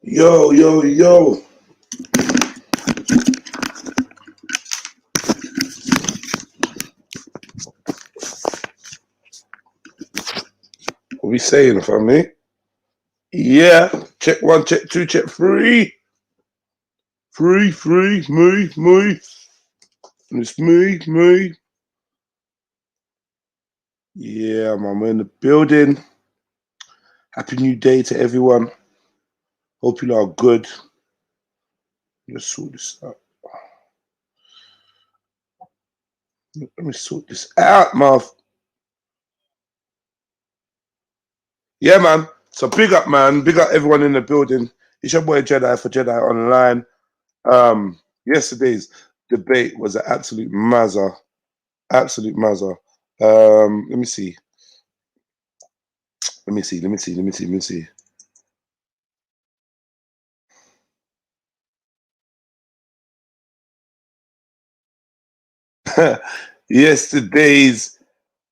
Yo, yo, yo. What we saying, family? Yeah. Check one, check two, check three. Three, me. It's me. Yeah, man, we're in the building. Happy New Day to everyone. Hope you are good. Let's sort this out. Let me sort this out, Marv. Yeah, man. So big up, man. Big up everyone in the building. It's your boy Jedi for Jedi Online. Yesterday's debate was an absolute mazza. Absolute mazza. Let me see. Yesterday's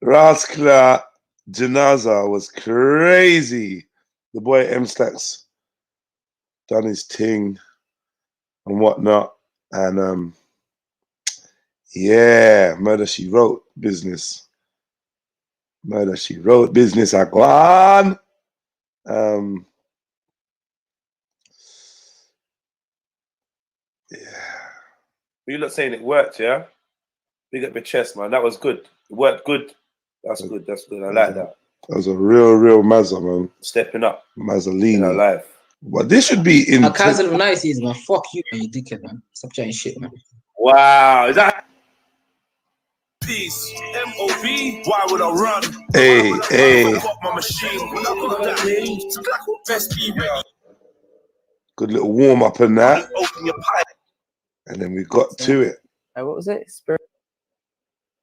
Raskla Janaza was crazy. The boy M Stacks done his thing and whatnot. And yeah, Murder She Wrote business. Murder She Wrote business. I go on. Yeah. You lot saying it worked, yeah? Big up your chest, man. That was good. It worked good. That's good. That's good. I like that. That was a real mazza, man. Stepping up. Mazzolini. In our life. But this should be in. CASHAPP man. Fuck you, man. You dickhead, man. Stop chatting shit, man. Wow. Is that? Peace. M.O.B. Why would I run? Hey. My machine. Good little warm up in that. And then we got to it. What was it? Spirit.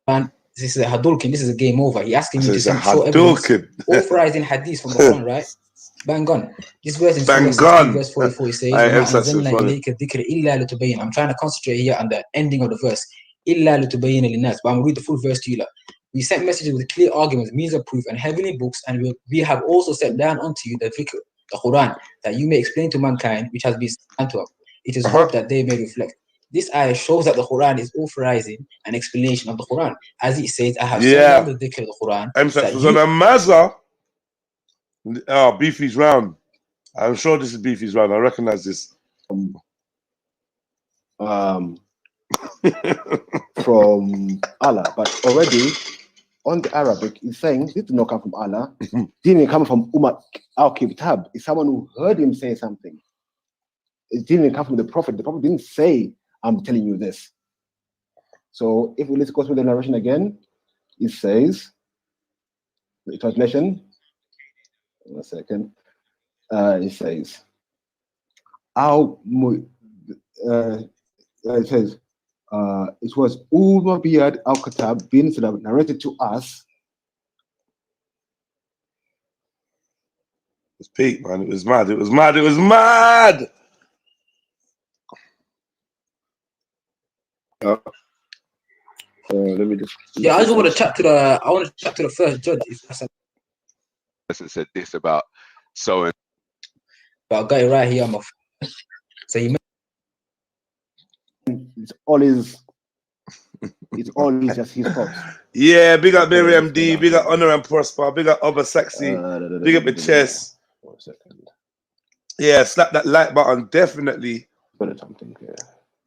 Man, this is a Hadulkin. This is a game over. He asking me to show evidence authorizing hadith from the Quran, right? Bang on. This verse in verse 44 says, I'm trying to concentrate here on the ending of the verse. But I'm going to read the full verse to you. Like. We sent messages with clear arguments, means of proof, and heavenly books, and we have also set down unto you the dhikr, the Quran, that you may explain to mankind, which has been sent to us. It is hoped that they may reflect. This ayah shows that the Quran is authorizing an explanation of the Quran. As it says, I have sent down the dhikr of the Quran. Was on a mazza. Oh, Beefy's round. I'm sure this is Beefy's round. I recognize this. From Allah, but already on the Arabic, it's saying this did not come from Allah. Didn't come from Umar al-Kitab. It's someone who heard him say something. It didn't come from the Prophet. The Prophet didn't say, I'm telling you this. So if we let's go through the narration again, it says, the translation, 1 second, it says, it says, it was Umar Biyad al-Khattab bin Salam narrated to us. It was peak, man. It was mad. Let me just. Yeah, I just want to chat to the first judge. Person said this about so. But I got it right here. So you. It's always just his fault. Yeah, big up Miriam D, big up Honor and Prosper, big up Oba Sexy, big up your chest. 1 second. Yeah, slap that like button, definitely. Put something here.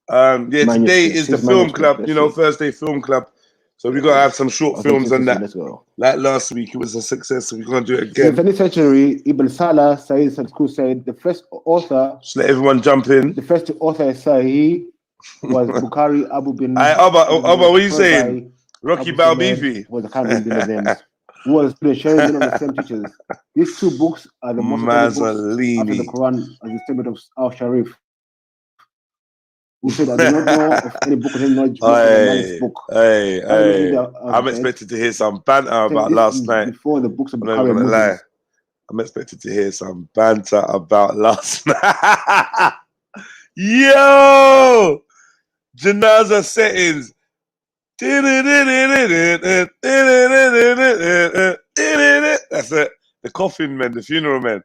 Yeah, today is the film club, Thursday film club. So we gotta have some short films on that. Let's go. Like last week, it was a success, so we're gonna do it again. In the 20th century, Ibn Salah said the first author. Just let everyone jump in. The first author Sahih was Bukhari Abu bin. Oba, what are you saying? Rocky Balbeefy was the kind of names. Who was sharing of the same teachers. These two books are the most books after the Quran as the statement of Al Sharif. Who said I do not know of any book of knowledge book. I'm expected to hear some banter about last night. Before the books of Bukhari. I'm expected to hear some banter about last night. Yo! Janaza settings. That's it. The coffin men, the funeral men.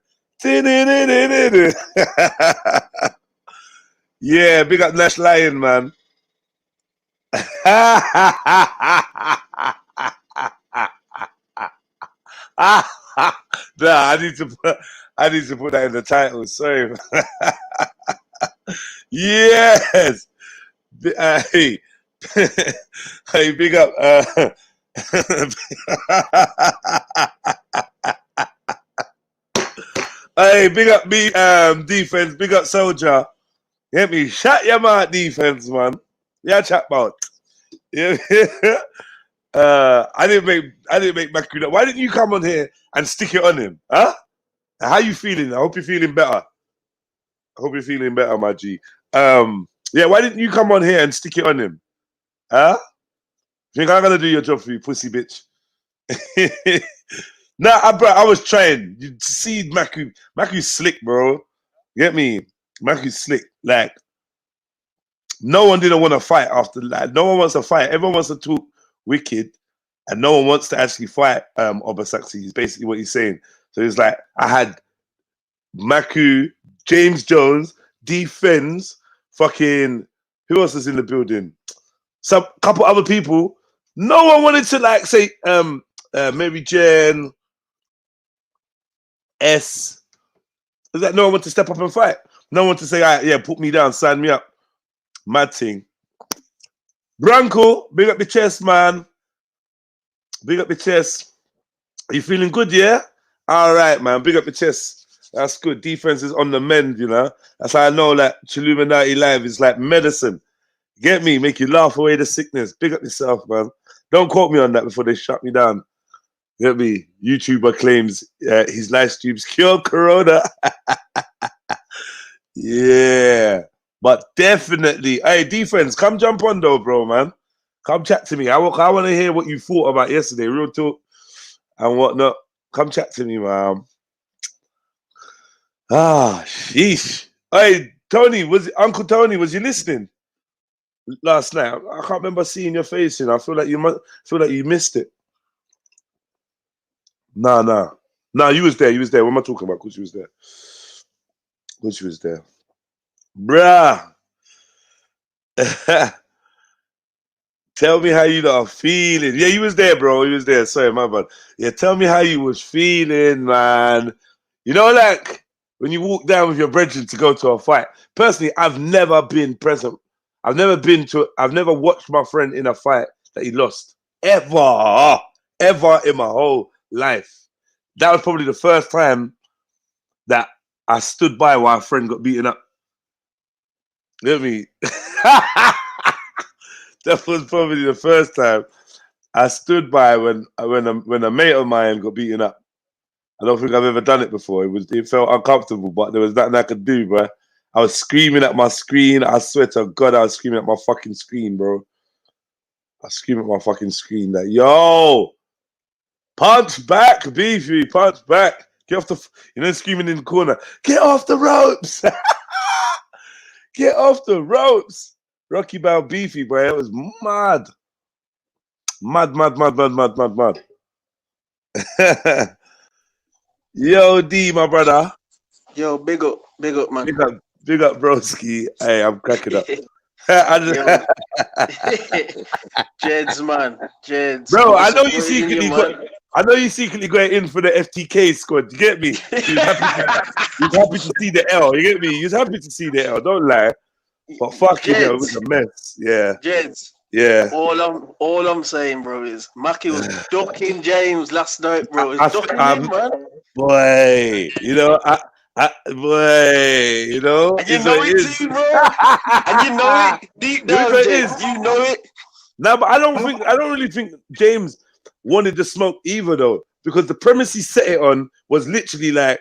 Yeah, big up Nash Lion, man. Nah, I need to put that in the title. Sorry. Yes. Hey, hey, big up. Hey, big up me, defense. Big up soldier. Get me? Shut your mouth, defense, man. Yeah, chat about. Yeah. I didn't make Macri. Why didn't you come on here and stick it on him? Huh? How you feeling? I hope you're feeling better. I hope you're feeling better, my G. Yeah, why didn't you come on here and stick it on him? Huh? Think I'm gonna do your job for you, pussy bitch? Nah, bro, I was trying. You see Macri. Macri's slick, bro. Get me? Macri's slick. Like, no one didn't want to fight after that. No one wants to fight. Everyone wants to talk wicked, and no one wants to actually fight Obasaksi. Is basically what he's saying. So it's like I had Macu, James Jones, defense, fucking who else is in the building? Some couple other people. No one wanted to like say Mary Jane, S. Is that no one wanted to step up and fight? No one to say, all right, yeah, put me down, sign me up. Mad thing. Branko, big up the chest, man. Big up the chest. Are you feeling good, yeah? All right, man. Big up the chest. That's good. Defense is on the mend, you know. That's how I know that TRILLUMINATI Live is like medicine. Get me? Make you laugh away the sickness. Big up yourself, man. Don't quote me on that before they shut me down. Get me? YouTuber claims his live streams cure corona. Yeah. But definitely, hey, defense, come jump on though, bro, man. Come chat to me. I want to hear what you thought about yesterday, real talk and whatnot. Come chat to me, man. Ah, sheesh. Hey, Tony, Uncle Tony, was you listening last night? I can't remember seeing your face, you know. I feel like you missed it. Nah, you was there. You was there. What am I talking about? Because you was there. Because you was there. Bruh. Tell me how you are feeling. Yeah, you was there, bro. You was there. Sorry, my bad. Yeah, tell me how you was feeling, man. You know, like when you walk down with your brethren to go to a fight. Personally, I've never been present. I've never watched my friend in a fight that he lost. Ever in my whole life. That was probably the first time that I stood by while a friend got beaten up. Get me? That was probably the first time I stood by when a mate of mine got beaten up. I don't think I've ever done it before. It felt uncomfortable, but there was nothing I could do, bro. I was screaming at my screen. I swear to God, I was screaming at my fucking screen, bro. I was screaming at my fucking screen that, yo, punch back, Beefy, punch back. Get off the, screaming in the corner. Get off the ropes. Get off the ropes. Rocky Bow Beefy, bro. It was mad. Mad. Yo, D, my brother. Yo, big up, man. Big up, broski. Hey, I'm cracking up. Jeds, man. Jeds. Bro, I know you secretly got in for the FTK squad. You get me? You're happy to see the L. You get me? You're happy to see the L. Don't lie. But fucking hell, it was a mess. Yeah. Jeds. Yeah. All I'm saying, bro, is Mackie was ducking James last night, bro. Ducking him, man. Boy, boy, and you know it too, bro. And you know it deep down, James. You know it. No, but I don't really think James wanted the smoke either, though, because the premise he set it on was literally like,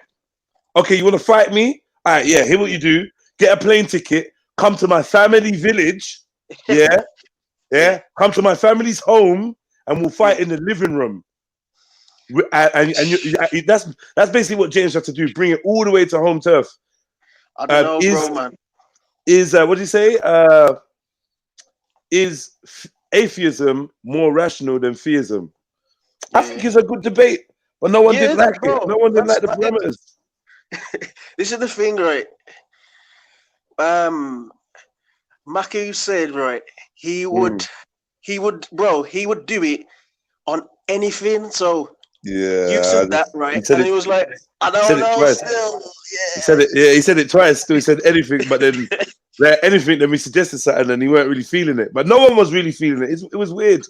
okay, you want to fight me? All right, yeah. Here's what you do: get a plane ticket, come to my family village, yeah. Come to my family's home, and we'll fight in the living room. And that's basically what James had to do. Bring it all the way to home turf. I don't know, bro, man. What do you say? Is atheism more rational than theism? Yeah. I think it's a good debate, but no one didn't like it. No one didn't like the parameters. this is the thing, right? Maki said, right, he would, bro, he would do it on anything. So you said that, right? And he was like, I don't know, still, yeah. He said it, yeah, he said it twice. Still, he said anything, but then anything that we suggested something, and he weren't really feeling it. But no one was really feeling it. It was weird.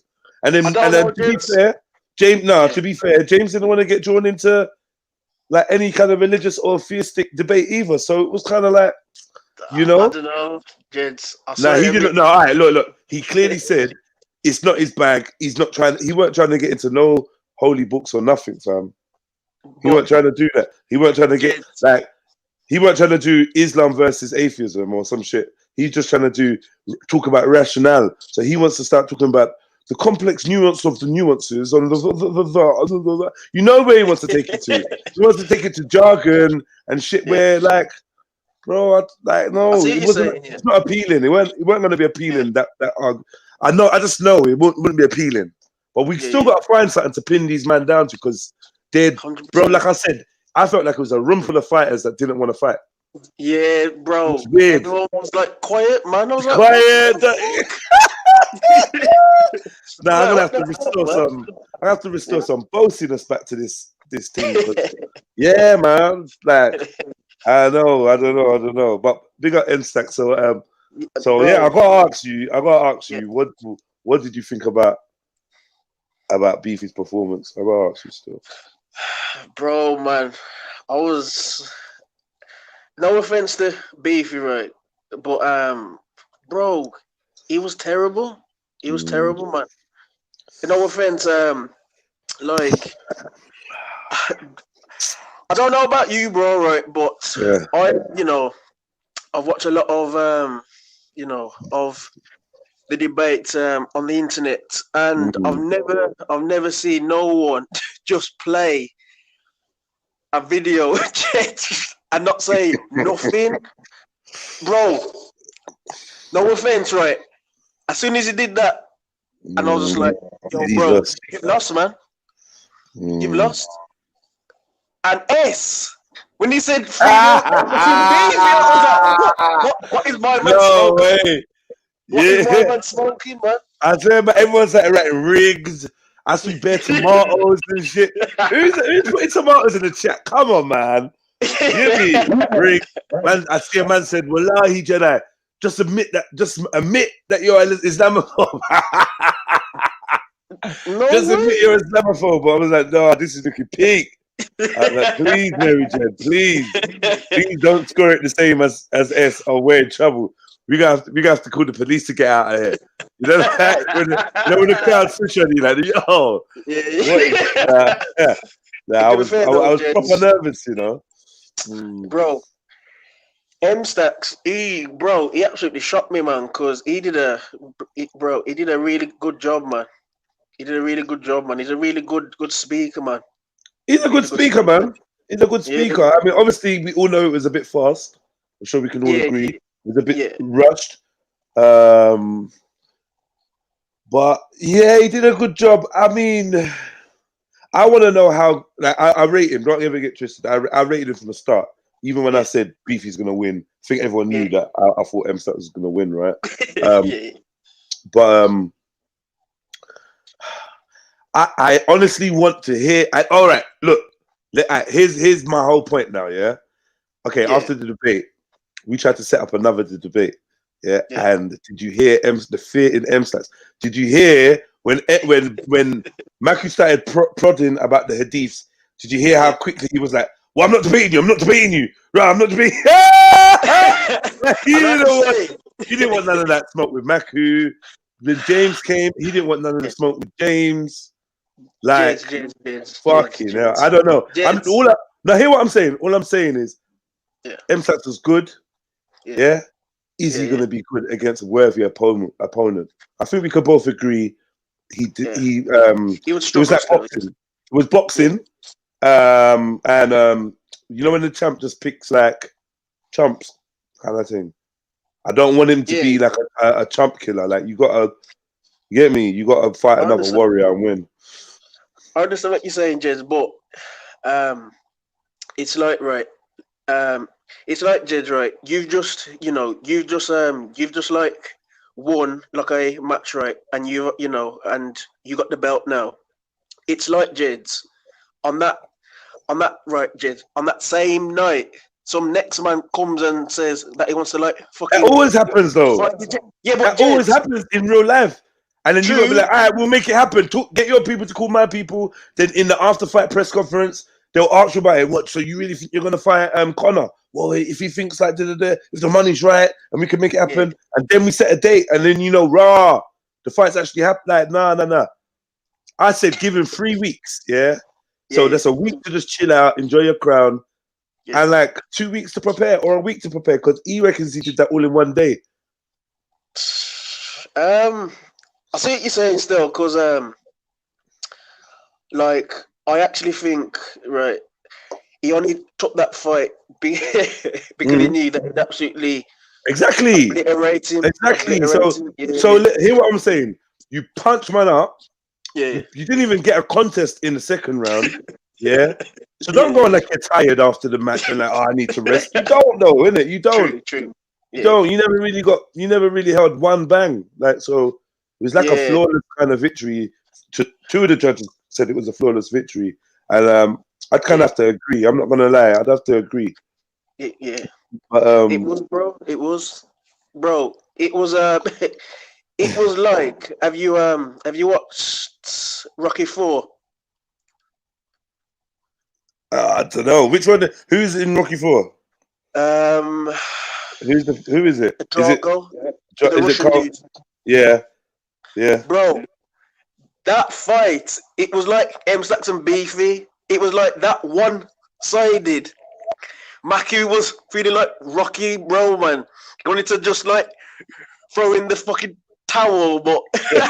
And then, to be fair, James, to be fair, James didn't want to get drawn into like any kind of religious or theistic debate either. So it was kind of like, you know, I don't know, Jeds. No, he didn't. No, all right, look. He clearly said it's not his bag. He's not trying. He weren't trying to get into no holy books or nothing, fam. He weren't trying to do that. He weren't trying to get like. He weren't trying to do Islam versus atheism or some shit. He's just trying to talk about rationale. So he wants to start talking about the complex nuance of the nuances on the you know where he wants to take it to. He wants to take it to jargon and shit where like. Bro, no, it wasn't. It's not appealing. It weren't going to be appealing. I know. I just know it wouldn't be appealing. But we still got to find something to pin these men down to because they're, bro. Like I said, I felt like it was a room full of fighters that didn't want to fight. Yeah, bro. It was weird. Everyone was like quiet, man. I was like, quiet. Nah, I'm gonna have to restore some. I have to restore some bossiness back to this thing. Yeah, man. Like. I don't know. But big up Instack. So yeah, I gotta ask you, what did you think about Beefy's performance? I gotta ask you still. Bro, man, I was no offense to Beefy, right? But bro, he was terrible. He was terrible, man. No offense, like I don't know about you, bro, right? But I've watched a lot of, of the debates on the internet, and I've never seen no one just play a video and not say nothing, bro. No offense, right? As soon as he did that, and I was just like, yo, bro, you've lost, man. You've lost. And S, when he said Beefy, I was like, what is my man smoking? Way. What is my man smoking, man? I tell you, everyone's like rigs. I see bare tomatoes and shit. Who's putting tomatoes in the chat? Come on, man. Give me rig. Man, I see a man said, Wallahi Jedi, just admit that you're an Islamophobe. Just admit you're an Islamophobe. I was like, no, this is looking peak. I was like, please, Mary Jane, please don't score it the same as S or we're in trouble. We got to call the police to get out of here. You know, when the crowd's push on you, like, yo, I was proper nervous, you know. Bro, M-Stacks, he absolutely shocked me, man, because he did a really good job, man. He's a really good speaker, man. He's a good speaker, man. He's a good speaker. I mean, obviously, we all know it was a bit fast. I'm sure we can all agree. It was a bit rushed. But yeah, he did a good job. I mean, I want to know how. Like, I rate him. Don't ever get twisted. I rated him from the start. Even when I said Beefy's gonna win, I think everyone knew that. I thought M-Stat was gonna win, right? But I honestly want to hear. All right, look. Here's my whole point now. Yeah. Okay. After the debate, we tried to set up another debate. Yeah. And did you hear the fear in M-Stats? Did you hear when Maku started prodding about the hadiths? Did you hear how quickly he was like, "Well, I'm not debating you. I'm not debating you. Right? I'm not debating." He didn't want none of that smoke with Maku. When James came, he didn't want none of the smoke with James. Like, fucking hell. I don't know. Now, hear what I'm saying. All I'm saying is, M-Stats was good. Yeah. Is he going to be good against a worthy opponent? I think we could both agree. He did. He was like boxing. It was boxing. And you know when the champ just picks like chumps kind of thing. I don't want him to be like a chump killer. Like you get me. You gotta fight another warrior and win. I understand what you're saying, Jez, but it's like, right, It's like Jed, right? You've just like won like a match, right? And and you got the belt now. It's like Jed's on that right, Jed. On that same night, some next man comes and says that he wants to like fucking. That always happens though. Yeah, but that always happens in real life. And then you gotta be like, all right, we'll make it happen. Get your people to call my people. Then in the after fight press conference, they'll ask you about it. What? So you really think you're gonna fight Connor? Well, if he thinks like if the money's right and we can make it happen, and then we set a date, and then the fight's actually happen. Like, nah. I said give him 3 weeks, yeah. So that's a week to just chill out, enjoy your crown, and like 2 weeks to prepare or a week to prepare, because he reckons he did that all in one day. I see what you're saying still, because like I actually think right, he only took that fight because he knew that it absolutely obliterate him. Exactly. So hear what I'm saying. You punch man up. Yeah. You didn't even get a contest in the second round. Yeah. So don't go like you're tired after the match and like, oh, I need to rest. You don't know, innit? You don't. True. You don't. You never really held one bang. Like, so it was like a flawless kind of victory. Two of the judges said it was a flawless victory. And I'd kind of have to agree. I'm not gonna lie, I'd have to agree. Yeah. But, it was, bro. It was, bro. It was it was like, have you watched Rocky 4? I don't know which one. Who's in Rocky 4? Who is it? Drago, Is it Carl? Yeah. Bro, that fight, it was like M-Slacks and Beefy. It was like that one-sided. Maki was feeling like Rocky, bro, man. He wanted to just like throw in the fucking towel, but it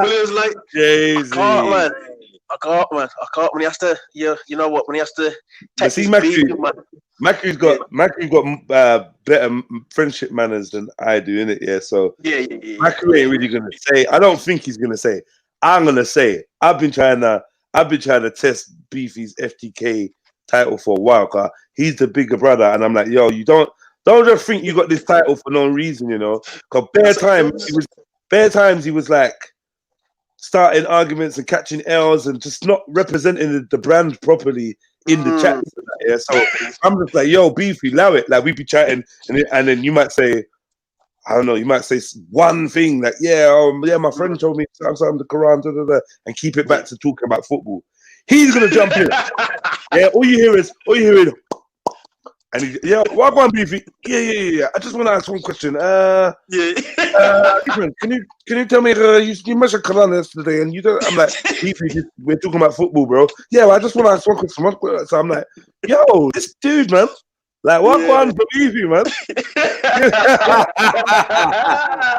was like, I can't, man. When he has to, you know what? When he has to take his beat, man. Maki's got better friendship manners than I do, innit? Yeah, so Maki ain't really gonna say. I don't think he's gonna say. I'm gonna say it. I've been trying to test Beefy's FTK title for a while, cause he's the bigger brother, and I'm like, yo, you don't just think you got this title for no reason, you know? Cause bare times he was like starting arguments and catching L's and just not representing the brand properly in the chat. Yeah, so I'm just like, yo, Beefy, allow it. Like we be chatting, and then you might say, I don't know, you might say one thing like, my friend told me something the Quran, and keep it back to talking about football. He's gonna jump in. All you hear is, and he, what one Beefy? Yeah. I just want to ask one question. Can you tell me you mentioned Quran yesterday, and you don't? I'm like, Beefy, we're talking about football, bro. Yeah, well, I just want to ask one question. So I'm like, yo, this dude, man. Like, what one for Beefy, man?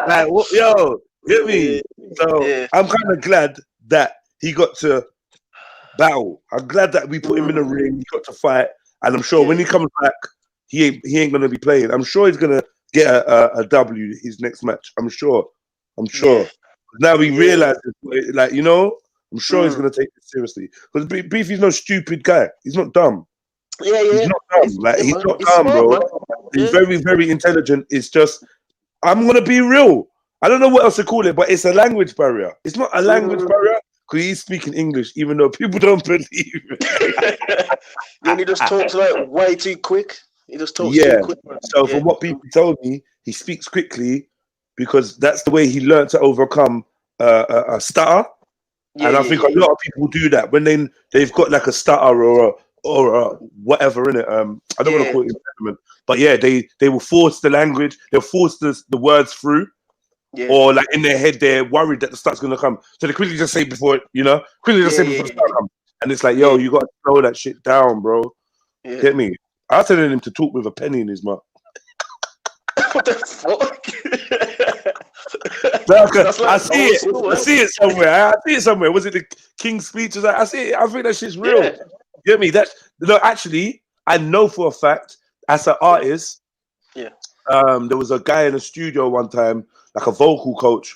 Like, what, yo, get me? So I'm kind of glad that he got to battle. I'm glad that we put him in the ring. He got to fight, and I'm sure when he comes back, he ain't gonna be playing. I'm sure he's gonna get a W his next match. I'm sure. Now we realize, like, you know, I'm sure he's gonna take it seriously, because Beefy's no stupid guy. He's not dumb. He's not dumb. He's not dumb, smart, bro. He's very, very intelligent. It's just, I'm gonna be real. I don't know what else to call it, but it's a language barrier. It's not a language barrier because he's speaking English, even though people don't believe it. Then he just talks like way too quick. He just talks too quick. So from what people told me, he speaks quickly because that's the way he learned to overcome a stutter. And I think a lot of people do that when they've got like a stutter or whatever in it. I don't want to call it impediment, but they will force the language. They'll force the words through. Or like in their head, they're worried that the start's gonna come, so they quickly just say before, the start comes. And it's like, yo, you gotta slow that shit down, bro. Get me? I was telling him to talk with a penny in his mouth. What the fuck? I see it somewhere. Was it the King's Speech? I see it. I think that shit's real. Get me? Actually, I know for a fact as an artist. There was a guy in the studio one time, like a vocal coach.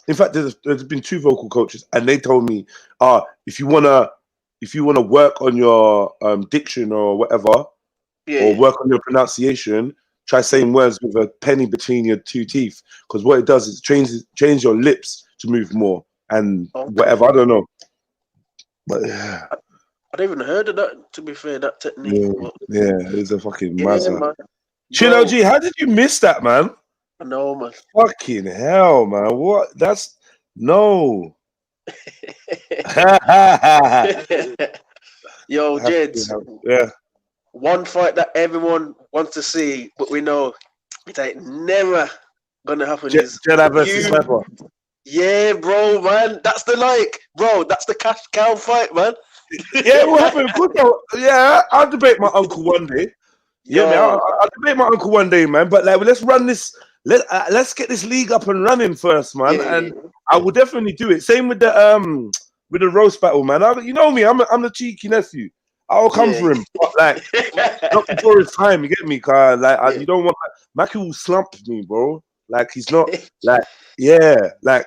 In fact, there's been 2 vocal coaches, and they told me, if you wanna if you want to work on your diction or whatever, or work on your pronunciation, try saying words with a penny between your two teeth, because what it does is change your lips to move more and whatever. I don't know, but yeah. I'd even heard of that. To be fair, that technique. Yeah, it's a fucking Yeah, mazza. man. Chill OG, how did you miss that, man? I know, man. Fucking hell, man. What? That's no. Yo, Jeds. Yeah. One fight that everyone wants to see, but we know it ain't never gonna happen. Jedi versus Sniper. Yeah, bro, man. That's the cash cow fight, man. Yeah, what happened? Yeah, I'll debate my uncle one day. Yeah, man, I'll debate my uncle one day, man. But like, let's run this. Let's get this league up and running first, man. Yeah, and I will definitely do it. Same with the roast battle, man. You know me, I'm the cheeky nephew. I'll come for him, but like not before his time. You get me, car? Like you don't want Mackie will slump me, bro. Like he's not like like.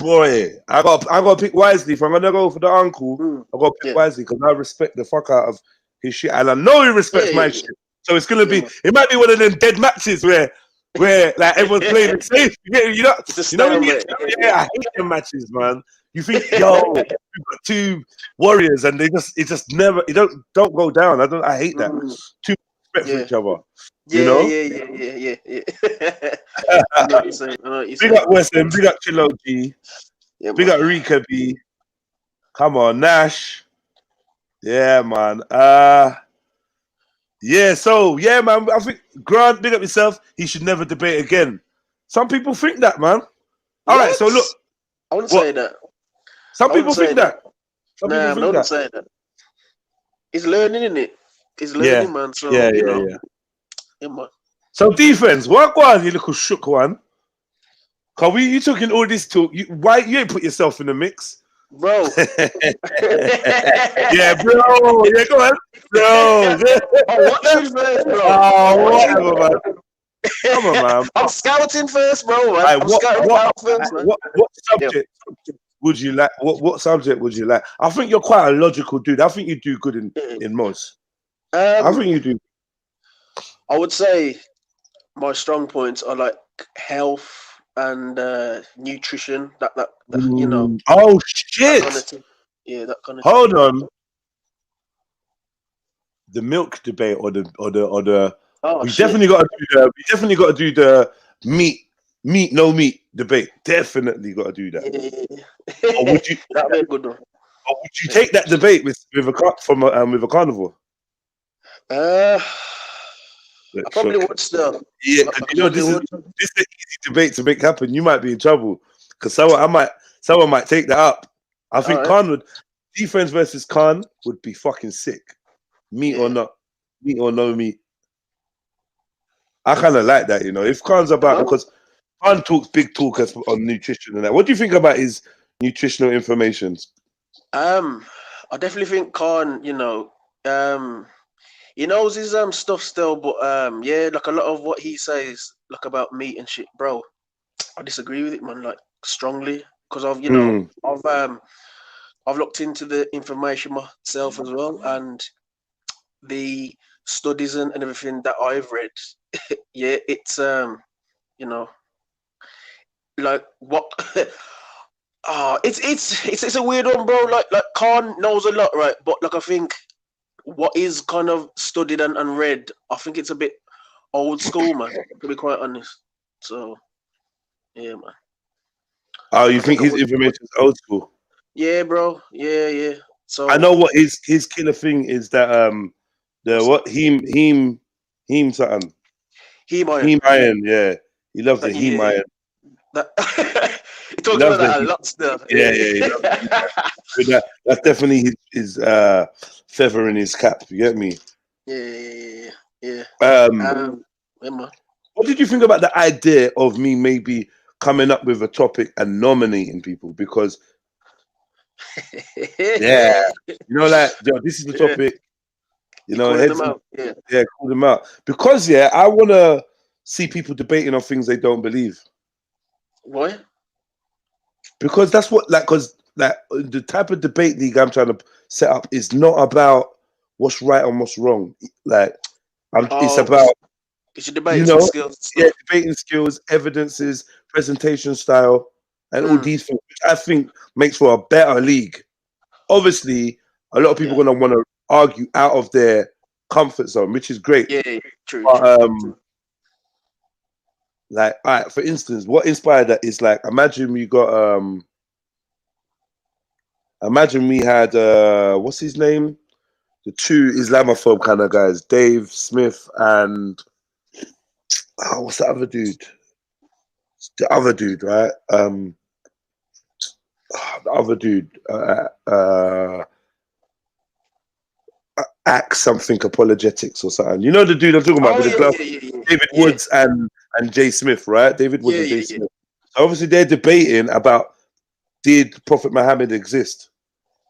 Boy, I gotta pick wisely. If I'm gonna go for the uncle, I gotta pick wisely because I respect the fuck out of his shit, and I know he respects my shit. So it's gonna be. It might be one of them dead matches where like everyone's playing it safe. You know when you I hate them matches, man. You think, yo, we've got two warriors, and it just never. You don't go down. I hate that. Too respect for each other. Yeah. I know what you're saying. Big up Weston, big up Chilo G, big up Rika B. Come on, Nash. Yeah, man. Man. I think Grant, big up yourself. He should never debate again. Some people think that, man. All right, so look. I wouldn't say that. Some people think that. I wouldn't say that. He's learning, isn't it? He's learning, man. So you know. Yeah, man. So defense, what one, you little shook one? Cause you talking all this talk. Why you ain't put yourself in the mix, bro? Yeah, bro. Yeah, go on, bro. Watch it first, bro. Oh, whatever, man. Come on, man. I'm scouting first, bro. Man. What subject would you like? What subject would you like? I think you're quite a logical dude. I think you do good in most. I think you do. I would say my strong points are like health and nutrition. That you know. Oh shit! That kind of that kind of. Hold on. The milk debate or the. Oh, we definitely got to do the meat no meat debate. Definitely got to do that. Yeah. Or would you? That'd be a good one. Or would you take that debate with a carnivore? I probably would still. Yeah, this is an easy debate to make happen. You might be in trouble because someone might take that up. I think Khann would defense versus Khann would be fucking sick. Meat or not, meat or no meat. I kind of like that, If Khan's about because Khann talks big talk on nutrition and that. What do you think about his nutritional information? I definitely think Khann, he knows his stuff still, but like a lot of what he says, like about meat and shit, bro. I disagree with it, man, like strongly, because I've looked into the information myself as well, and the studies and everything that I've read. It's like what. It's a weird one, bro. Like Khann knows a lot, right? But like I think what is kind of studied and read, I think it's a bit old school, man, to be quite honest. So, yeah, man. Oh, you think his information is old school? Yeah, bro. Yeah. So I know what his killer thing is that heme something. Heme iron, yeah. He loves the heme iron. He talks about that a lot still. Yeah. That's definitely his feather in his cap. You get me? Yeah. What did you think about the idea of me maybe coming up with a topic and nominating people? Because this is the topic. Call them out. Because I want to see people debating on things they don't believe. Why? Because that's what, because like the type of debate league I'm trying to set up is not about what's right and what's wrong. Like, it's about it's your debating skills. Yeah, debating skills, evidences, presentation style, and all these things, which I think makes for a better league. Obviously, a lot of people are gonna want to argue out of their comfort zone, which is great. Yeah, true. But, like, all right, for instance, what inspired that is like, imagine we had what's his name? The two Islamophobe kind of guys, Dave Smith and what's the other dude? The other dude, right? The other dude, Act something apologetics or something. You know the dude I'm talking about with the glove? David Woods and Jay Smith, right? David Woods and Jay Smith. So obviously they're debating about, did Prophet Muhammad exist?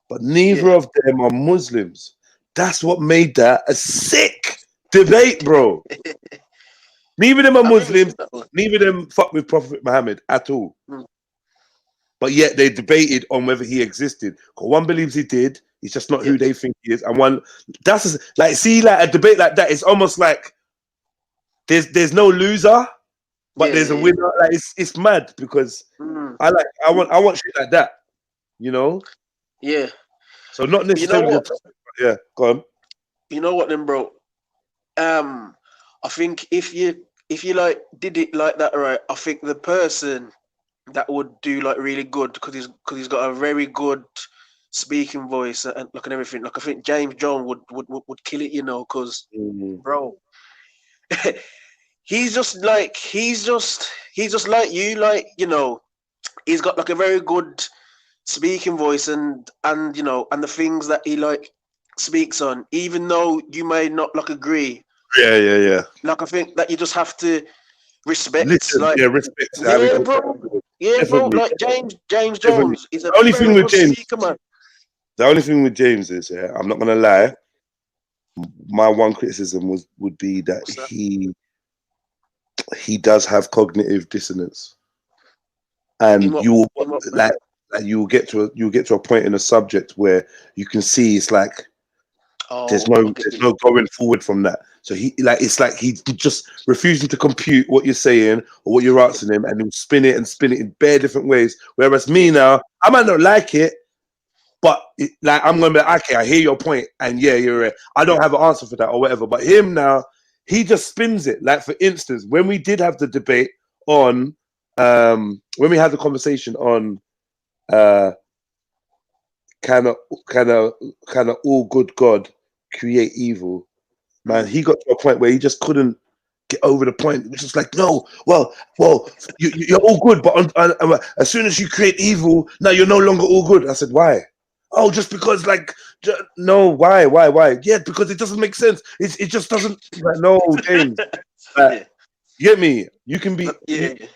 But neither of them are Muslims. That's what made that a sick debate, bro. Neither of them are Muslims. Neither of them fuck with Prophet Muhammad at all. But yet they debated on whether he existed. Because one believes he did. He's just not who they think he is. And one, that's like, see, like a debate like that, it's almost like there's no loser, but there's a winner. Like it's mad because I want shit like that, you know? Yeah. So not necessarily. Yeah, go on. You know what then, bro? I think if you like did it like that, right? I think the person that would do like really good because he's got a very good speaking voice and like and everything. Like I think James Jones would kill it, you know, because bro, he's just like you, like, you know, he's got like a very good speaking voice and you know, and the things that he like speaks on, even though you may not like agree. Yeah. Like I think that you just have to respect. Listen, like, respect. Yeah, bro. Yeah, bro. Like James Jones is a only thing with James. speaker, man. The only thing with James is, I'm not gonna lie. My one criticism would be that he does have cognitive dissonance, and you will get to a point in a subject where you can see it's like there's no going forward from that. So it's like he's just refusing to compute what you're saying or what you're asking him, and he'll spin it in bare different ways. Whereas me now, I might not like it, but like I'm gonna be like, okay, I hear your point, and yeah, you're right. I don't have an answer for that or whatever. But him now, he just spins it. Like for instance, when we did have the debate on, when we had the conversation on, can all good God create evil? Man, he got to a point where he just couldn't get over the point. It was just like, no, well, you're all good, but as soon as you create evil, now you're no longer all good. I said, why? Oh, just because, like, no, why? Yeah, because it doesn't make sense. It just doesn't. Like, no, James. Get me? You can be. Get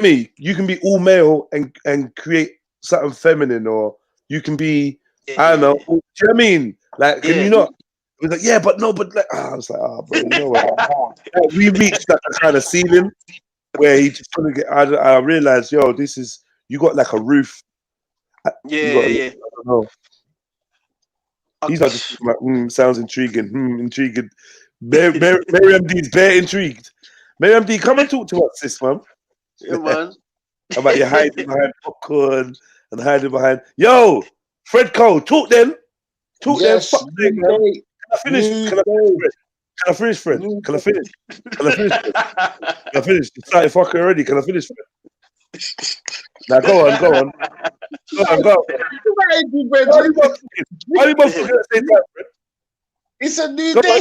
me? You can be all male and create something feminine, or you can be. I don't know. Do you know what I mean? Like, can you not? He was like, yeah, but no, but like, I was like, bro, you know what? We reached that kind of ceiling where he just couldn't get. I realized, yo, you got like a roof. I don't know. He's not just like, sounds intriguing. Intriguing. Miriam D's bare intrigued. Miriam D, come and talk to us, sis, man. Yeah, man. About you hiding behind popcorn and hiding behind. Yo, Fred Cole, talk then. Talk then. Fuck them, man. Can I finish, Fred? Can I finish? It's started fucking already. Can I finish, Fred? Now go on. Go on. Why are you both talking at the same time, Fred? It's a new day.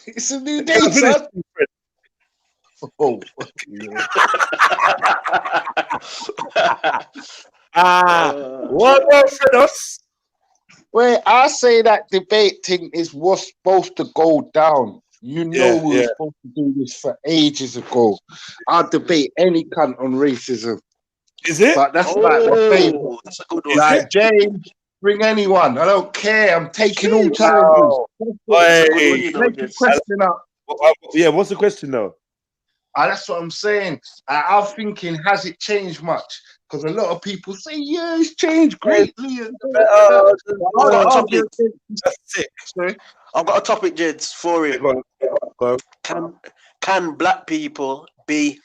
It's a new day, son. Oh, what for us? Wait, I say that debate thing is what's supposed to go down. You know, we were supposed to do this for ages ago. I'll debate any cunt on racism. Is it? But that's like my favorite. That's a good one. Like James, bring anyone. I don't care. I'm taking all challenges. Make the question up. Yeah, what's the question though? That's what I'm saying. I'm thinking, has it changed much? Because a lot of people say, yeah, it's changed greatly. And I've got a topic. That's sick. Sorry, I've got a topic, Jeds, for you. Go on. Can black people be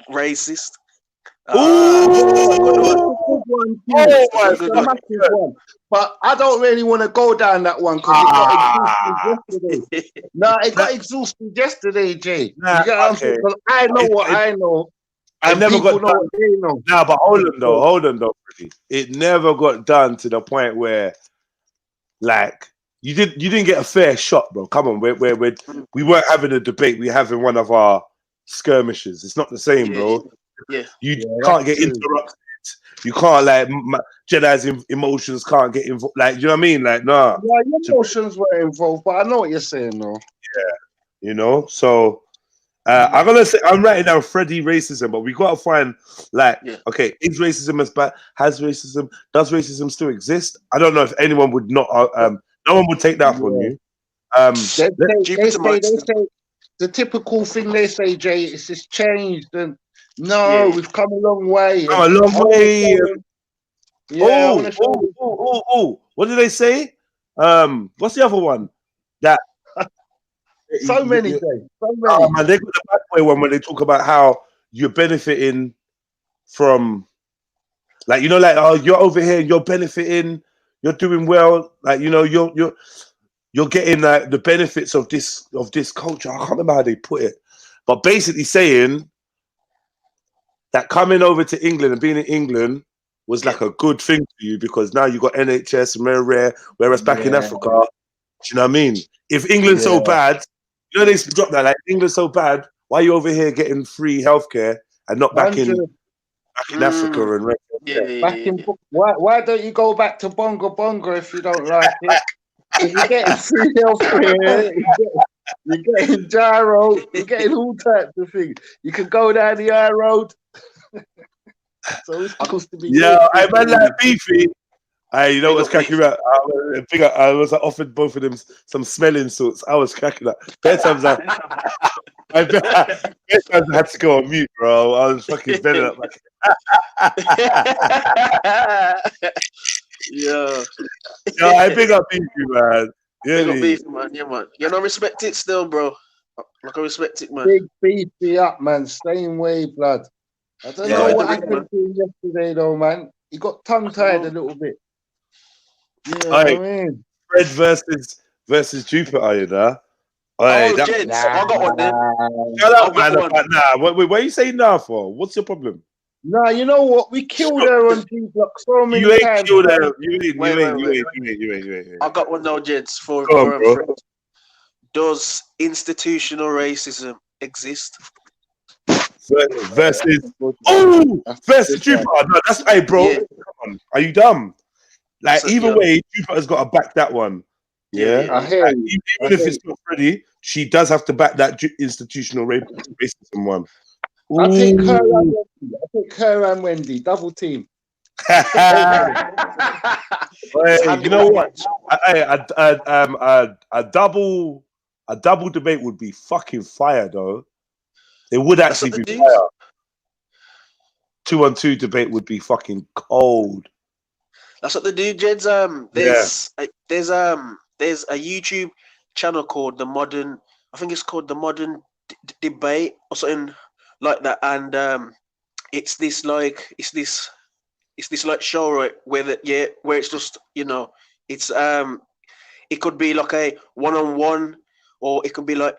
racist? Oh my God. But I don't really want to go down that one because it got exhausted yesterday. No, it got exhausted yesterday, Jay. Nah, you get what I'm saying? 'Cause I know what I know. I And never people got know done. what they know. Nah, but hold on though, Freddie. It never got done to the point where, like, you didn't get a fair shot, bro. Come on, we weren't having a debate. We're having one of our skirmishes. It's not the same, bro. You can't get interrupted. You can't, like, Jedi's emotions can't get involved. Like, you know what I mean? Like, nah. Yeah, your emotions were involved, but I know what you're saying, though. Yeah, you know. So I'm gonna say I'm writing down Freddie racism, but we gotta find, like, okay, is racism as bad? Does racism still exist? I don't know if anyone would not. No one would take that up on you. They say the typical thing they say, Jay, it's just changed, and we've come a long way. Come a long way. Yeah. What did they say? What's the other one? That so many, Jay. So many. Oh man, they got the bad boy one when they talk about how you're benefiting from, like, you know, like, oh, you're over here, you're benefiting, you're doing well, like, you know, you're getting, like, the benefits of this culture. I can't remember how they put it, but basically saying that coming over to England and being in England was like a good thing for you because now you got NHS and rare, whereas back in Africa, do you know what I mean? If England's so bad, you know, they drop that, like, England's so bad, why are you over here getting free healthcare and not back in Africa and why don't you go back to Bongo Bongo if you don't like it? If you're getting free healthcare, you're getting gyro, you're getting all types of things. You can go down the high road. So it's supposed to be. Yeah, I man like beefy. You know what's cracking up? I was offered both of them some smelling salts. I was cracking up. Best times I had to go on mute, bro. I was fucking belling up. Yeah, I big up beefy, man. Yeah, big up beefy, man. Yeah, man. You know, respect it still, bro. Like, I respect it, man. Big beefy up, man. Same way, blood. I don't know what happened to him yesterday, though, man. He got tongue-tied a little bit. Yeah, I mean, Fred versus Jupiter, you know. I got one then. Shut up, man. Nah, what are you saying now for? What's your problem? Nah, you know what? We killed her on G-Block so many times. You ain't. I got one now, Jeds. For Fred. Does institutional racism exist? Versus Jupiter. No, that's bro. Come on, are you dumb? Like, either way, Jupiter's got to back that one. Yeah, I hear you. Even if it's not Freddie, she does have to back that institutional racism one. I take her and Wendy. Double team. You know what? A double debate would be fucking fire, though. It would actually be fire. 2-on-2 debate would be fucking cold. That's what they do, Jeds. There's a YouTube channel called I think it's called the Modern Debate or something like that, and it's this show, right, where it's just, you know, it's it could be like a 1-on-1, or it could be like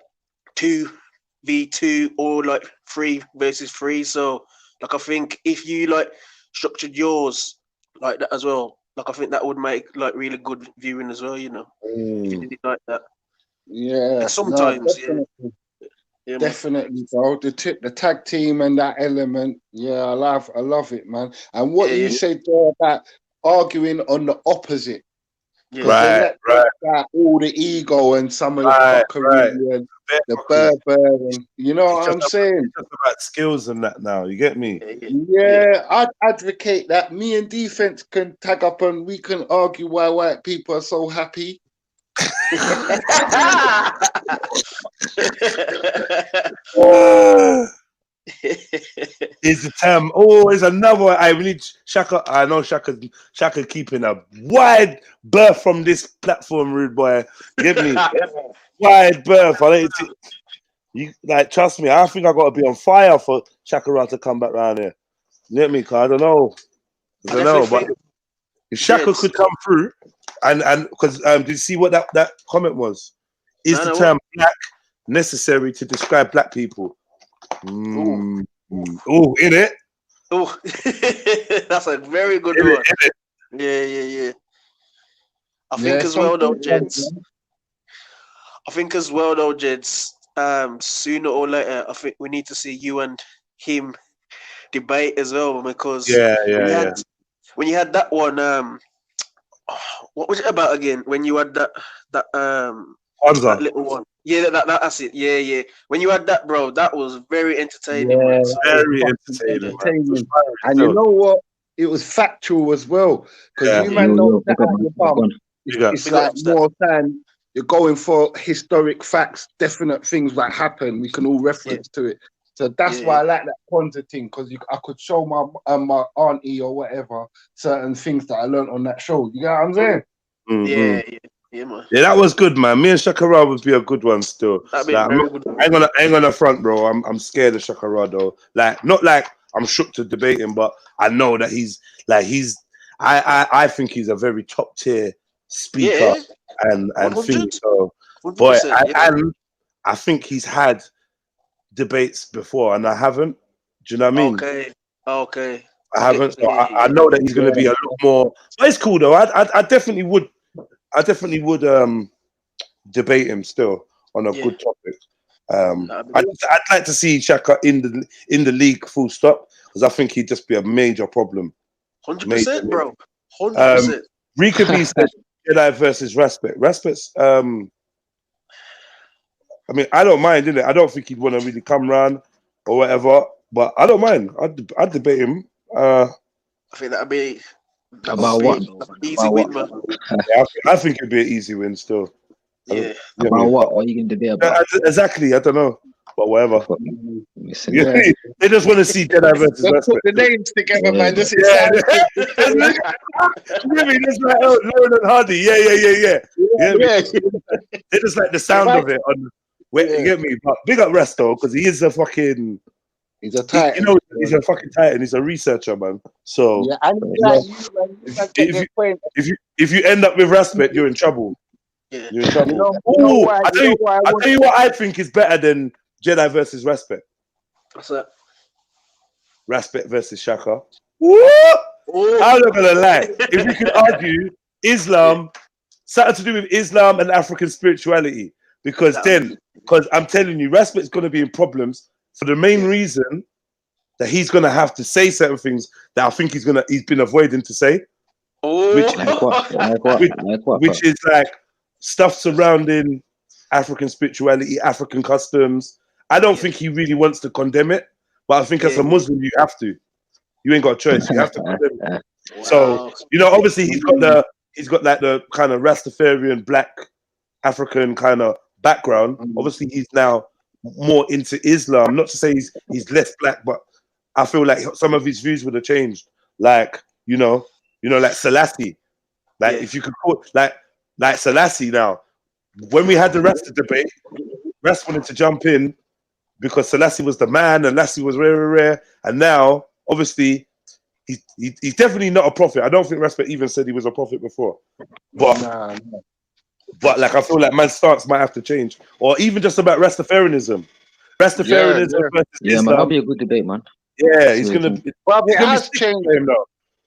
2v2, or like 3 versus 3. So, like, I think if you, like, structured yours like that as well, like, I think that would make, like, really good viewing as well, you know, if you did it like that. Yeah, and sometimes, definitely, bro. The tag team and that element, I love it, man. And what you said there about arguing on the opposite, right. All the ego and some of the fuckery and the Berber, and you know what I'm saying? It's just about skills and that now. You get me? Yeah, I'd advocate that. Me and defense can tag up and we can argue why white people are so happy. is the term. Oh, it's another one. We need Shaka. I know Shaka keeping a wide berth from this platform, rude boy. Get me? Wide berth. I let you like trust me. I think I gotta be on fire for Shaka to come back round here. You get me? Cause I don't know. But if Shaka could come through, and because did you see what that comment was? Is the term black necessary to describe black people? Oh, in it. Oh, that's a very good one. Yeah. I think as well though, Jeds. Sooner or later, I think we need to see you and him debate as well, because when you had that one, what was it about again? When you had that little one. Yeah, that's it. Yeah. When you had that, bro, that was very entertaining. Yeah, very entertaining. And you know what? It was factual as well. Because you man know that out your bum. It's like more than you're going for historic facts, definite things that happen. We can all reference to it. So that's why I like that Kwanzaa thing, because I could show my auntie or whatever certain things that I learned on that show. You know what I'm saying? Mm-hmm. Yeah, man. Yeah, that was good, man. Me and Shakara would be a good one still. That'd be like, very good. I ain't gonna front, bro. I'm scared of Shakara though. Like, not like I'm shook to debate him, but I know that I think he's a very top tier speaker and thing. So, boy, and I think he's had debates before, and I haven't. Do you know what I mean? Okay. I haven't. So I know that he's gonna be a lot more. But it's cool though. I definitely would. Debate him still on a good topic. I'd like to see Shaka in the league, full stop, because I think he'd just be a major problem. 100%, bro. 100%. Rika B said Jedi versus Respect. Respect's I mean, I don't mind, innit? I don't think he'd want to really come round or whatever, but I don't mind. I'd debate him. I think that'd be easy win, man. Yeah, I think it'd be an easy win still. Yeah. About what? What are you going to debate about? Exactly. I don't know. But whatever. They just want to see Jedi versus Respect. Put the names together, man. Just Really, just like Lauren and Hardy. Yeah. They just like the sound of it. You get me? But big up Resto, because he is a fucking. He's a titan. He's a fucking titan. He's a researcher, man. So if you end up with Respect, you're in trouble. Yeah. You're in trouble. I'll tell you what I think is better than Jedi versus Respect. What's that? Respect versus Shaka. I'm not gonna lie. If you could argue Islam, something to do with Islam and African spirituality, because I'm telling you, Respect's gonna be in problems for the main reason that he's gonna have to say certain things that I think he's been avoiding to say. Which is like stuff surrounding African spirituality, African customs. I don't think he really wants to condemn it, but I think as a Muslim you have to. You ain't got a choice. You have to condemn it. Wow. So obviously he's got like the kind of Rastafarian black African kind of background. Obviously he's now more into Islam. Not to say he's less black, but I feel like some of his views would have changed. Like like Selassie. Like if you could call like Selassie now. When we had the Rasta debate, Rest wanted to jump in because Selassie was the man and Lassie was rare. And now, obviously, he's definitely not a prophet. I don't think Respect even said he was a prophet before. But like I feel like man's stance might have to change. Or even just about Rastafarianism. Rastafarianism versus Islam. Man, that'll be a good debate, man. Yeah, he's gonna be. Well, it has changed.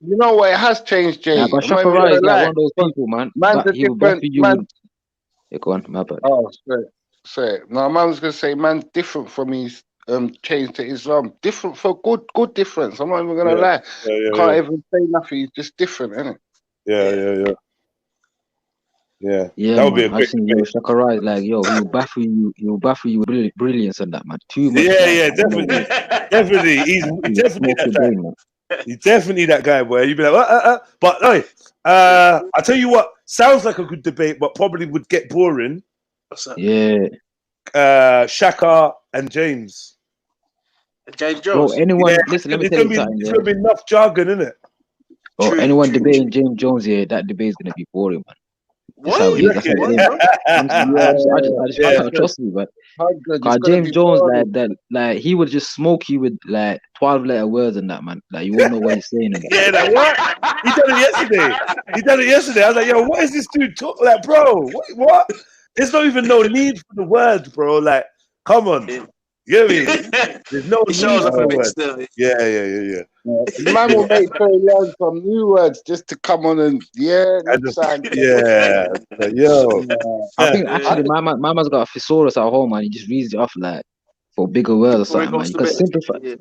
You know what? It has changed, Jay. But Shaka is like one of those people, man. Man's a different man. Yeah, go on, my bad. Oh, sorry. No, man was gonna say, man's different from his change to Islam. Different for good difference. I'm not even gonna lie. Can't even say nothing. He's just different, isn't it? Yeah. Yeah, that would be a great debate. Shaka is like, he'll baffle you, brilliance on that, man. Too much. Definitely. He's definitely that guy. He's definitely that guy, boy. You'd be like, but hey, I tell you what, sounds like a good debate, but probably would get boring. What's that? Yeah. Shaka and James. James Bro, Jones. anyone, Yeah, listen, let me it's tell gonna you be something. it's Yeah. gonna be enough jargon, isn't it? Bro, True, anyone true, debating James Jones here, that debate is gonna be boring, man. That's how it Why? is. That's how Why, James. bro? I just Yeah. trust me, but 100. It's cause gonna James be Jones, boring. like he would just smoke you with like 12-letter words and that, man. Like you won't know what he's saying and that. Yeah, like what? He done it yesterday. He done it yesterday. I was like, yo, what is this dude talk like, bro? What? There's not even no need for the words, bro. Like, come on. You know what I mean? There's no He need shows for off a the bit words. still. Yeah. Man will make sure he learns some new words just to come on and And next time. yeah. Like, yo. I think actually my man's got a thesaurus at home, and he just reads it off like for bigger words or Before he something, man. goes You to can bed. simplify, Yeah.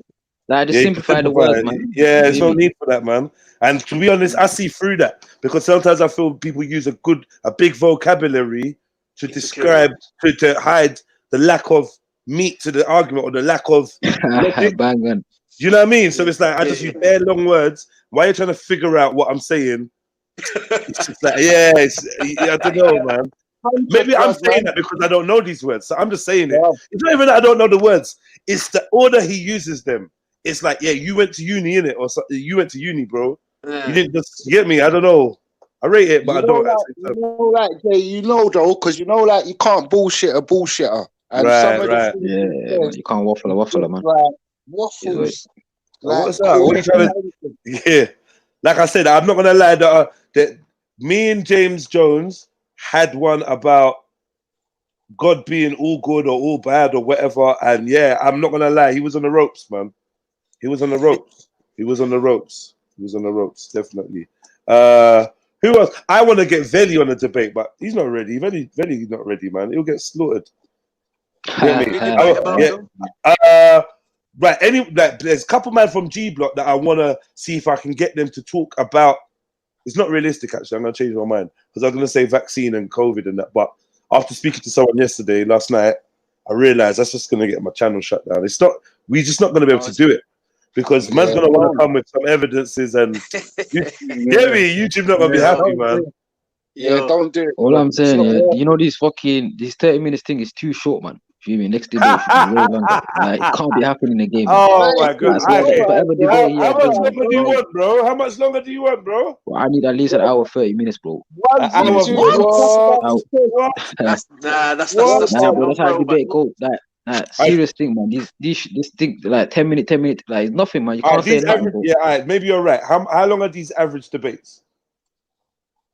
like just Yeah, you can simplify the words, it. man. Yeah, there's You no feel me? need for that, man. And to be honest, I see through that because sometimes I feel people use a big vocabulary to describe, to hide the lack of meat to the argument or the lack of logic. Bang on. You know what I mean? So it's like I just use bare long words. Why are you trying to figure out what I'm saying? It's just like, I don't know, man. Maybe I'm saying that because I don't know these words. So I'm just saying it. It's not even that I don't know the words. It's the order he uses them. It's like, yeah, you went to uni, innit? Or so, you went to uni, bro. You didn't just get me. I don't know. I rate it, but I don't. You know, though, because you know, like, you can't bullshit a bullshitter. And some of the things Yeah, man, you can't waffle, man. Like, waffles. Like, what's that? What are you trying to? Yeah, like I said, I'm not gonna lie. That me and James Jones had one about God being all good or all bad or whatever, and yeah, I'm not gonna lie. He was on the ropes, man. He was on the ropes. He was on the ropes. He was on the ropes, definitely. Who else? I want to get Veli on the debate, but he's not ready. Veli's not ready, man. He'll get slaughtered. You know what I mean? Right. There's a couple man from G Block that I want to see if I can get them to talk about. It's not realistic, actually. I'm going to change my mind because I was going to say vaccine and COVID and that. But after speaking to someone last night, I realized that's just going to get my channel shut down. It's not. We're just not going to be able to do it because man's going to want to come with some evidences and get me. YouTube not going to be happy, man. Yeah, don't do it. All I'm saying, you know, these 30 minutes thing is too short, man. You mean next debate should be way longer? Like it can't be happening again. Oh my god! How much longer do you want, bro? How much longer do you want, bro? Well, I need at least an hour 30 minutes, bro. That's how debate go. That serious thing, man. This thing, like 10 minutes, like it's nothing, man. You can't say nothing, bro. Yeah, all right, maybe you're right. How long are these average debates?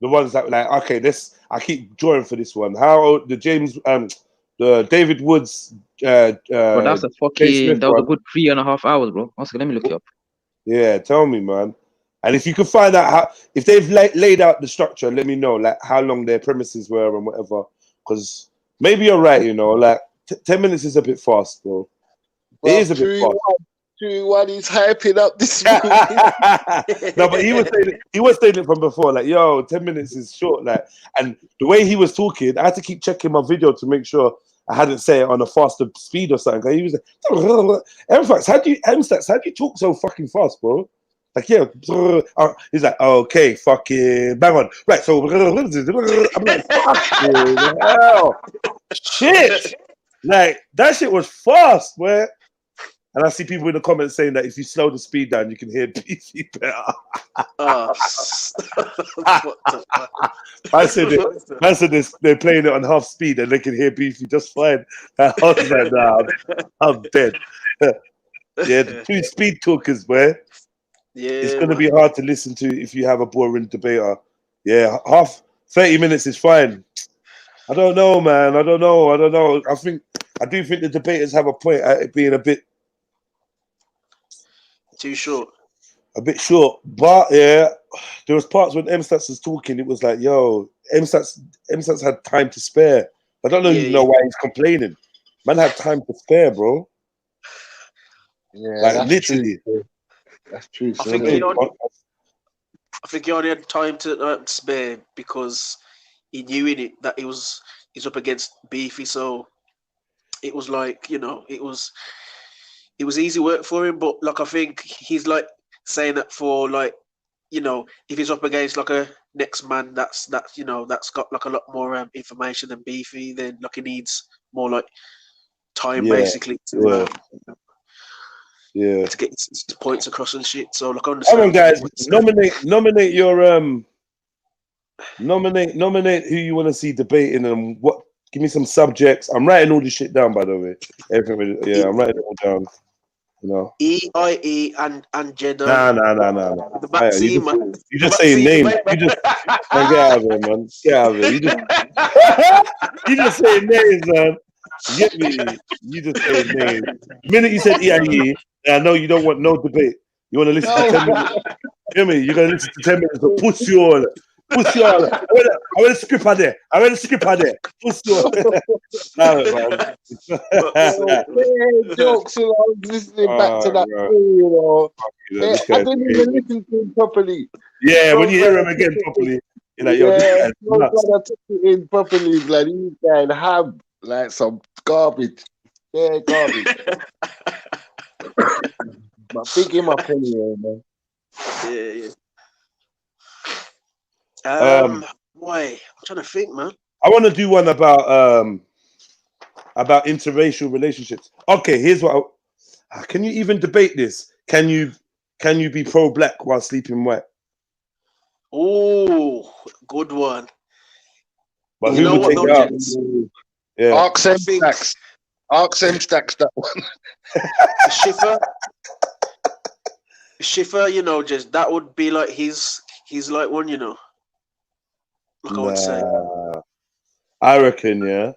The ones that like, okay, I keep drawing for this one. How the David Woods but that's a fucking that was a good 3.5 hours, bro. Oscar, let me look it up. Yeah, tell me, man. And if you could find out if they've laid out the structure, let me know like how long their premises were and whatever. Because maybe you're right, you know, like 10 minutes is a bit fast, bro. It is a bit fast. 2-1, he's hyping up this movie. No, but he was saying it from before, like, yo, 10 minutes is short, like, and the way he was talking, I had to keep checking my video to make sure I hadn't said it on a faster speed or something. He was like, MFAX, how do you talk so fucking fast, bro? Like, yeah, he's like, okay, fucking bang on, right? So I'm like, fucking hell, shit, like that shit was fast, man. And I see people in the comments saying that if you slow the speed down, you can hear Beefy better. I said they're playing it on half speed and they can hear Beefy just fine. I was like, nah, I'm dead. Yeah, the two speed talkers, man. Yeah, it's going to be hard to listen to if you have a boring debater. Yeah, 30 minutes is fine. I don't know, man. I don't know. I do think the debaters have a point at it being a bit too short. A bit short, but yeah, there was parts when M-Stats was talking. It was like, yo, M-Stats had time to spare. I don't know why he's complaining. Man had time to spare, bro. Yeah, like literally. True. That's true. I think he only had time to spare because he knew in it that he's up against Beefy, so it was like, you know, it was easy work for him. But like I think he's like saying that for like, you know, if he's up against like a next man that's you know that's got like a lot more information than Beefy, then like he needs more like time basically to Yeah. To get his points across and shit. So like, I Come on, understand. guys, nominate your nominate who you want to see debating and what. Give me some subjects. I'm writing all this shit down, by the way. Everything, yeah, I'm writing it all down. You know. EIE and Jedi. Nah. The Maxi, man. You just say names. You just man, get out of here, man. Get out of here. You just say names, man. You get me? You just say names. The minute you said EIE, I know you don't want no debate. You want to listen to 10 minutes. Hear me? You're gonna listen to 10 minutes of pussy all. Pussy all. I want a script out there. Pussy all. Jokes, I was listening back to that thing, you know. I didn't even listen to him properly. Yeah, when you hear him again properly, you're like, yo, this guy's nuts. I took it in properly, like, you can have like some garbage. Yeah, garbage. But big him up anyway, man. Yeah. Why? I'm trying to think, man. I want to do one about interracial relationships. Okay, here's what. Can you even debate this? Can you be pro-black while sleeping white? Oh, good one. But who would take it out? Yeah. Ask them stacks that one. Schiffer, you know, just that would be like he's like one, you know. Like I would say. I reckon, yeah.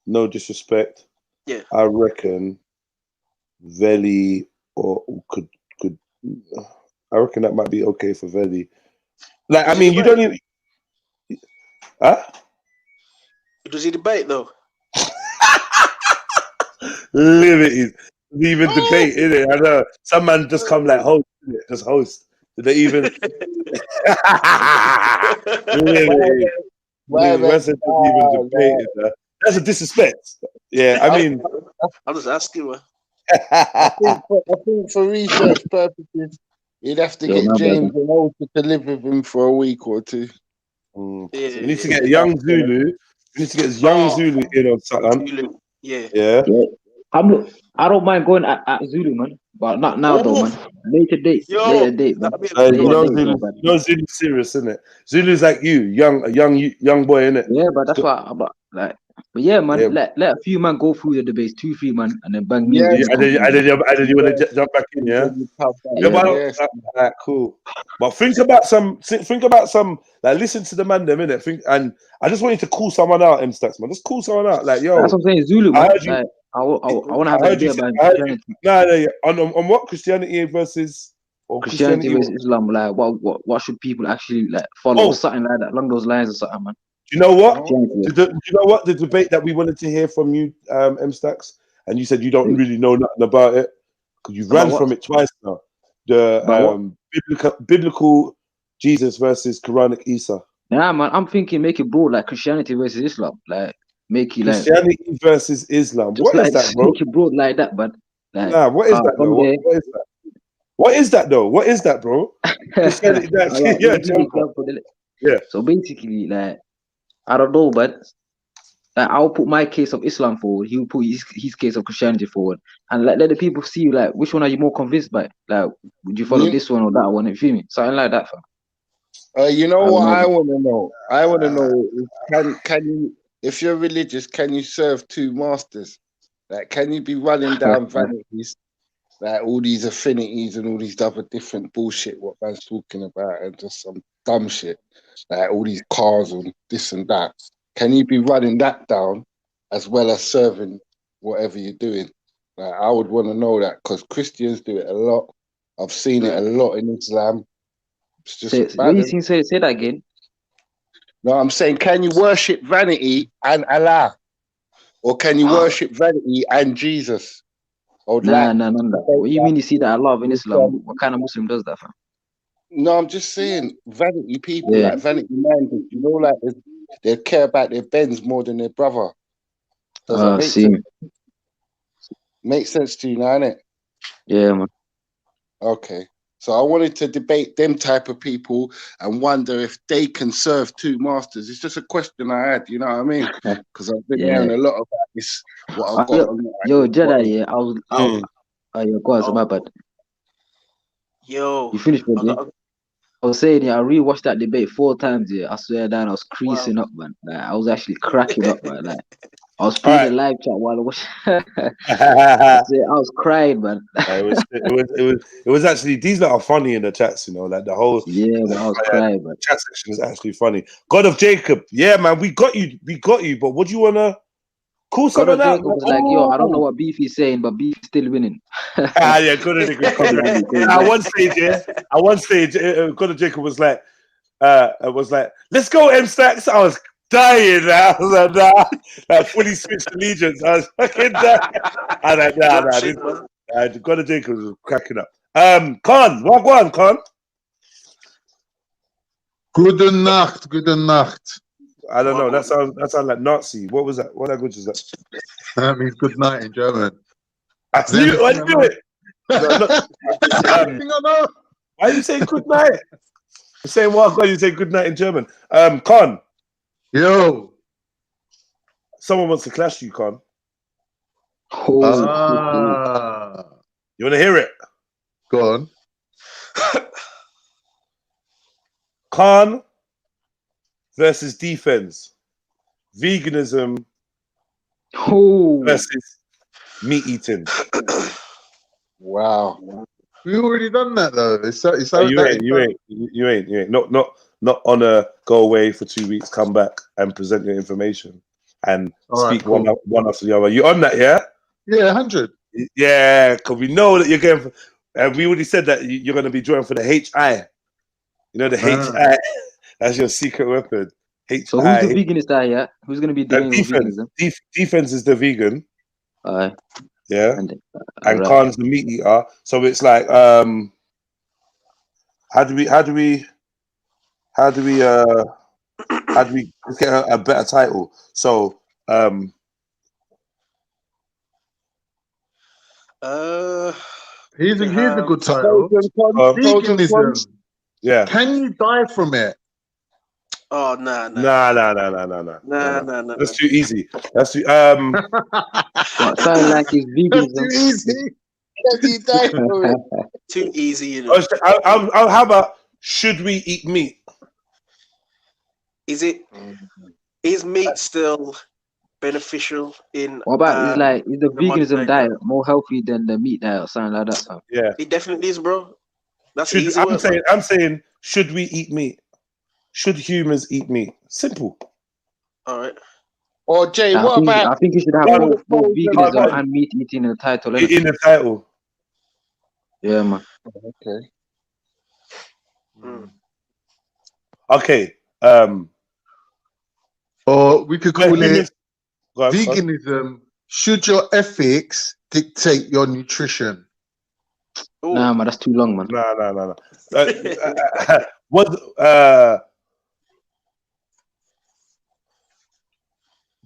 No disrespect. Yeah. I reckon Veli or could I reckon that might be okay for Veli. Like, I mean, you don't even. Huh? Does he debate though? Liberties. Even debate, innit? I know. Some man just come like host, innit? Just host. Did they even? That's a disrespect. Yeah, I mean, I'm just asking, man. I think for research purposes, you'd have to get James and Walter to live with him for a week or two. We need to get young Zulu. We need to get young Zulu in on something. Yeah. I don't mind going at Zulu, man, but not now though, man. Later date, man. Zulu's serious, isn't it? Zulu's like you, young boy, innit? Yeah, but that's why. But yeah, man. Let a few man go through the debates, 2-3 man, and then bang me. And then you want to jump back in, yeah. But cool. But think about some. Like, listen to the man, them, innit? And I just want you to call someone out, M-Stacks, man. Just call someone out, like, yo. That's what I'm saying, Zulu, man. I want to have an idea about Christianity. On what Christianity versus Christianity versus Islam. Like, what should people actually like follow? Something like that, along those lines or something, man. Do you know what? Do you know what? The debate that we wanted to hear from you, M-Stacks, and you said you don't really know nothing about it because you ran from it twice now. The biblical Jesus versus Quranic Isa. Yeah, man. I'm thinking make it broad, like Christianity versus Islam, like. Make you like Christianity versus Islam. What is that, bro? Make it broad like that, but like, what is that, though? What is that, though? What is that, bro? Yeah. So basically, like, I don't know, but like, I'll put my case of Islam forward. He'll put his case of Christianity forward, and let the people see like which one are you more convinced by? Like, would you follow this one or that one? You feel me? Something like that, fam. You know what I want to know? I want to know can you. If you're religious, can you serve two masters? Like, can you be running down vanities, like all these affinities and all these other different bullshit what man's talking about, and just some dumb shit, like all these cars and this and that? Can you be running that down as well as serving whatever you're doing? Like, I would want to know that because Christians do it a lot. I've seen it a lot in Islam. It's just say that again. No, I'm saying, can you worship vanity and Allah? Or can you worship vanity and Jesus? Or no. What do you mean you see that Allah in Islam? What kind of Muslim does that, fam? No, I'm just saying, vanity people, like vanity minded, you know, like they care about their Benz more than their brother. Does that make sense? Makes sense to you now, innit? Yeah, man. Okay. So I wanted to debate them type of people and wonder if they can serve two masters. It's just a question I had, you know what I mean? Because I've been hearing a lot about this. Yo, Jedi, Oh, yeah, go on, my bad. Yo, You finished, bro? I was saying, yeah, I rewatched that debate 4 times. Yeah, I swear down, I was creasing up, man. Like, I was actually cracking up, man. Like, I was playing the live chat while I was. I was crying, man. It was actually, these that are funny in the chats, you know, like the whole I was crying, man. Chat section is actually funny. God of Jacob, yeah, man, we got you. But what do you wanna call some of that? Jacob was like, yo, I don't know what Beef is saying, but Beef is still winning. Yeah, God of Jacob. At one stage, God of Jacob was like, let's go, M Stacks. I was dying. I was like, nah, like fully switched allegiance. I was fucking dying. I was like, nah. God of Jacob was cracking up. Khann, what go on, Khann? Gute Nacht, gute Nacht. I don't know. That sounds like Nazi. What was that? What language is that? That means good night in German. I knew it. Why are you saying good night? You're saying what? God, you say good night in German. Khann. Yo. Someone wants to clash you, Khann. You want to hear it? Go on. Khann versus defense. Veganism versus meat eating. Wow. We already done that though. You ain't. Not on a go away for 2 weeks, come back and present your information and speak one after the other. You on that, yeah? Yeah, 100. Yeah, because we know that you're going for, and we already said that you're going to be drawing for the HI. You know, the HI, that's your secret weapon. HI. So who's the veganist guy, yeah? Who's going to be doing veganism? Defense is the vegan. Yeah. And right. Khann's the meat eater. So it's like, how do we get a better title? So, here's a good title. Veganism. Yeah. Can you die from it? Oh no. That's too easy. That's too sound like it's veganism. Too easy. Can you die from it? Too easy, you know. How about should we eat meat? Is meat still beneficial in? What about is the veganism diet more healthy than the meat diet or something like that? So? Yeah, it definitely is, bro. That's easy. I'm saying, should we eat meat? Should humans eat meat? Simple. All right. Or Jay, I think you should have both veganism and meat eating in the title. In the title. Yeah, man. Okay. Okay. Or we could call it veganism. Should your ethics dictate your nutrition? Ooh. Nah, man, that's too long, man. No.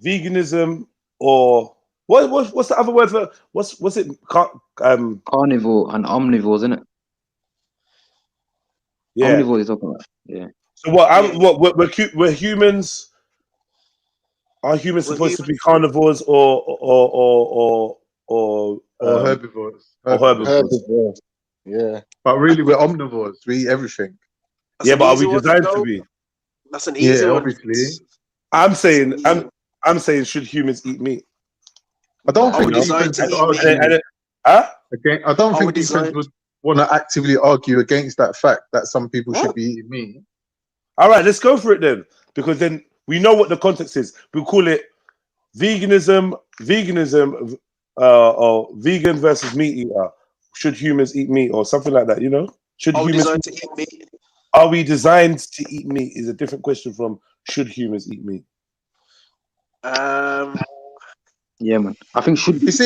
Veganism or what's the other word for what's it? Carnivore and omnivores, isn't it? Yeah. Omnivore is talking about. Yeah. So we're humans. Are humans supposed to be carnivores or herbivores? Herbivores. Yeah, but really we're omnivores. We eat everything. But are we designed to be? That's an easy one. Obviously. I'm saying should humans eat meat? I don't think defense would argue. I don't think defense would want to actively argue against that fact that some people should be eating meat. All right, let's go for it then, because then we know what the context is. We call it veganism, or vegan versus meat eater. Should humans eat meat or something like that? You know, Are we designed to eat meat? Are we designed to eat meat? Is a different question from should humans eat meat. Yeah, man. I think should be. That's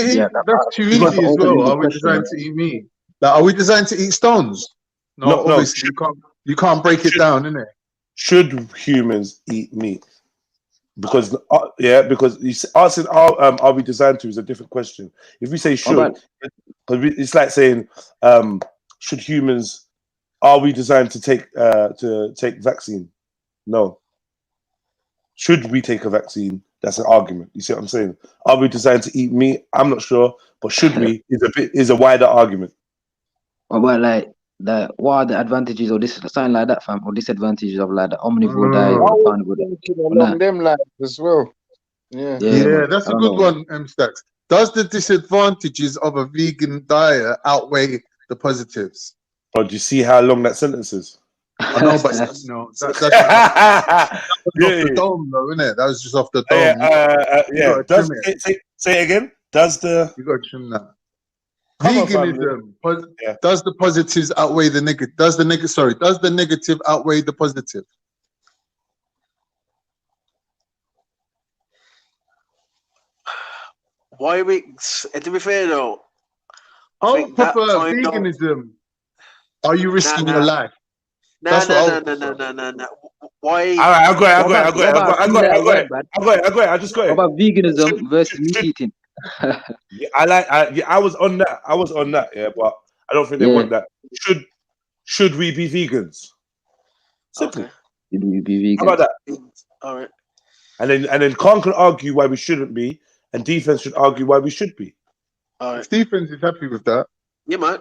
too easy as well. Are we designed to eat meat? Like, are we designed to eat stones? No, obviously you can't break it down, innit? Should humans eat meat? Because because asking are we designed to is a different question. If we say should, it's like saying should humans, are we designed to take vaccine? No. Should we take a vaccine? that's an argument. You see what I'm saying? Are we designed to eat meat? I'm not sure, but should we is a wider argument. But like what are the advantages or this something like that, fam, or disadvantages of like the omnivore diet I or the was carnivore diet? thinking along them lines as well. Yeah. Yeah, that's a good one, Stacks. Does the disadvantages of a vegan diet outweigh the positives? Oh, do you see how long that sentence is? I know, but that's just off the dome, though, isn't it? That was just off the dome. Yeah. Say it again. Does the you got to trim that veganism? Does the positives outweigh the negative? Does the negative outweigh the positive? Why we? To be fair though, I would prefer veganism. Are you risking your life? No. Why? All right, I got it. I just got it. What about veganism versus meat eating? I was on that. Yeah, but I don't think they want that. Should we be vegans? Simple. Okay. Should we be vegan? How about that? All right. And then Khan can argue why we shouldn't be, and defense should argue why we should be. All right. Defense is happy with that. Yeah, man.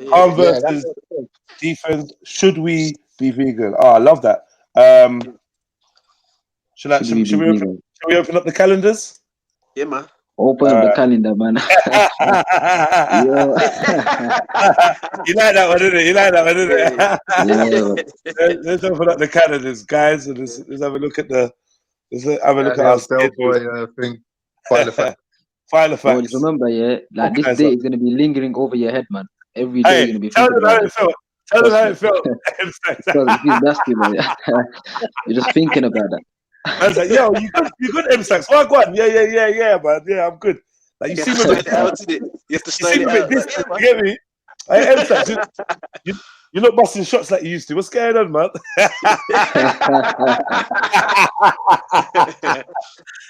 Khan versus defense. Should we be vegan? Oh, I love that. Should we open up the calendars? Yeah, man. Open up the calendar, man. You like that one, didn't it? Let's open up the calendars, guys, and let's have a look at our thing. File effect. Well, just remember, like this day is gonna be lingering over your head, man. Every day you're gonna be thinking about it. Tell them how it felt. You're just thinking about that. I was like, yo, you good, M-Stacks? Well, go on. Yeah, man. Yeah, I'm good. Like, you seem a bit distant, you get me? Hey, M-Stacks, you're not busting shots like you used to. What's going on, man?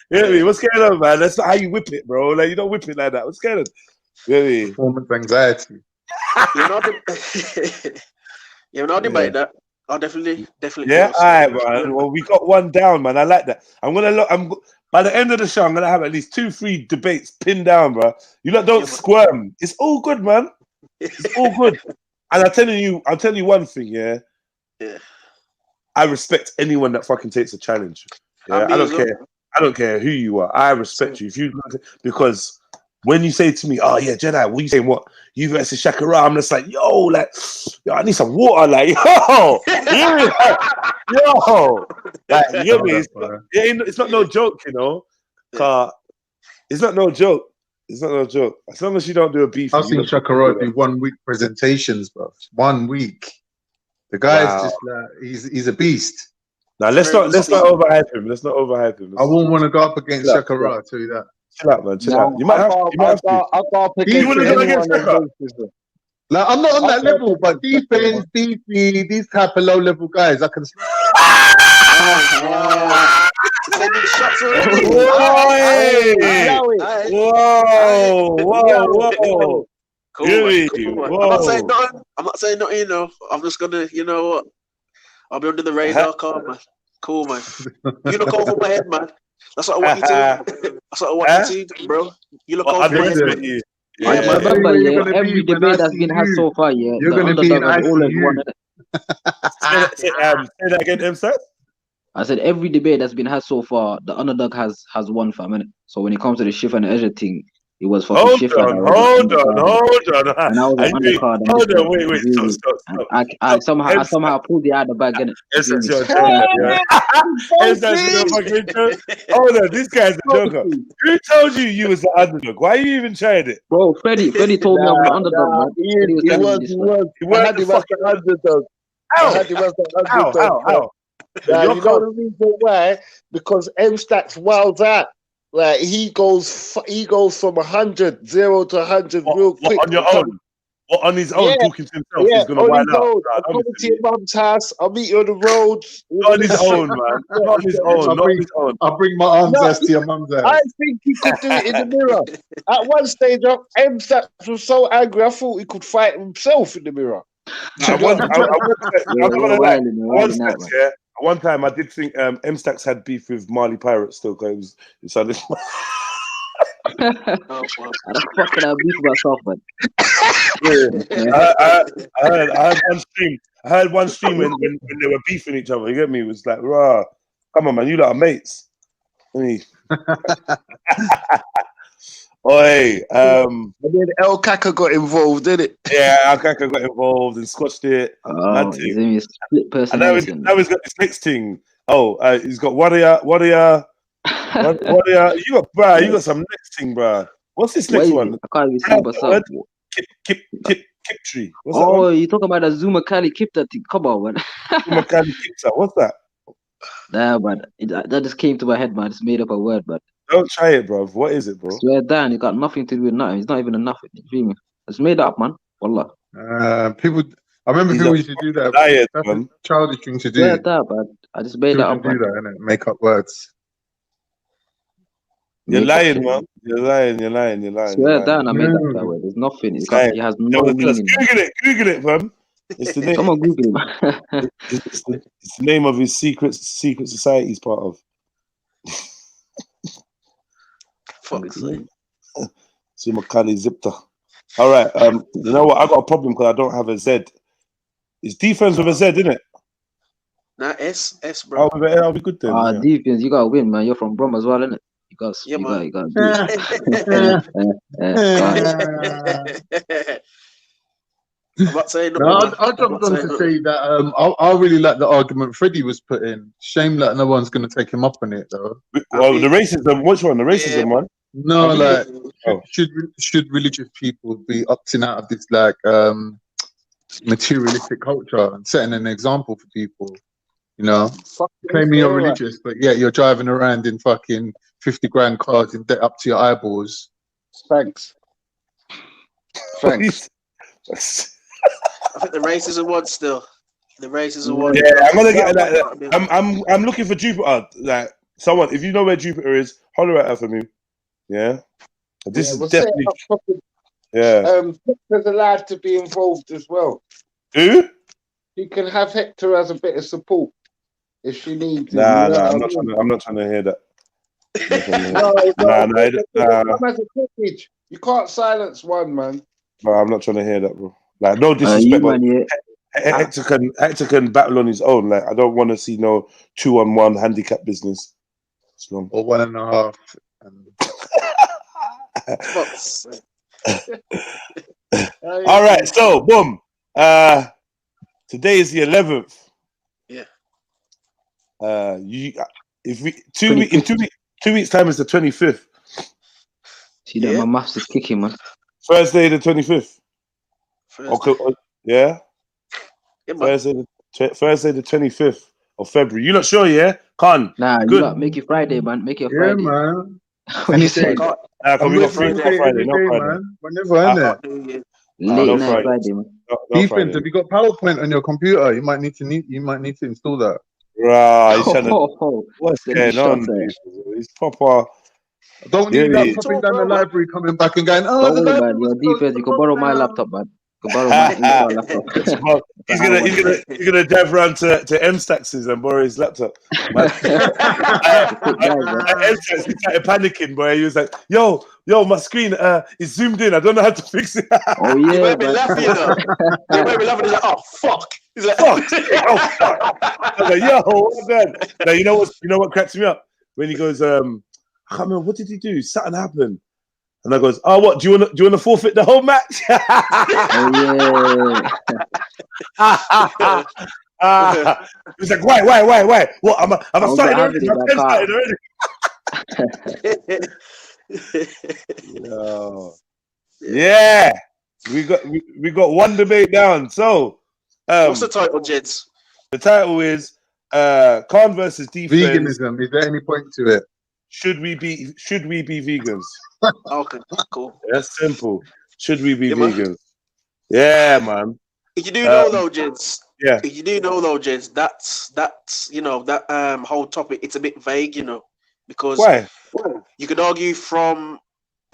You get me? What's going on, man? That's not how you whip it, bro. Like, you don't whip it like that. What's going on? You get me? Performance anxiety. You're not debate that. I'll definitely. Yeah, all right, man. Well, we got one down, man. I like that. By the end of the show, I'm gonna have at least 2-3 debates pinned down, bro. You don't squirm. It's all good, man. It's all good. And I'll tell you one thing, yeah. I respect anyone that fucking takes a challenge. Yeah, I don't care. I don't care who you are. I respect you. Because when you say to me, "Oh yeah, Jedi," what you saying? What you versus Shakira? I'm just like, yo, I need some water, like, yo, like, you get me? It's not no joke, you know. It's not no joke. It's not no joke. As long as you don't do a beef. I've seen Shakira do 1 week presentations, bro. 1 week. The guy's just like he's a beast. Now let's not overhype him. Let's not overhype him. I won't want to go up against Shakira. I'll tell you that. Chill out, man. Chill out. You might have to. You want to go against Shakira? Like, I'm not on that level, but defense, DP, these type of low level guys, I can. Whoa. Cool, I'm not saying nothing, you know. I'm just gonna, you know what? I'll be under the radar, calm, man. Cool, man. You look over my head, man. That's what I want you to. That's what I want you to do, bro. You look over my head. Remember, every debate that's been had so far, you're going to be in ICU. Say that again, M-Stacks? I said every debate that's been had so far, the underdog has won, for a minute. So when it comes to the Shift and the Edge thing, it was for Shift. Hold on. And I was on the card. Hold on, wait. Stop. I somehow pulled the out the bag, innit? Hold on, this guy's the joker. Who told you was the underdog? Why are you even trying it? Bro, Freddie told me I'm the underdog, man. He was the underdog. How? You know the reason why? Because M-Stacks wilds out. Like he goes from 100, 0 to 100 real quick. On your own? What, on his own, talking to himself? He's gonna wild out. I'm coming to your mum's house. I'll meet you on the road. Not on his own, man. Not on his own. I'll bring my arms ass to your mum's house. I think he could do it in the mirror. At one stage, M-Stacks was so angry, I thought he could fight himself in the mirror. I'm One time I did think M-Stacks had beef with Marley Pirates still, because it sounded. How the fuck can I beef myself, man? I heard one stream. I heard one stream when they were beefing each other. You get me? It was like, rah, come on, man, you lot are mates. Oi, And then El Kaka got involved, didn't it? yeah, Al Kaka got involved and squashed it. Oh, he's in his split And now personality. he's got this next thing. Oh, he's got Warrior. You got some next thing, bruh. What's this next one? I can't even see myself. Kip tree. What's Oh, that you talking about the Zuma Kali Kip that thing? Come on, man. one? What's that? Nah, man. That just came to my head, man. I just made up a word, but Don't try it, bro. What is it, bro? swear down, it got nothing to do with nothing. It's not even a nothing. You feel me? It's made up, man. Wallah. People, I remember He's people a used to do that. liar, That's man. a childish thing to do. Swear down, man. I just made that Children up, do man. that, innit? Make up words. You're Make up lying, shit, man. You're lying. Swear down, I made up that word. There's nothing. It has no meaning. Google it, fam. It's the name. Someone Google it, man. It's the name of his secret society he's part of. Fuck's sake. Sumakali Zipta. All right. You know what? I got a problem because I don't have a Z. It's defense with a Z, isn't it? Nah, S, bro. I'll be good then. Defense, you gotta win, man. You're from Brom as well, innit? You gotta do it. I'm not saying No, I jumped on to say that I really like the argument Freddie was put in. Shame that no one's going to take him up on it, though. Well, the racism, which one? The racism one? No, should religious people be opting out of this like materialistic culture and setting an example for people? You know, claiming you're religious, but yet you're driving around in fucking 50 grand cars in debt up to your eyeballs. Thanks. I think the racism one still. The racism one. Yeah, I'm gonna get that. I'm looking for Jupiter. Like someone, if you know where Jupiter is, holler at her for me. Yeah, this is definitely. Hector's allowed to be involved as well. Who? You can have Hector as a bit of support if she needs. Nah, I'm not trying to hear that. You can't silence one, man. No, I'm not trying to hear that, bro. Like, no disrespect, but Hector can battle on his own. Like, I don't want to see no 2-on-1 handicap business. Or 1.5. All right, so boom. Today is the 11th. Yeah. In 2 weeks' time is the 25th. See that my maths is kicking, man. Thursday the 25th. Okay, yeah. Thursday the 25th of February. You're not sure, yeah? Khann. Nah, good. You got make it Friday, man. Make it Friday. Yeah, man. What you say? We got Friday, no Friday. Man. Whenever, innit? Late night Friday, man. Defense, have you got PowerPoint on your computer? You might need to install that. Right, what's going on? It's proper. Don't need that popping down the library, coming back and going, oh, don't worry, man. Your defense, you can borrow my laptop, man. You can borrow my laptop. He's gonna drive around to M-Stax's and borrow his laptop. M-Stax, he started panicking, boy. He was like, yo, my screen is zoomed in. I don't know how to fix it. Oh yeah, he made me laughing, you know. He made me laughing. He's like, oh fuck. He's like, fuck. Oh fuck. I was like, yo, what's that? Now you know what cracks me up when he goes, I can't remember, what did he do? Something happened. And I goes, oh, what? Do you want to forfeit the whole match? He was like, why? What? I'm started already. Yeah. We got one debate down. So what's the title, gents? The title is Khann versus defense. Veganism. Is there any point to it? Should we be vegans? Okay, cool. That's simple. Should we be vegans? Yeah, man. If you do know though, gents. Yeah. If you do know though, gents, that's that whole topic. It's a bit vague, because why? You could argue from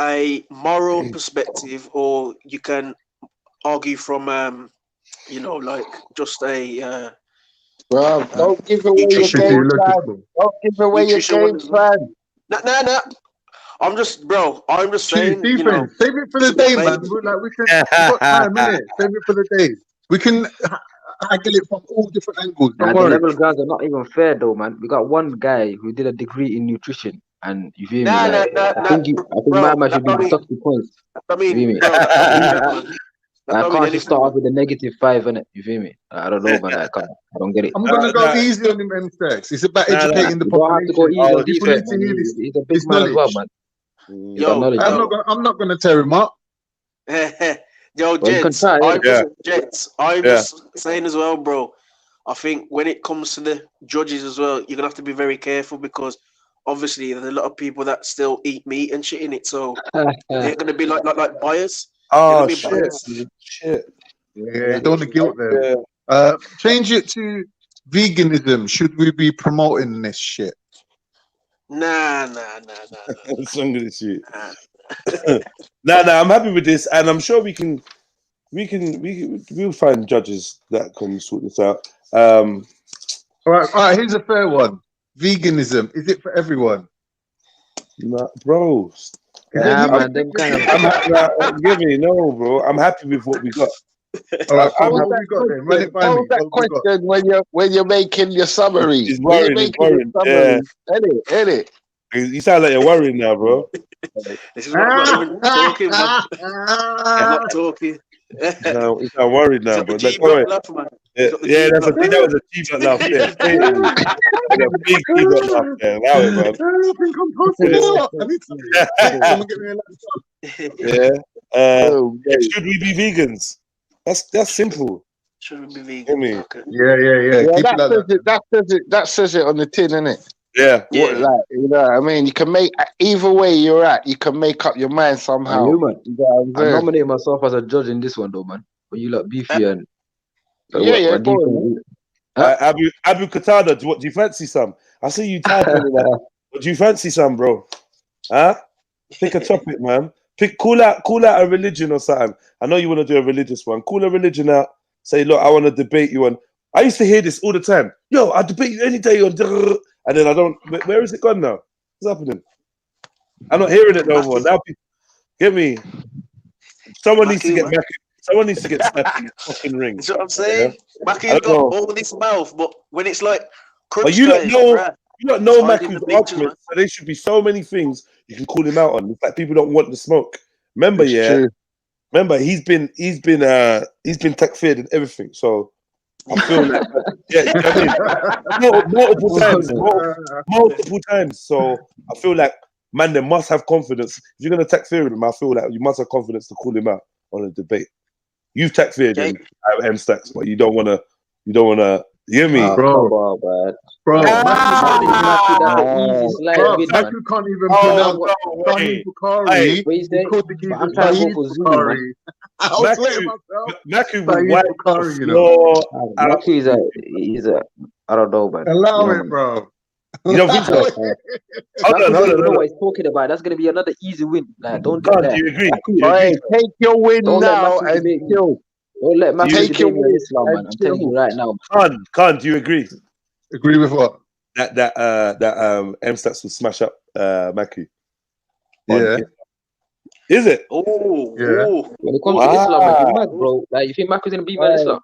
a moral perspective, or you can argue from like just a Bro, don't give away your Nutrition game one. plan. Don't give away your Nutrition one game as well. plan. Nah. I'm just Chief, saying, you know. defense. Save it for the day, man. We got time, innit? Save it for the day. We can angle it from all different angles. Don't The worry. level guys are not even fair though, man. We got one guy who did a degree in nutrition, and you feel me? Like, I think my man should be deducted points. I mean, you feel me? bro, I can't just start off with a -5, innit? You feel me? I don't know, man. I don't get it. I'm gonna go easy on him, M-Stacks. It's about educating the You don't have to go population. easy on People defense, need to man. hear this. He's a big man as well, man. I'm not gonna tear him up. Yo, Jets, I'm just saying as well, bro. I think when it comes to the judges as well, you're gonna have to be very careful because obviously there's a lot of people that still eat meat and shit in it, so they're gonna be like bias. Oh be shit! biased. Shit. Yeah, don't want to guilt them. Change it to veganism. Should we be promoting this shit? Nah. Song of the shit. Nah. I'm happy with this, and I'm sure we'll find judges that can sort this out. All right. Here's a fair one. Veganism, is it for everyone? Nah, bro. Yeah, man. Them kind of. Give me no, bro. I'm happy with what we got. All right, what we got then? Run it by me. What was that question when you're making your summary? He's worried. Edit. You sound like you're worried now, bro. This is not even talking, man. I'm not talking. No, he's not worried now, bro. That was a cheap laugh there. Like a big cheap laugh there. Allow it, man. Someone get me a laptop. Should we be vegans? That's simple. Should we be vegan? Yeah. That says it on the tin, innit? Yeah. You know what I mean? You can make either way you're at. You can make up your mind somehow. Man. I nominate myself as a judge in this one, though, man. When you look beefy and Abu Qatada, do you fancy some? I see you typing that. Do you fancy some, bro? Huh? Pick a topic, man. Call out a religion or something. I know you want to do a religious one. Call a religion out. Say, look, I want to debate you on. I used to hear this all the time. Yo, I debate you any day on. And then I don't. Where is it gone now? What's happening? I'm not hearing it no more. Now, get me. Someone needs to get back. Someone needs to get slapped in the fucking ring. That's what I'm saying. Mackie's got all this mouth, but when it's like crunch but you don't know Mackie's argument. So there should be so many things you can call him out on. In fact, people don't want the smoke. Remember, Remember, he's been tech-feared and everything. So I feel like multiple times. So I feel like they must have confidence. If you're gonna tech-fear him, I feel like you must have confidence to call him out on a debate. You've tech-feared him at M-Stacks, but you don't wanna. You hear me, bro? Maku can't even pronounce Sani Bukhari. Maku will wipe the floor. Maku he's a I don't know, man. Allow it, bro. You don't think so? Hold on. You know what he's talking about. That's gonna be another easy win. Like, don't do that. Do you agree? Take your win now and kill. Don't let Maku take your win, Islam, man. I'm telling you right now. Khann, do you agree? Agree with what? That M-Stacks will smash up Maku. Yeah. Is it? Oh, yeah. When it comes to Islam, man, you're mad, bro. Like, you think Maku's gonna beat man Islam?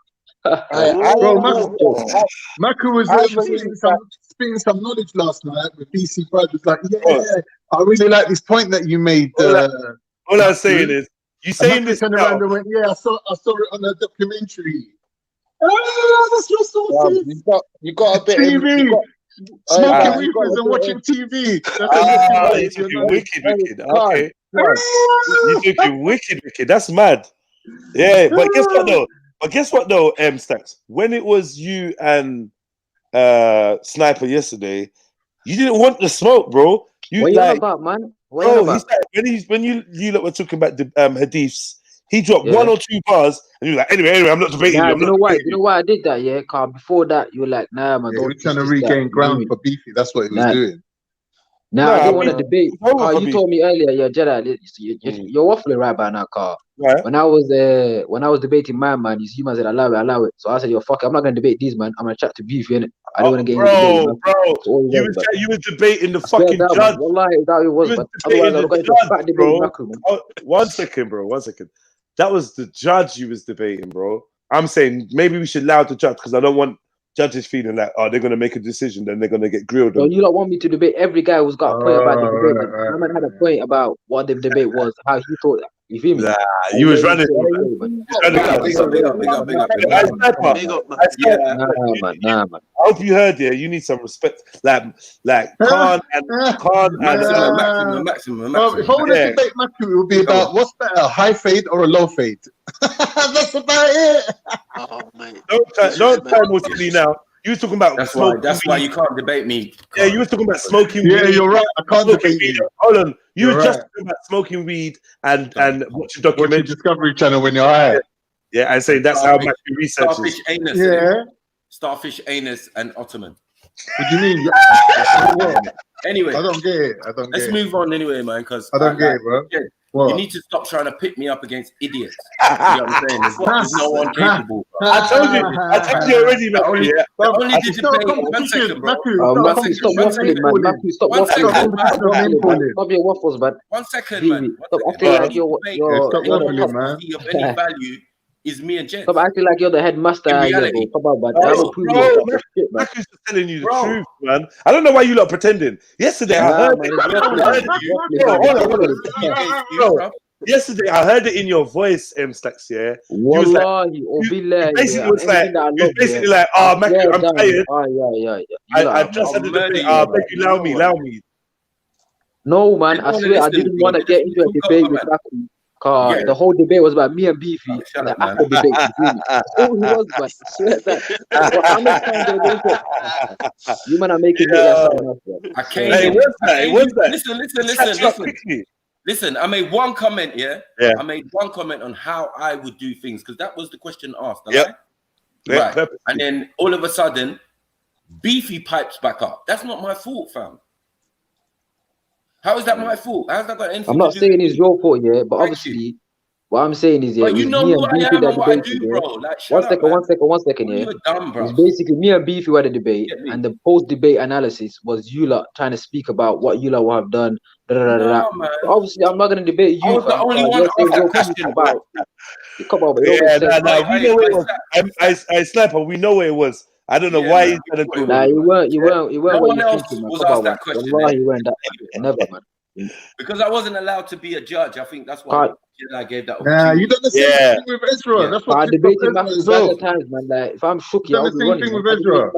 Maku was spitting some knowledge last night with BC Pride. Was like, I really like this point that you made. All I'm saying is, you saying this turned around and went, I saw it on a documentary. That's your sources. You got a bit TV. Smoking weekends and watching TV. You're talking wicked. Okay. You're talking wicked. That's mad. Yeah, but guess what though? M-Stacks. When it was you and Sniper yesterday, you didn't want the smoke, bro. What you about, man? When you lot were talking about the hadiths, he dropped 1 or 2 bars, and you're like, anyway, I'm not debating. You know why? You know why I did that? Yeah, cause before that, you were like, nah, man. We're trying to regain ground for Beefy. That's what he was doing. Now I don't want to mean, debate. over for You me. told me earlier, Jedi, you're waffling right by now, Car. Right. When I was debating my man, you man said allow it. So I said, yo, fuck it, I'm not gonna debate these man. I'm gonna chat to Beefy, innit? I don't want to get into debate, man. Bro, you was debating the fucking down, judge. Wallahi, that it was, You but was otherwise debating I'd got the into a fat judge, debate bro. with Maku, man. Oh, 1 second, bro. 1 second. That was the judge you was debating, bro. I'm saying maybe we should allow the judge because I don't want judges feeling like, oh, they're gonna make a decision, then they're gonna get grilled. So you lot want me to debate every guy who's got a point about the debate. My man had a point about what the debate was, how he thought. You feel me? Nah, you was running. Nah, man. I hope you heard there. You need some respect, like Khann and maximum. If I want to debate Matthew, it would be about what's better, a high fade or a low fade. That's about it. Oh man, don't try to me now. You was talking about that's why you can't debate me. Yeah, you was talking about smoking weed. Yeah, you're right. I can't debate you. Hold on. You were just talking about smoking weed and watching documentaries. Watching Discovery Channel when you're high. Yeah, and saying that's how much you research Starfish anus. Yeah. Starfish anus and Ottoman. What do you mean? Anyway. I don't get it. Let's move on anyway, man, because I don't get it, bro. You need to stop trying to pick me up against idiots. You know what I'm saying? There's no one capable. I told you already, man. Only did debate. 1 second, bro. Matthew, stop waffling, man. Matthew, stop waffling. Stop your waffles, man. 1 second, man. Stop acting like you're waffling, man. Of any value is me and Jen. Stop acting like you're the headmaster. Come on, man. Matthew's telling you the truth, man. I don't know why you lot pretending. Yesterday, I heard it. Yesterday, I heard it in your voice, Stacks. Yeah, Wallahi, basically was like, oh, Matthew, I'm tired. I just had to debate. Thank you, allow me. No, man, I swear I didn't want to get into a debate with Matthew. The whole debate was about me and Beefy. After debate, all he was, but I swear that. How much time did it go? You man are making it. I came. Listen, I made one comment, I made one comment on how I would do things because that was the question asked. Right. And then all of a sudden, Beefy pipes back up. That's not my fault, fam. How is that my fault? How's that got anything? I'm not saying it's your fault, but obviously, what I'm saying is, but you know who I am and what I do, bro. Like, one second, You're dumb, bro. It's basically me and Beefy were the debate, and the post-debate analysis was you lot trying to speak about what you lot will have done. Obviously, I'm not going to debate you. I was the only one asking that question about. Come on, we know where it was. I Sniper, we know where it was. I don't know why he's gonna do that. You weren't. No one else was asked that question. You weren't that. Never, man. Because I wasn't allowed to be a judge. I think that's why I gave that. Nah, you done the same thing with Ezra. That's what I debated Matthew times, man. Like, if I'm shook, I'll be running. With Ezra.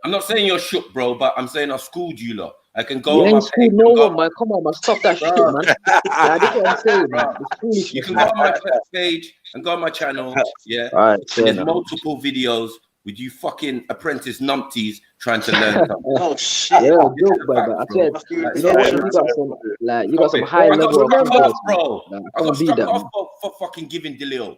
I'm not saying you're shook, bro, but I'm saying I schooled you lot. I can go. You ain't schooled no one, man. Come on, man. Stop that shit, man. That's what I'm saying, man. You can go on my page and go on my channel. Yeah. All right. There's multiple videos with you fucking apprentice numpties trying to learn something. Oh shit! Yeah, joke, brother. I said, you know what? You got some high level of confidence, bro. I got stuck off for fucking giving Delio.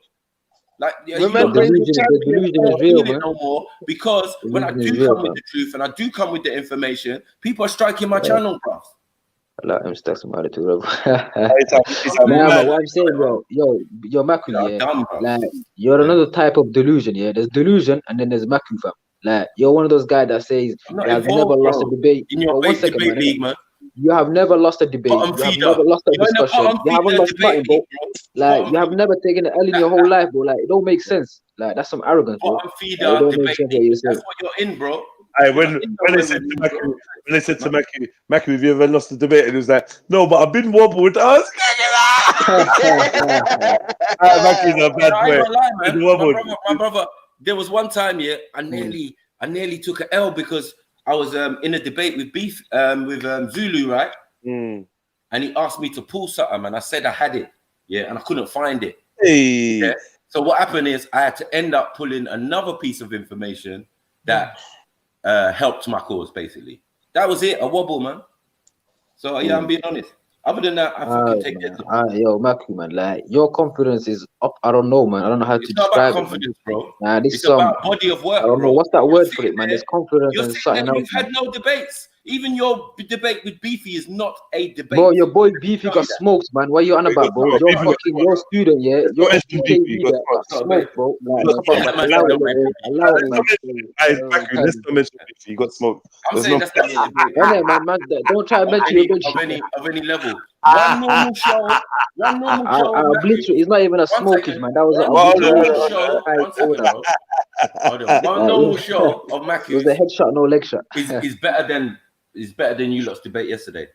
Like, the delusion is real, man. No more because when I do come with the truth and I do come with the information, people are striking my channel, bro. Like, I'm stuck somebody too, bro. What I'm saying, yo, Maku, like, you're another type of delusion, There's delusion and then there's Maku, fam. Like, you're one of those guys that says you have never lost a debate. In your base debate league, man. You have never lost a debate. You have never lost a discussion. You haven't lost nothing, bro. Like, you have never taken an L in your whole life, bro. Like, it don't make sense. Like, that's some arrogance, bro. That's what you're in, bro. When they said to Maki, have you ever lost a debate? And he was like, no, but I've been wobbled. I was Maki's a bad boy. My brother, there was one time, I nearly took an L because I was in a debate with Zulu, right? And he asked me to pull something, and I said I had it, and I couldn't find it. Hey. Yeah? So what happened is I had to end up pulling another piece of information that helped my cause, basically. That was it, a wobble, man. So I'm being honest. Other than that, I fucking take it. Yo, Maku, man, like, your confidence is up. I don't know, man. I don't know how to describe it. It's not about confidence, bro. Nah, it's about body of work. I don't know what's that word for it, man. There's confidence and something else. You've had no debates. Even your debate with Beefy is not a debate. Bro, your boy Beefy got smoked, man. What are you on about, bro? You're fucking your student, yeah. You're a PK leader, got smoked, bro. Like, allow it, man. Let's not mention Beefy. You got smoked. I'm saying that's not a debate. Man, don't try to mention your bench of any level. One normal show. It's not even a smokish, man. That was one normal show of Macu. It was a headshot, no leg shot. Is better than you lot's debate yesterday.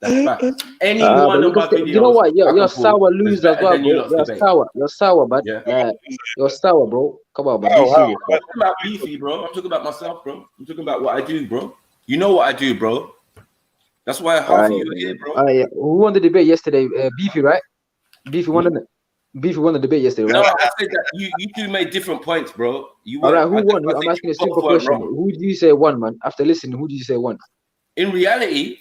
That's fact. Any one of my videos. You know what? You're sour loser as well, bro. You're sour, but you're sour, bro. Come on, bro. I'm talking about Beefy, bro. I'm talking about myself, bro. I'm talking about what I do, bro. You know what I do, bro. That's why half of you are here, bro. Who won the debate yesterday? Beefy, right? Beefy won the debate yesterday, right? No, I said that you two made different points, bro. All right, who won? I'm asking a simple question. Who do you say won, man? After listening, who do you say won? In reality,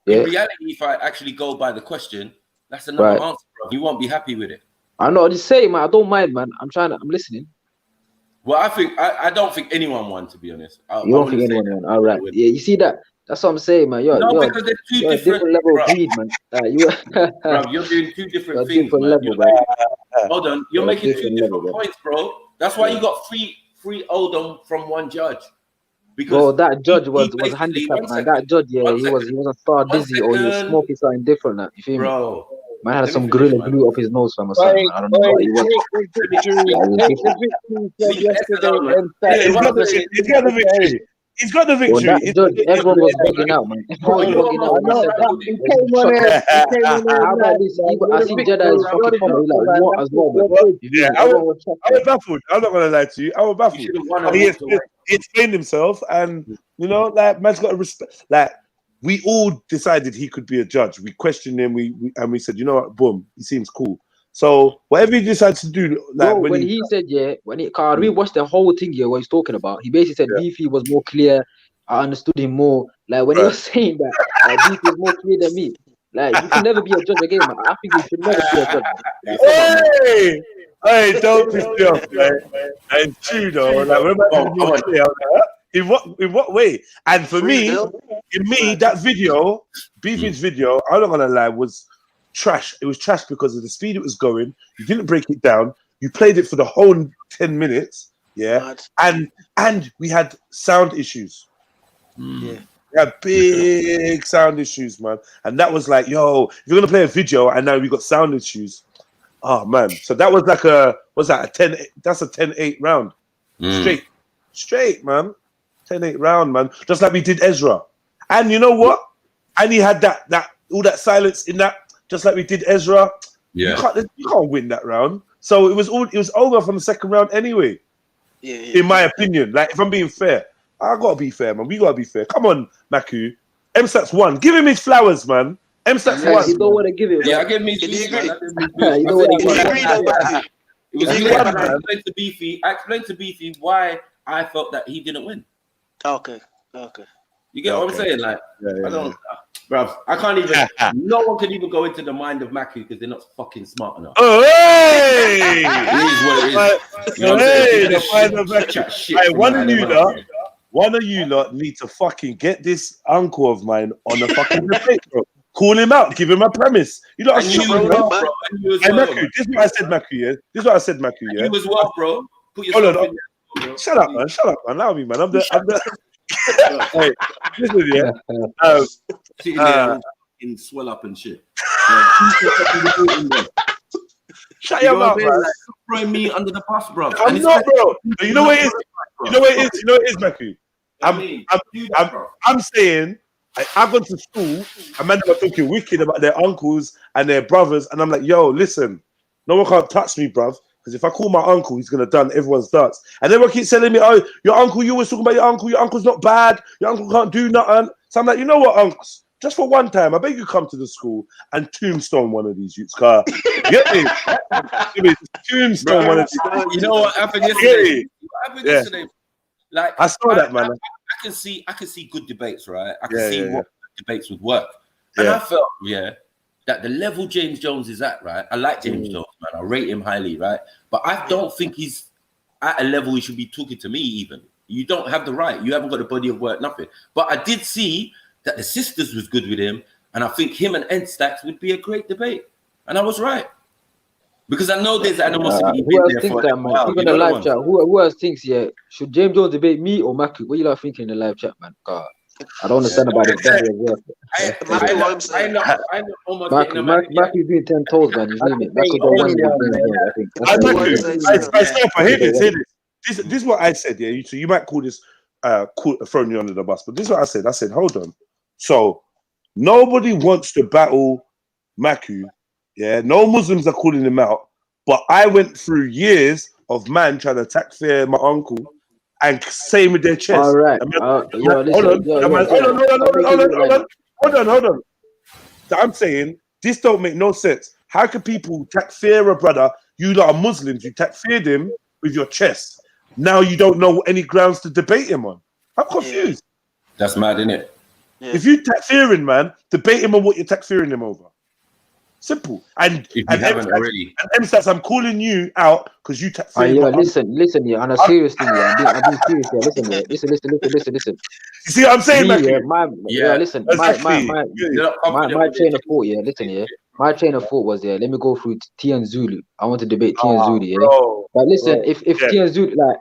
if I actually go by the question, that's another answer, bro. You won't be happy with it. I know. Just say, man. I don't mind, man. I'm listening. Well, I don't think anyone won, to be honest. You don't think anyone won? All right. Yeah, you see that? That's what I'm saying, man. Because they're two different level of greed, man. Bro, you're doing two different things. Hold on, you're making two different points, bro. That's why you got free Oldham from one judge. Because that judge was handicapped, man. That judge, he wasn't star dizzy or he was smoking something different. You feel me? Bro. Man had some gorilla glue up his nose from a son. I don't know what he was. He's got the victory. Everyone was bugging out, man. Everyone was bugging out. I see Jedi is fucking fun. Like, what as well, man? Yeah, I was baffled. I'm not gonna lie to you. I was baffled. He explained himself, and you know, like, man's got to respect. Like, we all decided he could be a judge. We questioned him. We said, you know what? Boom, he seems cool. So whatever he decides to do, like, bro, when he said, I rewatched the whole thing here, what he's talking about. He basically said Beefy was more clear. I understood him more. Like, when he was saying that, Beefy is more clear than me. Like, you can never be a judge again, man. I think you should never be a judge. Hey, don't piss me off, man. And true though, like, in what way? And for me, that video, Beefy's video, I'm not gonna lie, was trash. It was trash because of the speed it was going. You didn't break it down. You played it for the whole 10 minutes. Yeah. And we had sound issues. We had big sound issues, man. And that was like, yo, if you're gonna play a video and now we got sound issues. Oh man. So that was like a 10? That's a 10-8 round. Straight, man. 10-8 round, man. Just like we did Ezra. And you know what? And he had that all that silence in that. Just like we did Ezra, you can't win that round. So it was over from the second round anyway. In my opinion, like, if I'm being fair, I gotta be fair, man. We gotta be fair. Come on, Maku. M-Stats won. Give him his flowers, man. M-Stats won. You don't want to give it. Yeah, I give me. You don't want to give it. I explained to Beefy why I felt that he didn't win. Okay. You get what I'm saying? Like, I don't. Bruv, I can't even. No one can even go into the mind of Maku because they're not fucking smart enough. Oh, hey! It is what it is. You know what I'm saying? One of you lot need to fucking get this uncle of mine on the fucking debate, bro. Call him out, give him a premise. You know, Maku, this is what I said, Maku. Yeah, this is what I said, Maku. Yeah, you as well, bro. Put yourself in there, bro. Shut up, man. Allow me, man. I'm the. Hey, listen, sitting there in swell up and shit. Shut your mouth, man. Throwing me under the bus, bro. I'm not, bro. You know what it is? You know what it is, Maku? I'm saying, I've gone to school and man, they're talking wicked about their uncles and their brothers, and I'm like, yo, listen, no one can't touch me, bruv. Because if I call my uncle, he's gonna done everyone's darts. And everyone keeps telling me, oh, your uncle, you always talking about your uncle. Your uncle's not bad. Your uncle can't do nothing. So I'm like, you know what, uncles? Just for one time, I beg you come to the school and tombstone one of these youths. Car, get me? Tombstone one of these. You know what happened yesterday? What happened yesterday? Like, I saw that, man. I can see good debates, right? I can see what debates would work. And I felt, that the level James Jones is at, right? I like James Jones, man. I rate him highly, right? But I don't think he's at a level he should be talking to me even. You don't have the right. You haven't got a body of work, nothing. But I did see that the sisters was good with him, and I think him and Ed Stacks would be a great debate. And I was right. Because I know there's animosity. Who else thinks that, man? Even the live chat. Who else thinks, yeah, should James Jones debate me or Maku? What you like thinking in the live chat, man? God, I don't understand about it. Maku's doing 10 toes, man. You name it. Maku don't want to. This is what I said, yeah. So you might call this throwing you under the bus, but this is what I said. I said, hold on. So nobody wants to battle Maku. Yeah, no Muslims are calling him out, but I went through years of man trying to attack my uncle and saying with their chest. All right. Hold on. So I'm saying this don't make no sense. How can people takfir a brother? You lot are Muslims. You takfired him with your chest. Now you don't know any grounds to debate him on. I'm confused. That's mad, isn't it? Yeah. If you takfiring, man, debate him on what you're takfiring him over. Simple. And MStats, I'm calling you out because you listen, yeah, on a serious thing, yeah. I'm being serious, yeah. Listen. You see what I'm saying, man? Listen, my train of thought, yeah, listen, yeah. My train of thought was, yeah, let me go through T and Zulu. I want to debate T and Zulu, yeah. But listen, if T and Zulu, like,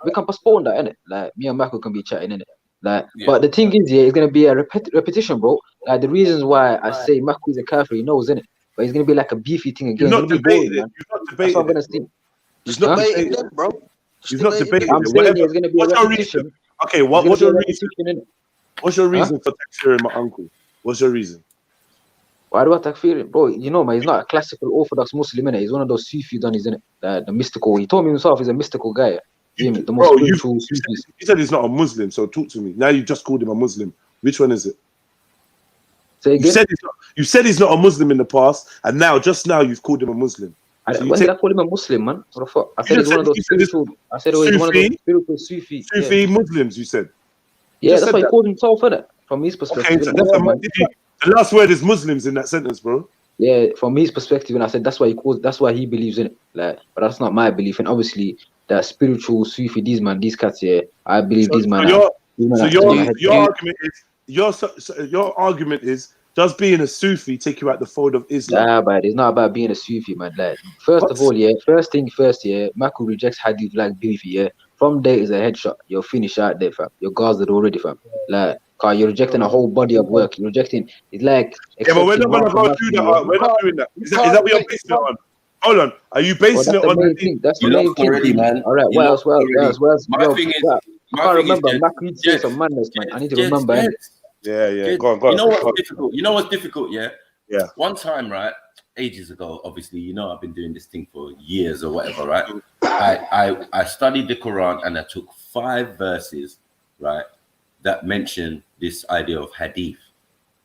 we can postpone that, innit? Like, me and Michael can be chatting, innit? Like, but the thing is, yeah, it's gonna be a repetition, bro. Like, the reasons why I say Michael is a kafir, he knows, innit? But it's gonna be like a beefy thing again. You're not debating it. That's what I'm gonna say. He's not debating it, bro. He's not debating I'm saying it's gonna be a repetition. Okay, what's your reason? What's your reason for takfiring my uncle? What's your reason? Why do I takfir him, bro? You know, man, he's not a classical Orthodox Muslim, innit? He's one of those Sufi Dunnies, innit? The mystical. He told me himself he's a mystical guy. The most spiritual Sufis. You said he's not a Muslim, so talk to me. Now you just called him a Muslim. Which one is it? Say again? You said he's not a Muslim in the past, and just now you've called him a Muslim. When did I call him a Muslim, man? What the fuck? I said he's one of those spiritual. I said he's one of those spiritual Sufi. Sufi Muslims, you said. Yeah, that's why he called himself, innit? From his perspective. Okay, the last word is Muslims in that sentence, bro. Yeah, from his perspective, and I said that's why he believes in it. Like, but that's not my belief, and obviously that spiritual Sufi, these cats here, I believe these man. Your argument is does being a Sufi take you out the fold of Islam? Nah, but it's not about being a Sufi, man. Like, first thing first, Maku rejects hadith like beefy, yeah. From there is a headshot. You're finished out there, fam. You're guarded already, fam. Like, you're rejecting a whole body of work. You're rejecting. It's like. Yeah, but we're not gonna go through that. We're not doing that. Is that what you're basing it on? Hold on. Are you basing it on the thing? That's the main thing, already, man. All right. What else? My thing is, I can't remember. Maku said some madness, man. I need to remember. Yeah. Go on. You know what's difficult? You know what's difficult? Yeah. Yeah. One time, right, ages ago, obviously, you know, I've been doing this thing for years or whatever, right? I studied the Quran and I took 5 verses, right, that mention this idea of hadith.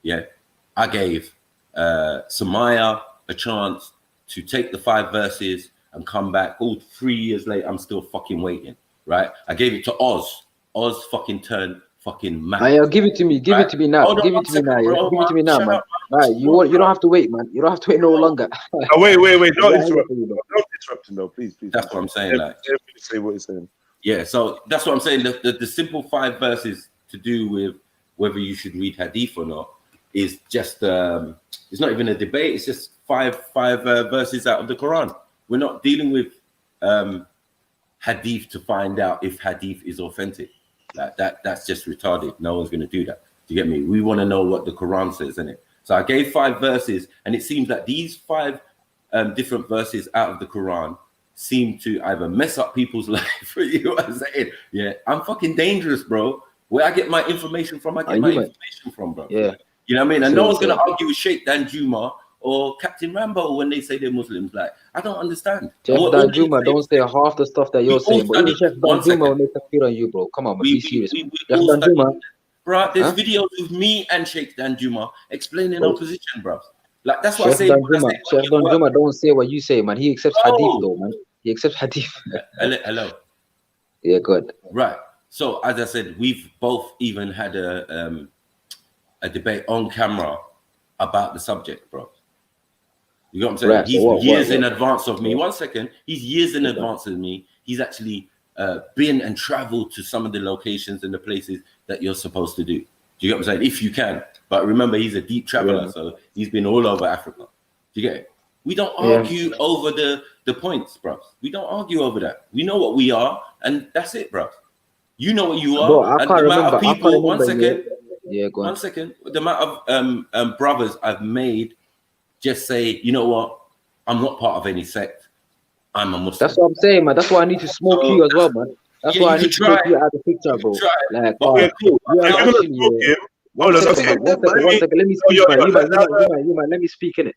Yeah. I gave Samaya a chance to take the 5 verses and come back. All 3 years later, I'm still fucking waiting, right? I gave it to Oz. Oz fucking turned fucking mad. Give it to me. Give it to me now. Give it to me now. Give it to me now, man. Right, you don't have to wait, man. You don't have to wait no longer. Wait. Don't interrupt him. Don't interrupt him, though. Please. That's what I'm saying. Like, say what you're saying. Yeah, so that's what I'm saying. The simple 5 verses to do with whether you should read hadith or not is just it's not even a debate. It's just five verses out of the Quran. We're not dealing with hadith to find out if hadith is authentic. Like that's just retarded. No one's going to do that. Do you get me? We want to know what the Quran says, isn't it? So I gave 5 verses, and it seems that these 5 different verses out of the Quran seem to either mess up people's life. You know what I'm saying? Yeah, I'm fucking dangerous, bro. Where I get my information from, information from, bro. Yeah. You know what I mean? And no one's going to argue with Sheikh Dan Juma or Captain Rambo when they say they're Muslims. Like, I don't understand. Chef Dan Juma don't say half the stuff that you're saying. But even Chef Dan Juma will make a fear on you, bro. Come on, man. Be serious. Chef Dan Juma. Bro, there's videos of me and Sheikh Dan Juma explaining our position, bro. Like, that's what Chef I say. Chef Dan Juma don't say what you say, man. He accepts hadith, though, man. He accepts hadith. Hello. Yeah, good. Right. So, as I said, we've both even had a debate on camera about the subject, bro. You know what I'm saying? Right, He's years in advance of me. 1 second. He's years in advance of me. He's actually been and traveled to some of the locations and the places that you're supposed to do. Do you get what I'm saying? If you can. But remember, he's a deep traveler, so he's been all over Africa. Do you get it? We don't argue over the points, bro. We don't argue over that. We know what we are, and that's it, bro. You know what you are. Bro, I and can't the amount remember. of people, one second. Yeah, go on. 1 second. The amount of brothers I've made just say, you know what? I'm not part of any sect. I'm a Muslim. That's what I'm saying, man. That's why I need to smoke you as well, man. That's why I need to take you out of the picture, bro. Like, cool. One second. Let me speak, man. You man, let me speak in it.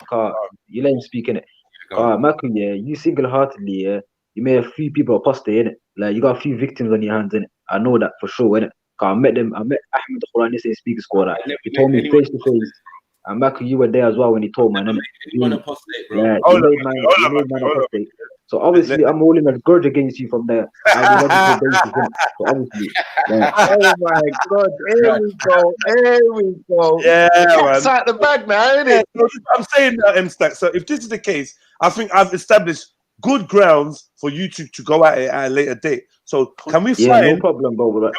You let him speak in it. Maku, yeah, you single-heartedly, yeah, you made a few people apostate, innit? Like, you got a few victims on your hands, innit? I know that for sure, innit? I met Ahmed the Quran, say speaker squad. He told me face to face. And Maku, you were there as well when he told man, innit? You made man apostate. So obviously, I'm holding a grudge against you from there. So obviously, oh my God! Here we go. Yeah, man. Out the bag now, isn't it? I'm saying that, M-Stack. So if this is the case, I think I've established good grounds for you to go at it at a later date. So can we find? No problem, bro.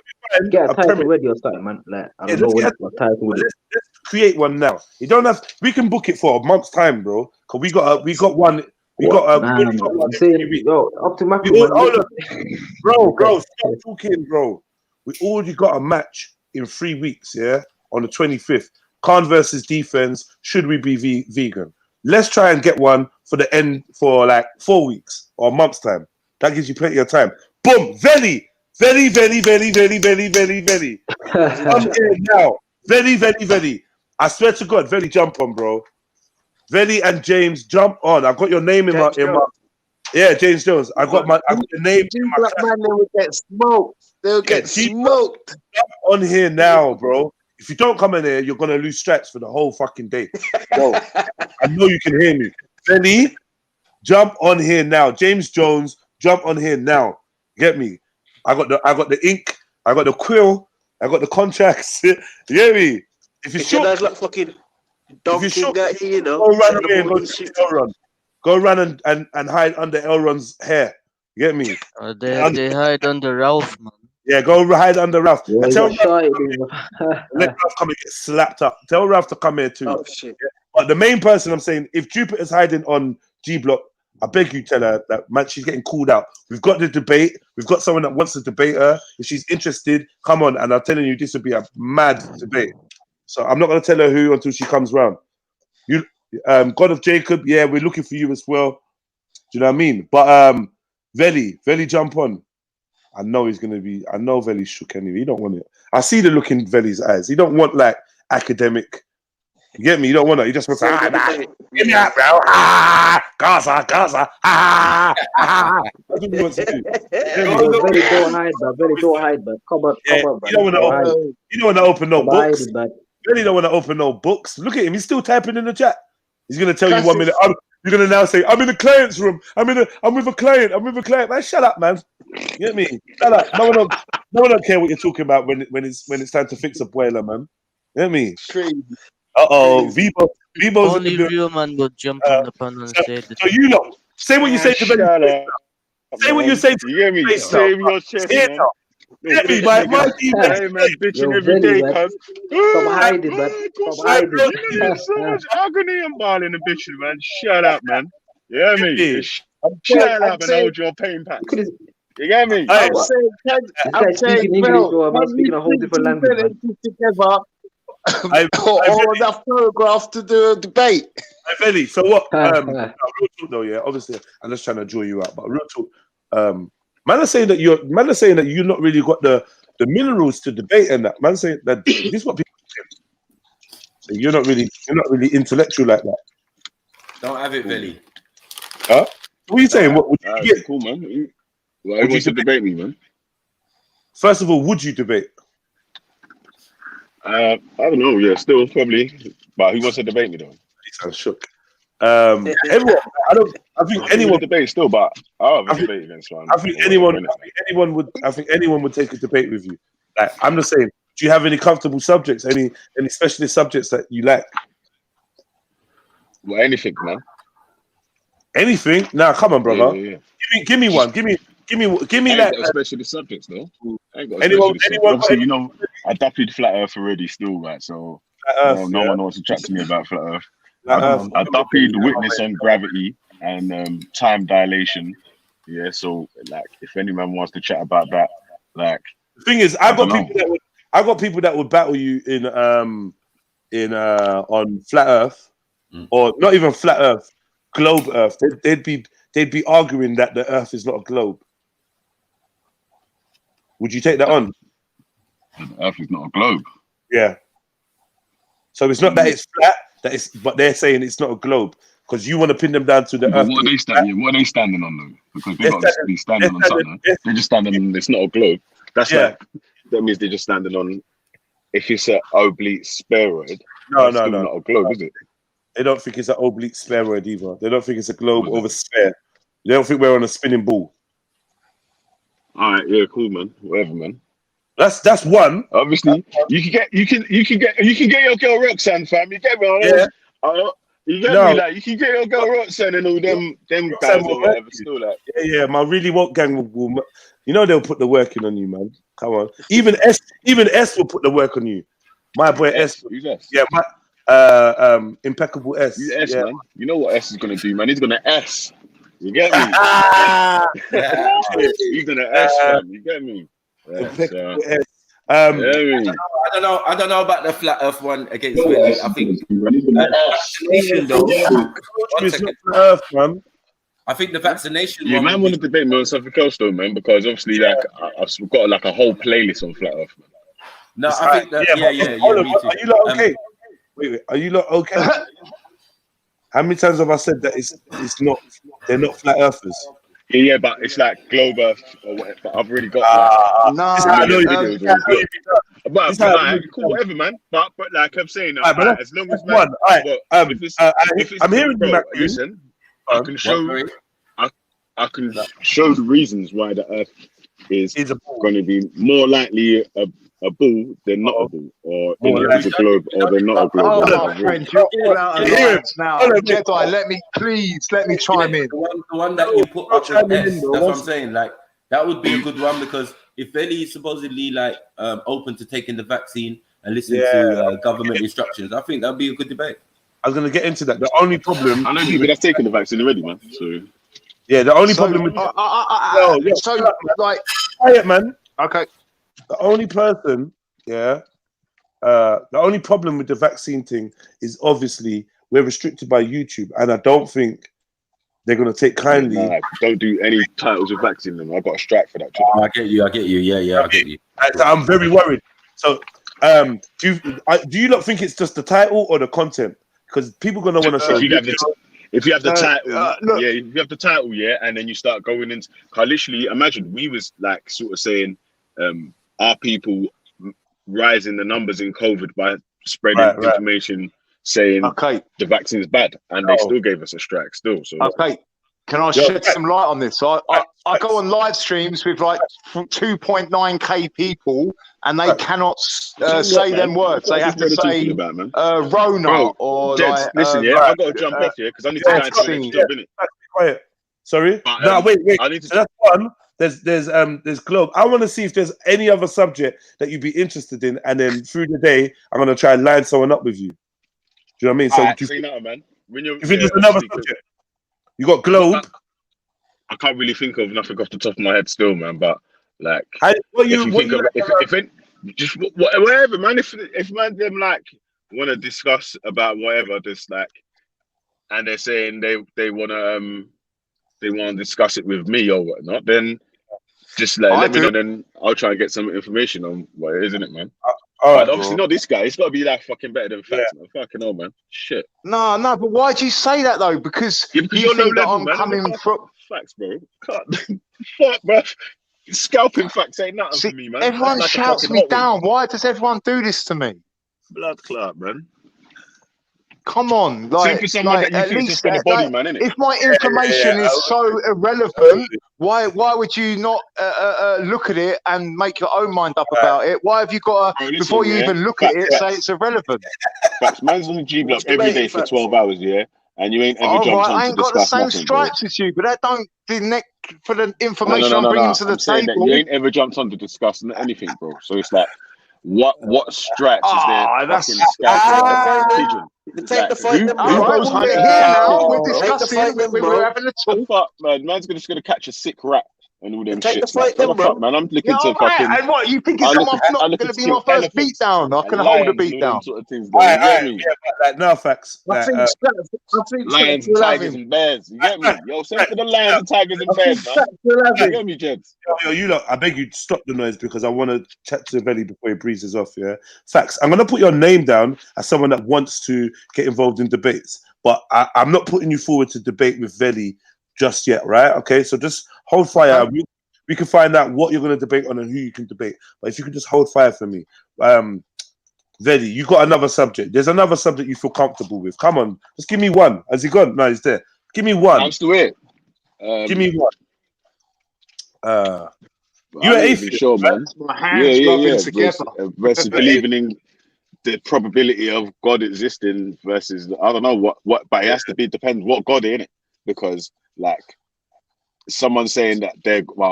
Get a title ready or something, man. Like, I don't know what title with it. Let's create one now. You don't have. We can book it for a month's time, bro. Cause we got one. I'm saying, yo, up to my bro, stop talking, bro. We already got a match in 3 weeks, yeah, on the 25th. Khann versus defense. Should we be vegan? Let's try and get one for the end for like 4 weeks or a month's time. That gives you plenty of time. Boom, Veli. I'm here now. Veli. I swear to God, Veli, jump on, bro. Veli and James, jump on. I've got your name in my yeah, James Jones. I got your name in my man, they will get smoked. They'll get smoked. Jump on here now, bro. If you don't come in here, you're gonna lose strats for the whole fucking day. Bro, I know you can hear me. Veli, jump on here now. James Jones, jump on here now. Get me? I got the ink, I got the quill, I got the contracts. You get me? If you shoot, guys like fucking dogs in that here, you know. Go run away and go to Elron. Go run and hide under Elron's hair. You get me? They hide under Ralph, man. Yeah, go hide under Ralph. Yeah, and tell Ralph, let Ralph come and get slapped up. Tell Ralph to come here too. Oh shit. Yeah. But the main person I'm saying, if Jupiter's hiding on G Block, I beg you tell her that man, she's getting called out. We've got the debate. We've got someone that wants to debate her. If she's interested, come on. And I'm telling you, this would be a mad debate. So I'm not going to tell her who until she comes round. You, God of Jacob, yeah, we're looking for you as well. Do you know what I mean? But Veli, jump on. I know he's going to be. I know Veli's shook anyway. He don't want it. I see the look in Veli's eyes. He don't want like academic. You get me? You don't want it. He just wants to. Give me out, bro. Gaza. That's what he wants to do. Very don't hide, but come on. You don't want to open no books. Really don't want to open no books. Look at him. He's still typing in the chat. He's going to tell you 1 minute. You're going to now say, I'm in the client's room. I'm with a client. Man, shut up, man. You get me? Shut up. No one don't care what you're talking about when it's time to fix a boiler, man. You get me? Vibo's only real man will jump on the panel and say so you know, say what you say to Veli. Say what you say to you. Hear me? Save your chest, man. Get me, my team. Hey, man, bitching every day, cuz. Stop hiding, man. Stop hiding. So much agony and balling and bitching, man. Shut up, man. You hear me? Shut up and hold your pain pack. You get me? I'm saying, English, or I'm speaking a whole different language. Together. Or enough paragraphs to do a debate. Veli, so what? Real talk though, yeah. Obviously, I'm just trying to draw you out, but real talk. Man are saying that you're not really got the minerals to debate and that. Man saying that this is what people say. So you're not really intellectual like that. Don't have it, Veli. Huh? What are you saying? What would you get? Cool, man. Well, would you debate me, man? First of all, would you debate? I don't know. Yeah, still probably. But who wants to debate me though? He sounds shook. Everyone. I think anyone would debate still, but I'll have a debate against one. I think anyone would take a debate with you. Like, I'm just saying. Do you have any comfortable subjects? Any specialist subjects that you like? Well, anything, man. Anything? Nah, come on, brother. Yeah. Give me one. Give me I that. Specialist subjects, though. Anyone? Obviously, you know, I duppied flat Earth already still, right? So no one wants to chat to me about flat Earth. I duppied witness on gravity and time dilation. Yeah, so like if anyone wants to chat about that, like the thing is, I got people that would battle you in on flat Earth, or not even flat Earth, globe Earth. They'd be arguing that the Earth is not a globe. Would you take that on? The Earth is not a globe. Yeah. So it's not that it's flat, but they're saying it's not a globe because you want to pin them down to the Earth. What are they standing? What are they standing on though? Because they've got to be standing on something. They're just standing on. It's not a globe. That's like that means they're just standing on. If it's an oblique spheroid, no, not a globe, is it? They don't think it's an oblique spheroid either. They don't think it's a globe or a sphere. They don't think we're on a spinning ball. All right, yeah, cool, man. Whatever, man. That's one. Obviously, you can get your girl Roxanne, fam. You get me? You get me? Like you can get your girl Roxanne and all them guys or whatever. Still like, yeah. My really woke gang will. You know they'll put the work in on you, man. Come on. Even S will put the work on you. My boy S. Who's S? Yeah, impeccable S. Who's S, man? You know what S is gonna do, man? He's gonna S. You get me? He's gonna S, fam. You get me? I don't know about the flat Earth one against Wendy. I think vaccination though. It's not Earth, man. I think the vaccination. Yeah, man, want to debate me on something else though, man, because obviously, like, I've got like a whole playlist on flat Earth, man. No, I think that. Yeah. Are you lot okay? Wait. Are you lot okay? How many times have I said that it's not? They're not flat earthers. Yeah, but it's like globe Earth or whatever. But I've already got cool, whatever, man. But like I'm saying, as long as man, I'm hearing you, Mac. Listen, I can show the reasons why the Earth is going to be more likely a ball than not a ball, or it's a globe or they're not a globe. Oh, my friend, you're all out of lines now. Jedi, let me chime in. The one that you put up with S, that's what I'm saying. Like that would be a good one because if Benny is supposedly like open to taking the vaccine and listening to government instructions, I think that'd be a good debate. I was gonna get into that. The only problem, I know people that's taken the vaccine already, man. So yeah, the only problem with quiet, man. Okay. The only person, the only problem with the vaccine thing is obviously we're restricted by YouTube, and I don't think they're gonna take kindly. Nah, don't do any titles of vaccine. Then I've got a strike for that. I get you. Yeah, I get you. I'm very worried. So, do you not think it's just the title or the content? Because people gonna want to show. If you have the title, if you have the title, and then you start going into. I literally imagine we was like sort of saying, are people rising the numbers in COVID by spreading information saying the vaccine is bad, and they still gave us a strike still. So can I shed some light on this? I go on live streams with like 2.9k people, and they cannot say them words. They have to say Rona or like. Listen, I've got to jump off here because I need to go and see the job, innit? Quiet. Sorry. No, wait. I need to. That's one. There's globe. I want to see if there's any other subject that you'd be interested in, and then through the day, I'm gonna try and line someone up with you. Do you know what I mean? So say no, man. If there's another subject, you got globe. I can't really think of nothing off the top of my head still, man. But like, just whatever, man. If man them like want to discuss about whatever, just like, and they're saying they want to discuss it with me or whatnot, then just let me know. Then I'll try and get some information on what it is, isn't it, man? But obviously not this guy. It's got to be like fucking better than facts, man. Fucking hell, man. Shit. No, but why do you say that though? Because you think that I'm coming from facts, bro. Fuck, bro. Scalping facts ain't nothing for me, man. Everyone shouts me down. Why does everyone do this to me? Blood clot, man. Come on, like at least body, man, innit? If my information is so irrelevant, why would you not look at it and make your own mind up about it? Why have you got to, before you even look at it, say it's irrelevant? Facts. Man's on the G block every day for 12 hours, and you ain't ever jumped on I ain't got the same stripes as you, but that don't for the information I'm bringing to the table. You ain't ever jumped on to discuss anything, bro. So it's like, what stripes is there? That's pigeon. Take the fight, them, all right, we're here now. We're discussing. We're having a talk. Fuck, man. Man's just gonna catch a sick rat and all them Take shit. the fight, them, bro. Man, I'm looking to fucking. And what you think it's not going to be my first beatdown? I can hold a beatdown. Sort of things. You get me? No facts. I think lions, tigers, and bears. You get me? Yo, send for the lions, and tigers, and bears, man. You get me, gents? Yo, you lot, I beg you, stop the noise because I want to chat to Veli before he breezes off. Yeah, facts. I'm gonna put your name down as someone that wants to get involved in debates, but I'm not putting you forward to debate with Veli just yet, right? Okay, so just hold fire. We can find out what you're going to debate on and who you can debate. But if you can just hold fire for me. Veli, you got another subject. There's another subject you feel comfortable with. Come on, just give me one. Has he gone? No, he's there. Give me one. I'm still here. Give me one. You an atheist, sure, man? My hands rubbing together. Versus believing in the probability of God existing versus I don't know what, but it has to be depends what God in it, because like someone saying that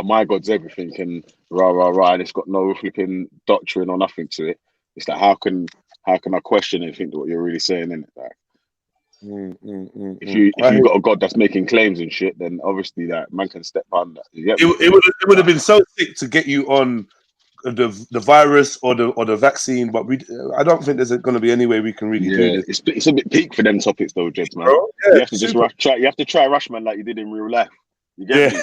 my God's everything and rah and it's got no flipping doctrine or nothing to it. It's like how can I question and think that what you're really saying in it? Like, if you've got a God that's making claims and shit, then obviously that man can step on that. It would have been so sick to get you on the virus or the vaccine, but I don't think there's going to be any way we can really do this. It's a bit peak for them topics though, Jeds, man. Bro, yeah, you have to just you have to try Rushman like you did in real life. You get me?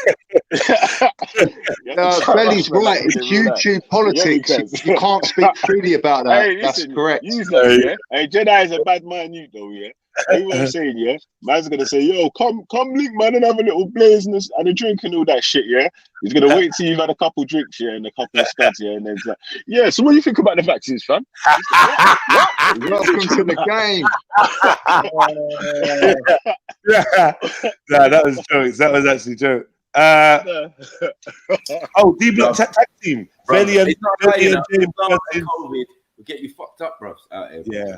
Veli's right. It's YouTube politics. You can't speak freely about that. Hey, that's correct. Hey, Jedi is a bad man, you though, yeah. You what I'm saying, yeah? Man's gonna say, yo, come link, man, and have a little blaze and a drink and all that shit, yeah? He's gonna wait till you've had a couple drinks, yeah, and a couple of spuds, yeah, and then it's like, yeah, so what do you think about the vaccines, fam? Like, what? Welcome to the game. Nah, that was jokes. That was actually joke. D Block tag team. Veli and James. COVID will get you fucked up, bro. Yeah.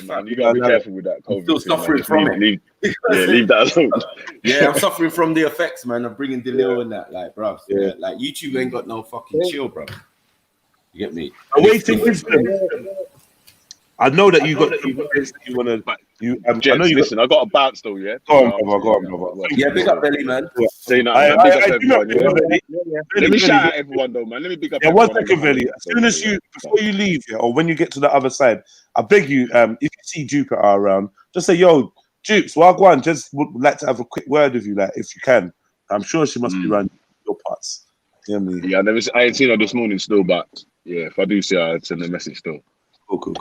Man, you gotta be careful with that COVID. I'm still suffering from it. Leave that alone. Yeah, I'm suffering from the effects, man. I'm bringing Delil and that, like, bro. Yeah. Like, YouTube ain't got no fucking chill, bro. You get me? Awaiting wisdom. I know that you got you want to. I know you listen. I got a bounce though, yeah. Go on, brother. Yeah, big up Veli, man. Say nothing. Big up everyone. Let me shout out everyone though, man. Let me big up. Yeah, 1 second, Veli. As soon as before you leave, or when you get to the other side, I beg you, if you see Jupiter around, just say, "Yo, Jupes, Wagwan, just would like to have a quick word with you, like if you can." I'm sure she must be around your parts. You know what I mean? Yeah, I ain't seen her this morning still, but yeah, if I do see her, I'd send a message still. Cool.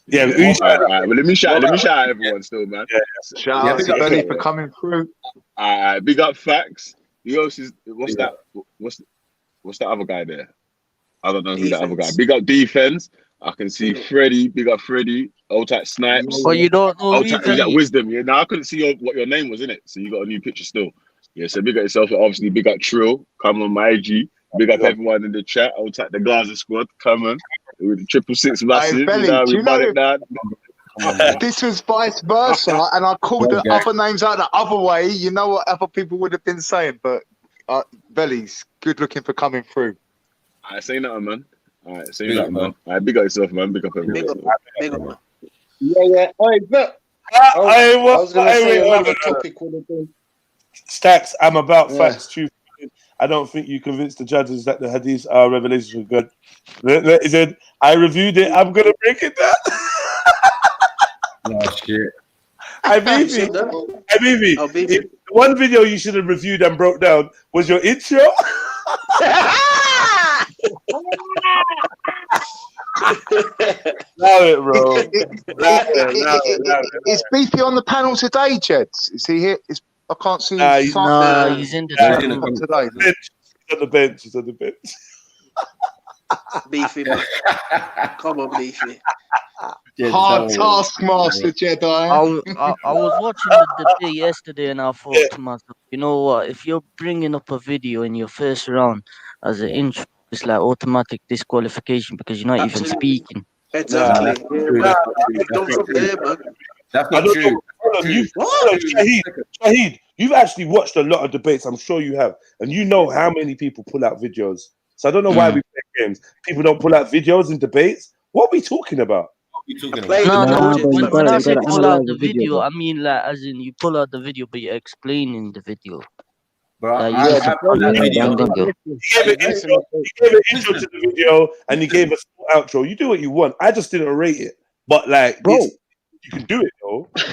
Yeah, well, let me shout out everyone still, man. Yeah. Shout out to Veli for coming through. Big up Facts. Who else is what's that other guy there? I don't know who that other guy. Big up Defense. I can see Freddie. Big up Freddie. Old tight Snipes. Oh, you don't know me. That Wisdom. Yeah, now I couldn't see what your name was in it, so you got a new picture still. Yeah, so big up yourself. Obviously, big up Trill. Come on, my IG. Big up everyone in the chat. Old tight the Gaza squad. Come on. With the 666 massive. Hey, Veli, do you know this was vice versa, and I called the other names out the other way. You know what other people would have been saying, but Veli's good looking for coming through. I say nothing, man. All right, say nothing, man. All right, big up yourself, man. Big up everyone. Big up, man. Yeah. Hey, look. I was going to say another topic would have been. Stacks, I'm about facts, truth. I don't think you convinced the judges that the hadiths are revelations of God. He said, I reviewed it, I'm going to break it down. Oh, shit. I mean, one video you should have reviewed and broke down was your intro. Love it, bro. Is Beefy on the panel today, Jeds? Is he here? I can't see. He's in the today. He's on the bench. Beefy, man. Come on, Beefy. Hard taskmaster, Jedi. I was watching the debate yesterday, and I thought to myself, you know what? If you're bringing up a video in your first round as an intro, it's like automatic disqualification because you're not even speaking. Exactly. That's not true. Shahid, you've actually watched a lot of debates. I'm sure you have, and you know how many people pull out videos So I don't know why we play games. People don't pull out videos and debates. What are we talking about? No, when I say pull out analyze the the video, video, bro. I mean like as in you pull out the video, but you're explaining the video. Bro, Like, I you have pulled that video. Damn, girl. He gave an intro to the video and he gave a small outro. You do what you want. I just didn't rate it. But like, Bro. you can do it though. Do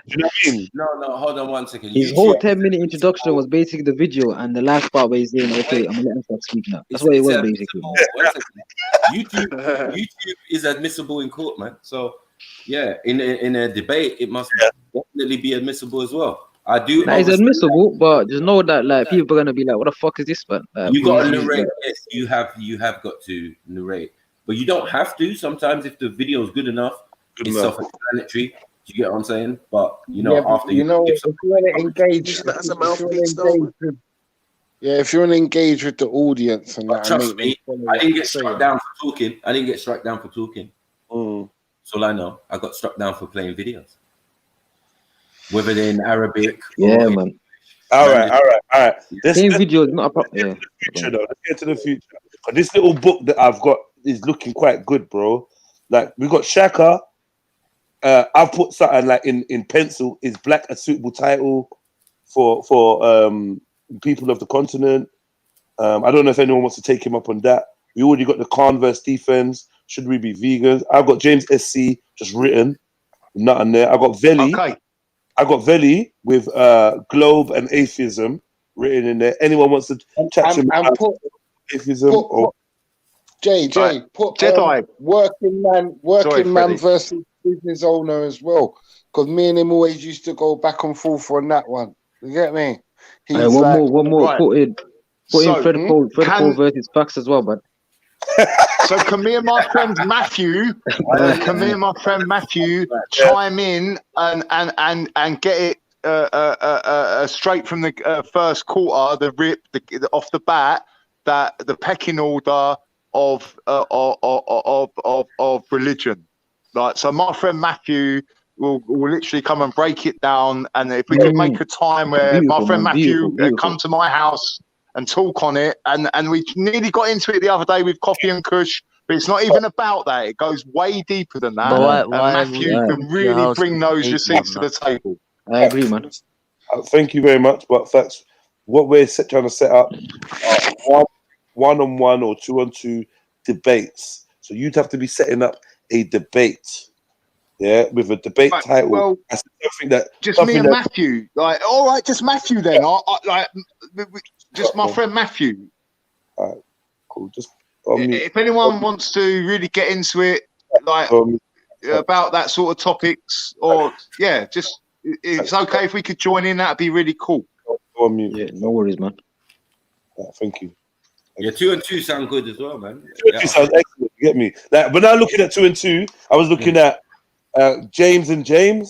you know what I mean? No, hold on 1 second. His whole 10-minute introduction was basically the video, and the last part where he's saying, "Okay, I'm gonna let him start speaking now." That's what it was basically. YouTube is admissible in court, man. So yeah, in a debate, it must definitely be admissible as well. I do. That is admissible, but just know that like people are gonna be like, "What the fuck is this?" But you got to narrate. Yes, you have got to narrate, but you don't have to. Sometimes if the video is good enough, it's self-explanatory. Do you get what I'm saying? But you know, after if you want to engage, if you want to engage with the audience and that, trust me, I didn't get struck down for talking. I didn't get struck down for talking. That's all I know. I got struck down for playing videos, whether they're in Arabic. Yeah, or man. All right. Same video is not a problem. Yeah. Future, though. Let's get to the future. This little book that I've got is looking quite good, bro. Like we got Shaka. I've put something like in pencil. Is black a suitable title for people of the continent? I don't know if anyone wants to take him up on that. We already got the Khann versus defense. Should we be vegans? I've got James SC just written, nothing there. I got Veli. Okay. I got Veli with Globe and Atheism written in there. Anyone wants to chat to me about atheism? Put Jedi. working man versus business owner as well, because me and him always used to go back and forth on that one. You get me? One more. Right. Put in Fred Cole versus Fax as well, but. So can me and my friend Matthew, chime in and get it straight from the first quarter, the off the bat, that the pecking order of religion. Like, so my friend Matthew will literally come and break it down, and if we could make a time where my friend Matthew come to my house and talk on it, and we nearly got into it the other day with Coffee and Kush, but it's not even about that. It goes way deeper than that. Matthew can really bring those receipts to the table. I agree, man. Thank you very much. But facts, what we're trying to set up one-on-one or two-on-two debates. So you'd have to be setting up a debate, with a debate title. Well, something that just me and Matthew. Like, all right, just Matthew then. Just my friend Matthew. All right, cool. Just if anyone wants to really get into it, like about that sort of topics, or just it's okay if we could join in. That'd be really cool. On mute. Yeah, no worries, man. Thank you. Yeah, 2 and 2 sound good as well, man. 2 and 2 sounds excellent. You get me? Like, but now looking at 2 and 2, I was looking at James and Veli,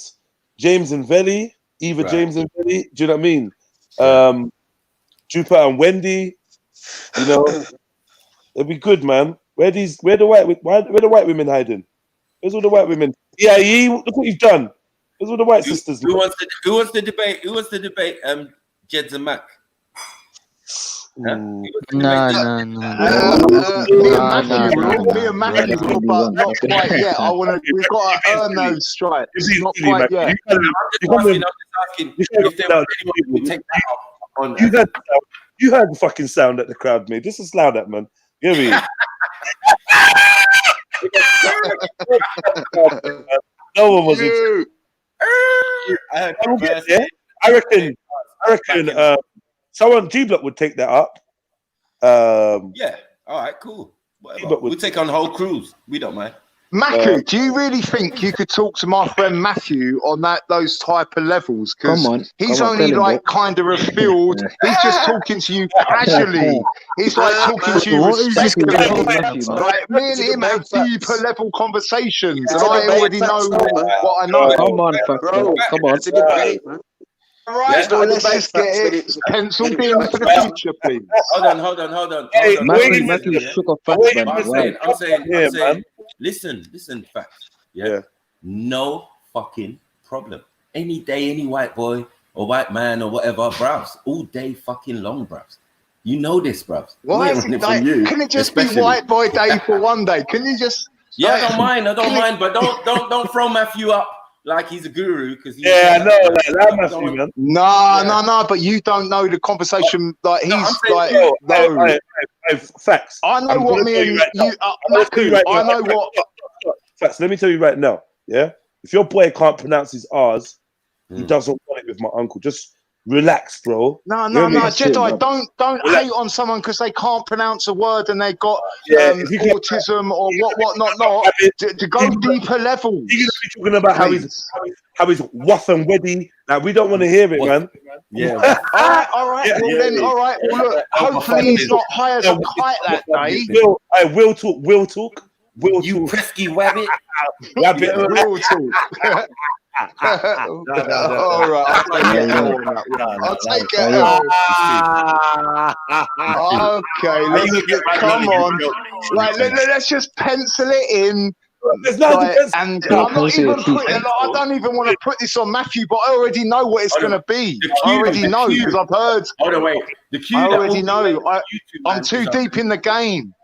James and Veli. Do you know what I mean? Jupiter and Wendy. You know, it'd be good, man. Where the white women hiding? Where's all the white women? Yeah, look what you've done. Where's all the white sisters? Who wants to debate? Jeds and Mac. No. Me and Matthew, but not quite yet. We've got to earn those stripes. Not quite yet. I'm asking if there was anyone who would take that up on. You heard the fucking sound that the crowd made. This is loud, that man. You know what I mean? No one was. I reckon. Someone G-Block would take that up. Yeah. All right. Cool. We'll take on the whole cruise. We don't mind. Matthew, do you really think you could talk to my friend Matthew on those type of levels? Because he's only like kind of revealed. He's just talking to you casually. He's like talking to you respectfully. Like, me and him have deeper level conversations, and I already know what I know. Come on, bro. Come on. It's a debate, man. Right, let's just get it penciled in for the future, please. Hold on. Hey, Matthew shook off facts, man. I'm saying, listen, facts. Yeah. No fucking problem. Any day, any white boy or white man or whatever, browse. All day fucking long, browse. You know this, bro. Why is it like? Can it just be White Boy Day for one day? Can you just? Yeah, I don't mind. I don't mind, but don't throw Matthew up like he's a guru because I know, like Matthew, man. No. But you don't know the conversation. Like he's like, no. Facts. I know what me and you. I know what. Facts. Let me tell you right now. Yeah, if your boy can't pronounce his R's, he doesn't want it with my uncle. Just relax, bro. No, Jedi. Don't hate on someone because they can't pronounce a word and they got autism or not. To go deeper level. You're gonna be talking about how he's waff and weddy. Like we don't want to hear it, man. Yeah. all right. All right. Well, look. Hopefully he's not high as a kite that day. Will talk. You pesky rabbit. Will talk. All right, I'll take it. Okay, come on. Like, let's just pencil it in. And I'm not even I don't even want to put this on Matthew, but I already know what it's going to be. I already know because I've heard. Hold on, wait. I already know. I'm too deep in the game.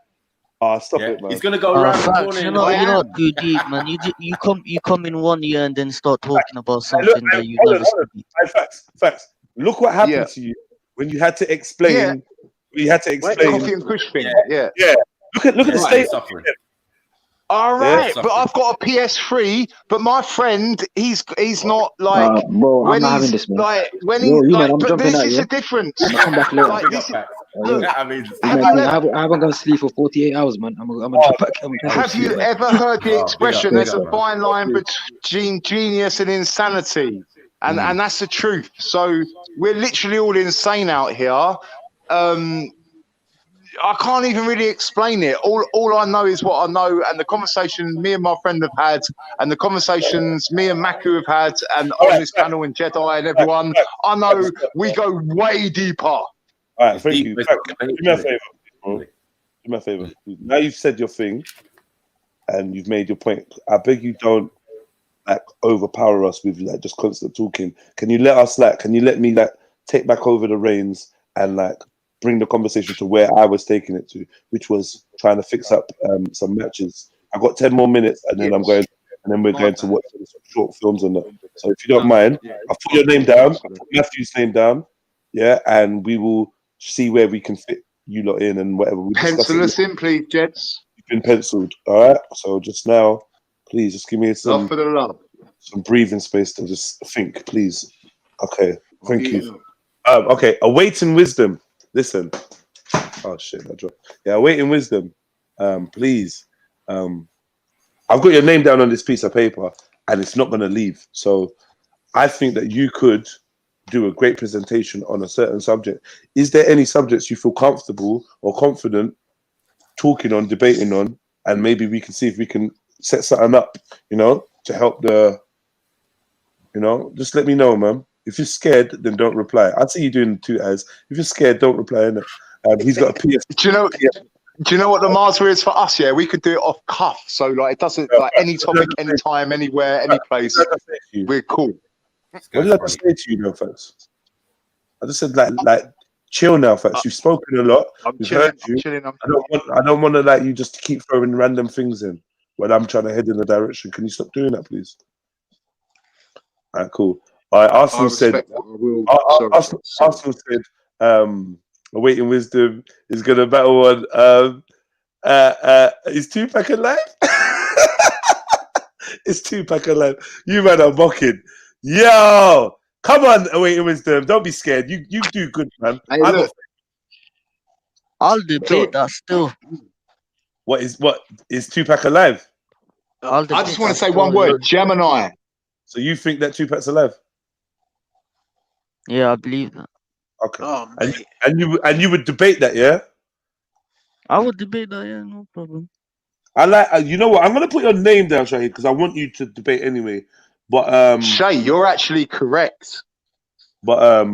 Stop it, man. He's gonna go around the corner. You're not too deep, man. You come in one year and then start talking about something that you never studied. Facts. Look what happened to you when you had to explain. You had to explain. Coffee and push thing. Yeah. Look at the state. All right, but I've got a PS3. But my friend, he's not like when he's this is a difference. Come back later. Like, I haven't gone to sleep for 48 hours, man. Have you ever heard the expression? There's a fine line between genius and insanity, and that's the truth. So we're literally all insane out here. I can't even really explain it. All I know is what I know, and the conversation me and my friend have had, and the conversations me and Maku have had, and on this panel and Jedi and everyone, I know we go way deeper. All right, thank you. Do me a favor, bro. Do me a favor. Now you've said your thing, and you've made your point. I beg you don't like overpower us with like just constant talking. Can you let us Can you let me take back over the reins and bring the conversation to where I was taking it to, which was trying to fix up some matches. I've got 10 more minutes, and then we're going to watch some short films on that. So if you don't mind, I'll put your name down, I'll put Matthew's name down, and we will see where we can fit you lot in and whatever. Pencil us in, please, Jets. You've been penciled, all right? So just now, please, just give me some breathing space to just think, please. Okay, thank you. Okay, awaiting wisdom. Listen, oh shit, I dropped. Yeah, awaiting wisdom. Please, I've got your name down on this piece of paper, and it's not going to leave. So, I think that you could do a great presentation on a certain subject. Is there any subjects you feel comfortable or confident talking on, debating on, and maybe we can see if we can set something up, to help the, just let me know, man. If you're scared, then don't reply. I'd say you're doing two as. If you're scared, don't reply. He's got a PS. Do you know what the Mazda is for us? Yeah, we could do it off cuff. So it doesn't any topic, anytime, anywhere, any place. We're cool. What did I just say to you, though, folks? I just said chill now, folks. You've spoken a lot. We've heard you. I don't want to you just to keep throwing random things in when I'm trying to head in a direction. Can you stop doing that, please? All right, cool. Arsenal said, awaiting wisdom is going to battle on. Is Tupac alive? Is Tupac alive? You man are mocking. Yo, come on, awaiting wisdom. Don't be scared. You do good, man. I'll debate that still. What is Tupac alive? I just want to say one word: Gemini. So you think that Tupac's alive? Yeah, I believe that. Okay. Oh, and you would debate that, yeah? I would debate that, yeah, no problem. You know what? I'm gonna put your name down, Shahid, because I want you to debate anyway. But Shay, you're actually correct. But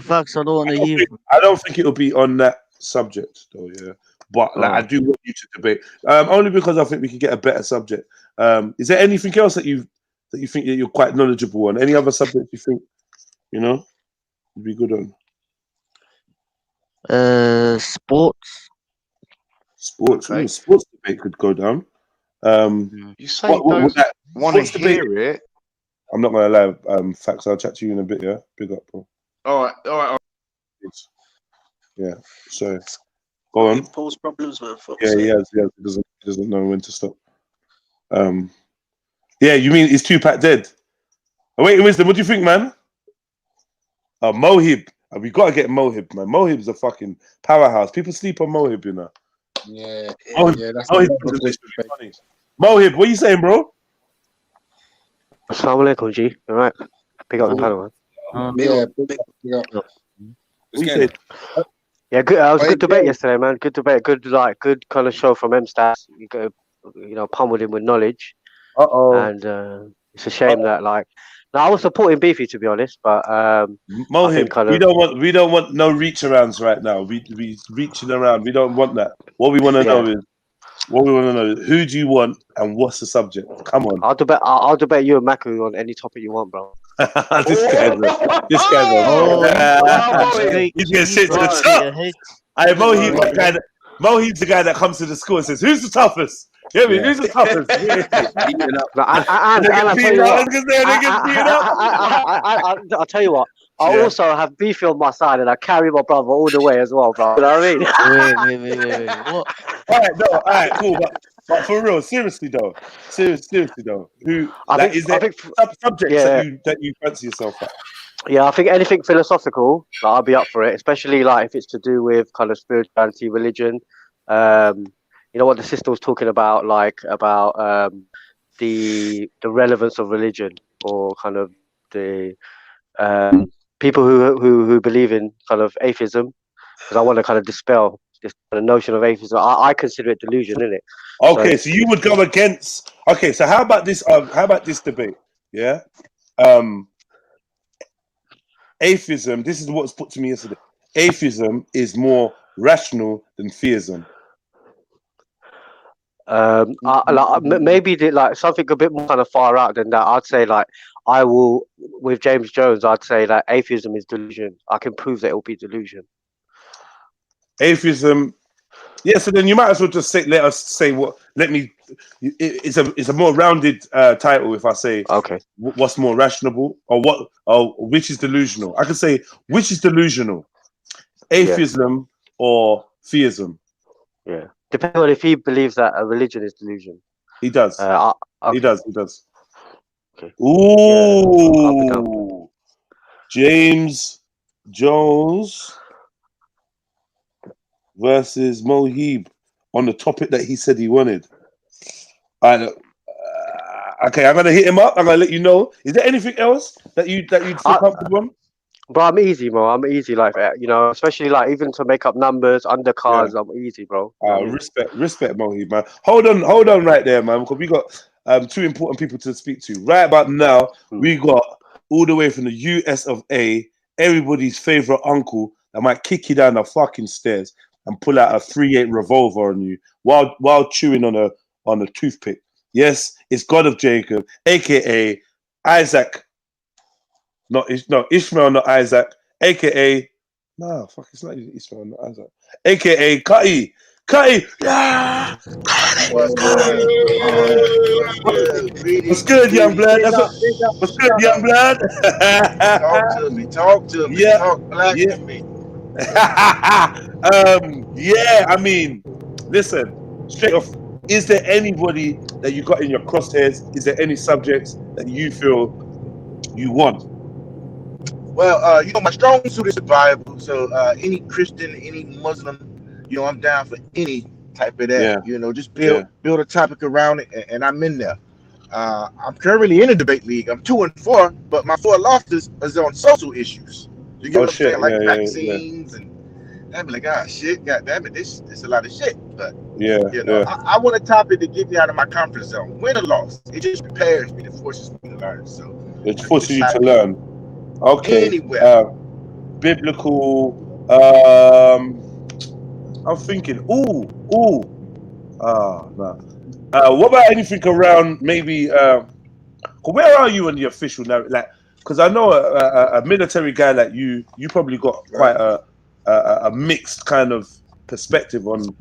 facts, I don't want to hear. I don't think it'll be on that subject, though. Yeah. But I do want you to debate. Only because I think we could get a better subject. Is there anything else that you think that you're quite knowledgeable on? Any other subject you think, you'd be good on? Sports. Sports. Ooh, sports debate could go down. You say you don't want to hear it. I'm not gonna lie. Facts. I'll chat to you in a bit. Yeah. Big up, bro. All right. Yeah. So, go on. Pause problems, man. Yeah, he has. He doesn't know when to stop. Yeah. You mean is Tupac dead? Oh, wait, Wisdom. What do you think, man? Mohib. We gotta get Mohib, man. Mohib's a fucking powerhouse. People sleep on Mohib, you know. Yeah. That's funny. Mohib, what are you saying, bro? Assalamu alaikum, G. All right. Pick up the panel, man. Big up. Yeah, good. It was a good debate yesterday, man. Good debate. Good kind of show from MStats. You pummeled him with knowledge. And it's a shame that I was supporting Beefy, to be honest, but Mohib, we don't want no reach arounds right now. We reaching around. We don't want that. What we want to know is who do you want and what's the subject? Come on. I'll debate you and Maku on any topic you want, bro. This guy. He's getting shit to the top. Mohib's the guy that comes to the school and says, "Who's the toughest?" Yeah, who's the toughest? I'll tell you what. I also have Beefy on my side, and I carry my brother all the way as well, bro. You know what I mean? Wait. What? All right, cool. But for real, seriously though, who is there subjects that you fancy yourself at? Yeah, I think anything philosophical, I'll be up for it, especially if it's to do with kind of spirituality, religion. You know what the sister was talking about, about the relevance of religion, or kind of the people who believe in kind of atheism, because I want to kind of dispel this kind of notion of atheism. I consider it delusion, isn't it? Okay, so you would go against. Okay, so how about this? How about this debate? Yeah, atheism. This is what was put to me yesterday. Atheism is more rational than theism. Maybe something a bit more kind of far out than that. I'd say I will, with James Jones, I'd say that atheism is delusion. I can prove that it will be delusion. Atheism, yeah. So then you might as well just let us say what. It's a more rounded title if I say what's more rational or which is delusional. I could say which is delusional, atheism or theism. Yeah. Depending on if he believes that a religion is delusion. He does. He does. Okay. Ooh. James Jones versus Mohib on the topic that he said he wanted. Okay, I'm gonna hit him up. I'm gonna let you know. Is there anything else that you'd feel comfortable on? Bro, I'm easy, bro. I'm easy, especially even to make up numbers, undercards. I'm easy, bro. Respect, Mohib, man. Hold on, right there, man. Because we got two important people to speak to right about now. We got all the way from the US of A, everybody's favorite uncle that might kick you down the fucking stairs and pull out a .38 revolver on you while chewing on a toothpick. Yes, it's God of Jacob, aka Isaac. No, Ishmael, not Isaac, aka it's not Ishmael, not Isaac, aka Cutty. Yeah. What's good, young blood? What's good, young blood? Talk to me. Yeah. Talk black to me. Yeah, I mean, listen, straight off, is there anybody that you got in your crosshairs? Is there any subjects that you feel you want? Well, my strong suit is the Bible. So any Christian, any Muslim, I'm down for any type of that. Yeah. Just build a topic around it, and I'm in there. I'm currently in a debate league. I'm 2-4, but my 4 losses is on social issues. You get what I'm saying? Like vaccines and I'd be like, shit, god damn it, this is a lot of shit. But I want a topic to get me out of my comfort zone. Win or loss, it just prepares me, it forces me to learn. So it forces you to learn. Okay. Anywhere. Biblical. I'm thinking. No. What about anything around maybe? Where are you on the official now? Because I know a military guy like you probably got quite a mixed kind of perspective on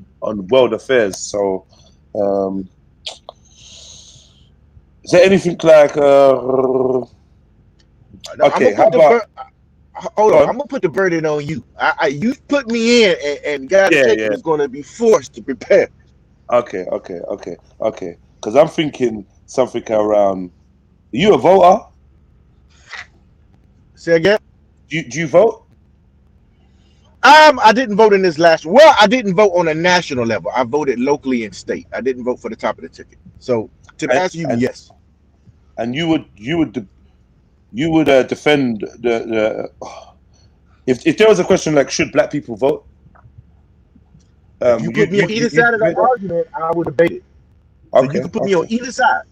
world affairs. So, is there anything like? Okay, how about? Hold on, I'm gonna put the burden on you. You put me in, and God Jacob is gonna be forced to prepare. Okay. Because I'm thinking something around. Are you a voter? Say again. Do you vote? I didn't vote in this last. Well, I didn't vote on a national level. I voted locally and state. I didn't vote for the top of the ticket. So to answer you, yes. And you would defend the if there was a question like, should black people vote? If you put me on either side of the argument, I would debate it. So you can put me on either side.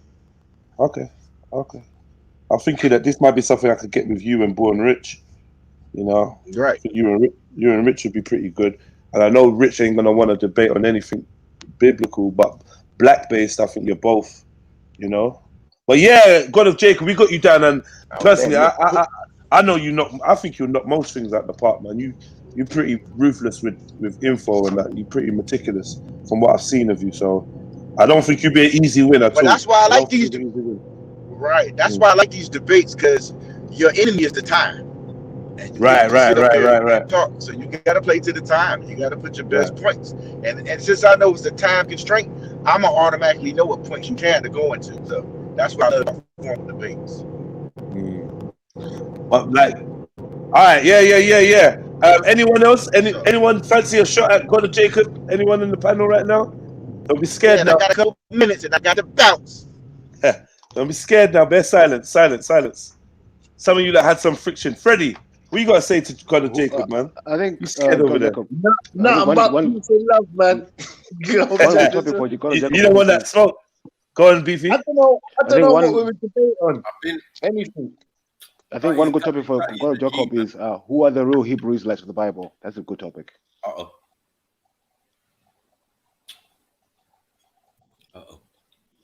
Okay. I'm thinking that this might be something I could get with you and Born Rich. You know, right? You and Rich would be pretty good. And I know Rich ain't gonna want to debate on anything biblical, but black based, I think you're both. You know. But yeah, God of Jacob, we got you down, and personally, I know you not. I think you'll knock most things out the park, man. You're pretty ruthless with info and that. You're pretty meticulous from what I've seen of you. So I don't think you'll be an easy win at all. That's why I like these. Right. That's why I like these debates, because your enemy is the time. Right. Talk. So you gotta play to the time. You gotta put your best points. And since I know it's the time constraint, I'm gonna automatically know what points you can to go into. So that's why I love formal debates. But like, all right, yeah. Anyone else? Anyone fancy a shot at God of Jacob? Anyone in the panel right now? Don't be scared now. I got a couple minutes and I got to bounce. Don't be scared now. Bear silence. Some of you that had some friction. Freddie, what you got to say to God of Jacob, man? I think you scared over there. No, I'm about to say love, man. You don't want that smoke. Go on, Beefy. I don't know what we would debate on. Anything. I think one good topic for God of Jacob is who are the real Hebrew Israelites of the Bible? That's a good topic.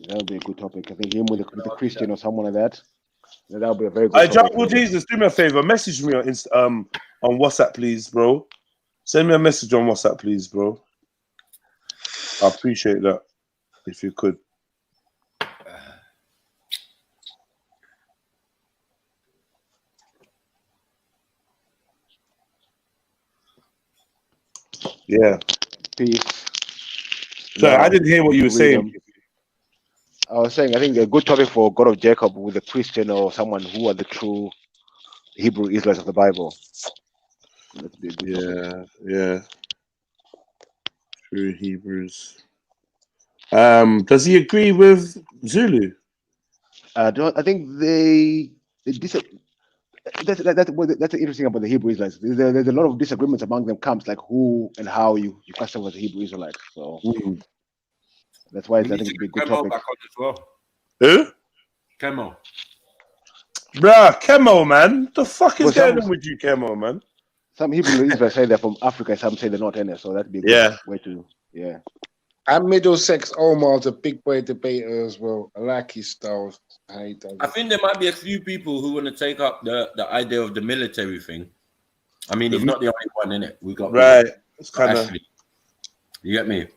That would be a good topic. I think him with a Christian or someone like that. That would be a very good topic. Jungle Jesus, do me a favor. Message me on WhatsApp, please, bro. Send me a message on WhatsApp, please, bro. I appreciate that. If you could. Yeah. Peace. Sorry, I didn't hear what you were saying. I was saying, I think a good topic for God of Jacob with a Christian or someone who are the true Hebrew Israelites of the Bible. Yeah. True Hebrews. Does he agree with Zulu? I think they that's interesting about the Hebrew Israelites. There's a lot of disagreements among them camps, like who and how you classify as a Hebrew Israelite. So that's why I think it'd be a good topic. Who? Kemo. Bruh, Kemo, man. The fuck is going on with you, Kemo, man? Some Hebrew Israelites say they're from Africa, some say they're not in it, so that'd be a good way to, And Middlesex Omar's a big boy debater as well. I like his style. I think there might be a few people who want to take up the idea of the military thing. I mean, he's not the only one in it. We got It's kind of. You get me?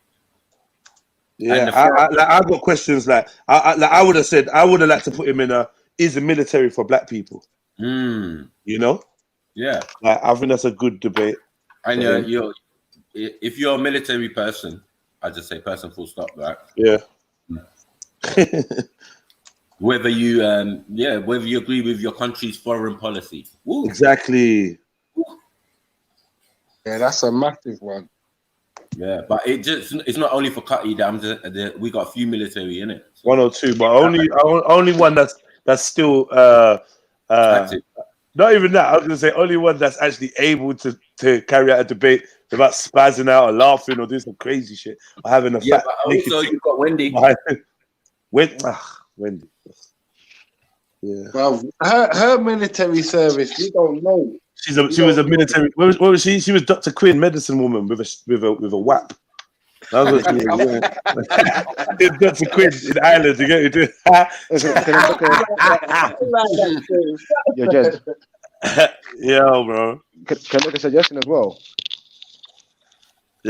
Yeah, I got questions like I would have said I would have liked to put him in is the military for black people? You know? Yeah. Like, I think that's a good debate. And if you're a military person, I just say person full stop, right? Yeah. Whether you agree with your country's foreign policy. Woo. Exactly. Yeah, that's a massive one. Yeah, but it's not only for Cutty. We got a few military in it. So. 1 or 2, but only one that's still not even that. I was gonna say only one that's actually able to carry out a debate without spazzing out or laughing or doing some crazy shit or having a fat. But also you've got Wendy. Wendy. Yeah. Well, her military service, we don't know. She was a military. What was she? She was Dr. Quinn, medicine woman with a whap. That was what she was. Dr. Quinn in Ireland. You get it? Yo, Jed. Yo, bro. Can I make a suggestion as well?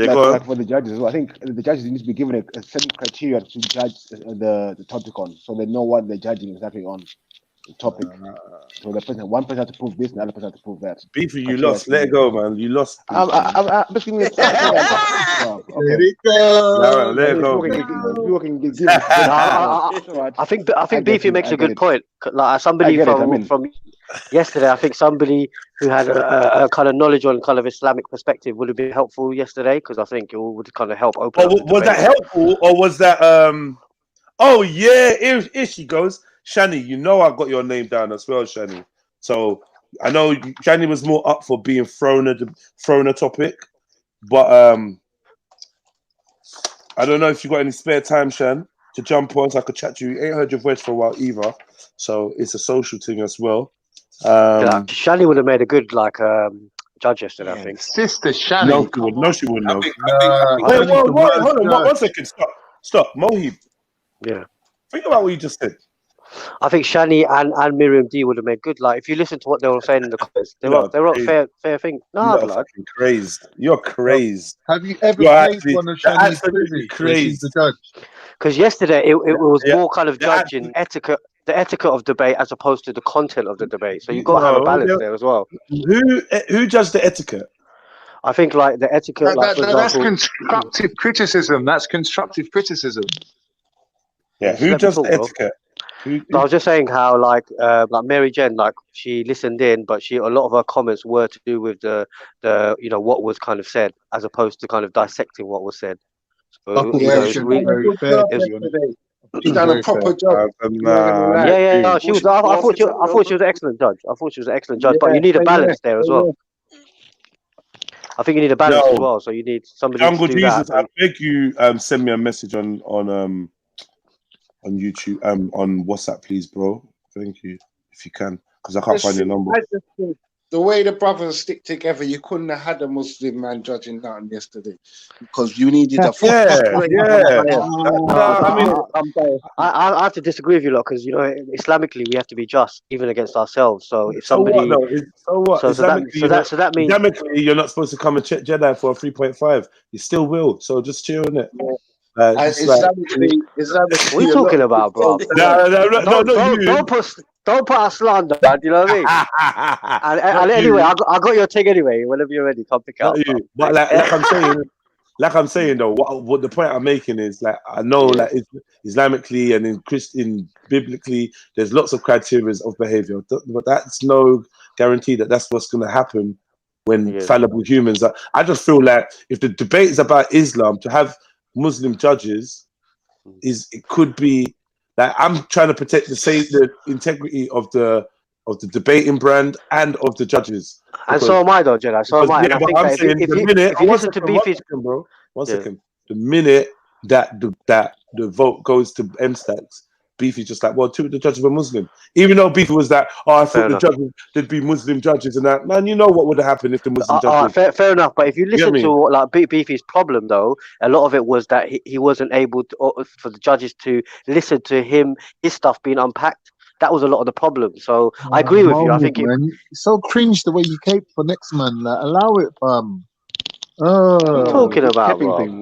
like for the judges as well. I think the judges need to be given a certain criteria to judge the topic on, so they know what they're judging exactly on the topic. So one person has to prove this, and the other person has to prove that. Beefy, you lost. Let it go, man. You lost. I'm just giving it. Let it go. Let it go. I think Beefy makes a good point. Like somebody from yesterday, I think somebody who had a kind of knowledge on kind of Islamic perspective would have been helpful yesterday, because I think it would kind of help open up. Was that helpful, or was that oh yeah, here she goes. Shani, you know I got your name down as well, Shani. So I know Shani was more up for being thrown a topic, but I don't know if you got any spare time, Shan, to jump on so I could chat to you. Ain't heard your voice for a while either, so it's a social thing as well. Shani would have made a good judge yesterday, I think. Sister Shani. No, she wouldn't have. Wait, hold on, one second. Stop, Mohib. Yeah. Think about what you just said. I think Shani and Miriam D would have made good. Like, if you listen to what they were saying in the comments, they were fair thing. No, blood. Crazed. You're crazed. Have you ever played one of Shani's crazed? Because yesterday it was more kind of judging etiquette, the etiquette of debate as opposed to the content of the debate. So you've got to have a balance there as well. Who judged the etiquette? I think like the etiquette. That's constructive criticism. That's constructive criticism. Yeah, who judged the etiquette? I was just saying how like Mary Jen, like she listened in, but a lot of her comments were to do with the what was kind of said, as opposed to kind of dissecting what was said. So, She done a proper job. No, she was. I thought she was an excellent judge. But you need a balance there as well. I think you need a balance as well. So you need somebody Jungle to do Jesus, that. I beg you, send me a message on YouTube, on WhatsApp, please, bro. Thank you, if you can, because I can't find your number. The way the brothers stick together, you couldn't have had a Muslim man judging that yesterday, because you needed a I have to disagree with you, lot, because Islamically we have to be just, even against ourselves. So if somebody, so what? So that means Islamically you're not supposed to come and check Jedi for a 3.5. You still will. So just chill in it. Islamically, what are you talking about, bro? Don't put a slander, man. You know what I mean? and anyway, I got your thing anyway. Whenever you're ready, come pick it up. But like I'm saying though, what the point I'm making is, like, I know like Islamically and in biblically, there's lots of criteria of behavior, but that's no guarantee that that's what's going to happen when fallible humans are. I just feel like if the debate is about Islam, to have Muslim judges it could be like, I'm trying to protect the integrity of the debating brand and of the judges. And so am I, though, Jedi. So am I. And I think that if you listen to Beefy's, one second, the minute that the vote goes to M-Stacks, Beefy's just like, well, two of the judges were Muslim. Even though Beefy was that, I thought the judges, there'd be Muslim judges and that. Man, you know what would have happened if the Muslim judges... Fair enough, but if you listen to like Beefy's problem, though, a lot of it was that he wasn't able to, for the judges to listen to his stuff being unpacked. That was a lot of the problem. So I agree with you. I think it's so cringe the way you cape for next man. Like, allow it, what are you talking about, bro? I'm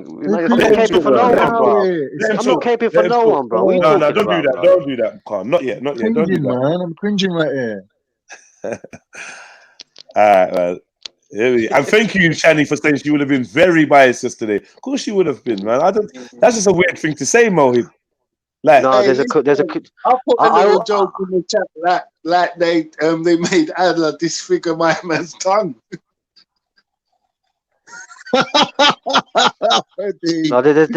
not caping for no one, bro. I'm not caping for no one, bro. No, don't do that. Don't do that, Khann. Not yet. Don't do that. Man. I'm cringing right here. All right, man. And thank you, Shani, for saying she would have been very biased yesterday. Of course she would have been, man. That's just a weird thing to say, Mohib. Like, no, there's a. I'll put a little joke in the chat like they made Allah disfigure my man's tongue. No, there's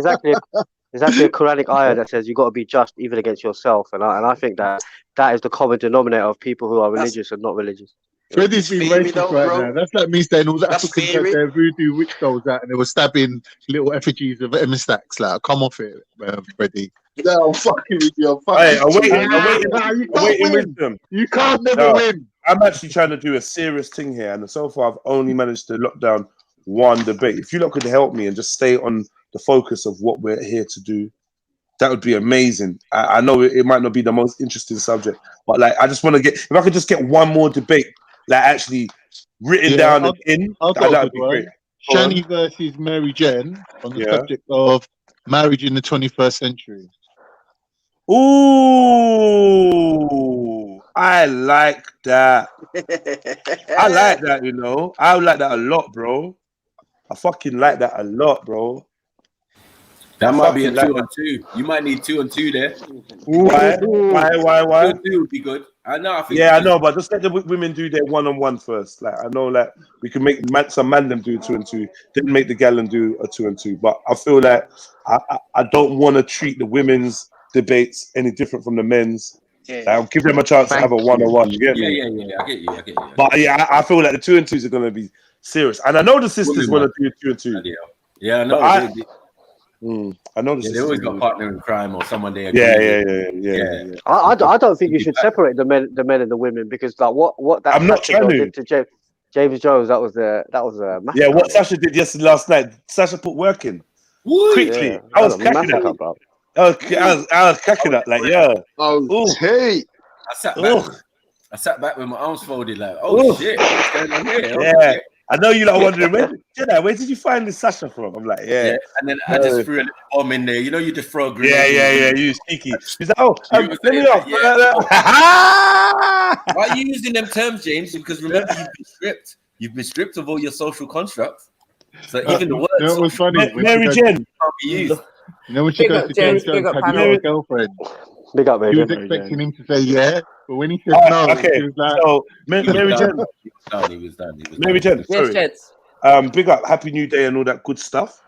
actually a Quranic ayah that says you got to be just even against yourself, and I think that is the common denominator of people who are religious and not religious. Freddie's being racist right now. That's like me saying all the Africans had their voodoo witch dolls out and they were stabbing little effigies of M-Stacks. Like, come off it, Freddie. No, I'm fucking with you. I'm waiting wisdom. You can't never win. I'm actually trying to do a serious thing here, and so far I've only managed to lock down one debate. If you lot could help me and just stay on the focus of what we're here to do, that would be amazing. I know it might not be the most interesting subject, but like, I just want to get, if I could just get one more debate, like actually written down and in, that would be great. Shani versus Mary Jen on the subject of marriage in the 21st century. Ooh, I like that. I like that, you know. I like that a lot, bro. I fucking like that a lot, bro. That might be a 2-on-2. You might need 2-on-2 there. Why? 2-on-2 would be good. I know. I think. Yeah, I know, but just let the women do their 1-on-1 first. Like I know, like we can make some man them do 2-on-2, then make the gal and do a 2-on-2. But I feel like I don't want to treat the women's debates any different from the men's. Like, I'll give them a chance to have a 1-on-1. You get me? Yeah. I get you. But yeah, I feel like the 2-on-2s are gonna be serious, and I know the sisters want to do 2-on-2. Yeah, I know. I know they always got a partner in crime or someone they agree with. I don't think you should separate the men and the women, because like what that I'm not trying to. did to James Jones, that was a massacre. Yeah, what Sasha did last night. Sasha put work in quickly. Yeah, I was cracking up, bro. I was cracking up like hey. I sat back with my arms folded like, shit, what's going on here? Yeah. I know you're not wondering where did you find this Sasha from? I'm like, yeah. And then I just threw a little bomb in there. You know, you just throw a grenade. Yeah. You sneaky. He's like, let me off. Why are you using them terms, James? Because remember, you've been stripped of all your social constructs. So even the words. You know what's funny? Mary Jen. You know when she goes to James Jones, have you got a girlfriend? Big up, He was expecting him to say yeah, but when he said no, he was like, so Mary Jen. He was done. Mary Jen, sorry. Yes, big up, Happy New Day and all that good stuff.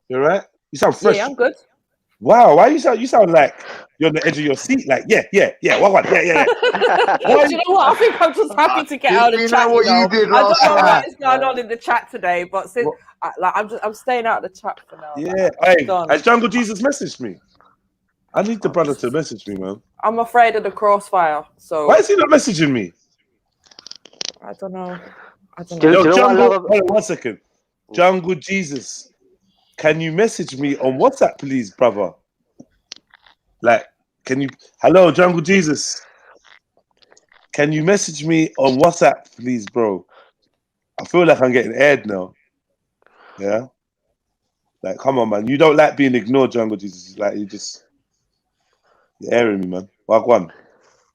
You all right? You sound fresh. Yeah, I'm good. Wow, why you sound like you're on the edge of your seat? Like, yeah. Yeah. Do you know what? I think I'm just happy to get out of the chat. What you did I don't last know night? what is going on in the chat today, but since I'm staying out of the chat for now. Yeah, hey, has Jungle Jesus messaged me? I need the brother to message me, man. I'm afraid of the crossfire. So why is he not messaging me? I don't know. Yo, Jungle, hold on 1 second. Jungle Jesus, can you message me on WhatsApp, please, brother? Like, can you? Hello, Jungle Jesus. Can you message me on WhatsApp, please, bro? I feel like I'm getting aired now. Yeah. Like, come on, man. You don't like being ignored, Jungle Jesus. Like, you're airing me, man. Wagwan.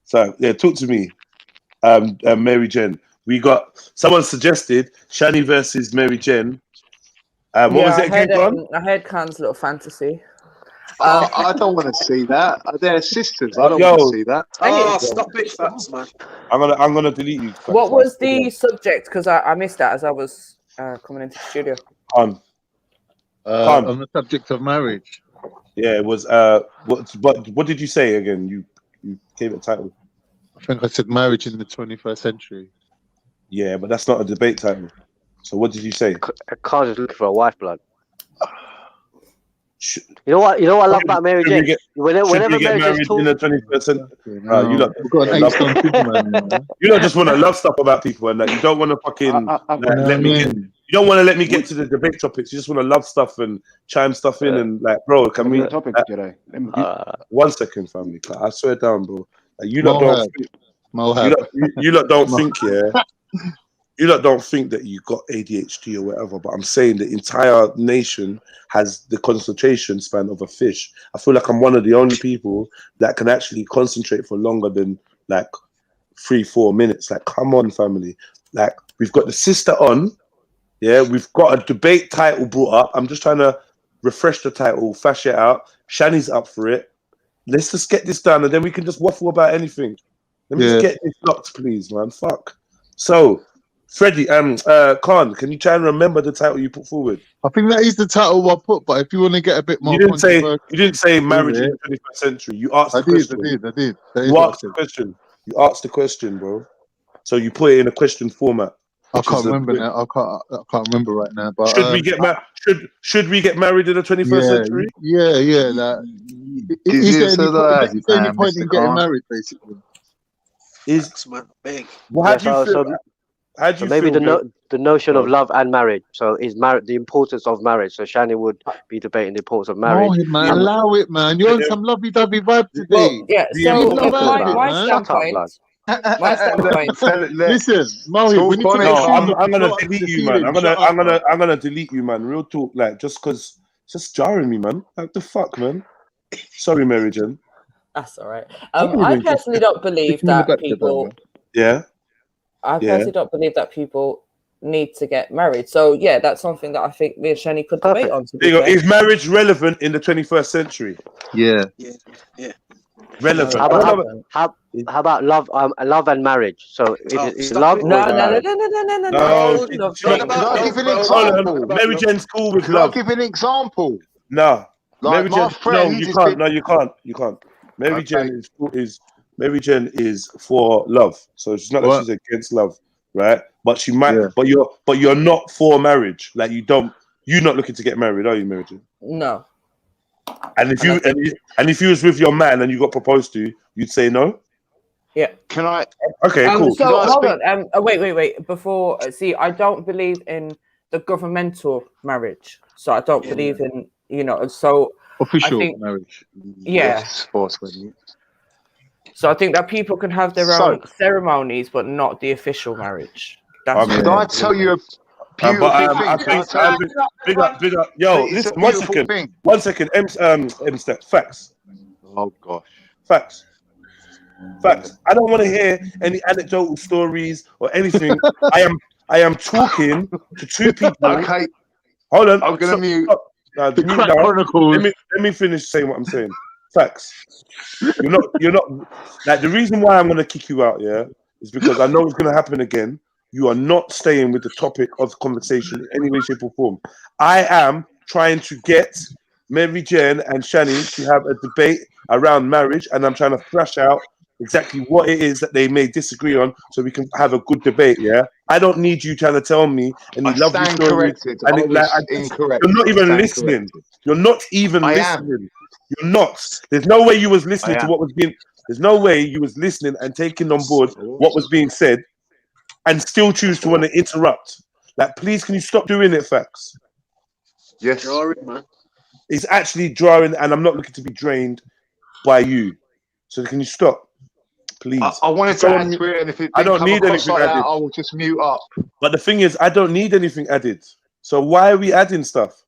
So yeah, talk to me. Mary Jen. We got someone suggested Shani versus Mary Jen. What was it again? I heard Khann's little fantasy. I don't want to see that. They're sisters. I don't want to see that. Stop it, facts, man. I'm gonna delete you. What was the subject? Because I missed that as I was coming into the studio. On the subject of marriage. Yeah, it was. What did you say again? You gave it a title. I think I said marriage in the 21st century. Yeah, but that's not a debate title. So what did you say? Khan's just looking for a wife, blood. You know what? I love about Mary Jen. Whenever Mary married in the 21st century, you don't just want to love stuff about people, and you don't want to fucking let me get. You don't want to let me get to the debate topics. You just want to love stuff and chime stuff in, and like, bro, can we? Topic, Jedi. 1 second, family. I swear down, bro. Like, you lot don't think. You lot don't think, yeah. You lot don't think that you got ADHD or whatever, but I'm saying the entire nation has the concentration span of a fish. I feel like I'm one of the only people that can actually concentrate for longer than like 3-4 minutes. Like, come on, family. Like, we've got the sister on. Yeah, we've got a debate title brought up. I'm just trying to refresh the title, fash it out. Shani's up for it. Let's just get this done, and then we can just waffle about anything. Let me just get this locked, please, man. Fuck. So, Freddie, Khann, can you try and remember the title you put forward? I think that is the title I put, but if you want to get a bit more, you didn't say marriage in the 21st century. You asked the question. I did. You asked the question. You asked the question, bro. So you put it in a question format. I can't remember now. I can't remember right now. But should we get married? Should we get married in the 21st century? Yeah. Like, is there any point in getting married, basically? How do you maybe the notion of love and marriage. So is marriage the importance of marriage? So Shani would be debating the importance of marriage. No, man, allow it, man. You're on some lovey-dovey vibe today. Well, yeah. So my standpoint, Listen, Mohit, we need to make sure I'm gonna delete you, man. I'm gonna delete you, man. Real talk, like just because it's just jarring me, man. Like the fuck, man. Sorry, Mary Jane. That's all right. I personally don't believe that people. Yeah. I personally don't believe that people need to get married. So yeah, that's something that I think me and Shani could debate on. Is marriage relevant in the 21st century? Yeah. Relevant. How about love and marriage? So it's love. No. Can I give an example? Mary Jane's cool with Can love. I give an example? No. Like my friend. You can't. Mary Jane is for love. So she's not that she's against love, right? But she might. Yeah. But you're not for marriage. Like you're not looking to get married, are you, Mary Jane? No. And if you was with your man and you got proposed to, you'd say no. Yeah. Can I? Okay, cool. So hold on. Wait. Before, I don't believe in the governmental marriage. So I don't believe in So official I think, marriage. Yeah. Yes, so I think that people can have their own ceremonies, but not the official marriage. That's Can I tell you a beautiful thing? Big up. Yo, listen, 1 second. 1 second. Facts. Oh gosh. Facts. I don't want to hear any anecdotal stories or anything. I am talking to two people. Okay. Hold on. I'm gonna mute. The Crack Chronicles. Let me finish saying what I'm saying. Facts. You're not like the reason why I'm gonna kick you out, is because I know it's gonna happen again. You are not staying with the topic of conversation in any way, shape, or form. I am trying to get Mary Jane and Shani to have a debate around marriage, and I'm trying to thrash out exactly what it is that they may disagree on, so we can have a good debate. I don't need you trying to tell me any lovely stories. Incorrect. You're not even listening. You're not even listening. You're not. There's no way you was listening to what was being. There's no way you was listening and taking on board what was being said, and still choose to want to interrupt. Like, please, can you stop doing it, Facts? Yes. Drawing, man. It's actually drawing, and I'm not looking to be drained by you. So can you stop, please? I wanted to add to it, and if it didn't come across like that, I will just mute up. But the thing is, I don't need anything added. So why are we adding stuff?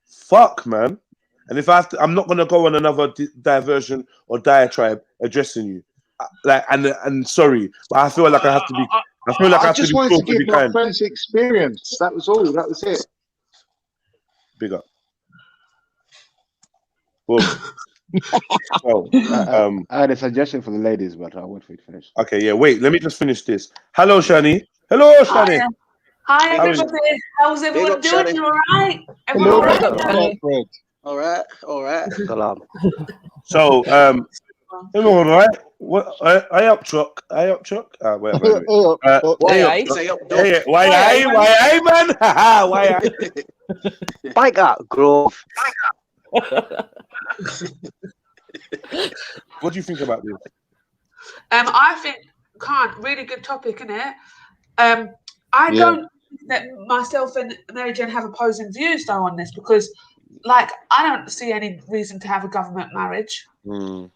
Fuck, man. And if I have to, I'm not gonna go on another diversion or diatribe addressing you. And sorry, but I feel like I have to be. I feel like I just wanted to give my friends experience. That was all. That was it. Big up. Boom. So, I had a suggestion for the ladies, but I'll wait for you to finish. Okay, yeah. Wait, let me just finish this. Hello, Shani. Hello, Shani. Hi, everybody. How's everyone doing? You all right? Hello. All right. Salam. So, all right. What? I up truck. Wait. Why, man? Why? Bike up, Grove. What do you think about this? I think, Khann, really good topic, isn't it? I don't think that myself and Mary Jane have opposing views though on this, because, like, I don't see any reason to have a government marriage. Do you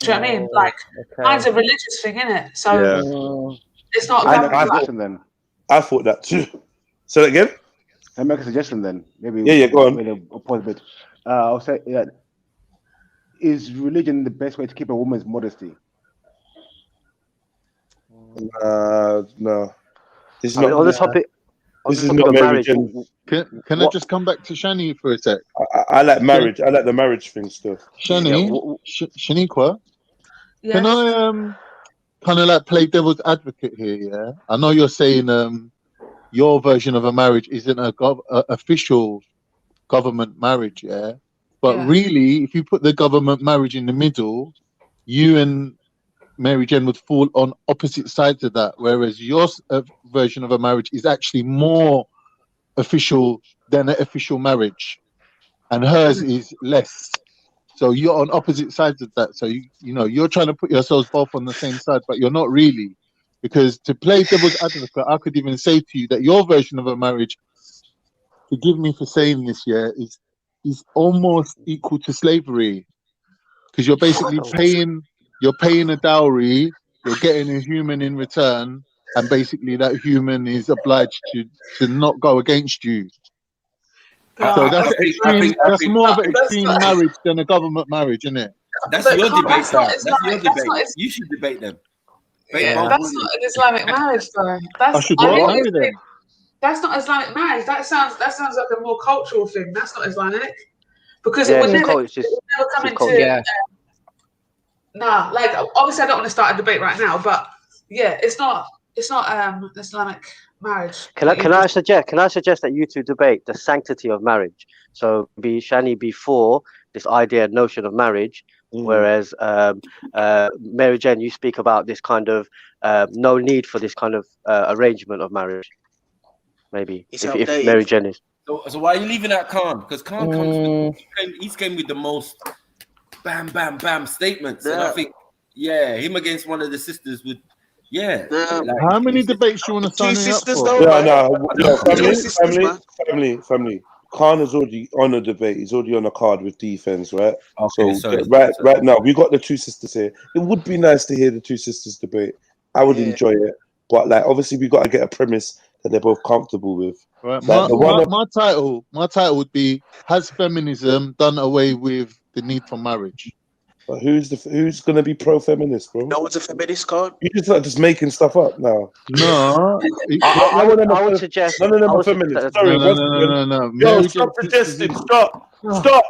know what I mean? Like, mine's a religious thing, isn't it? So it's not. I thought that too. Say that again. Can I make a suggestion then? Maybe. Yeah. Go on. Pause a bit. I'll say, is religion the best way to keep a woman's modesty? No. This is not on the topic. This is not marriage. Can I just come back to Shani for a sec? I like marriage. I like the marriage thing still. Shani, Shaniqua, Yes. can I kind of like play devil's advocate here? Yeah, I know you're saying your version of a marriage isn't a official government marriage, but really, if you put the government marriage in the middle, you and Mary Jane would fall on opposite sides of that, whereas your version of a marriage is actually more official than an official marriage, and hers is less. So you're on opposite sides of that. So you're trying to put yourselves both on the same side, but you're not really, because to play devil's advocate, I could even say to you that your version of a marriage, forgive me for saying this, is almost equal to slavery, because you're basically paying a dowry you're getting a human in return, and basically that human is obliged to not go against you. So that's extreme. That's more of an extreme marriage than a government marriage, isn't it? That's your debate. That's your debate. You should debate them. Yeah, that's not an Islamic marriage, though. That's, I should marry them. That's not Islamic marriage. That sounds like a more cultural thing. That's not Islamic because Yeah, it would never come into. No, like obviously I don't want to start a debate right now, but yeah, it's not Islamic marriage. Can I suggest that you two debate the sanctity of marriage? So be Shani before this idea and notion of marriage, whereas Mary Jane, you speak about this kind of no need for this kind of arrangement of marriage. Maybe if Mary Jane is. So why are you leaving out Khann? Because Khann comes with, he came with the most bam, bam, bam statements. And I think, him against one of the sisters would, like, how many debates do you want to sign up for? Family. Khann is already on a debate. He's already on a card with defense, right? Okay, so right now, we got the two sisters here. It would be nice to hear the two sisters debate. I would enjoy it. But like, obviously, we got to get a premise that they're both comfortable with. Right. Like, my title would be: Has feminism done away with the need for marriage? But who's gonna be pro-feminist, bro? No one's a feminist, Khann. You just like just making stuff up now. No, I would suggest. None of them are feminists. Sorry, no. Yo, stop suggesting. Stop,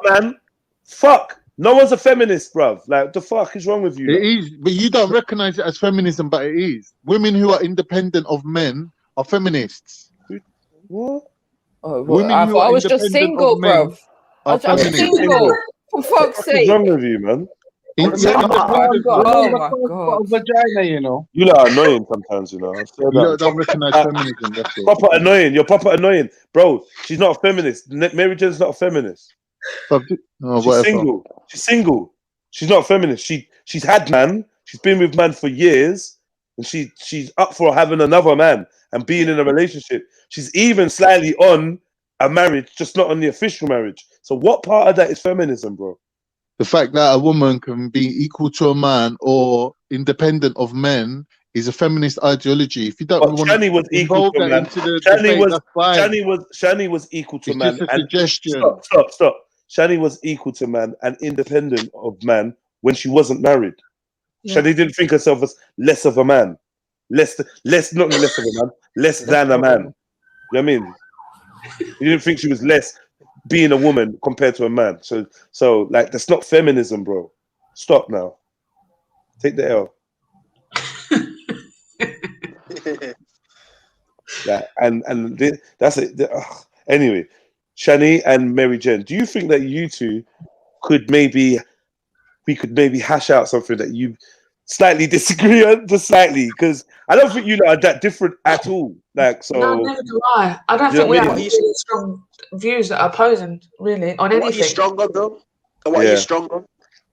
man. Fuck. No one's a feminist, bruv. Like, the fuck is wrong with you? It is, but you don't recognize it as feminism, but it is. Women who are independent of men are feminists. What? I thought I was just single, bruv. I'm single. For fuck's sake. What's wrong with you, man? Oh my god. Vagina, you know. You lot are annoying sometimes, you know. You don't recognize feminism. That's it. Proper annoying. You're proper annoying, bro. She's not a feminist. Mary Jane's not a feminist. She's single. She's single. She's not a feminist. She's had man. She's been with man for years, and she's up for having another man and being in a relationship. She's even slightly on a marriage, just not on the official marriage. So what part of that is feminism, bro? The fact that a woman can be equal to a man or independent of men is a feminist ideology. If you don't want Shani was equal to man. Shani was equal to man. It's just a suggestion. Stop. Shani was equal to man and independent of man when she wasn't married. Yeah. Shani didn't think herself as less of a man. Less than a man. You know what I mean? You didn't think she was less being a woman compared to a man. So like, that's not feminism, bro. Stop now. Take the L. That's it. Anyway, Shani and Mary Jane, do you think that you two could maybe hash out something that you slightly disagree on, just slightly? Because I don't think you are that different at all. Like, so no, neither do I. I don't think we have really strong views that are opposing really on anything. What are you strong on, though? What are you strong on?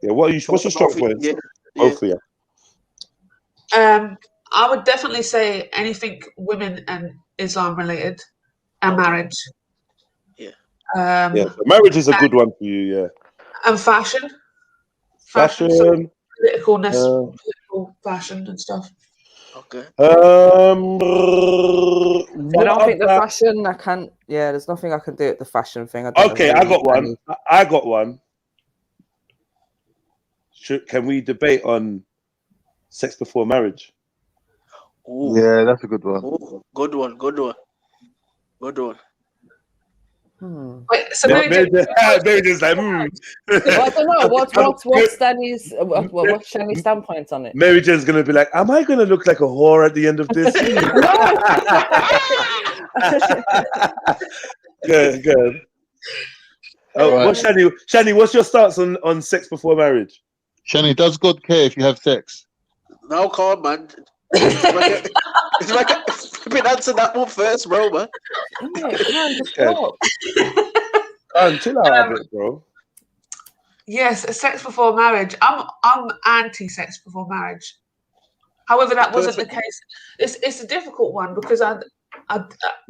Yeah, what's your strong points? Both for you. I would definitely say anything women and Islam related and marriage. So marriage is a good one for you, yeah. And fashion. Fashion. Politicalness, political fashion and stuff. Okay. I don't think the fashion. I can't. Yeah, there's nothing I can do at the fashion thing. I got one. Can we debate on sex before marriage? Ooh. Yeah, that's a good one. Ooh, good one. Wait, so Mary's like, I don't know. What's Shani's standpoint on it? Mary Jane's gonna be like, am I gonna look like a whore at the end of this? Good. Shani, what's your stance on sex before marriage? Shani, does God care if you have sex? No, come on, man. It's like been answer that one first, bro, man. Chill out a bit, bro. Yes, sex before marriage. I'm anti-sex before marriage. However, that wasn't the case. It's a difficult one because no,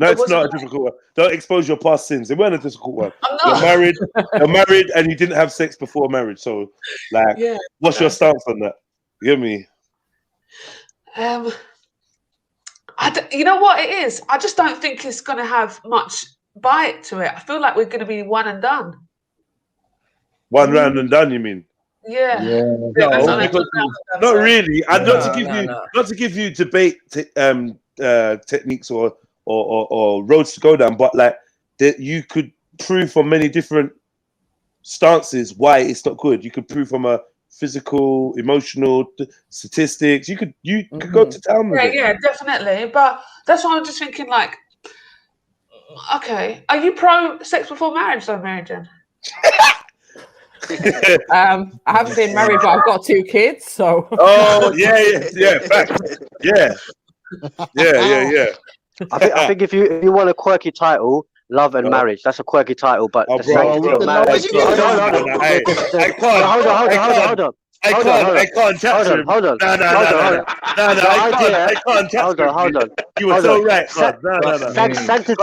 it's not a difficult one. Don't expose your past sins. It weren't a difficult one. I'm not. You're married, and you didn't have sex before marriage. So, like, what's your stance on that? You get me? You know what it is? I just don't think it's going to have much bite to it. I feel like we're going to be one and done. One round and done, you mean? Yeah. No, because not really. And not to give you debate techniques or roads to go down, but like that you could prove from many different stances why it's not good. You could prove from a physical, emotional, statistics. You could go to town with it. Yeah, definitely. But that's why I'm just thinking, like, okay, are you pro sex before marriage though, Mary Jane? I haven't been married, but I've got 2 kids, so. Oh yeah, fact. Yeah. I think if you want a quirky title, love and marriage. That's a quirky title, but the sanctity of marriage. Hold on. I can't capture him. Hold on. I can't capture him. Hold on. You were so right. Sanctity.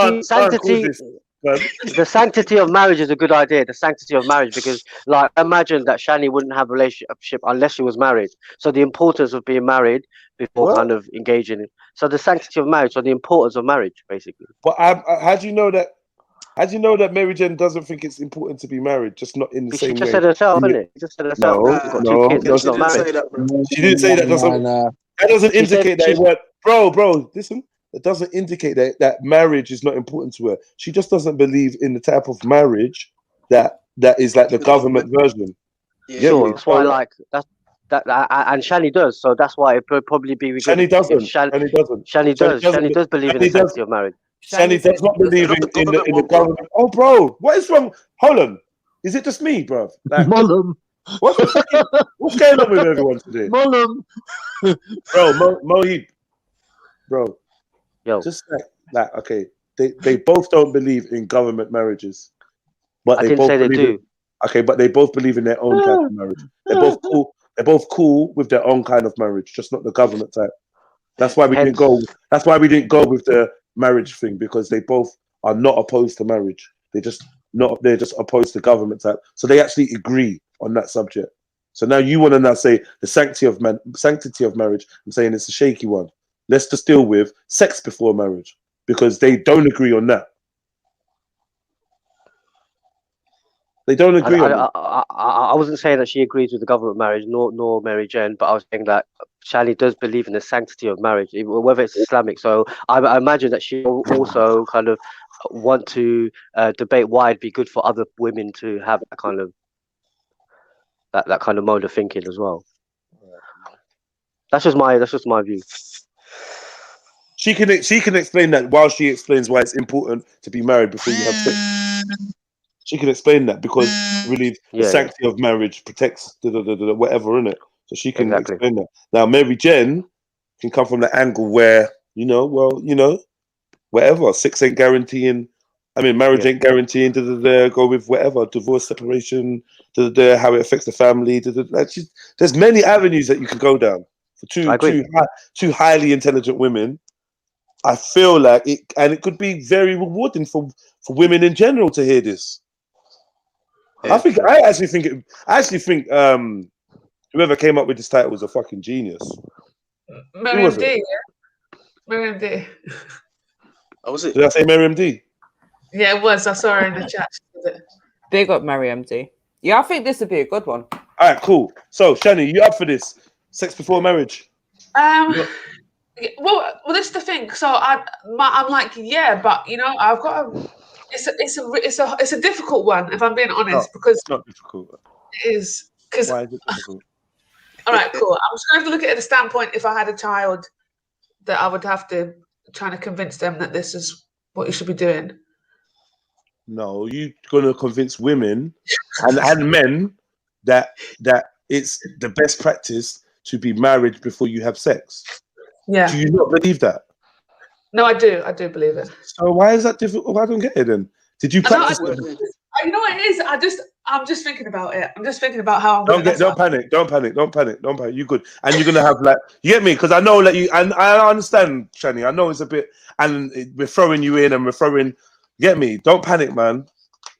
The sanctity of marriage is a good idea. The sanctity of marriage, because, like, imagine that Shani wouldn't have a relationship unless she was married. So the importance of being married before kind of engaging it. So the sanctity of marriage, so the importance of marriage, basically. But how do you know that? How do you know that Mary Jane doesn't think it's important to be married? Just not in the same way. She just said herself, isn't it? She just said herself. She didn't say that. That doesn't indicate that. Bro, listen. It doesn't indicate that marriage is not important to her. She just doesn't believe in the type of marriage that is like the government version. Sure, that's why I like that. And Shani does, so that's why it would probably be. Shani doesn't. Shani does believe in the sanctity of marriage. Shani does not believe in the government. Oh, bro, what is wrong? Hold on, is it just me, bro? Like, what's going on with everyone today? Bro, Mohib, bro. Yo. Just like okay, they both don't believe in government marriages, but I didn't say they do. Okay, but they both believe in their own type of marriage. They're both cool. They're both cool with their own kind of marriage, just not the government type. That's why we didn't go. That's why we didn't go with the marriage thing, because they both are not opposed to marriage. They're just opposed to government type. So they actually agree on that subject. So now you want to now say the sanctity of marriage. I'm saying it's a shaky one. Let's just deal with sex before marriage, because they don't agree on that. They don't agree on that. I wasn't saying that she agrees with the government marriage, nor Mary Jane, but I was saying that Shani does believe in the sanctity of marriage, whether it's Islamic. So I imagine that she also kind of want to debate why it'd be good for other women to have that kind of mode of thinking as well. That's just my view. She can explain that while she explains why it's important to be married before you have sex. She can explain that because really the sanctity of marriage protects whatever in it. So she can explain that. Now Mary Jane can come from the angle where whatever, sex ain't guaranteeing. I mean, marriage ain't guaranteeing. Go with whatever, divorce, separation. How it affects the family. There's many avenues that you can go down for two highly intelligent women. I feel like it, and it could be very rewarding for women in general to hear this. I actually think whoever came up with this title was a fucking genius. Miriam D. Yeah? Miriam D. Oh, was it? Did I say Miriam D? Yeah, it was. I saw her in the chat. Big up Miriam D. Yeah, I think this would be a good one. All right, cool. So, Shani, you up for this? Sex before marriage? Well, this is the thing. So I'm like, yeah, but I've got a. It's a difficult one, if I'm being honest, because it's not difficult. It is because. Why is it difficult? All right, cool. I'm just going to look at the standpoint. If I had a child, that I would have to try to convince them that this is what you should be doing. No, you're going to convince women and men that it's the best practice to be married before you have sex. Yeah. Do you not believe that? No, I do. I do believe it. So why is that difficult? I don't get it then. Did you practice it? You know what it is? I'm just thinking about it. I'm just thinking about how I'm Don't panic. Don't panic. You good. And you're gonna have you get me? Because I know that you and I understand, Shani. I know it's a bit, and we're throwing you in and we're throwing. Get me? Don't panic, man.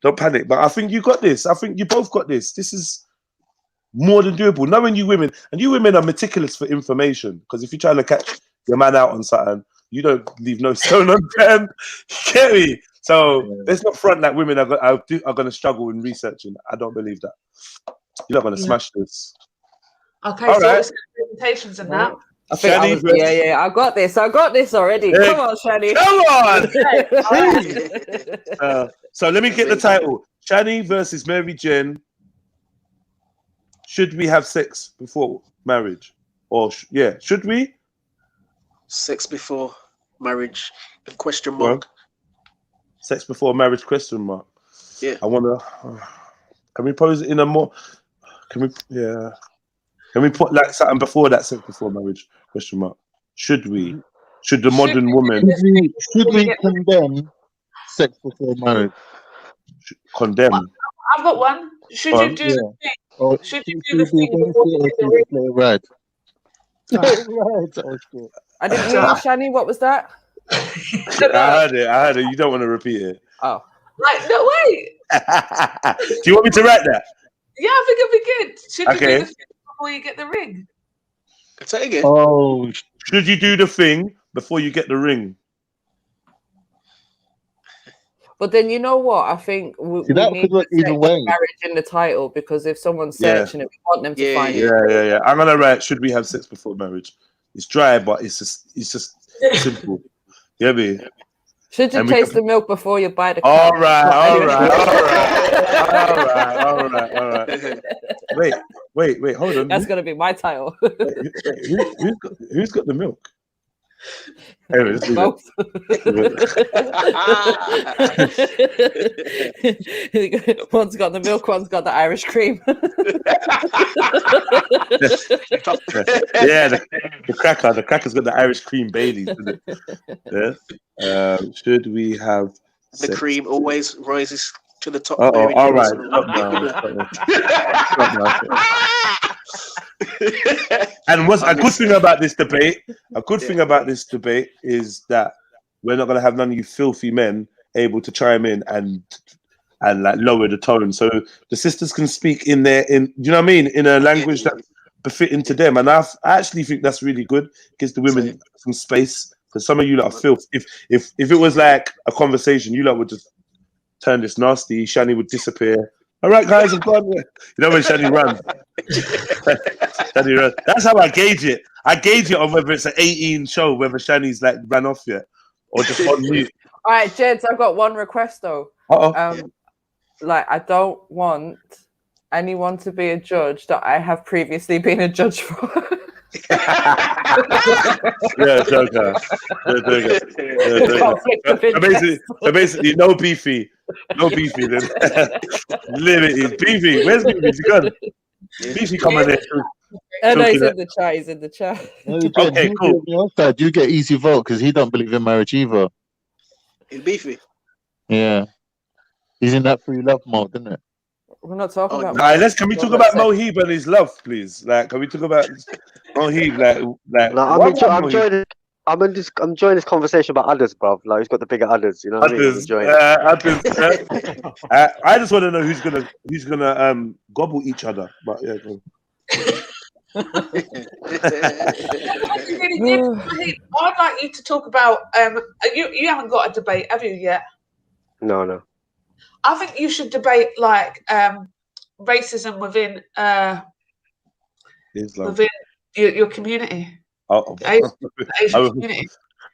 Don't panic. But I think you got this. I think you both got this. This is more than doable. Knowing you women, and you women are meticulous for information, because if you're trying to catch your man out on something, you don't leave no stone unturned. You get me? So let's not front that women are going to struggle in researching. I don't believe that. You're not going to smash this. Okay, all so right. it's presentations and that. I think I got this already. Hey, Come on, Shani. Come on. So let me get the title. Shani versus Mary Jane. Should we have sex before marriage? Or should we? Sex before marriage? Question mark. Sex before marriage? Question mark. Yeah. I wonder. Can we pose it in a more? Can we? Yeah. Can we put like something before that? Sex before marriage? Question mark. Should we? Should the modern woman? Should we condemn sex before marriage? Condemn. I've got one. Should you do the thing? Or Should you do the thing before you get the ring? Right. I didn't hear you, Shani. What was that? I heard it. You don't want to repeat it. Oh. Like, no, wait. Do you want me to write that? Yeah, I think it'd be good. Should you Okay. do the thing before you get the ring? Say again. Oh. Should you do the thing before you get the ring? But then you know what? I think we that need could work to either set way. marriage in the title, because if someone's searching it, we want them to find it. Yeah. I'm gonna write. Should we have sex before marriage? It's dry, but it's just simple. Yeah, me. Should you taste the milk before you buy the cow? All right. Wait. Hold on. That's gonna be my title. Who's got the milk? Anyway, let's leave Both. One's got the milk, one's got the Irish cream. Yeah, the cracker. The cracker's got the Irish cream Baileys, isn't it? Yeah. Should we have the cream always rises to the top? All right. And what's a good thing about this debate? A good thing about this debate is that we're not going to have none of you filthy men able to chime in and like lower the tone, so the sisters can speak in do you know what I mean, in a language that's befitting to them. And I actually think that's really good. Gives the women some space, because some of you lot are filth. If it was like a conversation, you lot would just turn this nasty. Shani would disappear. All right, guys, I'm gone. You know when Shani runs. Shani runs. That's how I gauge it. I gauge it on whether it's an 18 show, whether Shani's like ran off yet, or just on mute. All right, gents, I've got one request though. Like, I don't want anyone to be a judge that I have previously been a judge for. Yeah, Joker. So basically, no beefy. No beefy then. Limited. Beefy. Where's Beefy? Is he gone? Beefy coming there. No, he's in the chat. He's in the chat. Okay, cool. You get easy vote because he don't believe in marriage either. He's beefy. Yeah. He's in that free love mode, isn't it? We're not talking about. Can we talk about Mohib and his love, please? Like, can we talk about Mohib? Like no, I'm enjoying this conversation about others, bruv. Like, who's got the bigger others? You know what I mean? I'm enjoying it. I just want to know who's gonna gobble each other. But yeah. I'd like you to talk about. You haven't got a debate, have you yet? No. I think you should debate like racism within your community. Asian community.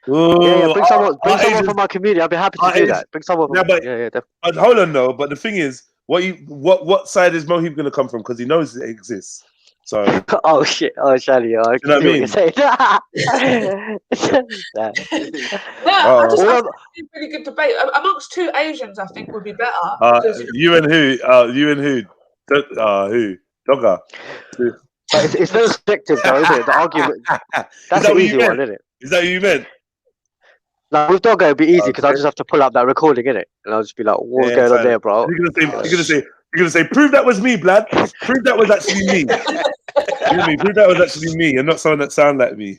Yeah, bring someone from my community. I'd be happy to do that. Bring someone from definitely. Hold on, though. But the thing is, what side is Mohib going to come from? Because he knows it exists. So. Oh shit! Oh, Shani. Oh, I you know what I mean? I just think it's a really good debate amongst two Asians. I think would be better. You and who? Who? Dogger. It's very subjective, though, isn't it? The argument. That's an easy one, isn't it? Is that what you meant? No, with Dogger it'd be easy because I just have to pull up that recording, innit? And I'll just be like, "What's going on there, bro?" You're gonna say, "Prove that was me, blood. Prove that was actually me." Prove that was actually me, and not someone that sound like me.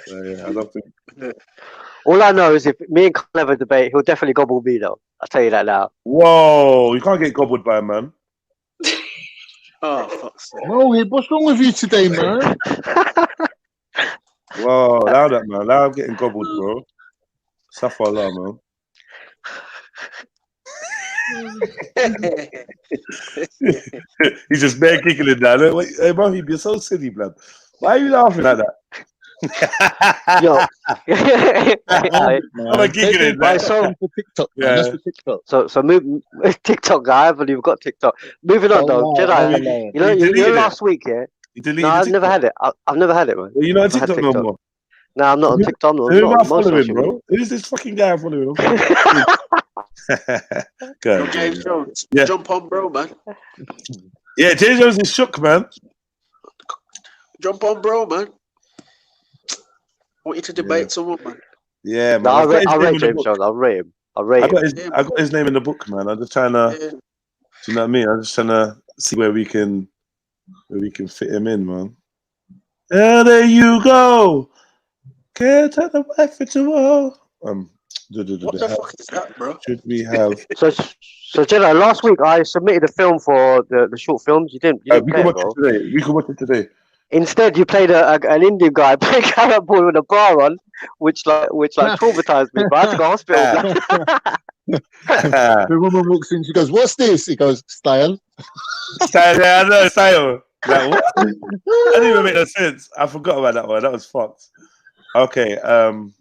I don't think. All I know is if me and Khann have a debate, he'll definitely gobble me, though. I'll tell you that now. Whoa, you can't get gobbled by a man. Oh, fuck's sake. Mohib, what's wrong with you today, man? Whoa, allow that, man. Allow getting gobbled, bro. Suffer Allah, man. He's just bare giggling now. Look, hey, Mohib, you're so silly, blood. Why are you laughing at that? Yo. I'm giggling. Right, so for TikTok, man. That's for TikTok. So move TikTok guy. I haven't even got TikTok. Moving on though, Jedi. You know, last week, yeah. No, I've never had it. I've never had it, man. Well, you're not on TikTok no more. No, I'm not on TikTok. Who am I following, bro? Who's this fucking guy I'm following? Yo, James Jones, jump on, bro, man. Yeah, James Jones is shook, man. Jump on, bro, man. I want you to debate someone, man. Yeah, man. No, I'll rate James Jones. I'll rate him. I got his name in the book, man. I'm just trying to. Do you know what I mean? I'm just trying to see where we can fit him in, man. There you go. Can't turn the wife into a. What the fuck is that, bro? Should we have? So Jedi, last week I submitted a film for the short films. You didn't we play can it, watch it today. We can watch it today. Instead, you played an Indian guy playing carrot boy with a bra on, which traumatized me. But I had to go to hospital. The woman walks in, she goes, "What's this?" He goes, "Style." Style, yeah, I know, style. Like, what? That didn't even make no sense. I forgot about that one. That was fucked. Okay. I'm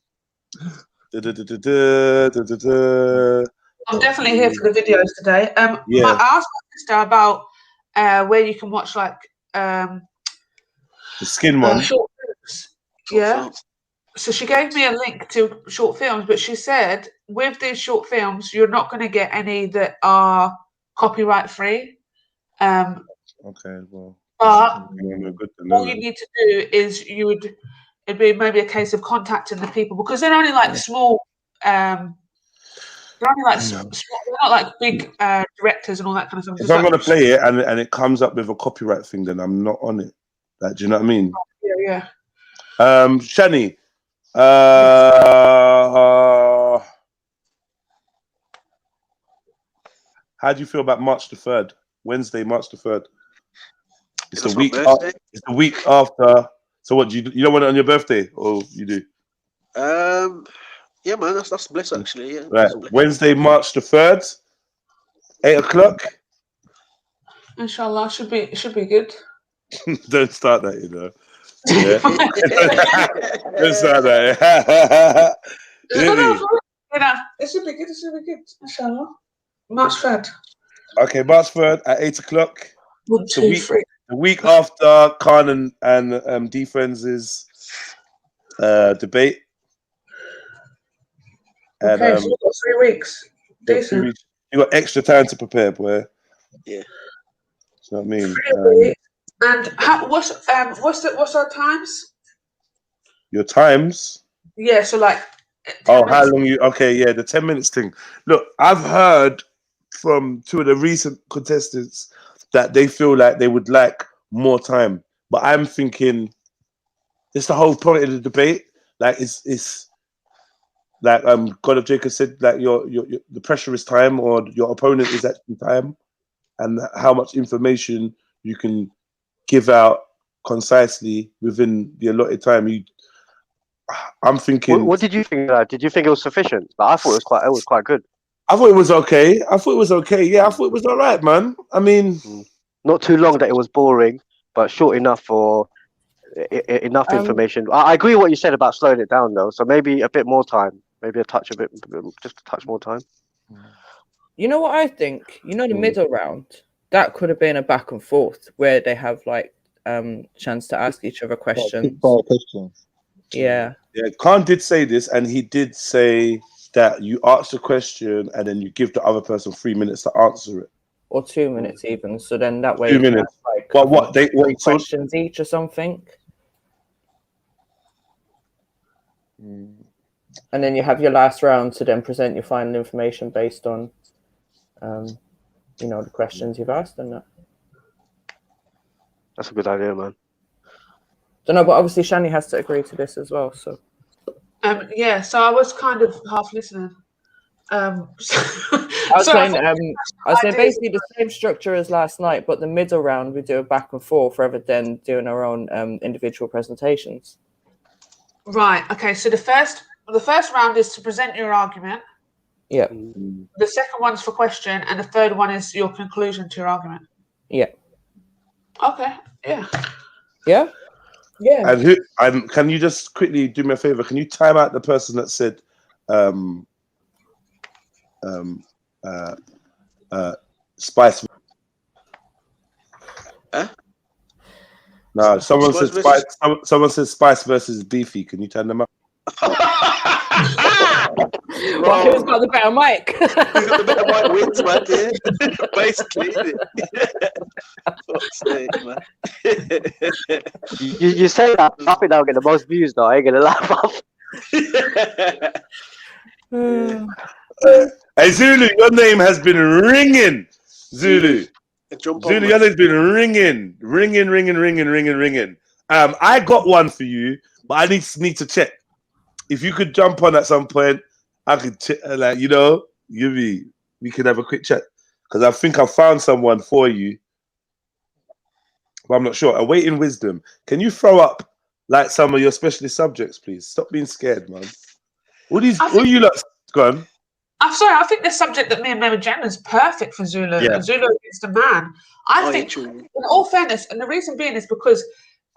definitely here for the videos today. Yeah. I asked my sister about where you can watch like the skin one. Short films. Yeah. So she gave me a link to short films, but she said with these short films, you're not going to get any that are copyright free. Okay, well. But all you need to do is it'd be maybe a case of contacting the people because they're only like small. They're only like small, they're not like big directors and all that kind of stuff. If I'm going to play it and it comes up with a copyright thing, then I'm not on it. Like, do you know what I mean? Yeah. Shani, how do you feel about March the 3rd? Wednesday, March the 3rd. It's the week. It's the week after. So what? You don't want it on your birthday, or you do? Yeah, man. That's bliss actually. Yeah. Right. Wednesday, March the 3rd, 8 o'clock. Inshallah, should be good. Don't start that, you know. Yeah. Don't start that. It should be good. It should be good. Inshallah. March 3rd. Okay, March 3rd at 8 o'clock. 1, 2, 3. The week after Khann and D Friends' debate. And, okay, so we've got 3 weeks. Decent. You got extra time to prepare, boy. Yeah. You know what I mean? And what's our times? Your times? Yeah, so like. Oh, how long you? Okay, yeah, the 10 minutes thing. Look, I've heard from 2 of the recent contestants that they feel like they would like more time, but I'm thinking it's the whole point of the debate. Like it's like God of Jacob said, like your the pressure is time, or your opponent is actually time, and how much information you can give out concisely within the allotted time. I'm thinking. What did you think? Did you think it was sufficient? I thought it was quite good. I thought it was okay. Yeah, I thought it was all right, man. I mean, not too long that it was boring, but short enough for enough information. I agree with what you said about slowing it down, though. So maybe a bit more time, maybe just a touch more time. You know what I think? You know, the middle round, that could have been a back and forth where they have like chance to ask each other questions. Yeah. Yeah, Khann did say this, and he did say that you ask the question and then you give the other person 3 minutes to answer it. Or 2 minutes even. So then that way 2 minutes. Like, but what they questions each or something. And then you have your last round to then present your final information based on you know, the questions you've asked and that. That's a good idea, man. Don't know, but obviously Shani has to agree to this as well. So yeah, so I was kind of half listening. I was saying basically the same structure as last night, but the middle round we do a back and forth rather than doing our own individual presentations. Right. Okay. So the first round is to present your argument. Yeah. The second one's for question, and the third one is your conclusion to your argument. Yeah. Okay. Yeah. Yeah. Yeah. And who? Can you just quickly do me a favor? Can you time out the person that said, spice? No, someone said spice. Someone said spice versus beefy. Can you turn them up? Well, who's got the better mic? Who's got the better mic wins, man? Yeah. Basically, you say that, I think I'll get the most views though. I ain't gonna laugh off. Hey Zulu, your name has been ringing. Zulu, your name's been ringing. I got one for you, but I need to check. If you could jump on at some point, I could we could have a quick chat because I think I found someone for you, but I'm not sure. Awaiting wisdom. Can you throw up like some of your specialist subjects, please? Stop being scared, man. What you lot? Go on. I'm sorry. I think the subject that me and Mary Jen is perfect for Zulu. Yeah. Zulu is the man. I think, in all fairness, and the reason being is because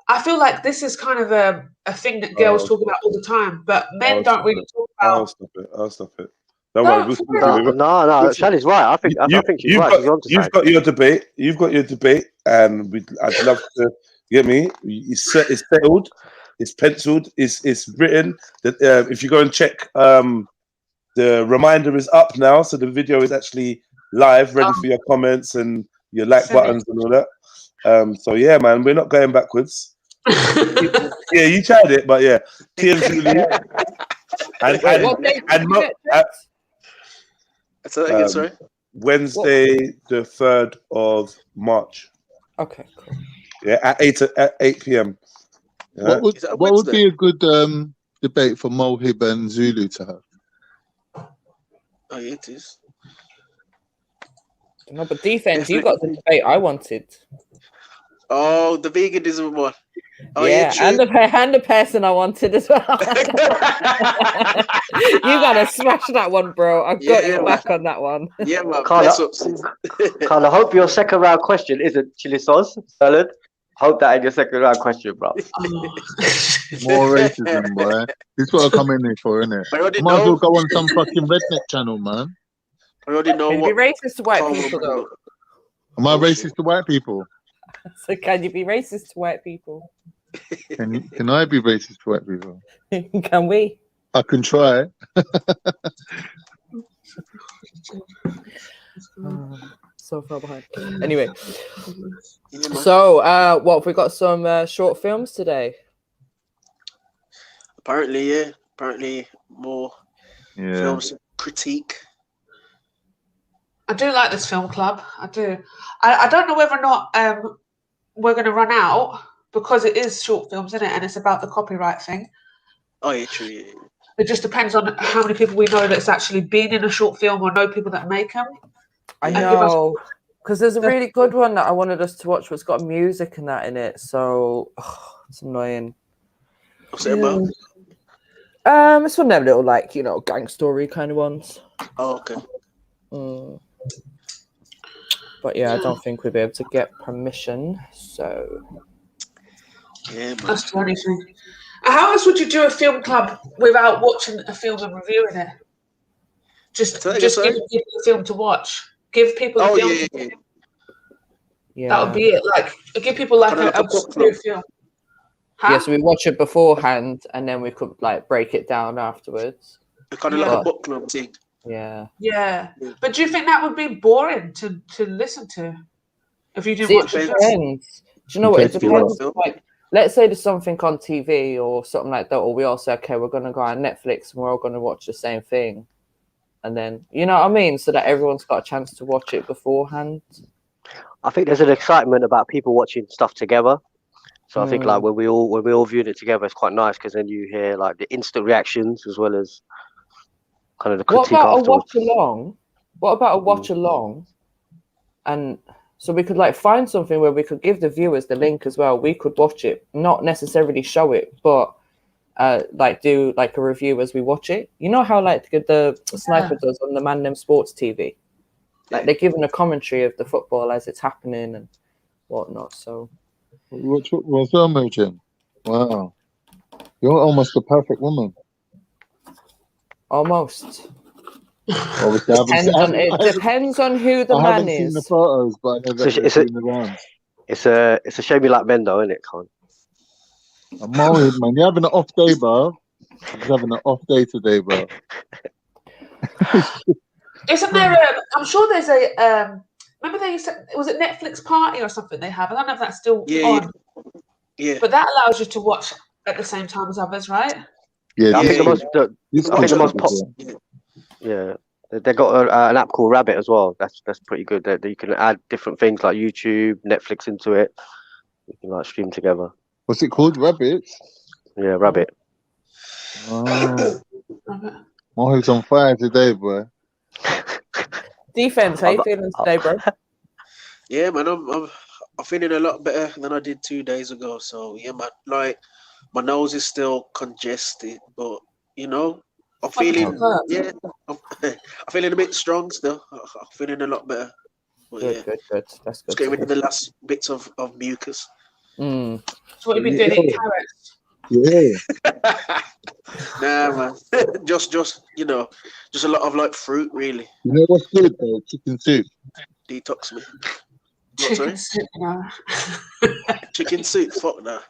I feel like this is kind of a thing that girls talk about all the time, but men don't really talk about. I'll stop it. Don't worry. No, Shelley's right. I think she's right. You've got your debate. You've got your debate, and I'd love to get me. It's settled. It's penciled. It's written. That if you go and check, the reminder is up now, so the video is actually live, ready for your comments and your like buttons and all that. So yeah, man, we're not going backwards. Yeah, you tried it, but yeah, sorry. Wednesday, the 3rd of March. Okay, cool. Yeah, at 8 p.m. Yeah. What would be a good debate for Mohib and Zulu to have? Oh, yeah, it is. No, but defense, you got the debate I wanted. Oh, the veganism one. Oh, yeah, and the person I wanted as well. You gotta smash that one, bro. I've got your back on that one. Yeah, man. Carl, I hope your second round question isn't chili sauce salad. Hope that in your second round question, bro. More racism, boy. This is what I come in here for, innit? Might as well go on some fucking redneck channel, man. I already know Can you be racist to white people, though? Am I racist to white people? So can you be racist to white people? Can I be racist to white people? Can we? I can try. So far behind. Anyway, so what have we got? Some short films today. Apparently, yeah. Apparently, more films critique. I do like this film club. I do. I don't know whether or not we're going to run out because it is short films, isn't it? And it's about the copyright thing. Oh, yeah, true. Yeah. It just depends on how many people we know that's actually been in a short film or know people that make them. I know, because there's a really good one that I wanted us to watch, but it's got music and that in it, so it's annoying. What's it about? It's one of them little, like, gang story kind of ones. Oh, okay. But yeah, I don't think we'll be able to get permission, so yeah, that's the only thing. How else would you do a film club without watching a film and reviewing it? Just give people the film to watch. Give people the film. Yeah, that would be it. Like, give people like a film. Huh? Yeah, so we watch it beforehand, and then we could like break it down afterwards. Kind of like a book club thing. Yeah. Yeah, but do you think that would be boring to listen to if you didn't watch it? Depends. Do you know what? It depends. Like, let's say there's something on TV or something like that, or we all say, okay, we're gonna go on Netflix and we're all gonna watch the same thing, and then you know what I mean, so that everyone's got a chance to watch it beforehand. I think there's an excitement about people watching stuff together. So I think like when we all viewed it together, it's quite nice because then you hear like the instant reactions as well as kind of the What critique about a afterwards. watch along? What about a watch along? And so we could like find something where we could give the viewers the link as well. We could watch it, not necessarily show it, but like do like a review as we watch it. You know how like the Sniper does on the Man Them Sports TV? Like they're giving a commentary of the football as it's happening and whatnot. So What's that, Merchant? Wow. You're almost the perfect woman. Almost. Obviously, It depends on who the I man haven't seen the is. photos, but I know that seen the rounds. It's a shame you like men though, isn't it, Khan? I'm married, man. You're having an off day, bro. You're having an off day today, bro. Isn't there? I'm sure there's a. Remember they used to, was it Netflix Party or something they have? I don't know if that's still on. Yeah. But that allows you to watch at the same time as others, right? Yeah, I think the most yeah, they got an app called Rabbit as well. That's pretty good. That you can add different things like YouTube, Netflix into it. You can like stream together. What's it called? Rabbit? Yeah, Rabbit. Oh. Mohi's on fire today, boy. Defense, how you feeling today, bro? Yeah, man, I'm feeling a lot better than I did 2 days ago. So yeah, man, like my nose is still congested, but you know, I'm feeling I'm feeling a bit strong still. I'm feeling a lot better. But Good, yeah, good. That's good. just getting rid of the last bits of mucus. Mm. So what have you been doing? Eating carrots? Yeah. Nah, man, just you know, just a lot of like fruit, really. You know what's good though? Chicken soup. Detox me. Chicken soup, no. Chicken soup, fuck nah.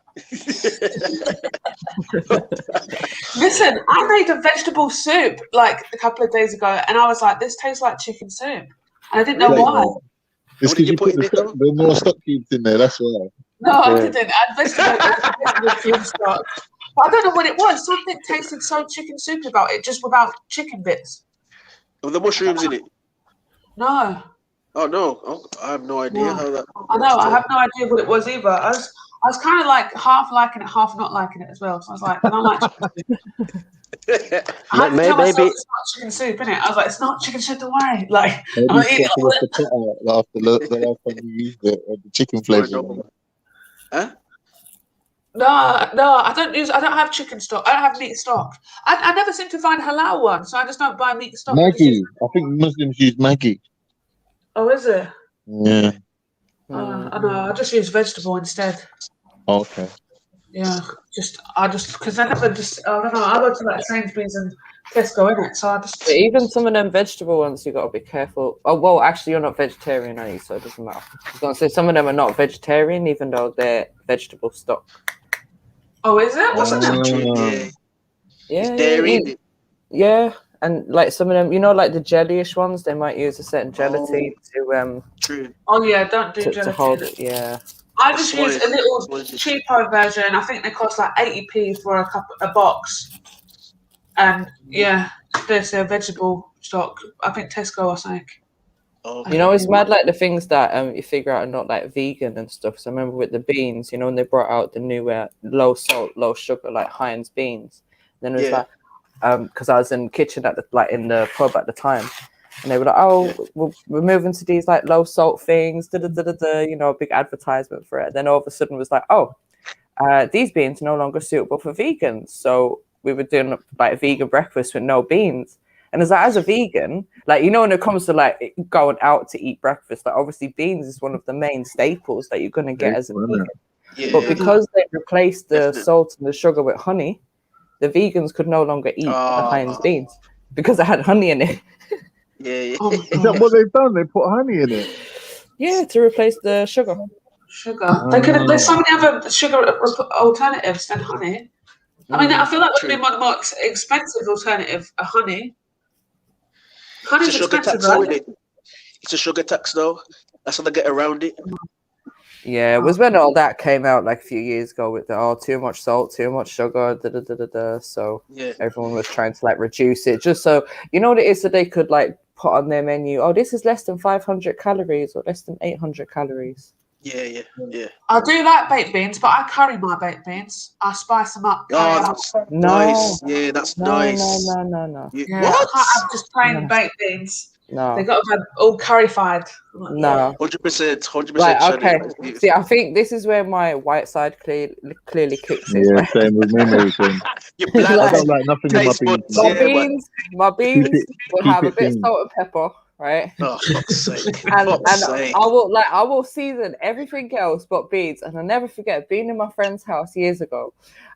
Listen, I made a vegetable soup like a couple of days ago, and I was like, "This tastes like chicken soup," and I didn't know why. It's because you put the more stock cubes in there. That's why. No, I didn't. I had vegetable cube stock. But I don't know what it was. Something tasted so chicken soup about it, just without chicken bits. With the mushrooms in it? No. Oh no, I have no idea how that. I know. I have no idea what it was either. I was kind of like half liking it, half not liking it as well. So I was like, I don't like chicken soup. I had to tell myself it's not chicken soup, innit? I was like, it's not chicken soup, don't worry. Like, I'm not eating it. After the last time you used it, the chicken flavour. Huh? No, I don't have chicken stock. I don't have meat stock. I never seem to find halal one, so I just don't buy meat stock. Maggie. I think Muslims use Maggie. Oh, is it? Yeah. I know. I just use vegetable instead. Okay. Yeah, I because I never I don't know. I go to like Sainsbury's and Tesco, innit? So I just. But even some of them vegetable ones, you got to be careful. Oh well, actually, you're not vegetarian, are you? So it doesn't matter. I was gonna say some of them are not vegetarian, even though they're vegetable stock. Oh, is it? What's that? Yeah. Yeah, and like some of them, you know, like the jellyish ones, they might use a certain gelatin to Oh yeah, don't do gelatin. to hold it. Yeah. I just use a little cheapo version. I think they cost like 80p for a box. And yeah, there's a vegetable stock. I think Tesco or something. You know, it's mad like the things that you figure out are not like vegan and stuff. So I remember with the beans, you know, when they brought out the new low salt, low sugar, like Heinz beans. Then it was like, because I was in the kitchen in the pub at the time. And they were like, oh, we're moving to these like low salt things, you know, a big advertisement for it. Then all of a sudden it was like, oh, these beans are no longer suitable for vegans. So we were doing like vegan breakfast with no beans. And as a vegan, like, you know, when it comes to like going out to eat breakfast, like obviously beans is one of the main staples that you're going to get as a vegan. Yeah. But because they replaced the salt and the sugar with honey, the vegans could no longer eat the Heinz beans because it had honey in it. Yeah. Is that what they've done? They put honey in it? Yeah, to replace the sugar. There's so many other sugar alternatives than honey. I mean, I feel like would be one more expensive alternative, a honey. Honey's expensive, right? It's a sugar tax, though. That's how they get around it. Yeah, it was when all that came out like a few years ago with the too much salt, too much sugar, so everyone was trying to like reduce it just so, you know what it is, so they could like put on their menu, oh, this is less than 500 calories or less than 800 calories. Yeah. I do like baked beans, but I curry my baked beans. I spice them up. Oh, that's nice. Yeah, that's nice. No. Yeah, What? I can't have just plain baked beans. No. They got to be all curryfied. No. 100%. Right, okay. See, I think this is where my white side clearly kicks in. Yeah, right? same with me, Nathan. I don't like nothing in my beans. My beans will keep have a it bit of beans. salt and pepper, right? Oh, fuck's sake. And I will season everything else but beans. And I'll never forget being in my friend's house years ago,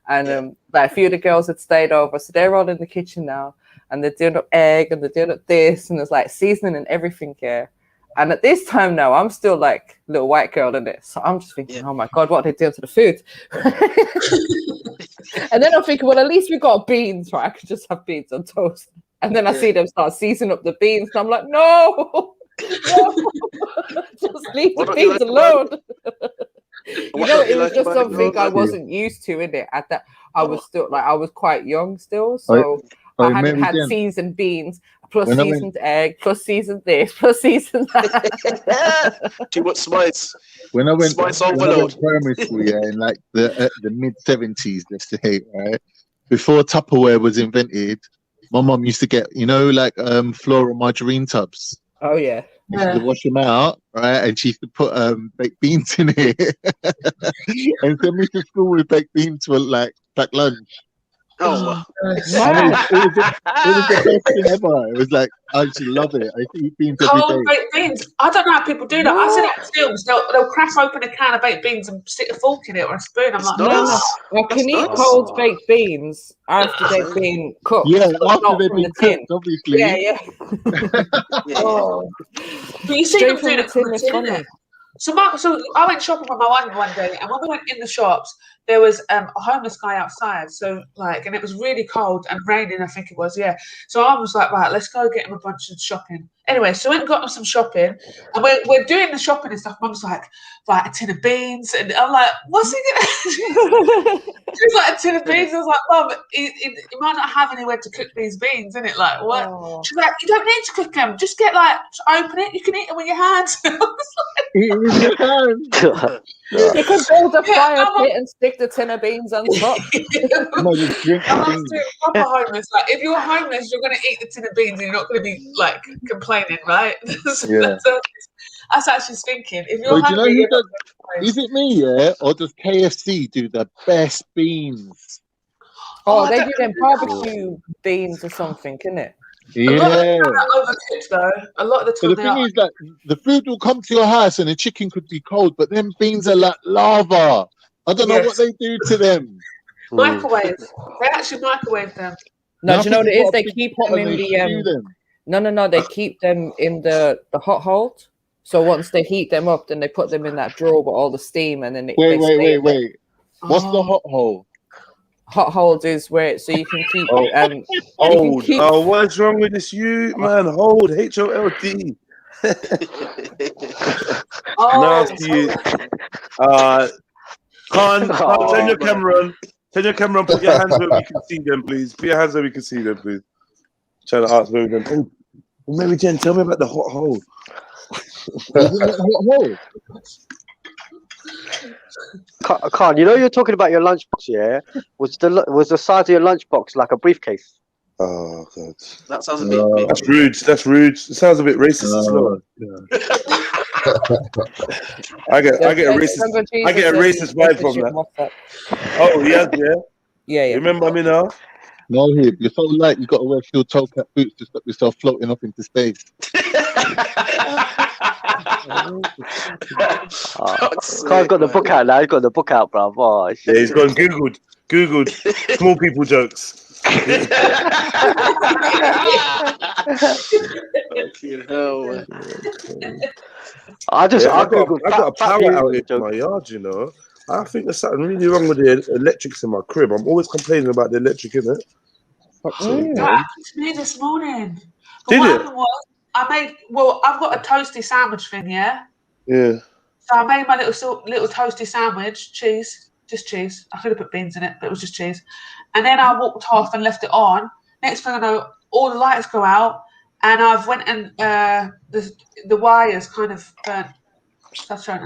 and like a few of the girls had stayed over, so they're all in the kitchen now, and they're doing up egg and they're doing up this, and there's like seasoning and everything here. And at this time now, I'm still like little white girl in it, so I'm just thinking, oh my god, what are they doing to the food? And then I'm thinking, well, at least we got beans, right? I could just have beans on toast. And then I see them start seasoning up the beans, and I'm like, no, just leave the beans alone. You know, it was just something I wasn't used to, innit? At that, I was still like, I was quite young still, so I hadn't had seasoned beans, plus seasoned egg, plus seasoned this, plus seasoned that. Too much spice. When I went Spice overload. primary school, in like the mid-70s, let's say, right before Tupperware was invented, my mum used to get, like floral margarine tubs. Oh yeah. She used to wash them out, right? And she used to put baked beans in it, and send me to school with baked beans for like packed lunch. Oh, it was the best thing ever. It was like, I just love it. I eat beans every Cold day. baked beans. I don't know how people do that. I see that in films. They'll crack open a can of baked beans and stick a fork in it or a spoon. I'm like, no. I can eat cold baked beans after they've been cooked. Yeah, after they've from been the tin. cooked, obviously. Yeah. But you see Straight them from doing the it from tin the is tin, funny. innit? So I went shopping with my wife one day, and when we went in the shops, there was a homeless guy outside. So and it was really cold and raining, I think it was, yeah. So I was like, right, let's go get him a bunch of shopping. Anyway, so we went and got him some shopping, and we're doing the shopping and stuff. Mum's like, right, a tin of beans, and I'm like, what's he gonna? She was like, a tin of beans. I was like, Mum, he might not have anywhere to cook these beans, innit? Like, what? Oh. She's like, you don't need to cook them. Just get just open it. You can eat them with your hands. I was like, You could build a fire pit and stick the tin of beans on top. No, you drink I'm beans. proper homeless. Like, if you're homeless, you're going to eat the tin of beans and you're not going to be like complaining, right? Yeah. That's actually thinking. If you're But do you know hungry, who you're not does, gonna is it me, or does KFC do the best beans? Oh, they do them barbecue beans or something, innit? Yeah. A lot of the time they're overcooked, though. A lot of the So time the they thing are. is that the food will come to your house and the chicken could be cold, but them beans are like lava. I don't know what they do to them. Microwave. They actually microwave them. No, do you know what it is? They Big keep pot them and in they the stew them. No, they keep them in the hot hold. So once they heat them up, then they put them in that drawer with all the steam, and then they stay in there. Wait. What's the hot hole? Hot hold is where so you can keep hold. Oh, what's wrong with this? You man, hold. HOLD. Nasty. Turn your camera on. Turn your camera on. Put your hands where we can see them, please. Put your hands where we can see them, please. Trying to ask where we can. Oh, Mary Jane, tell me about the hot hole. Khann, you're talking about your lunchbox, yeah? Was the size of your lunchbox like a briefcase? Oh God, that sounds a bit. That's rude. That's rude. It sounds a bit racist as well. I get a racist vibe from that. Oh, he has, yeah. Remember me now? No, you're so light. You got to wear steel toe cap boots to stop yourself floating up into space. Khann's got the book out now. He's got the book out, bro. Oh, yeah, he's gone Googled small people jokes. I got a power outage in my yard, you know. I think there's something really wrong with the electrics in my crib. I'm always complaining about the electric in it. That happened to me this morning. But Did what it? happened was, I've got a toasty sandwich thing, yeah? Yeah. So I made my little toasty sandwich, just cheese. I could have put beans in it, but it was just cheese. And then I walked off and left it on. Next thing I know, all the lights go out, and I've went and the wires kind of burnt. That's right.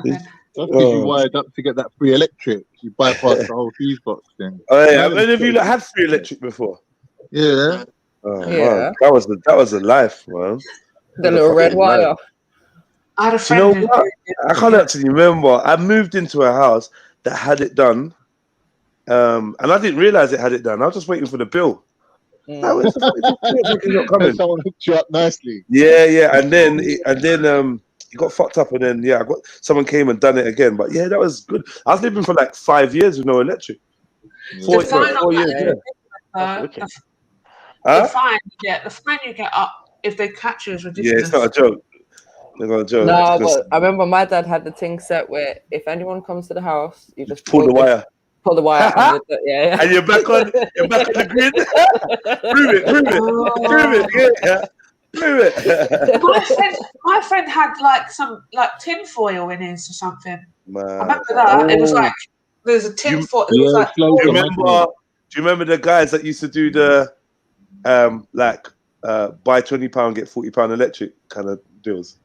That's because you wired up to get that free electric. You bypassed the whole fuse box thing. Oh yeah, have any of you like, had free electric before? Yeah. Oh man, that was a life, man. The little red wire. I had a Do you friend know who what? I can't actually remember. I moved into a house that had it done, and I didn't realize it had it done. I was just waiting for the bill. That was not coming. Someone hooked you up nicely. Yeah, and then it got fucked up, and then someone came and done it again. But yeah, that was good. I was living for like 5 years with no electric. 4 years. The fine you get up if they catch you is ridiculous. Yeah, it's not a joke. They're not a joke. No, but I remember my dad had the thing set where if anyone comes to the house, you just pull the wire. Pull the wire. Yeah. And you're back on the grid. Prove it. Yeah. Prove it. My friend had like some tin foil in his or something. Man. I remember that. It was like there's a tin foil. It was like. Do you remember the guys that used to do the buy £20 get £40 electric kind of deals?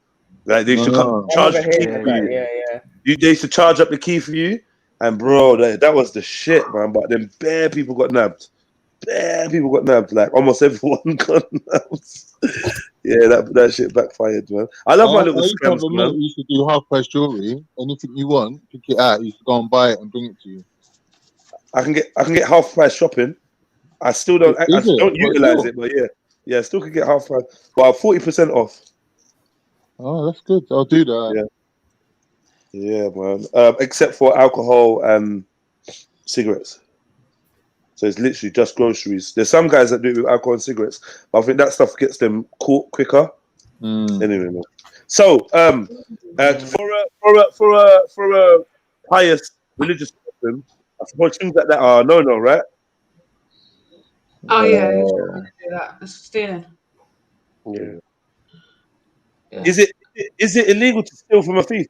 Like they used to charge the key for you. They used to charge up the key for you, and bro, that was the shit, man. But then bare people got nabbed. Like almost everyone got nabbed. Yeah, that shit backfired, man. I love my little scams, man. You used to do half-price jewelry. Anything you want, pick it out. You used to go and buy it and bring it to you. I can get half-price shopping. I still don't utilize it, but yeah, I still can get half-price. Well, 40% off. Oh, that's good. I'll do that. Yeah, man. Except for alcohol and cigarettes. So it's literally just groceries. There's some guys that do it with alcohol and cigarettes, but I think that stuff gets them caught quicker. Anyway, man. So for a pious religious person, I suppose things like that are no, right? Oh yeah, do that. It's stealing. Yeah. Is it illegal to steal from a thief?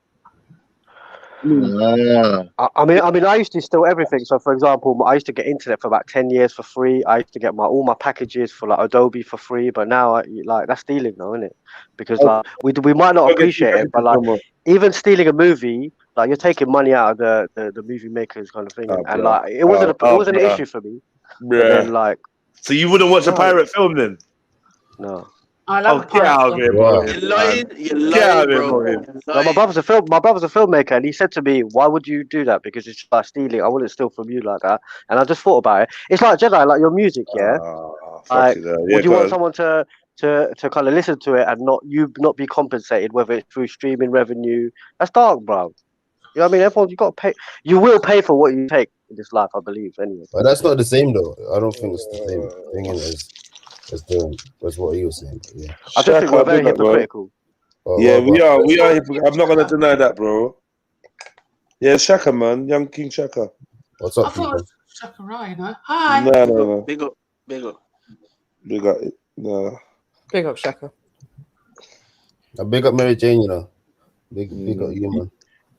I mean, I used to steal everything. So, for example, I used to get internet for about 10 years for free. I used to get all my packages for like Adobe for free. But now, that's stealing, though, isn't it? Because we might not appreciate it, but like even stealing a movie, like you're taking money out of the movie makers kind of thing, and like it wasn't an issue for me. Then, so you wouldn't watch a pirate film then? No. I love get out of here, bro. You're lying, bro. No, my brother's a filmmaker, and he said to me, "Why would you do that? Because it's like stealing. I wouldn't steal from you like that." And I just thought about it. It's like Jedi, like your music, would you want someone to kind of listen to it and not be compensated, whether it's through streaming revenue? That's dark, bro. You know what I mean? Everyone, you got to pay. You will pay for what you take in this life, I believe. Anyway, but that's not the same, though. I don't think it's the same thing as what he was saying. Yeah. I just think we're very hypocritical. Yeah, we are hypocritical. I'm not gonna deny that, bro. Yeah, Shaka, man, young King Shaka. What's up, I thought it was Shaka Rai, no? Hi. No. Big up. No. Big up Shaka. Big up Mary Jane, you know. Big up you, man.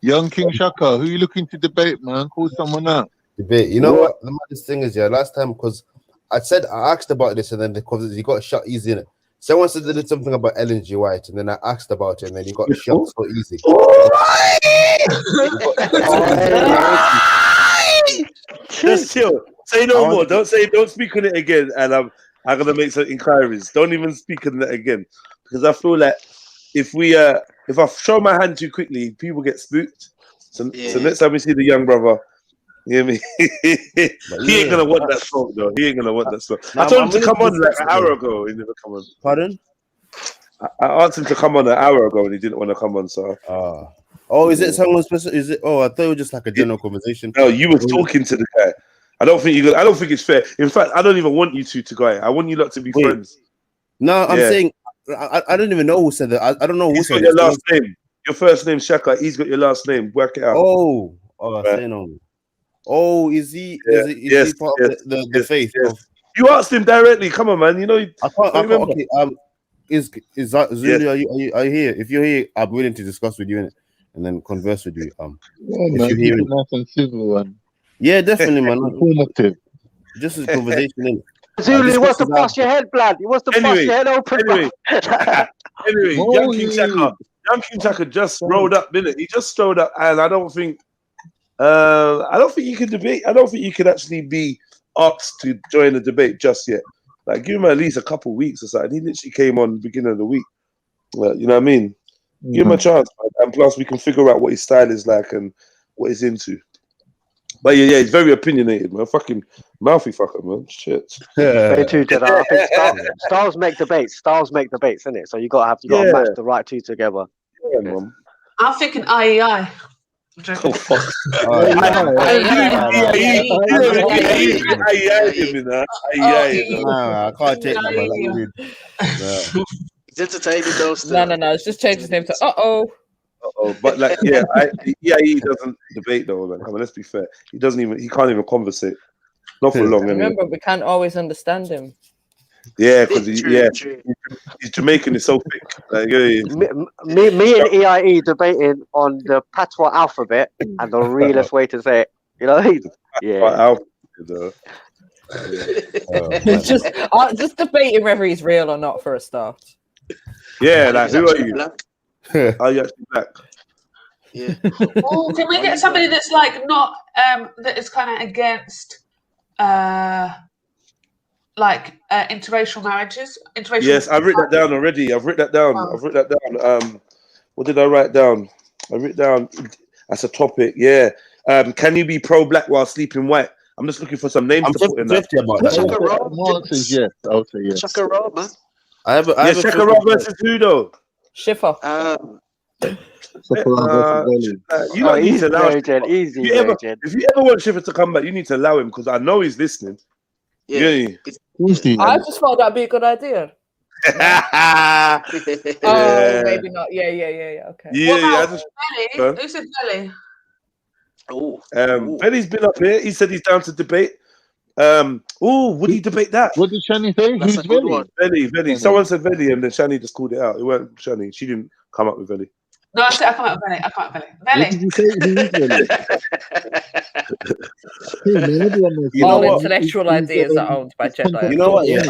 Young King Shaka, who you looking to debate, man? Call someone out. Debate. You know what? The maddest thing is, last time, because I asked about this, and then because he got shot easy in it. Someone said they did something about Ellen G. White, and then I asked about it, and then he got shot so easy. Just chill. Say no more. Don't speak on it again. And I'm gonna make some inquiries. Don't even speak on that again, because I feel like if I show my hand too quickly, people get spooked. So next time we see the young brother. You know what I mean? He ain't gonna want that smoke, though. He ain't gonna want that smoke. I told him to come on like an hour ago. He never come on. Pardon? I asked him to come on an hour ago, and he didn't want to come on. So. Is it someone special? Is it? Oh, I thought it was just like a general conversation. No, you were talking to the guy. I don't think it's fair. In fact, I don't even want you two to go out. I want you lot to be friends. No, I'm saying I don't even know who said that. I don't know who said got your last name. Your first name Shaka. He's got your last name. Work it out. I know. Oh, is he? Is he part of the faith? Yes. You asked him directly. Come on, man. You know. I can't remember. Okay, is that Zulu? Yes. Are you here? If you're here, I'm willing to discuss with you and then converse with you. If you're here, nice and civil one. Yeah, definitely, man. Informative. Just a conversation. Zulu, he wants to bust your head, blood. He wants to bust your head open. Anyway, Young Duncan Tucker just rolled up, didn't it? He just strolled up, and I don't think you can debate. I don't think you can actually be asked to join the debate just yet. Like, give him at least a couple weeks or something. He literally came on the beginning of the week. Well, you know what I mean? Give him a chance, man. And plus we can figure out what his style is like and what he's into. But yeah, he's very opinionated, man. Fucking mouthy fucker, man. Shit. Very true, Jedi. I think styles make debates. Styles make debates, innit? So you gotta match the right two together. Yeah, man. I'm thinking IEI. Oh, fuck. I can't take that. He's entertaining those. No. It's just change his name to But like, he doesn't debate though. Like, I mean, let's be fair. He can't even conversate. Not for long. Remember, we can't always understand him. Yeah, because he's Jamaican is so thick. Like, me and EIE debating on the patois alphabet and the realest way to say it. You know, just debating whether he's real or not for a start. Yeah, like, who are you? Are you actually black? Yeah. Oh, can we get somebody that's like not that is kind of against interracial marriages? Yes, I've written that down already. I've written that down. What did I write down? I wrote down as a topic. Yeah. Can you be pro-black while sleeping white? I'm just looking for some names to put in there. Yes, I'll say yes. Shaka Ra, man. Shaka Ra versus who though? Schiffer. You don't need to allow if you ever want Schiffer to come back, you need to allow him because I know he's listening. Yeah. I just thought that'd be a good idea. Maybe not. Yeah. Okay. Belly? Who said Belly? Belly's been up here. He said he's down to debate. Would he debate that? What did Shani say? Who's Belly? Belly. Someone said Belly, and then Shani just called it out. It weren't Shani. She didn't come up with Belly. No, I said I come out with Belly. I come out with Belly. What did you say? Who is Belly? All intellectual ideas are owned by Jedi. You know what? Yeah,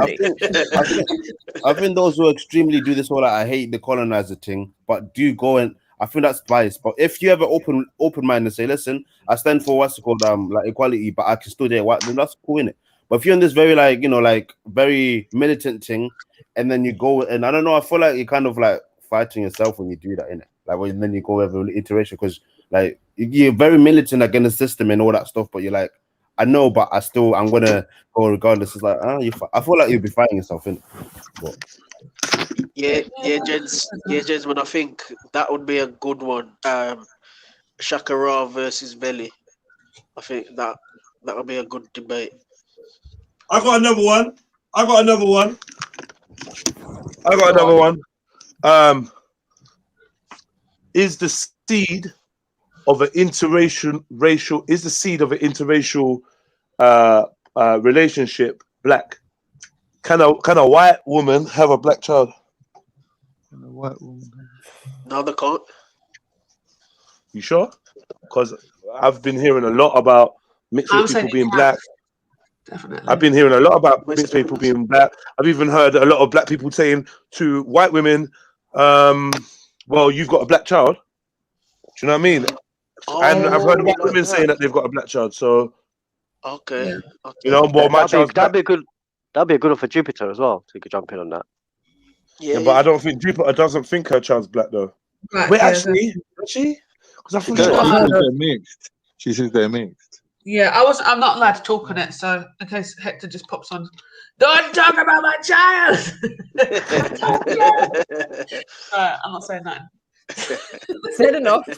I think those who extremely do this whole I hate the colonizer thing, but do go and I think that's biased. But if you have an open mind and say, listen, I stand for what's it called like equality, but I can still do it, then that's cool, innit? But if you're in this very very militant thing, and then you go and I don't know, I feel like you're kind of like fighting yourself when you do that, innit? Like then you go over iteration because like you're very militant against the system and all that stuff, but you're like, I know, but I'm gonna go regardless. It's like, I feel like you'll be fighting yourself, innit? Gents, but I think that would be a good one. Shaka Ra versus Belly. I think that would be a good debate. I got another one. Is the seed of an interracial relationship black? Can a white woman have a black child? No, they can't. You sure? Because I've been hearing a lot about mixed race people being black. Definitely. I've been hearing a lot about mixed people being black. I've even heard a lot of black people saying to white women, well, you've got a black child. Do you know what I mean? And I've heard white women saying that they've got a black child. So, okay. You know, well, that'd be good. That'd be a good one for Jupiter as well. So you could jump in on that. Yeah, but I don't think Jupiter doesn't think her child's black though. Right, wait, actually, is she? Because I think they're mixed. She says they're mixed. Yeah, I'm not allowed to talk on it, so in case Hector just pops on, don't talk about my child. I'm not saying that. Said enough.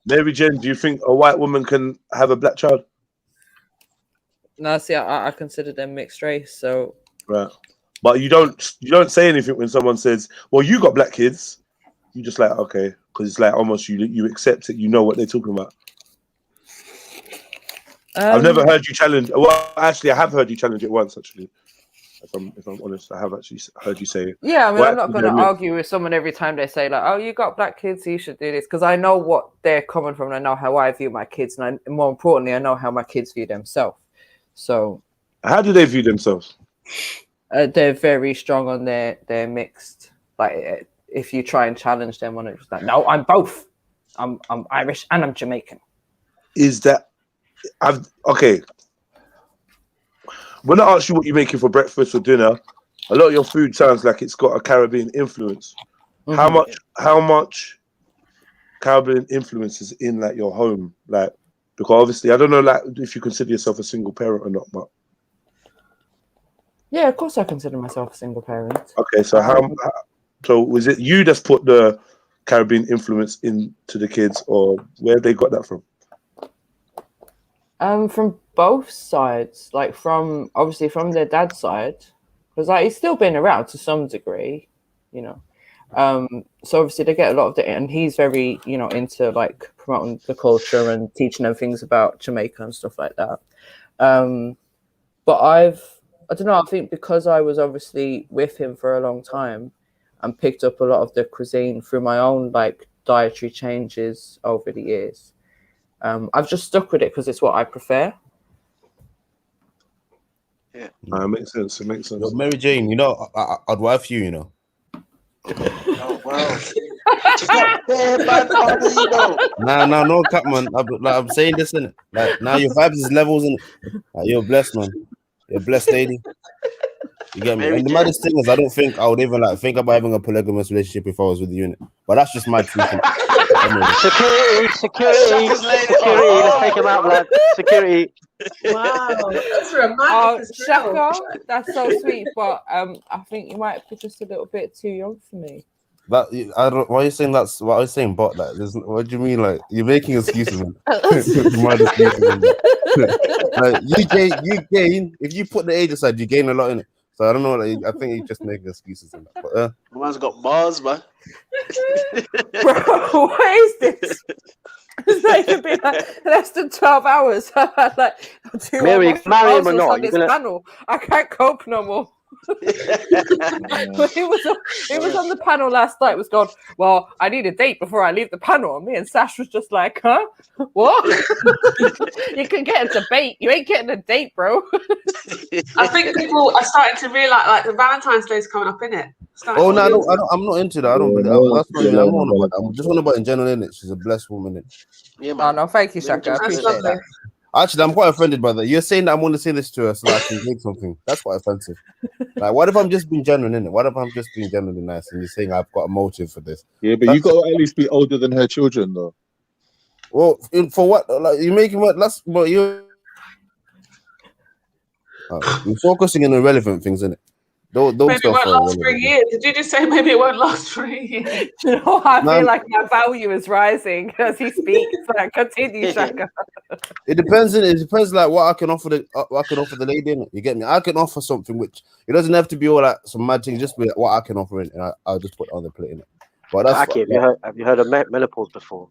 Mary Jane, do you think a white woman can have a black child? No, see, I consider them mixed race, so right. But you don't say anything when someone says, "Well, you got black kids." You just like, okay, because it's like almost you accept it. You know what they're talking about. I've never heard you challenge. Well, actually, I have heard you challenge it once. Actually, if I'm honest, I have actually heard you say it. Yeah, I mean, I'm not going to argue with someone every time they say like, "Oh, you got black kids, so you should do this," because I know what they're coming from, and I know how I view my kids, and more importantly, I know how my kids view themselves. So, how do they view themselves? They're very strong on their mixed. Like if you try and challenge them on it, it's like, no, I'm both. I'm Irish and I'm Jamaican. Is that okay? When I ask you what you're making for breakfast or dinner, a lot of your food sounds like it's got a Caribbean influence. Mm-hmm. How much Caribbean influence is in like your home? Like, because obviously I don't know like if you consider yourself a single parent or not, but yeah, of course I consider myself a single parent. okay, so so was it you that's put the Caribbean influence into the kids, or where they got that from? From both sides, like obviously from their dad's side, because like he's still been around to some degree, you know. So obviously they get a lot of it, and he's very, you know, into like promoting the culture and teaching them things about Jamaica and stuff like that. But I don't know, I think because I was obviously with him for a long time and picked up a lot of the cuisine through my own like dietary changes over the years. I've just stuck with it because it's what I prefer. Yeah, it makes sense. It makes sense. Yo, Mary Jane, you know, I'd wife you, you know. Oh wow! It's not fair, man. Nah, no cap, man. I'm saying this, innit? Like now your vibes is levels, innit? Like, you're blessed, man. You're blessed, lady. You get me? Mary And the Jane. maddest thing is, I don't think I would even like think about having a polygamous relationship if I was with you, innit? But that's just my truth. Security. Let's take him out, lad. Security. Wow, that's romantic. Oh, Shaka, that's so sweet, but I think you might be just a little bit too young for me. That I don't. Why are you saying that's? What I was saying, but like, what do you mean? Like, you're making excuses, man. Mad excuses, man. Like, you gain. If you put the age aside, you gain a lot in it. So I don't know. Like, I think you're just making excuses in that. But man's got bars, man. Bro, what is this? It's not even been like less than 12 hours. Like, Mary, marry him or not? On this panel. I can't cope no more. He was on the panel last night. Was going, well, I need a date before I leave the panel. And me and Sash was just like, huh? What? You can get a debate. You ain't getting a date, bro. I think people are starting to realize like the Valentine's Day is coming up, innit? oh no, I'm not into that. I don't believe that's not even, I'm just on about in general, innit? She's a blessed woman, innit? Yeah, man. Oh, no, thank you, Shaka. I appreciate that. Actually, I'm quite offended by that. You're saying that I'm going to say this to her so that I can get something. That's quite offensive. Like, what if I'm just being genuine, innit? What if I'm just being genuinely nice and you're saying I've got a motive for this? Yeah, but you got to at least be older than her children, though. Well, for what? Like, you're making what? That's what you're focusing on irrelevant things, innit? Don't maybe it won't last for a year. Did you just say maybe it won't last for a year? You know, I feel like my value is rising as he speaks. Like, continue, Shaka. It depends. It depends, like what I can offer the lady. Innit? You get me? I can offer something which it doesn't have to be all like some mad thing. Just be like, what I can offer it, and I'll just put it on the plate. Innit? But that's Aki, have you heard of menopause before?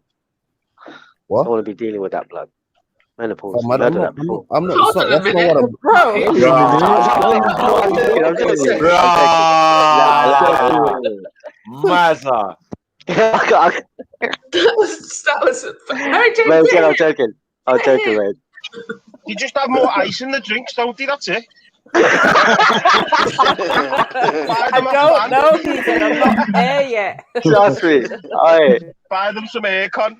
What? I don't want to be dealing with that blood. Menopause. I'm not. That's not what I'm. Maza. That was Mary Jane. I'm joking, man. You just have more ice in the drinks, don't you? That's it. I don't know, Ethan. I'm not there yet. Trust me. Buy them some aircon.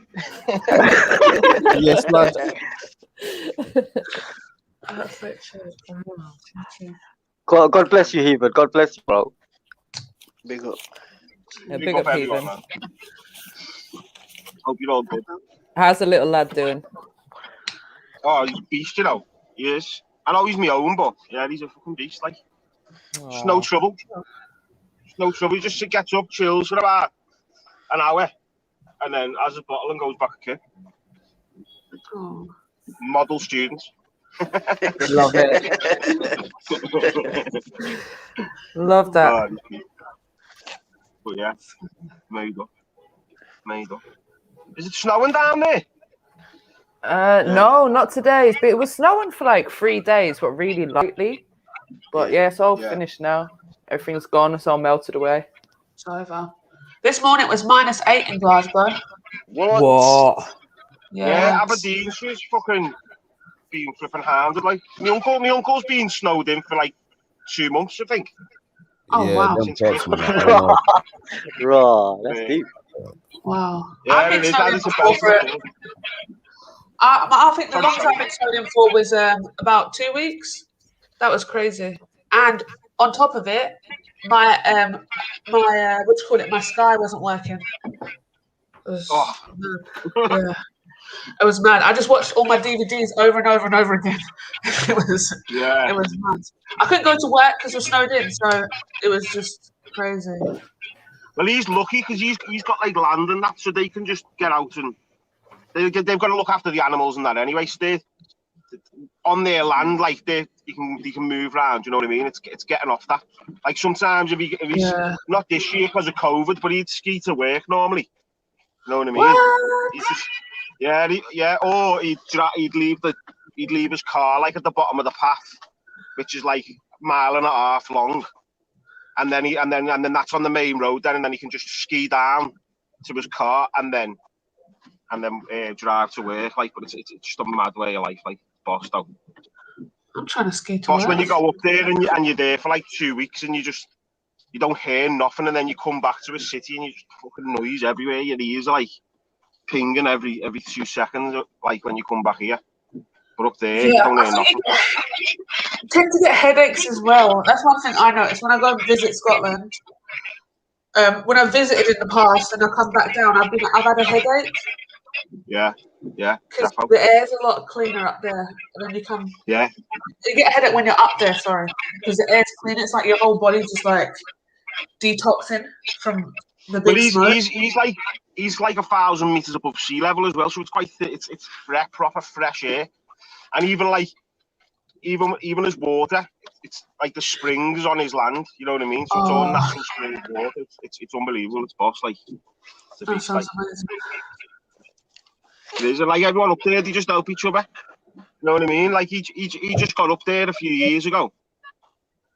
Yes, man. God bless you, Heathen. God bless you, bro. Big up. Yeah, big up, Heathen. Hope you're all good. How's the little lad doing? Oh, he's a beast, you know. He is. I know he's my own, but yeah, he's a fucking beast, like. Just no trouble. No trouble. He just gets up, chills for about an hour, and then has a bottle and goes back again. Oh. Model students. Love it. Love that. But yeah, made up. Is it snowing down there? No, not today. It was snowing for like 3 days, but really lightly. But yeah, it's all finished now. Everything's gone. It's all melted away. It's over. This morning it was -8 in Glasgow. What? Yeah. Aberdeen, she's fucking being flipping handed. Like my uncle's been snowed in for like 2 months, I think. Oh, yeah, wow. them parts, man, I don't know. Raw, that's deep. Wow. Yeah, I've been it is. snowed That in is a before for better. I think the Sorry, longest sorry. I've been snowed in for was about 2 weeks. That was crazy. And on top of it, my what do you call it? My Sky wasn't working. It was mad. Yeah, it was mad. I just watched all my DVDs over and over and over again. It was mad. I couldn't go to work because we're snowed in, so it was just crazy. Well, he's lucky because he's got like land and that, so they can just get out and they've got to look after the animals and that anyway. So they're on their land, like they can move around. You know what I mean? It's getting off that. Like sometimes if he's not this year because of COVID, but he'd ski to work normally. You know what I mean? What? He's just, or he'd leave his car like at the bottom of the path, which is like 1.5 miles long. And then that's on the main road then, and then he can just ski down to his car and then drive to work. Like, but it's just a mad way of life, like boss though. I'm trying to ski to Boss, work. when you go up there and you're there for like 2 weeks and you don't hear nothing, and then you come back to a city and you just fucking noise everywhere. Your ears are like pinging every 2 seconds, like when you come back here. But up there, you don't hear nothing. I tend to get headaches as well. That's one thing I noticed when I go and visit Scotland. When I visited in the past and I come back down, I've had a headache. Yeah. Because the air's a lot cleaner up there, and then you come. Yeah. You get a headache when you're up there. Sorry, because the air's clean. It's like your whole body's just like detoxing from the big smoke. He's like 1,000 meters above sea level as well, so it's quite it's proper fresh air, and even his water, it's like the springs on his land. You know what I mean? So it's all natural spring water. It's unbelievable. It's boss like. That sounds amazing. It is like everyone up there. They just help each other. You know what I mean? Like he just got up there a few years ago,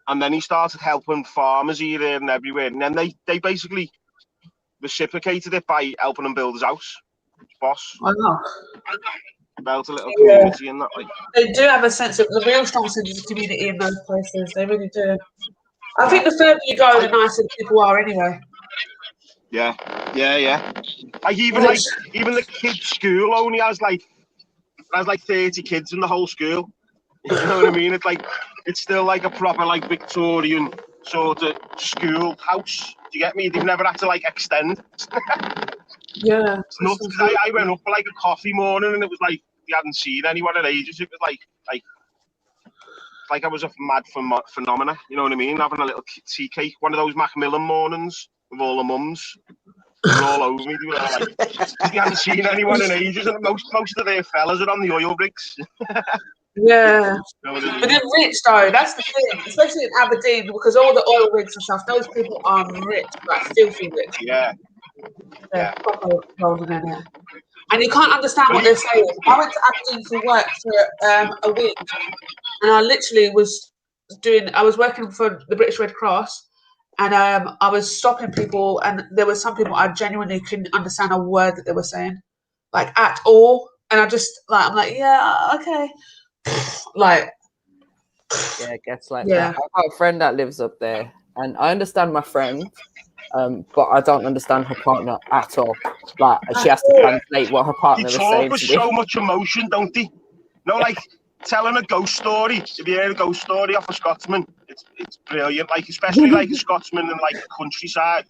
and then he started helping farmers here, there, and everywhere. And then they basically reciprocated it by helping him build his house. Boss. I know. Built a little community and that. Like. They do have a real strong sense of community in those places. They really do. I think the further you go, the nicer people are anyway. Yeah. Like even the kids' school only has like 30 kids in the whole school. You know what I mean? It's still like a proper like Victorian sort of school house. Do you get me? They've never had to like extend. Yeah. I went up for like a coffee morning and it was like they hadn't seen anyone in ages. It was like I was a mad phenomena. You know what I mean? Having a little tea cake, one of those Macmillan mornings with all the mums. They were all over me. They were all like, they hadn't seen anyone in ages, and most of their fellas are on the oil rigs. Yeah. But they're rich though, that's the thing. Especially in Aberdeen, because all the oil rigs and stuff, those people are rich, like filthy rich. Yeah. They're proper rolling in it. And you can't understand what they're saying. I went to Aberdeen for work for a week, and I literally was working for the British Red Cross. And I was stopping people, and there were some people I genuinely couldn't understand a word that they were saying, like at all. And I'm like, yeah, okay, like. Yeah, it gets like Yeah. that. I've got a friend that lives up there, and I understand my friend, but I don't understand her partner at all. Like she has to translate what her partner is saying. They talk with so much emotion, don't they? No, like telling a ghost story. If you hear a ghost story off a Scotsman, it's brilliant. Like especially like a Scotsman in like the countryside,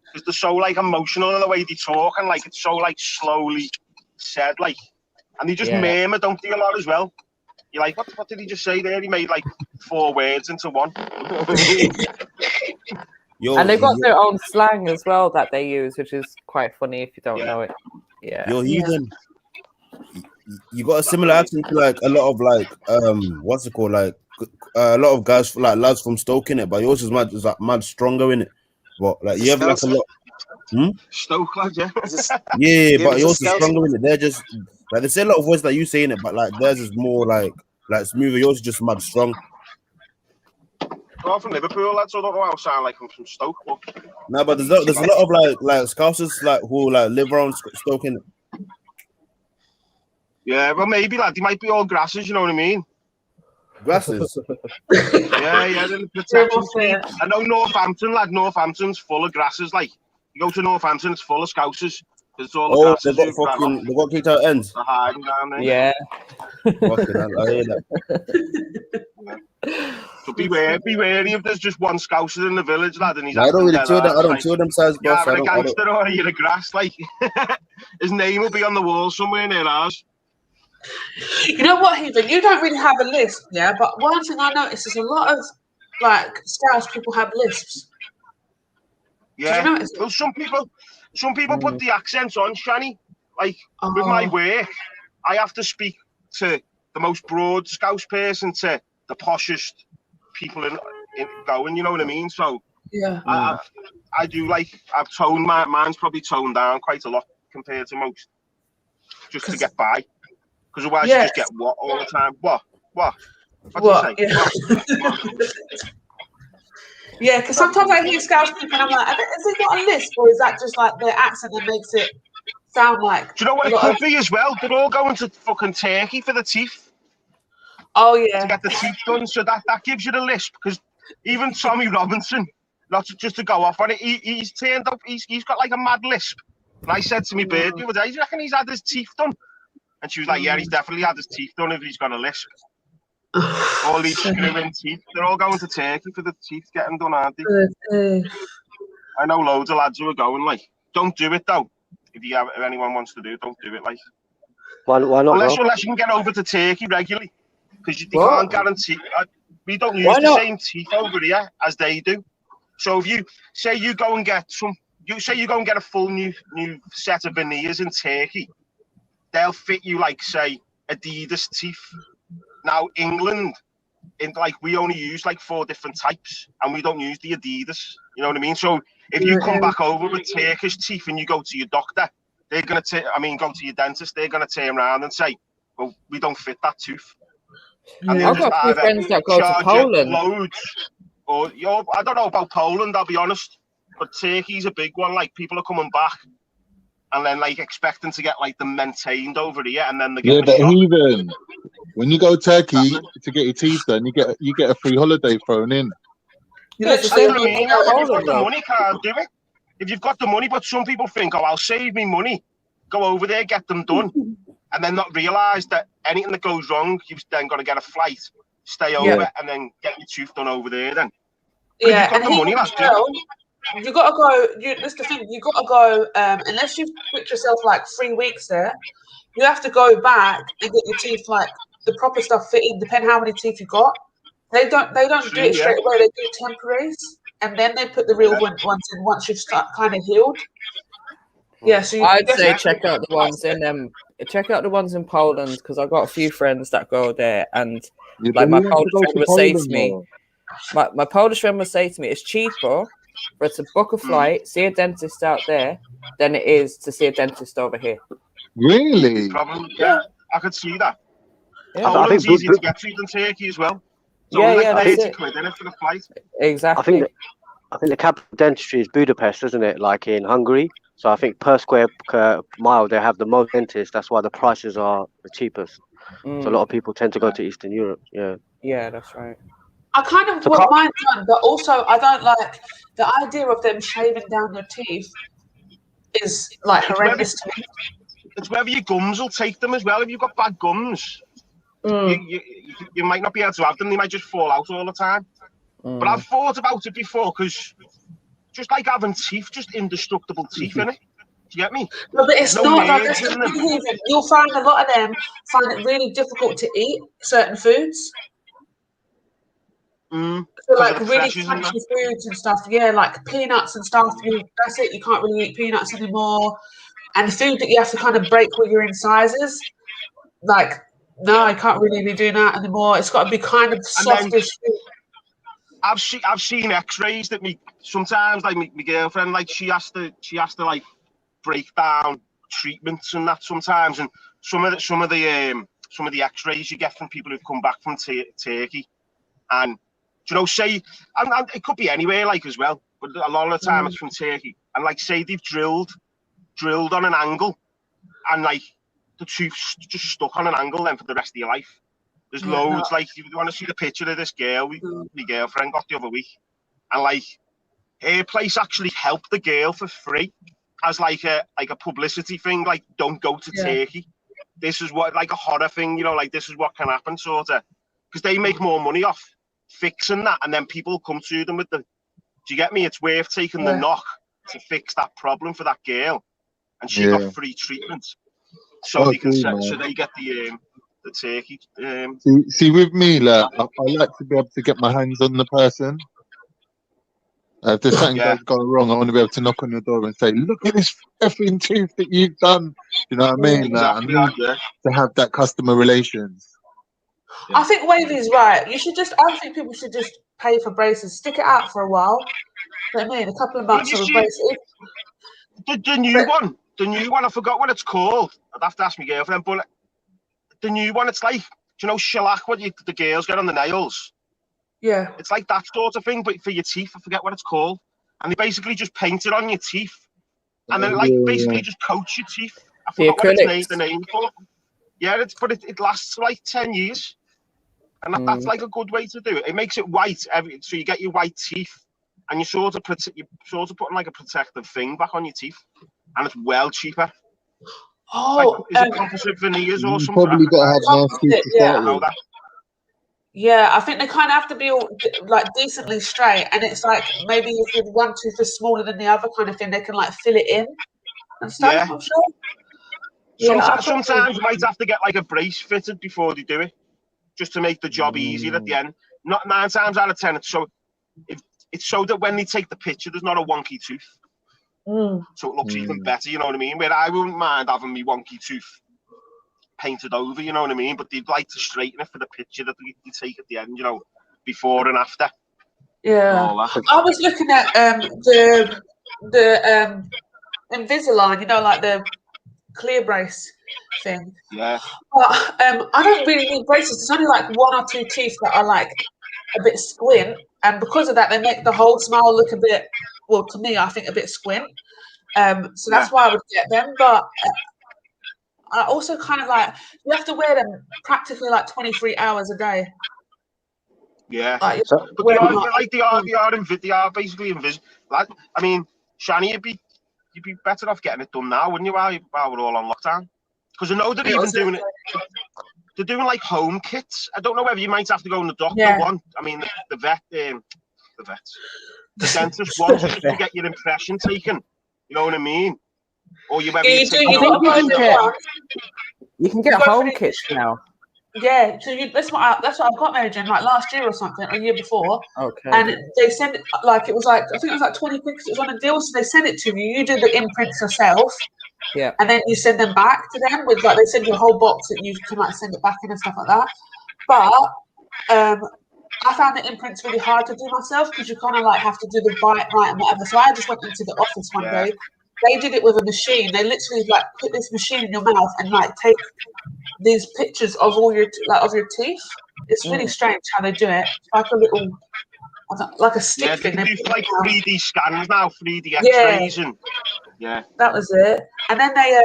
because they're so like emotional in the way they talk, and like it's so like slowly said, like, and they just murmur, don't they, a lot as well. You're like, what did he just say there? He made like 4 words into one. And they've got their own slang as well that they use, which is quite funny if you don't know it. Yeah. Yo, Heathen, you got a similar accent to like a lot of like what's it called, like a lot of guys like lads from Stoke in it, but yours is mad stronger in it. But like you have like a lot. Stoke lad, yeah. Yeah, but yours is stronger in it. They're just like they say a lot of words that you say in it, but like theirs is more like smoother. Yours is just mad strong. I'm from Liverpool, lads, so I don't know how I sound like I'm from Stoke. But... No, but there's a lot of like Scousers like who like live around Stoke in it. Yeah, well maybe lad, they might be all grasses, you know what I mean? Grasses. Yeah, the protection scheme. I know Northampton, lad. Northampton's full of grasses. Like, you go to Northampton, it's full of scousers. It's all the grasses. They got kicked out ends. They're hiding down there. Yeah. Fucking hell, I hear that. So be wary if there's just one scouser in the village, lad, and he's I don't really chill them. I don't like, chill them size, boss. You're a gangster or you're a grass, like his name will be on the wall somewhere near ours. You know what, Heathen? You don't really have a list, yeah. But one thing I noticed is a lot of like Scouse people have lisps. Yeah. Well, some people put the accents on, Shani. Like with my work, I have to speak to the most broad Scouse person to the poshest people in going. You know what I mean? So yeah, I do like I've toned mine's probably toned down quite a lot compared to most, just to get by. Because otherwise you just get what all the time. What? What do you say? Yeah, because sometimes I hear Scouse people and I'm like, has it got a lisp or is that just like their accent that makes it sound like? Do you know what it could be as well? They're all going to fucking Turkey for the teeth. Oh yeah. To get the teeth done, so that gives you the lisp. Because even Tommy Robinson, just to go off on it, he's turned up. He's got like a mad lisp. And I said to me bird the other day, do you reckon he's had his teeth done? And she was like, yeah, he's definitely had his teeth done if he's got a lisp. All these screwing teeth, they're all going to Turkey for the teeth getting done, aren't they? I know loads of lads who are going. Like, don't do it though. If anyone wants to do it, don't do it. Like, why not? Unless you can get over to Turkey regularly, because you can't guarantee. We don't use the same teeth over here as they do. So if you say you go and get a full new set of veneers in Turkey, they'll fit you like, say, Adidas teeth. Now England, we only use like 4 different types, and we don't use the Adidas. You know what I mean? So if you come back over with Turkish teeth and you go to your doctor, they're gonna go to your dentist. They're gonna turn around and say, "Well, we don't fit that tooth." And I've got a few friends that go to Poland. Loads, or I don't know about Poland. I'll be honest, but Turkey's a big one. Like, people are coming back, and then like expecting to get like them maintained over here, and then they get but even when you go to Turkey to get your teeth done, you get a free holiday thrown in. That's what I mean. If you've got the money, can't do it. If you've got the money, but some people think, oh, I'll save me money, go over there, get them done, and then not realise that anything that goes wrong, you've then got to get a flight, stay over, and then get your tooth done over there. Then, yeah, you've got the money, you got to go. That's the thing. You got to go unless you've put yourself like 3 weeks there. You have to go back and get your teeth like the proper stuff fitted. Depending how many teeth you got. They don't do it straight away. They do temporaries, and then they put the real ones in once you've kind of healed. Yeah, so I'd say check out the ones in Poland, because I've got a few friends that go there, and like my Polish friend would say to me, my Polish friend would say to me, it's cheaper for it to book a flight, see a dentist out there, than it is to see a dentist over here. Really? Yeah, I could see that. Yeah. Poland's easier to get to than Turkey as well. So that's it. For the flight. Exactly. I think the capital dentistry is Budapest, isn't it? Like in Hungary. So I think per square mile they have the most dentists. That's why the prices are the cheapest. So a lot of people tend to go to Eastern Europe. Yeah. Yeah, that's right. I kind of want mine done, but also I don't like the idea of them shaving down your teeth. Is like horrendous to me. It's whether your gums will take them as well. If you've got bad gums, you might not be able to have them. They might just fall out all the time. But I've thought about it before, because just like having teeth, just indestructible teeth, innit? Do you get me? No, but it's not like that's you'll find a lot of them find it really difficult to eat certain foods. So like really crunchy foods and stuff, like peanuts and stuff. That's it. You can't really eat peanuts anymore. And food that you have to kind of break with your incisors, like no, I can't really be doing that anymore. It's got to be kind of softish food. I've seen X-rays that sometimes like my girlfriend, like she has to like break down treatments and that sometimes, and some of the X-rays you get from people who've come back from Turkey, and say, and it could be anywhere like as well, but a lot of the time it's from Turkey, and like say they've drilled on an angle, and like the tooth's just stuck on an angle then for the rest of your life. There's loads. Like, if you want to see the picture of this girl, my girlfriend got the other week, and like, her place actually helped the girl for free as like a publicity thing. Like, don't go to Turkey. This is what, like a horror thing, you know, like this is what can happen, sort of, because they make more money off fixing that, and then people come to them with the. Do you get me? It's worth taking the knock to fix that problem for that girl, and she got free treatment, so they can so they get the Turkey. See, with me, like, I like to be able to get my hands on the person. If there's something that's gone wrong, I want to be able to knock on your door and say, "Look at this effing tooth that you've done." You know what I mean? Exactly. I need to have that customer relations. I think Wavy's right. You should just. I think people should just pay for braces, stick it out for a while. You know what I mean, a couple of months of a brace. The new one. I forgot what it's called. I'd have to ask my girlfriend. But the new one, it's like, do you know shellac? What the girls get on the nails? Yeah. It's like that sort of thing, but for your teeth. I forget what it's called. And they basically just paint it on your teeth, and then basically just coat your teeth. I forgot what it's the name for. Yeah, but it lasts for like 10 years, and that's like a good way to do it. It makes it white, so you get your white teeth, and you're sort of putting like a protective thing back on your teeth, and it's well cheaper. Oh, like, is it composite veneers or something? Probably got to have nice teeth to start with. Yeah, I think they kind of have to be all like decently straight, and it's like maybe if one tooth is smaller than the other, kind of thing, they can like fill it in and stuff. Yeah. I'm sure. Sometimes you might have to get like a brace fitted before they do it, just to make the job easier at the end. Not 9 times out of 10, it's so that when they take the picture, there's not a wonky tooth, so it looks even better. You know what I mean? Where I wouldn't mind having me wonky tooth painted over, you know what I mean? But they'd like to straighten it for the picture that they take at the end, you know, before and after. Yeah, I was looking at the Invisalign, you know, like the clear brace thing. Yeah. But I don't really need braces. There's only like 1 or 2 teeth that are like a bit squint, and because of that, they make the whole smile look a bit. Well, to me, I think a bit squint. So that's why I would get them, but. I also kind of like you have to wear them practically like 23 hours a day. Yeah, like, but they are basically invisible. Like, I mean, Shani, you'd be better off getting it done now, wouldn't you? While we're all on lockdown, because I know they're even doing it. They're doing like home kits. I don't know whether you might have to go in the doctor one. I mean, the dentist wants you to get your impression taken. You know what I mean? Or you maybe you can get home kits now. Yeah, so that's what I've got, Mary Jane, like last year or something, or a year before. Okay. And they send it like it was like I think it was like 20 quid. It was on a deal, so they send it to you. You do the imprints yourself. Yeah. And then you send them back to them with like they send you a whole box that you can like send it back in and stuff like that. But I found the imprints really hard to do myself because you kind of like have to do the bite right and whatever. So I just went into the office one day. They did it with a machine. They literally like put this machine in your mouth and like take these pictures of all your teeth. It's really strange how they do it. It's like a little, like a stick thing. They do like 3D scans now, 3D X-rays, and that was it. And then they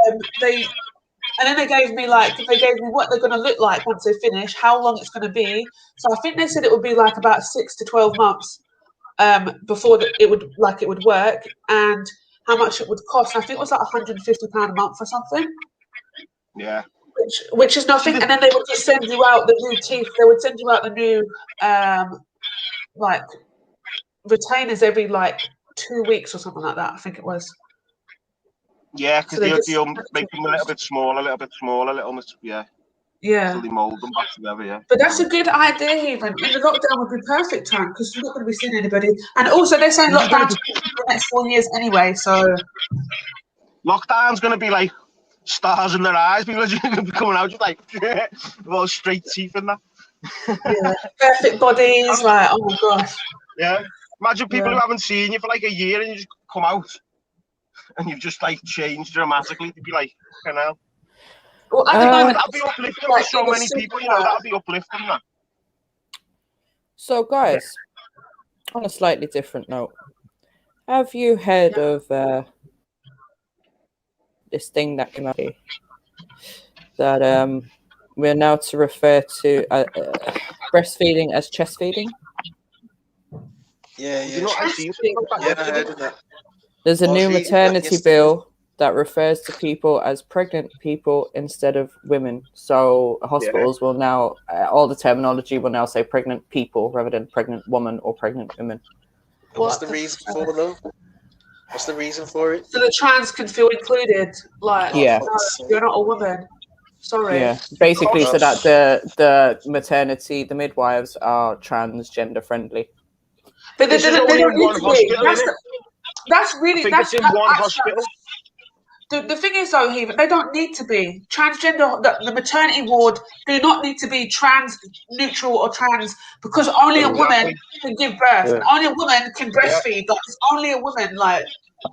gave me what they're going to look like once they finish, how long it's going to be. So I think they said it would be like about 6 to 12 months before it would work, and how much it would cost. And I think it was like £150 a month or something. Yeah. Which is nothing. And then they would just send you out the new teeth. They would send you out the new like retainers every like 2 weeks or something like that. I think it was. Yeah, because they'll make them a little bit smaller, yeah. Yeah. So they mould them back together, yeah. But that's a good idea, even. In the lockdown would be perfect time because you're not going to be seeing anybody. And also, they're saying lockdown's for the next 4 years anyway, so. Lockdown's going to be like stars in their eyes. People are just going to be coming out just like with all straight teeth and that. Yeah, perfect bodies, like, oh my gosh. Yeah. Imagine people who haven't seen you for like a year and you just come out and you've just like changed dramatically. They'd be like, you know. Well, at the moment, that'll be uplifting for so many people, you know, that'll be uplifting that. So, guys, on a slightly different note, have you heard of this thing that came out that we're now to refer to breastfeeding as chest feeding. Yeah, You know what I've seen? Yeah, I heard of that. There's a I was new reading that maternity yesterday. bill that refers to people as pregnant people instead of women. So hospitals will now, all the terminology will now say pregnant people rather than pregnant woman or pregnant women. What's the reason for them? What's the reason for it? So the trans can feel included. Like, Yeah. no, you're not a woman. Sorry. Yeah, basically, so that the maternity, the midwives are transgender friendly. But they This is don't only in need one to be. hospital, isn't it? That's really. I think That's it's in one hospital. The thing is, though, Heaven, they don't need to be transgender. The maternity ward do not need to be trans neutral or trans because only a woman can give birth and only a woman can breastfeed. Like, it's only a woman. Like,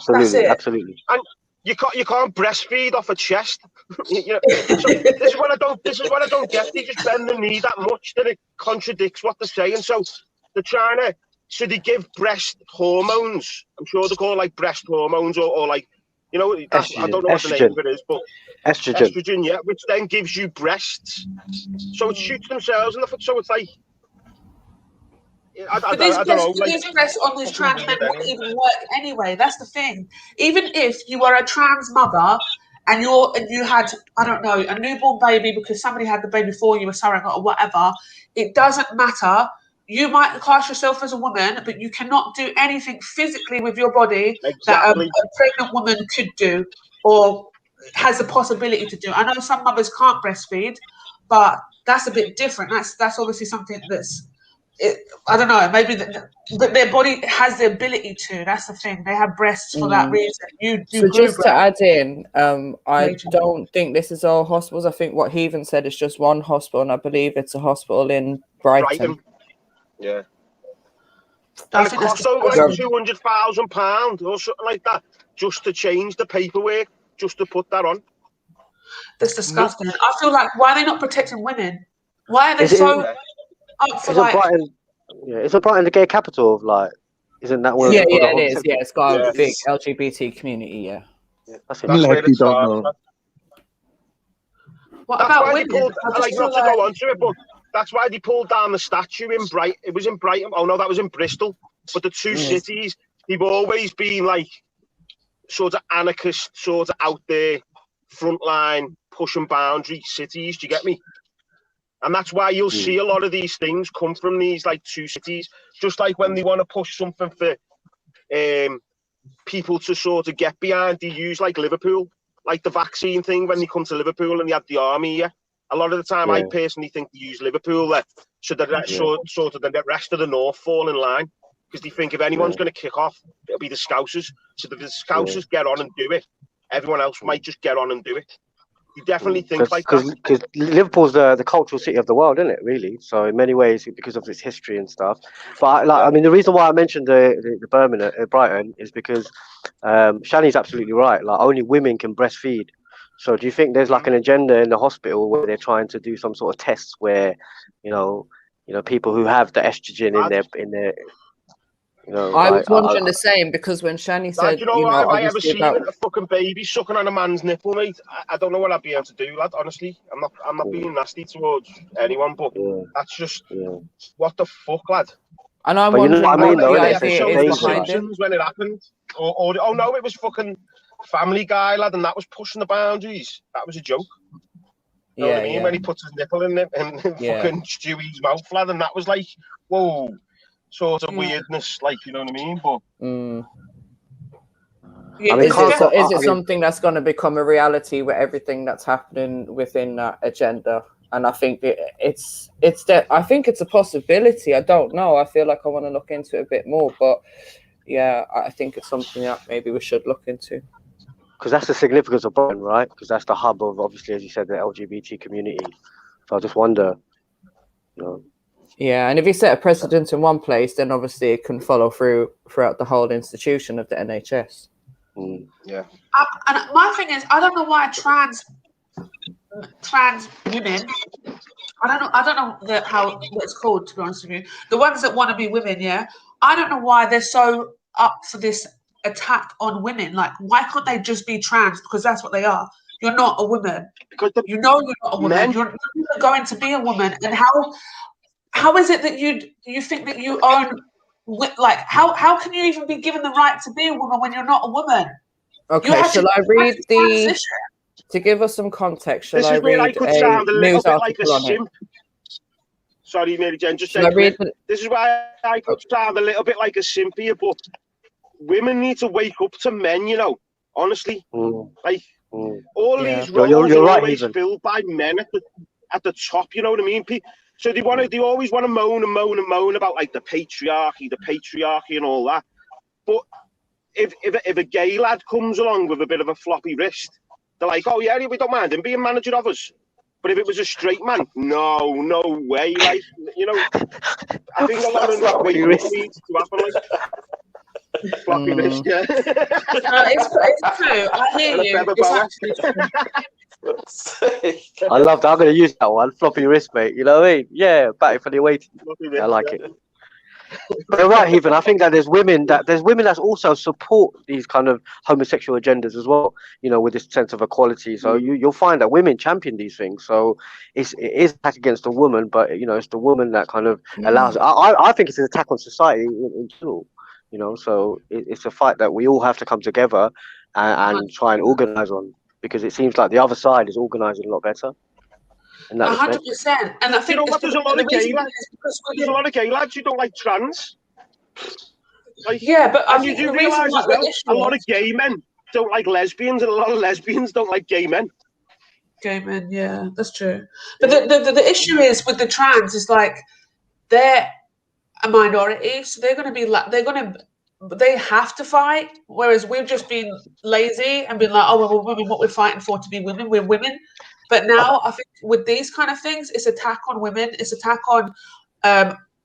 that's it. Absolutely. And you can't breastfeed off a chest. You know, so this is what I don't get. They just bend the knee that much that it contradicts what they're saying. So they're trying to. So they give breast hormones. I'm sure they're called like breast hormones or like, you know, that's, I don't know what the name of it is, but estrogen, yeah, which then gives you breasts. So it shoots themselves in the foot. So it's like, I don't know. Like, these breasts on these trans men wouldn't even work anyway. That's the thing. Even if you were a trans mother and you had, I don't know, a newborn baby because somebody had the baby for you, a surrogate or whatever, it doesn't matter. You might class yourself as a woman, but you cannot do anything physically with your body that a pregnant woman could do or has the possibility to do. I know some mothers can't breastfeed, but that's a bit different. That's obviously something that's, I don't know, maybe but their body has the ability to. That's the thing. They have breasts for that reason. So just to add in, I don't think this is all hospitals. I think what Heaven said is just one hospital, and I believe it's a hospital in Brighton. Yeah. And it costs over like £200,000 or something like that just to change the paperwork, just to put that on. That's disgusting. I feel like, why are they not protecting women? Why are they so up for like... Isn't Brighton the gay capital of like, isn't that where? Yeah, it is. Yeah, it's got a big LGBT community. Yeah. That's where it's don't What about women? Like, not to go on to it, but that's why they pulled down the statue in Brighton. It was in Brighton. Oh no, that was in Bristol. But the two cities, they've always been like sort of anarchist, sort of out there, frontline, pushing boundary cities. Do you get me? And that's why you'll see a lot of these things come from these like two cities. Just like when they want to push something for people to sort of get behind, they use like Liverpool, like the vaccine thing when they come to Liverpool and they have the army here. A lot of the time, I personally think they use Liverpool so that sort of the rest of the North fall in line, because they think if anyone's going to kick off, it'll be the Scousers. So that the Scousers get on and do it, everyone else might just get on and do it. You definitely think like that. Because Liverpool's the cultural city of the world, isn't it? Really. So in many ways, because of its history and stuff. But like, I mean, the reason why I mentioned the Birmingham, Brighton, is because Shani's absolutely right. Like, only women can breastfeed. So do you think there's like an agenda in the hospital where they're trying to do some sort of tests where, you know, people who have the estrogen in their I was wondering the same, because when Shani said, do you know what? Have I ever seen a fucking baby sucking on a man's nipple, mate? I don't know what I'd be able to do, lad. Honestly, I'm not being nasty towards anyone, but that's just what the fuck, lad. And I'm wondering what the idea is behind it. When it happened, or oh no, it was fucking Family Guy, lad, and that was pushing the boundaries. That was a joke. You know what I mean? When he puts his nipple in fucking Stewie's mouth, lad, and that was like, whoa. Sort of weirdness, like, you know what I mean? But is it something that's going to become a reality with everything that's happening within that agenda? And I think I think it's a possibility. I don't know. I feel like I want to look into it a bit more, but yeah, I think it's something that maybe we should look into. Because that's the significance of Brighton, right? Because that's the hub of, obviously, as you said, the LGBT community. So I just wonder, Yeah, and if you set a precedent in one place, then obviously it can follow throughout the whole institution of the NHS. Yeah. And my thing is, I don't know why trans women, I don't know how it's called, to be honest with you. The ones that want to be women, I don't know why they're so up for this attack on women. Like, why can't they just be trans? Because that's what they are. you're not a woman. Because you know you're not a woman. You're not going to be a woman. And how is it that you think that you own, like, how can you even be given the right to be a woman when you're not a woman? Okay, shall I read to give us some context? Shall This I is where read I could sound a little news bit like a article on it? simp. Sorry, Mary Jane, just Shall I read this is why I could sound a little bit like a simp here, but women need to wake up to men, you know, honestly. Like, all these roles you're are right, always even. filled by men at the top, you know what I mean? So they always want to moan and moan and moan about, like, the patriarchy and all that. But if a gay lad comes along with a bit of a floppy wrist, they're like, oh yeah, we don't mind him being manager of us. But if it was a straight man, no way. Like, you know, I think a lot of floppy wrist needs to happen, like floppy wrist, yeah. It's true. I hear you. It's actually true. I love that. I'm going to use that one. Floppy wrist, mate. You know what I mean? Yeah, back for the waiting. I like it. But you're right, Heathen. I think that there's women that also support these kind of homosexual agendas as well. You know, with this sense of equality. So you'll find that women champion these things. So it is attack against the woman, but you know, it's the woman that kind of allows. I think it's an attack on society in general. You know, so it's a fight that we all have to come together and try and organize on, because it seems like the other side is organizing a lot better. 100%. And I think you know what? There's a lot of gay lads. There's a lot of gay lads who don't like trans. Like, yeah, but and you do realise as well, a lot of gay men don't like lesbians, and a lot of lesbians don't like gay men. Gay men, yeah, that's true. But the issue is with the trans is, like, they're a minority, so they're going to be like, they have to fight, whereas we've just been lazy and been like, oh, well, we're women, what we're fighting for to be women, we're women. But now I think with these kind of things, it's attack on women, it's attack on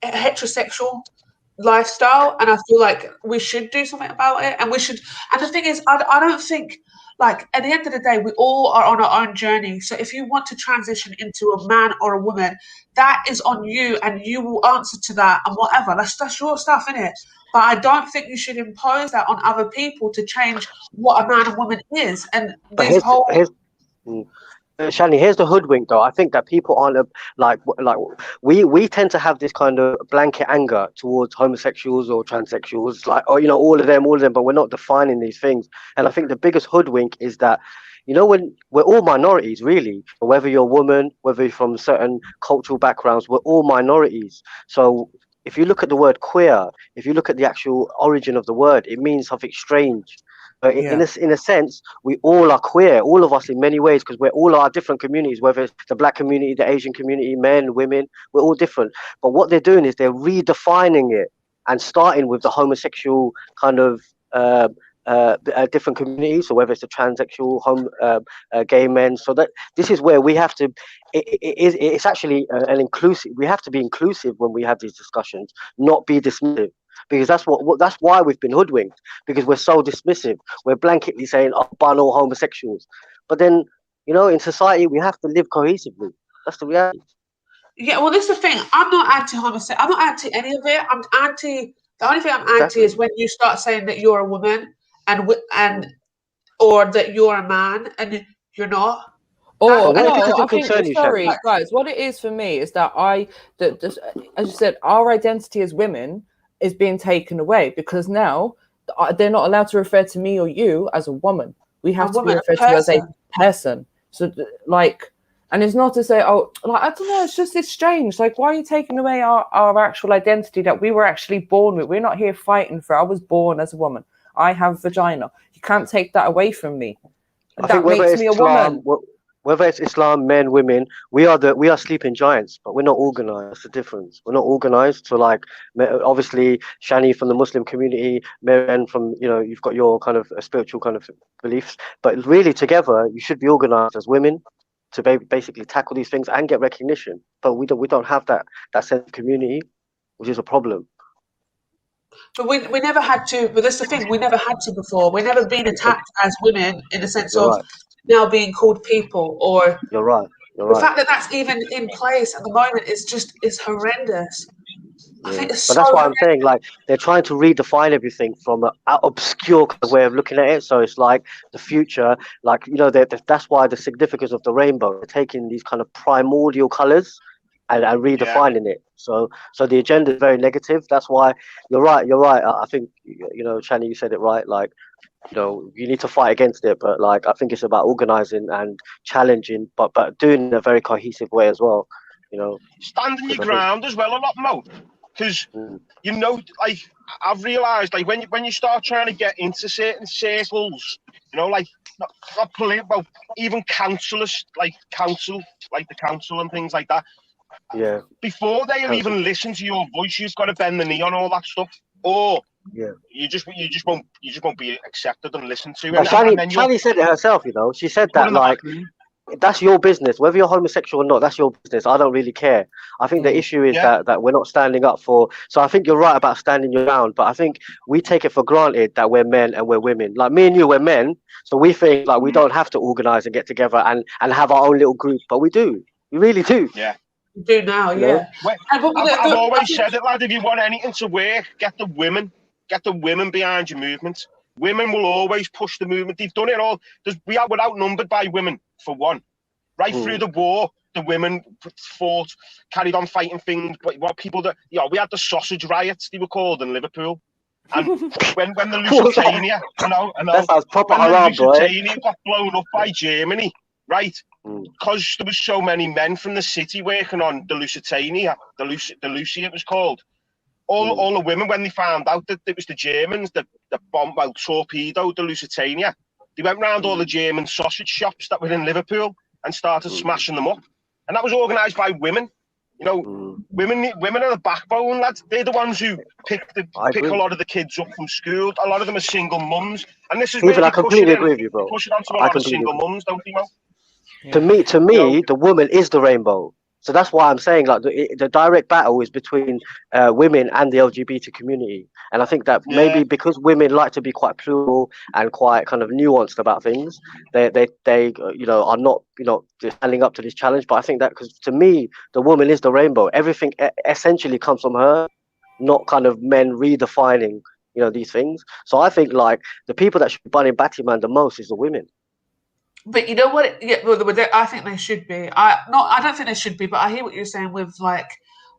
heterosexual lifestyle, and I feel like we should do something about it. And the thing is, I don't think, like, at the end of the day, we all are on our own journey. So if you want to transition into a man or a woman, that is on you, and you will answer to that and whatever. That's your stuff, innit? But I don't think you should impose that on other people to change what a man and woman is. And this whole... Shani, here's the hoodwink though. I think that people aren't like we tend to have this kind of blanket anger towards homosexuals or transsexuals, like, oh, you know, all of them, but we're not defining these things. And I think the biggest hoodwink is that, you know, when we're all minorities, really, whether you're a woman, whether you're from certain cultural backgrounds, we're all minorities. So if you look at the word queer, if you look at the actual origin of the word, it means something strange. But in a sense, we all are queer, all of us in many ways, because we're all our different communities, whether it's the black community, the Asian community, men, women, we're all different. But what they're doing is they're redefining it and starting with the homosexual kind of different communities. So whether it's the transsexual, gay men, so that this is where we have to. It's actually an inclusive. We have to be inclusive when we have these discussions, not be dismissive. Because that's why we've been hoodwinked, because we're so dismissive. We're blanketly saying, oh, ban all homosexuals. But then, you know, in society, we have to live cohesively. That's the reality. Yeah, well, this is the thing. I'm not anti-homosexual. I'm not anti any of it. I'm anti... The only thing I'm anti is when you start saying that you're a woman or that you're a man and you're not. Or no, I think, sorry, guys, what it is for me is that as you said, our identity as women is being taken away, because now they're not allowed to refer to me or you as a woman. We have to be referred to as a person. So, like, and it's not to say, oh, like, I don't know, it's strange. Like, why are you taking away our actual identity that we were actually born with? We're not here fighting for. I was born as a woman. I have vagina. You can't take that away from me. That makes me a woman. Whether it's Islam, men, women, we are sleeping giants, but we're not organized. That's the difference. We're not organized. So, like, obviously, Shani from the Muslim community, Maren from, you know, you've got your kind of spiritual kind of beliefs, but really together, you should be organized as women to basically tackle these things and get recognition. But we don't have that sense of community, which is a problem. But we never had to. But that's the thing. We never had to before. We've never been attacked as women in the sense of now being called people, or you're right. The fact that that's even in place at the moment is horrendous. But that's why I'm saying, like, they're trying to redefine everything from an obscure way of looking at it. So it's like the future, like, you know, that's why the significance of the rainbow, they're taking these kind of primordial colors and redefining it. So the agenda is very negative. That's why you're right. I think, you know, Chani, you said it right. Like, you know, you need to fight against it, but like, I think it's about organizing and challenging, but doing it in a very cohesive way as well. You know, standing your ground as well a lot more, because you know, like, I've realised, like, when you start trying to get into certain circles, you know, like not political, even councillors, like the council and things like that. Yeah. Before they'll even listen to your voice, you've got to bend the knee on all that stuff, or you just won't be accepted and listened to. But Shani said it herself, you know. She said that, like, that's your business. Whether you're homosexual or not, that's your business. I don't really care. I think the issue is that we're not standing up for. So I think you're right about standing your ground, but I think we take it for granted that we're men and we're women. Like me and you, we're men, so we think like we don't have to organize and get together and have our own little group, but we do. We really do. Yeah. We do now, yeah. I've always said it, lad. If you want anything to work, get the women behind your movement. Women will always push the movement. They've done it all. We're outnumbered by women, for one. Right through the war, the women fought, carried on fighting things. But what people that, you know, we had the sausage riots, they were called, in Liverpool. And when the Lusitania, I know, that sounds proper when haram, the Lusitania got blown up by Germany, right? Because there was so many men from the city working on the Lusitania, the Lucy it was called. All the women, when they found out that it was the Germans that torpedoed the Lusitania, they went round all the German sausage shops that were in Liverpool and started smashing them up. And that was organised by women. You know, women are the backbone, lads. They're the ones who pick a lot of the kids up from school. A lot of them are single mums. And this is where I completely agree with you, bro. Push it onto a lot of single mums, don't you, Mo? To me, the woman is the rainbow. So that's why I'm saying, like, the direct battle is between women and the LGBT community. And I think that maybe because women like to be quite plural and quite kind of nuanced about things, they you know, are not, you know, standing up to this challenge. But I think that, because to me, the woman is the rainbow. Everything essentially comes from her, not kind of men redefining, you know, these things. So I think, like, the people that should be banning Batman the most is the women. But you know what? Yeah, well, I think they should be. I don't think they should be, but I hear what you're saying with, like,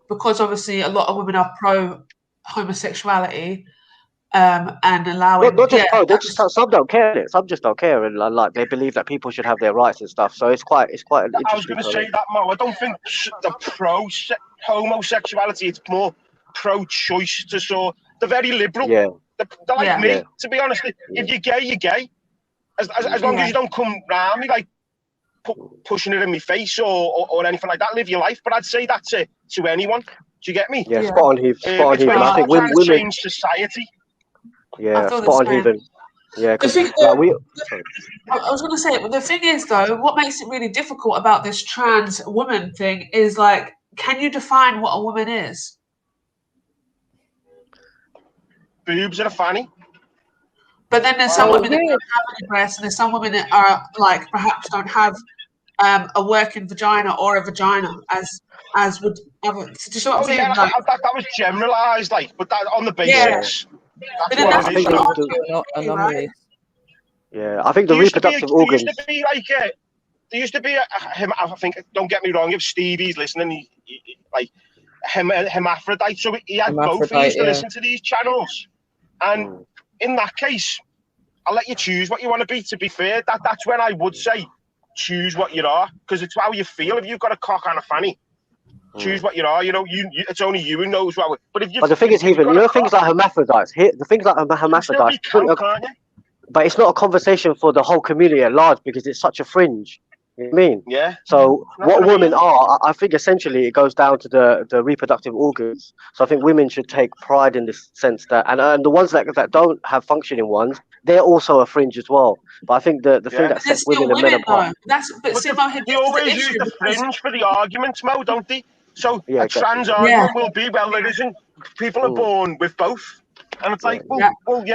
because obviously a lot of women are pro homosexuality, and allowing. Not just pro. They just, some don't care. Some just don't care, and like they believe that people should have their rights and stuff. So it's quite an interesting. I was going to say that, Mo. I don't think the pro homosexuality. It's more pro-choice. They're very liberal. Yeah. They're like me, to be honest. If you're gay, you're gay. As long as you don't come round me like pushing it in my face or anything like that, live your life. But I'd say that to anyone. Do you get me? Yeah, spot on, Heath. Spot on, Heath. I think women change society. Yeah, spot on, Heath. Yeah, because like, I was going to say, the thing is, though, what makes it really difficult about this trans woman thing is, like, can you define what a woman is? Boobs and a fanny. But then there's some women that don't have any breasts, and there's some women that are, like, perhaps don't have a working vagina or a vagina as would other. Do you know what I'm saying? That was generalised, like, but that on the basis. Yeah. But then that's not anomalies. Yeah, I think the reproductive organs. There used to be I think, don't get me wrong, if Stevie's listening, he like hermaphrodite, so he had both. He used to listen to these channels, and in that case, I'll let you choose what you want to be. To be fair, that's when I would say choose what you are, because it's how you feel. If you've got a cock and a fanny, choose what you are. You know, it's only you who knows what. But the thing is, even, you know, things like hermaphrodites. The things like hermaphrodites. But it's not a conversation for the whole community at large because it's such a fringe. You know what I mean? Yeah. So what women are, I think essentially it goes down to the reproductive organs. So I think women should take pride in this sense that, and the ones that don't have functioning ones, they're also a fringe as well. But I think the thing that sets women and men apart. They always use the fringe for the arguments, Mo, don't they? So a trans argument will be, well, there isn't. People are born with both. And it's like, well,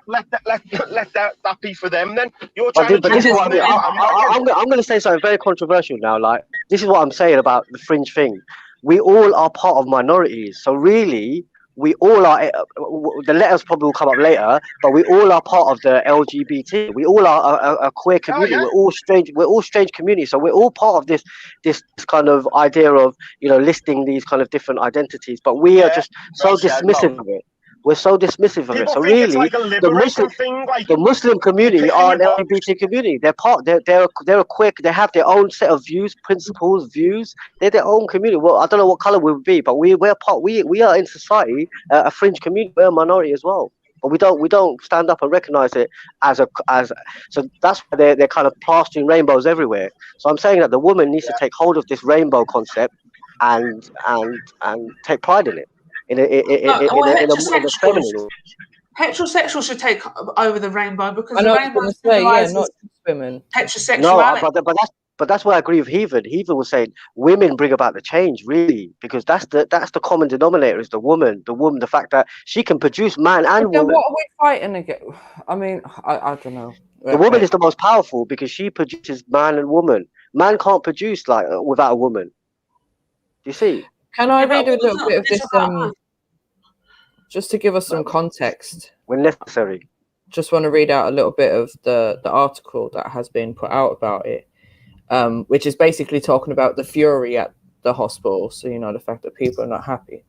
let that be for them then. You're trying but this is what I'm going to say something very controversial now. Like, this is what I'm saying about the fringe thing. we all are part of minorities. So really, we all are. The letters probably will come up later, but we all are part of the LGBT. We all are a queer community. We're all strange. We're all strange communities. So we're all part of this kind of idea of, you know, listing these kind of different identities. But we are just so dismissive of it. We're so dismissive of it. So really, the Muslim community are an LGBT community. They're part. They're a queer. They have their own set of views, principles, views. They're their own community. Well, I don't know what color we would be, but we're part. We are in society a fringe community. We're a minority as well. But we don't stand up and recognize it as. So that's why they're kind of plastering rainbows everywhere. So I'm saying that the woman needs to take hold of this rainbow concept and take pride in it. In a feminine. Heterosexuals should take over the rainbow because I the know rainbow not symbolizes just women. heterosexuality. No, but that's where I agree with Heathen. Heathen was saying women bring about the change, really, because that's the common denominator is the woman, the fact that she can produce man and woman. What are we fighting against? I mean, I don't know. The woman is the most powerful because she produces man and woman. Man can't produce like without a woman. Do you see? Can I read a little bit of this, just to give us some context? When necessary. Just want to read out a little bit of the article that has been put out about it, which is basically talking about the fury at the hospital. So, you know, the fact that people are not happy.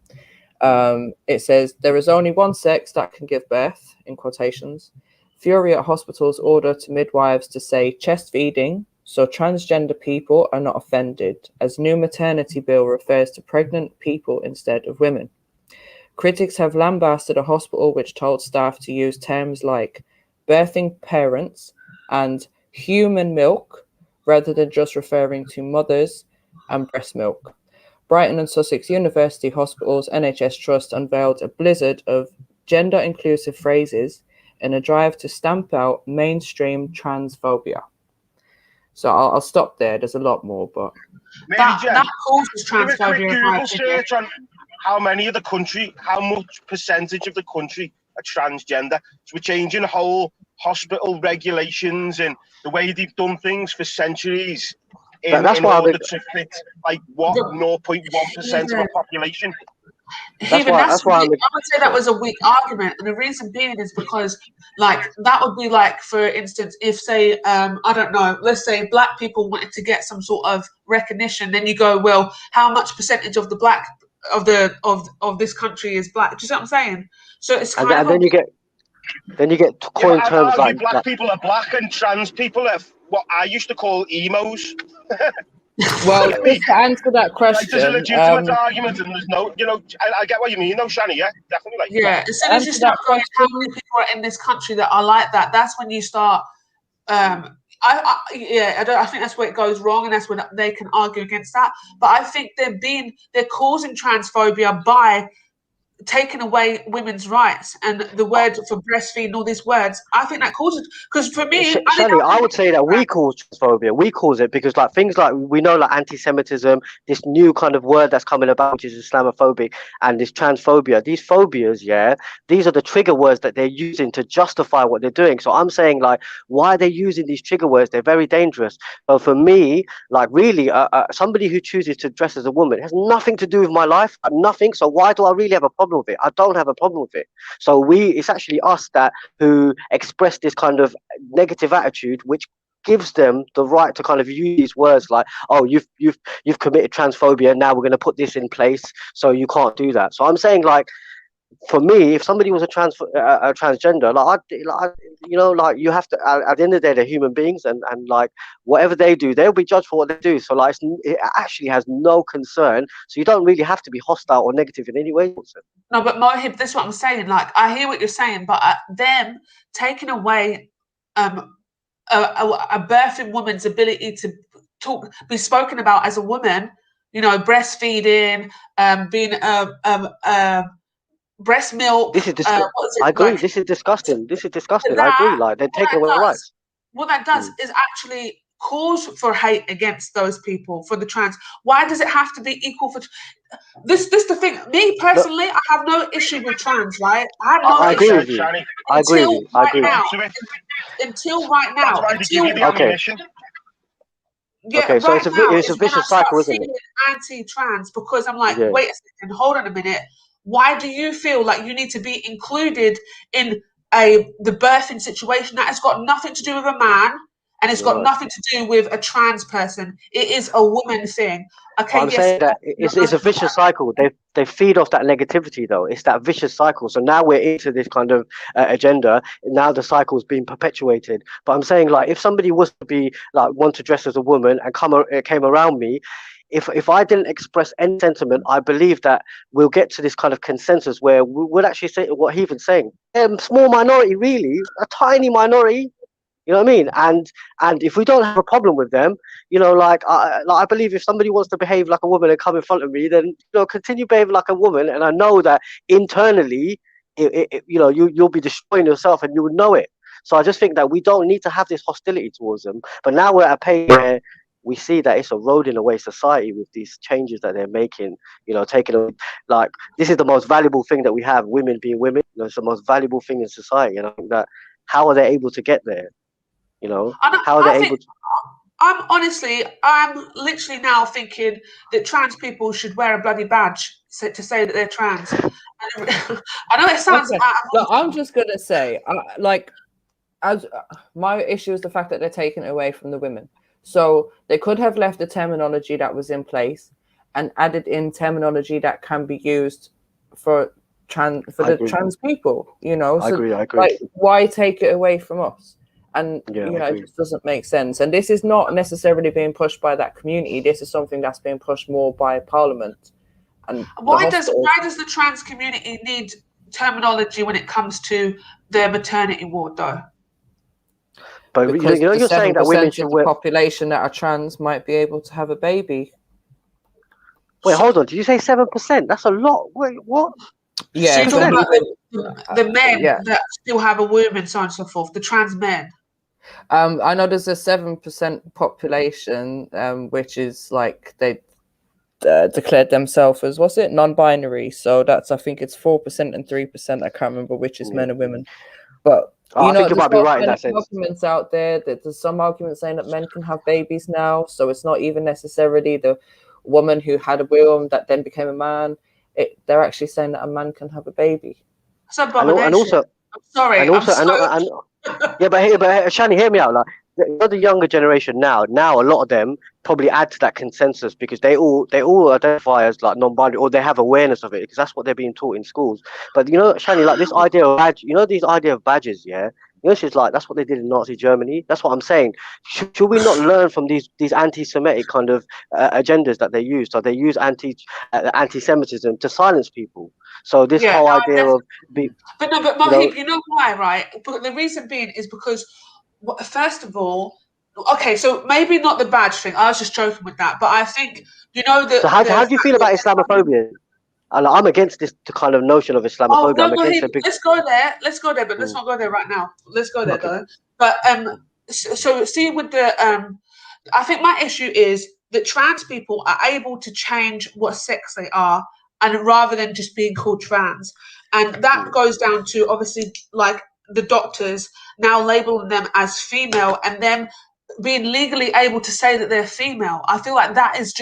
It says, there is only one sex that can give birth, in quotations. Fury at hospitals order to midwives to say chest feeding, so transgender people are not offended, as new maternity bill refers to pregnant people instead of women. Critics have lambasted a hospital which told staff to use terms like birthing parents and human milk rather than just referring to mothers and breast milk. Brighton and Sussex University Hospitals NHS Trust unveiled a blizzard of gender-inclusive phrases in a drive to stamp out mainstream transphobia. So I'll stop there. There's a lot more, but that causes transphobia. Google search on how many of the country, how much percentage of the country are transgender. So we're changing the whole hospital regulations and the way they've done things for centuries in order to fit like what 0.1% of a population. I would say that was a weak argument, and the reason being is because, like, that would be like, for instance, if say, I don't know, let's say black people wanted to get some sort of recognition, then you go, well, how much percentage of the black of this country is black? Do you see what I'm saying? So it's kind of then you get coin terms like black people are black and trans people are what I used to call emos. Well, just to answer that question, like, there's a legitimate argument, and there's no, you know, I get what you mean, though, Shani. Yeah, definitely. Like, yeah, as soon as you start going, how many people are in this country that are like that? That's when you start. I think that's where it goes wrong, and that's when they can argue against that. But I think they're causing transphobia by taking away women's rights and the word for breastfeeding, all these words. I think that causes, because for me, Shani, I would say that we cause transphobia. We cause it because like things like we know like anti-Semitism, this new kind of word that's coming about, which is Islamophobic, and this transphobia. These phobias, these are the trigger words that they're using to justify what they're doing. So I'm saying like, why are they using these trigger words? They're very dangerous. So for me, like really, somebody who chooses to dress as a woman has nothing to do with my life, nothing. So why do I really have a problem with it? I don't have a problem with it. So it's actually us who express this kind of negative attitude, which gives them the right to kind of use these words like, oh, you've committed transphobia, now we're going to put this in place so you can't do that. So I'm saying like, for me, if somebody was a transgender, you have to, at the end of the day, they're human beings, and like whatever they do, they'll be judged for what they do. So like, it actually has no concern. So you don't really have to be hostile or negative in any way. No, but Mohib, this is what I'm saying. Like, I hear what you're saying, but them taking away a birthing woman's ability to be spoken about as a woman, you know, breastfeeding, being breast milk. This is I agree. Like, this is disgusting. I agree. Like, they're taking away rights. What that does is actually cause for hate against those people, for the trans. Why does it have to be equal for this? The thing. Me personally, I have no issue with trans. Right? I agree with you. I agree with you. Until right now. Yeah, okay, so right now it's a is when I vicious start cycle, isn't it? feeling anti-trans, because I'm like, Yeah. wait a second, hold on a minute. Why do you feel like you need to be included in the birthing situation that has got nothing to do with a man and it's got Right. nothing to do with a trans person? It is a woman thing. Okay, I'm yes, saying that it's a vicious cycle. They feed off that negativity, though. It's that vicious cycle. So now we're into this kind of agenda. Now the cycle's being perpetuated. But I'm saying, like, if somebody was to be like want to dress as a woman and came around me, if I didn't express any sentiment, I believe that we'll get to this kind of consensus where we would actually say what Heathen's saying. Small minority, really, a tiny minority. You know what I mean? And if we don't have a problem with them, you know, like I believe if somebody wants to behave like a woman and come in front of me, then, you know, continue behaving like a woman. And I know that internally, you know, you'll be destroying yourself and you would know it. So I just think that we don't need to have this hostility towards them. But now we're at a pace where we see that it's eroding away society with these changes that they're making, you know, taking away, like, this is the most valuable thing that we have, women being women. You know, it's the most valuable thing in society. And I think that, how are they able to get there? You know, how are they able to? I'm literally now thinking that trans people should wear a bloody badge to say that they're trans. I know it sounds. Okay. Look, I'm just gonna say, like, as my issue is the fact that they're taking it away from the women. So they could have left the terminology that was in place and added in terminology that can be used for trans people. You know, I agree. Like, why take it away from us? And yeah, you know, it just doesn't make sense. And this is not necessarily being pushed by that community. This is something that's being pushed more by Parliament. And why does the trans community need terminology when it comes to their maternity ward, though? But because you're saying that women should of the population that are trans might be able to have a baby. Wait, hold on. Did you say 7%? That's a lot. Wait, what? Yeah, so the men that still have a womb and so on and so forth. The trans men. I know there's a 7% population, which is like they declared themselves as, what's it, non-binary. So that's, I think it's 4% and 3%. I can't remember which is men and women. But you know, I think you might be right in that sense. Arguments out there that there's some arguments saying that men can have babies now, so it's not even necessarily the woman who had a womb that then became a man. They're actually saying that a man can have a baby. And also, I'm sorry. Yeah, but Shani, hear me out. Like, the younger generation now, a lot of them probably add to that consensus because they all identify as like non-binary, or they have awareness of it because that's what they're being taught in schools. But you know, Shani, like this idea of badge, you know, these idea of badges, yeah. You know, she's like, that's what they did in Nazi Germany. That's what I'm saying. Should we not learn from these anti-Semitic kind of agendas that they use? So they use anti-Semitism to silence people. So this whole idea of But Mohib, you know why, right? But the reason being is because, first of all, okay, so maybe not the badge thing. I was just joking with that, but I think, you know, that. So how do you feel about Islamophobia? I'm against this kind of notion of Islamophobia. No, I'm against it. Let's go there. But let's not go there right now. Let's go there, though. But so see with the I think my issue is that trans people are able to change what sex they are, and rather than just being called trans, and that goes down to obviously like the doctors now labeling them as female and them being legally able to say that they're female. I feel like that is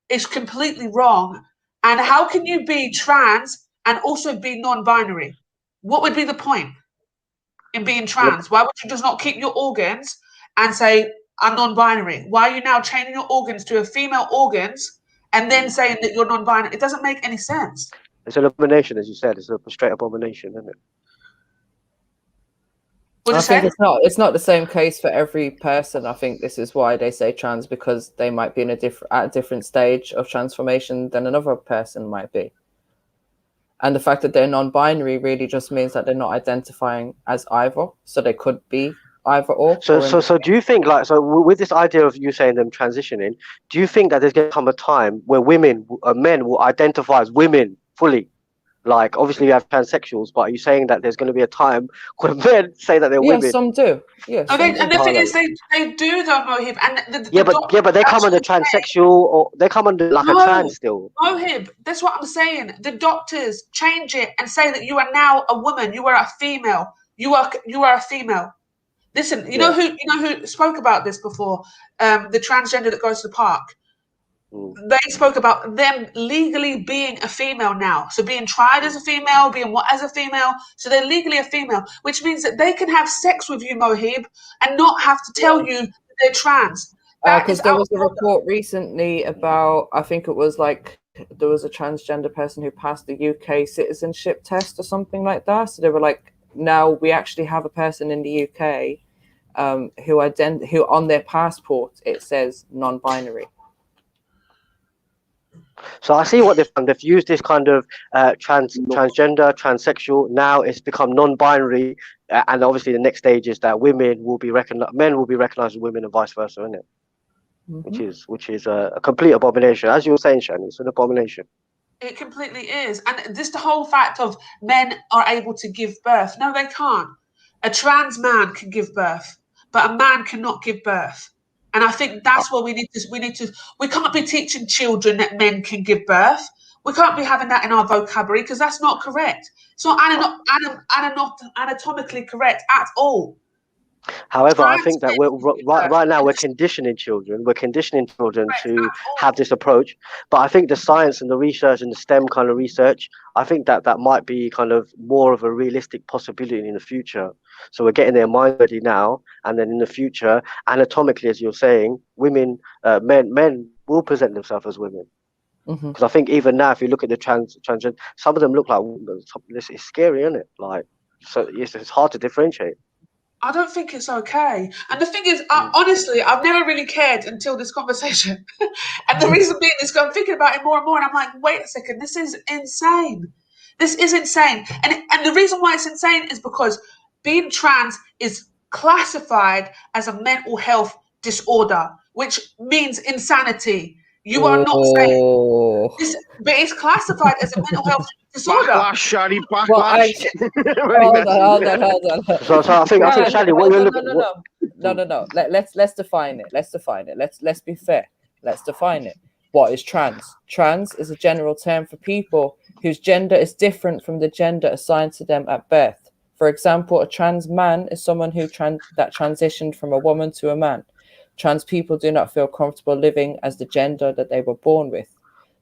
it's completely wrong. And how can you be trans and also be non-binary? What would be the point in being trans? Why would you just not keep your organs and say, I'm non-binary? Why are you now changing your organs to a female organs and then saying that you're non-binary? It doesn't make any sense. It's an abomination, as you said. It's a straight abomination, isn't it? I think it's not the same case for every person. I think this is why they say trans, because they might be in at a different stage of transformation than another person might be. And the fact that they're non-binary really just means that they're not identifying as either. So they could be either or. So do you think, like, so with this idea of you saying them transitioning, do you think that there's going to come a time where men will identify as women fully? Like, obviously you have transsexuals, but are you saying that there's going to be a time when men say that they're women? Yeah, some do. Yeah. And the thing is, they do though, Mohib. And but they come under transsexual, or they come under like a trans still. Mohib, that's what I'm saying. The doctors change it and say that you are now a woman. You are a female. You are a female. Listen, you know who spoke about this before? The transgender that goes to the park. They spoke about them legally being a female now. So being tried as a female, being what as a female. So they're legally a female, which means that they can have sex with you, Mohib, and not have to tell you that they're trans. Because there was a report recently about, I think it was like, there was a transgender person who passed the UK citizenship test or something like that. So they were like, now we actually have a person in the UK who on their passport it says non-binary. So I see what they've done. They've used this kind of transgender, transsexual. Now it's become non-binary, and obviously the next stage is that men will be recognized as women, and vice versa, isn't it? Which is a complete abomination, as you were saying, Shani. It's an abomination. It completely is, and just the whole fact of men are able to give birth. No, they can't. A trans man can give birth, but a man cannot give birth. And I think that's what we can't be teaching children that men can give birth. We can't be having that in our vocabulary because that's not correct. It's not anatomically correct at all. However, I think that right now we're conditioning children. We're conditioning children to have this approach. But I think the science and the research and the STEM kind of research, I think that might be kind of more of a realistic possibility in the future. So we're getting their mind ready now, and then in the future, anatomically, as you're saying, men will present themselves as women. Because I think even now, if you look at the transgender, some of them look like women. It's scary, isn't it? Like, so it's hard to differentiate. I don't think it's okay. And the thing is, honestly, I've never really cared until this conversation. And the reason being is I'm thinking about it more and more, and I'm like, wait a second, this is insane. This is insane. And the reason why it's insane is because being trans is classified as a mental health disorder, which means insanity. You are not saying this, but it's classified as a mental health disorder. Backlash, Shani, backlash. Hold on. So I think Shani, what you're looking. No. Let's define it. Let's be fair. Let's define it. What is trans? Trans is a general term for people whose gender is different from the gender assigned to them at birth. For example, a trans man is someone who transitioned from a woman to a man. Trans people do not feel comfortable living as the gender that they were born with.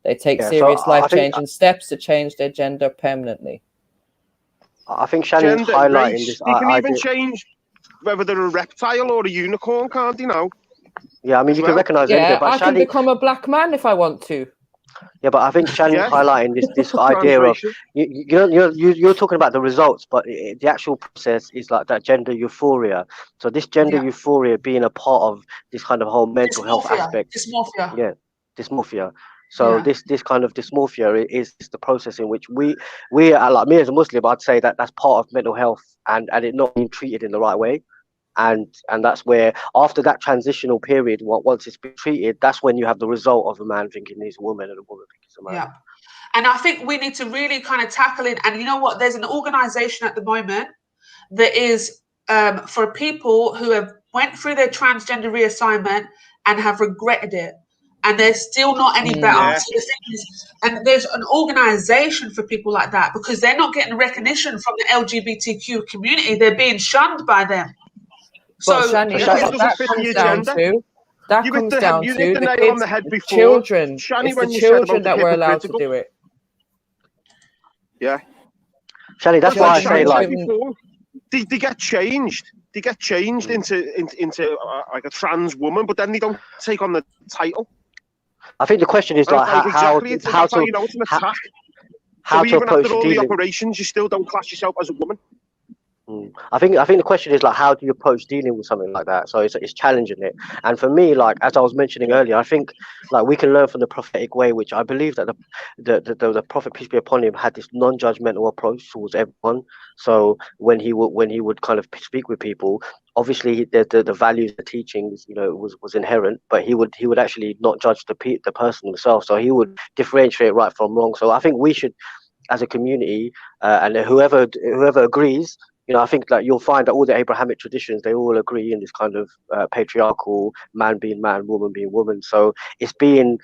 They take serious life-changing steps to change their gender permanently. I think Shannon's highlighting this. They can even change whether they're a reptile or a unicorn, can't they now? Yeah, I mean, you can recognise anything. But I can become a black man if I want to. Yeah, but I think Shannon's highlighting this idea of you're talking about the results, but the actual process is like that gender euphoria. So this gender euphoria being a part of this kind of whole mental health aspect. Dysmorphia. Yeah, dysmorphia. So this kind of dysmorphia is the process in which we like me as a Muslim, I'd say that that's part of mental health and it not being treated in the right way. And that's where after that transitional period, once it's been treated, that's when you have the result of a man thinking he's a woman and a woman thinking he's a man. Yeah. And I think we need to really kind of tackle it. And you know what? There's an organization at the moment that is for people who have went through their transgender reassignment and have regretted it. And they're still not any better. Yeah. So the thing is, and there's an organization for people like that because they're not getting recognition from the LGBTQ community. They're being shunned by them. But So Shani, that comes down to the children. Shani, It's the children that were allowed to do it. Yeah. Shani, that's why I say like they get changed. They get changed into like a trans woman, but then they don't take on the title. I think the question is like how to approach after all the dealing. operations, you still don't class yourself as a woman. I think the question is like how do you approach dealing with something like that? So it's challenging it. And for me, like as I was mentioning earlier, I think like we can learn from the prophetic way, which I believe that the Prophet, peace be upon him, had this non-judgmental approach towards everyone. So when he would kind of speak with people, obviously the values, the teachings, was inherent, but he would actually not judge the person himself. So he would differentiate right from wrong. So I think we should, as a community, and whoever agrees. I think that you'll find that all the Abrahamic traditions, they all agree in this kind of patriarchal man being man, woman being woman. So it's being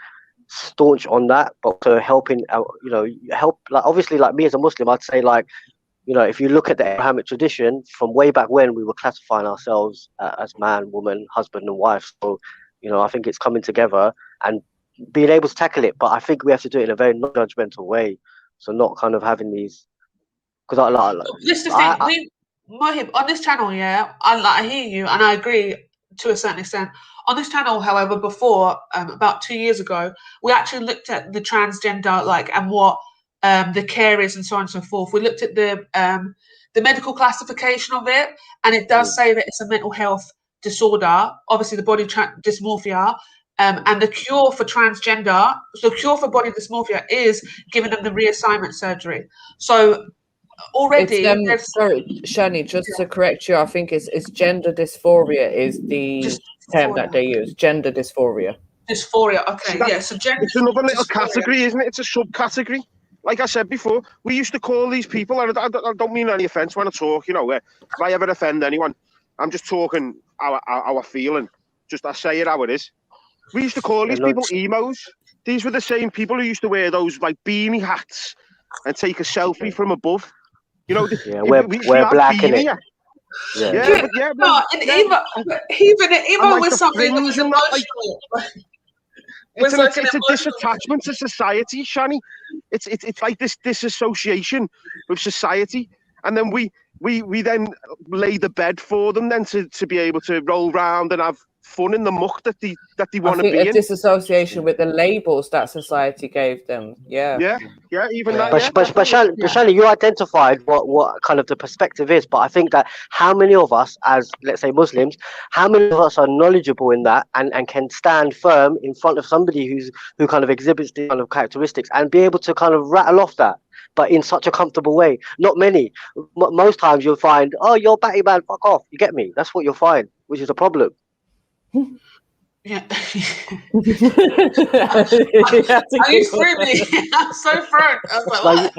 staunch on that, but helping out, help, like obviously like me as a Muslim, I'd say like you know, if you look at the Abrahamic tradition from way back when, we were classifying ourselves as man, woman, husband, and wife. So, you know, I think it's coming together and being able to tackle it. But I think we have to do it in a very non-judgmental way. So not kind of having these, because this is the thing. Mohib, on this channel, yeah, I hear you and I agree to a certain extent. On this channel, however, before about 2 years ago, we actually looked at the transgender, like, and what the care is and so on and so forth. We looked at the medical classification of it, and it does say that it's a mental health disorder. Obviously, the body dysmorphia. And the cure for transgender, so the cure for body dysmorphia is giving them the reassignment surgery. So already, sorry, Shani, just to correct you, I think it's gender dysphoria is the term that they use. Gender dysphoria. Dysphoria, okay, yeah. So gender. It's another little category, isn't it? It's a subcategory. Like I said before, we used to call these people, and I don't mean any offence when I talk, you know, if I ever offend anyone, I'm just talking our feeling. Just I say it how it is. We used to call these people emos. These were the same people who used to wear those like beanie hats and take a selfie from above. You know, we're black in it. And even an emo was something that was emotional. It's a disattachment to society, Shani. It's like this disassociation with society, and then we then lay the bed for them then to be able to roll round and have fun in the muck that they want to be in. I think a disassociation with the labels that society gave them. Yeah, even that. But Shani, you identified what kind of the perspective is. But I think that how many of us, as let's say Muslims, how many of us are knowledgeable in that and can stand firm in front of somebody who kind of exhibits the kind of characteristics and be able to kind of rattle off that, but in such a comfortable way? Not many. Most times you'll find, oh, you're batty man, fuck off. You get me? That's what you'll find, which is a problem. Yeah. Are you through me? I'm so thrown. Like,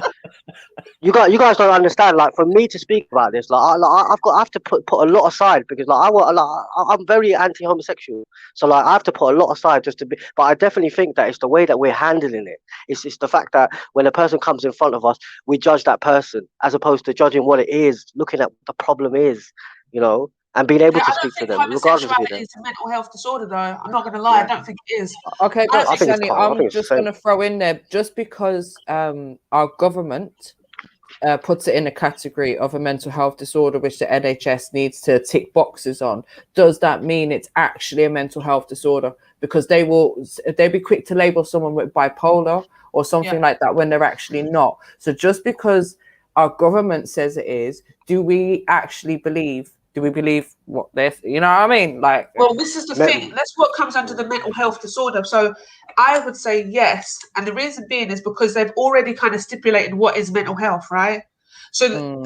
you guys don't understand. Like, for me to speak about this, like I have to put a lot aside, because I'm very anti-homosexual. So like I have to put a lot aside just to be. But I definitely think that it's the way that we're handling it. It's the fact that when a person comes in front of us, we judge that person as opposed to judging what it is, looking at what the problem is, you know. And being able to speak to them, regardless of homosexuality is a mental health disorder, though. I'm not going to lie, I don't think it is. Okay, but Shani, I'm just going to throw in there, just because our government puts it in a category of a mental health disorder, which the NHS needs to tick boxes on, does that mean it's actually a mental health disorder? Because they'd be quick to label someone with bipolar or something like that when they're actually not. So just because our government says it is, do we actually believe? Do we believe what they're, you know what I mean? Like, well, this is the thing. That's what comes under the mental health disorder. So I would say yes. And the reason being is because they've already kind of stipulated what is mental health, right? So,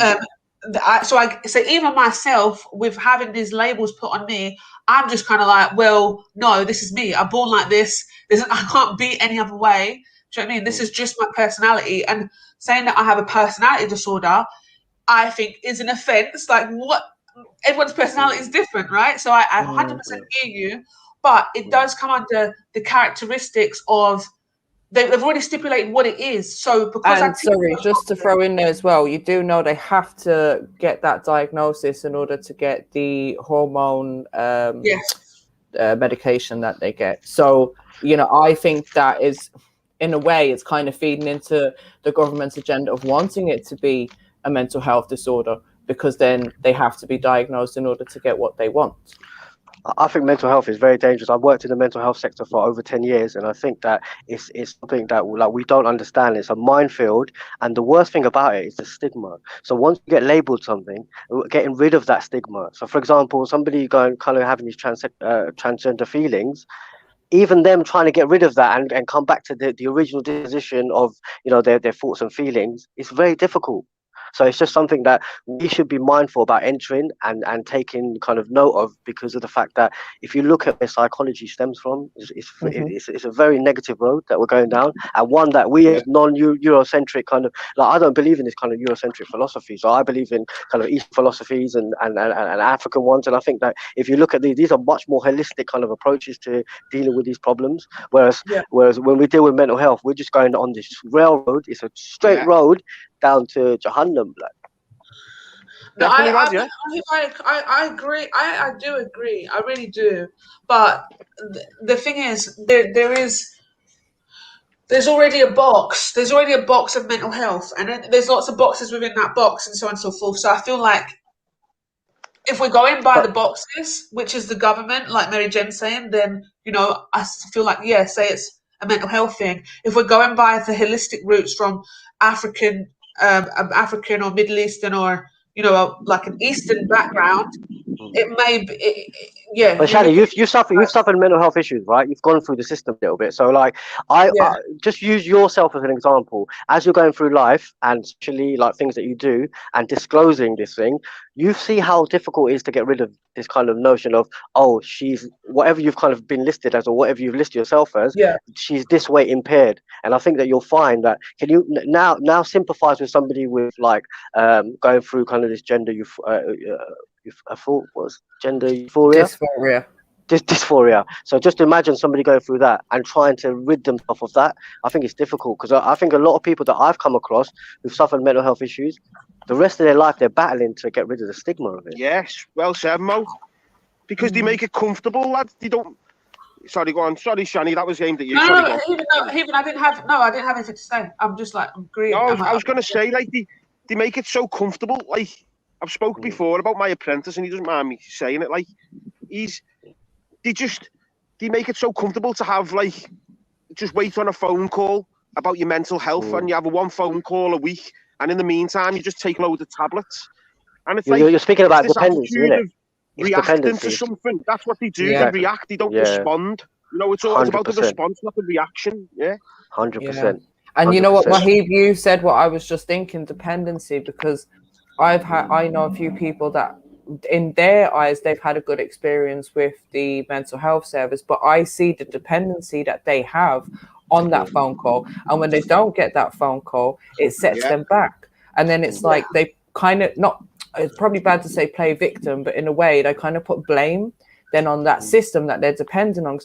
so even myself, with having these labels put on me, I'm just kind of like, well, no, this is me. I'm born like this. I can't be any other way. Do you know what I mean? This is just my personality. And saying that I have a personality disorder, I think is an offense. Like, what? Everyone's personality is different, right? So I 100% hear you, but it does come under the characteristics of they've already stipulated what it is. So because sorry, just to throw in there as well, you do know they have to get that diagnosis in order to get the hormone medication that they get. So, you know, I think that is, in a way, it's kind of feeding into the government's agenda of wanting it to be a mental health disorder, because then they have to be diagnosed in order to get what they want. I think mental health is very dangerous. I've worked in the mental health sector for over 10 years, and I think that it's something that like we don't understand. It's a minefield, and the worst thing about it is the stigma. So once you get labelled something, getting rid of that stigma. So for example, somebody going kind of having these transgender feelings, even them trying to get rid of that and come back to the original disposition of, you know, their thoughts and feelings, it's very difficult. So it's just something that we should be mindful about entering and taking kind of note of, because of the fact that if you look at where psychology stems from, it's a very negative road that we're going down, and one that we as non-Eurocentric kind of, like, I don't believe in this kind of Eurocentric philosophy. So I believe in kind of Eastern philosophies and African ones. And I think that if you look at these are much more holistic kind of approaches to dealing with these problems. Whereas when we deal with mental health, we're just going on this railroad. It's a straight road down to Jahannam, like. Definitely, lads, yeah. I agree. I do agree. I really do. But the thing is, there's already a box. There's already a box of mental health, and then there's lots of boxes within that box, and so on and so forth. So I feel like if we're going by the boxes, which is the government, like Mary Jen's saying, then I feel like say it's a mental health thing. If we're going by the holistic roots from African or Middle Eastern or like an Eastern background, it may be. But Shani, you've suffered mental health issues, right? You've gone through the system a little bit. So like, I just use yourself as an example. As you're going through life, and especially like things that you do, and disclosing this thing, you see how difficult it is to get rid of this kind of notion of, oh, she's whatever you've kind of been listed as, or whatever you've listed yourself as. She's this way impaired. And I think that you'll find that can you now sympathize with somebody with like going through kind of this gender I thought was gender euphoria. Dysphoria. So just imagine somebody going through that and trying to rid themselves of that. I think it's difficult because I think a lot of people that I've come across who've suffered mental health issues, the rest of their life they're battling to get rid of the stigma of it. Yes, well said, Mo. Because they make it comfortable, lads. They don't. Sorry, go on. Sorry, Shani, that was aimed at you. No, even I didn't have anything to say. I'm just like I'm agreeing. No, I was going to say like they make it so comfortable. Like I've spoken before about my apprentice, and he doesn't mind me saying it. Like they make it so comfortable to have like just wait on a phone call about your mental health, and you have one phone call a week, and in the meantime you just take loads of tablets. And it's you're speaking about dependency, isn't it? Reacting to something. That's what they do. They react. They don't respond. It's always about the response, not the reaction. 100%. And you know what, Mahib, you said what I was just thinking, dependency, because I know a few people that in their eyes they've had a good experience with the mental health service, but I see the dependency that they have on that phone call, and when they don't get that phone call, it sets them back, and then it's like they kind of it's probably bad to say play victim, but in a way they kind of put blame then on that system that they're dependent on.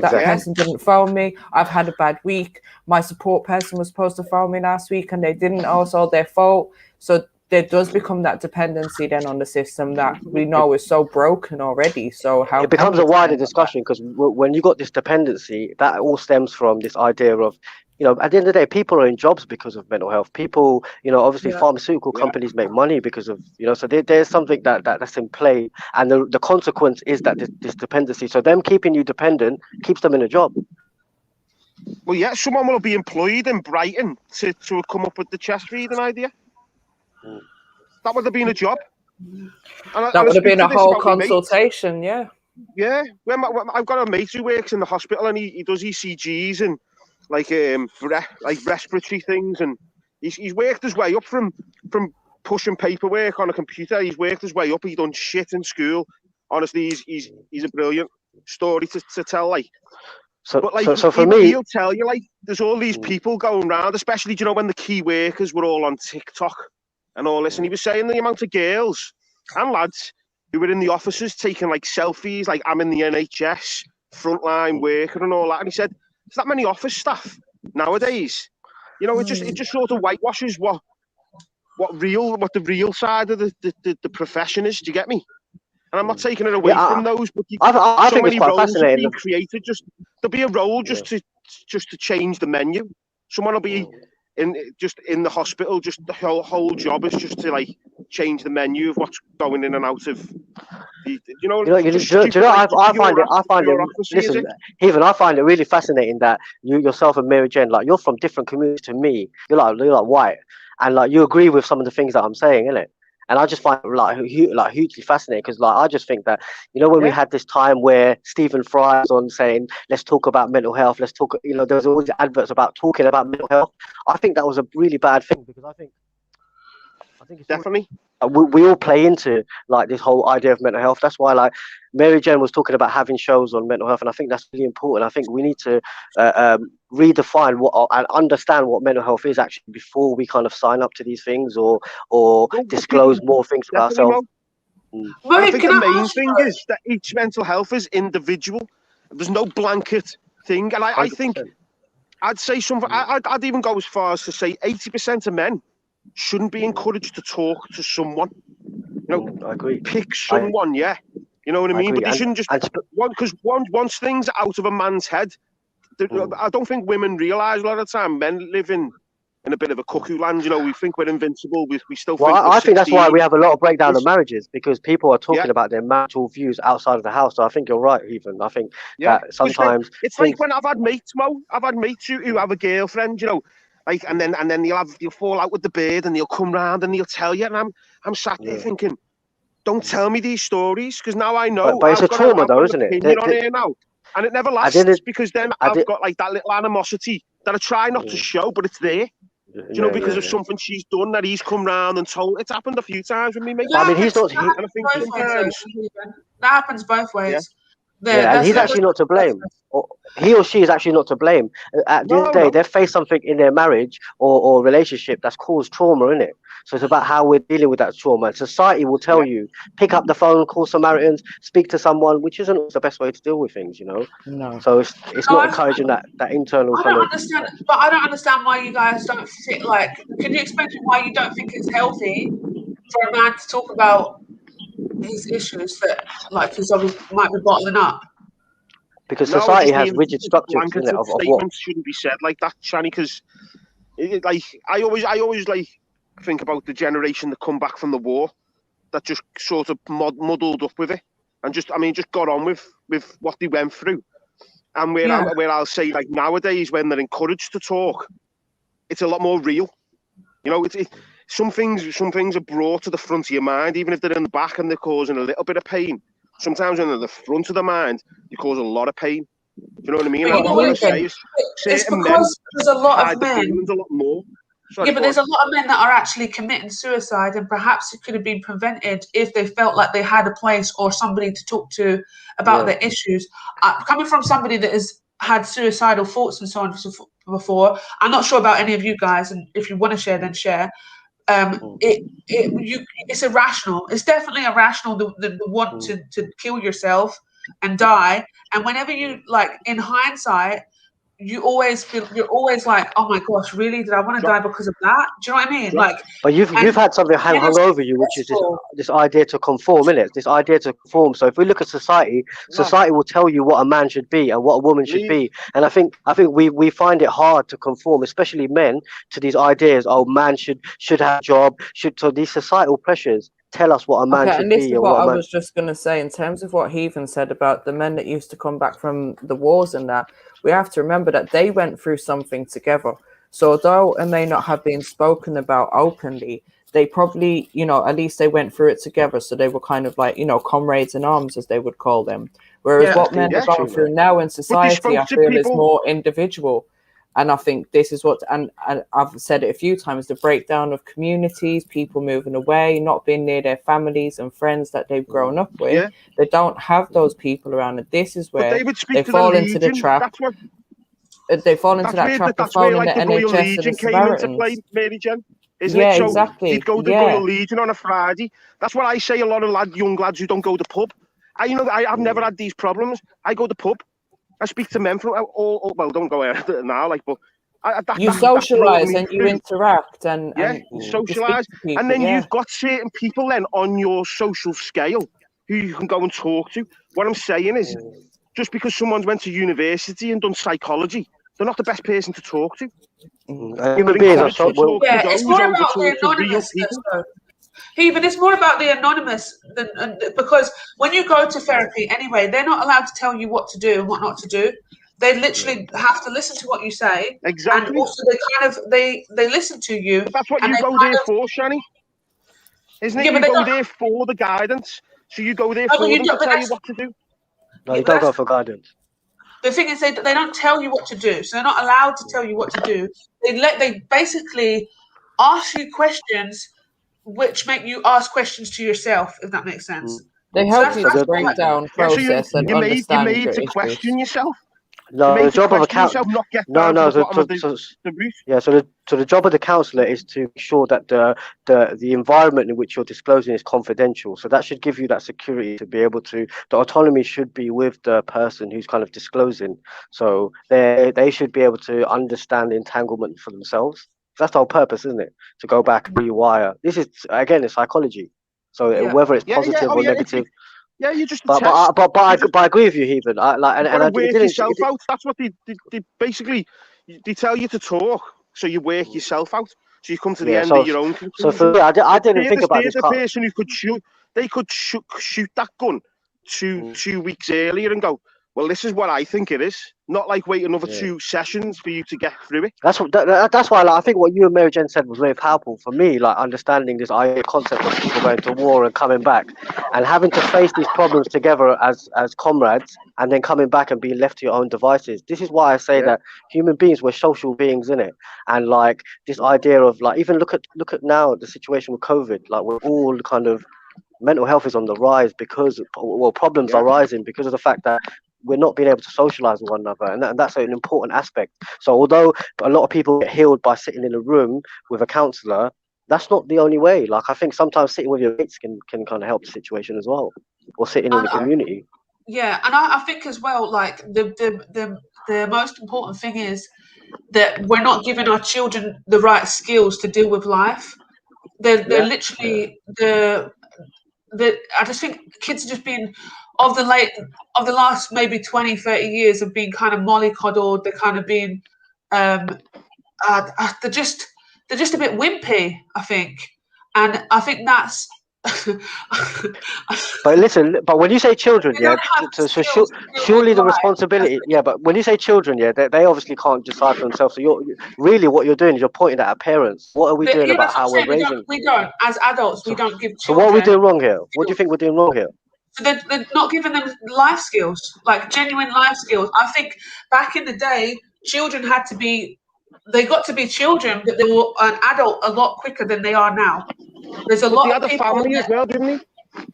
That person didn't phone me, I've had a bad week, my support person was supposed to phone me last week and they didn't, it's all their fault. So there does become that dependency then on the system that we know is so broken already. So how it becomes a wider discussion, because when you got this dependency, that all stems from this idea of, at the end of the day, people are in jobs because of mental health. People, obviously pharmaceutical companies make money because of, so there's something that's in play, and the consequence is that this dependency. So them keeping you dependent keeps them in a job. Well, yeah, someone will be employed in Brighton to come up with the chest feeding idea. That would have been a job. That would have been a whole consultation, Yeah, I've got a mate who works in the hospital, and he does ECGs and like respiratory things, and he's worked his way up from pushing paperwork on a computer. He's worked his way up. He's done shit in school. Honestly, he's a brilliant story to tell. So for me, he'll tell you there's all these people going around, especially when the key workers were all on TikTok and all this, and he was saying the amount of girls and lads who were in the offices taking selfies, I'm in the NHS frontline worker and all that, and he said there's that many office staff nowadays. It just sort of whitewashes what the real side of the profession is. Do you get me? And I'm not taking it away from those, but I think it's quite fascinating. Being created, there'll be a role just to change the menu. Someone will be in the hospital. Just the whole job is just to change the menu of what's going in and out of. I find it. Listen, even I find it really fascinating that yourself and Mary Jen, you're from different communities to me. You're like white, and you agree with some of the things that I'm saying, innit? And I just find it hugely fascinating, because I just think that when we had this time where Stephen Fry was on saying let's talk about mental health, let's talk, there's always adverts about talking about mental health. I think that was a really bad thing, because I think it's definitely we all play into this whole idea of mental health. That's why Mary Jen was talking about having shows on mental health, and I think that's really important. I think we need to redefine and understand what mental health is actually before we kind of sign up to these things or disclose more things about ourselves. I think the main thing is that each mental health is individual. There's no blanket thing, and I think I'd say something. I'd even go as far as to say 80% of men shouldn't be encouraged to talk to someone. You know, I agree. Pick someone, yeah. You know what I mean? agree. But they shouldn't just because once things are out of a man's head, I don't think women realise a lot of the time men live in a bit of a cuckoo land. You know, we think we're invincible. We still think. Well, I think that's why 16. we have a lot of breakdown of marriages, because people are talking about their marital views outside of the house. So I think you're right, even. I think that sometimes it's like when I've had mates, Mo. I've had mates who have a girlfriend, you know, like, and then you'll fall out with the bird, and they'll come round and they'll tell you, and I'm sat there thinking, don't tell me these stories, because now I know. But it's a trauma, though, isn't it? Opinion on here now, and it never lasts, because then I've got like that little animosity that I try not to show, but it's there. Do you know, because of something she's done that he's come round and told. It's happened a few times with me, mate. I mean, he's not. And I think sometimes that happens both ways. And he's actually not to blame. Or he or she is actually not to blame. At the end of the day, they face something in their marriage or relationship that's caused trauma, in it. So it's about how we're dealing with that trauma. And society will tell you, pick up the phone, call Samaritans, speak to someone, which isn't always the best way to deal with things, you know. No. So it's not encouraging that internal I kind don't of. understand, but I don't understand why you guys don't fit. Like, can you explain to me why you don't think it's healthy for a man to talk about his issues that, like, he's obviously might be bottling up? Because society has rigid structures in it of what statements shouldn't be said like that, Shani. Because like I always like think about the generation that come back from the war that just sort of muddled up with it and just got on with what they went through. And where I'll say, like, nowadays when they're encouraged to talk, it's a lot more real. You know, some things are brought to the front of your mind, even if they're in the back and they're causing a little bit of pain. Sometimes when they're at the front of the mind, you cause a lot of pain. Do you know what I mean? But What I'm saying is, it's because there's a lot of men. A lot more. Sorry, but there's a lot of men that are actually committing suicide, and perhaps it could have been prevented if they felt like they had a place or somebody to talk to about their issues. Coming from somebody that has had suicidal thoughts and so on before, I'm not sure about any of you guys, and if you want to share, then share. It's irrational. It's definitely irrational, the want to kill yourself and die. And whenever you, like, in hindsight, you're always like, oh my gosh, really? Did I want to die because of that? Do you know what I mean? Like, but you've had something hung over you, which is this idea to conform, innit? This idea to conform. So if we look at society will tell you what a man should be and what a woman should be. And I think we find it hard to conform, especially men, to these ideas. Oh, man should have a job. So these societal pressures tell us what a man should and this be. is what I was just going to say in terms of what Heathen said about the men that used to come back from the wars and that. We have to remember that they went through something together. So although it may not have been spoken about openly, they probably, you know, at least they went through it together. So they were kind of like, you know, comrades in arms, as they would call them. Whereas what men are going through now in society, I feel, is more individual. And I think this is what, and I've said it a few times, the breakdown of communities, people moving away, not being near their families and friends that they've grown up with. Yeah. They don't have those people around. And this is where they fall into the trap. They fall into that trap of phoning the NHS and the Samaritans. Mary Jen, isn't it? So exactly. You'd go to Royal Legion on a Friday. That's what I say. A lot of young lads who don't go to pub. I've never had these problems. I go to pub. I speak to men from all well, don't go out now, like, but you socialize and you interact and you socialize, and then you've got certain people then on your social scale who you can go and talk to. What I'm saying is, just because someone's went to university and done psychology, they're not the best person to talk to. Human beings are so well. Yeah, it's more about the anonymous. Even it's more about the anonymous because when you go to therapy anyway, they're not allowed to tell you what to do and what not to do. They literally have to listen to what you say. Exactly. And also they listen to you. But that's what you go there for, Shani. Isn't it? You go there for the guidance. So you go there for them to tell you what to do. No, you don't go for guidance. The thing is, they don't tell you what to do. So they're not allowed to tell you what to do. They basically ask you questions which make you ask questions to yourself, if that makes sense. They help you to break down process and understand you made to question yourself. No, the job of a counselor. So the job of the counselor is to ensure that the environment in which you're disclosing is confidential. So that should give you that security to be able to. The autonomy should be with the person who's kind of disclosing. So they should be able to understand the entanglement for themselves. That's the whole purpose, isn't it? To go back and rewire. This is again, it's psychology. So whether it's positive or negative. Yeah, you just but I agree with you, Heathen. I work yourself out. That's what they basically they tell you to talk, so you work yourself out. So you come to the end of your own conclusion. So for me, I didn't think about this. The person who could shoot, they could shoot that gun 2 weeks earlier and go, well, this is what I think it is. Not like wait another 2 sessions for you to get through it. That's why I think what you and Mary Jane said was very powerful for me. Like understanding this idea concept of people going to war and coming back, and having to face these problems together as comrades, and then coming back and being left to your own devices. This is why I say that human beings, we're social beings, innit? And like this idea of like even look at now the situation with COVID. Like we're all kind of mental health is on the rise because problems are rising because of the fact that we're not being able to socialize with one another, and that's an important aspect. So although a lot of people get healed by sitting in a room with a counselor, that's not the only way. Like I think sometimes sitting with your mates can kind of help the situation as well, or sitting in the community. Yeah, and I think as well, like the most important thing is that we're not giving our children the right skills to deal with life. They're literally I just think kids are just being of the last maybe 20, 30 years have been kind of mollycoddled. They're kind of being they're just a bit wimpy, I think, and I think that's. But listen, but when you say children, surely the responsibility, but when you say children, they obviously can't decide for themselves. So what you're doing is you're pointing at our parents. What are we doing about how we're raising? We don't, as adults, we don't give children. So what are we doing wrong here? What do you think we're doing wrong here? So they're not giving them life skills, like genuine life skills. I think back in the day, children they got to be children, but they were an adult a lot quicker than they are now. There's a lot of people. Family as well, didn't he?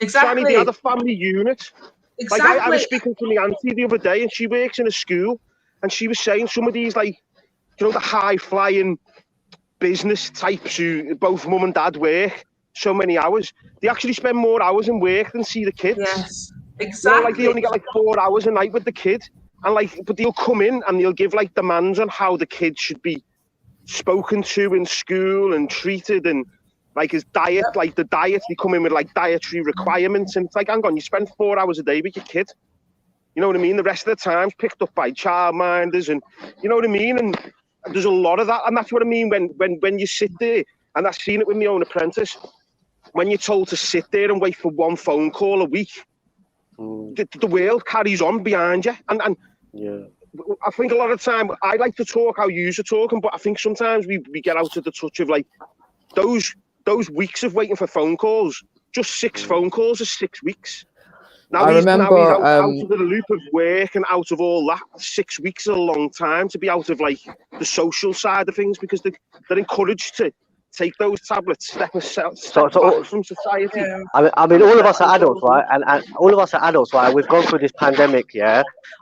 Exactly. They had a family unit. Exactly. Like I was speaking to my auntie the other day, and she works in a school, and she was saying some of these, like, you know, the high-flying business types who both mum and dad work so many hours. They actually spend more hours in work than see the kids. Yes, exactly. You know, like they only get like 4 hours a night with the kid, and like, but they'll come in and they'll give like demands on how the kid should be spoken to in school and treated, and like his diet, like the diet, they come in with like dietary requirements, and it's like, hang on, you spend 4 hours a day with your kid. You know what I mean? The rest of the time's picked up by childminders, and you know what I mean? And there's a lot of that, and that's what I mean when you sit there, and I've seen it with my own apprentice. When you're told to sit there and wait for one phone call a week, the world carries on behind you. And I think a lot of the time, I like to talk how you're talking, but I think sometimes we get out of the touch of like those weeks of waiting for phone calls. Just 6 phone calls is 6 weeks. Now he's out of the loop of work and out of all that. 6 weeks is a long time to be out of like the social side of things, because they're encouraged to take those tablets, step back from society. I mean, all of us are adults, right? And all of us are adults, right? We've gone through this pandemic,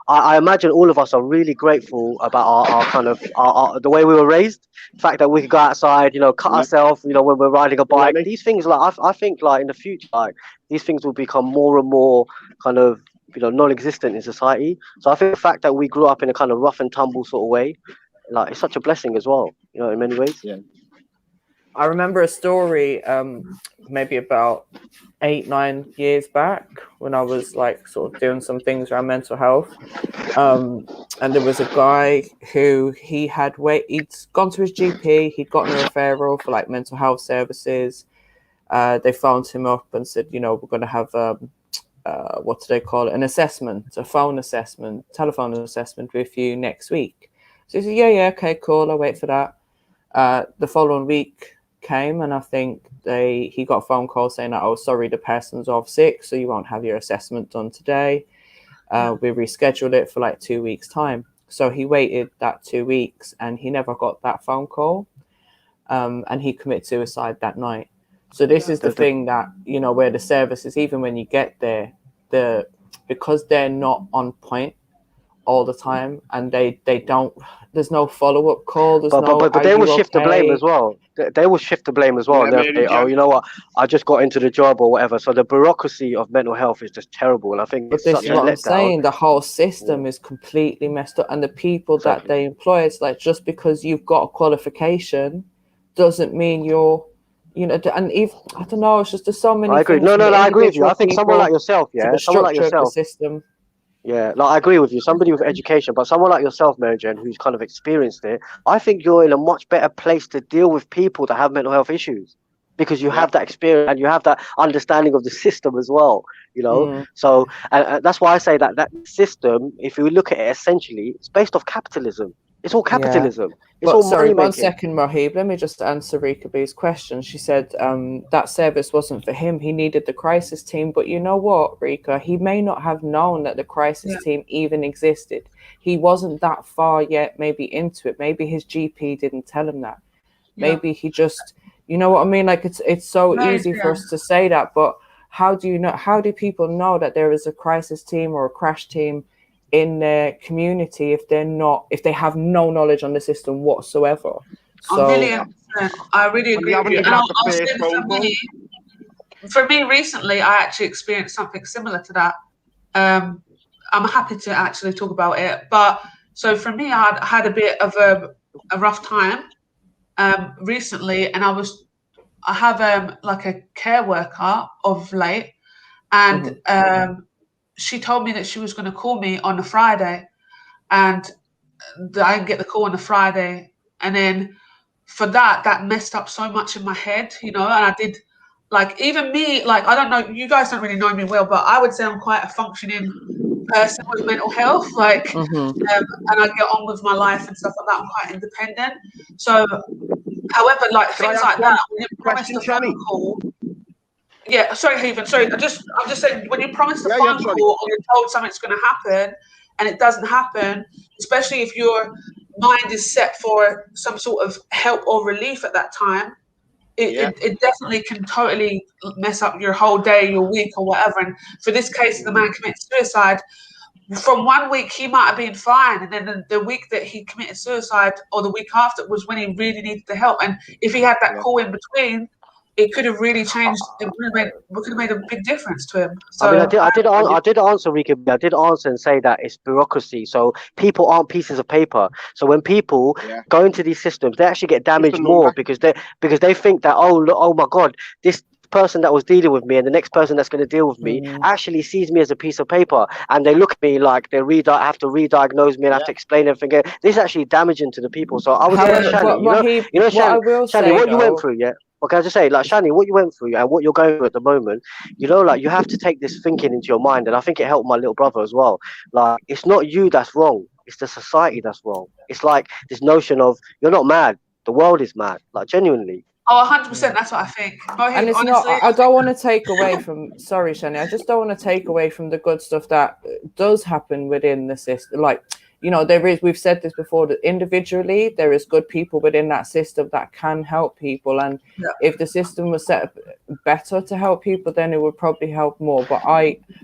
I imagine all of us are really grateful about our kind of the way we were raised. The fact that we could go outside, you know, cut ourselves, you know, when we're riding a bike. These things, like I think, like in the future, like these things will become more and more kind of, you know, non-existent in society. So I think the fact that we grew up in a kind of rough and tumble sort of way, like it's such a blessing as well, you know, in many ways. Yeah. I remember a story, maybe about 8-9 years back, when I was like sort of doing some things around mental health, and there was a guy who he'd gone to his GP, he'd gotten a referral for like mental health services. They phoned him up and said, you know, we're going to have what do they call it? An assessment, a telephone assessment with you next week. So he said, yeah, okay, cool, I'll wait for that. The following week came, and I think he got a phone call saying that, oh, sorry, the person's off sick, so you won't have your assessment done today. We rescheduled it for like 2 weeks time. So he waited that 2 weeks and he never got that phone call, and he committed suicide that night. So this is the thing that, you know, where the services, even when you get there, because they're not on point all the time, and they don't, there's no follow-up call, but they will shift the blame as well. They will shift the blame as well. And they'll say, oh, you know what, I just got into the job or whatever. So the bureaucracy of mental health is just terrible, and I think it's such a letdown. I'm saying, the whole system is completely messed up, and the people that they employ, it's like, just because you've got a qualification doesn't mean you're, you know, and if I don't know, it's just there's so many. I agree. things No, from the I agree with you. I think individual someone like people yourself, to yeah, the someone like structure of the yourself. system. Yeah, like I agree with you. Somebody with education, but someone like yourself, Mary Jane, who's kind of experienced it, I think you're in a much better place to deal with people that have mental health issues, because you have that experience and you have that understanding of the system as well. You know, so that's why I say that that system, if you look at it essentially, it's based off capitalism. It's all capitalism. It's But all sorry, money one making. second, Rahib. Let me just answer Rika B's question. She said that service wasn't for him. He needed the crisis team. But you know what, Rika? He may not have known that the crisis team even existed. He wasn't that far yet, maybe into it. Maybe his GP didn't tell him that. Maybe he just, you know what I mean? Like it's so easy for us to say that, but how do you know? How do people know that there is a crisis team or a crash team in their community if they have no knowledge on the system whatsoever? So I really agree with you. And I'll say that for me recently, I actually experienced something similar to that. I'm happy to actually talk about it. But so for me, I had a bit of a rough time recently, and I have like a care worker of late, and she told me that she was going to call me on a Friday, and I didn't get the call on a Friday, and then for that messed up so much in my head, you know. And I did, like, even me, like, I don't know, you guys don't really know me well, but I would say I'm quite a functioning person with mental health, like, and I get on with my life and stuff like that. I'm quite independent. So, however, like things like that, when you promise the phone call. Yeah, sorry, Haven. Sorry, I'm just saying, when you promise the phone call or you're told something's going to happen and it doesn't happen, especially if your mind is set for some sort of help or relief at that time, it definitely can totally mess up your whole day, your week, or whatever. And for this case, the man committed suicide. From 1 week, he might have been fine, and then the week that he committed suicide, or the week after, was when he really needed the help. And if he had that call in between, it could have really changed. It could have made a big difference to him. So I mean, I did answer, Rika. I did answer and say that it's bureaucracy. So people aren't pieces of paper. So when people go into these systems, they actually get damaged more because they think that, oh my God, this person that was dealing with me and the next person that's going to deal with me actually sees me as a piece of paper, and they look at me like they have to re-diagnose me and have to explain everything. This is actually damaging to the people. So I was Shani, Shani, what you went through, Okay, I just say, like, Shani, what you went through and what you're going through at the moment, you know, like, you have to take this thinking into your mind, and I think it helped my little brother as well. Like, it's not you that's wrong, it's the society that's wrong. It's like this notion of, you're not mad, the world is mad, like, genuinely. Oh, 100%, that's what I think. And it's honestly, not, I don't want to take away from, sorry, Shani, I just don't want to take away from the good stuff that does happen within the system. Like, you know, we've said this before, that individually there is good people within that system that can help people. And if the system was set up better to help people, then it would probably help more. But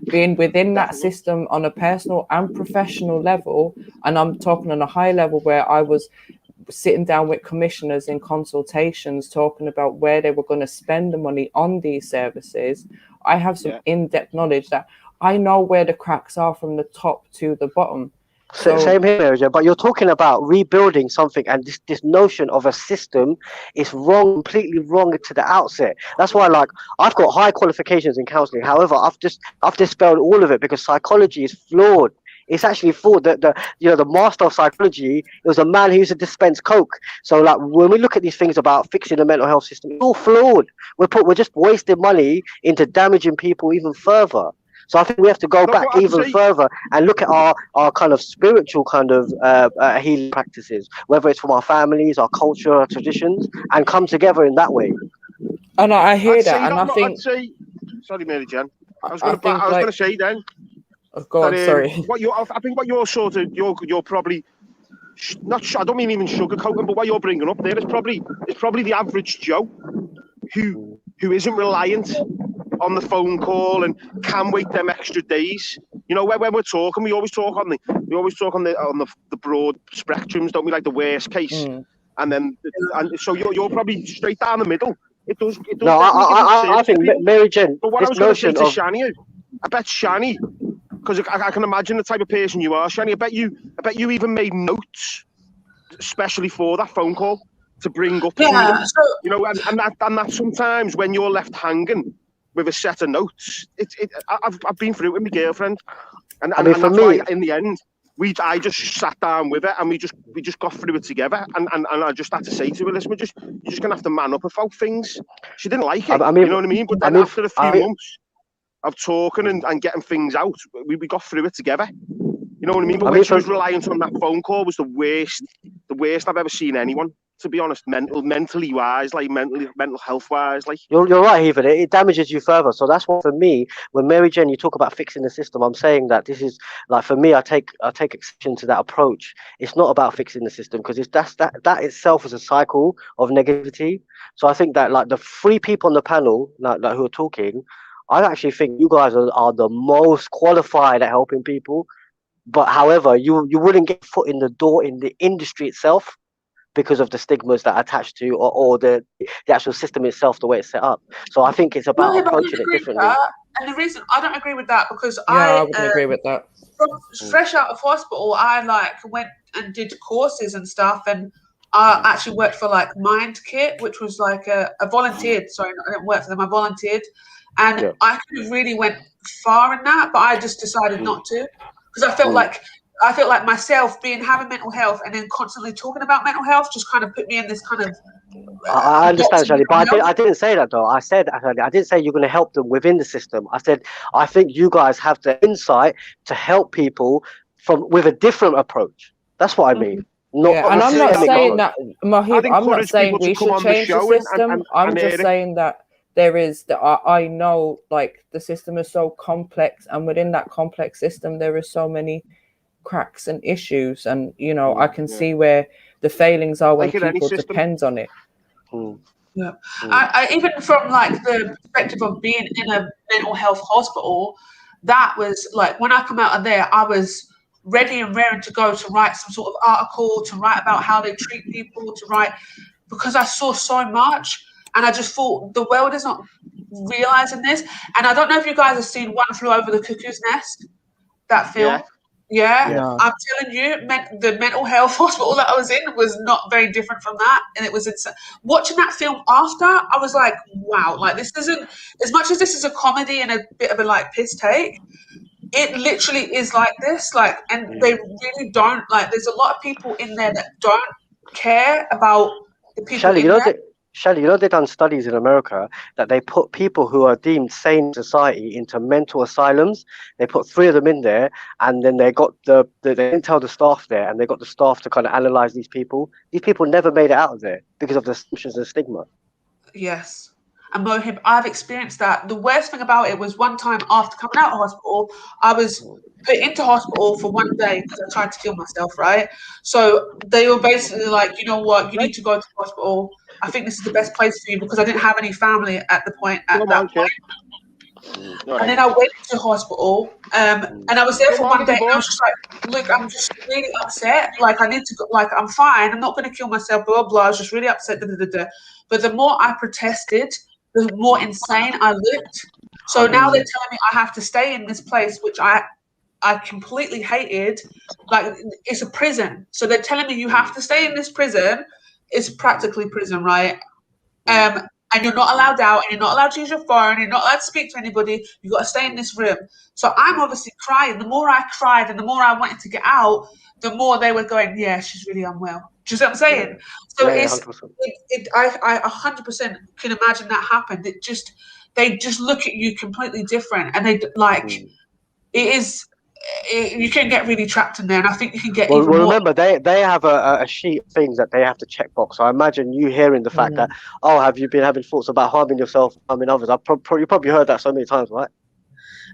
being within that system on a personal and professional level, and I'm talking on a high level where I was sitting down with commissioners in consultations talking about where they were going to spend the money on these services, I have some in-depth knowledge that I know where the cracks are from the top to the bottom. So, same here, but you're talking about rebuilding something, and this notion of a system is wrong, completely wrong to the outset. That's why, like, I've got high qualifications in counselling. However, I've dispelled all of it because psychology is flawed. It's actually flawed. The master of psychology, it was a man who used to dispense coke. So, like, when we look at these things about fixing the mental health system, it's all flawed. We're just wasting money into damaging people even further. So I think we have to go back even further and look at our kind of spiritual kind of healing practices, whether it's from our families, our culture, our traditions, and come together in that way. And I hear that, and I think. Sorry, Mary Jane. I was going to say then. Oh, go on, sorry. I think what you're sort of you're probably not. I don't mean even sugarcoating, but what you're bringing up there is probably the average Joe who isn't reliant on the phone call and can wait them extra days. You know, when we're talking, we always talk on the broad spectrums, don't we? Like the worst case, and so you're probably straight down the middle. It does. No, I think Mary Jane. But what I was going to say to Shani, I bet Shani, because I can imagine the type of person you are, Shani. I bet you even made notes, especially for that phone call. to bring up Yeah, things, you know, and that sometimes when you're left hanging with a set of notes, I've been through it with my girlfriend, and I mean, for that's me, why in the end I just sat down with it and we just got through it together, and I just had to say to her, listen, you're just gonna have to man up about things. She didn't like it, I mean, you know what I mean? But then after a few months of talking and getting things out, we got through it together. You know what I mean? But when she was reliant on that phone call, was the worst I've ever seen anyone, to be honest, mentally wise, like mental health wise, like. You're right, Heathen. It damages you further. So that's what, for me, when Mary Jane, you talk about fixing the system, I'm saying that this is like, for me, I take exception to that approach. It's not about fixing the system, because that itself is a cycle of negativity. So I think that, like, the three people on the panel like who are talking, I actually think you guys are the most qualified at helping people. But however, you wouldn't get foot in the door in the industry itself because of the stigmas that are attached to or the actual system itself, the way it's set up. So I think it's about approaching it differently. And the reason I don't agree with that, because I wouldn't agree with that. Fresh out of hospital, I went and did courses and stuff, and I actually worked for Mind Kit, which was a volunteered. Sorry, I didn't work for them. I volunteered, and I could have really went far in that, but I just decided not to, because I felt like myself having mental health and then constantly talking about mental health just kind of put me in this kind of. I understand, Shirley, but I didn't say that though. I didn't say you're going to help them within the system. I said I think you guys have the insight to help people with a different approach. That's what I mean. And I'm not saying that, Mahib, I'm not saying we should change the system. I'm just saying that there is I know the system is so complex, and within that complex system there is so many cracks and issues, and I can see where the failings are when people depend on it. Yeah, I even from the perspective of being in a mental health hospital, that was when I come out of there, I was ready and raring to go to write some sort of article, to write about how they treat people, because I saw so much, and I just thought the world is not realizing this. And I don't know if you guys have seen One Flew Over the Cuckoo's Nest, that film. Yeah. I'm telling you, the mental health hospital that I was in was not very different from that, and it was insane. Watching that film after, I was like, wow, this isn't, as much as this is a comedy and a bit of a piss take, it literally is like this, and they really don't, there's a lot of people in there that don't care about the people Shirley, in there. Shirley, they've done studies in America that they put people who are deemed sane in society into mental asylums. They put 3 of them in there, and then they got they didn't tell the staff there, and they got the staff to kind of analyze these people. These people never made it out of there because of the assumptions and stigma. Yes. And Mohib, I've experienced that. The worst thing about it was one time after coming out of hospital, I was put into hospital for 1 day because I tried to kill myself, right? So they were basically like, you know what, you need to go to hospital. I think this is the best place for you, because I didn't have any family at that point. And then I went to hospital, and I was there for 1 day, and I was just like, look, I'm just really upset. I need to go, I'm fine. I'm not going to kill myself, blah, blah. I was just really upset. But the more I protested, the more insane I looked. So now they're telling me I have to stay in this place, which I completely hated. It's a prison. So they're telling me you have to stay in this prison. It's practically prison, right? And you're not allowed out, and you're not allowed to use your phone, you're not allowed to speak to anybody. You've got to stay in this room. So I'm obviously crying. The more I cried and the more I wanted to get out, the more they were going, yeah, she's really unwell. Do you see what I'm saying? So I 100% can imagine that happened. They just look at you completely different, and you can get really trapped in there, and I think you can get even more. Remember, they have a sheet of things that they have to check box. So I imagine you hearing the fact that, have you been having thoughts about harming yourself, harming others? You probably heard that so many times, right?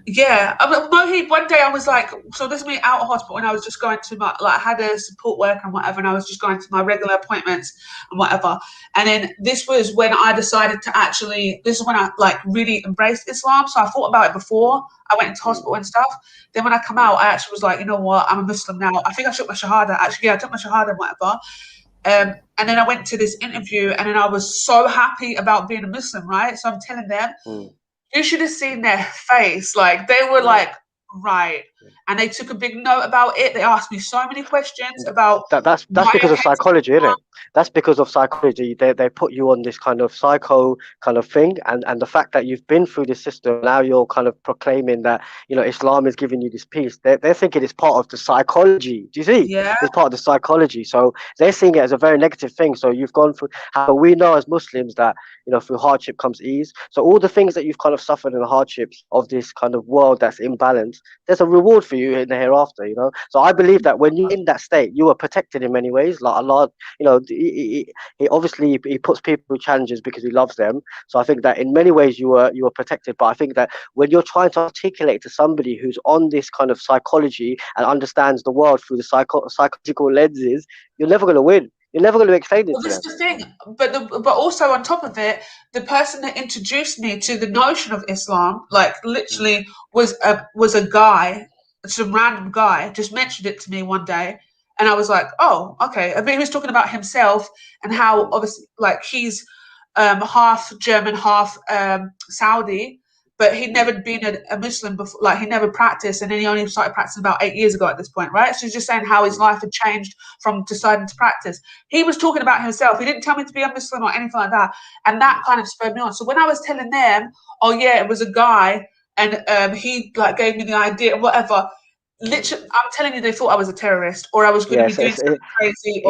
Yeah, Mohib, one day I was like, so this is me out of hospital, and I was just going to I had a support worker and whatever, and I was just going to my regular appointments and whatever. And then this was when I decided to this is when I really embraced Islam. So I thought about it before I went into hospital and stuff. Then when I come out, I actually was like, you know what, I'm a Muslim now. I think I took my Shahada. Actually, yeah, I took my Shahada and whatever. And then I went to this interview, and then I was so happy about being a Muslim, right? So I'm telling them, you should have seen their face. They were like, right. and they took a big note about it. They asked me so many questions about that's because of psychology, isn't it? That's because of psychology. They put you on this kind of psycho kind of thing, and the fact that you've been through this system, now you're kind of proclaiming that, you know, Islam is giving you this peace. They're thinking it's part of the psychology. Do you see? Yeah. It's part of the psychology. So they're seeing it as a very negative thing. So you've gone through, how we know as Muslims that, you know, through hardship comes ease. So all the things that you've kind of suffered in the hardships of this kind of world that's imbalanced, there's a reward for you in the hereafter, you know. So I believe that when you're in that state, you are protected in many ways. Like Allah, you know, he obviously he puts people through challenges because he loves them. So I think that in many ways you are protected. But I think that when you're trying to articulate to somebody who's on this kind of psychology and understands the world through the psychological lenses, you're never going to win. You're never going to explain it Well, to this them. is the thing, but also on top of it, the person that introduced me to the notion of Islam, like literally, was a guy, some random guy, just mentioned it to me one day, and I was like, oh, okay. I mean, he was talking about himself and how obviously, like, he's half German, half Saudi, but he'd never been a Muslim before, like he never practiced, and then he only started practicing about 8 years ago at this point, right? So he's just saying how his life had changed from deciding to practice. He was talking about himself. He didn't tell me to be a Muslim or anything like that, and that kind of spurred me on. So when I was telling them, oh yeah, it was a guy, and he like gave me the idea, whatever. Literally, I'm telling you, they thought I was a terrorist or I was going to be doing something crazy.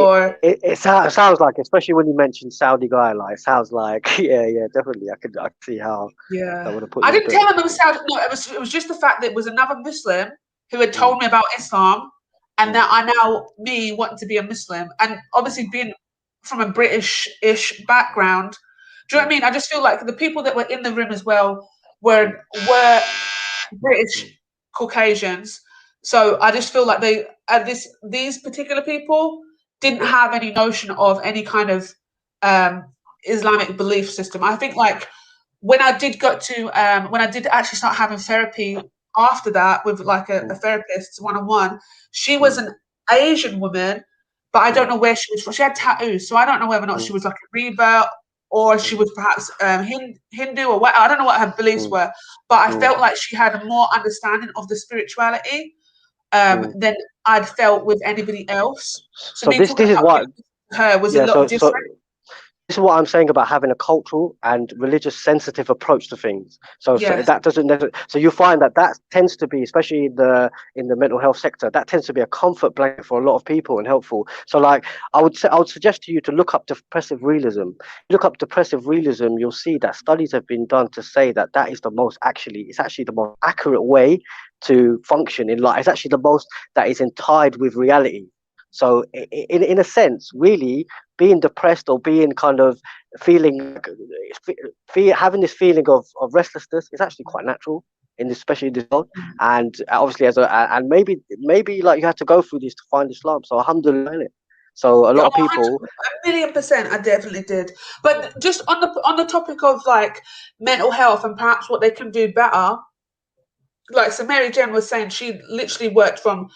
It sounds like, especially when you mentioned Saudi guy, like it sounds like yeah, definitely. I could see how that would have put you. I didn't tell him it was Saudi. No, it was just the fact that it was another Muslim who had told me about Islam, and that I now me wanting to be a Muslim, and obviously being from a British-ish background. Do you know what I mean? I just feel like the people that were in the room as well were British Caucasians. So I just feel like these particular people didn't have any notion of any kind of Islamic belief system. I think like when I did actually start having therapy after that with like a therapist one-on-one, she was an Asian woman, but I don't know where she was from. She had tattoos, so I don't know whether or not she was like a rebel or she was perhaps Hindu or what. I don't know what her beliefs were, but I felt like she had a more understanding of the spirituality than I'd felt with anybody else. So this is what her was a lot different. This is what I'm saying about having a cultural and religious sensitive approach to things. So that doesn't. So you find that tends to be, especially in the mental health sector, that tends to be a comfort blanket for a lot of people and helpful. So like I would suggest to you to look up depressive realism. Look up depressive realism. You'll see that studies have been done to say that is it's actually the most accurate way to function in life. It's actually the most that is in tide with reality. So in a sense, really, being depressed or being kind of having this feeling of restlessness is actually quite natural especially in this world. And obviously and maybe like you had to go through this to find Islam. So alhamdulillah, innit? So a lot of people, 1,000,000%, I definitely did. But just on the topic of like mental health and perhaps what they can do better, like so Mary Jane was saying, she literally worked from,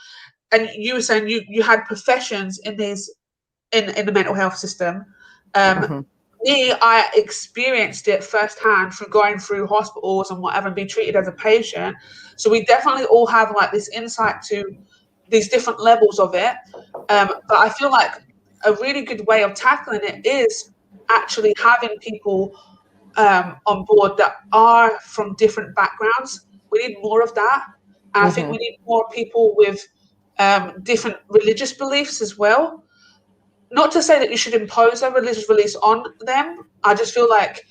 and you were saying you had professions in these in the mental health system. Me, I experienced it firsthand through going through hospitals and whatever and being treated as a patient. So we definitely all have like this insight to these different levels of it. But I feel like a really good way of tackling it is actually having people on board that are from different backgrounds. We need more of that. And I think we need more people with different religious beliefs as well. Not to say that you should impose a religious beliefs on them. I just feel like,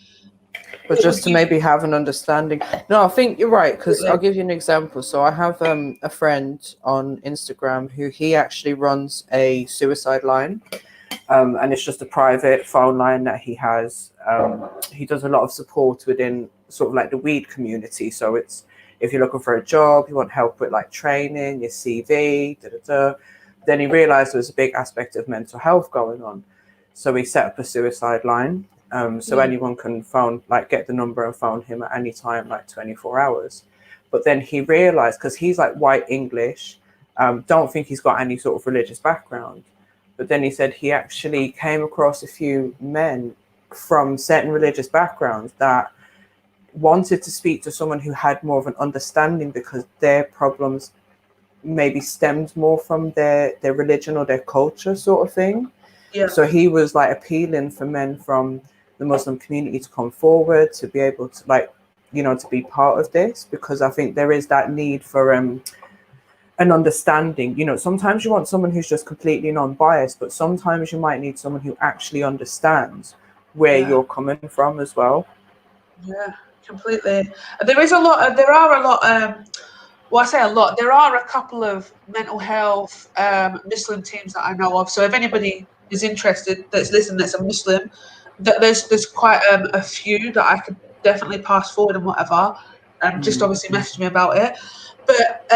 but just to maybe have an understanding. No, I think you're right, because I'll give you an example. So I have a friend on Instagram who he actually runs a suicide line, and it's just a private phone line that he has. He does a lot of support within sort of like the weed community. So it's if you're looking for a job, you want help with like training, your CV, Then he realized there was a big aspect of mental health going on. So he set up a suicide line. So anyone can phone, like get the number and phone him at any time, like 24 hours. But then he realized, because he's like white English, don't think he's got any sort of religious background. But then he said he actually came across a few men from certain religious backgrounds that wanted to speak to someone who had more of an understanding, because their problems maybe stemmed more from their religion or their culture sort of thing. Yeah. So he was like appealing for men from the Muslim community to come forward, to be able to, like, you know, to be part of this, because I think there is that need for an understanding. You know, sometimes you want someone who's just completely non-biased, but sometimes you might need someone who actually understands where you're coming from as well. Yeah, completely. There are a lot, well, I say a lot, there are a couple of mental health Muslim teams that I know of. So if anybody is interested that's listening, that's a Muslim, there's quite a few that I could definitely pass forward and whatever. Just obviously message me about it. But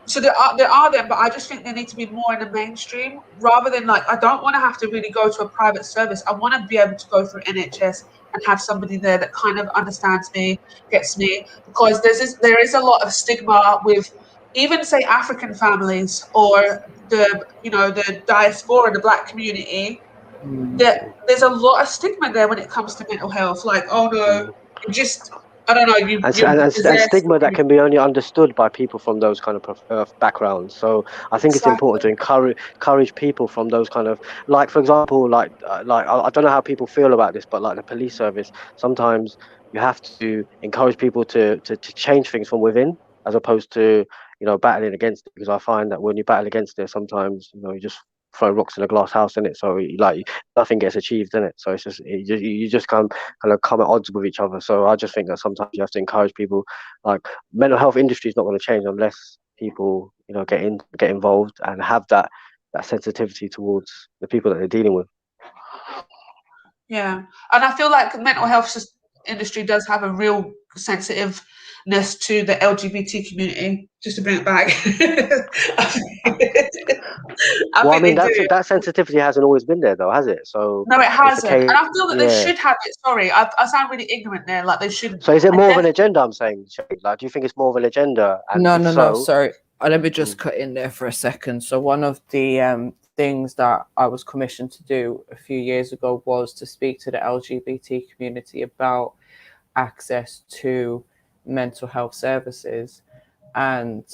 so there are them, but I just think they need to be more in the mainstream rather than, like, I don't want to have to really go to a private service. I want to be able to go through NHS and have somebody there that kind of understands me, gets me, because there is a lot of stigma with even, say, African families or the diaspora, the Black community. There's a lot of stigma there when it comes to mental health. Like, oh no, I don't know, and stigma that can be only understood by people from those kind of backgrounds. So I think it's important to encourage people from those kind of, like, for example, like I don't know how people feel about this, but like the police service, sometimes you have to encourage people to change things from within, as opposed to, you know, battling against it. Because I find that when you battle against it, sometimes, you know, you just throw rocks in a glass house, in it. So like nothing gets achieved, in it. So it's just you just kind of come at odds with each other. So I just think that sometimes you have to encourage people. Like, mental health industry is not going to change unless people, you know, get involved and have that sensitivity towards the people that they're dealing with. Yeah, and I feel like the mental health industry does have a real sensitiveness to the LGBT community. Just to bring it back. I mean, that sensitivity hasn't always been there, though, has it? So no, it hasn't, and I feel that they should have it. Sorry, I sound really ignorant there. Like, they should. So is it more of an agenda? I'm saying, like, do you think it's more of an agenda? And No. Sorry, let me just cut in there for a second. So one of the things that I was commissioned to do a few years ago was to speak to the LGBT community about access to mental health services. And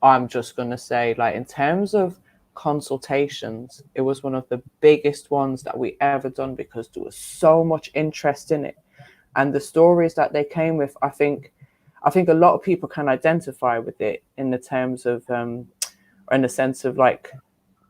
I'm just going to say, like, in terms of consultations, it was one of the biggest ones that we ever done, because there was so much interest in it. And the stories that they came with, I think a lot of people can identify with it in the terms of, or in the sense of, like,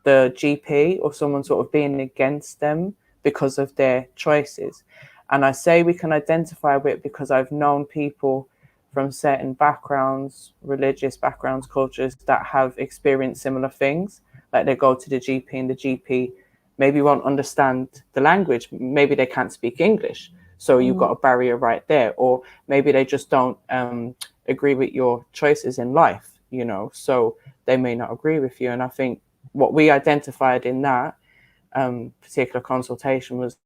the GP or someone sort of being against them because of their choices. And I say we can identify with it because I've known people from certain backgrounds, religious backgrounds, cultures, that have experienced similar things. Like, they go to the GP and the GP maybe won't understand the language. Maybe they can't speak English. So you've got a barrier right there. Or maybe they just don't agree with your choices in life, you know, so they may not agree with you. And I think what we identified in that particular consultation was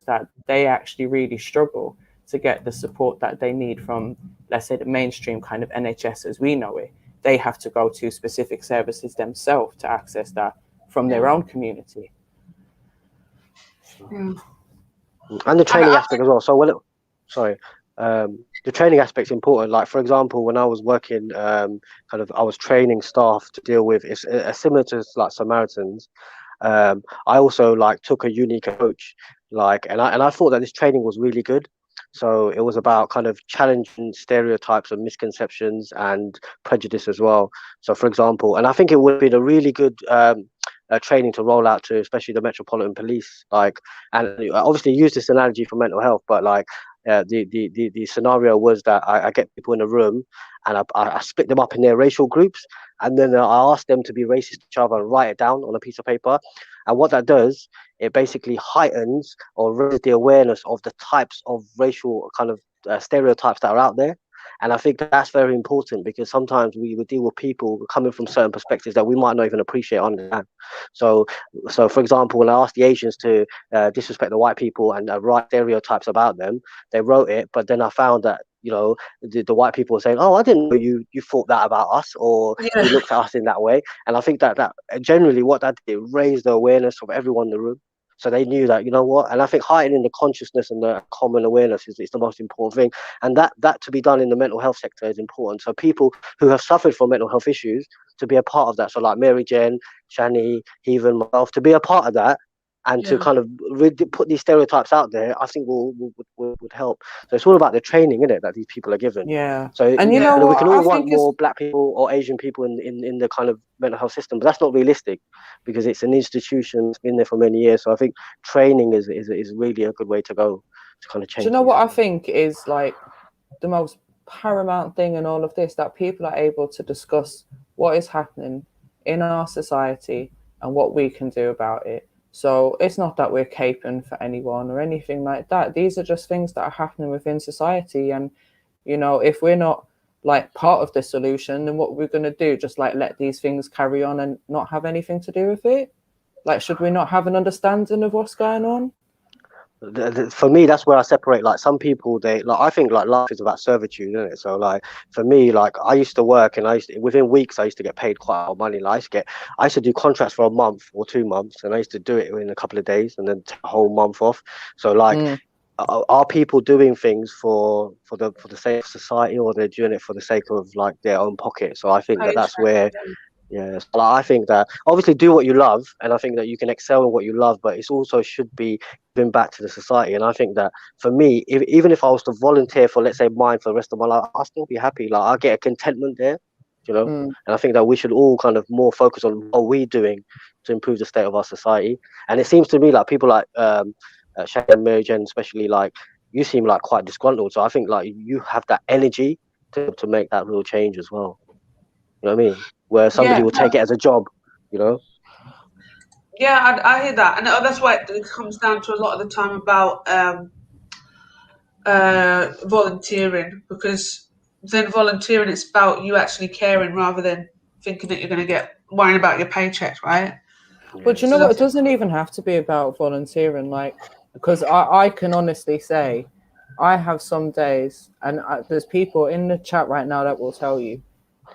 that they actually really struggle to get the support that they need from, let's say, the mainstream kind of NHS as we know it. They have to go to specific services themselves to access that from their own community. And the training aspect as well. So the training aspect's important. Like, for example, when I was working, I was training staff to deal with, it's similar to like Samaritans. I also like took a unique approach, like, and I thought that this training was really good. So it was about kind of challenging stereotypes and misconceptions and prejudice as well. So, for example, and I think it would have been a really good training to roll out to, especially the Metropolitan Police. Like, and obviously use this analogy for mental health, but like the scenario was that I get people in a room and I split them up in their racial groups, and then I ask them to be racist to each other and write it down on a piece of paper. And what that does, it basically heightens or raises the awareness of the types of racial kind of stereotypes that are out there. And I think that's very important, because sometimes we would deal with people coming from certain perspectives that we might not even appreciate or understand. So for example, when I asked the Asians to disrespect the white people and write stereotypes about them, they wrote it, but then I found that, you know, the white people were saying, "Oh, I didn't know you thought that about us, or you looked at us in that way." And I think that generally what that did, raised the awareness of everyone in the room. So they knew that, you know what, and I think heightening the consciousness and the common awareness is the most important thing, and that to be done in the mental health sector is important. So people who have suffered from mental health issues to be a part of that. So like Mary Jen, Shani, even myself, to be a part of that and to kind of put these stereotypes out there, I think would help. So it's all about the training, isn't it, that these people are given. Yeah. So And you know we what? can I all want think more Black people or Asian people in the kind of mental health system, but that's not realistic because it's an institution that's been there for many years. So I think training is really a good way to go to kind of change. Do you know what I think is like the most paramount thing in all of this? That people are able to discuss what is happening in our society and what we can do about it. So it's not that we're caping for anyone or anything like that. These are just things that are happening within society. And, you know, if we're not like part of the solution, then what we're going to do, just like let these things carry on and not have anything to do with it? Like, should we not have an understanding of what's going on? For me, that's where I separate. Like some people, I think like life is about servitude, isn't it? So like for me, like I used to work and within weeks I used to get paid quite a lot of money. Like I used to do contracts for a month or 2 months, and I used to do it in a couple of days and then take a whole month off. So like, are people doing things for the sake of society, or they're doing it for the sake of like their own pocket? So I think that's where. Yeah, so I think that obviously do what you love, and I think that you can excel in what you love, but it's also should be giving back to the society. And I think that for me, even if I was to volunteer for, let's say, mine for the rest of my life, I'll still be happy. Like I get a contentment there, you know. And I think that we should all kind of more focus on what we're doing to improve the state of our society. And it seems to me like people like Shaq and Mary Jen, especially, like you seem like quite disgruntled. So I think like you have that energy to make that real change as well. You know what I mean? Where somebody will take it as a job, you know? Yeah, I hear that. And that's why it comes down to a lot of the time about volunteering, because then volunteering, it's about you actually caring rather than thinking that you're going to get worrying about your paycheck, right? But you know what? It doesn't even have to be about volunteering, like, because I can honestly say I have some days, and there's people in the chat right now that will tell you,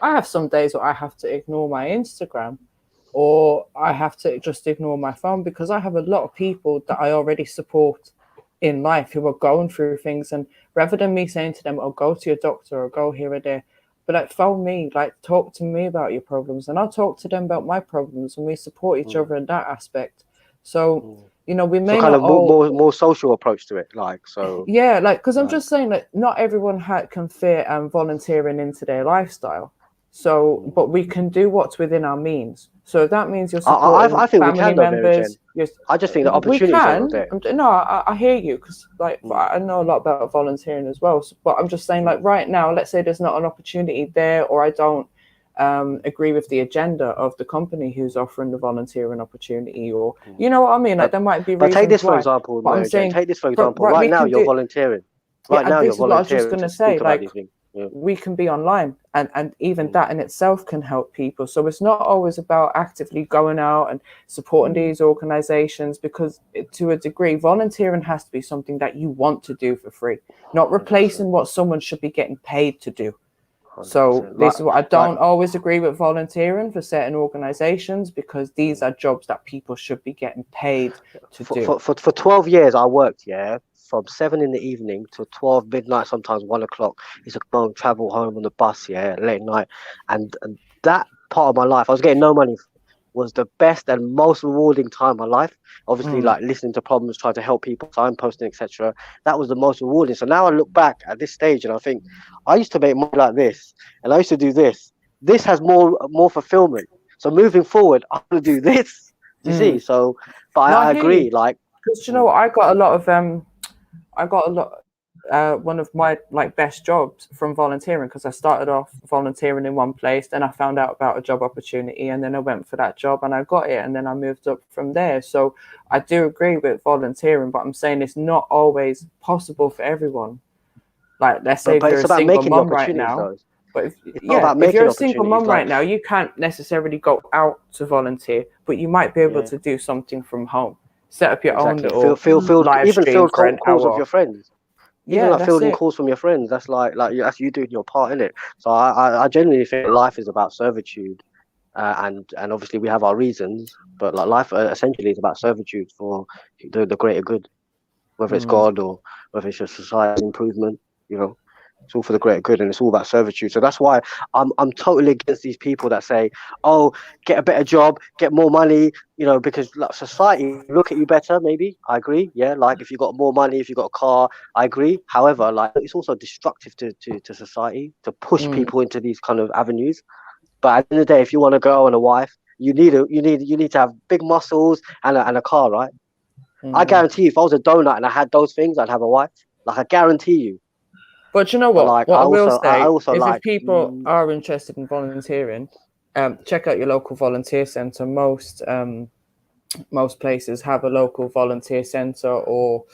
I have some days where I have to ignore my Instagram or I have to just ignore my phone because I have a lot of people that I already support in life who are going through things. And rather than me saying to them, oh, go to your doctor or go here or there, but like phone me, like talk to me about your problems, and I'll talk to them about my problems, and we support each other in that aspect. So, you know, we may kind not of more social approach to it, like, so. Yeah, like, because I'm just saying that not everyone can fit volunteering into their lifestyle. So, but we can do what's within our means. So if that means you're supporting I think family we can, though, members. I just think the opportunities are there. No, I hear you, because like I know a lot about volunteering as well. But I'm just saying, like right now, let's say there's not an opportunity there, or I don't agree with the agenda of the company who's offering the volunteering opportunity, or you know what I mean. Like there might be reasons. But take this why. for example, But I'm saying, take this for example. Right now, you're volunteering. Right now, you're volunteering. I was just going to say, like, we can be online, and even that in itself can help people. So it's not always about actively going out and supporting these organizations, because to a degree, volunteering has to be something that you want to do for free, not replacing what someone should be getting paid to do. So this is what I don't always agree with volunteering for certain organizations, because these are jobs that people should be getting paid to do. For 12 years, I worked, from 7 in the evening to 12 midnight, sometimes 1 o'clock. Used to go and travel home on the bus, late night. And that part of my life, I was getting no money, was the best and most rewarding time of my life. Obviously, like listening to problems, trying to help people, signposting, etc. That was the most rewarding. So now I look back at this stage and I think, I used to make money like this, and I used to do this. This has more fulfillment. So moving forward, I'm going to do this. You see? So, but I agree. Like, because you know what, I got a lot of one of my like best jobs from volunteering, because I started off volunteering in one place, then I found out about a job opportunity, and then I went for that job and I got it, and then I moved up from there. So I do agree with volunteering, but I'm saying it's not always possible for everyone. Like, let's say if you're a single mom right now, but if you're a single mom right now, you can't necessarily go out to volunteer, but you might be able to do something from home. Set up your own little live even stream field for an calls hour. with your friends. Even like fielding calls from your friends. That's like that's you doing your part in it. So I genuinely think life is about servitude, and obviously we have our reasons, but like life essentially is about servitude for the greater good, whether it's God or whether it's just society improvement. You know, it's all for the greater good, and it's all about servitude. So that's why I'm totally against these people that say, "Oh, get a better job, get more money," you know, because like, society look at you better. Maybe I agree. Yeah, like if you got more money, if you got a car, I agree. However, like it's also destructive to society to push people into these kind of avenues. But at the end of the day, if you want a girl and a wife, you need to have big muscles and a car, right? I guarantee you, if I was a donut and I had those things, I'd have a wife. Like I guarantee you. But you know what? Like, What I will I say also is, like, if people are interested in volunteering, check out your local volunteer centre. Most places have a local volunteer centre, or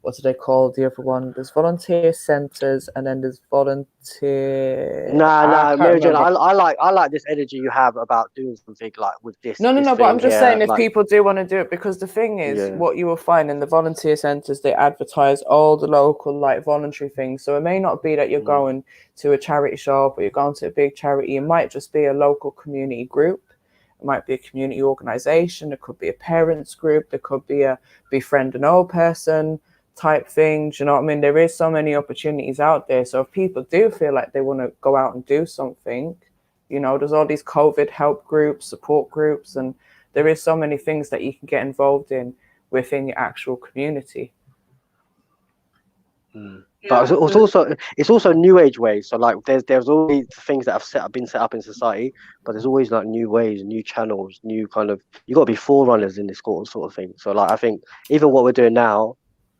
what do they call the other one? There's volunteer centres, and then there's volunteer. Nah, I can't Mary Jane, remember. I like this energy you have about doing something like with this. No, this but I'm thing just here, saying if like, people do want to do it, because the thing is, yeah. what you will find in the volunteer centres, they advertise all the local like voluntary things. So it may not be that you're going to a charity shop or you're going to a big charity. It might just be a local community group. It might be a community organisation. It could be a parents group. It could be a befriend an old person type thing. Do you know what I mean? There is so many opportunities out there. So if people do feel like they want to go out and do something, you know, there's all these COVID help groups, support groups, and there is so many things that you can get involved in within your actual community. But it's also new age ways. So like there's always things that have been set up in society, but there's always like new ways, new channels, new kind of, you got to be forerunners in this sort of thing. So like I think even what we're doing now,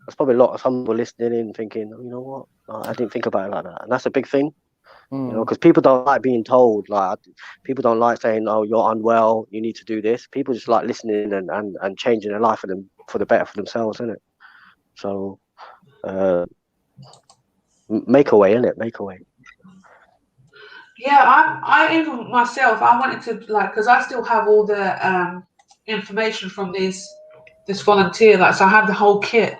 there's probably a lot of some people listening in thinking, oh, you know what, I didn't think about it like that, and that's a big thing. You know, because people don't like being told. Like people don't like saying, "Oh, you're unwell. You need to do this." People just like listening and changing their life for the better for themselves, isn't it? So, make a way, innit? Make a way. Yeah, I even myself, I wanted to like, because I still have all the information from this volunteer. Like, so I have the whole kit,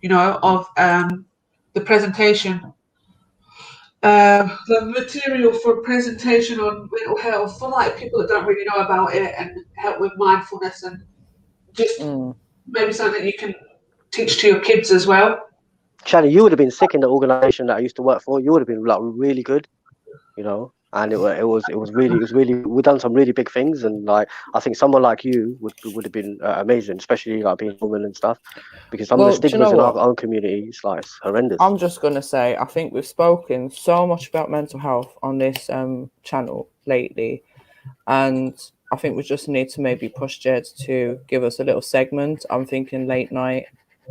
you know, of the presentation. The material for presentation on mental health for like people that don't really know about it, and help with mindfulness, and just maybe something that you can teach to your kids as well. Shani, you would have been sick in the organization that I used to work for. You would have been like really good, you know. And it was really we've done some really big things, and like I think someone like you would have been amazing, especially like being a woman and stuff, because some of the stigmas in our own community, it's like it's horrendous. I'm just gonna say, I think we've spoken so much about mental health on this channel lately, and I think we just need to maybe push Jed to give us a little segment. I'm thinking late night,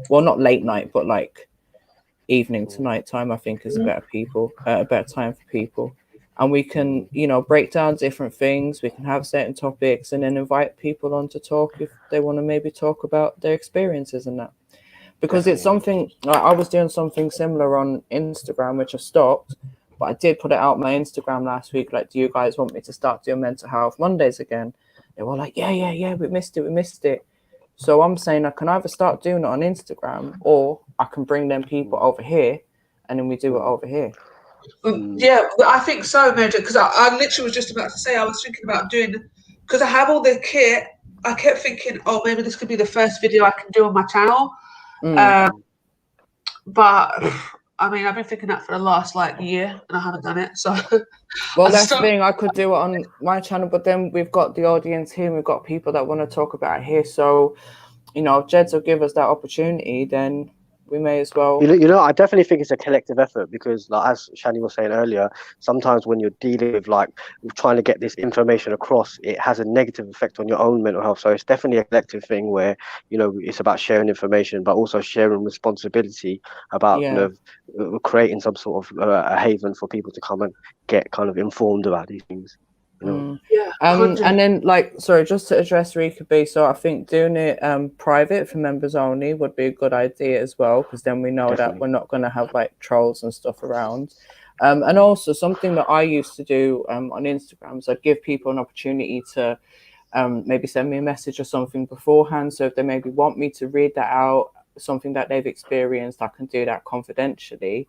well, not late night, but like evening to night time. I think is a better time for people. And we can, you know, break down different things. We can have certain topics and then invite people on to talk if they want to maybe talk about their experiences and that. Because it's something, like, I was doing something similar on Instagram, which I stopped, but I did put it out on my Instagram last week. Like, do you guys want me to start doing mental health Mondays again? They were like, yeah, we missed it. So I'm saying I can either start doing it on Instagram, or I can bring them people over here and then we do it over here. Yeah, I think so, Major, because I literally was just about to say, I was thinking about doing, because I have all the kit, I kept thinking, oh, maybe this could be the first video I can do on my channel. But I mean, I've been thinking that for the last like year and I haven't done it. So, well, that's the thing, I could do it on my channel, but then we've got the audience here, and we've got people that want to talk about it here. So, you know, if Jeds will give us that opportunity, then we may as well. You know, I definitely think it's a collective effort, because, like, as Shani was saying earlier, sometimes when you're dealing with like trying to get this information across, it has a negative effect on your own mental health. So it's definitely a collective thing where, you know, it's about sharing information, but also sharing responsibility about kind of creating some sort of a haven for people to come and get kind of informed about these things. You know? And then, like, sorry, just to address Rika B, so I think doing it private for members only would be a good idea as well, because then we know that we're not going to have like trolls and stuff around. And also something that I used to do on Instagram is I'd give people an opportunity to maybe send me a message or something beforehand. So if they maybe want me to read that out, something that they've experienced, I can do that confidentially.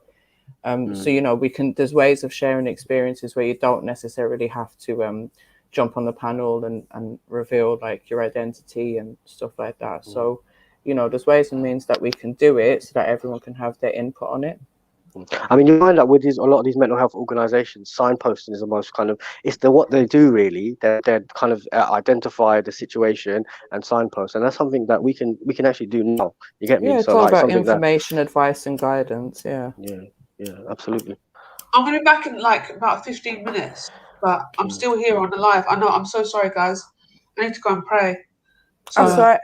So, you know, there's ways of sharing experiences where you don't necessarily have to jump on the panel and reveal like your identity and stuff like that. So, you know, there's ways and means that we can do it so that everyone can have their input on it. I mean, you find that with a lot of these mental health organizations, signposting is the most kind of, it's what they do really. They're kind of identify the situation and signpost, and that's something that we can actually do now. You get me? Yeah, it's so all like about information, advice, and guidance. Yeah. Yeah, absolutely. I'm going to be back in like about 15 minutes, but I'm still here on the live. I know. I'm so sorry, guys. I need to go and pray. So, That's all right.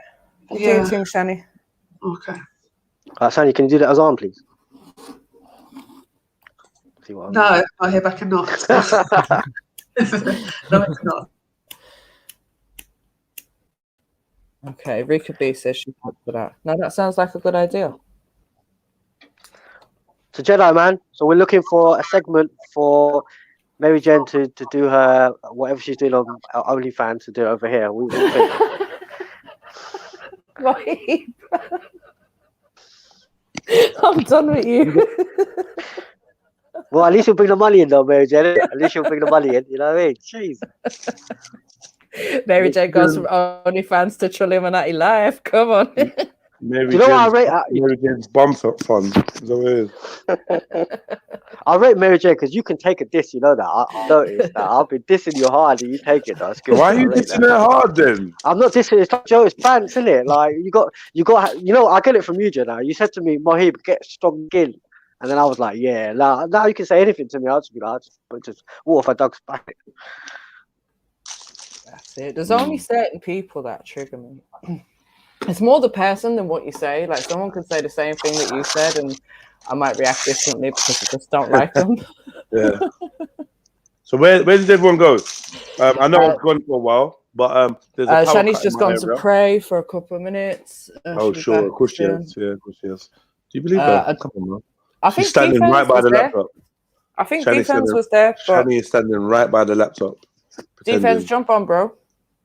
Do yeah. your thing, Shani. Okay. Shani, can you do that as on, please? See what No, I hear back a not. No, it's not. Okay, Rika B says she's up for that. No, that sounds like a good idea. So Jedi man, so we're looking for a segment for Mary Jane to do her whatever she's doing on OnlyFans to do it over here. What do you think? I'm done with you. Well, at least you'll bring the money in though, Mary Jane. At least you'll bring the money in, you know what I mean? Jeez. Mary Jane goes from OnlyFans to TRILLUMINATI Live. Come on. Mary you know what I rate? Mary Jane's bump fund. Is that what it is? I rate Mary Jane because you can take a diss, you know that. I noticed that. I've been dissing you hard and you take it. That's good. Why are you dissing her hard then? I'm not dissing. It's like Joe. It's pants, isn't it? Like you got. You know, I get it from you, Jenna. You said to me, Mohib, get strong skin, and then I was like, yeah. Now you can say anything to me. I'll just be like, just walk off a dog's back. That's it. There's only certain people that trigger me. It's more the person than what you say. Like someone could say the same thing that you said, and I might react differently because I just don't like them. Yeah. So where did everyone go? I know I've gone for a while, but there's a Shani's just gone to pray for a couple of minutes. Oh sure, of course she is. Yeah, of course she is. Do you believe that? Come on, man. I think she's standing right by the laptop. I think defense was there. Shani is standing right by the laptop. Defense, jump on, bro.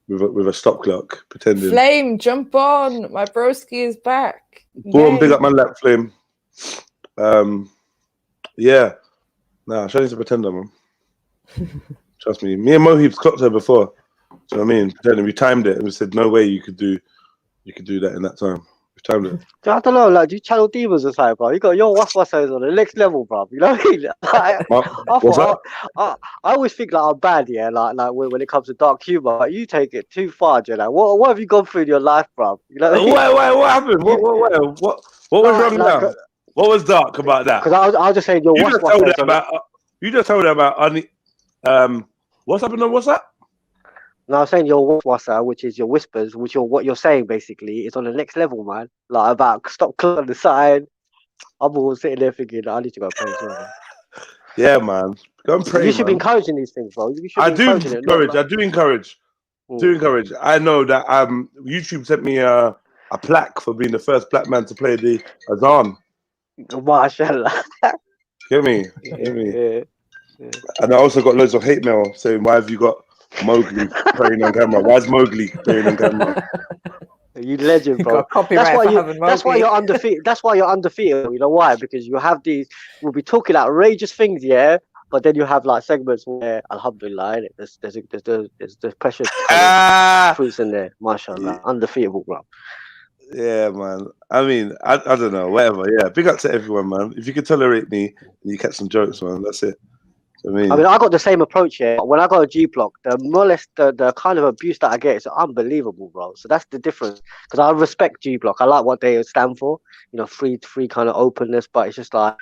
With a stop clock, pretending. Flame, jump on! My broski is back. Boom, big up my lap, Flame. Yeah. Nah, Shani's a pretender, man. Trust me. Me and Mohib's clocked her before. Do you know what I mean? Pretending we timed it and we said no way you could do that in that time. We timed it. I don't know, like, do you channel demons or something, bro? You got your waswas on the next level, bro. You know what I mean? I always think like I'm bad, yeah, like when it comes to dark humor. But you take it too far, Jedi. What have you gone through in your life, bro? You know what happened? What was wrong now? What was dark about that? Because I was just saying your waswas. You just told her about what's happened on WhatsApp? No, I'm saying your waswasa, which is your whispers, which what you're saying basically is on the next level, man. Like about stop clicking on the side. I'm all sitting there thinking, I need to go pray as well. Yeah, man. Go and pray. You should be encouraging these things, bro. I do encourage. I know that YouTube sent me a plaque for being the first black man to play the Azan. Mashallah. Get me? Yeah. And I also got loads of hate mail saying, why have you got Mowgli praying on camera? Why is Mowgli praying on camera? You legend, bro. That's why you're undefeated. That's why you're undefeated. You know why? Because you have these. We'll be talking outrageous things, yeah. But then you have like segments where, alhamdulillah, there's precious fruits in there. Mashallah, undefeatable, bro. Yeah, man. I mean, I don't know, whatever. Yeah, big up to everyone, man. If you could tolerate me and you catch some jokes, man, that's it. I mean, I got the same approach here. When I go to G Block, the kind of abuse that I get is unbelievable, bro. So that's the difference. Because I respect G Block. I like what they stand for. You know, free kind of openness. But it's just like,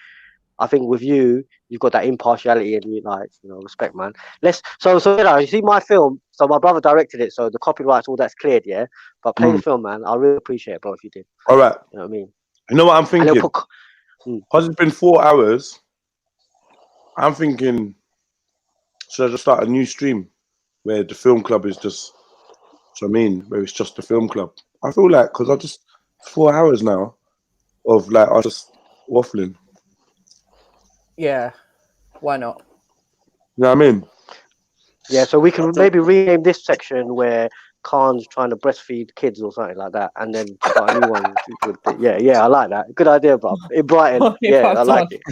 I think with you, you've got that impartiality and you like, you know, respect, man. So you know, you see my film. So my brother directed it. So the copyrights, all that's cleared, yeah. But play the film, man. I really appreciate it, bro. If you did. All right. You know what I mean? You know what I'm thinking? Because it's been 4 hours. I'm thinking, should I just start a new stream where the film club is just, where it's just the film club? I feel like, because I just, 4 hours now of like, I just waffling. Yeah, why not? You know what I mean? Yeah, so we can maybe rename this section where Khan's trying to breastfeed kids or something like that, and then start a new one. Yeah, I like that. Good idea, bro. In Brighton, yeah, I like it.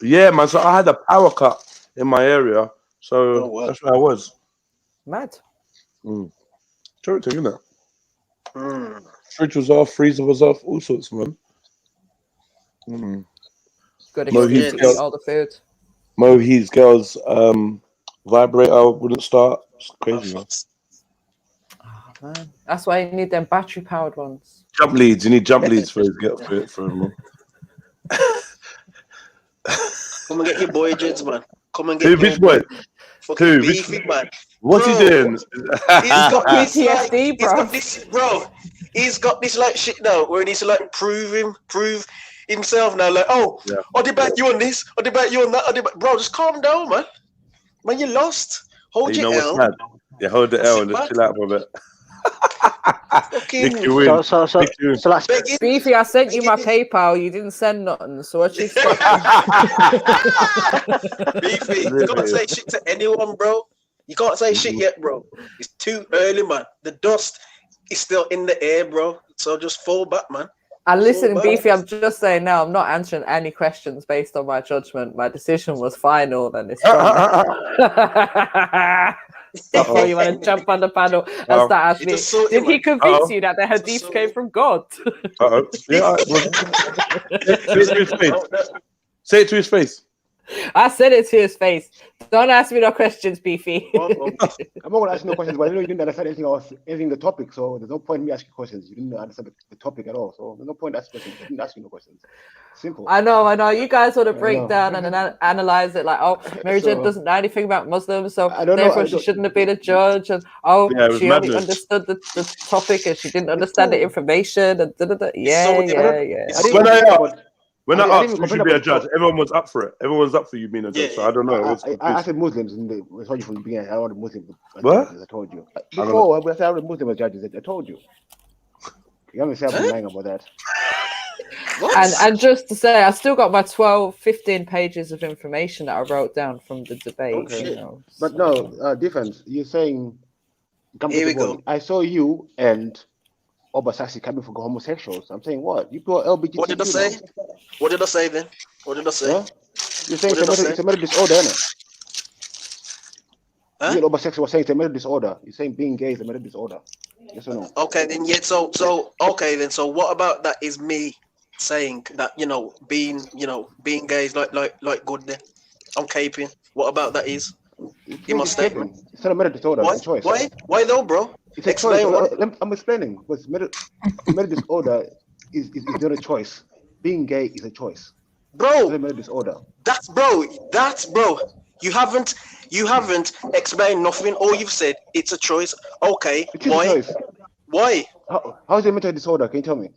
Yeah, man. So I had a power cut in my area So that's where I was. Mad. Joking, isn't it? Fridge was off, freezer was off, all sorts, man. Good excuse to eat all the food. Mohit's girls vibrator wouldn't start. It's crazy, man. Oh, man. That's why you need them battery powered ones. Jump leads. You need jump leads for him. Come and get your boy, Jeds, man. Come and get Which boy? Fucking Beefy, man. What's he doing? He's got this, PTSD, bro. He's got this like shit now where he needs to like prove himself now. Like, I'll debate you on this, I'll debate you on that. Bro, just calm down, man. Man, you lost. Hold your L. What's mad? Yeah, hold the L and just chill out for a bit. So like, Beefy, I sent you my PayPal. You didn't send nothing. So what you expect? Beefy, you can't say shit to anyone, bro. You can't say shit yet, bro. It's too early, man. The dust is still in the air, bro. So just fall back, man. And listen, Beefy, I'm just saying now, I'm not answering any questions based on my judgment. My decision was final, and it's before you want to jump on the panel and start asking me, did he convince you that the hadith came from God? Say it to his face. I said it to his face. Don't ask me no questions, Beefy. I'm not going to ask you no questions, but I know you didn't understand anything in the topic, so there's no point in me asking questions. You didn't understand the topic at all, so there's no point asking questions. I didn't ask you no questions. Simple. I know. You guys want to break down and analyze it like, Mary Jane doesn't know anything about Muslims, so therefore she shouldn't have been a judge, and she only understood the topic and she didn't understand the information, and When I asked who should be a judge, everyone was up for it. Everyone's up for you being a judge. So I don't know. I said Muslims, and I told you from the beginning. I don't want Muslims. What? I told you before. I said I want Muslim judges. I told you. You haven't said anything about that. And just to say, I still got my 15 pages of information that I wrote down from the debate. Okay. You know, but no, difference. You're saying, here we go. I saw you and Obasasi coming for homosexuals. I'm saying what? You brought LGBT. What did I say? What did I say then? What did I say? Huh? You're saying it's a mental disorder, isn't it? Huh? You homosexual saying it's a mental disorder. You're saying being gay is a mental disorder. Yes or no? Okay, then So what about that is me saying that being gay is like good then? I'm caping. What about that is? In my statement. It's not a mental disorder. Why? It's a choice. Why though, bro? It's a choice. I'm explaining. Because mental disorder is not a choice. Being gay is a choice. Bro. It's not a mental disorder. That's bro. You haven't explained nothing. All you've said it's a choice. Okay. It is a choice. Why? How is it a mental disorder? Can you tell me?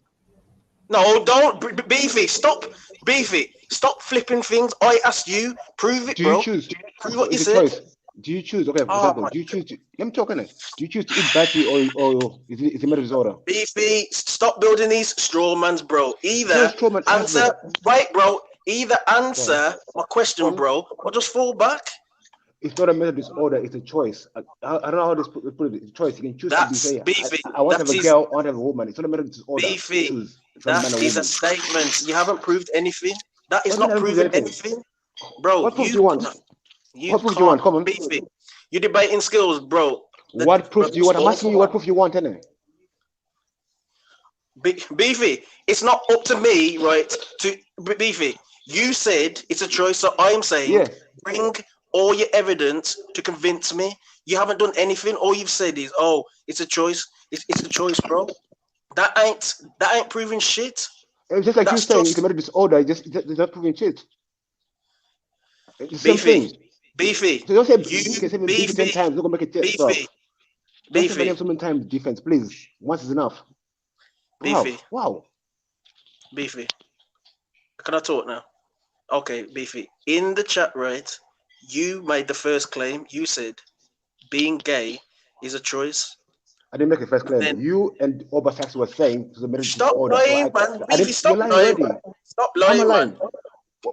No, don't. Beefy, stop. Beefy, stop flipping things. I asked you. Prove it, bro. Do you choose? Prove what you It's said. a choice. Do you choose? Okay, for example, do you choose to, let me talk on it. Do you choose to eat battery or is it a mental disorder? Beefy, stop building these straw mans, bro. Either answer, right, bro. Either answer my question, bro, or just fall back. It's not a mental disorder. It's a choice. I don't know how to put it. It's a choice. You can choose to be saying, I want to have a girl, I want to have a woman. It's not a mental disorder. Beefy, that is a statement. You haven't proved anything. That is not proving anything. Bro, what proof do you want? What proof do you want? Come on. Beefy. You're debating skills, bro. What proof do you want? I'm asking you what proof you want, anyway. Beefy, it's not up to me, right? Beefy, you said it's a choice, so I'm saying bring all your evidence to convince me. You haven't done anything. All you've said is, oh, it's a choice. It's a choice, bro. That ain't proving shit. It's just like you saying it's a mental disorder. It's not proving shit. It's the same thing. Beefy. So don't say you can say Beefy 10 times. Don't make it 10 stuff. Beefy. Don't say so many times defense, please. Once is enough. Beefy. Wow. Beefy. Can I talk now? Okay, Beefy. In the chat, right, you made the first claim. You said being gay is a choice. I didn't make the first claim. You and Obasax were saying to the mental disorder. Lying, man. Beefy, stop lying, man. Stop lying, man.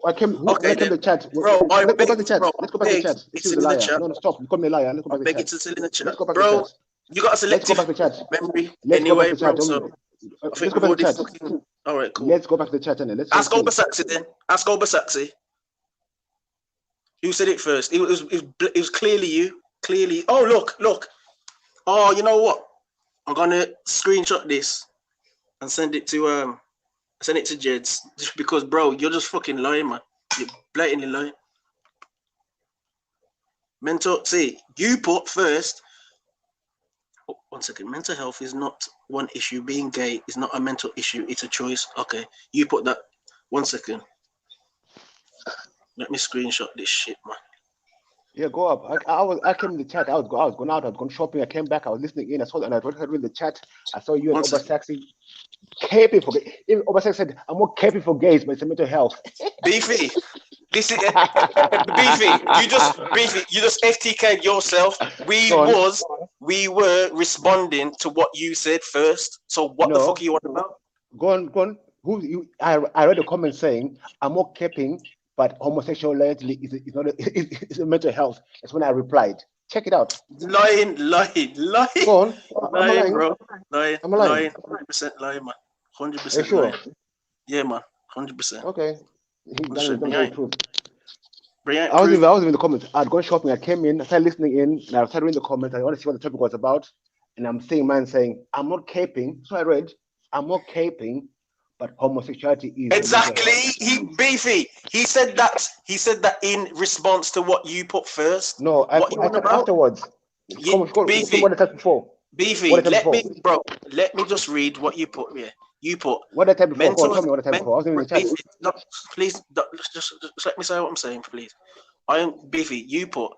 I came to the chat. Bro, let's go back to the chat. Let's go back to the chat. It's in the chat. No, stop. You call me a liar. Let's go back to the chat. It's still in the chat. Let's go back bro, to the chat. You got a selective memory anyway, bro. So let's go back to the chat. All right, cool. Let's go back to the chat. Let's ask Obasaxi then. Ask Obasaxi. Who said it first? It was clearly you. Clearly. Oh, look. Oh, you know what? I'm gonna screenshot this and send it to Jeds, just because, bro, you're just fucking lying, man. You're blatantly lying. See, you put first. Oh, 1 second. Mental health is not one issue. Being gay is not a mental issue. It's a choice. Okay, you put that. 1 second. Let me screenshot this shit, man. Yeah, go up. I came in the chat. I was going out. I was going shopping. I came back. I was listening in. I saw, and I heard in the chat. I saw you and Obasaxi caping for gays. Even Obasaxi said, "I'm more caping for gays, but it's a mental health." Beefy, this is Beefy. You just FTK'd yourself. We were responding to what you said first. So what the fuck are you on about? Go on. I read a comment saying, "I'm more caping, but homosexuality is not it's a mental health." That's when I replied. Check it out. Lying. Go on. Lying, lying, bro. Lying. I'm lying. 100% lying, man. 100% sure? lying. Yeah, man. 100%. Okay. That is Brilliant. true. Brilliant. I was in the comments. I'd gone shopping. I came in. I started listening in. And I started reading the comments. I wanted to see what the topic was about. And I'm seeing man saying, "I'm not caping." So I read, "I'm not caping, but homosexuality is." Exactly. Beefy. He said that in response to what you put first. No, I said afterwards. Beefy. What I said before. Beefy. Let me just read what you put here. You put what I said before. Go on, tell me what I said before. I was in the chat. Please, just let me say what I'm saying, please. Beefy. You put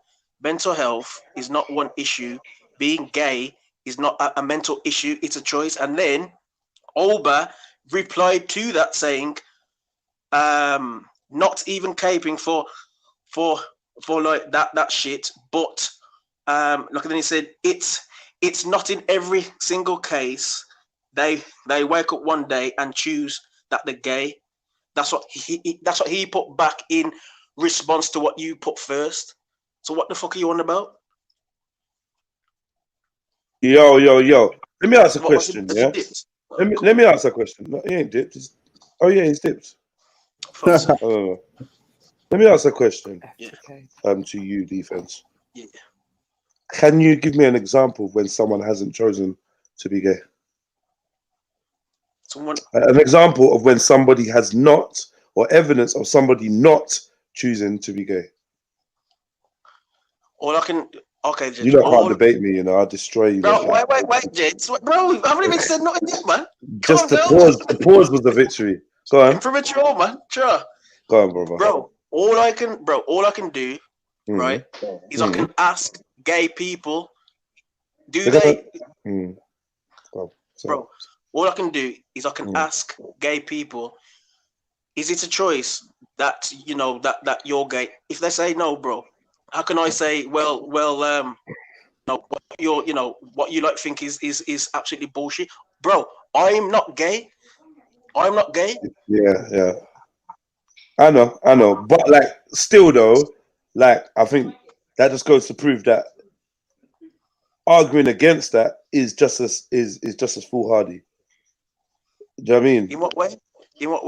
mental health is not one issue. Being gay is not a mental issue. It's a choice. And then Oba replied to that saying, not even caping for like that shit, but look, and then he said it's not in every single case they wake up one day and choose that they're gay. That's what he put back in response to what you put first. So what the fuck are you on about? Yo. Let me ask a question, yeah? Let me ask a question. No, he ain't dipped. Oh yeah, he's dipped. Let me ask a question. Yeah. To you, defense. Yeah. Can you give me an example of when someone hasn't chosen to be gay? An example of when somebody has not, or evidence of somebody not choosing to be gay. All I can. Okay, Jed. You lot can't debate me, you know. I'll destroy you. Bro, wait, Jed. Bro, I haven't even said nothing yet, man. Just the pause. The pause was the victory. Go on. Premature, man. Sure. Go on, brother. Bro, all I can do, right, is I can ask gay people, Bro, all I can do is I can ask gay people, is it a choice that that you're gay? If they say no, bro, how can I say, well, no, what you like think is absolutely bullshit, bro? I'm not gay. Yeah. I know, but like, still though, like, I think that just goes to prove that arguing against that is just as foolhardy. Do you know what I mean? In what way?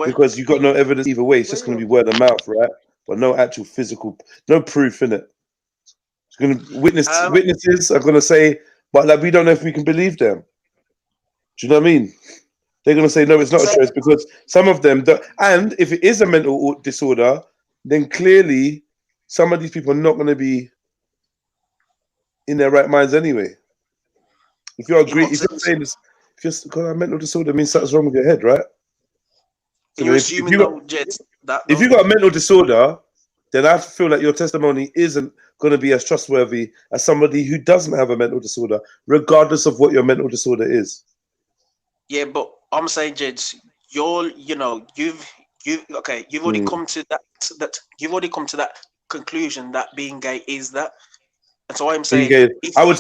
Because you got no evidence either way. It's just going to be word of mouth, right? But no actual physical, no proof in it. It's going to witnesses are going to say, but like, we don't know if we can believe them. Do you know what I mean? They're going to say, no, it's not a choice, because some of them don't. And if it is a mental disorder, then clearly some of these people are not going to be in their right minds anyway. If you're saying this, if you're got a mental disorder, means something's wrong with your head, right? So you're assuming if you got a mental disorder, then I feel like your testimony isn't going to be as trustworthy as somebody who doesn't have a mental disorder, regardless of what your mental disorder is. Yeah, but I'm saying, Jeds, you've already come to that conclusion that being gay is that. And so I'm saying, I would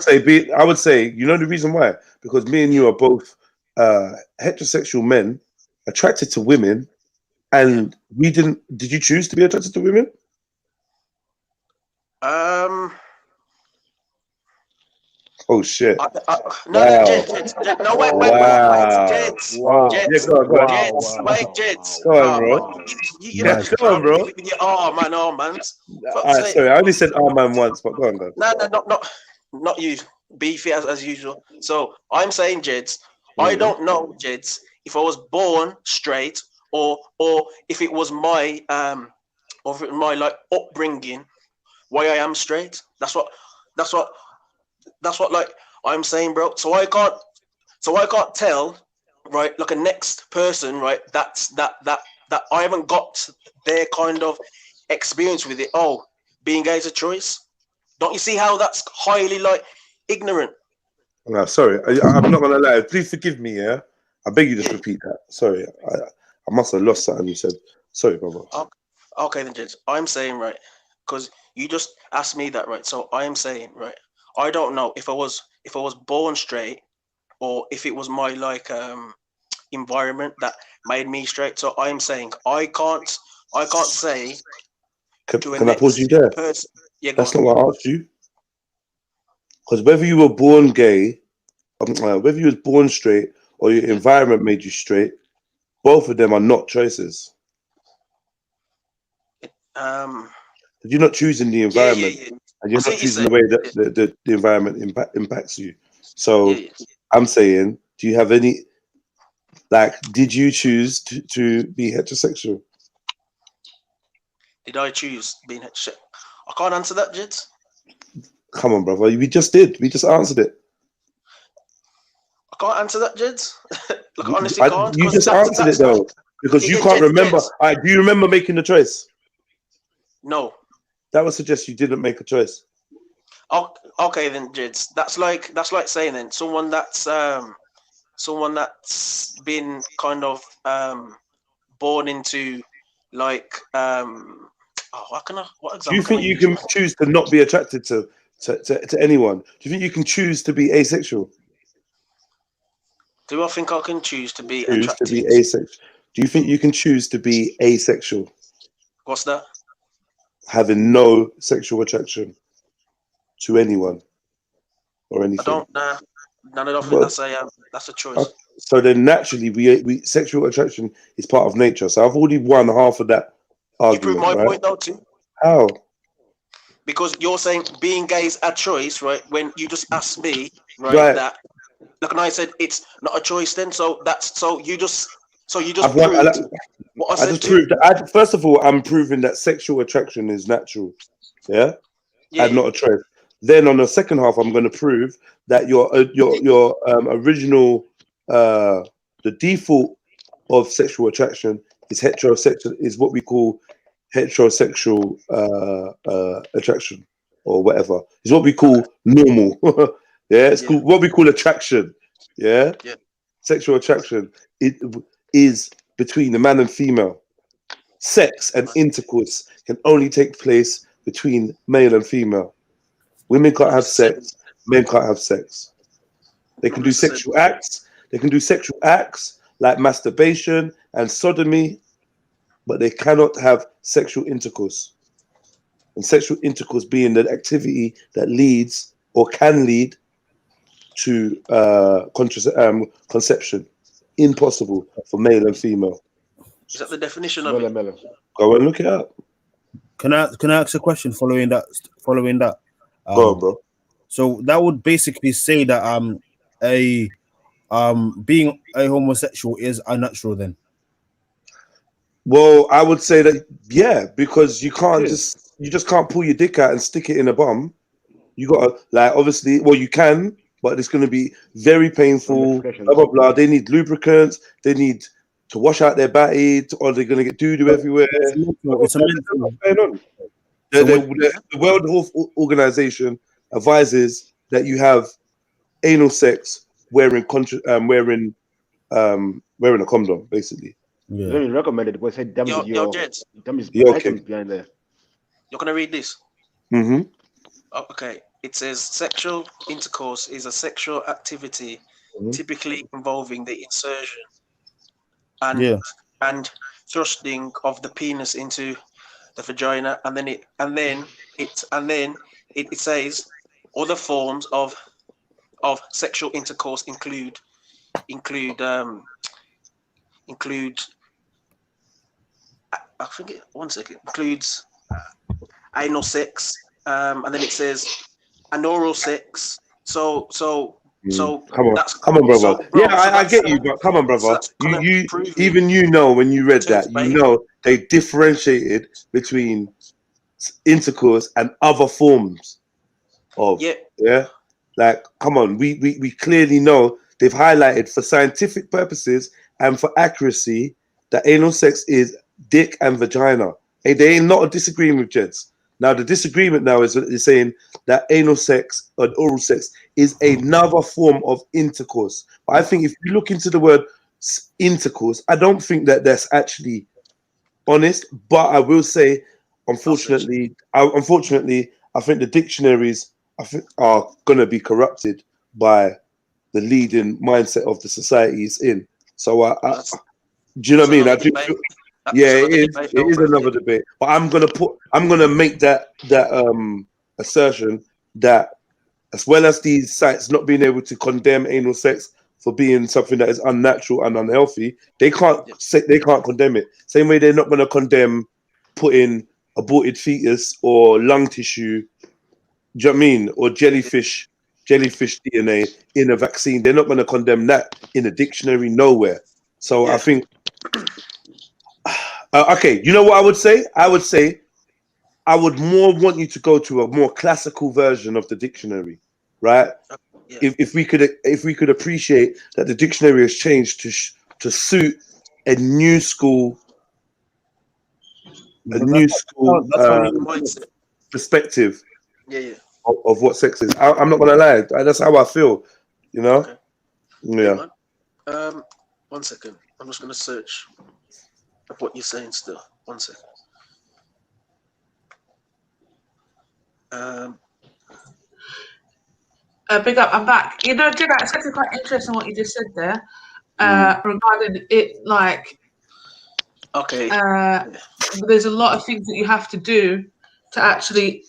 say, you know the reason why? Because me and you are both heterosexual men attracted to women, and we didn't. Did you choose to be attracted to women? Oh shit! No, Wow. Jeds. No, wait, Wow. Jeds. Oh, Jeds. yeah, go on, go on. Jeds. Wait, Jeds. Go on, bro. You Yeah, know, go on, bro. with your oh man. All right, sorry, I only said "oh man" once, but go on, go. No, not you. Beefy as usual. So I'm saying, Jeds. I don't know, Jeds, if I was born straight or if it was my like upbringing why I am straight. That's what like I'm saying, bro. So I can't tell, right, like a next person, right, that I haven't got their kind of experience with it. Oh, being gay is a choice. Don't you see how that's highly like ignorant? No, sorry, I'm not gonna lie. Please forgive me, yeah. I beg you, just repeat that. Sorry, I must have lost something you said. Sorry, brother. Okay, then, Judge. I'm saying, right, because you just asked me that, right? So I am saying, right, I don't know if I was born straight or if it was my like environment that made me straight. So I'm saying I can't say. Can I pause you there? Yeah, that's not what I asked you. Because whether you were born gay, whether you was born straight or your environment made you straight, both of them are not choices. You're not choosing the environment, and you're not choosing the way that the environment impacts you. So I'm saying, do you have any, like, did you choose to be heterosexual? Did I choose being heterosexual? I can't answer that, Jids. Come on, brother. We just did. We just answered it. I can't answer that, Jids. Like, I honestly can't. You just answered it though, because you can't remember. Do you remember making the choice? No. That would suggest you didn't make a choice. Oh, okay then, Jids. That's like saying then someone that's been kind of born into like what example? Do you think you can choose to not be attracted to anyone? Do you think you can choose to be asexual? Do I think I can choose to be Choose attracted? to be asexual. Do you think you can choose to be asexual? What's that? Having no sexual attraction to anyone or anything. I don't. I don't think that's a choice. So then naturally, we sexual attraction is part of nature. So I've already won half of that argument. You prove my right? point though too. How? Because you're saying being gay is a choice, right? When you just asked me, right. That. Look, and I said it's not a choice. Then, so you just proved what I said. First of all, I'm proving that sexual attraction is natural, and not a choice. Then on the second half, I'm going to prove that your original the default of sexual attraction is heterosexual, is what we call heterosexual attraction or whatever. It's what we call normal. It's called what we call attraction. Sexual attraction is between the man and female. Sex and intercourse can only take place between male and female. Women can't have sex. Men can't have sex. They can do sexual acts. They can do sexual acts like masturbation and sodomy, but they cannot have sexual intercourse. And sexual intercourse being the activity that leads or can lead to conception. Impossible for male and female. Is that the definition of it? Go and look it up. Can I ask a question following that? Go on, bro. So that would basically say that being a homosexual is unnatural then. Well, I would say that because you just can't pull your dick out and stick it in a bum. You gotta obviously, well, you can, but it's gonna be very painful. Blah blah blah. They need lubricants. They need to wash out their batty, or they're gonna get doo-doo everywhere. It's a mental. The World Health Organization advises that you have anal sex wearing a condom, basically. Yeah. Very recommended, but said damage behind there. You're gonna read this. Mm-hmm. Okay. It says sexual intercourse is a sexual activity typically involving the insertion and thrusting of the penis into the vagina, and then it says other forms of of sexual intercourse include I think it, one second, includes anal sex, and then it says oral sex. So Come on, that's come on, brother. so, bro, Yeah, so I get you, but come on, brother. You even you know when you read that, you know they differentiated between intercourse and other forms of like, come on, we clearly know they've highlighted for scientific purposes and for accuracy that anal sex is dick and vagina. Hey, they ain't not disagreeing with Jeds. Now the disagreement now is saying that anal sex and oral sex is another form of intercourse. But I think if you look into the word intercourse, I don't think that that's actually honest. But I will say, unfortunately, I think the dictionaries are gonna be corrupted by the leading mindset of the society is in. So do you know what I mean? I do feel, yeah, it is another debate. But I'm gonna make that assertion that as well as these sites not being able to condemn anal sex for being something that is unnatural and unhealthy, they can't condemn it. Same way they're not gonna condemn putting aborted fetus or lung tissue, do you know what I mean? Or jellyfish DNA in a vaccine. They're not gonna condemn that in a dictionary nowhere. So I think okay, you know what I would say? I would say I would more want you to go to a more classical version of the dictionary, right? If we could appreciate that the dictionary has changed to suit a new school perspective of what sex is. I'm not gonna lie, that's how I feel, you know. Okay. Yeah. 1 second. I'm just gonna search what you're saying still. 1 second. Big up, I'm back. You know, Jedi, it's actually quite interesting what you just said there regarding it. Like, there's a lot of things that you have to do to actually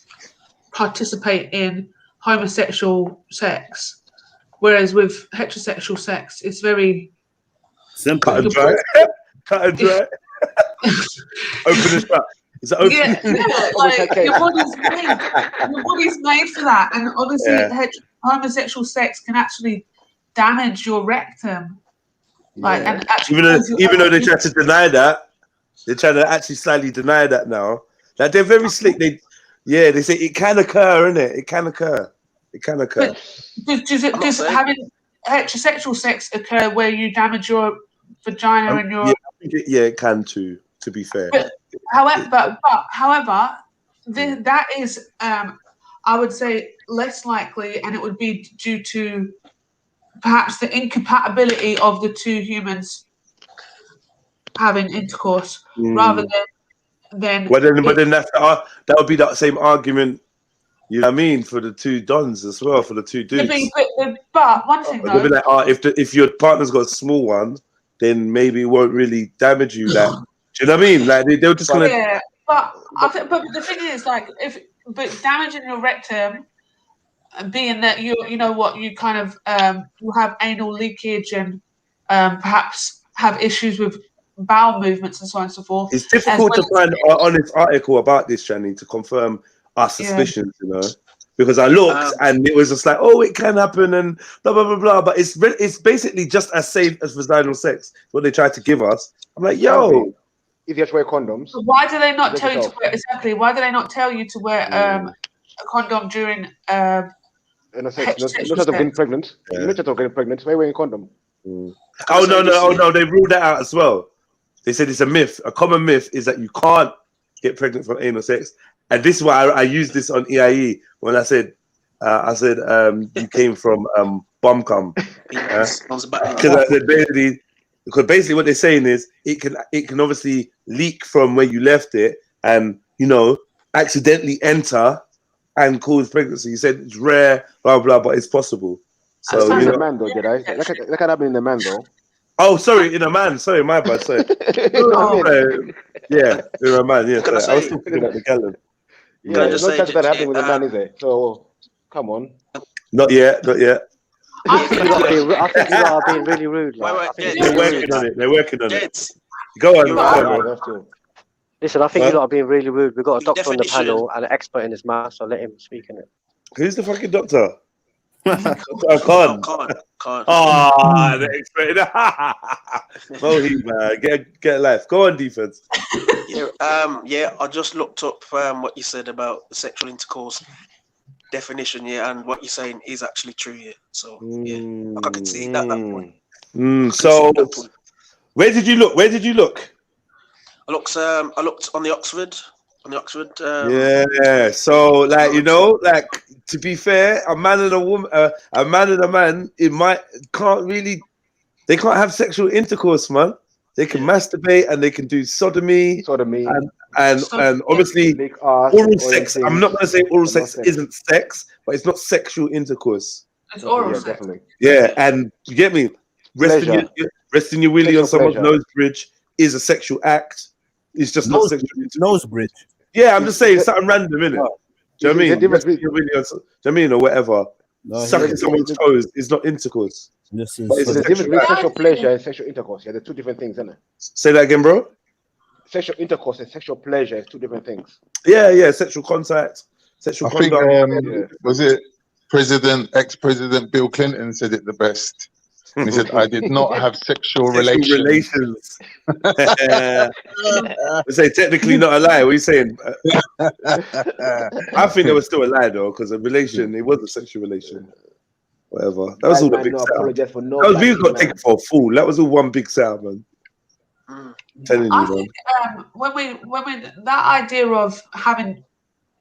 participate in homosexual sex, whereas with heterosexual sex, it's very simple. Cut and dry. Cut and dry. Open and shut. Is that open? Yeah, like your body's made for that, and obviously homosexual sex can actually damage your rectum. Like, and actually, even though they try to deny that, they're trying to actually slightly deny that now. Like, they're very slick. They say it can occur, innit? It can occur. It can occur. But does having heterosexual sex occur where you damage your vagina and your? Yeah, it can too. To be fair. However, that is, I would say, less likely, and it would be due to perhaps the incompatibility of the two humans having intercourse, rather than. But then that would be that same argument. You know what I mean, for the two dons as well, for the two dudes. But one thing though, they'll be like, if your partner's got a small one, then maybe it won't really damage you. Like, do you know what I mean? Like they're just gonna. Yeah, but the thing is, like, but damaging your rectum, being that you know what, you kind of you have anal leakage and perhaps have issues with bowel movements and so on and so forth. It's difficult to find an honest article about this, Shani, to confirm our suspicions, you know, because I looked and it was just like, oh, it can happen and blah blah blah blah. But it's basically just as safe as vaginal sex. What they tried to give us. I'm like, yo. If you have to wear condoms. Why do they not tell you to wear exactly? Why do they not tell you to wear a condom during? Not just of getting pregnant. You're not just of getting pregnant. Why wearing a condom? Oh no! They ruled that out as well. They said it's a myth. A common myth is that you can't get pregnant from anal sex, and this is why I used this on EIE when I said you came from bum cum. Because I said basically what they're saying is it can obviously leak from where you left it and, you know, accidentally enter and cause pregnancy. You said it's rare, blah blah, but it's possible. So in the man though, did I? That can happen in the man though. Oh, sorry, in a man. Sorry, my bad. Sorry. Yeah, in a man. Yeah, I was talking about the gallon. Yeah, it's not just that happening with a man, is it? So come on. Not yet. I think you lot are being really rude. Like. They're working on it. They're working on it. Go on. Listen, I think you lot are being really rude. We've got a doctor on the panel and an expert in his mouth, so let him speak in it. Who's the fucking doctor? Khann. Ah, the expert. Mohit, man, get life. Go on, defense. Yeah. I just looked up what you said about the sexual intercourse definition, and what you're saying is actually true, So I can see that point. So, where did you look? I looked on the Oxford. So, like, to be fair, a man and a woman, a man and a man, they can't have sexual intercourse, man. They can masturbate and they can do sodomy, and obviously oral sex. I'm not going to say oral sex isn't sex, but it's not sexual intercourse. It's oral sex. Definitely. Yeah, and you get me. Resting your willy on someone's nose bridge is a sexual act. It's just not sexual intercourse. Nose bridge. Yeah, I'm just saying something random, innit? Do you know what I mean? Resting your willy on, do you know what I mean, or whatever. Sucking someone's toes is not intercourse. There's a difference between sexual pleasure and sexual intercourse. Yeah, they're two different things, isn't it? Say that again, bro. Sexual intercourse and sexual pleasure is two different things. Yeah, sexual contact, sexual conduct. Was it ex-president Bill Clinton said it the best? And he said, "I did not have sexual relations." I say technically not a lie. What are you saying? I think it was still a lie though, because a relation, it was a sexual relation. Whatever. That was all the big sound. We got taken for a fool. That was all one big sound, man. Telling you, man. Think, when we that idea of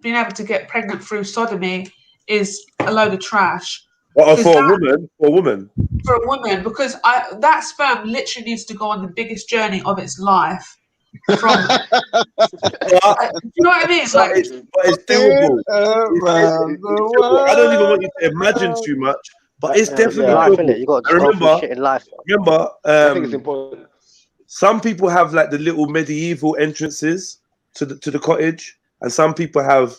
being able to get pregnant through sodomy is a load of trash. What, for a woman? For a woman, because that sperm literally needs to go on the biggest journey of its life. From, do you know what I mean? But it's doable. I don't even want you to imagine too much, but it's definitely doable. You got to go shit in life. Remember, I think it's important. Some people have like the little medieval entrances to the cottage, and some people have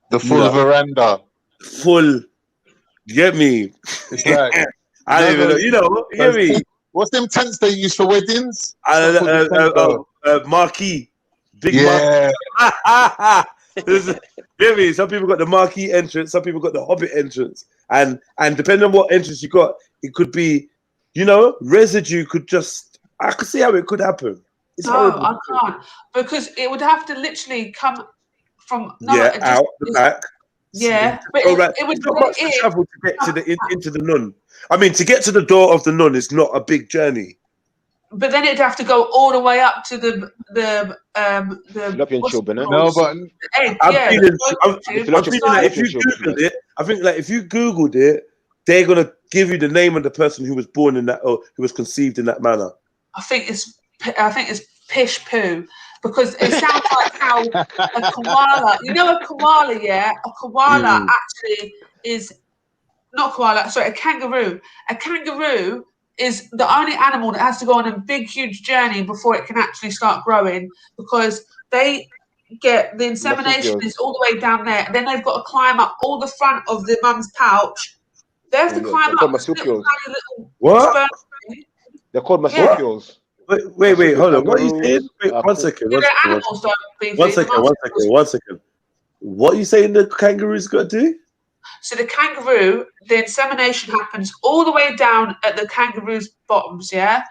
the full veranda. Full. Get me? Right. I don't even know. You know, get me? What's them tents they use for weddings? Marquee. Big marquee. Get me? Some people got the marquee entrance, some people got the hobbit entrance. And depending on what entrance you got, it could be, residue could just, I could see how it could happen. No, I can't. Because it would have to literally come from out the back. Yeah, but it would not much to travel to get to into the nun. I mean, to get to the door of the nun is not a big journey. But then it'd have to go all the way up to the fallopian tube, no, but I'm feeling like if you Googled it, I think like if you Googled it, they're gonna give you the name of the person who was born in that or who was conceived in that manner. I think it's pish poo. Because it sounds like how a koala, a koala, a koala actually is not koala, sorry, a kangaroo. A kangaroo is the only animal that has to go on a big, huge journey before it can actually start growing, because they get the insemination is all the way down there, and then they've got to climb up all the front of the mum's pouch. They have to climb up. What? They're called marsupials. Wait, hold on. What are you saying? Wait, one second. One second. What are you saying the kangaroo's got to do? So the kangaroo, the insemination happens all the way down at the kangaroo's bottoms, and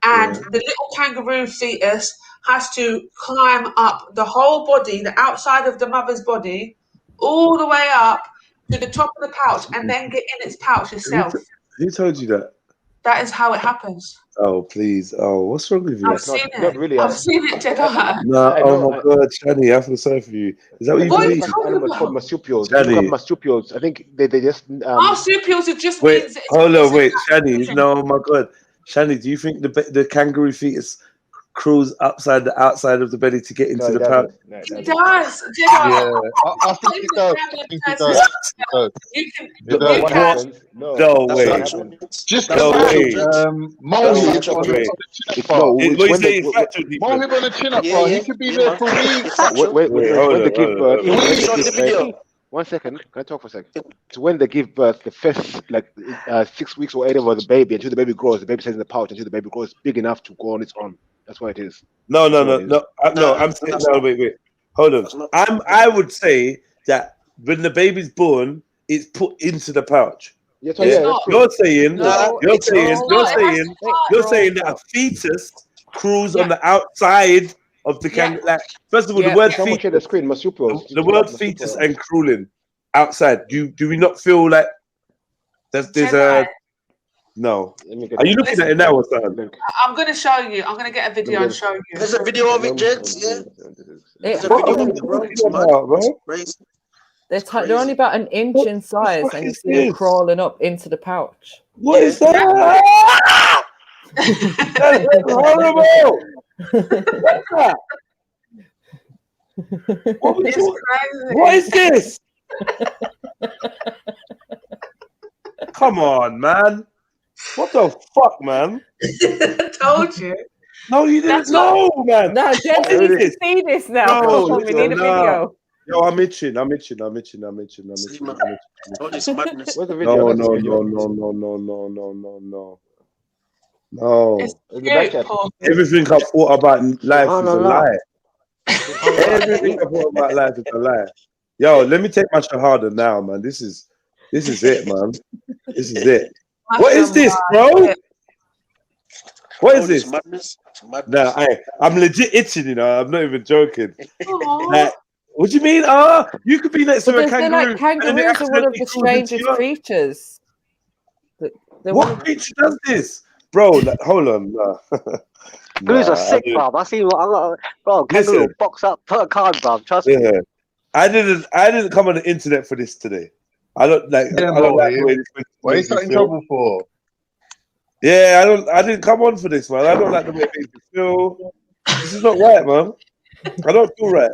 the little kangaroo fetus has to climb up the whole body, the outside of the mother's body, all the way up to the top of the pouch, and then get in its pouch itself. Who told you that? That is how it happens. Oh, please. Oh, what's wrong with you? I've seen it. I've seen it, Jedi. No, oh my God, Shani, I feel sorry for you. Is that what you believe? Animals called marsupials. Marsupials. I think they just. Marsupials, it just wait, means. Hold on, wait, Shani. No, oh my God. Shani, do you think the kangaroo fetus crawls outside the outside of the belly to get into the pouch? It does. Yeah, I think it does. No way. Just no way. Mohib on a chin-up bar. He could be there for weeks. Wait, hold on. 1 second. Can I talk for a second? So when they give birth, the first 6 weeks or whatever the baby, until the baby grows, the baby stays in the pouch until the baby grows big enough to go on its own. That's what it is. No. I'm saying no. Wait. Hold on. I would say that when the baby's born, it's put into the pouch. Yes, yeah. You're saying that a fetus cruise on the outside of the kangaroo. Like, first of all, the word fetus. Share the screen, the word fetus and crueling outside. Do we not feel like there's a no? Are you looking at it now or something? I'm going to show you. I'm going to get a video and show you. There's a video of it, gents. Yeah. There's a What video of it, bro. They're only about an inch in size, and you see them crawling up into the pouch. What is that? That's horrible. What's that? What is this? Come on, man. What the fuck, man? Told you. No, you didn't know, man. No, Jen, we need to see this now. No, we need a video. Yo, I'm itching. Where's the video? No. Everything I thought about life is a lie. Everything I thought about life is a lie. Yo, let me take my shahada now, man. This is it, man. This is it. What is this, bro? What is this? Madness. Nah, I'm legit itching, you know. I'm not even joking. Like, what do you mean? You could be next to a kangaroo. Kangaroos are one of the strangest creatures. What creature does this? Bro, hold on. Kangaroos are sick, bruv. I see bro, kangaroo box up per card, bruv. Trust me. I didn't come on the internet for this today. I don't like the way this. What are you starting trouble for? Yeah, I didn't come on for this, man. I don't like the way it makes me feel. This is not right, man. I don't feel right.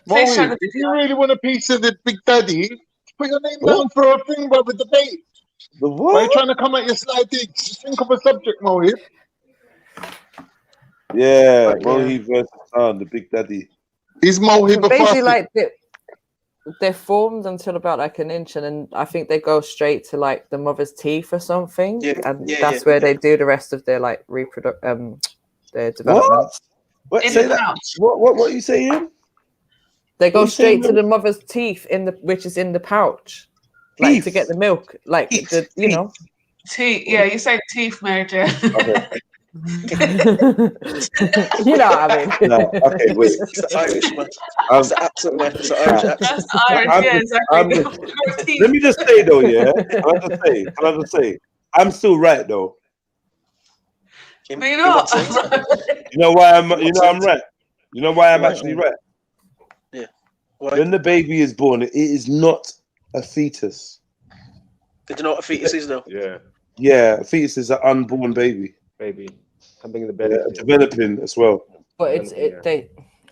Mohit, if you really want a piece of the Big Daddy, put your name down for a thing, brother, debate. The what? Why are you trying to come at your slide digs? Just think of a subject, Mohit. Yeah, Mohit versus Khann, the Big Daddy. Is Mohit basically like they're formed until about like an inch, and then I think they go straight to like the mother's teeth or something, and that's where they do the rest of their like their development. What are you saying? They go straight to the mother's teeth which is in the pouch, like to get the milk, like Teeth, yeah, you say teeth, Mary Jo. You know what I mean? No, okay, wait. It's the Irish, man. It's the accent, man. It's the Irish accent. That's the Irish, yeah, exactly. Let me just say though, yeah. Can I just say, I'm still right though. But you're not. You know why I'm right. You know why I'm actually right. Yeah. Why? When the baby is born, it is not a fetus. Did you know what a fetus is though? Yeah. Yeah, a fetus is an unborn baby. Something in the belly. Developing as well. But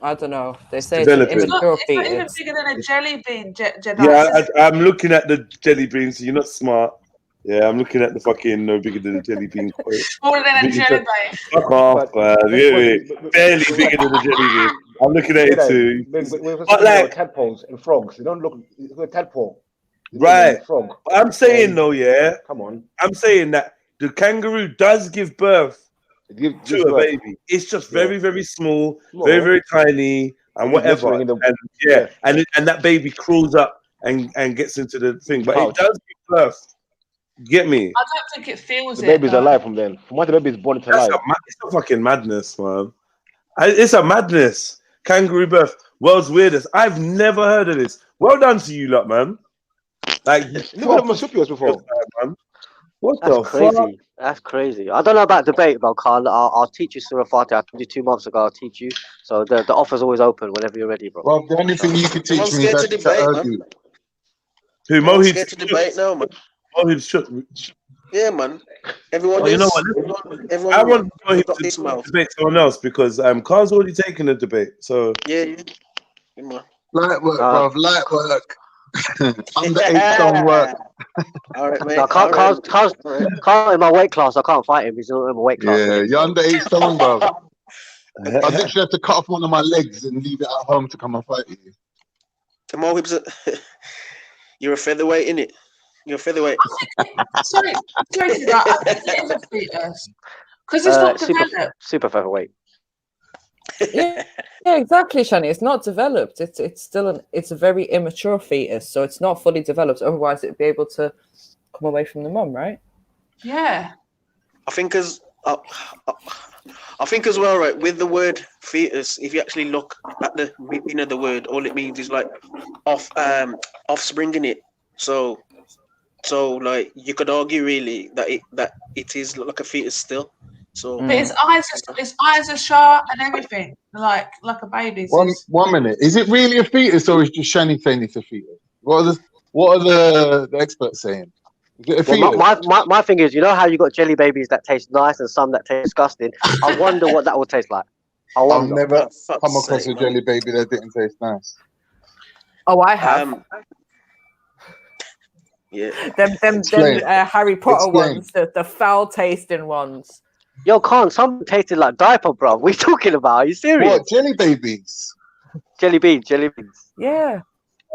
I don't know. They say It's it's not even bigger than a jelly bean, Jedi. Yeah, I'm looking at the jelly bean, so you're not smart. Yeah, I'm looking at the fucking no bigger than a jelly bean. Smaller than a jelly bean. Fuck off, barely bigger than a jelly bean. I'm looking at it too. But like tadpoles and frogs, they don't look a tadpole. Right. Frog. I'm saying though, yeah. Come on. I'm saying that the kangaroo does give birth to a baby. It's just very, very small, very, very tiny, and whatever. And that baby crawls up and gets into the thing. But it does give birth. Get me? I don't think it feels the baby's alive from then. From what the baby's born, it's alive. It's a fucking madness, man. It's a madness. Kangaroo birth, world's weirdest. I've never heard of this. Well done to you lot, man. Like, never heard of marsupials before, man. What That's the crazy. fuck? That's crazy. I don't know about debate about Khann. I'll teach you Surah Fatiha. I told you 2 months ago. I'll teach you. So the offer's always open whenever you're ready, bro. Well, the only thing you can teach me is debate, Who? Mohit's scared to debate now, man. Mohit's shook. Yeah, man. Everyone is. You know what? Everyone I want Mohit got to his mouth. debate someone else because Carl's already taken the debate. So yeah. Come on. Light work, bro. Light work. Under 8 stone work. All right, mate. No, can't in my weight class. I can't fight him. He's not in my weight class. Yeah, you're under 8 stone, bro. I literally have to cut off one of my legs and leave it at home to come and fight you. You're a featherweight, innit? You're a featherweight. Sorry, I think it is a fetus because it's not developed. Super featherweight. Yeah, exactly, Shani. It's not developed. It's still it's a very immature fetus, so it's not fully developed. Otherwise, it'd be able to come away from the mum, right? Yeah. I think as well, right, with the word fetus, if you actually look at the meaning of the word, all it means is like offspring in it. So like you could argue really that it is like a fetus still. So but its eyes are sharp and everything, like a baby's. One minute. Is it really a fetus, or is just Shani saying it's a fetus? What are the experts saying? Is it a fetus? Well, my thing is, you know how you got jelly babies that taste nice and some that taste disgusting? I wonder what that would taste like. I've never come across a jelly baby that didn't taste nice. Oh, I have. Yeah. Them Harry Potter ones, the foul tasting ones. Yo, Khan, some tasted like diaper, bro. What are you talking about? Are you serious? What, jelly babies? Jelly beans. Yeah.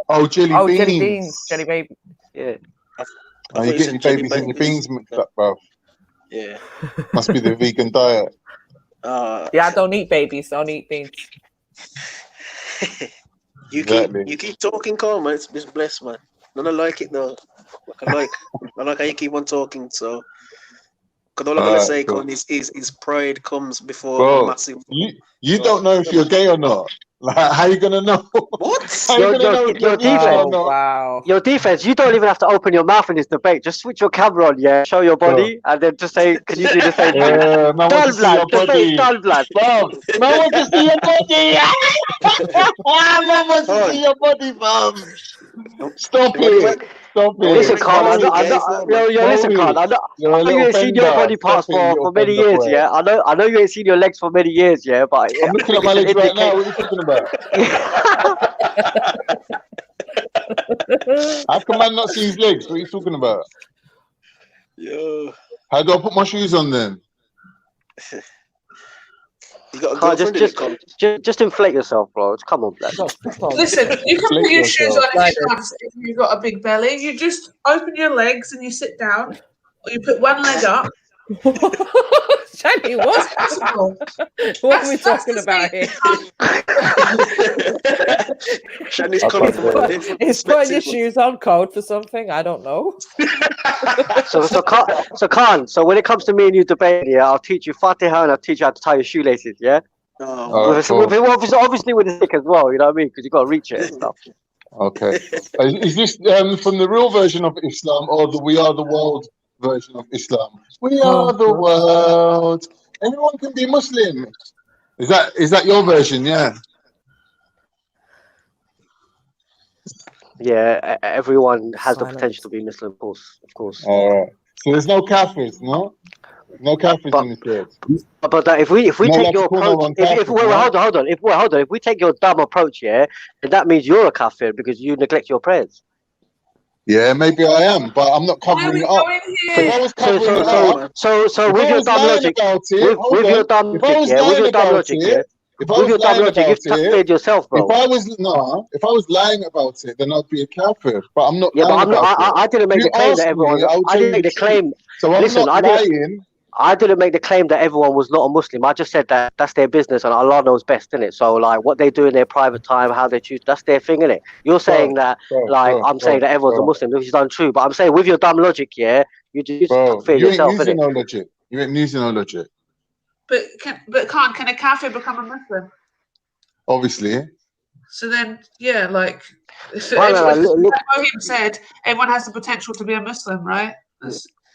Oh, jelly beans. Jelly beans, jelly baby. Yeah. Oh, you get your babies and your beans mixed up, bro. Yeah. Must be the vegan diet. Yeah, I don't eat babies. I don't eat beans. You keep talking, Khan, man. It's blessed, man. None I like it though. I like how you keep on talking. So. Because all I'm gonna say, Con, is pride comes before massive. You don't know if you're gay or not. Like, how you gonna know? What? Your defense. Wow. Your defense. You don't even have to open your mouth in this debate. Just switch your camera on, yeah. Show your body, and then just say, "Can you do the same thing?" No one to see your body. Bro, no one to see your body. No one to see your body, bro. Stop it. Stop it. Listen, Khan. Listen, Khan. I know you ain't seen your body parts for many years, yeah. I know you ain't seen your legs for many years, yeah. But I'm looking at my legs right now. What are you talking about? How can man not see his legs? What are you talking about? Yo. How do I put my shoes on then? You got a girlfriend, just inflate yourself, bro. Come on, lad. Listen, you can put your shoes on if you've got a big belly. You just open your legs and you sit down, or you put one leg up. Shani, what's possible? What are we talking about here? Shani's coming from a different Is putting your shoes on code for something? I don't know. So Khan, so when it comes to me and you debating, yeah, I'll teach you Fatiha and I'll teach you how to tie your shoelaces, yeah? Obviously with the stick as well, you know what I mean? Because you got to reach it and stuff. Okay. Is this from the real version of Islam or the We Are the World version of Islam? We are the world. Anyone can be Muslim. Is that your version? Yeah. Yeah, everyone has the potential to be Muslim, of course. All right. So there's no kafirs, no? No kafirs in this world. But if we take your approach, hold on. If we take your dumb approach, yeah, then that means you're a kafir because you neglect your prayers. Yeah, maybe I am, but I'm not covering it up. If I was covering it up, so with your dumb logic, with your dumb logic, yeah. If I was lying about you've kaffired yourself, bro. If I was lying about it, then I'd be a kafir. But I'm not. Yeah, but I didn't make the claim that everyone. I didn't make the claim. So I'm not lying. I didn't make the claim that everyone was not a Muslim. I just said that that's their business and Allah knows best, innit? So, like, what they do in their private time, how they choose, that's their thing, innit? You're saying that, I'm saying that everyone's a Muslim, which is untrue. But I'm saying with your dumb logic, yeah, you just fear yourself, innit? No logic. You ain't using no logic. But can a kafir become a Muslim? Obviously. So then, yeah, like Mohim said, everyone has the potential to be a Muslim, right?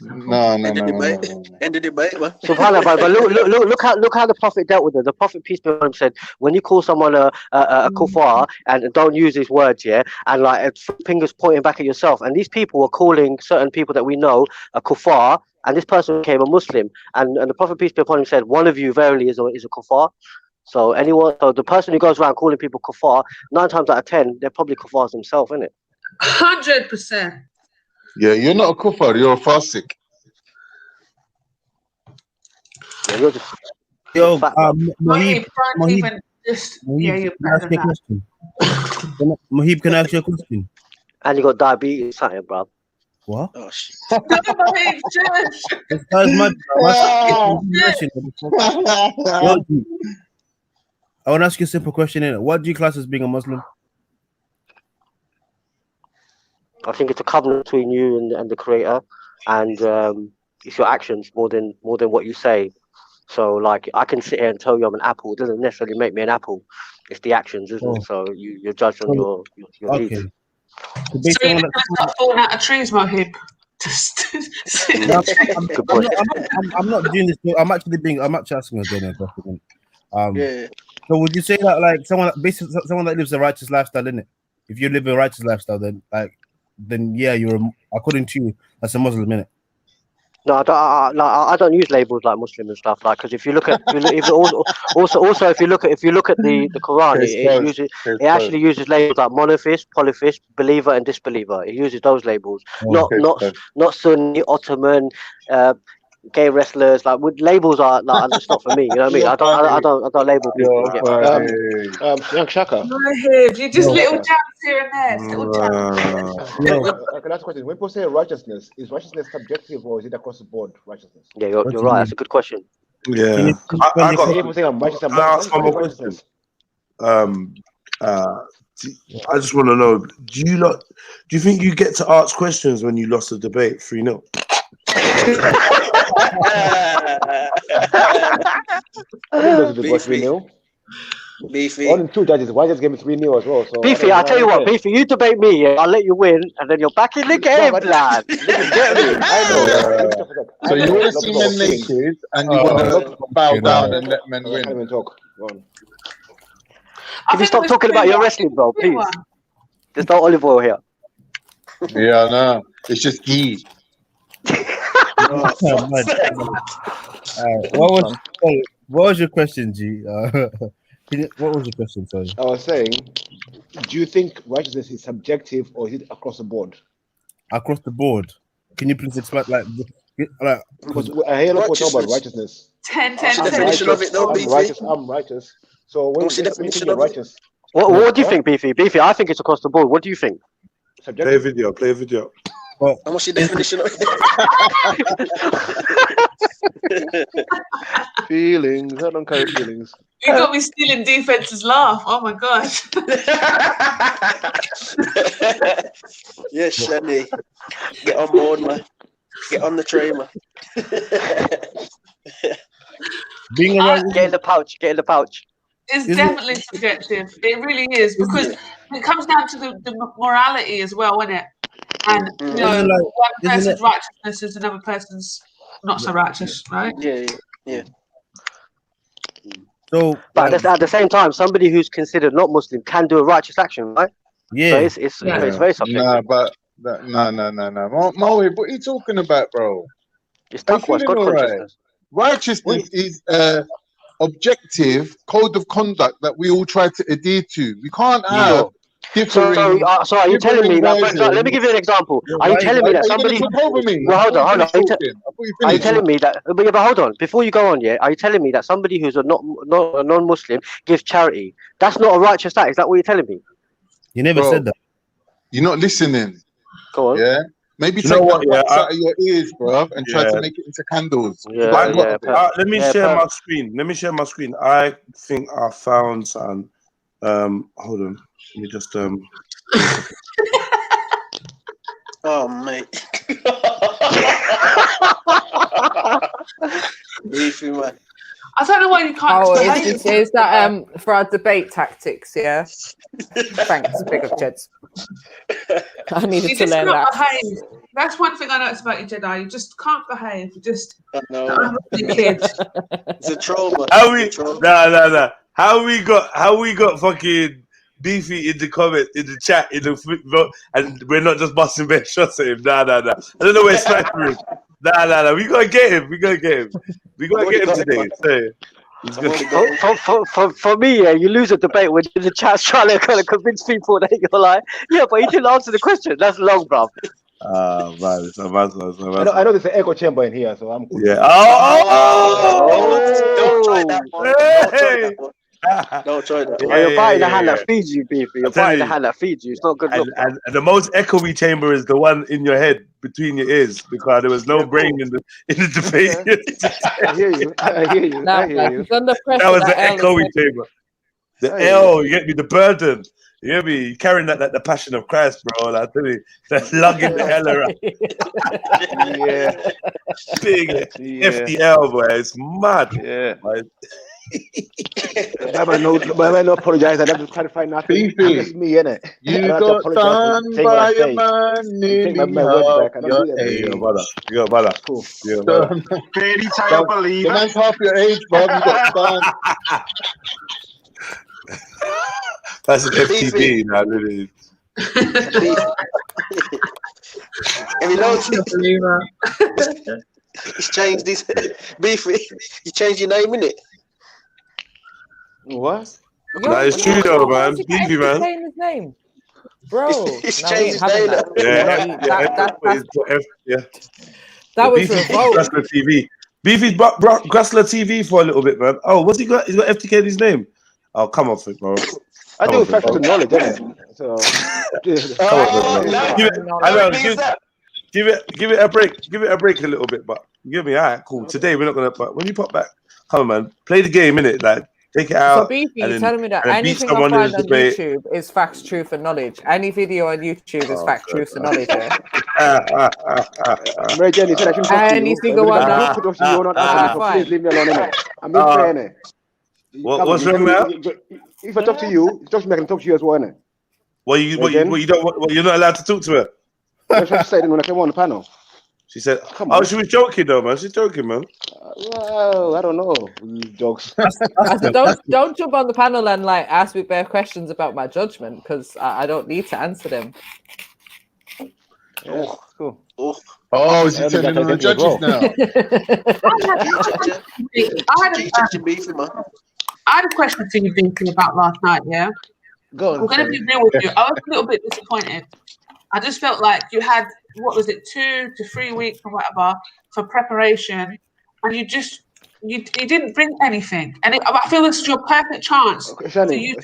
No. End the debate, man. SubhanAllah, but look how the Prophet dealt with it. The Prophet, peace be upon him, said, when you call someone a kuffar and don't use his words, yeah, and like fingers pointing back at yourself, and these people were calling certain people that we know a kuffar, and this person became a Muslim, and the Prophet, peace be upon him, said, one of you verily is a kuffar. So the person who goes around calling people kuffar, 9 times out of 10, they're probably kuffars themselves, isn't it? 100%. Yeah, you're not a kuffar, you're a fasik. Yeah, you're just. Yo, Mohib, Mohib, can I ask you a question? Mahib, can I ask you a question? And you got diabetes, something, bro. What? Oh shit. This guy's mad. I want to ask you a simple question. What do you class as being a Muslim? I think it's a covenant between you and the Creator, and it's your actions more than what you say. So, like, I can sit here and tell you I'm an apple. It doesn't necessarily make me an apple. It's the actions, isn't it? So you're judged on your okay. deeds. So you're going to start falling out of trees, Mohib? I'm not doing this. I'm actually asking a genuine question. Yeah. So would you say that like someone that lives a righteous lifestyle, innit? If you live a righteous lifestyle, then yeah, according to you, that's a Muslim, innit? No, I don't use labels like Muslim and stuff, like, because if you look at if you look at the Quran, it actually uses labels like monotheist, polytheist, believer and disbeliever. It uses those labels, not Sunni, Ottoman, gay wrestlers. Like, with labels are like, it's not for me. You know what I mean? I don't label people. Young Shaka. You just little jabs here and there. Little jabs. I can ask a question. When people say righteousness, is righteousness subjective or is it across the board righteousjust? Yeah, you're right. That's a good question. Yeah. I ask one more question. I just want to know, do you think you get to ask questions when you lost the debate 3-0? Beefy. Only 2 judges. Why just gave me 3-0 as well? So Beefy, I'll tell you what, Beefy, you debate me, I'll let you win, and then you're back in the game, lad. Get me? I know. So you want to see men naked, and you want to bow down and let men win. Can you stop talking about your wrestling, bro, please? There's no olive oil here. Yeah, no, it's just ghee. What was your question, G? What was your question? Sorry. I was saying, do you think righteousness is subjective or is it across the board? Across the board. Can you please explain, Because I hear a lot talk about righteousness. 10. Definition of it, though, Beefy. I'm righteous. So when you think you're righteous, what do you think, Beefy? Beefy, I think it's across the board. What do you think? Play a video. And what's your definition of it? Feelings. I don't carry feelings. You got me stealing defense's laugh. Oh my gosh. Yes, Shani. Get on board, man. Get on the train, man. Get in the pouch. It's definitely subjective. It really is, because it comes down to the morality as well, isn't it? And one person's righteousness is another person's not so righteous, right? Yeah. So, but at the same time, somebody who's considered not Muslim can do a righteous action, right? Yeah. So it's very subjective. No. Mo, what are you talking about, bro? It's taqwa, God consciousness. Righteousness is objective code of conduct that we all try to adhere to. We can't have different. So are you telling me that? Let me give you an example. Are you telling me that somebody? Well, hold on. Are you telling me that? But hold on. Before you go on, are you telling me that somebody who's a non-Muslim gives charity? That's not a righteous act. Is that what you're telling me? You never said that. You're not listening. Go on. Yeah. Maybe take that wax out of your ears, bro, and try to make it into candles. Let me share my screen. I think I found some. Hold on. Let me just Oh, mate. Beefy, man. I don't know why you can't. Is that for our debate tactics? Yeah. Thanks, big of Jeds. I needed to learn that. Behave. That's one thing I noticed about you, Jedi. You just can't behave. You just. I'm a kid. It's a trauma. Nah. How we got fucking Beefy in the comment, in the chat, in the vote, and we're not just busting bare shots at him. Nah. I don't know where Sniper is. Nah. We gotta get him. We gotta get him today. For me, you lose a debate when the chat's trying to kind of convince people that you're like, but he didn't answer the question. That's long, bro. Man, it's a mad one. I know there's an echo chamber in here, so I'm cool. Yeah. Don't try that one. Don't try that. You're biting the hand that feeds you, Beefy. You're biting the hand that feeds you. It's not good look. And the most echoey chamber is the one in your head between your ears because there was no brain in the debate. I hear you. I hear you. Nah, I hear you. he's under pressure. That was the L is echoey heavy. chamber. The L, you get me, the burden. You get me, carrying that like the passion of Christ, bro. Like, I tell you, that's lugging the L around. Yeah. Big FDL, boy. It's mad. Yeah. I might not apologize. I never clarify nothing. It's me, innit? You got done by a man take my nearly words half back. I don't do your that. age. You got brother. Cool. You got brother. Fairy tale believer. The man's half your age, Bob. You got done. That's an FTD now, really. And you know, he's changed this. Beefy, you changed your name, innit? What? That is true, though, man. Beefy, man. Saying his name, bro. He's No, changed his name. That was revoked. Grassler TV. Beefy's Grassler TV for a little bit, man. Oh, what's he got? He's got FTK in his name. Oh, come off it, bro. I do practical knowledge, innit? So, give it a break. Give it a break a little bit, but give me, all right, cool. Today we're not gonna. But when you pop back, come on, man, play the game, innit? Like, take it out. So Beefy, you're telling me that anything I find on YouTube is facts, truth, and knowledge. Any video on YouTube is facts, truth, and knowledge. Mary Jane, said I shouldn't talk to you. Any single one. Please leave me alone, innit? I'm being fair, innit? What's wrong now? If I talk to you, talk to me, I can talk to you as well, innit? You're not allowed to talk to her. That's what she said when I came on the panel. She said, "Oh, she was joking, though, man. She's joking, man." Well, I don't know. Jokes. Don't jump on the panel and like ask me bare questions about my judgment because I don't need to answer them. Yeah, cool. Oh, is he telling the judges now? I had a question for you, Beefy, about last night, yeah? Go on. I'm going to be real with you. I was a little bit disappointed. I just felt like you had, 2 to 3 weeks or whatever for preparation, and you didn't bring anything. And I feel this is your perfect chance. Shani,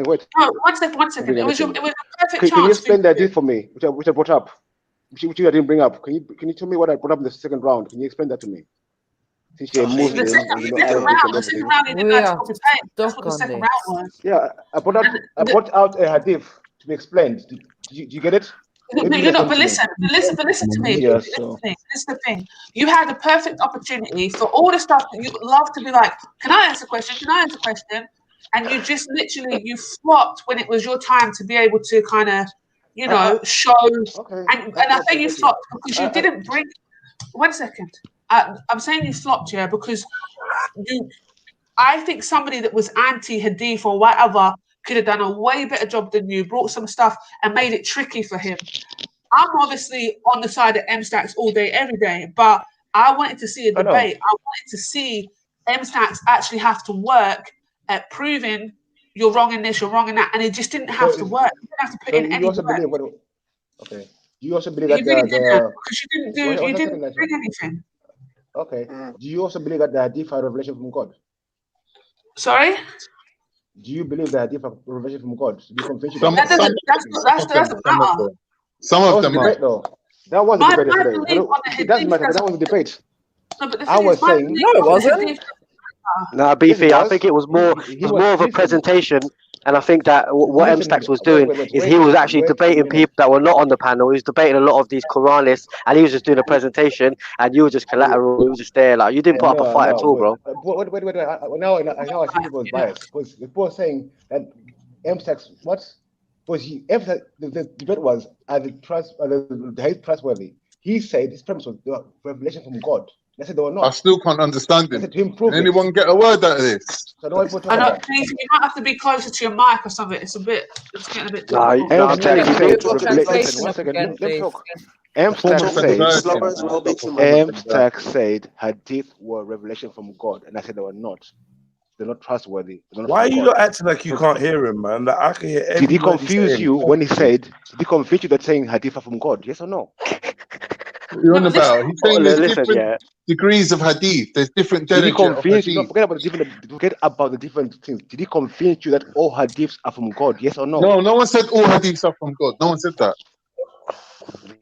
wait. No, one second. It was a perfect chance. Can you explain that did for me, which I brought up? Which I didn't bring up. Can you tell me what I brought up in the second round? Can you explain that to me? Since you're Muslim, the second round, you didn't have to copy paste. That's what the second round was. Yeah, I brought out a hadith to be explained. Do you get it? But listen to me. Yeah, this is the thing. You had a perfect opportunity for all the stuff that you love to be like, can I answer a question? Can I answer a question? And you just literally, you flopped when it was your time to be able to kind of, show. Okay. And I think you flopped because you didn't bring. 1 second. I'm saying you flopped, yeah, because I think somebody that was anti-Hadith or whatever could have done a way better job than you, brought some stuff and made it tricky for him. I'm obviously on the side of M-Stacks all day, every day, but I wanted to see a debate. I wanted to see M-Stacks actually have to work at proving you're wrong in this, you're wrong in that, and it just didn't have to work. You didn't have to put in any work. Okay. Do you also believe that because you didn't bring anything. Okay. Do you also believe that the Hadith are revelation from God? Sorry? Do you believe the Hadith are revelation from God? Do you convince that's the matter. Some of them are. That was a debate yesterday. It doesn't matter. That was a debate. No, but I was saying no, it wasn't. Nah, Beefy, I think it was more of a presentation, and I think that what M-Stacks was doing is he was actually debating people that were not on the panel. He was debating a lot of these Quranists, and he was just doing a presentation, and you were just collateral. You were just there, like you didn't put up a fight at all, bro. Wait. Now I see people was biased because people were saying that M-Stacks the debate was the Hadith trustworthy. He said this premise was the revelation from God. They said they were not. I still can't understand him. Can anyone get a word out of this? So I know, you might have to be closer to your mic or something. It's getting a bit difficult. M-Stacks said Hadith were revelation from God, and I said they were not. They're not trustworthy. Why are you not acting like you can't hear him, man? Like, I can hear everything. Did he confuse you when he said? Did he confuse you that saying Hadith are from God? Yes or no? You're on about. He's saying there's Listen, different degrees of hadith. There's different Did he degrees of convince you? hadith. No, forget about the different things. Did he convince you that all hadiths are from God? Yes or no? No, no one said all hadiths are from God. No one said that.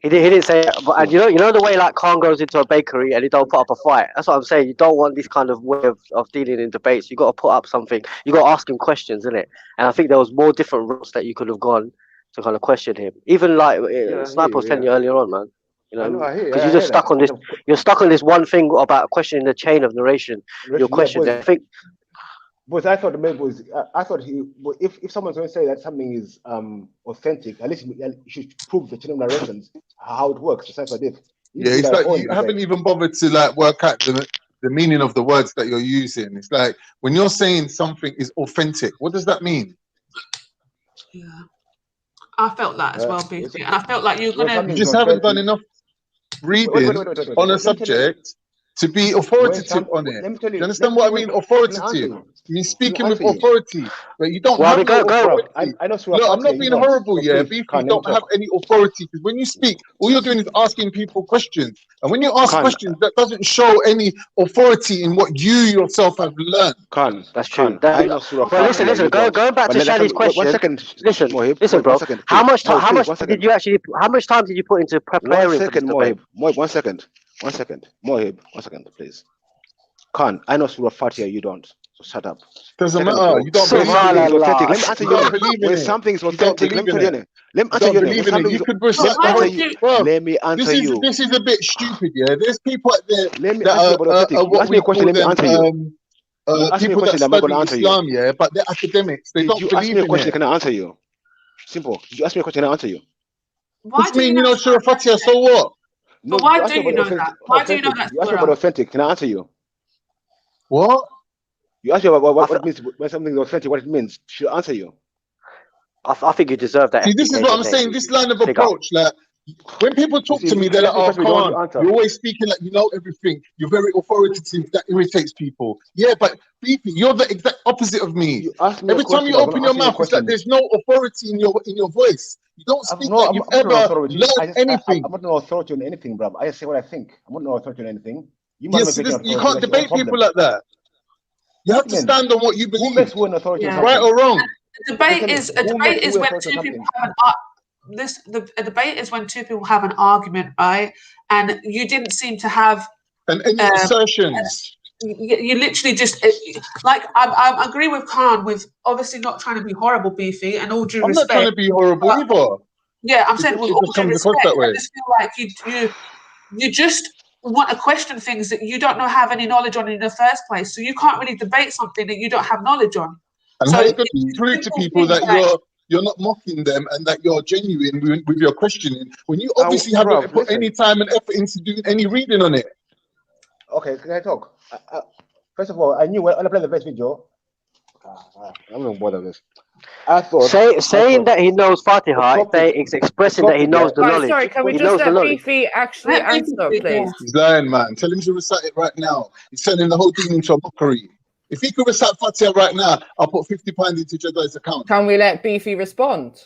He didn't say it, but and you know the way like Khan goes into a bakery and he don't put up a fight. That's what I'm saying. You don't want this kind of way of dealing in debates. You got to put up something. You got to ask him questions, innit? And I think there was more different routes that you could have gone to kind of question him. Even like Sniper was telling you earlier on, man. You know, because you're just stuck on this. You're stuck on this one thing about questioning the chain of narration. You're questioning. I think. But I thought the main was I thought if someone's going to say that something is authentic, at least you should prove the chain of narrations, how it works. Just like I did. Yeah, it's like you haven't even bothered to like work out the meaning of the words that you're using. It's like when you're saying something is authentic, what does that mean? Yeah, I felt that as well, BC, and I felt like you're gonna. You just haven't done enough reading on a subject to be authoritative on it. Do you understand what I mean? Authoritative. I mean, speaking with authority, but you don't have no authority. Look, I'm not being horrible, yeah. Beef, you don't have any authority because when you speak, all you're doing is asking people questions. And when you ask questions, that doesn't show any authority in what you yourself have learned. Khann, that's true. But listen, going back to Shadi's question. 1 second. Listen, bro. How much did you actually? How much time did you put into preparing for this debate? 1 second. 1 second. Mohib, 1 second, please. Khann, I know Surah Fatiha, you don't. So shut up. Doesn't matter. You don't believe in it. Let me answer you. When something's authentic, let me tell you. Let me answer you. You could recite the whole. Let me answer you. This is a bit stupid, yeah. There's people out there that are ask me a question. Let me answer you. People that study Islam, you. Yeah, but they're academics. They don't believe in it. Can I answer you? Simple. You ask me a question, can I answer you? What do you mean you know Surah Fatiha? So what? No, but why do you know that? Why do you know that? You asked me about authentic. Can I answer you? What? You asked me about what it means when something is authentic, what it means. Should I answer you? I think you deserve that. See, this is what I'm saying. This line of approach, like when people talk to me, they're like, "Oh, Khann, you're always speaking like you know everything. You're very authoritative. That irritates people." Yeah, but Beefy, you're the exact opposite of me. Every time you open your mouth, it's like there's no authority in your voice. You don't speak like you've ever learned anything. I'm not no authority on anything, bro. I just say what I think. I'm not no authority on anything. Yes, you can't debate people like that. You have to stand on what you believe, right or wrong. A debate is when two people have a debate is when two people have an argument, right? And you didn't seem to have any assertions. You literally just like I agree with Khann with obviously not trying to be horrible, Beefy, and all due respect. I'm not trying to be horrible either. Yeah, I'm saying with all due respect, I just feel like you just want to question things that you don't have any knowledge on in the first place. So you can't really debate something that you don't have knowledge on. And how can you prove to people that you're not mocking them and that you're genuine with your questioning when you obviously haven't put any time and effort into doing any reading on it? Okay, can I talk? First of all, I knew when I played the first video. I'm not bother this. I thought saying that he knows Fatiha, it's expressing that he knows the knowledge. Sorry, can we just let Beefy actually answer, please? He's lying, man. Tell him to recite it right now. He's turning the whole thing into a mockery. If he could recite Fatiha right now, I'll put £50 into Jedi's account. Can we let Beefy respond?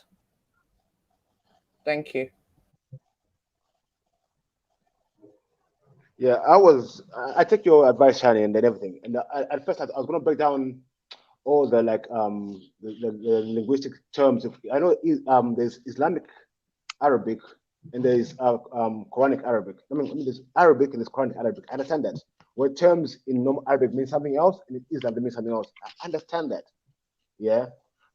Thank you. Yeah, I take your advice, Shani, and then everything. And at first, I was going to break down all the the linguistic terms. I know there's Islamic Arabic and there's Quranic Arabic. I mean, there's Arabic and there's Quranic Arabic. I understand that. Where terms in normal Arabic mean something else and in Islam they mean something else. I understand that. Yeah.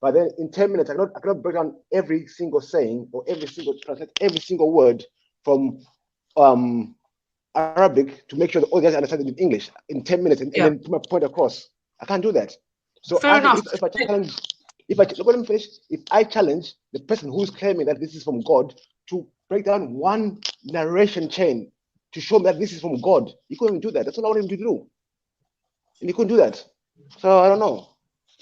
But then in 10 minutes, I cannot break down every single saying or translate every single word from Arabic to make sure that all guys understand it in English in 10 minutes and then put my point across. I can't do that. So if I challenge the person who's claiming that this is from God to break down one narration chain to show me that this is from God, you couldn't even do that. That's what I want him to do. And he couldn't do that. So I don't know.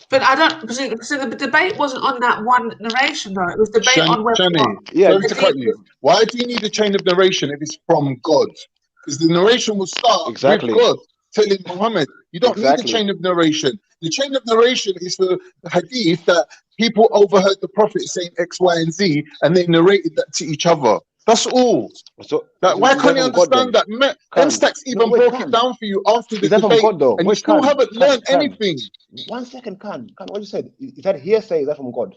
But I don't. So the debate wasn't on that one narration, though. It was debate on whether. Sorry to cut you. Why do you need a chain of narration if it's from God? Because the narration will start with God telling Muhammad. You don't need a chain of narration. The chain of narration is for the hadith that people overheard the Prophet saying X, Y, and Z, and they narrated that to each other. That's all. So why can't you understand that? M-Stacks even broke it down for you after the debate, and you still haven't learned anything. 1 second, Khan, what you said? Is that hearsay? Is that from God?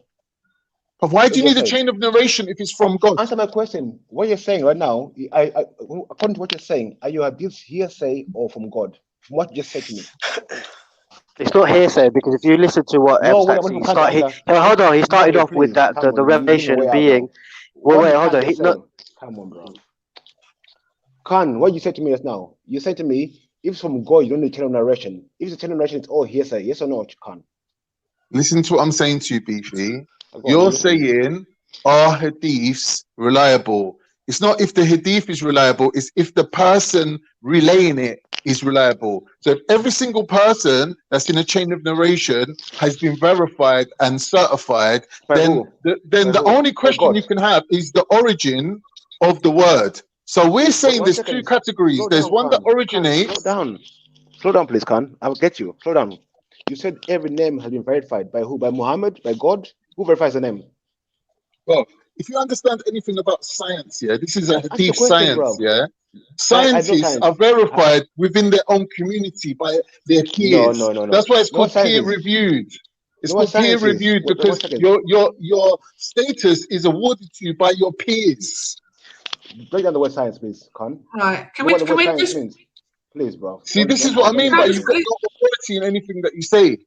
But why do you need a chain of narration if it's from God? Answer my question. What you're saying right now, according to what you're saying, are you this hearsay or from God? From what you just said to me. It's not hearsay, because if you listen to what M-Stacks, he started off with that the revelation being. Wait, hold on. Come on, bro. Khan, what you said to me just now? You said to me, if it's from God, you don't need chain of narration. If it's a chain of narration, it's all hearsay. Yes or no, Khan? Listen to what I'm saying to you, Beefy. You're saying, are hadiths reliable? It's not if the hadith is reliable, it's if the person relaying it is reliable. So if every single person that's in a chain of narration has been verified and certified, then the only question you can have is the origin of the word. So we're saying there's two categories. There's one that originates. Slow down, please, Khan. I'll get you. Slow down. You said every name has been verified. By who? By Muhammad? By God? Who verifies the name? Well, if you understand anything about science, yeah, this is a hadith science, yeah. Scientists are verified within their own community by their peers. No. That's why it's called peer reviewed. It's called peer reviewed because your status is awarded to you by your peers. Break down the word science, please, Khan. Right. Can we just means? Please, bro. See, this is what I mean by you've got no authority in anything that you say.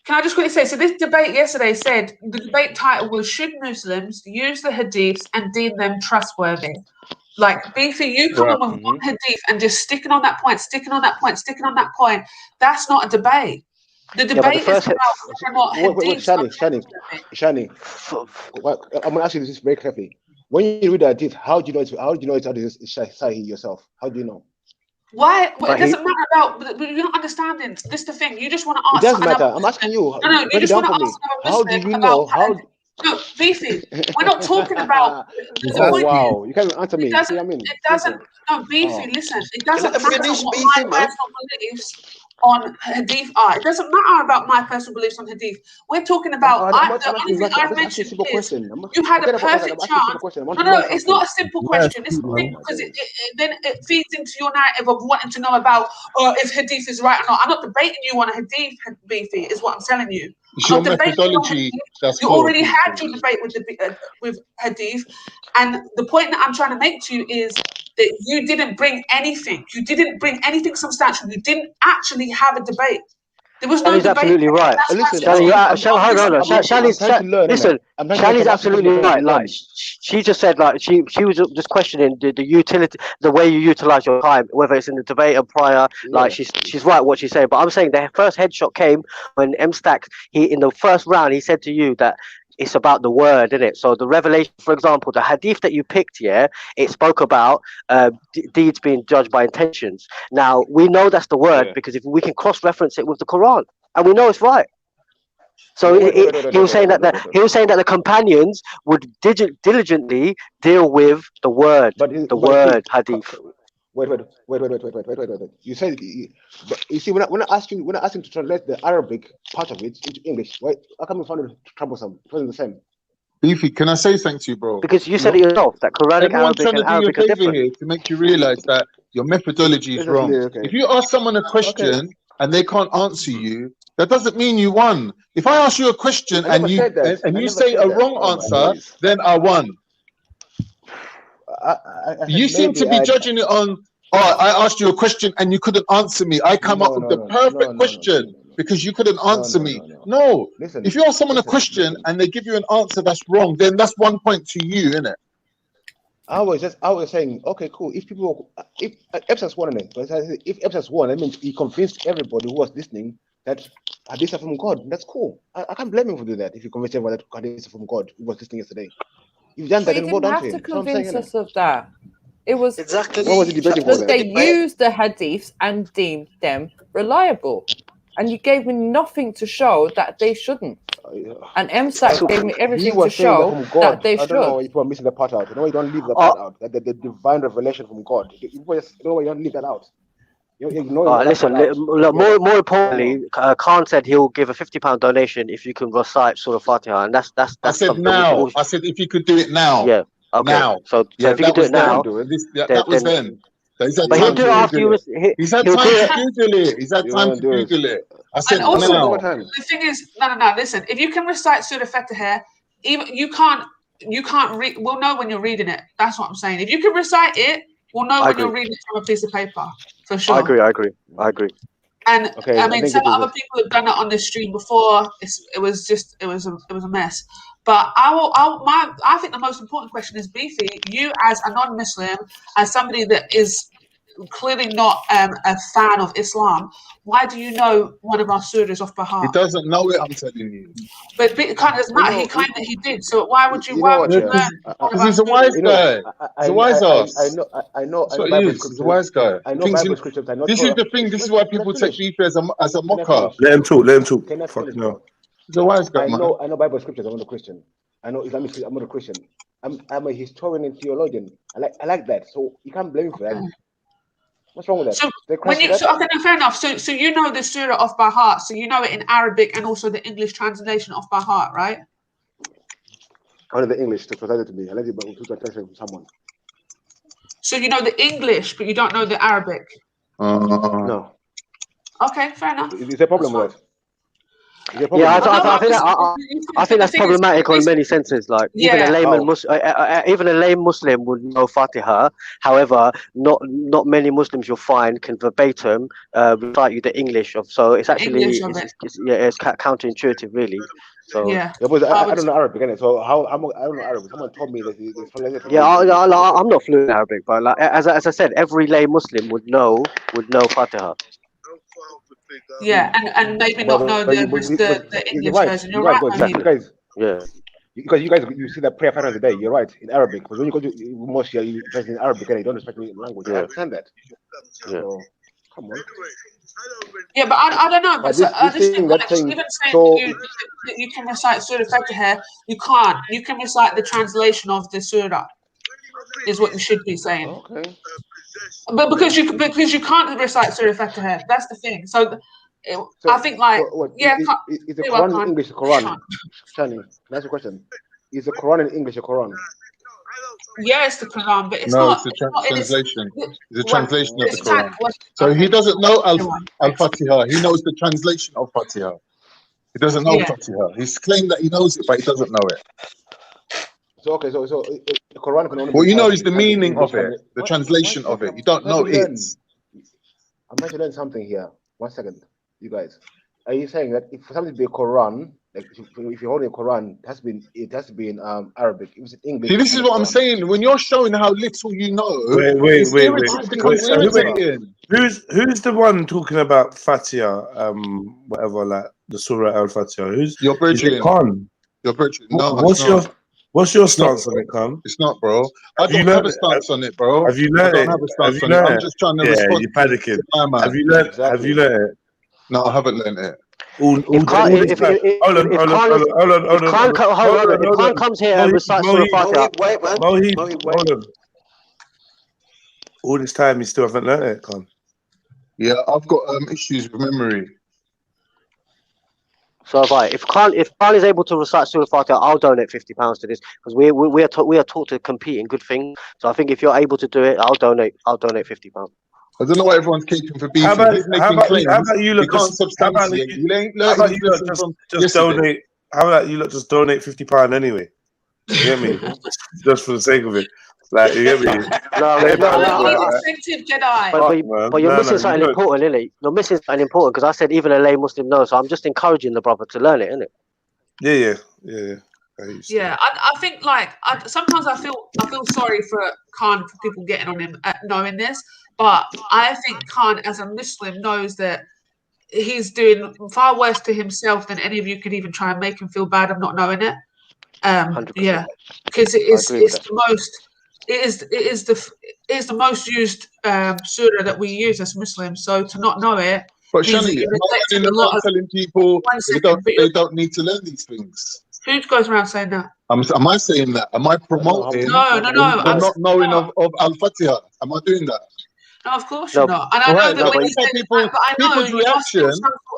Can I just quickly say, so this debate yesterday said, the debate title was, should Muslims use the hadiths and deem them trustworthy? Like, Beefy, you come on with one hadith and just sticking on that point, that's not a debate. The debate is about whether or not hadiths Shani, I'm going to ask you this very carefully. When you read the hadith, how do you know it's Sahih yourself? How do you know? Why? Well, it doesn't matter about. You're not understanding. This is the thing. You just want to ask. It does matter. I'm asking you. No. You just want to ask. How do you know? No, Beefy. We're not talking about. Wow, you can't answer me. It doesn't. No, Beefy. Listen. It doesn't matter what my personal beliefs on hadith are. It doesn't matter about my personal beliefs on hadith. We're talking about. The only thing I've mentioned is you had a perfect chance. No, it's not a simple question. It's because then it feeds into your narrative of wanting to know about if hadith is right or not. I'm not debating you on a hadith, Beefy, is what I'm telling you. It's your methodology. You already had your debate with hadith, and the point that I'm trying to make to you is that you didn't bring anything. You didn't bring anything substantial. You didn't actually have a debate. There was no debate. Absolutely right. Listen, Shali's absolutely right. Like she just said, like she was just questioning the utility, the way you utilize your time, whether it's in the debate and prior. Like she's right what she's saying. But I'm saying the first headshot came when M-Stacks, in the first round, he said to you that it's about the word, isn't it? So the revelation, for example, the hadith that you picked, it spoke about deeds being judged by intentions. Now we know that's the word because if we can cross-reference it with the Quran, and we know it's right. So he was saying that the companions would diligently deal with the word, hadith. Wait. You said, you see, when I asked him to translate the Arabic part of it into English, how come you found it troublesome? It wasn't the same. Beefy, can I say something to you, bro? Because you said it yourself, that Quranic Arabic and Arabic are different. Here to make you realize that your methodology is wrong. Okay. If you ask someone a question and they can't answer you, that doesn't mean you won. If I ask you a question and you say a wrong answer, then I won. You seem to be judging it on, I asked you a question and you couldn't answer me. I come up with the perfect question because you couldn't answer me. No. Listen, if you ask someone a question and they give you an answer that's wrong, then that's 1 point to you, isn't it? I was saying, okay, cool. If Epsas won it, if Epsas won, that means he convinced everybody who was listening that hadith are from God. That's cool. I can't blame him for doing that. If you convince everyone that hadith are from God, who was listening yesterday. You've done that. You didn't have to convince us of that. It was exactly what was he debating for? They used the hadiths and deemed them reliable, and you gave me nothing to show that they shouldn't. And M-Stacks gave me everything to show that they should. I don't know if we're missing the part out. You know, you don't leave the part out. That the divine revelation from God. You don't leave that out. Listen, more importantly, Khan said he'll give a £50 donation if you can recite Surah Fatiha, and that's. I said now. I said if you could do it now. Yeah. Okay. Now. So if you can do it now, that was then. He's had but he'll time do to it after you. Google it. He's had He'll time do to it. Google it. He's had time to Google it. I said And also, now. the thing is, no. Listen, if you can recite Surah Fatiha, even you can't read. We'll know when you're reading it. That's what I'm saying. If you can recite it, we'll know when you're reading it from a piece of paper for sure. I agree. And okay, I mean, some other people have done it on the stream before. It was a mess. But I think the most important question is, Beefy, you as a non-Muslim, as somebody that is clearly not a fan of Islam, why do you know one of our surahs off by heart? He doesn't know it, I'm telling you. But it kind of doesn't matter. He claimed that he did. So why would you learn? Because he's a wise guy. He's a wise ass. I know. That's what he is. He's a wise guy. I know Bible scriptures. I know this is the thing. This is why people take Beefy as a mocker. Let him talk. Fuck no. He's a wise guy, man. I know Bible scriptures. I'm not a Christian. I know Islamic. I'm not a Christian. I'm a historian and theologian. I like that. So you can't blame me for that. What's wrong with that? So okay, no, fair enough. So you know the surah off by heart. So you know it in Arabic and also the English translation off by heart, right? I know the English to translate it to me. I let it to translate from someone. So you know the English, but you don't know the Arabic. No. Okay, fair enough. Is there a problem with that? Yeah, I think that's problematic on many senses. Like even a lay Muslim would know Fatiha. However, not many Muslims you'll find can verbatim recite you the English of. So it's actually it's counterintuitive, really. So I don't know Arabic, innit? So I don't know Arabic. Someone told me that it's yeah, I'm not fluent in Arabic, but like as I said, every lay Muslim would know Fatiha. Yeah, and maybe not know the English version. You're right, you guys, you see that prayer 5 times a day. You're right in Arabic, but when you go to mosque, you pray in Arabic and you don't respect the language. I understand that. So, come on. Yeah, but I don't know. But I just think that even saying that you can recite Surah Fatiha, you can't. You can recite the translation of the surah. Is what you should be saying. Okay. But because you can't recite Surah Fatiha, that's the thing. So I think is the Quran in English a Quran? Shani, that's a question. Is the Quran in English a Quran? Yeah, it's the Quran, but it's not. No, it's a translation. It's a translation of the Quran. So he doesn't know Al-Fatiha. He knows the translation of Fatiha. He doesn't know Fatiha. He's claimed that he knows it, but he doesn't know it. So the Quran can only. What you know is the meaning of it, the translation of it. You don't know it. I'm trying to learn something here. 1 second, you guys. Are you saying that if for something to be a Quran, like if you're holding a Quran, it has to be in Arabic? If it's in English. See, this is what I'm saying. When you're showing how little you know, wait. irritating. Who's the one talking about Fatiha? Whatever, like the Surah Al-Fatiha. Who's your brethren? Khann. Your brethren. No, What's your stance on it, Khann? It's not, bro. I don't have a stance on it, bro. Have you learned it? I'm just trying to respond. You're panicking. Have you learned it? No, I haven't learned it. If Khann comes here and recites Surah Fatiha, hold on. All this time, you still haven't learned it, Khann. Yeah, I've got issues with memory. So if Khann is able to recite Surah Fatiha, I'll donate £50 to this because we are taught to compete in good things. So I think if you're able to do it, I'll donate £50. I don't know why everyone's caping for beefing. How about you look can't substantiate. You ain't learning just donate. How about you just donate £50 anyway? You get me? Just for the sake of it. Like, you get me? But you're missing something important, isn't it? You're missing something important because I said even a lay Muslim knows. So I'm just encouraging the brother to learn it, isn't it? Yeah. Yeah, I think sometimes I feel sorry for Khann for people getting on him knowing this, but I think Khann as a Muslim knows that he's doing far worse to himself than any of you could even try and make him feel bad of not knowing it. 100%. Because it's the most. It is the most used surah that we use as Muslims. So to not know it, but Shani, you're not telling people they don't need to learn these things. Who goes around saying that? Am I saying that? Am I promoting? No. I'm not knowing of Al-Fatiha. Am I doing that? No, of course you're not. And I know that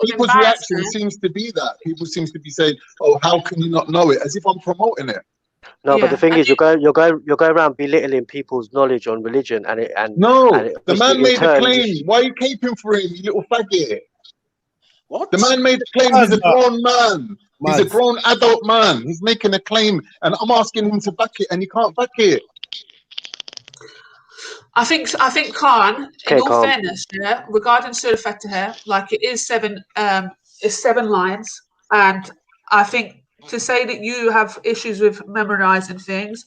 people's reaction seems to be that people seem to be saying, "Oh, how can you not know it?" As if I'm promoting it. No, but the thing is, you're going around belittling people's knowledge on religion, and the man made a claim. You Why are you caping for him, you little faggot? What? The man made a claim. He's a grown man. He's a grown adult man. He's making a claim, and I'm asking him to back it, and he can't back it. I think Khan, in all fairness, yeah, regarding Surah Fatiha, like it is 7 lines, and I think to say that you have issues with memorizing things,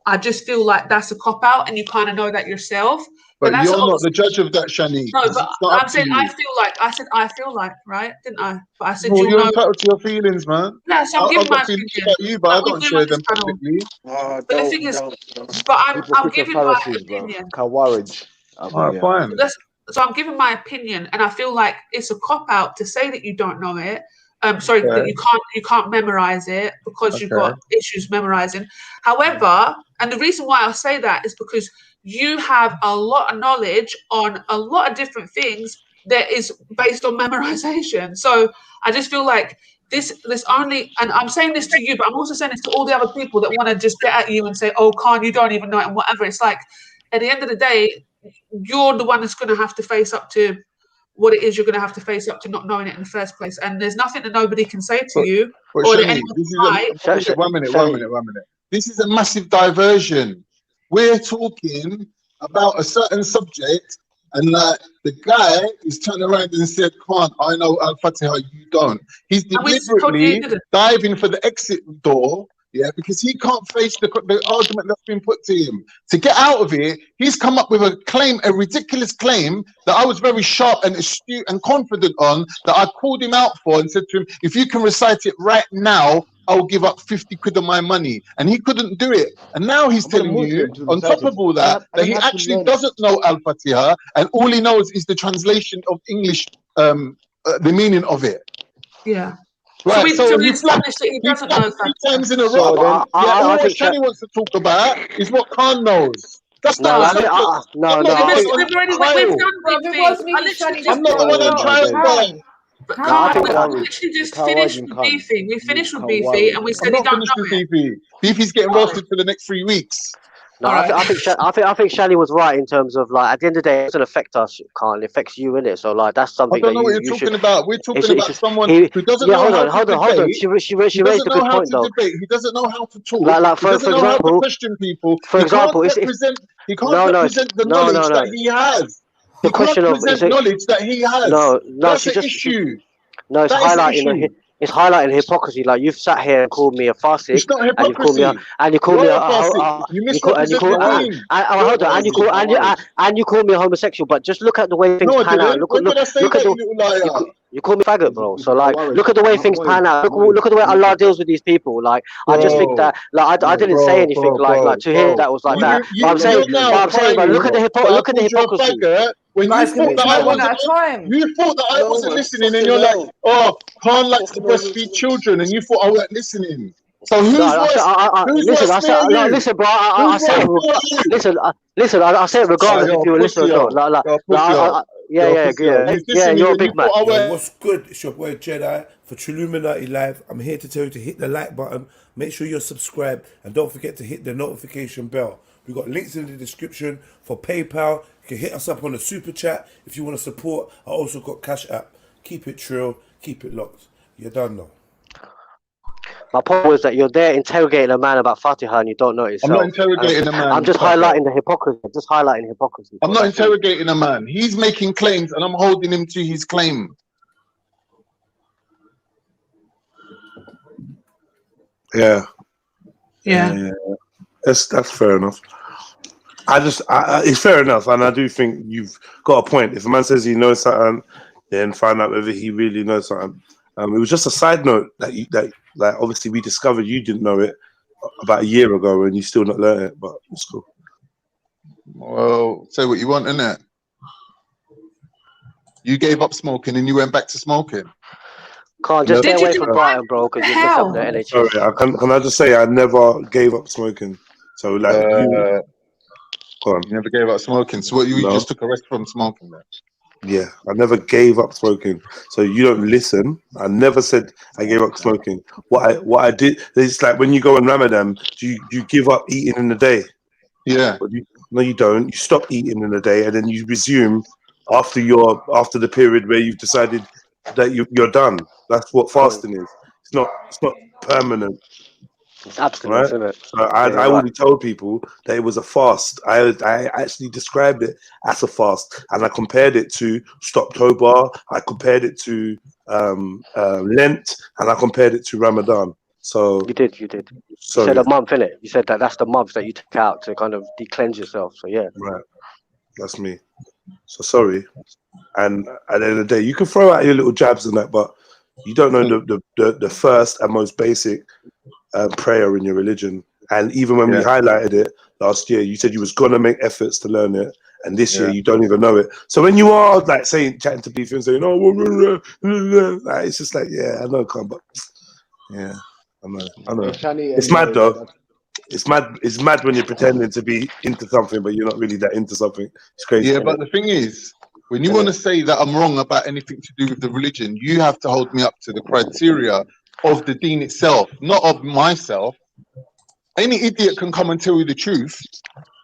I just feel like that's a cop out, and you kind of know that yourself. But you're not the judge of that, Shani. No, but I'm saying I feel like, right? Didn't I? But I said well, you're know. entitled to your feelings, man. Yeah, so I'm giving my feelings about you, but I don't share them publicly. But the thing is, but I'm giving my opinion. Cowards. Alright, fine. So I'm giving my opinion, and I feel like it's a cop out to say that you don't know it. That you can't memorize it because you've got issues memorizing. However, and the reason why I say that is because you have a lot of knowledge on a lot of different things that is based on memorization. So I just feel like this only, and I'm saying this to you, but I'm also saying this to all the other people that want to just get at you and say, oh, Khan, you don't even know it and whatever. It's like, at the end of the day, you're the one that's going to have to face up to what it is you're going to have to face up to not knowing it in the first place. And there's nothing that nobody can say to you. But or Shani, one minute. This is a massive diversion. We're talking about a certain subject, and like the guy is turned around and said, "Khan, I know Al-Fatiha, you don't." He's deliberately diving for the exit door, because he can't face the argument that's been put to him. To get out of it, he's come up with a claim, a ridiculous claim that I was very sharp and astute and confident on, that I called him out for and said to him, if you can recite it right now, I'll give up 50 quid of my money. And he couldn't do it. And now he's telling you, on top of all that, that he actually doesn't know Al-Fatiha, and all he knows is the translation of English, the meaning of it. Yeah. Right, so we established that he doesn't know 3 times in a row. All what Shani wants to talk about is what Khan knows. That's not we've done I'm not the one I'm trying to. We literally just finished with Beefy. We finished with Beefy, and we said he don't know it. Beefy's getting roasted for the next 3 weeks. No, I think Shani was right in terms of like at the end of the day, it doesn't affect us, Khan. It affects you, innit? So like that's something. I don't know what you're talking about. We're talking about someone who doesn't know how to debate. Hold on. She raised a good point though. He doesn't know how to talk. Like he doesn't know how to question people. For example, he can't represent the knowledge that he has. The question of knowledge that he has. No, that's the issue. No, it's highlighting. It's highlighting hypocrisy. Like you've sat here and called me a fasik, it's not hypocrisy. and you called me you call me a homosexual. But just look at the way things pan out. You call me faggot, bro. So like, look at the way things pan out. Look at the way Allah deals with these people. Like, I just think that, like, I didn't say anything like to hear that was like that. But I'm saying, but look at the hypocrisy. When you thought that I wasn't listening, and you're like, oh, Khan likes to breastfeed children, and you thought I weren't listening. So who's listen, bro. I said regardless if you were listening or not. Yeah, you're a big man. What's good? It's your boy Jedi for TRILLUMINATI Live. I'm here to tell you to hit the like button, make sure you're subscribed, and don't forget to hit the notification bell. We've got links in the description for PayPal. You can hit us up on the super chat if you want to support. I also got CASHAPP. Keep it trill, keep it locked. You're done now. My point was that you're there interrogating a man about Fatiha and you don't know it yourself. I'm not interrogating a man. I'm just highlighting the hypocrisy. I'm not interrogating a man. He's making claims and I'm holding him to his claim. Yeah. That's fair enough. It's fair enough, and I do think you've got a point. If a man says he knows something, then find out whether he really knows something. It was just a side note that obviously we discovered you didn't know it about a year ago, and you still not learned it, but it's cool. Well, say what you want, innit? You gave up smoking and you went back to smoking. Can't just stay away from Brighton, bro, because you messed up the NHS. Sorry, can I just say I never gave up smoking. So like, go on. You never gave up smoking. So what? You just took a rest from smoking, then? Yeah, I never gave up smoking. So you don't listen. I never said I gave up smoking. What I did, it's like when you go on Ramadan, you give up eating in the day. Yeah. No, you don't. You stop eating in the day, and then you resume after the period where you've decided that you're done. That's what fasting is. It's not permanent. It's abstinence, isn't it? So I already told people that it was a fast. I actually described it as a fast, and I compared it to Stoptober. I compared it to Lent, and I compared it to Ramadan. So you did. So you said a month, innit? You said that's the month that you took out to kind of de-cleanse yourself. So yeah. Right. That's me. So sorry. And at the end of the day, you can throw out your little jabs and that, but you don't know the first and most basic prayer in your religion. And even when we highlighted it last year, you said you was gonna make efforts to learn it, and this year you don't even know it. So when you are like chatting to people and saying, "Oh," like, it's just like, yeah, I know, but yeah, I know. It's mad though. It's mad when you're pretending to be into something, but you're not really that into something. It's crazy. Yeah, but the thing is, when you want to say that I'm wrong about anything to do with the religion, you have to hold me up to the criteria of the deen itself, not of myself. Any idiot can come and tell you the truth.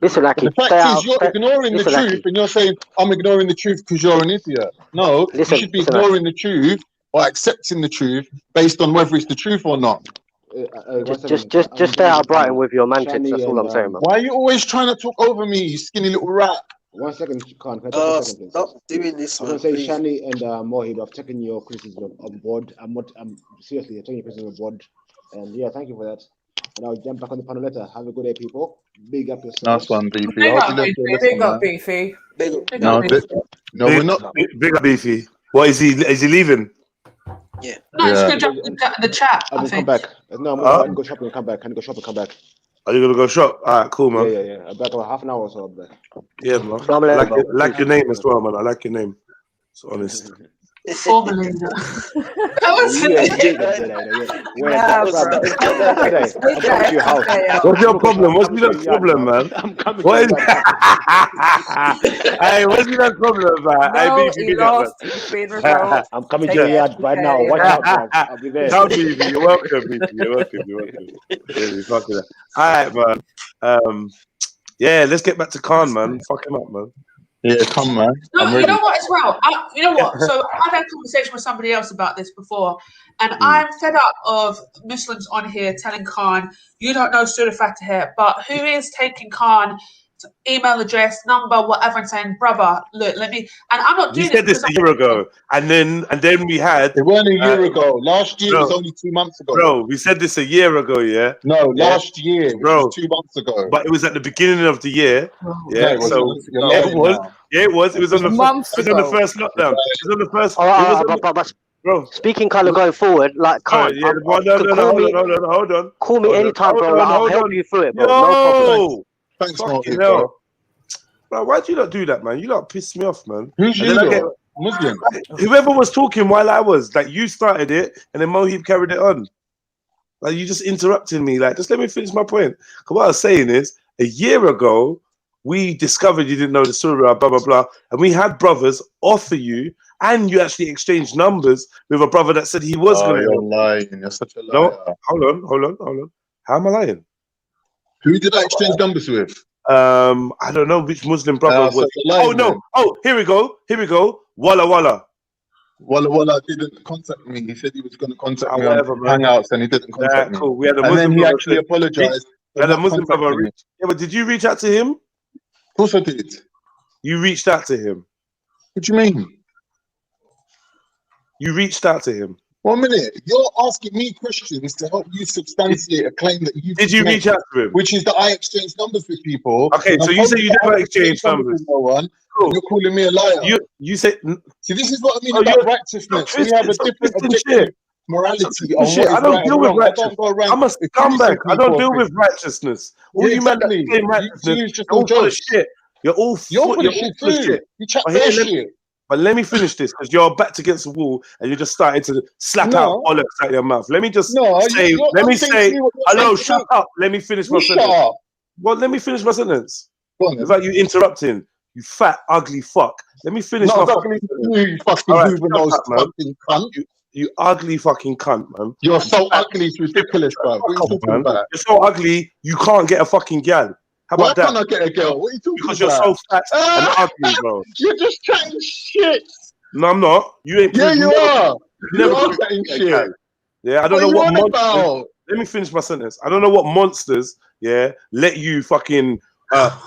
Listen, Aki, the fact is, you're ignoring the truth, and you're saying, I'm ignoring the truth because you're an idiot. No, you should be ignoring the truth or accepting the truth based on whether it's the truth or not. Just stay out of Brighton with your mantics. That's all I'm saying, man. Why are you always trying to talk over me, you skinny little rat? 1 second, Khan. Stop doing this, I'm man. going to say, Shani and Mohib, I've taken your criticism on board. I'm seriously taking your criticism on board. And yeah, thank you for that. And I'll jump back on the panel later. Have a good day, people. Big up yourselves. Nice one, Beefy. Big up, Beefy. No, we're not. Big up, Beefy. What is he? Is he leaving? Yeah. No, it's good job in the chat. I will come back. No, I'm going to go shopping and come back. Come back. Are you gonna go shop? All right, cool, man. Yeah. I'm back about half an hour or so. I'm back. Yeah, man. I like your name as well, man. I like your name. It's honest. Formally. What's your problem? What's your problem, man? I'm coming. What is Hey, what's your problem, man? No, he lost. He's been revoked. I'm coming to your yard right now. Watch out, man. I'll be there. Come, Beefy. You're welcome, Beefy. You're welcome. Yeah, fuck it. All right, man. Yeah, let's get back to Khann, man. Fuck him up, man. Yeah, come, man. No, you know what as well? You know what? So I've had a conversation with somebody else about this before, and I'm fed up of Muslims on here telling Khann, you don't know Surah Fatiha, but who is taking Khann email address, number, whatever, and saying, brother, look, let me, and I'm not doing You said this a year ago, and then we had. It wasn't a year ago. Last year was only 2 months ago. Bro, we said this a year ago, yeah. No, last year, bro, was 2 months ago. But it was at the beginning of the year. Yeah, no, so it was. Yeah, it was. It was on the first lockdown. It was on the first. Bro, speaking kind of going forward, like Khann. Hold on. Call me anytime, bro. I'll help you through it, bro. No problem. Thanks, bro. Bro, why do you not do that, man? You lot piss me off, man. Who's you? Muslim. Whoever was talking while I was, like, you started it, and then Mohib carried it on. Like, you just interrupting me. Like, just let me finish my point. Because what I was saying is, a year ago, we discovered you didn't know the surah, blah, blah, blah. And we had brothers offer you, and you actually exchanged numbers with a brother that said he was going to. You're lying. You're such a liar. No, hold on. How am I lying? Who did I exchange numbers with? I don't know which Muslim brother it was. Oh, no. Oh, here we go. Walla Walla didn't contact me. He said he was going to contact me on Hangouts, and he didn't contact me. Cool. We had a and Muslim then he actually apologized. And a Muslim brother. Yeah, but did you reach out to him? Of course I did. You reached out to him. What do you mean? You reached out to him. 1 minute. You're asking me questions to help you substantiate a claim that you did. You reach out to him? Which is that I exchange numbers with people. Okay, so you say you never exchanged numbers. No one. Cool. You're calling me a liar. You say. See, this is what I mean about righteousness. We have a different objective morality. I don't deal with righteousness. I'm a scumbag. I don't deal with righteousness. All you men that claim righteousness, you're all full of shit. You're all full of shit. You chat their shit. But let me finish this, because you're backed against the wall and you're just starting to slap out bollocks out your mouth. Let me just say, hello, shut up. Let me finish my sentence. Well, let me finish my sentence. Without you interrupting. You fat, ugly fuck. Let me finish No, my that's fucking you fucking moving those fucking cunt. You ugly fucking cunt, man. You're so ugly, it's ridiculous, bro. What are you talking about? You're so ugly, you can't get a fucking gal. How Why about that? can't I get a girl? What are you talking Because about? you're so fat and ugly, bro. You're just chatting shit. No, I'm not. You ain't. Yeah, you are. You You never are chatting shit. Yeah, I don't know What what are you on monsters. about? Let me finish my sentence. I don't know what monsters, yeah, let you fucking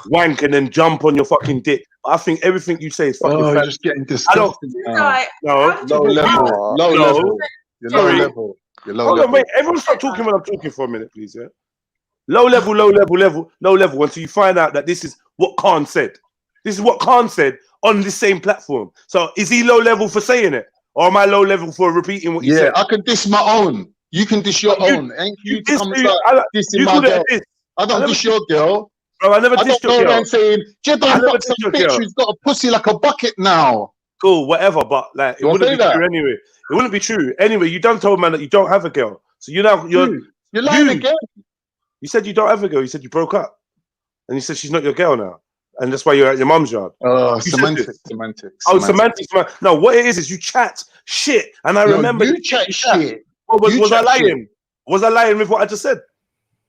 wank and then jump on your fucking dick. I think everything you say is fucking. You're just getting disgusting. No, Low level. Low level. You're low Sorry. level. You're low Hold level. on, wait. Everyone stop talking when I'm talking for a minute, please. Yeah. Low level, low level until you find out that this is what Khan said. This is what Khan said on this same platform. So is he low level for saying it? Or am I low level for repeating what he said? I can diss my own. You can dish your own. Ain't you to come start dissing my girl. I don't dish your girl. Bro, I never dissed your girl. I don't go around saying, Jedi fuck some bitch who's got a pussy like a bucket now. Cool, whatever, but like it wouldn't be true anyway. It wouldn't be true. Anyway, you done told man that you don't have a girl. So you're lying again. You said you don't have a girl. You said you broke up. And you said she's not your girl now. And that's why you're at your mum's yard. Oh, semantics. Oh, semantics, man. No, what it is you chat shit. And I remember you chat shit. Was I lying? Was I lying with what I just said?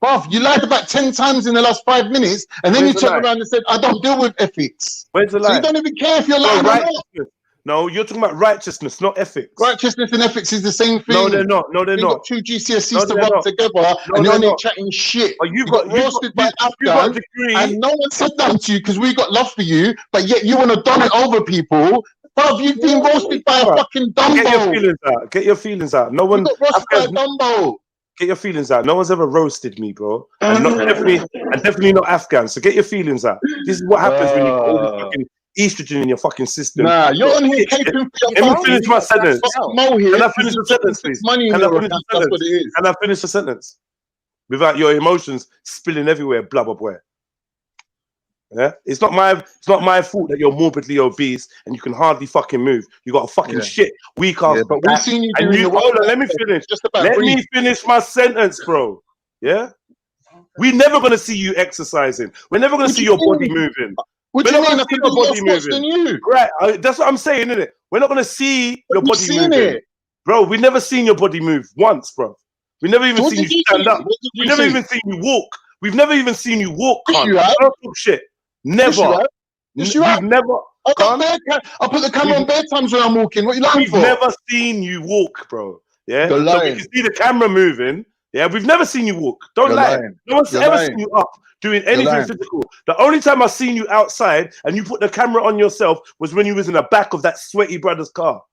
Bruv, you lied about 10 times in the last 5 minutes, and then you turned around and said, I don't deal with ethics. Where's the lie? So you don't even care if you're lying or not. No, you're talking about righteousness, not ethics. Righteousness and ethics is the same thing. No, they're not. No, they're You've not. got 2 GCSEs to rub together, and you're only chatting shit. You got roasted by Afghan, and no one said that to you because we got love for you, but yet you want to dumb it over people. Bruv, you've been roasted by a fucking Dumbo. Get your feelings out. Get your feelings out. No one. You got roasted by a Dumbo. Get your feelings out. No one's ever roasted me, bro. And definitely not Afghan. So get your feelings out. This is what happens when you put all this fucking estrogen in your fucking system. Nah, you're on here caping for your Let me finish my sentence. Can I finish the sentence, please? Money in your account, that's what it is. Can I finish the sentence? Without your emotions spilling everywhere, blah blah blah. Yeah, it's not my fault that you're morbidly obese and you can hardly fucking move. You got a fucking shit weak ass. But we've seen you doing hold on, let me finish. Let me finish my sentence, bro. Yeah, we're never gonna see you exercising. We're never gonna see your body moving. What do you mean? I can do more squats than you. Right, that's what I'm saying, isn't it? We're not gonna see your body moving, bro. We've never seen your body move once, bro. We never even seen you stand up. We've never even seen you walk. We've never even seen you walk. Don't talk shit. Never. We've never. I put the camera on bed times when I'm walking. What are you looking for? We've never seen you walk, bro. Yeah. You're so lying. we can see the camera moving. Yeah. We've never seen you walk. Don't You're lie. lying. No one's You're ever lying. seen you up doing anything physical. The only time I've seen you outside and you put the camera on yourself was when you was in the back of that sweaty brother's car.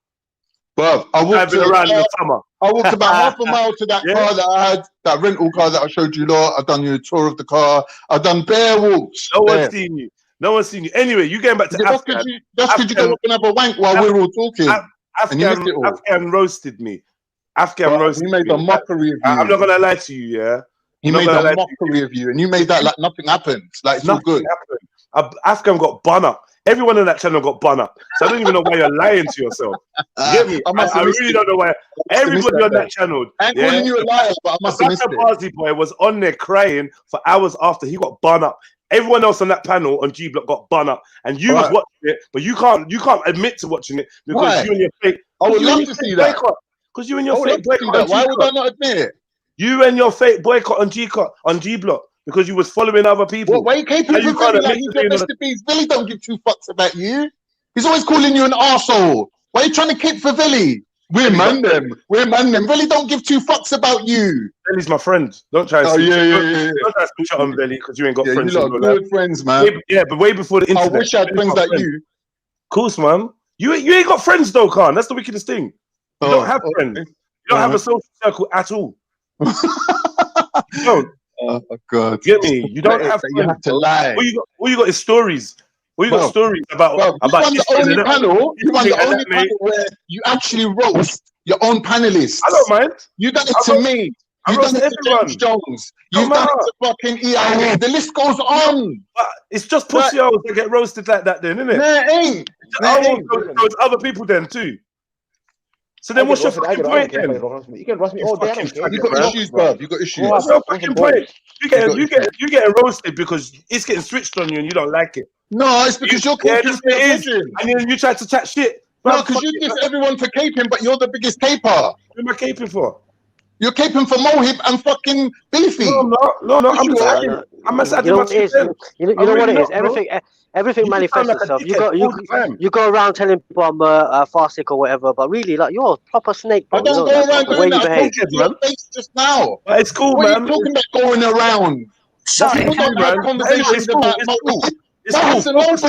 Bruv, I walked around in the summer. I walked about half a mile to that car that I had, that rental car that I showed you lot. I've done you a tour of the car. I've done bare walks. No one's seen you. No one's seen you. Anyway, you getting back to Afghan. That's because you go up and have a wank while we're all talking. Afghan roasted me. Afghan roasted me. He made a mockery of you. I'm not going to lie to you, yeah? He made a mockery of you, and you made that like nothing happened. Like it's all good. Afghan got bun up. Everyone on that channel got bun up. So I don't even know why you're lying to yourself. You get me? I really don't know why. Everybody on that channel. I'm calling you a liar, but I must have missed it. Bazi boy was on there crying for hours after he got bun up. Everyone else on that panel on G Block got bun up, and you was watching it, but you can't admit to watching it because you and your fake. I would love to see that. Because you and your fake boycott. Why would I not admit it? You and your fake boycott on G Block because you was following other people. Why are you caping for Billy like he's your best of bees? Billy don't give 2 fucks about you. He's always calling you an arsehole. Why are you trying to cape for Billy? We're man them. Billy don't give 2 fucks about you. Billy's my friend. Don't try to Don't try to switch on Billy because you ain't got friends. You lot good friends, man. But way before the internet. I wish I had friends like you. Of course, man. You ain't got friends though, Khan. That's the wickedest thing. You don't have friends. You don't have a social circle at all. You don't. Oh God! Get me? You don't have. You have to lie. All you got is stories. All you got stories about. You run the only panel. You run the only panel where you actually roast your own panelists. I don't mind. You done it to me. You done it to James Jones. You've done it to fucking EIA. The list goes on. But it's just pussy holes that get roasted like that, then, isn't it? No, it ain't. There's other people then too. So then what's your fucking point then? You can roast me all day. You got issues, bruv. You got issues. What's your fucking point? You getting roasted because it's getting switched on you and you don't like it. No, it's because you're caping for your brethren. And then you tried to chat shit. No, because you diss everyone for caping, but you're the biggest caper. Who am I caping for? You're caping for Mohib and fucking Beefy. No, I'm just adding. I'm just adding my two cents. You know what it is? Everything manifests itself. You go around telling people I'm fastic or whatever, but really, like, you're a proper snake, bro. I don't go around doing that. I told you to your face just now. But it's cool, what man. What are you talking about going around? People don't have conversations about Mohib. Focus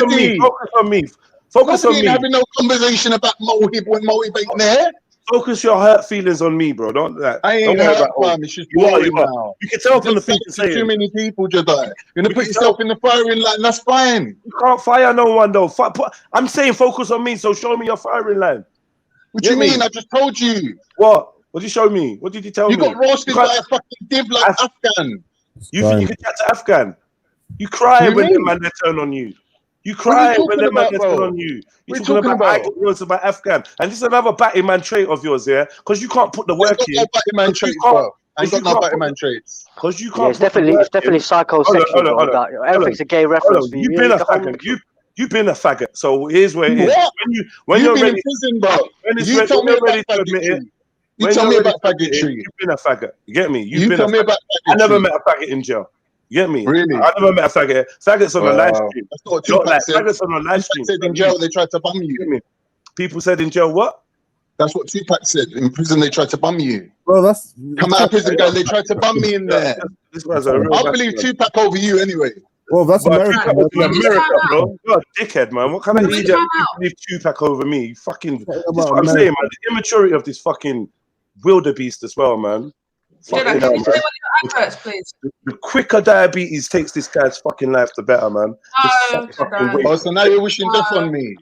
on me. Focus on me. Nobody having no conversation about Mohib when Mohib ain't there. Focus your hurt feelings on me, bro. Don't that. I ain't hurt, fam. It's just boring now. You can tell from the things you're saying. Too many people, Jedi. You're gonna put yourself in the firing line. That's fine. You can't fire no one though. I'm saying focus on me. So show me your firing line. What do you mean? I just told you. What? What did you show me? What did you tell me? You got roasted by a fucking div like Afghan. You think you can chat to Afghan? You cry when the man they turn on you. You cry when the man turn on you. You're talking about I got words about Afghan. And this is another batty man trait of yours, yeah? Because you can't put the work in. I got no batty man traits, bro. I ain't got no batty man traits. Because you can't. It's definitely psychosexual. Everything's a gay reference. You've been a faggot. You've been a faggot. So here's where it is. When you're ready, in prison, bro. You told me about faggotry. You told me about faggotry. You've been a faggot. You get me? You told me about faggotry. I never met a faggot in jail. You get me? Really? I never met a faggot. Faggots on a live stream. That's not what Tupac said. Faggots on a live stream. Said in jail they tried to bum you. People said in jail what? That's what Tupac said. In prison they tried to bum you. Bro, that's come out of prison, guys. They tried to bum me in there. I believe Tupac over you anyway. Well, that's America. America, bro. You're a dickhead, man. What kind of idiot believe Tupac over me? You fucking. That's what I'm saying, man. The immaturity of this fucking wildebeest as well, man. Jedi, can you say what your adverts, please? The quicker diabetes takes this guy's fucking life, the better, man. Oh, so now you're wishing death on me.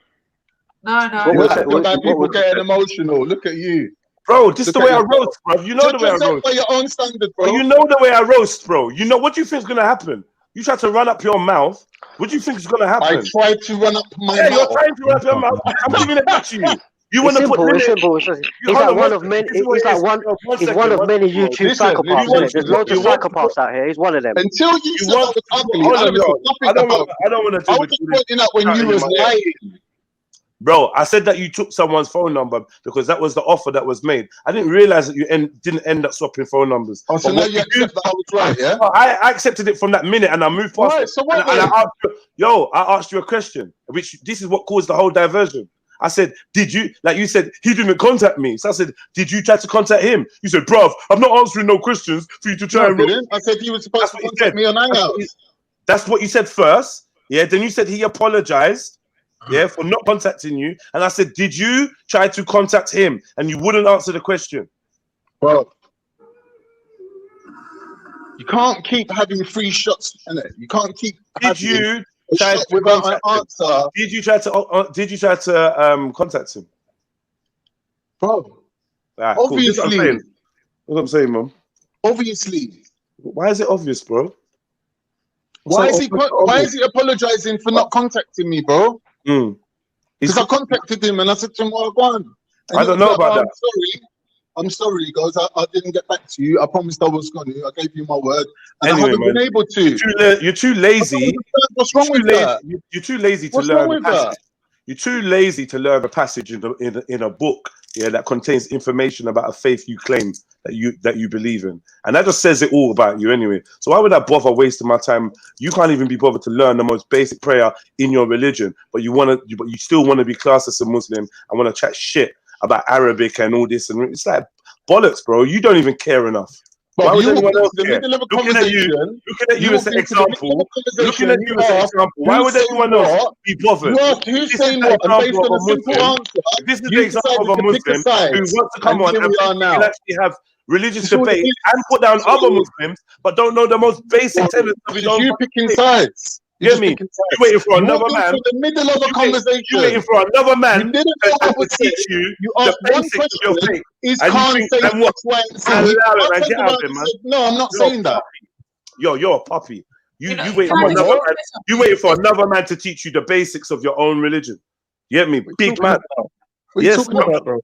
No. You're talking about people getting emotional. Look at you. Bro, this is the way I roast, bro. You know the way I roast. By your own standard, bro. You know the way I roast, bro. You know what do you think is gonna happen? You try to run up your mouth. What do you think is gonna happen? I tried to run up my mouth. Yeah, you're trying to run up your mouth. I'm giving it back to you. You want to put it's simple. He's like one of many. He's one of many YouTube psychopaths. There's loads of psychopaths out here. He's one of them. Until you said I was ugly, I don't want to do it. I was just pointing out when you was lying. Bro, I said that you took someone's phone number because that was the offer that was made. I didn't realize that you didn't end up swapping phone numbers. Oh, so now you accept that I was right, yeah? I accepted it from that minute and I moved past it. So what? I asked you a question, which this is what caused the whole diversion. I said, did you, like you said, he didn't contact me. So I said, did you try to contact him? You said, bruv, I'm not answering no questions for you to try and... I said he was supposed to contact me on Hangouts. That's what you said first. Yeah, then you said he apologized, yeah, for not contacting you. And I said, did you try to contact him? And you wouldn't answer the question. Well, you can't keep having free shots, innit? You can't keep having... without an answer. Did you try to contact him? Bro, right, obviously. Cool. That's what I'm saying, Mom. Obviously. Why is it obvious, bro? Why is he apologizing for not contacting me, bro? Because I contacted him and I said to him, well, go on. I don't know about that. I'm sorry, he goes, I didn't get back to you. I promised I was going to. I gave you my word. And anyway, I haven't been able to. You're too lazy. What's wrong with that? You're too lazy to learn. You're too lazy to learn a passage in a book, yeah, that contains information about a faith you claim that you believe in, and that just says it all about you anyway. So why would I bother wasting my time? You can't even be bothered to learn the most basic prayer in your religion, but you still want to be classed as a Muslim and want to chat shit about Arabic and all this, and it's like bollocks, bro. You don't even care enough. Why would anyone else care? Looking at you as an example. Looking at you as an example. Why would anyone else be bothered? You asked who's saying what, and based on a simple answer, this is the example of a Muslim who wants to come on and actually have religious debate and put down other Muslims, but don't know the most basic tenets of his own. You picking sides. You get me? You're waiting for another man. In the middle of a conversation. You're waiting for another man you didn't know to teach you the basics of your faith. Is Khan saying what's right? Get out there, man. No, I'm not saying that. You're a puppy. You waiting for another man. You waiting for another man to teach you the basics of your own religion. You get me? Big man. What are you talking about, bro?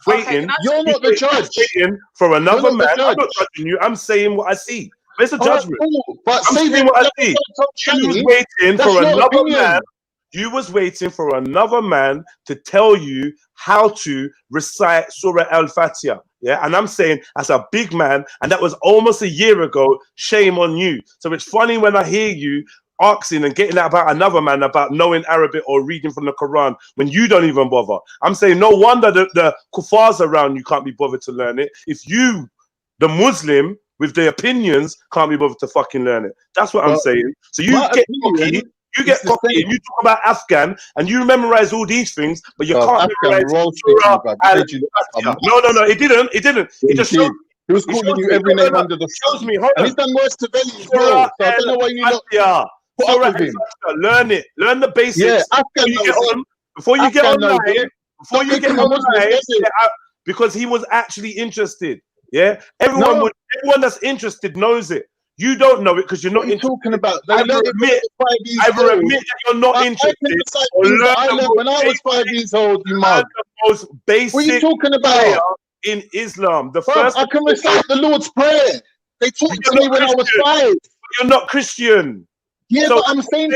Waiting. You're not the judge. Waiting for another man. I'm not judging you. I'm saying what I see. Where's the judgment? But I'm saying what I see. You was waiting for another man. You was waiting for another man to tell you how to recite Surah Al-Fatiha. Yeah, and I'm saying as a big man, and that was almost a year ago. Shame on you. So it's funny when I hear you asking and getting out about another man about knowing Arabic or reading from the Quran when you don't even bother. I'm saying no wonder the kuffars around you can't be bothered to learn it. If you, the Muslim with the opinions, can't be bothered to fucking learn it. That's what I'm saying. So you get cocky. You get cocky and you talk about Afghan and you memorize all these things, but you can't memorize Surah Al-Fatiha. No, it didn't. It just showed. He was calling you every name under the sun. And he's done worse to Belly as well. So I don't know why you not put up with him. Learn it. Learn the basics. Yeah, Afghan before you get online, because he was actually interested. Yeah, everyone that's interested knows it. You don't know it because you're not talking about. Either admit that you're not interested. When I was 5 years old, you mug. The most basic. What are you talking about? In Islam, I can recite the Lord's Prayer. They taught it to me when I was 5. You're not Christian. Yeah, but I'm saying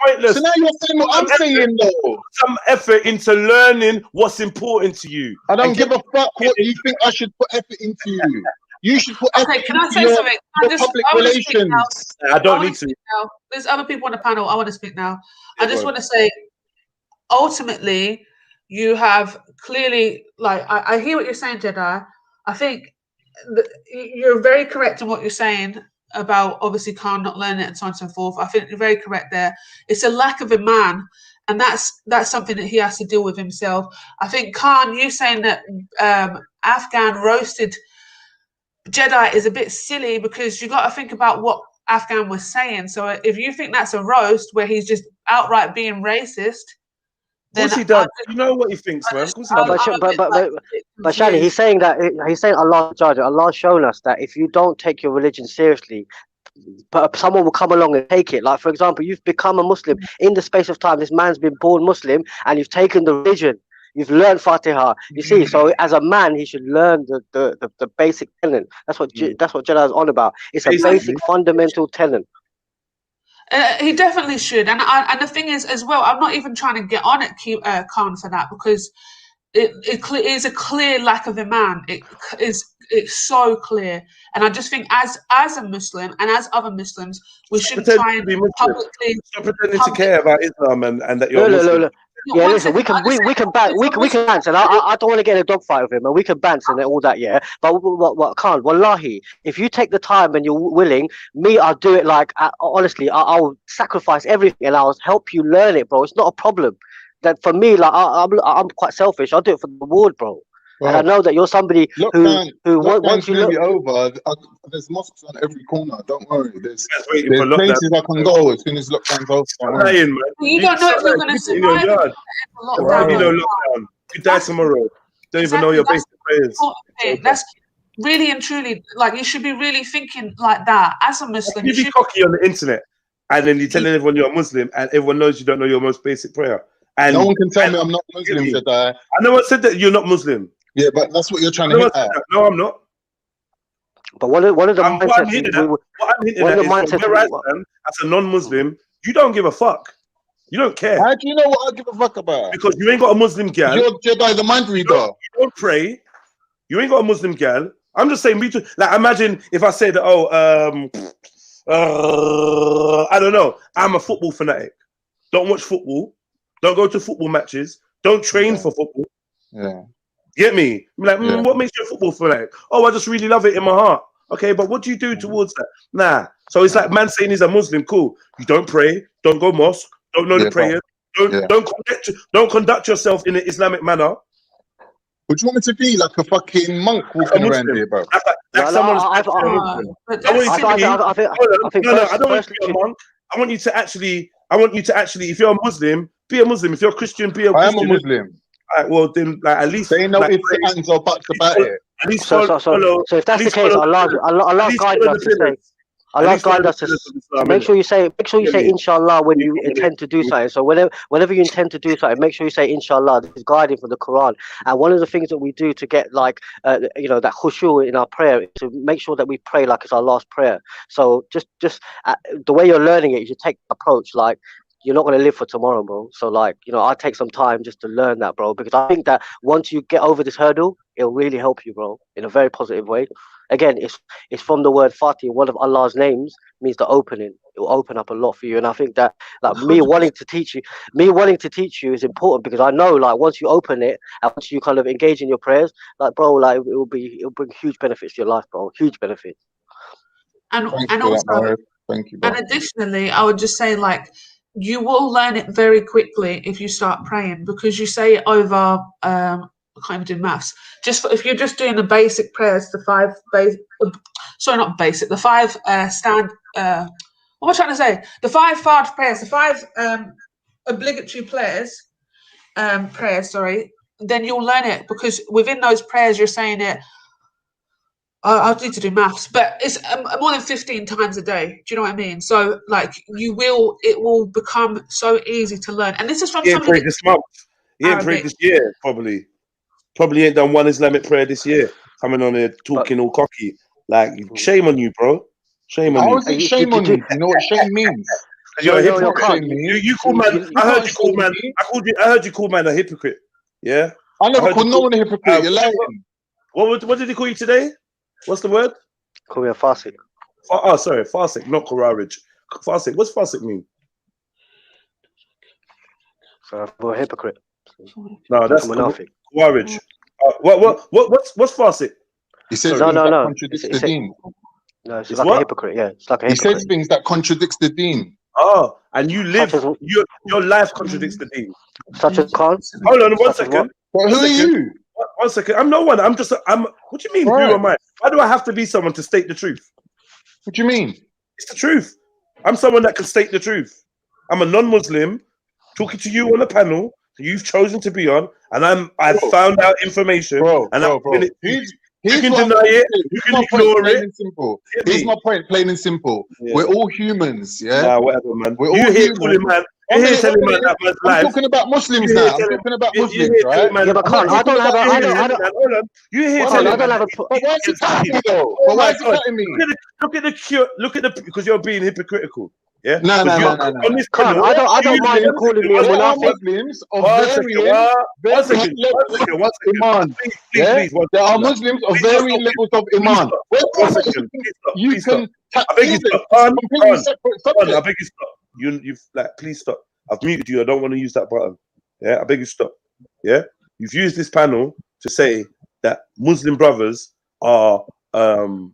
pointless. So now you're saying what I'm saying, though. Some effort into learning what's important to you. I don't give a fuck what you think I should put effort into you. You should put effort can I say something? Public relations. I don't need to. There's other people on the panel. I want to speak now. I just want to say, ultimately, you have clearly, like, I hear what you're saying, Jedi. I think you're very correct in what you're saying about obviously Khan not learning it and so on and so forth. I think you're very correct there. It's a lack of a man, and that's something that he has to deal with himself. I think Khan, you saying that Afghan roasted Jedi is a bit silly because you got to think about what Afghan was saying. So if you think that's a roast where he's just outright being racist, then he does. You know what he thinks, man. But Shani, he's saying Allah judge. Allah's shown us that if you don't take your religion seriously, but someone will come along and take it. Like, for example, you've become a Muslim in the space of time. This man's been born Muslim, and you've taken the religion. You've learned Fatiha. You see, so as a man, he should learn the basic tenet. That's what Jedi is on about. It's a basic fundamental tenet. He definitely should, and the thing is as well, I'm not even trying to get on at Khan for that because it is a clear lack of a man. It's so clear, and I just think as a Muslim and as other Muslims, we shouldn't try and publicly. Stop pretending to care about Islam and that you're Muslim. No. Yeah, listen, we can bounce, and I don't want to get in a dogfight with him, and we can bounce and all that, yeah. But what can't, wallahi, if you take the time and you're willing, I'll do it. Like honestly, I'll sacrifice everything and I'll help you learn it, bro. It's not a problem. That for me, like I'm quite selfish. I'll do it for the reward, bro. Right. And I know that you're somebody who once you look over, there's mosques on every corner. Don't worry. There's places I can go as soon as lockdown's over. You don't know if you're going to survive lockdown. You die tomorrow. Don't even know your basic prayers. That's really and truly, like, you should be really thinking like that as a Muslim. You be cocky on the internet, and then you're telling everyone you're a Muslim, and everyone knows you don't know your most basic prayer. And no one can tell me I'm not Muslim. I know what said that you're not Muslim. Yeah, but that's what you're trying to hit at. No, I'm not. But one of the mindsets as a non-Muslim, you don't give a fuck. You don't care. How do you know what I give a fuck about? Because you ain't got a Muslim girl. You're Jedi the mind reader. You don't pray. You ain't got a Muslim girl. I'm just saying, like, imagine if I said, I don't know, I'm a football fanatic. Don't watch football. Don't go to football matches. Don't train for football. Yeah. Get me? I'm like, what makes you a football fanatic? Oh, I just really love it in my heart. Okay, but what do you do towards that? Nah. So it's like man saying he's a Muslim. Cool. You don't pray. Don't go mosque. Don't know the prayers. Don't conduct yourself in an Islamic manner. Would you want me to be like a fucking monk walking around here, bro? Like someone's I don't want you to be a monk. I want you to actually, if you're a Muslim, be a Muslim. If you're a Christian, be a Christian. I am a Muslim. Right, well, then, like, at least they know if the hands or buts about it. So if that's the case, Allah guide us. Allah guide us to make sure you say inshallah when you intend to do something. So whenever you intend to do something, make sure you say inshallah. This is guiding from the Quran. And one of the things that we do to get like that khushu in our prayer is to make sure that we pray like it's our last prayer. So just the way you're learning it, you should take the approach like you're not going to live for tomorrow, bro. So like, I take some time just to learn that, bro, because I think that once you get over this hurdle, it'll really help you, bro, in a very positive way. Again, it's from the word Fatih. One of Allah's names means the opening. It will open up a lot for you. And I think that like me wanting to teach you is important, because I know like once you open it and once you kind of engage in your prayers, like bro, like it'll bring huge benefits to your life, bro. Huge benefits. And also, thank you, bro. And additionally, I would just say like you will learn it very quickly if you start praying, because you say it over. I can't even do maths. If you're just doing the basic prayers, the five fard prayers, the five obligatory prayers, then you'll learn it, because within those prayers you're saying it. I'll need to do maths, but it's more than 15 times a day. Do you know what I mean? So like it will become so easy to learn. And this is from somebody this month. He ain't prayed this year, probably. Probably ain't done one Islamic prayer this year. Coming on here talking all cocky. Like, shame on you, bro. Shame on you. How is it shame on you? You know what shame means? You're a hypocrite. You call man. I heard you call man. I heard you call man a hypocrite. Yeah. I never called no one a hypocrite. You're lying. What did he call you today? What's the word? Call me a fasik. Oh, sorry, fasik, not Qur'anage. Fasik. What's fasik mean? So I'm a hypocrite. No, that's Qur'anage. What's fasik? He says no. contradicts the deen. No, it's like a hypocrite. Yeah, it's like a hypocrite. He says things that contradicts the deen. Oh, and you live your life contradicts the deen. Such as Khan. Hold on, 1 second. Well, who are you? 1 second. I'm no one. I'm. What do you mean? Right. Who am I? Why do I have to be someone to state the truth? What do you mean? It's the truth. I'm someone that can state the truth. I'm a non-Muslim talking to you on a panel that you've chosen to be on, and I've found out information. Bro. You can deny it. You can ignore it. Here's my point, plain and simple. Yeah. We're all humans, yeah? Nah, whatever, man. We're all humans. Man. I'm talking about Muslims now. I'm talking about Muslims, right? Yeah, but Khan, I don't have a... Hold on. You hear telling I don't have a... But why is it cutting me, though? Why is it cutting me? Look at the... Because you're being hypocritical. Yeah? No. Khan, I don't mind you calling me a munafiq. Muslims of varying iman. There are Muslims of varying levels of iman. You can... I beg you stop. I beg you stop. You've please stop. I've muted you. I don't want to use that button. Yeah, I beg you stop. Yeah, you've used this panel to say that Muslim brothers are going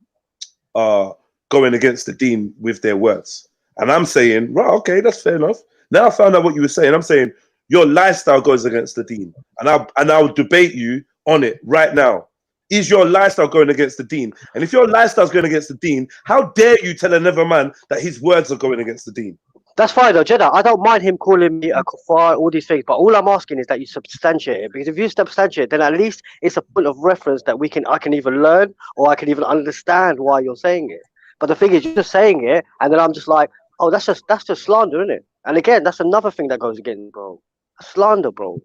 against the deen with their words, and I'm saying, right, okay, that's fair enough. Now I found out what you were saying. I'm saying your lifestyle goes against the deen, and I'll debate you on it right now. Is your lifestyle going against the deen? And if your lifestyle is going against the deen, how dare you tell another man that his words are going against the deen? That's fine though, Jedi. I don't mind him calling me a kuffar, all these things, but all I'm asking is that you substantiate it, because if you substantiate it, then at least it's a point of reference that I can even learn, or I can even understand why you're saying it. But the thing is, you're just saying it, and then I'm just like, oh, that's just slander, isn't it? And again, that's another thing that goes against, bro. Slander, bro.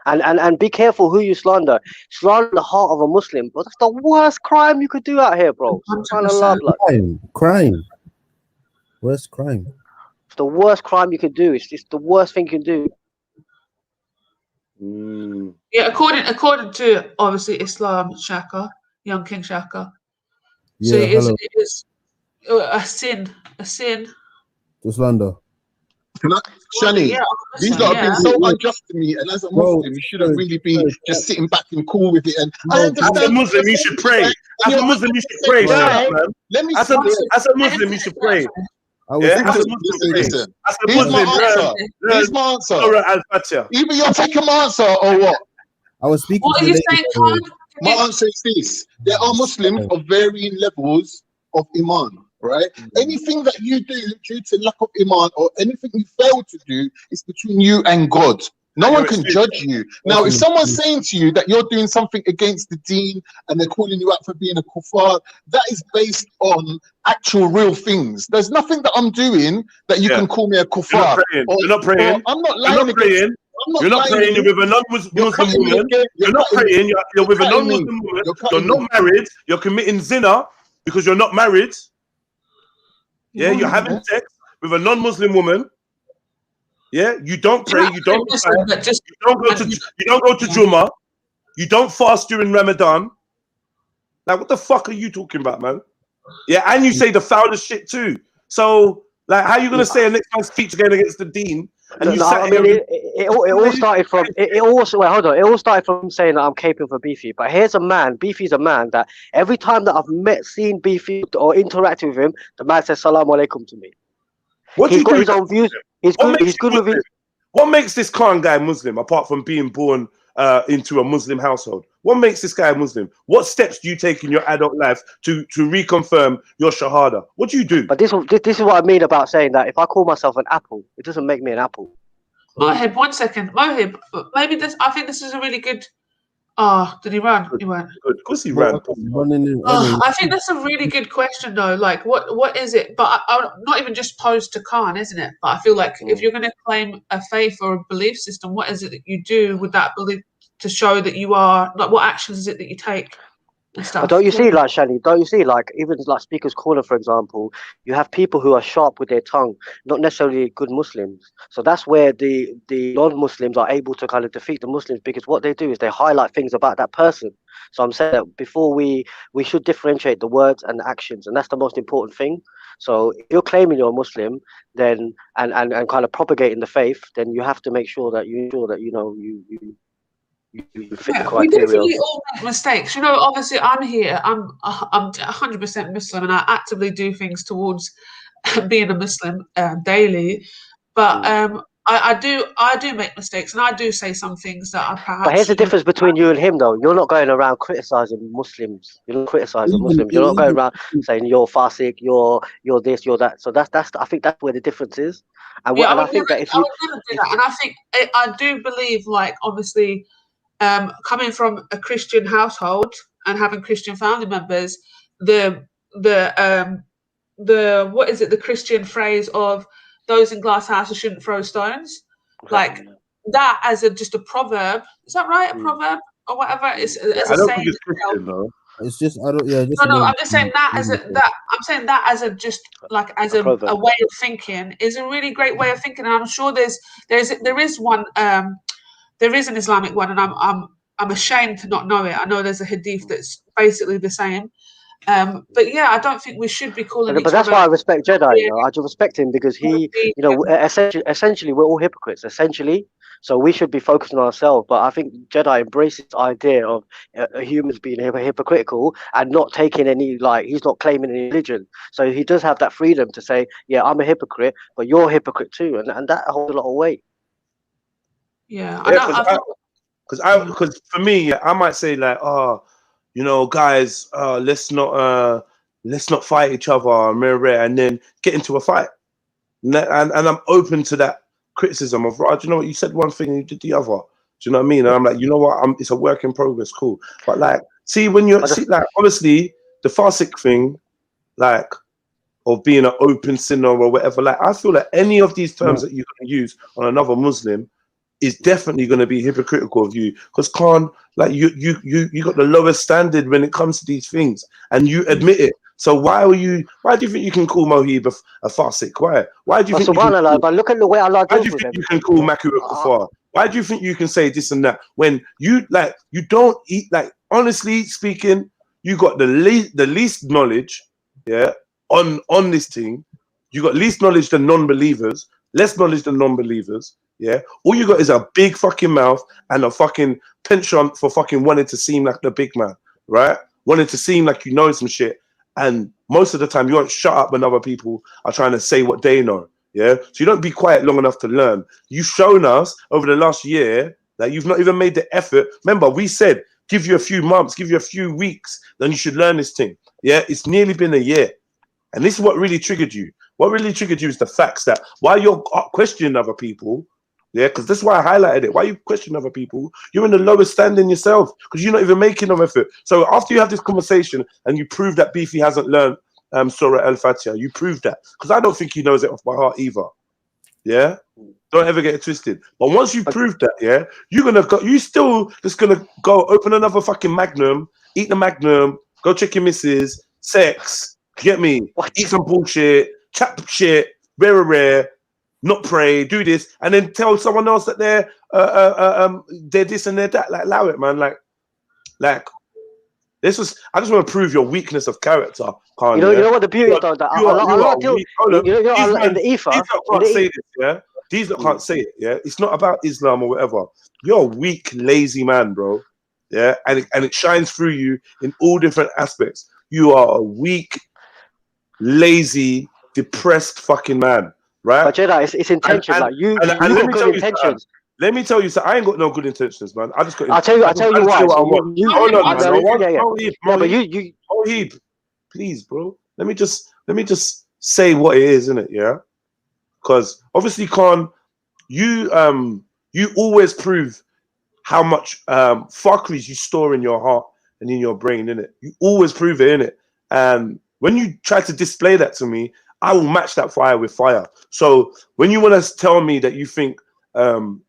And be careful who you slander. Slander the heart of a Muslim, bro. That's the worst crime you could do out here, bro. Crime. Worst crime. It's the worst crime you could do. It's the worst thing you can do. Yeah, according to obviously Islam, Shaka, young King Shaka. So it is a sin. To slander. Shani, these lot have been so unjust to me, and as a Muslim, you shouldn't really be just sitting back and cool with it. And as a Muslim, you should pray. As a Muslim, you should pray. As a Muslim, you should pray. Listen. Here's my answer. Either you're taking my answer or what? I was speaking. What are you saying, Khan? My answer is this: there are Muslims of varying levels of iman. Right? Anything that you do due to lack of iman, or anything you fail to do, is between you and God. No one can judge you. Now, if someone's saying to you that you're doing something against the deen and they're calling you out for being a kuffar, that is based on actual real things. There's nothing that I'm doing that you can call me a kuffar. You're not praying. I'm not You're lying not praying. against. You're not praying. You're with a non-Muslim woman. You're not praying. You're with a non-Muslim woman. You're not married. You're committing zina because you're not married. Yeah, you're having sex with a non-Muslim woman. Yeah, you don't pray. You don't go to Jummah. You don't fast during Ramadan. Like, what the fuck are you talking about, man? Yeah, and you say the foulest shit too. So, like, how are you gonna say a next man's speech going against the deen? And you I mean, it all started from it all started from saying that I'm caping for Beefy. But here's a man. Beefy's a man that every time that I've seen Beefy or interacted with him, the man says "Salaam alaikum" to me. He's got his own views. He's good with it. What makes this Khan guy Muslim, apart from being born into a Muslim household? What makes this guy Muslim? What steps do you take in your adult life to reconfirm your shahada? What do you do? But this is what I mean about saying that if I call myself an apple, it doesn't make me an apple. Mohib, 1 second. Mohib, maybe this. I think this is a really good. Oh, did he run? He ran. Good. Of course he ran. I think that's a really good question, though. Like, what is it? But I'm not even just posed to Khan, isn't it? But I feel like if you're going to claim a faith or a belief system, what is it that you do with that belief to show that you are? Like, what actions is it that you take? But don't you see, like, Shani, don't you see, like, even like Speaker's Corner, for example, you have people who are sharp with their tongue, not necessarily good Muslims. So that's where the non-Muslims are able to kind of defeat the Muslims, because what they do is they highlight things about that person. So I'm saying that before we should differentiate the words and the actions, and that's the most important thing. So if you're claiming you're a Muslim, then and kind of propagating the faith, then you have to make sure that you fit the criteria. We definitely all make mistakes. You know, obviously, I'm here. I'm 100% Muslim, and I actively do things towards being a Muslim daily. But I do make mistakes, and I do say some things that I perhaps. But here's the difference between you and him, though. You're not going around criticizing Muslims. You're not criticizing Muslims. You're not going around saying you're fasik, you're this, you're that. So that's I think that's where the difference is. And, yeah, and I think that if you, I would never do that, and I think I do believe, like, obviously. Coming from a Christian household and having Christian family members, the what is it? The Christian phrase of "those in glass houses shouldn't throw stones," like that as just a proverb. Is that right? A proverb or whatever? It's as a saying. Think it's Christian, though. It's just I don't. Yeah. No, I'm just saying that as I'm saying that as a just like as a way of thinking is a really great way of thinking, and I'm sure there is one. There is an Islamic one, and I'm ashamed to not know it. I know there's a hadith that's basically the same, but yeah, I don't think we should be calling. But that's why I respect Jedi. You know, I just respect him because he, you know, essentially we're all hypocrites. Essentially, so we should be focusing on ourselves. But I think Jedi embraces the idea of humans being hypocritical and not taking any, like, he's not claiming any religion. So he does have that freedom to say, yeah, I'm a hypocrite, but you're a hypocrite too, and that holds a lot of weight. Yeah, because for me, I might say like, oh, you know, guys, let's not fight each other, and then get into a fight, and I'm open to that criticism of, do you know what, you said one thing and you did the other. Do you know what I mean? And I'm like, you know what, it's a work in progress, cool. But like, see, when you're like, obviously the fasik thing, like, of being an open sinner or whatever, like, I feel like any of these terms that you can use on another Muslim is definitely going to be hypocritical of you, because Khan, like, you got the lowest standard when it comes to these things, and you admit it. So why do you think you can call Mohib a fasik? Why do you think? But look at the way Allah deals with him. You can call Maku a kuffar? Why do you think you can say this and that when you don't eat? Like, honestly speaking, you got the least knowledge, yeah, on this thing. You got least knowledge than non-believers, less knowledge than non-believers. Yeah, all you got is a big fucking mouth and a fucking penchant for fucking wanting to seem like the big man, right? Wanting to seem like you know some shit, and most of the time you won't shut up when other people are trying to say what they know. Yeah, so you don't be quiet long enough to learn. You've shown us over the last year that you've not even made the effort. Remember, we said give you a few months, give you a few weeks, then you should learn this thing. Yeah, it's nearly been a year, and this is what really triggered you. What really triggered you is the facts that while you're questioning other people, Yeah, because that's why I highlighted it. Why you question other people? You're in the lowest standing yourself because you're not even making no effort. So after you have this conversation and you prove that Beefy hasn't learned Surah Al-Fatiha, you prove that. Because I don't think he knows it off by heart either. Yeah? Don't ever get it twisted. But once you prove that, yeah, you're gonna go, you still just gonna go open another fucking Magnum, eat the Magnum, go check your missus, sex, get me, eat some bullshit, chat shit, rare, not pray, do this, and then tell someone else that they're this and they're that. Like, allow it, man. Like this was. I just want to prove your weakness of character, Khan. You know what the beauty is, though. That You are weak. in the ether, These lot can't say this, yeah. These lot can't say it, yeah. It's not about Islam or whatever. You're a weak, lazy man, bro. Yeah, and it shines through you in all different aspects. You are a weak, lazy, depressed fucking man. Right, but Jedi, it's intentions. Like you got good intentions. Let me tell you, I ain't got no good intentions, man. I just got. I'll tell you why. Hold on, man. Mohib, please, bro. Let me just say what it is, innit? Yeah, because obviously, Khan, you always prove how much fuckeries you store in your heart and in your brain, innit? You always prove it, innit? And when you try to display that to me, I will match that fire with fire. So when you want to tell me that you think Afghan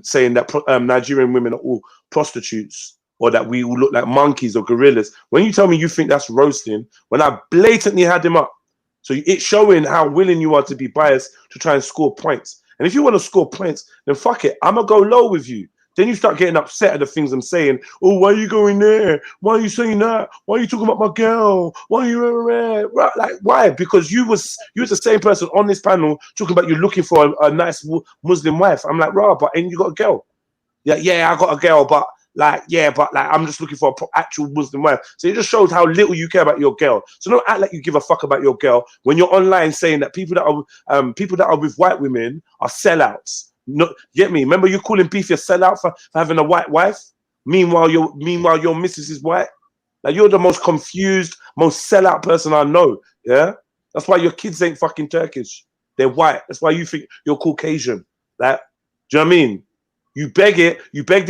saying that Nigerian women are all prostitutes or that we all look like monkeys or gorillas, when you tell me you think that's roasting, when I blatantly had him up, so it's showing how willing you are to be biased to try and score points. And if you want to score points, then fuck it, I'm gonna go low with you. Then you start getting upset at the things I'm saying. Oh, why are you going there? Why are you saying that? Why are you talking about my girl? Why are you like why? Because you was the same person on this panel talking about you looking for a nice Muslim wife. I'm like, rah, but ain't you got a girl? Yeah, I got a girl, but I'm just looking for an actual Muslim wife. So it just shows how little you care about your girl. So don't act like you give a fuck about your girl when you're online saying that people that are with white women are sellouts. No, get me? Remember you calling Beefy a sellout for having a white wife? Meanwhile, your missus is white. Like you're the most confused, most sellout person I know. Yeah, that's why your kids ain't fucking Turkish. They're white. That's why you think you're Caucasian. Like, do you know what I mean? You begged it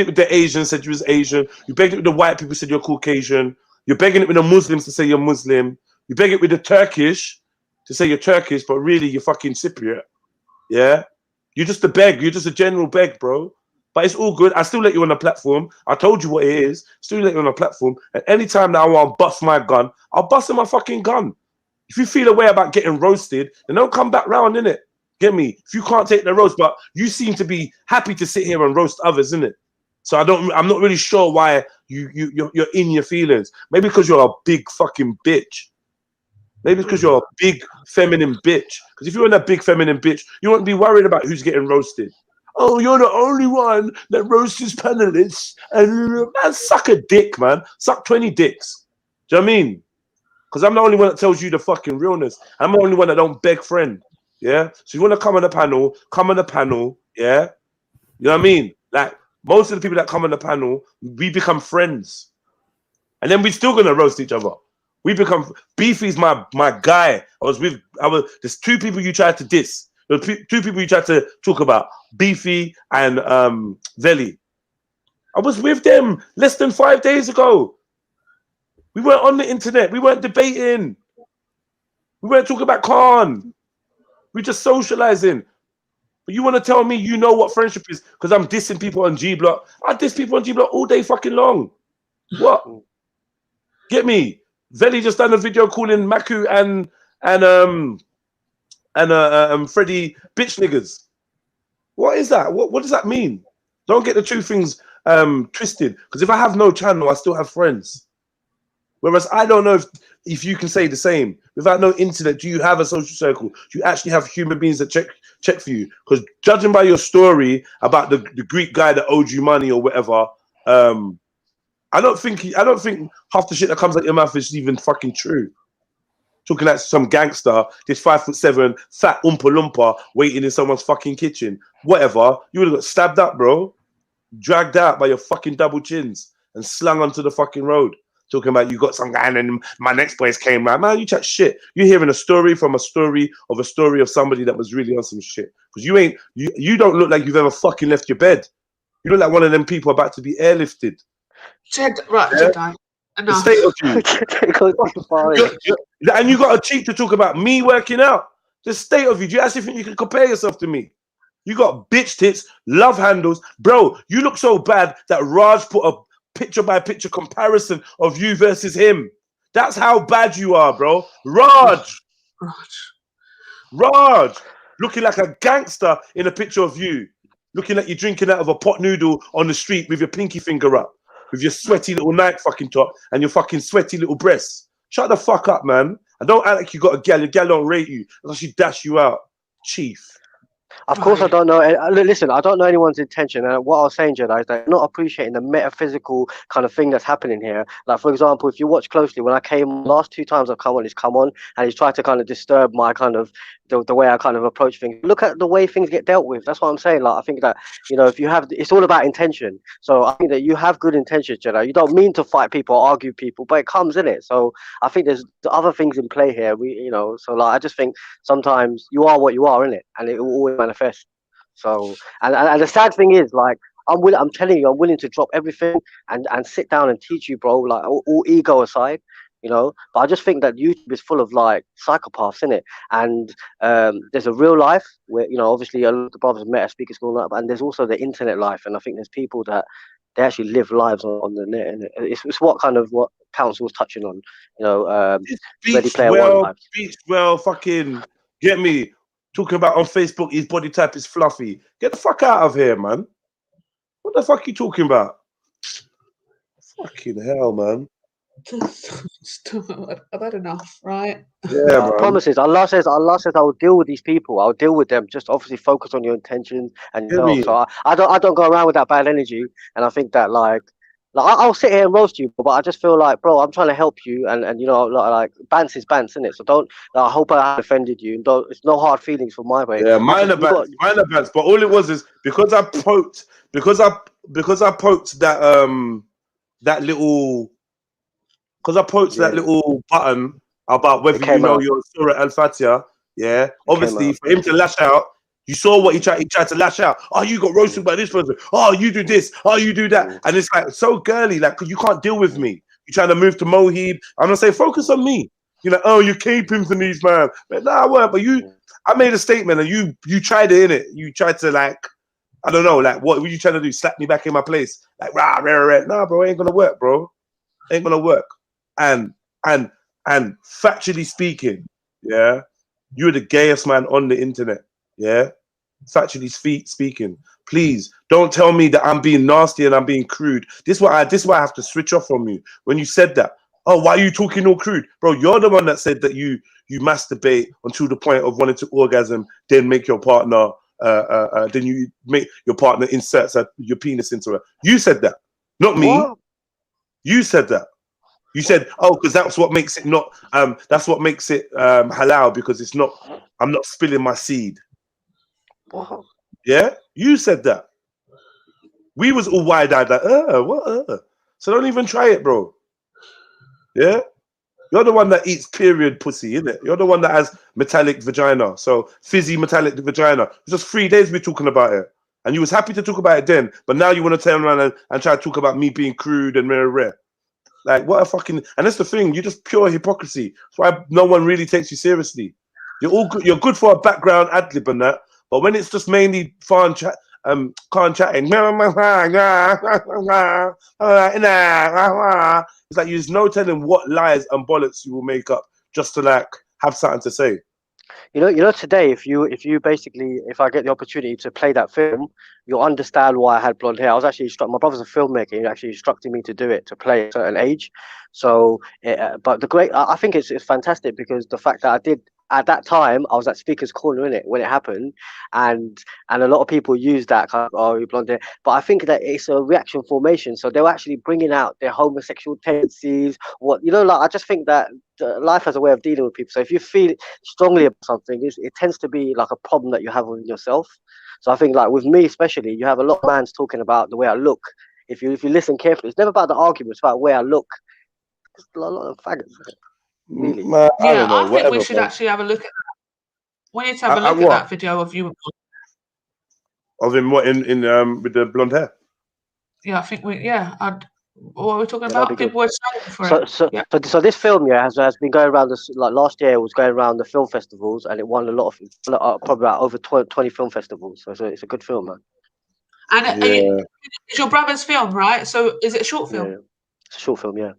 with the Asians, said you was Asian. You begged it with the white people, said you're Caucasian. You're begging it with the Muslims to say you're Muslim. You beg it with the Turkish to say you're Turkish, but really you're fucking Cypriot. Yeah. You're just a beg. You're just a general beg, bro. But it's all good. I still let you on the platform. I told you what it is. Still let you on the platform. And anytime that I want to bust my gun, I'll bust in my fucking gun. If you feel a way about getting roasted, then don't come back round, innit? Get me? If you can't take the roast, but you seem to be happy to sit here and roast others, innit? So I'm not really sure why you're in your feelings. Maybe because you're a big fucking bitch. Maybe it's because you're a big feminine bitch. Because if you're a big feminine bitch, you won't be worried about who's getting roasted. Oh, you're the only one that roasts his panelists. And man, suck a dick, man. Suck 20 dicks. Do you know what I mean? Because I'm the only one that tells you the fucking realness. I'm the only one that don't beg friend. Yeah? So you want to come on the panel, yeah? You know what I mean? Like, most of the people that come on the panel, we become friends. And then we're still going to roast each other. We become Beefy's my guy. There's two people you tried to diss. There's two people you tried to talk about, Beefy and Veli. I was with them less than 5 days ago. We weren't on the internet. We weren't debating. We weren't talking about Khan. We're just socializing. But you want to tell me you know what friendship is because I'm dissing people on G Block. I diss people on G Block all day fucking long. What? Get me? Veli just done a video calling Maku and Freddie bitch niggas. What is that? What does that mean? Don't get the two things twisted. Because if I have no channel, I still have friends. Whereas I don't know if you can say the same. Without no internet, do you have a social circle? Do you actually have human beings that check for you? Because judging by your story about the Greek guy that owed you money or whatever, I don't think half the shit that comes out your mouth is even fucking true. Talking like some gangster, this 5'7" fat oompa loompa waiting in someone's fucking kitchen. Whatever. You would have got stabbed up, bro. Dragged out by your fucking double chins and slung onto the fucking road. talking about you got some guy and then my next boys came round. Man, you chat shit. You're hearing a story from a story of somebody that was really on some shit. Because you don't look like you've ever fucking left your bed. You look like one of them people about to be airlifted. Jedi. The state of you. And you got a cheek to talk about me working out. The state of you. Do you actually think you can compare yourself to me? You got bitch tits, love handles. Bro, you look so bad that Raj put a picture-by-picture comparison of you versus him. That's how bad you are, bro. Raj. Looking like a gangster in a picture of you. Looking like you're drinking out of a pot noodle on the street with your pinky finger up. With your sweaty little Nike fucking top and your fucking sweaty little breasts. Shut the fuck up, man. And don't act like you got a gal. Your gal don't rate you. Unless she dash you out. Chief. Of course, I don't know. Listen, I don't know anyone's intention. And what I was saying, Jedi, is that I'm not appreciating the metaphysical kind of thing that's happening here. Like, for example, if you watch closely, when I came last 2 times I've come on, and he's tried to kind of disturb my kind of the way I kind of approach things. Look at the way things get dealt with. That's what I'm saying. Like, I think that, you know, if you have, it's all about intention. So I think that you have good intentions, Jedi. You don't mean to fight people or argue people, but it comes in it. So I think there's other things in play here. So like, I just think sometimes you are what you are, innit? And it will always manifest. So, and the sad thing is, like, I'm telling you, I'm willing to drop everything and sit down and teach you, bro, like, all ego aside. You know, but I just think that YouTube is full of like psychopaths, innit? And there's a real life where, you know, obviously a lot of the brothers met at speaker school, and there's also the internet life. And I think there's people that they actually live lives on the net, and it's what Council was touching on, you know, Ready Player One. Fucking get me talking about on Facebook. His body type is fluffy. Get the fuck out of here, man. What the fuck are you talking about? Fucking hell, man. I've had enough, right? Yeah, promises. Allah says I will deal with these people. I'll deal with them. Just obviously focus on your intentions and yourself. So I don't go around with that bad energy. And I think that like I'll sit here and roast you, but I just feel like, bro, I'm trying to help you, and you know, like bants is bants, isn't it? So don't. I hope I offended you. Don't. It's no hard feelings from my way. Yeah, minor bants. But all it was is because I poked that little. Because I posted that little button about whether you know your Surah Al-Fatiha, yeah. Obviously, for him to lash out, you saw what he tried to lash out. Oh, you got roasted by this person. Oh, you do this. Oh, you do that. And it's like so girly, like, because you can't deal with me. You're trying to move to Mohib. I'm gonna say, focus on me. You're like, oh, you keep him to these, man. But nah, I weren't. But I made a statement, and you tried it, innit? You tried to, like, I don't know, like, what were you trying to do? Slap me back in my place? Like, rah, rah, rah. Nah, bro, it ain't gonna work, bro. Ain't gonna work. And factually speaking, yeah, you're the gayest man on the internet, yeah. Factually speaking, please don't tell me that I'm being nasty and I'm being crude. This is why I have to switch off from you when you said that. Oh, why are you talking all crude, bro? You're the one that said that you masturbate until the point of wanting to orgasm, then make your partner, then you make your partner inserts your penis into her. You said that, not me. What? You said that. You said, oh, because that's what makes it not. That's what makes it halal, because it's not. I'm not spilling my seed. What? Yeah, you said that. We was all wide-eyed, like, what? So don't even try it, bro. Yeah, you're the one that eats period pussy, isn't it? You're the one that has metallic vagina, so fizzy metallic vagina. It's just 3 days we're talking about it, and you was happy to talk about it then, but now you want to turn around and try to talk about me being crude and rare. Like, what a fucking... And that's the thing, you're just pure hypocrisy. That's why no one really takes you seriously. You're all good. You're good for a background ad lib and that, but when it's just mainly fun chat, Khann chatting, it's like there's no telling what lies and bollocks you will make up just to, like, have something to say. You know, today, if I get the opportunity to play that film, you'll understand why I had blonde hair. I was actually my brother's a filmmaker. He actually instructed me to do it, to play at a certain age. So, but I think it's fantastic, because the fact that I did, at that time, I was at Speaker's Corner, in it when it happened, and a lot of people use that kind of, oh, you blonde hair. But I think that it's a reaction formation, so they were actually bringing out their homosexual tendencies. I just think that life has a way of dealing with people. So if you feel strongly about something, it tends to be like a problem that you have with yourself. So I think, like, with me especially, you have a lot of mans talking about the way I look. If you listen carefully, it's never about the argument, it's about the way I look. a lot of faggots. Really? Yeah, I think we should actually have a look at that. We need to have a look at that video of you. Of him, what in with the blonde hair? Yeah, I think what are we talking about? People were saying for it. So this film, has been going around this. Like last year, it was going around the film festivals, and it won a lot of, probably about over 20 film festivals. So it's a good film, man. And it's your brother's film, right? So is it a short film? Yeah. It's a short film, yeah.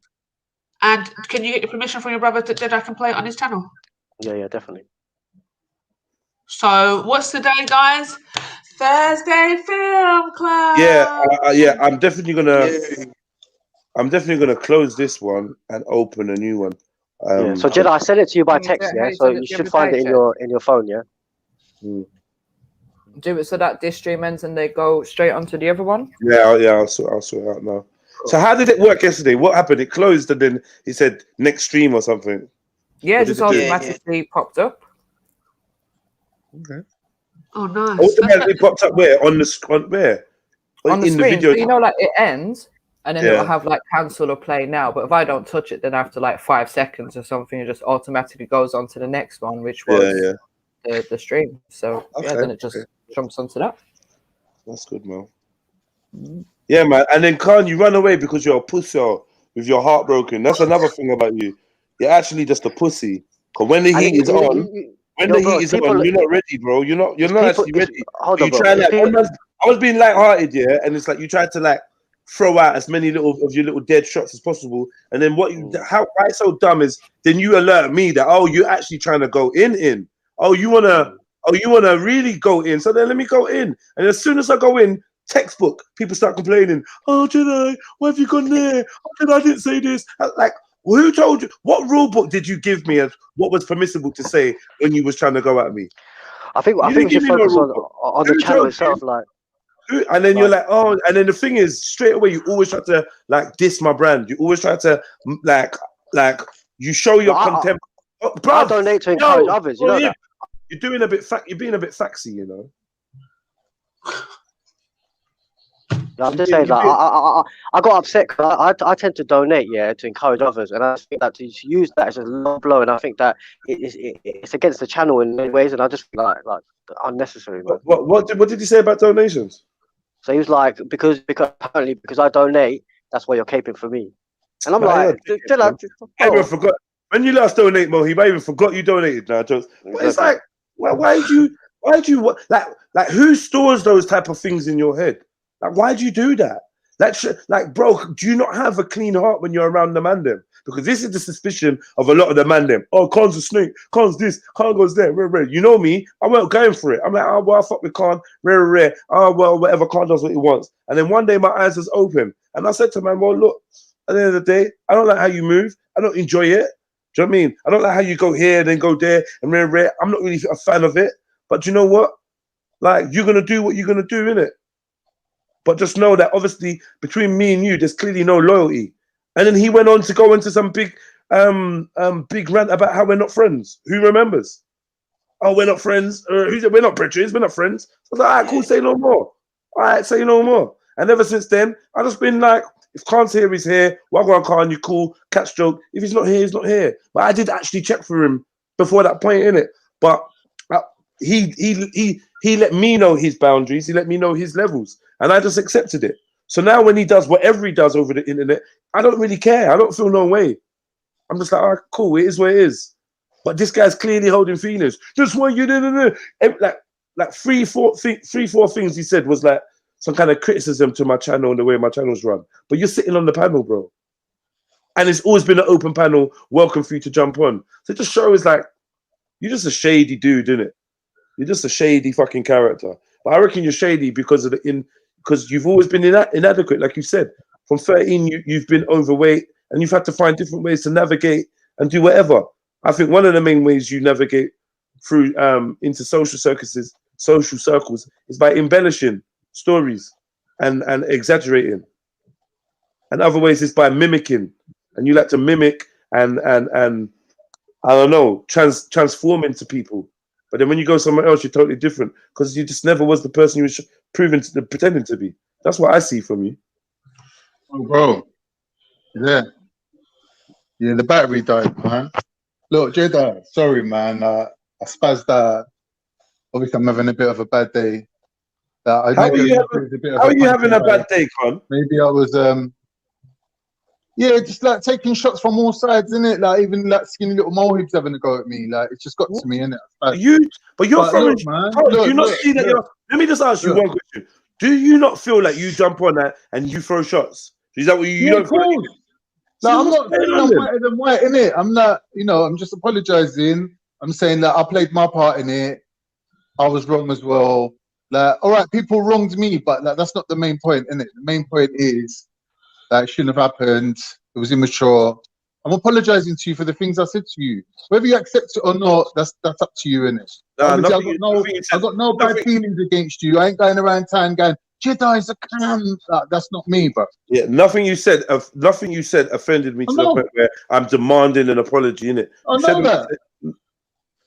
And can you get your permission from your brother that I can play it on his channel? Yeah, definitely. So what's the day, guys? Thursday Film Club. Yeah. I'm definitely gonna close this one and open a new one. So Jedi, I sent it to you by text, yeah. So you should find it in your phone, yeah. Do it so that this stream ends and they go straight onto the other one. Yeah. I'll sort it out now. So how did it work yesterday? What happened? It closed and then he said next stream or something. Yeah, just automatically popped up. Okay. Oh, nice. Automatically popped up where? On the screen? Where? On the in screen. the video. So you know, like it ends and then it'll have like cancel or play now. But if I don't touch it, then after like 5 seconds or something, it just automatically goes on to the next one, which was the stream. So then it just jumps onto that. That's good, man. Yeah, man. And then Khan, you run away because you're a pussy with your heart broken. That's another thing about you. You're actually just a pussy. Because when the heat is on, you're not ready, bro. You're not actually ready. I was being light-hearted, yeah, and it's like you tried to like throw out as many of your little dead shots as possible, and then why it's so dumb is then you alert me that you're actually trying to go in. You wanna really go in. So then let me go in, and as soon as I go in, textbook people start complaining. Oh, Jedi, why have you gone there? I didn't say this. Like, who told you? What rule book did you give me as what was permissible to say when you was trying to go at me? I think we should focus on the channel itself, like. And then you're like, and then the thing is, straight away, you always try to like diss my brand. You always try to like you show your contempt. I donate to encourage others. You know that. You're doing a bit. You're being a bit faxy, you know. I'm just saying that I got upset because I tend to donate, to encourage others, and I think that to use that as a low blow, and I think that it's against the channel in many ways, and I just feel like unnecessary. Man. What did he say about donations? So he was like, because I donate, that's why you're caping for me, and I'm like, I even forgot when you last donate, Mo. He might even forgot you donated now, Jones. But it's like, why do you like who stores those type of things in your head? Like, why do you do that? Like, bro, do you not have a clean heart when you're around the man them? Because this is the suspicion of a lot of the man them. Oh, Khan's a snake. Khan's this. Khan goes there. Rare. You know me. I weren't going for it. I'm like, well, I fuck with Khan. Rare. Oh, well, whatever. Khan does what he wants. And then one day my eyes was open. And I said to man, well, look, at the end of the day, I don't like how you move. I don't enjoy it. Do you know what I mean? I don't like how you go here, then go there, and rare. I'm not really a fan of it. But you know what? Like, you're going to do what you're going to do, innit? But just know that obviously between me and you, there's clearly no loyalty. And then he went on to go into some big rant about how we're not friends. Who remembers? Oh, we're not friends. Who said we're not brethren? We're not friends. I was like, all right, cool, say no more. All right, say no more. And ever since then, I've just been like, if Khan's here, he's here. Wagwan Khan, you cool. Catch joke. If he's not here, he's not here. But I did actually check for him before that point, innit? But he let me know his boundaries. He let me know his levels. And I just accepted it. So now when he does whatever he does over the internet, I don't really care. I don't feel no way. I'm just like, cool, it is what it is. But this guy's clearly holding feelings. Just what you did. Like three, four things he said was like some kind of criticism to my channel and the way my channel's run. But you're sitting on the panel, bro. And it's always been an open panel. Welcome for you to jump on. So it just shows like, you're just a shady dude, innit? You're just a shady fucking character. But I reckon you're shady because of because you've always been inadequate, like you said. From 13, you've been overweight, and you've had to find different ways to navigate and do whatever. I think one of the main ways you navigate through into social circles is by embellishing stories and exaggerating. And other ways is by mimicking, and you like to mimic and I don't know, transform into people. But then when you go somewhere else, you're totally different because you just never was the person you was pretending to be. That's what I see from you. Oh, bro. Yeah. Yeah, the battery died, man. Look, Jedi, sorry, man. I spazzed out. Obviously, I'm having a bit of a bad day. How are you having a bad day, Con? Maybe I was, yeah, just like taking shots from all sides, innit? Like even like skinny little molehips having a go at me. Like it's just got to me, innit? But you're throwing. Do you not see that? Let me just ask you one question. Do you not feel like you jump on that and you throw shots? Is that what you don't feel like? Like, I'm not saying I'm whiter than white, innit? I'm not, you know, I'm just apologizing. I'm saying that I played my part in it. I was wrong as well. Like, all right, people wronged me, but like, that's not the main point, innit? The main point is that it shouldn't have happened. It was immature. I'm apologizing to you for the things I said to you. Whether you accept it or not, that's up to you, innit? Obviously, I've got no bad feelings against you. I ain't going around town going, Jedi's a clown. That's not me, bro. Yeah, nothing you said offended me to the point where I'm demanding an apology, innit?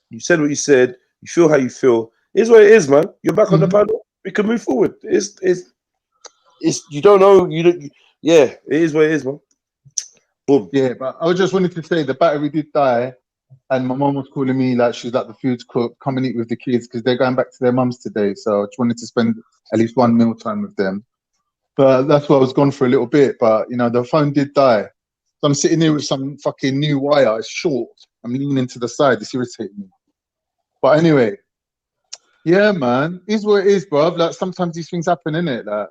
You said what you said. You feel how you feel. It's what it is, man. You're back on the panel. We can move forward. It's you don't know. Yeah, it is what it is, man. Boom. Yeah, but I just wanted to say the battery did die, and my mom was calling me like she's like the food's cooked. Come and eat with the kids because they're going back to their mums today. So I just wanted to spend at least one meal time with them. But that's why I was gone for a little bit. But you know, the phone did die. So I'm sitting here with some fucking new wire. It's short. I'm leaning to the side. It's irritating me. But anyway, yeah, man, it is what it is, bro. Like sometimes these things happen, innit? Like,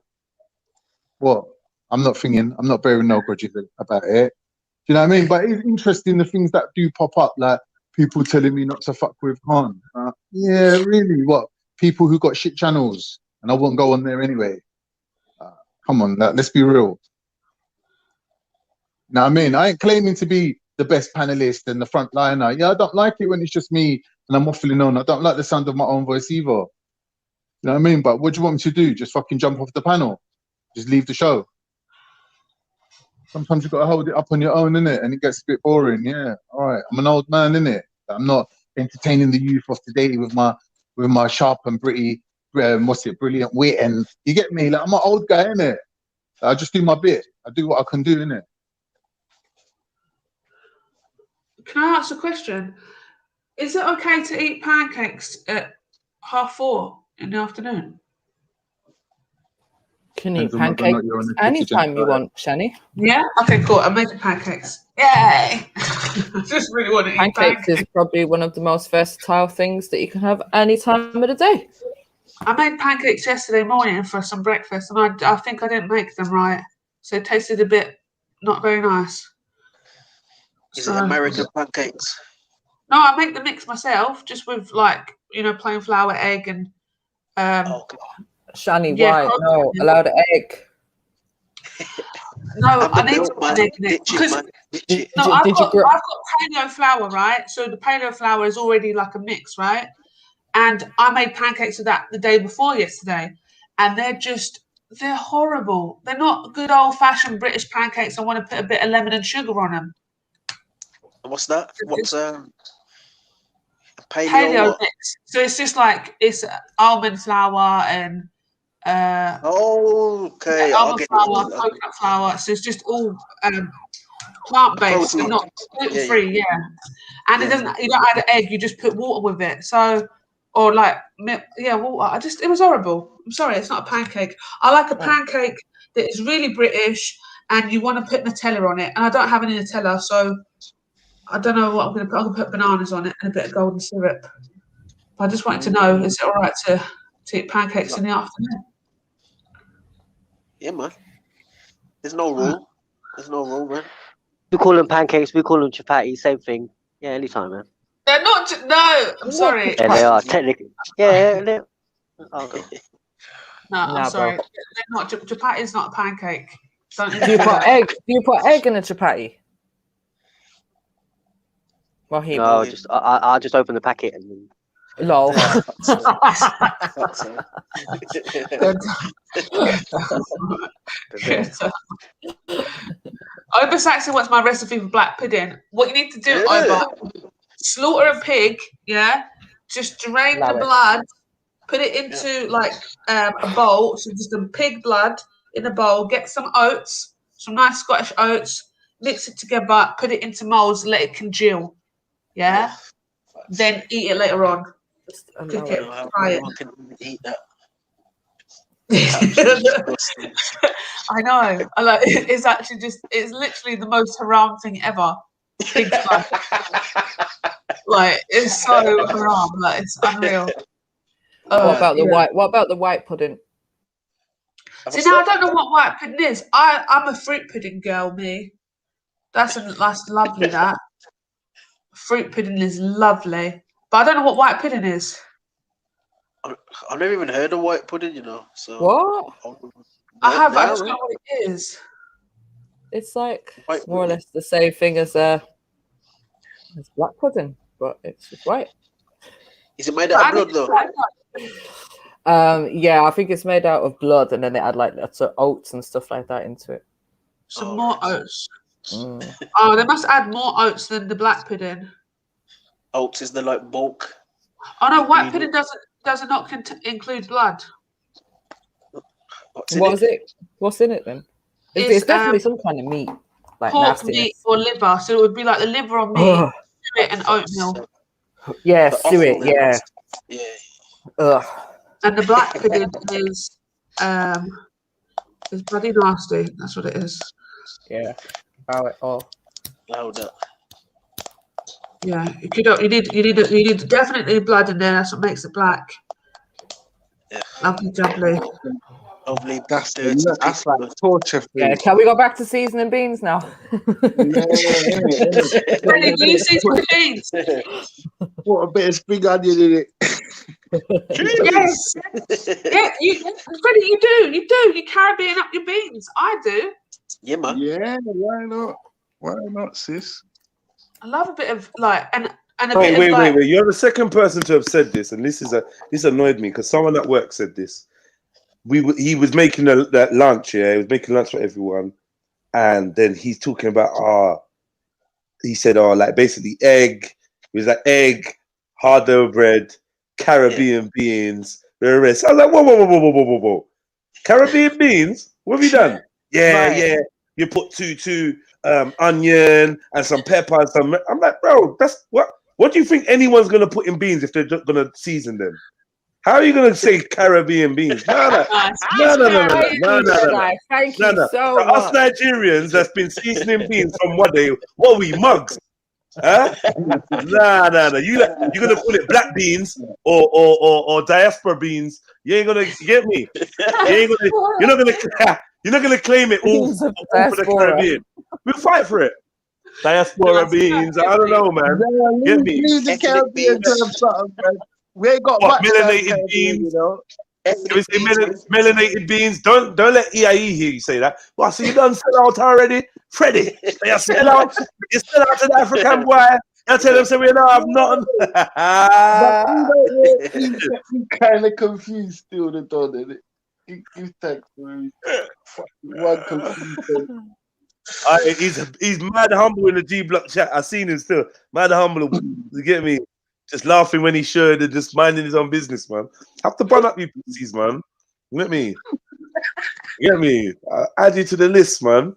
what? I'm not bearing no grudges about it. Do you know what I mean? But it's interesting the things that do pop up, like people telling me not to fuck with Khann. Yeah, really? What? People who got shit channels, and I won't go on there anyway. Come on, let's be real. You know what I mean? I ain't claiming to be the best panelist and the front liner. Yeah, I don't like it when it's just me and I'm waffling on. I don't like the sound of my own voice either. You know what I mean? But what do you want me to do? Just fucking jump off the panel? Just leave the show? Sometimes you've got to hold it up on your own, innit? And it gets a bit boring, yeah. All right, I'm an old man, innit? I'm not entertaining the youth of today with my sharp and pretty, brilliant wit. And you get me? Like, I'm an old guy, innit? I just do my bit. I do what I can do, innit? Can I ask a question? Is it okay to eat pancakes at 4:30 in the afternoon? Can eat pancakes anytime you want, Shani. Yeah? Okay, cool. I'm making pancakes. Yay! I just really want to eat pancakes. Is probably one of the most versatile things that you can have any time of the day. I made pancakes yesterday morning for some breakfast, and I think I didn't make them right. So it tasted a bit not very nice. Is it American pancakes? No, I make the mix myself, just with like, you know, plain flour, egg, and Shani, why? No, allowed egg. No, I need to put an egg in it because I've got paleo flour, right? So the paleo flour is already like a mix, right? And I made pancakes of that the day before yesterday, and they're horrible. They're not good old-fashioned British pancakes. I want to put a bit of lemon and sugar on them. What's that? What's paleo mix? So it's just like it's almond flour and almond flour, coconut flour. So it's just all plant-based and not gluten-free. Yeah. And it doesn't. You don't add an egg. You just put water with it. So. Or like, water. It was horrible. I'm sorry, it's not a pancake. I like a pancake that is really British and you want to put Nutella on it. And I don't have any Nutella, so I don't know what I'm going to put. I'm going to put bananas on it and a bit of golden syrup. But I just wanted to know, is it all right to eat pancakes in the afternoon? Yeah, man. There's no rule. There's no rule, man. We call them pancakes. We call them chapati. Same thing. Yeah, anytime, man. They're not. No, I'm sorry. Yeah, they are technically. Yeah, they're. No, I'm sorry. They're not. Chapati is not a pancake. Do you put egg? Do you put egg in a chapati? No, I just open the packet and then. Lol. Oba Saxon wants my recipe for black pudding. What you need to do, Oba, slaughter a pig, just drain the blood, put it into like a bowl, so just some pig blood in a bowl, get some oats, some nice Scottish oats, mix it together, put it into molds, let it congeal. Yeah. Then eat it later on. Cook it, fry it. I can eat that. I know. I like. It's actually it's literally the most haram thing ever. Pig flesh. Like it's so haram. Like it's unreal. What about the white? What about the white pudding? See, now I don't know what white pudding is. I'm a fruit pudding girl. Me. That's lovely. That fruit pudding is lovely, but I don't know what white pudding is. I've never even heard of white pudding, you know. So what? I have. I don't know what it is. It's like more or less the same thing as black pudding, but it's just white. Is it made out of blood though? Yeah, I think it's made out of blood, and then they add like lots of oats and stuff like that into it. Some more oats. Oh, they must add more oats than the black pudding. Oats is the like bulk. Oh no, white pudding does not include blood. What's in it then? It's definitely some kind of meat, like pork nastiness. meat or liver. So it would be like the liver or meat, suet and oatmeal. Yeah, suet. Yeah. Yeah. Ugh. And the black pudding is bloody nasty. That's what it is. Yeah. Bow it all. Loud up. Yeah, you need definitely blood in there. That's what makes it black. Yeah. Lovely jubbly. Lovely. That's like torture food. Yeah, can we go back to seasoning beans now? Freddie, do you season beans? Put a bit of spring onion in it. Yes. Yeah, Freddie, you do. You Caribbean up your beans. I do. Yeah, man. Yeah, why not? Why not, sis? I love a bit of like and a Wait, bit of like. wait. You're the second person to have said this, and this annoyed me because someone at work said this. He was making that lunch, yeah. He was making lunch for everyone, and then he's talking about he said like basically egg. It was like egg, hard dough bread, Caribbean beans, the rest. I was like, whoa. Caribbean beans? What have you done? Yeah. You put two onion and some pepper and some. I'm like, bro, that's what. What do you think anyone's gonna put in beans if they're just gonna season them? How are you gonna say Caribbean beans? No. Thank you so much. Us Nigerians that's been seasoning beans from what are we mugs? Huh? Nah. You're gonna call it black beans or diaspora beans. You ain't gonna get me. You're not gonna claim it all for the Caribbean. We'll fight for it. Diaspora beans. I don't know, man. Get me. We ain't got what, much melanated beans. You know? Melanated beans. Don't let EIE hear you say that. Well, so you done sell out already, Freddie? You sell out. You sell out to the African boy. I tell them, say we don't have nothing. I'm kind of confused still, the don, isn't it? You text me. One confusion. He's mad humble in the G Block chat. I seen him still mad humble. You get me? Just laughing when he should and just minding his own business, man. Have to bun up you pussies, man. Get me? Add you to the list, man.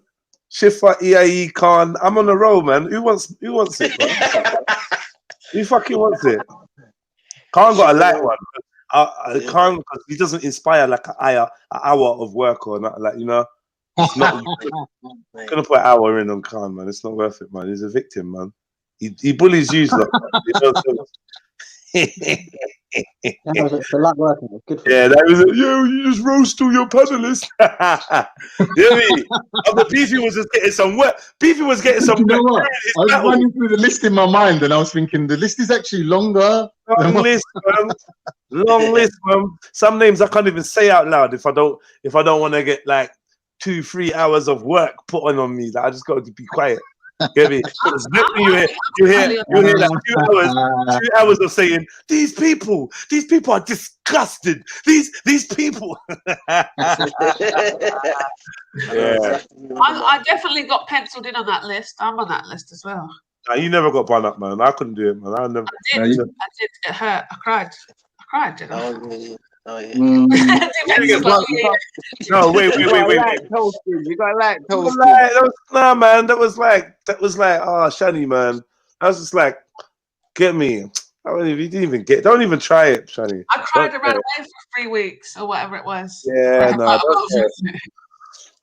Shifa, EIE, Khann. I'm on the roll, man. Who wants it, man? Who fucking wants it? Khann got a light one. Khann, because he doesn't inspire like an hour of work or not, like, you know. It's not gonna put an hour in on Khann, man. It's not worth it, man. He's a victim, man. He bullies you, like, It's a lot working. It's good for that was you just roast all your panelists. You know what I mean? The Beefy was just getting some work. Beefy was getting some work. I was running through the list in my mind, and I was thinking the list is actually longer. Long list, man. Long list, man. Some names I can't even say out loud if I don't want to get like 2-3 hours of work put on me. Like, I just got to be quiet. Get me? You hear like 2 hours of saying these people are disgusted. These people. I definitely got penciled in on that list. I'm on that list as well. Nah, you never got bun up, man. I couldn't do it, man. I did. It hurt. I cried. Didn't I? Oh yeah. No, wait. You got lactose. Nah, man, that was like, Shani, man. I was just like, get me. You didn't even get. Don't even try it, Shani. I cried and ran away for 3 weeks or whatever it was. Yeah, no,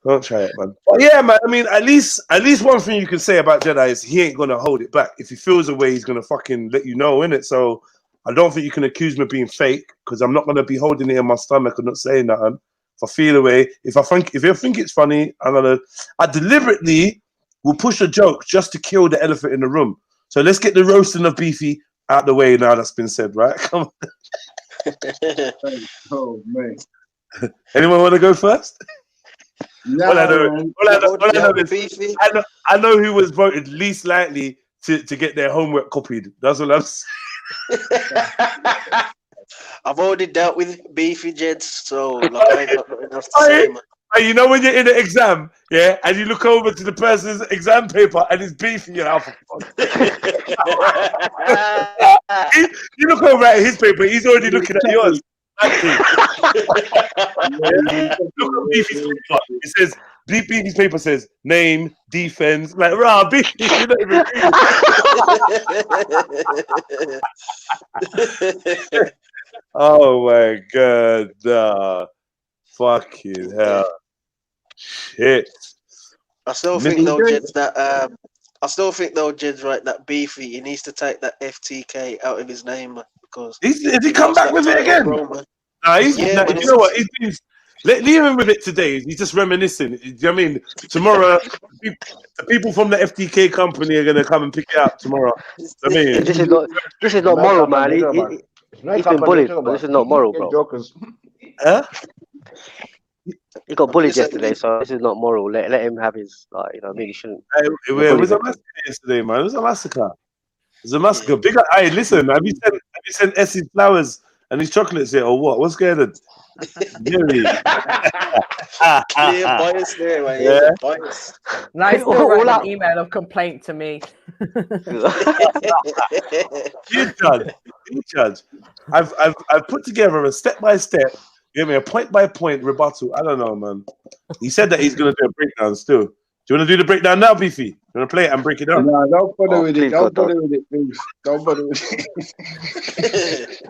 don't try it, man. But yeah, man. I mean, at least one thing you can say about Jedi is he ain't gonna hold it back. If he feels a way, he's gonna fucking let you know, innit? So I don't think you can accuse me of being fake because I'm not gonna be holding it in my stomach and not saying nothing. If I feel a way, if you think it's funny, I deliberately will push a joke just to kill the elephant in the room. So let's get the roasting of Beefy out the way now. That's been said, right? Come on. Oh man. Anyone want to go first? No, I know who was voted least likely to get their homework copied. That's what I'm saying. I've already dealt with Beefy Jeds, so like, I ain't got nothing else to say, man. You know when you're in an exam, yeah, and you look over to the person's exam paper and it's Beefy, you know. You look over at his paper, he's already looking at yours. Look at Beefy's paper. It says Beefy's paper says name, defense. Like, rah, Beefy, you're not even reading. Oh my god, nah. Fucking hell. Shit. I still think though, Jed's right, that Beefy, he needs to take that FTK out of his name, man, because did he come back with it again? Nah, you know what? Leave him with it today. He's just reminiscing. Do you know what I mean? Tomorrow, the people from the FTK company are gonna come and pick it up tomorrow. I mean, this is not moral, man. He's been bullied, but this is not moral, bro. Huh? He got bullied yesterday, so this is not moral. Let him have his, you know, maybe he shouldn't. It was a massacre yesterday, man. It was a massacre. It was a massacre. Yeah. Big up. Hey, listen, have you sent Essie flowers and his chocolates yet, or what? What's going on? Really? Clear bias there, man. Yeah. Bias. Nice to write an email of complaint to me. You judge. I've put together a step-by-step. Give me a point-by-point rebuttal. I don't know, man. He said that he's going to do a breakdown still. Do you want to do the breakdown now, Beefy? You want to play it and break it down? No, don't bother with it. Don't bother with it, please. Don't bother with it.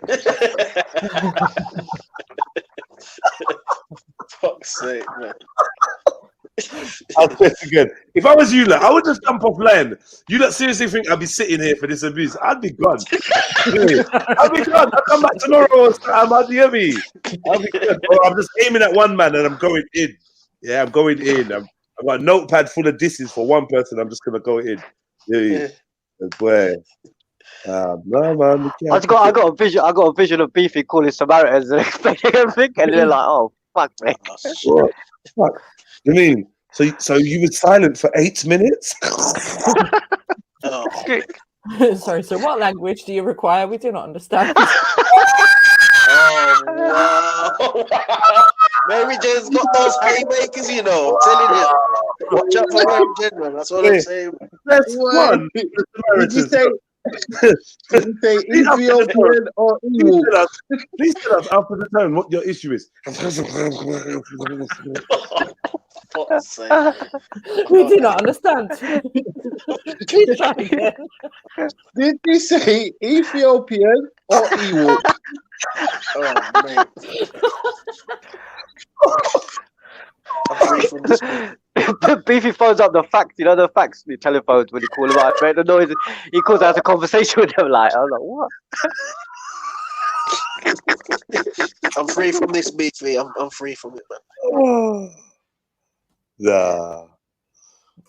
Fuck's sake, man. I'll say it again. If I was you, like, I would just jump offline. You don't seriously think I'd be sitting here for this abuse? I'd be gone. I'd be gone. I'll come back tomorrow. I'll be heavy. I'll be good. Or I'm just aiming at one man and I'm going in. Yeah, I'm going in. I've got a notepad full of disses for one person. I'm just gonna go in. Yeah. Boy. No, man. I got a vision. I got a vision of Beefy calling Samaritans and explaining everything, and they're like, "Oh, fuck me." What? Fuck. You mean so you were silent for 8 minutes? Sorry. So, what language do you require? We do not understand. Oh wow! Mary Jane's got those haymakers, you know. I'm telling you. Watch out for Mary Jane, man. That's what I'm saying. That's one. Did you say Ethiopian or Ewok? Please tell us after the tone what your issue is. We do not understand. Please try again. Did you say Ethiopian or Ewok? Oh man. Beefy phones up the fax, you know, the fax the telephones when you call him out, make the noise. He calls out a conversation with them. Like, I was like, what? I'm free from this, Beefy. I'm free from it, man. Nah.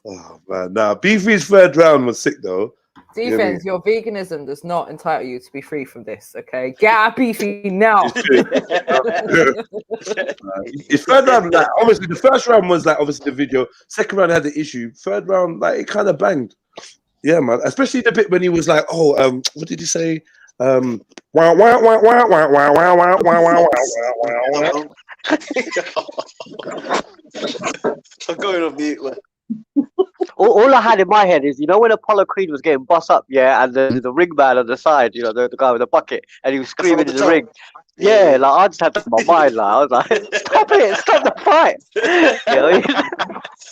Oh man, nah. Beefy's third round was sick though. Defense, your veganism does not entitle you to be free from this, okay? Get out Beefy now. His third round, like, obviously the first round was like obviously the video. Second round had the issue. Third round, like, it kind of banged. Yeah, man. Especially the bit when he was like, "Oh, what did he say? Wow, wow, wow, wow, wow, wow, wow, wow, wow, wow, wow." I'm going on mute, man. All I had in my head is, you know, when Apollo Creed was getting bossed up, yeah, and the ring man on the side, you know, the guy with the bucket, and he was screaming in the ring. Yeah, like I just had that in my mind. Like I was like, stop it, stop the fight. You know?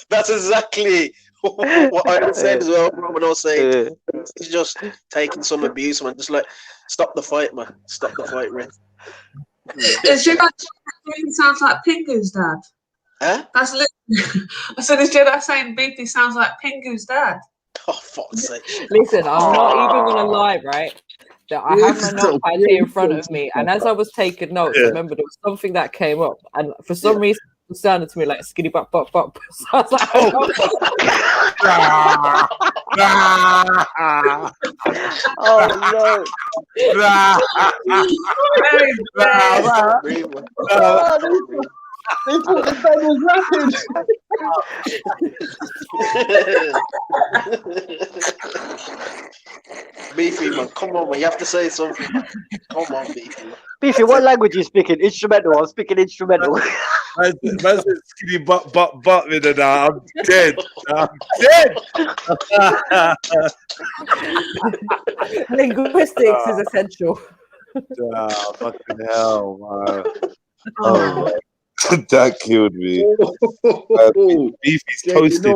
That's exactly what I said as well. When I was saying he's just taking some abuse, man. Just like stop the fight, man. Stop the fight, man. Is Jedi sounds like Pingu's dad? Huh? That's literally. I said, is Jedi saying Beefy sounds like Pingu's dad? Oh, fuck's sake. Listen, I'm not even gonna lie, right? That I have my notepad here in front of me, and as I was taking notes, I remember there was something that came up, and for some reason it sounded to me like skitty bop bop bop. So I was like, oh no! They thought the bed was rapping. Beefy, man, come on, man. You have to say something, man. Come on, Beefy. Beefy, what language are you speaking? Instrumental. I'm speaking instrumental. Man said skinny butt me now. I'm dead. I'm dead. linguistics is essential. Oh, fucking hell, man. Oh, that killed me. Beefy's toasted.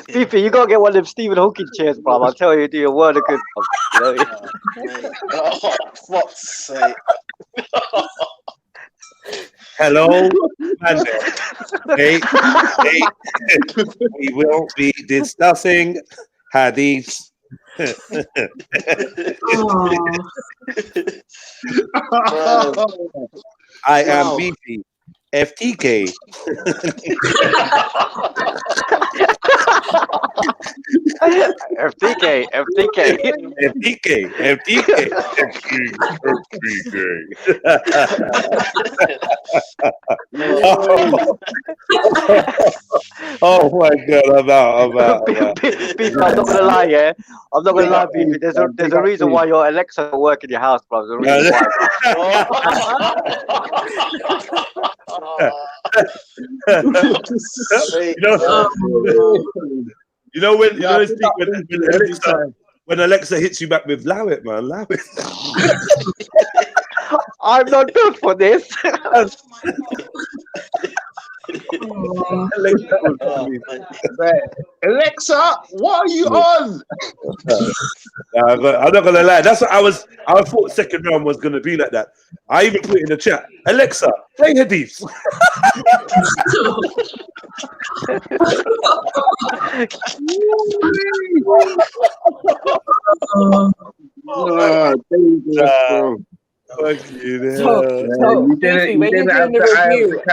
Beefy, you gotta get one of them Stephen Hawking chairs, bro. I'll tell you, do your word of good. You know? Oh, fuck's sake. Hello, man. Hey, we will be discussing hadiths. I am Beefy. FTK. FTK. Oh my god, I'm out. Beefy, I'm not gonna lie, yeah. I'm not gonna lie, Beefy. There's a reason why your Alexa don't work in your house, bro. There's a reason why. You know when Alexa hits you back with "Allow it, man, allow it." I'm not good for this. Alexa, what are you on? I'm not gonna lie. That's what I thought second round was gonna be like that. I even put it in the chat. Alexa, play hadiths.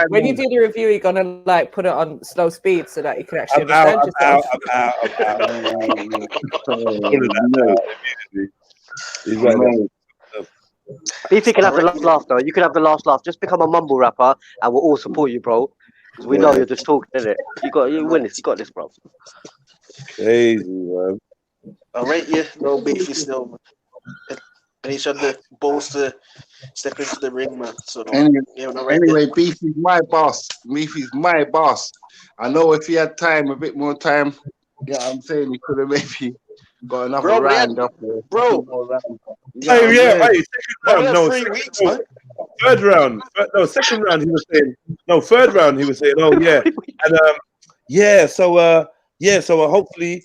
When you do the review, you're gonna like put it on slow speed so that you can actually understand yourself. Beefy can have the last laugh though. You can have the last laugh. Just become a mumble rapper, and we'll all support you, bro. Because we know you're just talking, innit? You win this. You got this, bro. Crazy, man. I'll rate you. No Beefy still. And he's had the balls to step into the ring, man. So anyway, Beefy's my boss. Beefy's my boss. I know if he had time, a bit more time, yeah, I'm saying he could have maybe got another round up there. Bro. Third round. No, second round he was saying. No, third round he was saying, oh yeah. And so hopefully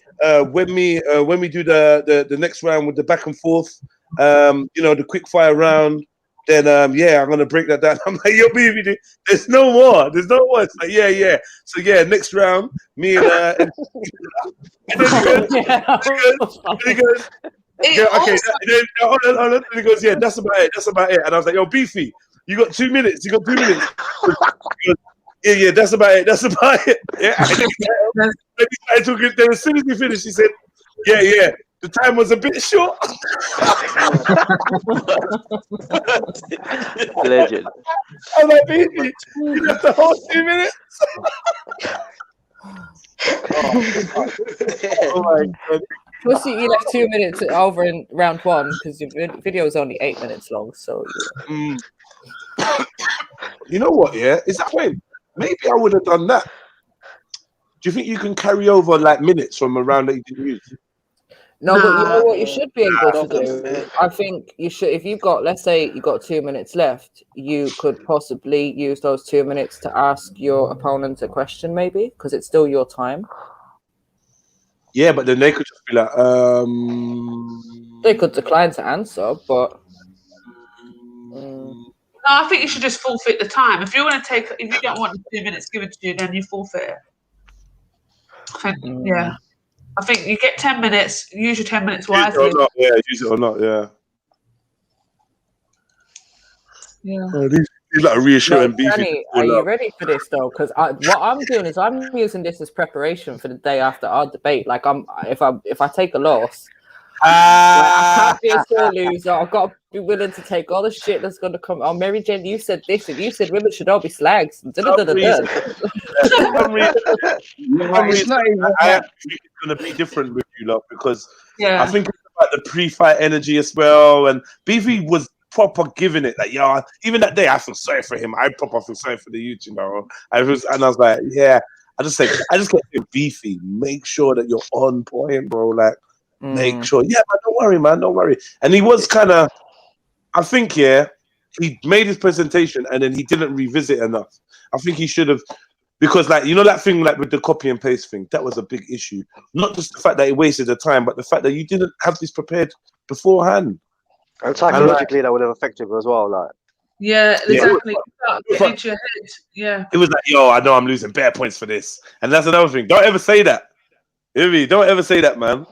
when we do the next round with the back and forth, the quick fire round, then I'm gonna break that down. I'm like, yo, baby, there's no more. It's like, yeah. So next round, me and then he goes, okay, hold on. And he goes, yeah, that's about it. And I was like, yo, Beefy, you got 2 minutes. He goes, yeah, that's about it. Yeah. Then as soon as he finished, he said, yeah. The time was a bit short. Legend. I'm like, baby, you left the whole 2 minutes. Oh my god. Plus, you left 2 minutes over in round one because your video is only 8 minutes long. So, you know what? Yeah, is that way? Maybe I would have done that. Do you think you can carry over like minutes from a round that you didn't use? No, but you know what you should be able to do? I think you should, if you've got, let's say you've got 2 minutes left, you could possibly use those 2 minutes to ask your opponent a question, maybe, because it's still your time. Yeah, but then they could just be like, They could decline to answer, but... No, I think you should just forfeit the time. If you want to take, if you don't want the 2 minutes given to you, then you forfeit it. I think, yeah. I think you get 10 minutes, use your 10 minutes wisely. use it or not, yeah. Yeah. These like reassuring beefy. Danny, are you ready for this though? Because what I'm doing is I'm using this as preparation for the day after our debate. Like if I take a loss, I can't be a sore loser. I've got to be willing to take all the shit that's going to come. Oh, Mary Jane, you said this, and you said women should all be slags. I think it's going to be different with you lot because I think it's about the pre-fight energy as well. And Beefy was proper giving it. Like, yo, even that day, I feel sorry for him. I proper feel sorry for the youth, you know. And I was like, yeah. I just kept saying, Beefy, make sure that you're on point, bro. Like, make sure. Yeah, man, don't worry, man. Don't worry. And he was kind of, I think, he made his presentation and then he didn't revisit enough. I think he should have, because, like, you know that thing, like, with the copy and paste thing, that was a big issue. Not just the fact that he wasted the time, but the fact that you didn't have this prepared beforehand. And psychologically, that would have affected him as well, like. Yeah, exactly. Get into your head. Yeah. It was like, yo, I know I'm losing bare points for this. And that's another thing. Don't ever say that. You know what I mean? Don't ever say that, man.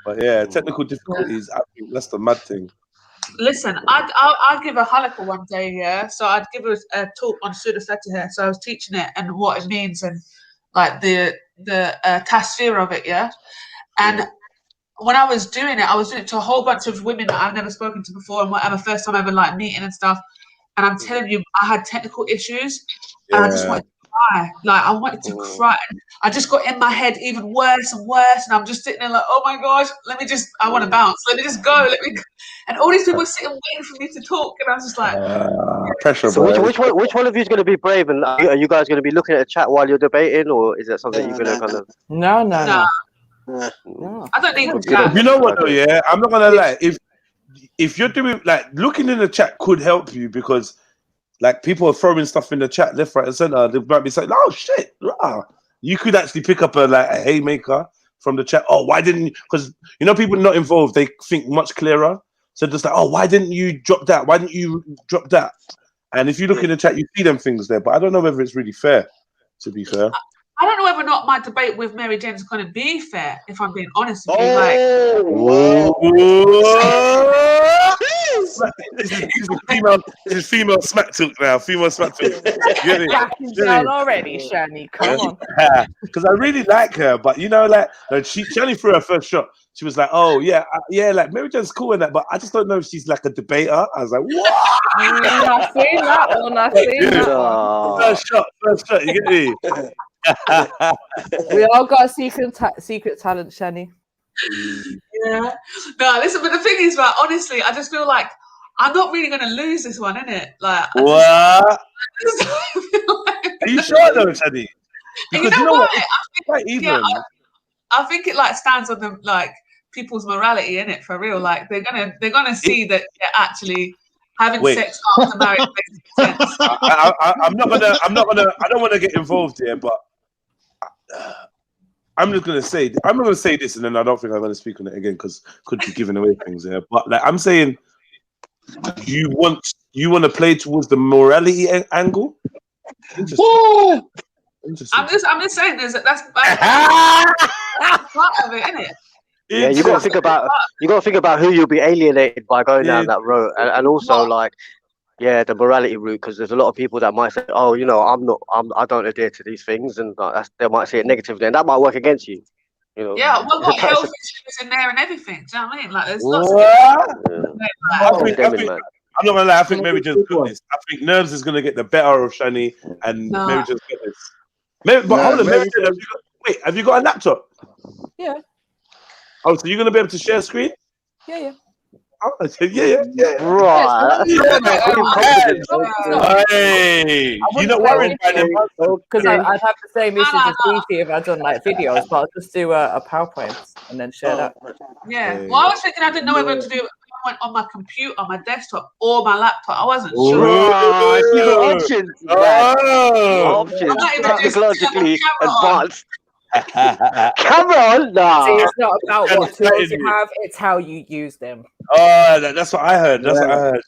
But yeah, technical difficulties, I think that's the mad thing. Listen, I'd give a halakha one day, yeah. So I'd give a talk on Surah Fatiha. So I was teaching it and what it means and like the tasfir of it, yeah. And when I was doing it to a whole bunch of women that I've never spoken to before and whatever, first time ever like meeting and stuff. And I'm telling you, I had technical issues and I just wanted to cry. Like I wanted to cry. I just got in my head even worse and worse. And I'm just sitting there like, oh my gosh, I want to bounce. Let me just go. And all these people were sitting waiting for me to talk. And I was just like, pressure. So which one of you is going to be brave? And are you guys going to be looking at the chat while you're debating, or is that something you're going to kind of? No. I don't need to chat. You know what though, yeah? I'm not gonna lie. If you're doing like looking in the chat could help you because like people are throwing stuff in the chat left, right, and center. They might be saying, "Oh shit!" You could actually pick up a haymaker from the chat. Oh, why didn't you? Because you know people not involved, they think much clearer. So just like, oh, why didn't you drop that? Why didn't you drop that? And if you look in the chat, you see them things there. But I don't know whether it's really fair. To be fair. I don't know whether or not my debate with Mary Jane is going to be fair, if I'm being honest with you. This is female smack talk now. Female smack talk. Down already, Shani. Come on. Because I really like her, but you know, like Shani threw her first shot. She was like, "Oh yeah, like Mary Jane's cool and that, but I just don't know if she's like a debater." I was like, "What?" I've seen that one. I've seen that one. First shot. You get me? We all got secret talent, Shani. Yeah. No, listen, but the thing is, right, honestly, I just feel like I'm not really going to lose this one, innit? Like, what? Are you sure though, Shani? Because you know what? I think it like stands on the like people's morality, innit? For real, like they're gonna see that they're actually having sex after marriage makes sense. I don't want to get involved here, but I'm not gonna say this, and then I don't think I'm gonna speak on it again because could be giving away things here. But like I'm saying, you want to play towards the morality angle. Interesting. I'm just saying that's part of it, isn't it? Yeah, you got to think about who you'll be alienated by going down that road, and also like, the morality route, because there's a lot of people that might say, oh, you know, I don't adhere to these things, and they might see it negatively, and that might work against you. You know. Yeah, well, got health issues in there and everything. Do you know what I mean? Like, there's lots of I'm not gonna lie. I think Mary just got this. I think Nerves is gonna get the better of Shani, and Mary just get this. But hold on, Mary, have you got a laptop? Yeah. Oh, so you're gonna be able to share screen? Yeah. Right. Hey, you're not worried by them. Because I'd have the same issues as Beefy if I'd done like videos, but I'll just do a PowerPoint and then share that. Yeah. Well, I was thinking I didn't know whether to do it on my computer, on my desktop, or my laptop. I wasn't sure. Right, you got options. Options. Technologically advanced. Come on, nah. See, it's not about what tools you have; it's how you use them. Oh, that's what I heard. That's what I heard.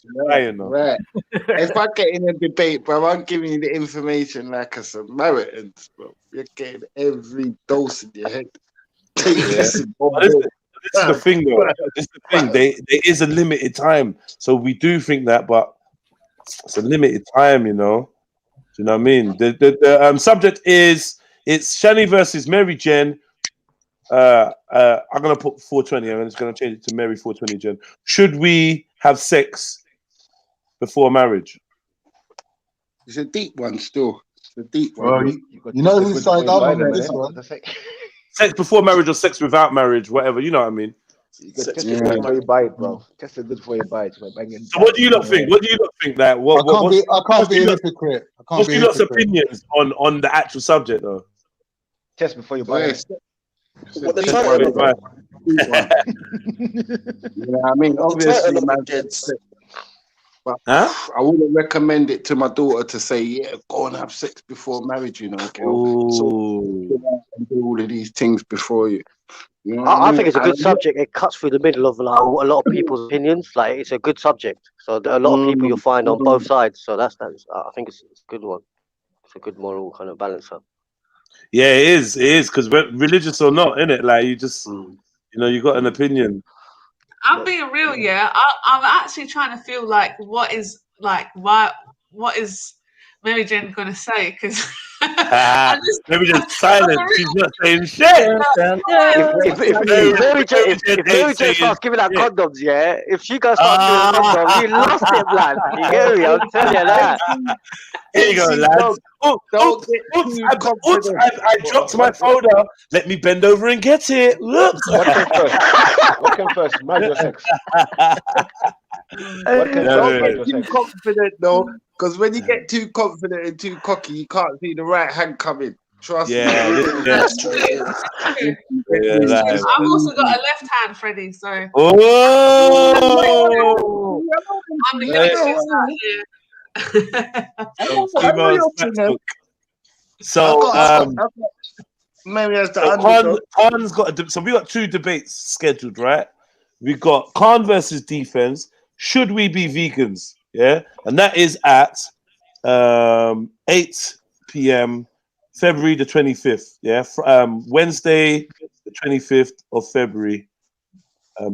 Right. If I get in a debate, bro, I'm giving you the information like a Samaritans, bro. You're getting every dose in your head. This is the thing, though. This is the thing. There is a limited time, so we do think that, but it's a limited time, you know. Do you know what I mean? The subject is it's Shani versus Mary Jen. I'm gonna put 420. I'm just gonna change it to Mary 420 Jen. Should we have sex before marriage? It's a deep one still. It's a deep Well, one. you know whose side I'm on this one. Sex before marriage or sex without marriage, whatever. You know what I mean? Just before you buy it, bro. Just a good before you buy it. So what do you lot think? What do you lot think? That I can't be a hypocrite. What's your lot's opinions on the actual subject, though? Just before you buy it. What the title? Yeah, I mean, obviously, man. But I wouldn't recommend it to my daughter to say, yeah, go and have sex before marriage, you know, girl. So, and do all of these things before you. You know I think it's a good subject. It cuts through the middle of like, a lot of people's opinions. Like, it's a good subject. So a lot of people you'll find on both sides. So that's I think it's a good one. It's a good moral kind of balancer. Yeah, it is. It is because religious or not, isn't it? Like you just, you know, you got an opinion. I'm being real, yeah. I'm actually trying to feel like what is Mary Jane gonna say? Because Mary Jane's silent. She's not saying shit. If Mary Jane starts giving out condoms, yeah. If she goes start giving condoms, you lost it, lad. You get me? I'm telling you that. Here you go, lads. I dropped my folder. Let me bend over and get it. Look. What came first? Marriage or sex? Don't get too confident, though, because when you get too confident and too cocky, you can't see the right hand coming. Trust me. That's true. I've also got a left hand, Freddie. So. I'm the youngest out here. Maybe that's Khan's got so we got 2 debates scheduled, right? We got Khann versus defense. Should we be vegans? Yeah, and that is at 8 p.m. February the 25th. Yeah, Wednesday the 25th of February,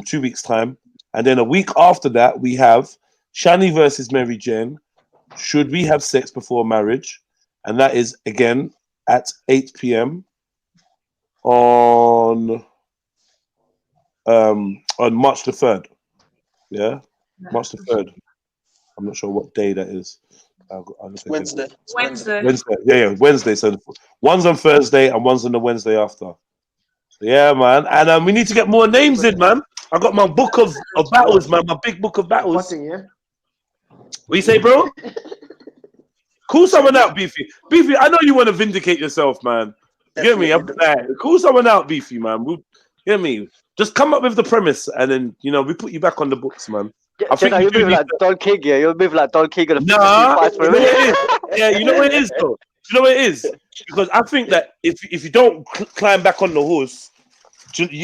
2 weeks time, and then a week after that we have Shani versus Mary Jane. Should we have sex before marriage? And that is again at 8 p.m. on March the 3rd. Yeah, March the 3rd. I'm not sure what day that is. Wednesday. Yeah, Wednesday. So one's on Thursday and one's on the Wednesday after. Yeah, man. And we need to get more names in, man. I got my book of battles, man. My big book of battles. What you say, bro? Call someone out, Beefy. Beefy, I know you want to vindicate yourself, man. Get me? I'm like, call someone out, Beefy, man. Get me? Just come up with the premise, and then we put you back on the books, man. I think you're moving like Don King, yeah. You're moving like Don King. Yeah, you know what it is, though. You know what it is? Because I think that if you don't climb back on the horse,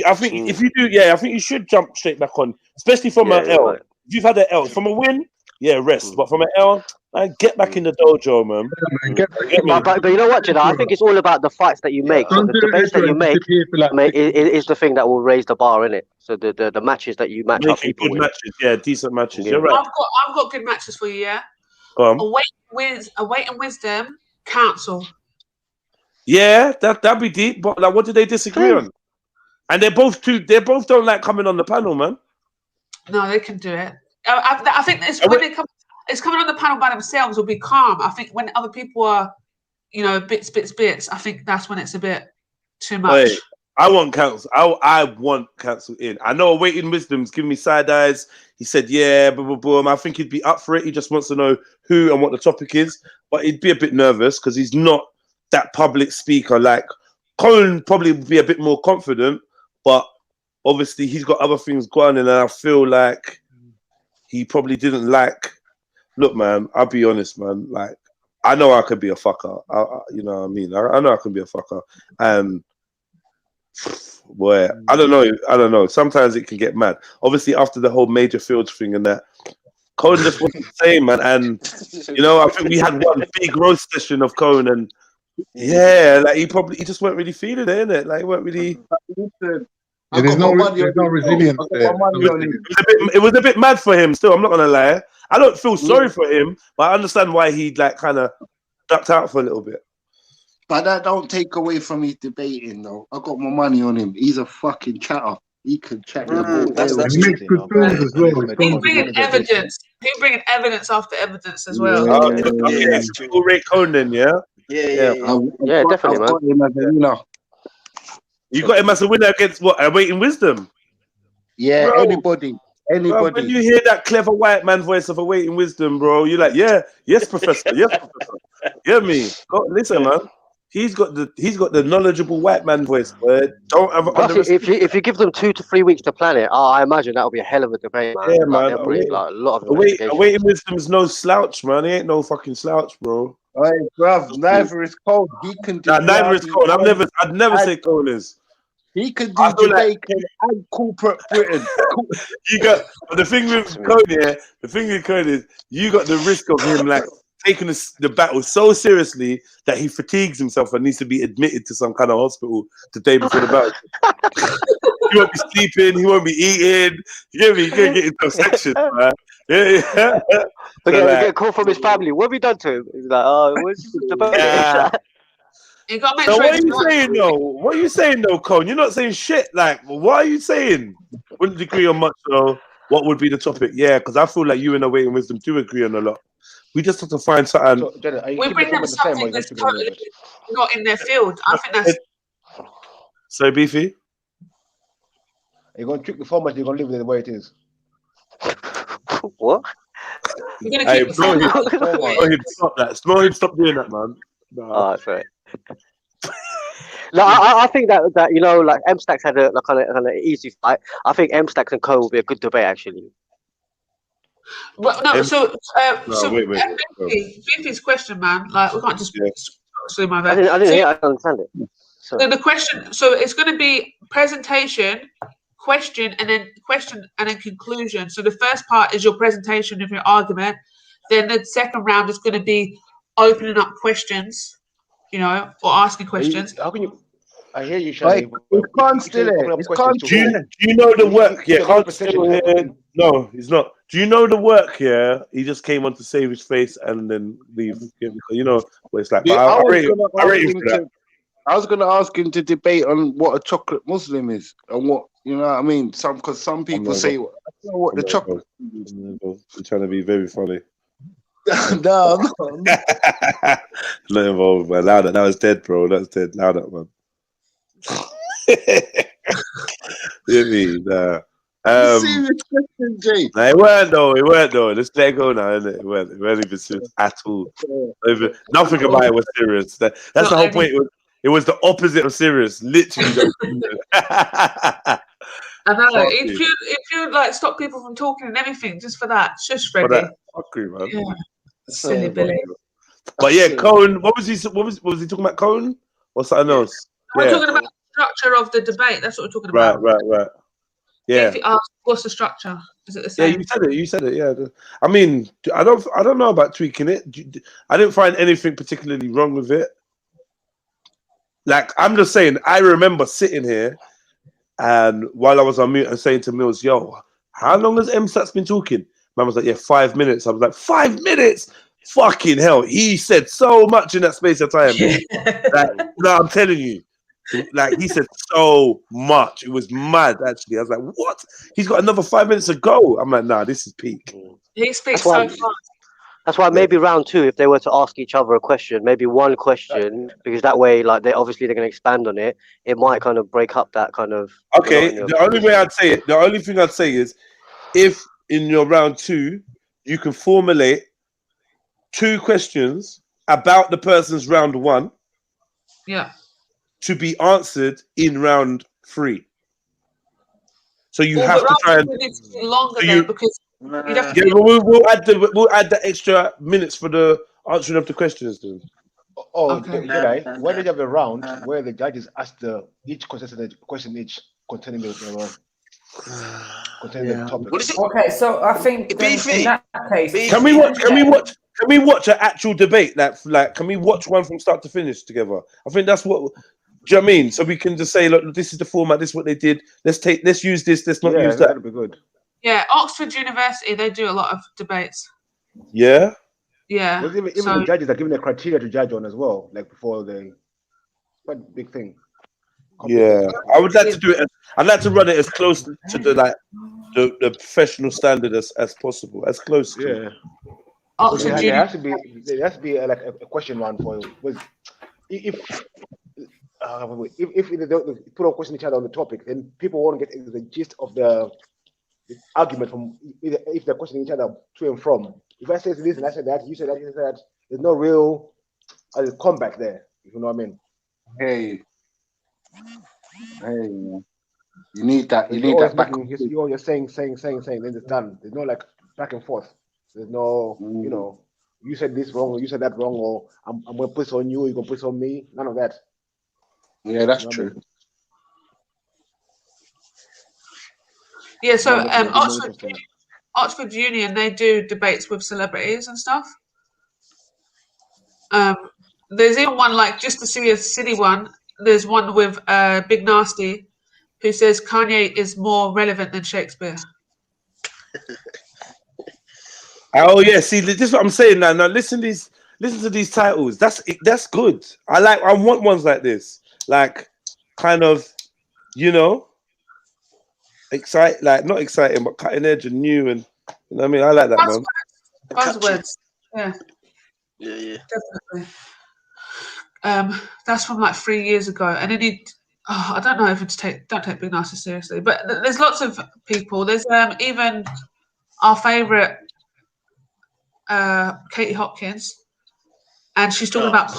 I think if you do, I think you should jump straight back on, especially from an L. Right. If you've had an L from a win, rest. But from an L, get back in the dojo, man. But you know what, Jedi? I think it's all about the fights that you make. So the debates that you make is the thing that will raise the bar, innit? So the matches that you match up people with. Matches, decent matches. You're right. I've got good matches for you, yeah. Await and Wisdom Council. Yeah, that'd be deep. But like, what did they disagree on? And they both don't like coming on the panel, man. No, they can do it. I think it's when it's coming on the panel by themselves will be calm. I think when other people are, bits, I think that's when it's a bit too much. I want counsel. I want counsel in. I know Awaiting Wisdom's giving me side eyes. He said, yeah, boom, boom, boom. I think he'd be up for it. He just wants to know who and what the topic is. But he'd be a bit nervous because he's not that public speaker. Like, Colin probably would be a bit more confident, but obviously he's got other things going on, and I feel like he probably didn't like... Look, man, I'll be honest, man. Like, I know I could be a fucker. You know what I mean? I know I can be a fucker. And... boy, I don't know. Sometimes it can get mad. Obviously, after the whole Major Fields thing and that, Cohen just wasn't the same, man. And you know, I think we had one big roast session of Cohen, and yeah, like he just weren't really feeling it, innit? Like he weren't really. Yeah, there's no resilience there. It was a bit mad for him. Still, I'm not gonna lie. I don't feel sorry for him, but I understand why he like kind of ducked out for a little bit. But that don't take away from his debating, though. I got my money on him. He's a fucking chatter. He can chat. He's bringing evidence. He's bringing evidence after evidence as well. Okay, people rate Conan, yeah? Yeah, definitely, man. You got him as a winner against what? Awaiting Wisdom? Yeah, bro. Anybody. Bro, when you hear that clever white man voice of Awaiting Wisdom, bro, you're like, yeah, yes, Professor, yes, Professor. Yeah, me. Listen, man. He's got the knowledgeable white man voice, but don't ever. If you give them 2 to 3 weeks to plan it, I imagine that'll be a hell of a debate, man. Yeah, like, man. a lot of Awaiting Wisdom's no slouch, man. He ain't no fucking slouch, bro. Hey, bruv, neither is Cole. He can do. Neither is Cole. I'd never say Cole is. He can do Jamaican and corporate Britain. You got the thing with Cole, yeah. The thing with Cole is you got the risk of him like taking the battle so seriously that he fatigues himself and needs to be admitted to some kind of hospital the day before the battle. He won't be sleeping, he won't be eating. You get me? You're going to get into a section, man. Yeah. So get a call from his family. What have we done to him? He's like, oh, what's the battle? You got So what are you saying though? What are you saying though, Cone? You're not saying shit. Like, what are you saying? Wouldn't agree on much though. What would be the topic? Yeah, because I feel like you and Awaiting Wisdom do agree on a lot. We just have to find something. We bring them something that's totally not in their field. I think that's. So Beefy, you're gonna trick the format. You're gonna live with it the way it is. What? You're gonna keep the format. Stop that. Stop doing that, man. No. Oh, sorry. No, I think that you know, like M Stacks had a kind of easy fight. I think M Stacks and Co will be a good debate actually. Well, no, wait. Beefy's question, man. Like we can't just. My I didn't understand it. So the question, so it's going to be presentation, question, and then conclusion. So the first part is your presentation of your argument. Then the second round is going to be opening up questions, you know, or asking questions. How can you? I hear you, Shani. It's Khann still here. Do you know the work? Yeah, Khan's still here. No, he's not. Do you know the work here? He just came on to save his face and then leave. You know what it's like. Yeah, I was going to ask him to debate on what a chocolate Muslim is and what, you know what I mean? Because some people say, I don't know what the chocolate is. You're trying to be very funny. No. Not involved, man. Loud, that was dead, bro. That's dead. Loud up, man. Nah. Serious question, Jay. Nah, it weren't though. Let's let it go now, innit? It weren't even serious at all. Nothing about it was serious. That's the whole point. It was the opposite of serious. Literally. I know. If you like stop people from talking and everything just for that, shush, Freddie. Fuck you, man. Yeah. Silly Billy. But yeah, Cohen. What was he talking about? Cohen or something else? We're talking about the structure of the debate. That's what we're talking about. Right. Yeah. If you ask, what's the structure? Is it the same? Yeah, you said it. Yeah. I mean, I don't know about tweaking it. I didn't find anything particularly wrong with it. Like, I'm just saying, I remember sitting here and while I was on mute and saying to Mills, yo, how long has MSAT's been talking? Man was like, yeah, 5 minutes. I was like, 5 minutes? Fucking hell. He said so much in that space of time. Like, no, I'm telling you. Like, he said so much. It was mad, actually. I was like, what? He's got another 5 minutes to go. I'm like, nah, this is peak. He speaks so fast. That's why maybe round 2, if they were to ask each other a question, maybe one question, because that way, like they're going to expand on it. It might kind of break up that kind of. Okay. The only way I'd say it, the only thing I'd say is, if in your round 2 you can formulate 2 questions about the person's round 1. Yeah. To be answered in round 3. So you have to try and longer then, because you'd have to we'll add the extra minutes for the answering of the questions then. Oh, Jedi, why did you have a round where the judges ask each contestant a question each containing the topic? Okay, so I think then in that case, Can we watch an actual debate? Can we watch one from start to finish together? I think that's what. Do you know what I mean? So we can just say, look, this is the format. This is what they did. Let's use this. Let's not use that. That'd be good. Yeah, Oxford University, they do a lot of debates. Yeah. Yeah. Even the judges are given a criteria to judge on as well, like before they. Quite a big thing. Yeah, I would like to do it. I'd like to run it as close to the professional standard as possible, as close to. Yeah. There has to be like a question round for if they put a question each other on the topic, then people won't get the gist of the argument from if they're questioning each other to and from. If I say this and I say that, you say that, you say that, there's no real comeback there. If you know what I mean? Hey, you need that. You need that back. You're saying, then it's done. There's no like back and forth. There's no, you said this wrong, or you said that wrong, or I'm gonna put this on you, you're gonna put this on me. None of that. Yeah, that's true. Yeah, so Oxford Union, they do debates with celebrities and stuff. There's even one, like, just to see a silly one, there's one with Big Nasty, who says Kanye is more relevant than Shakespeare. Oh yeah, see, this is what I'm saying now. Now listen to these titles. That's good. I want ones like this. Like, kind of, excite, like not exciting, but cutting edge and new, and you know what I mean. I like that, man. Buzzwords, yeah, definitely. That's from like 3 years ago, and then I don't know if don't take Big Nasty seriously, but there's lots of people. There's even our favourite Katie Hopkins, and she's talking about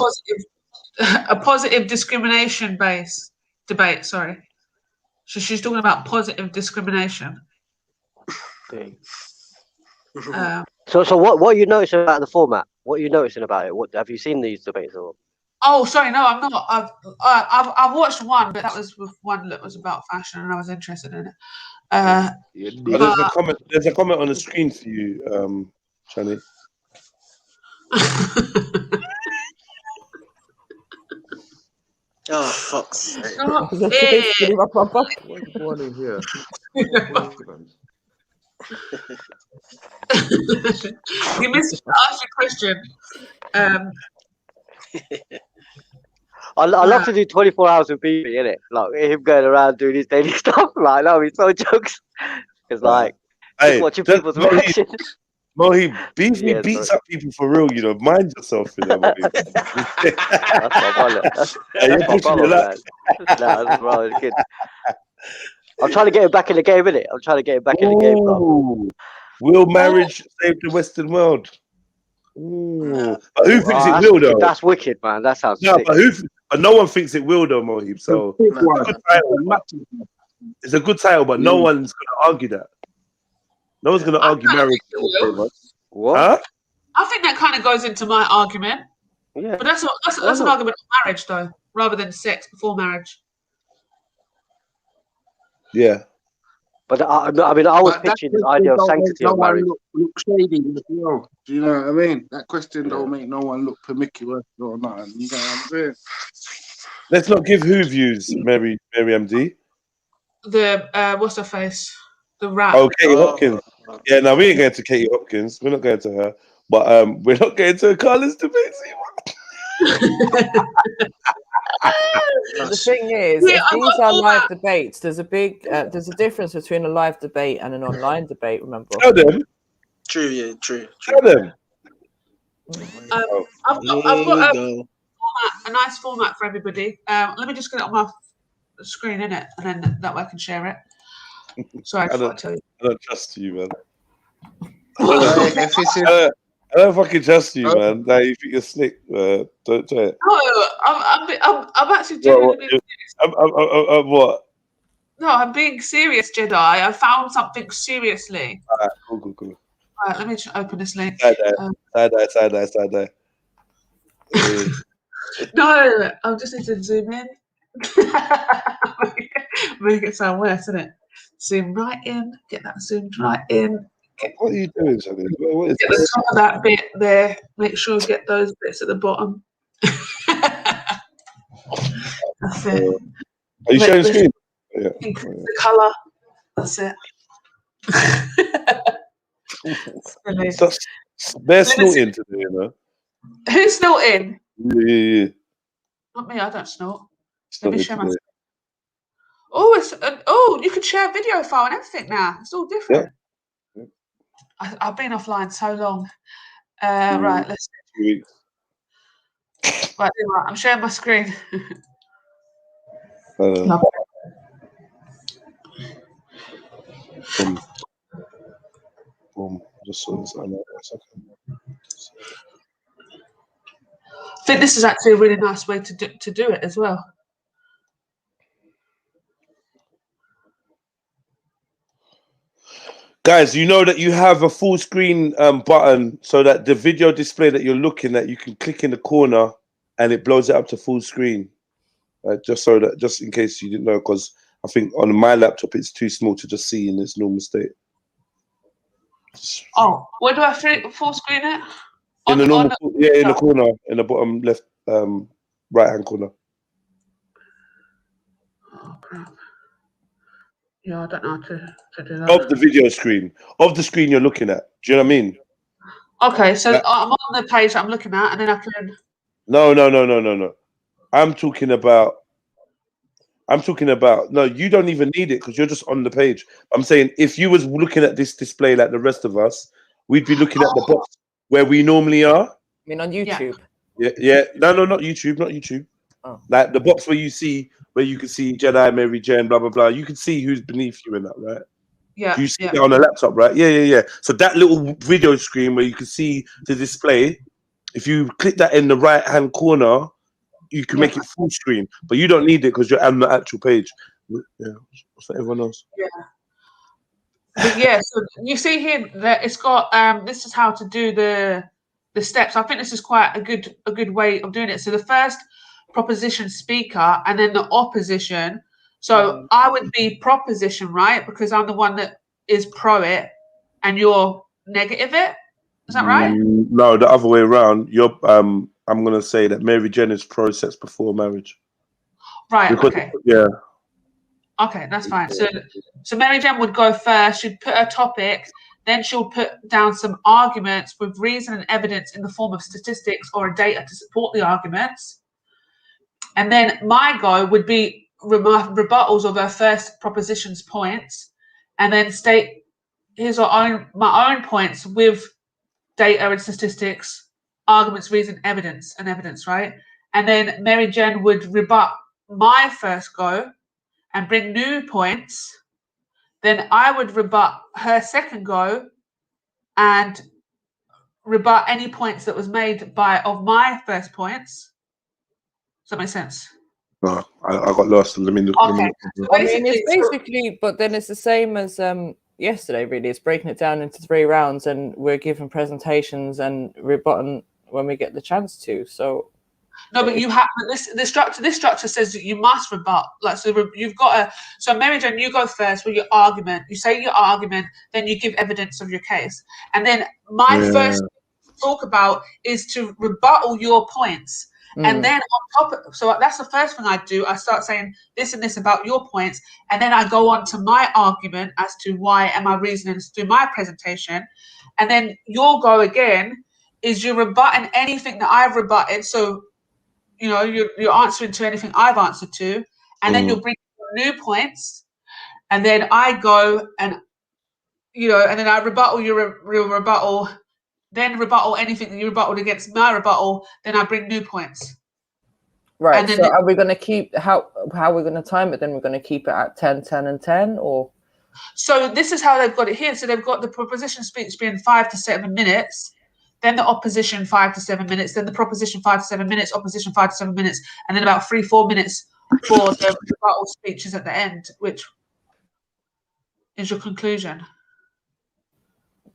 a positive discrimination based debate. Sorry, so she's talking about positive discrimination. So what are you noticing about the format? What are you noticing about it? What have you seen these debates or? Oh, sorry, no, I'm not. I've watched one, but that was with one that was about fashion, and I was interested in it. There's a comment on the screen for you, Shani. Oh, fuck's sake. What's going on here? You missed to ask your question. I love to do 24 hours with BB, innit? Like him going around doing his daily stuff. Like, no, he's so jokes. Because like, just watching people's reactions. Mohib, Beefy beats up people for real, Mind yourself, That's my brother. That's my brother, man. Nah, that's bro, kid. I'm trying to get him back in the game, innit? I'm trying to get him back in the game, bro. Will marriage save the Western world? Ooh. But who thinks it will, though? That's wicked, man. That sounds sick. But no one thinks it will, though, Mohib. So it's a good title, but no one's going to argue that. No one's going to argue marriage. What? Huh? I think that kind of goes into my argument. Yeah. But that's an argument of marriage, though, rather than sex before marriage. Yeah. But I mean, I was pitching the idea of sanctity of marriage. Look shady as well. Do you know what I mean? That question don't make no one look promiscuous or nothing. You know what I'm saying? Let's not give who views, Mary MD. The what's her face? The rap. Oh, Katie Hopkins. Yeah, no, we ain't going to Katie Hopkins. We're not going to her. But we're not going to Carla's debates. The thing is, if these are live debates, there's a difference between a live debate and an online debate. Remember? Tell them. True, yeah, true. Tell them. I've got a nice format for everybody. Let me just get it on my screen, innit? And then that way I can share it. Sorry, I don't trust you, man. I don't fucking trust you, man. Now you think you're slick, don't try it. No, I'm actually genuinely being serious. What? No, I'm being serious, Jedi. I found something seriously. Alright, cool. Alright, let me just open this link. Side eye. No, I just need to zoom in. Make it sound worse, isn't it? Zoom right in, get that zoomed right in. What are you doing, Sonny? What is get the top of that bit there. Make sure you get those bits at the bottom. That's it. Are you sharing the screen? Yeah. Increase the colour. That's it. They're snorting today, you know. Who's snorting? Yeah. Not me. I don't snort. Let me share my screen. Oh, it's you can share a video file and everything now. It's all different. Yeah. I've been offline so long. Right, let's see. Right, I'm sharing my screen. Just saw this. I think this is actually a really nice way to do it as well. Guys, you know that you have a full screen button so that the video display that you're looking at, you can click in the corner and it blows it up to full screen. Just in case you didn't know, because I think on my laptop it's too small to just see in its normal state. Oh, where do I full screen it? In the normal, in the corner, in the bottom left, right hand corner. Oh crap! Yeah, I don't know how to do that. Of the video screen, of the screen you're looking at. Do you know what I mean? Okay, so I'm on the page I'm looking at, and then I can. No. I'm talking about. No, you don't even need it because you're just on the page. I'm saying if you was looking at this display like the rest of us, we'd be looking at the box where we normally are. I mean, on YouTube. Yeah. No, not YouTube. Oh. Like the box where you can see Jedi, Mary Jane, blah blah blah. You can see who's beneath you in that, right? Yeah. You see that on a laptop, right? Yeah. So that little video screen where you can see the display, if you click that in the right hand corner, you can make it full screen, but you don't need it because you're on the actual page. Yeah, for everyone else. Yeah. But yeah, so you see here that it's got this is how to do the steps. I think this is quite a good way of doing it. So the first proposition speaker and then the opposition. So I would be proposition, right? Because I'm the one that is pro it and you're negative it. Is that right? No, the other way around. You're I'm gonna say that Mary Jane is pro sex before marriage. Right. Because, okay. Yeah. Okay, that's fine. So Mary Jane would go first. She'd put a topic, then she'll put down some arguments with reason and evidence in the form of statistics or data to support the arguments. And then my go would be rebuttals of her first proposition's points, and then state my own points with data and statistics, arguments, reason, evidence, right? And then Mary Jane would rebut my first go and bring new points. Then I would rebut her second go and rebut any points that was made of my first points. Does that make sense? No, I got lost. Let me look. Okay. So I mean, it's basically, but then it's the same as yesterday, really. It's breaking it down into 3 rounds, and we're giving presentations and rebutting when we get the chance to. So no, but you have this structure says that you must rebut. Like, so you've got so Mary Jane, you go first with your argument. You say your argument, then you give evidence of your case, and then my first talk about is to rebuttal your points. And then on top so that's the first thing I do. I start saying this and this about your points, and then I go on to my argument as to why and my reasonings through my presentation. And then your go again is you're rebutting anything that I've rebutted. So, you know, you're answering to anything I've answered to, and then you'll bring new points, and then I go and, you know, and then I rebuttal your rebuttal, then rebuttal anything that you rebutted against my rebuttal, then I bring new points. Right. And then So are we going to keep how are we going to time it? Then we're going to keep it at 10, 10, and 10, or? So this is how they've got it here. So they've got the proposition speech being 5 to 7 minutes, then the opposition 5 to 7 minutes, then the proposition 5 to 7 minutes, opposition 5 to 7 minutes, and then about 3-4 minutes for the rebuttal speeches at the end, which is your conclusion.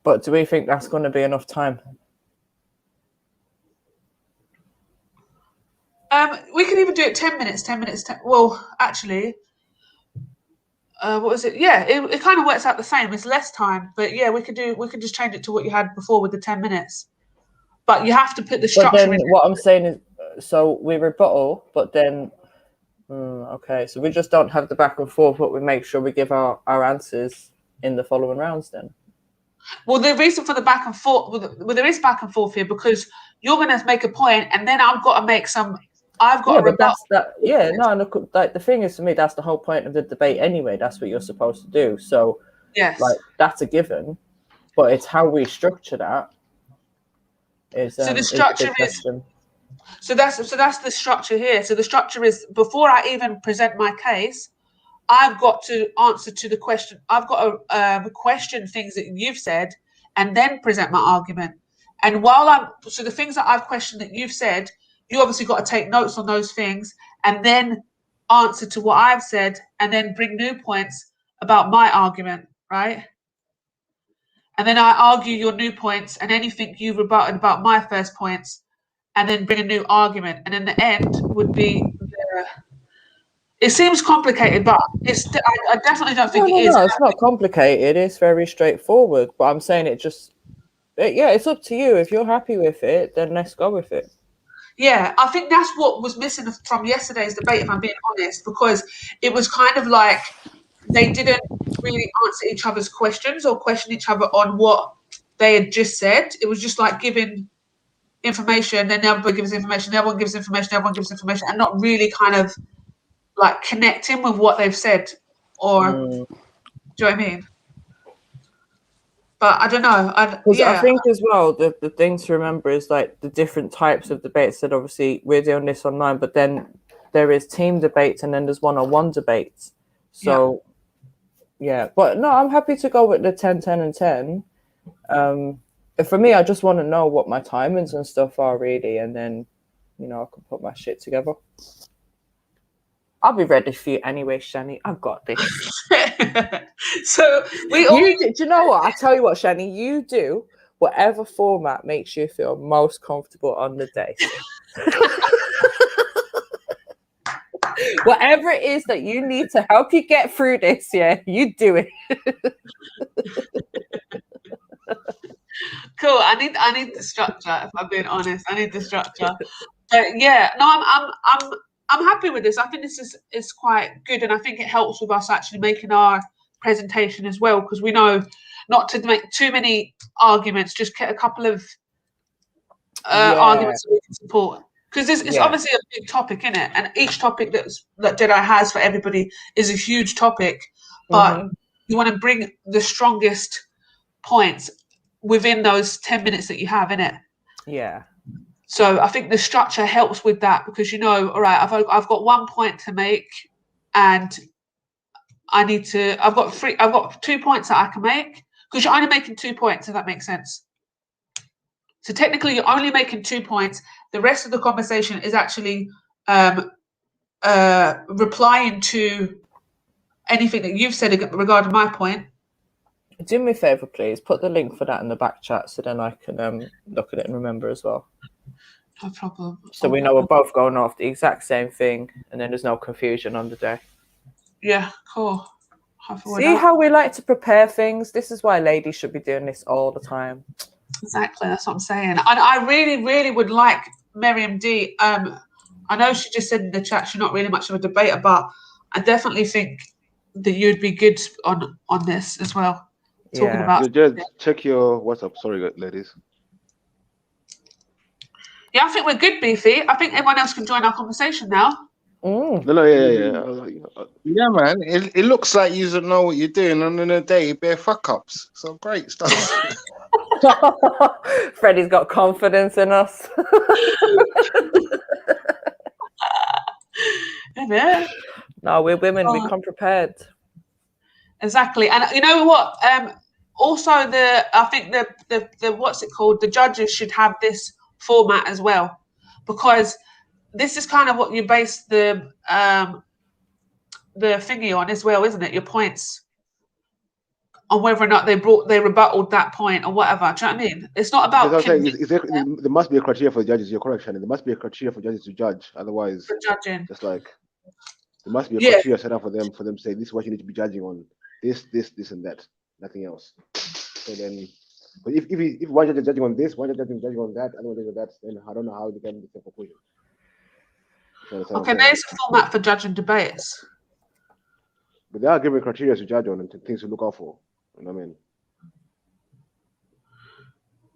But do we think that's going to be enough time? We can even do it 10 minutes, 10 minutes. Well, actually, what was it? Yeah, it kind of works out the same. It's less time, but yeah, we could just change it to what you had before with the 10 minutes. But you have to put the structure But then in. what I'm saying is, so we rebuttal, but then, okay, so we just don't have the back and forth, but we make sure we give our answers in the following rounds then. Well, the reason for the back and forth, well, there is back and forth here because you're going to make a point, and then I've got to make some. I've got to rebut. Like the thing is, to me, that's the whole point of the debate anyway. That's what you're supposed to do. So, yes, like that's a given, but it's how we structure that. So the structure is. So that's the structure here. So the structure is before I even present my case, I've got to answer to the question. I've got to question things that you've said, and then present my argument. And so the things that I've questioned that you've said, you obviously got to take notes on those things, and then answer to what I've said, and then bring new points about my argument, right? And then I argue your new points and anything you've rebutted about my first points, and then bring a new argument. And then the end would be it seems complicated, but I definitely don't think it is. No, it's not complicated. It's very straightforward. But I'm saying it's up to you. If you're happy with it, then let's go with it. Yeah, I think that's what was missing from yesterday's debate, if I'm being honest, because it was kind of like they didn't really answer each other's questions or question each other on what they had just said. It was just like giving information, then everybody gives information, everyone gives information, everyone gives information, and not really kind of like connecting with what they've said. Or do you know what I mean? But I don't know. I think as well, the thing to remember is like the different types of debates that obviously we're doing this online, but then there is team debates and then there's one-on-one debates. So yeah, but no, I'm happy to go with the 10, 10, and 10. For me, I just want to know what my timings and stuff are really, and then, I can put my shit together. I'll be ready for you anyway, Shani. I've got this. So do you know what? I tell you what, Shani, you do whatever format makes you feel most comfortable on the day. Whatever it is that you need to help you get through this, you do it. Cool. I need the structure. If I'm being honest, I need the structure. But yeah, no, I'm happy with this. I think this is quite good, and I think it helps with us actually making our presentation as well, because we know not to make too many arguments, just get a couple of arguments that we can support. Because it's obviously a big topic, isn't it? And each topic that Jedi has for everybody is a huge topic, but you want to bring the strongest points within those 10 minutes that you have, innit? Yeah. So I think the structure helps with that, because all right, I've got 1 point to make, and I've got 2 points that I can make, because you're only making 2 points, if that makes sense. So technically you're only making 2 points. The rest of the conversation is actually replying to anything that you've said regarding my point. Do me a favor, please. Put the link for that in the back chat so then I can look at it and remember as well. No problem. So we know we're both going off the exact same thing, and then there's no confusion on the day. Yeah, cool. See how we like to prepare things? This is why ladies should be doing this all the time. Exactly, that's what I'm saying. And I really, really would like Miriam D. I know she just said in the chat she's not really much of a debater, but I definitely think that you'd be good on this as well. Talking about just check your WhatsApp. Sorry, ladies. Yeah, I think we're good, Beefy. I think everyone else can join our conversation now. No, yeah, man. It looks like you don't know what you're doing, and in a day, bare fuck ups. So great stuff. Freddie's got confidence in us. No, we're women. We come prepared. Exactly, and you know what? Also, I think the what's it called? The judges should have this format as well, because this is kind of what you base the thingy on as well, isn't it? Your points on whether or not they rebutted that point or whatever. Do you know what I mean? It's not about. There must be a criteria for the judges. You're correct, Shannon. There must be a criteria for judges to judge. Otherwise, for judging, just like there must be a criteria set up for them to say this is what you need to be judging on. This, and that. Nothing else. So then, but if one judge is judging on this, one judge is judging on that, other judge on that, then I don't know how they can get the conclusion. Okay, there's a format for judging debates. But they are given criteria to judge on and things to look out for. You know what I mean?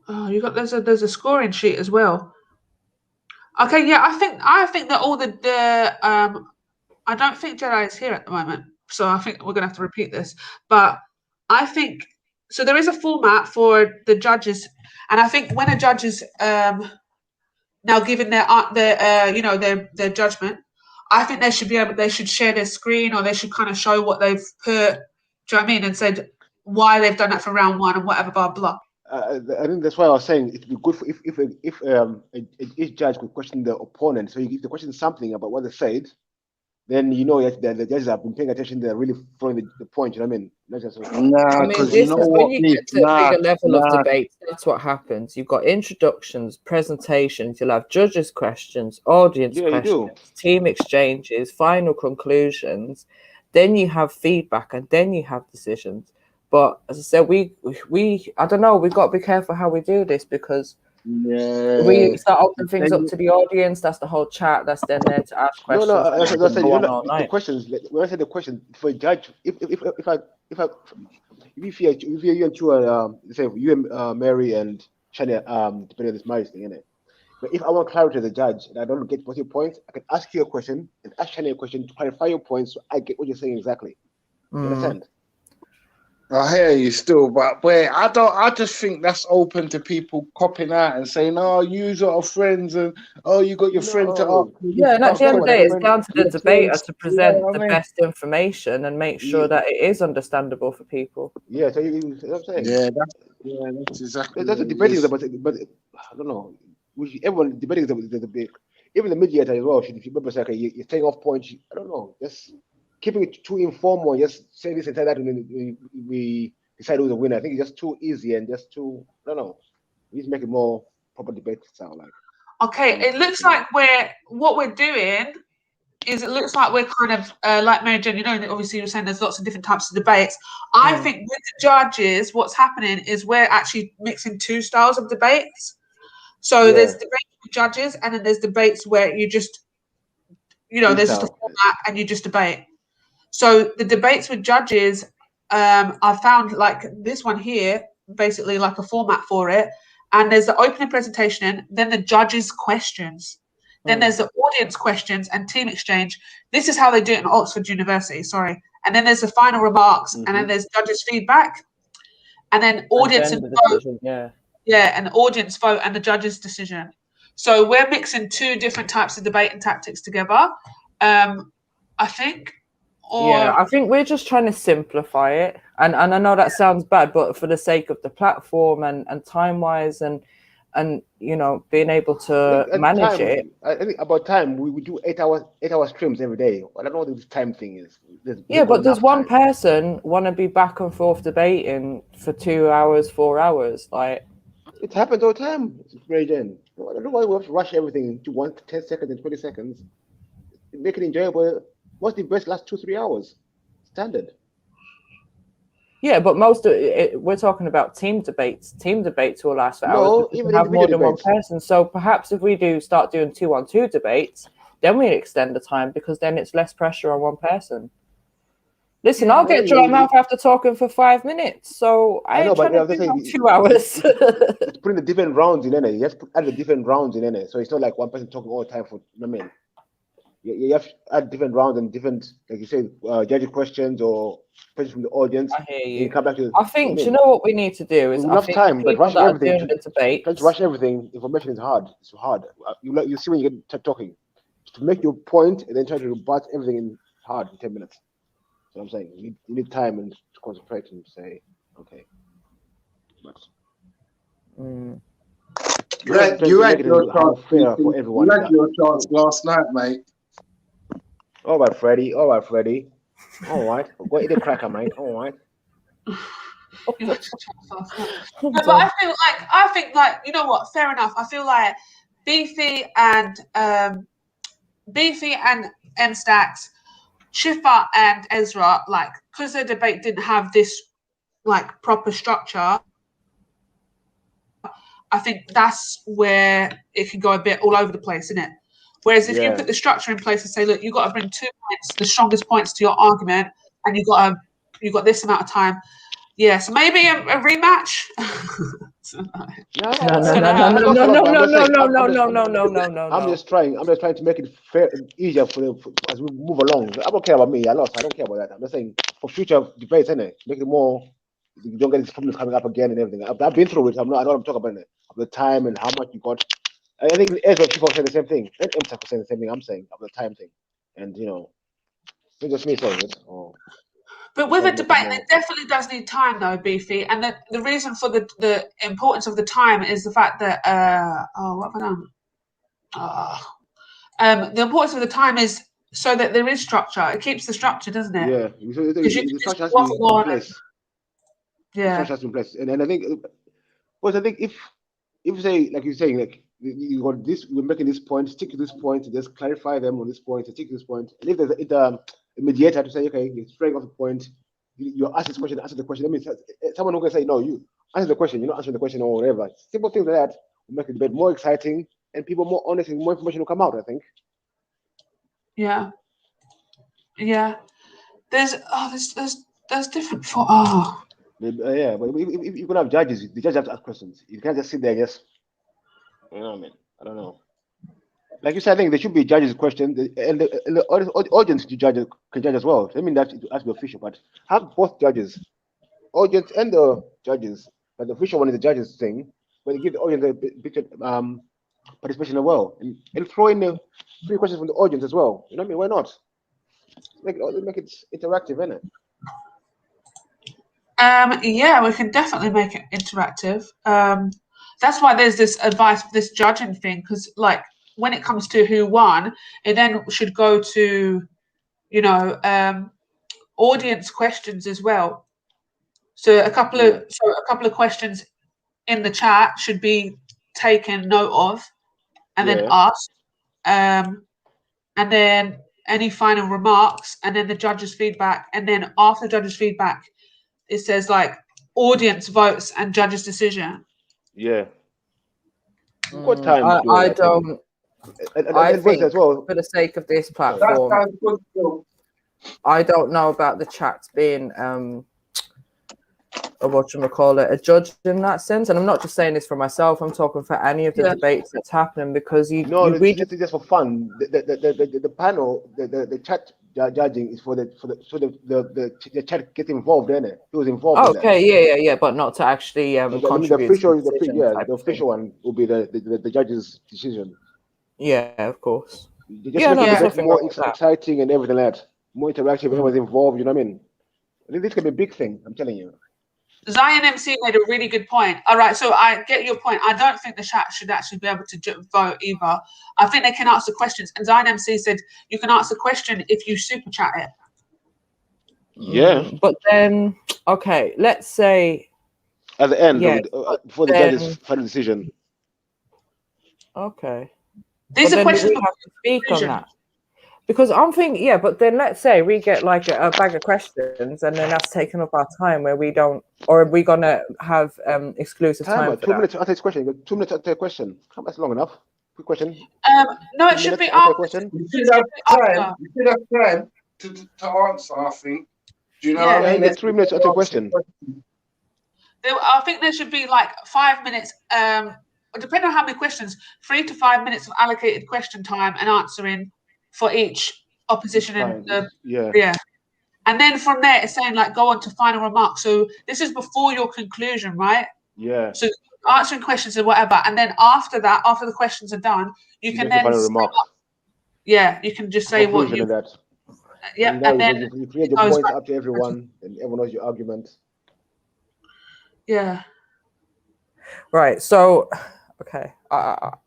Oh, you got there's a scoring sheet as well. Okay, yeah, I think that all the I don't think Jedi is here at the moment, so I think we're gonna have to repeat this. But I think so. There is a format for the judges, and I think when a judge is now giving their judgment, I think they should share their screen, or they should kind of show what they've put. Do you know what I mean? And said why they've done that for round one and whatever, blah blah. I think that's why I was saying it'd be good for if each judge could question the opponent. So if they question something about what they said, then you know that the judges have been paying attention. They're really throwing the point. You know what I mean? Not just this is when you get to a bigger level of debate. That's what happens. You've got introductions, presentations. You'll have judges' questions, audience questions, team exchanges, final conclusions. Then you have feedback, and then you have decisions. But as I said, we I don't know. We've got to be careful how we do this, because we start opening things up to the audience. That's the whole chat. That's then there to ask questions. The questions. When I said the question for a judge, if you and two say you and Mary and Shania depending on this marriage thing, innit? But if I want clarity as a judge and I don't get what your points, I can ask you a question and ask Shania a question to clarify your points, so I get what you're saying exactly. You understand? I hear you still, but wait, I just think that's open to people copping out and saying, "Oh, you are friends," and "Oh, you got your friend to ask." Yeah, and at the end of the day, it's down to the debater to present the best information and make sure that it is understandable for people. Yeah, so you know what I'm saying? That's exactly. That's a debating, but I don't know. Everyone debating the debate. Even the mediator as well. If you remember, say, okay, you're taking off points. I don't know. Just keeping it too informal, just say this and say that, and then we decide who's the winner. I think it's just too easy and just too, I don't know. We need to make it more proper debate sound like. Okay, it looks like what we're doing is it looks like we're kind of like Mary Jane, you know, obviously you're saying there's lots of different types of debates. I think with the judges, what's happening is we're actually mixing two styles of debates. So there's debates with judges, and then there's debates where you just, there's just a format and you just debate. So the debates with judges, I found like this one here, basically like a format for it. And there's the opening presentation, then the judges' questions. Then there's the audience questions and team exchange. This is how they do it in Oxford University, sorry. And then there's the final remarks, and then there's judges' feedback. And then audience and vote. And audience vote and the judges' decision. So we're mixing two different types of debate and tactics together, I think. I think we're just trying to simplify it, and I know that sounds bad, but for the sake of the platform and time wise and being able to manage it. I think about time we do 8 hour streams every day. I don't know what this time thing is. But does one person want to be back and forth debating for 2 hours, 4 hours? Like, it happens all the time. It's very gen. I don't know why we have to rush everything to 10 seconds and 20 seconds. Make it enjoyable. What's the best last 2-3 hours? Standard. Yeah, but most of it, we're talking about team debates. Team debates will last for hours. No, even have more than one person. So perhaps if we start doing 2-on-2 debates, then we extend the time, because then it's less pressure on one person. Listen, I'll get dry mouth after talking for 5 minutes. So I ain't trying to do 2 hours. It's putting the different rounds in there. You have to add the different rounds in there. So it's not like one person talking all the time for, You have to add different rounds and different, like you say, judging questions or questions from the audience. I hear you. And come back to. I think. Do you know what we need to do? Is enough time, but rushing everything. The debate. Trying to rush everything. Information is hard. It's hard. You see when you get talking, to make your point and then try to rebut everything in hard in 10 minutes. So I'm saying you need time and to concentrate and say, okay. But, You had your chance. Fair for everyone. You had your chance last night, mate. All right, Freddie. All right, Freddie. All right. Go eat a cracker, mate. All right. No, but I think like you know what? Fair enough. I feel like Beefy and M-Stacks, Shifa and Ezra, like because their debate didn't have this like proper structure. I think that's where it can go a bit all over the place, isn't it? Whereas if you put the structure in place and say, look, you've got to bring 2 points, the strongest points to your argument, and you've got this amount of time. Yeah, so maybe a rematch. No. I'm just trying to make it fair and easier as we move along. I don't care about me. I lost. I don't care about that. I'm just saying for future debates, innit? Make it more. You don't get these problems coming up again and everything. I've been through it. I know what I'm talking about. Of the time and how much you got. I think Ezra people saying the same thing. And MSAC saying the same thing I'm saying of the time thing. And it's just me saying it. But with a debate, it definitely does need time, though, Beefy. And the reason for the importance of the time is the fact that what have I done? The importance of the time is so that there is structure. It keeps the structure, doesn't it? Yeah, the structure has to be in place. Yeah, the structure has to be in place. And I think, because I think if say like you're saying, like you got this, we're making this point, stick to this point, just clarify them on this point, stick to this point. And if there's a mediator to say, okay, you're straying off the point, you ask this question, answer the question. That means someone who can say, no, you answer the question, you're not answering the question or whatever. Simple things like that will make the debate more exciting and people more honest and more information will come out, I think. Yeah. There's different Yeah, but if you can have judges, the judges have to ask questions. You can't just sit there and just, you know what I mean? I don't know. Like you said, I think there should be judges' questions, and the audience can judge as well. I mean, that it has to be official, but have both judges, audience and the judges. But the official one is the judges thing, but you give the audience a bit participation as well, and throw in the 3 questions from the audience as well. You know what I mean? Why not? Make it interactive, innit? Yeah, we can definitely make it interactive. That's why there's this advice, this judging thing, because like when it comes to who won, it then should go to, audience questions as well. So a couple of questions in the chat should be taken note of and then asked. And then any final remarks, and then the judges' feedback, and then after the judges' feedback, it says like audience votes and judges' decision. Yeah. What time? I don't. I think as well, for the sake of this platform, I don't know about the chats being a judge in that sense. And I'm not just saying this for myself. I'm talking for any of the debates that's happening because it's just for fun. The panel, the chat judging is for the chat gets involved in it. He was involved. Okay, yeah, but not to actually contribute. The official one will be the judge's decision. Yeah, of course. Just more exciting and everything like that. More interactive. Everyone's involved. You know what I mean? I think this can be a big thing. I'm telling you. Zion MC made a really good point. All right, so I get your point. I don't think the chat should actually be able to vote either. I think they can answer questions. And Zion MC said you can answer a question if you super chat it. Yeah. But then, okay, let's say at the end, before the judge's final decision. Okay. These are questions we have to speak on that. Because I'm thinking, but then let's say we get like a bag of questions and then that's taking up our time where we don't, or are we going to have exclusive time for 2 minutes to answer this question. 2 minutes to answer a question. That's long enough. Quick question. No, it should be after. You should have time to answer, I think. Do you know what I mean? 3 minutes to answer a question. I think there should be like 5 minutes, depending on how many questions, 3 to 5 minutes of allocated question time and answering for each opposition and yeah. And then from there, it's saying like go on to final remarks. So this is before your conclusion, right? Yeah. So answering questions and whatever, and then after that, after the questions are done, you can then final remarks. You can just say what you. That. Yeah, and then you create your points up to everyone, and everyone knows your argument. Yeah. Right. So, okay. Are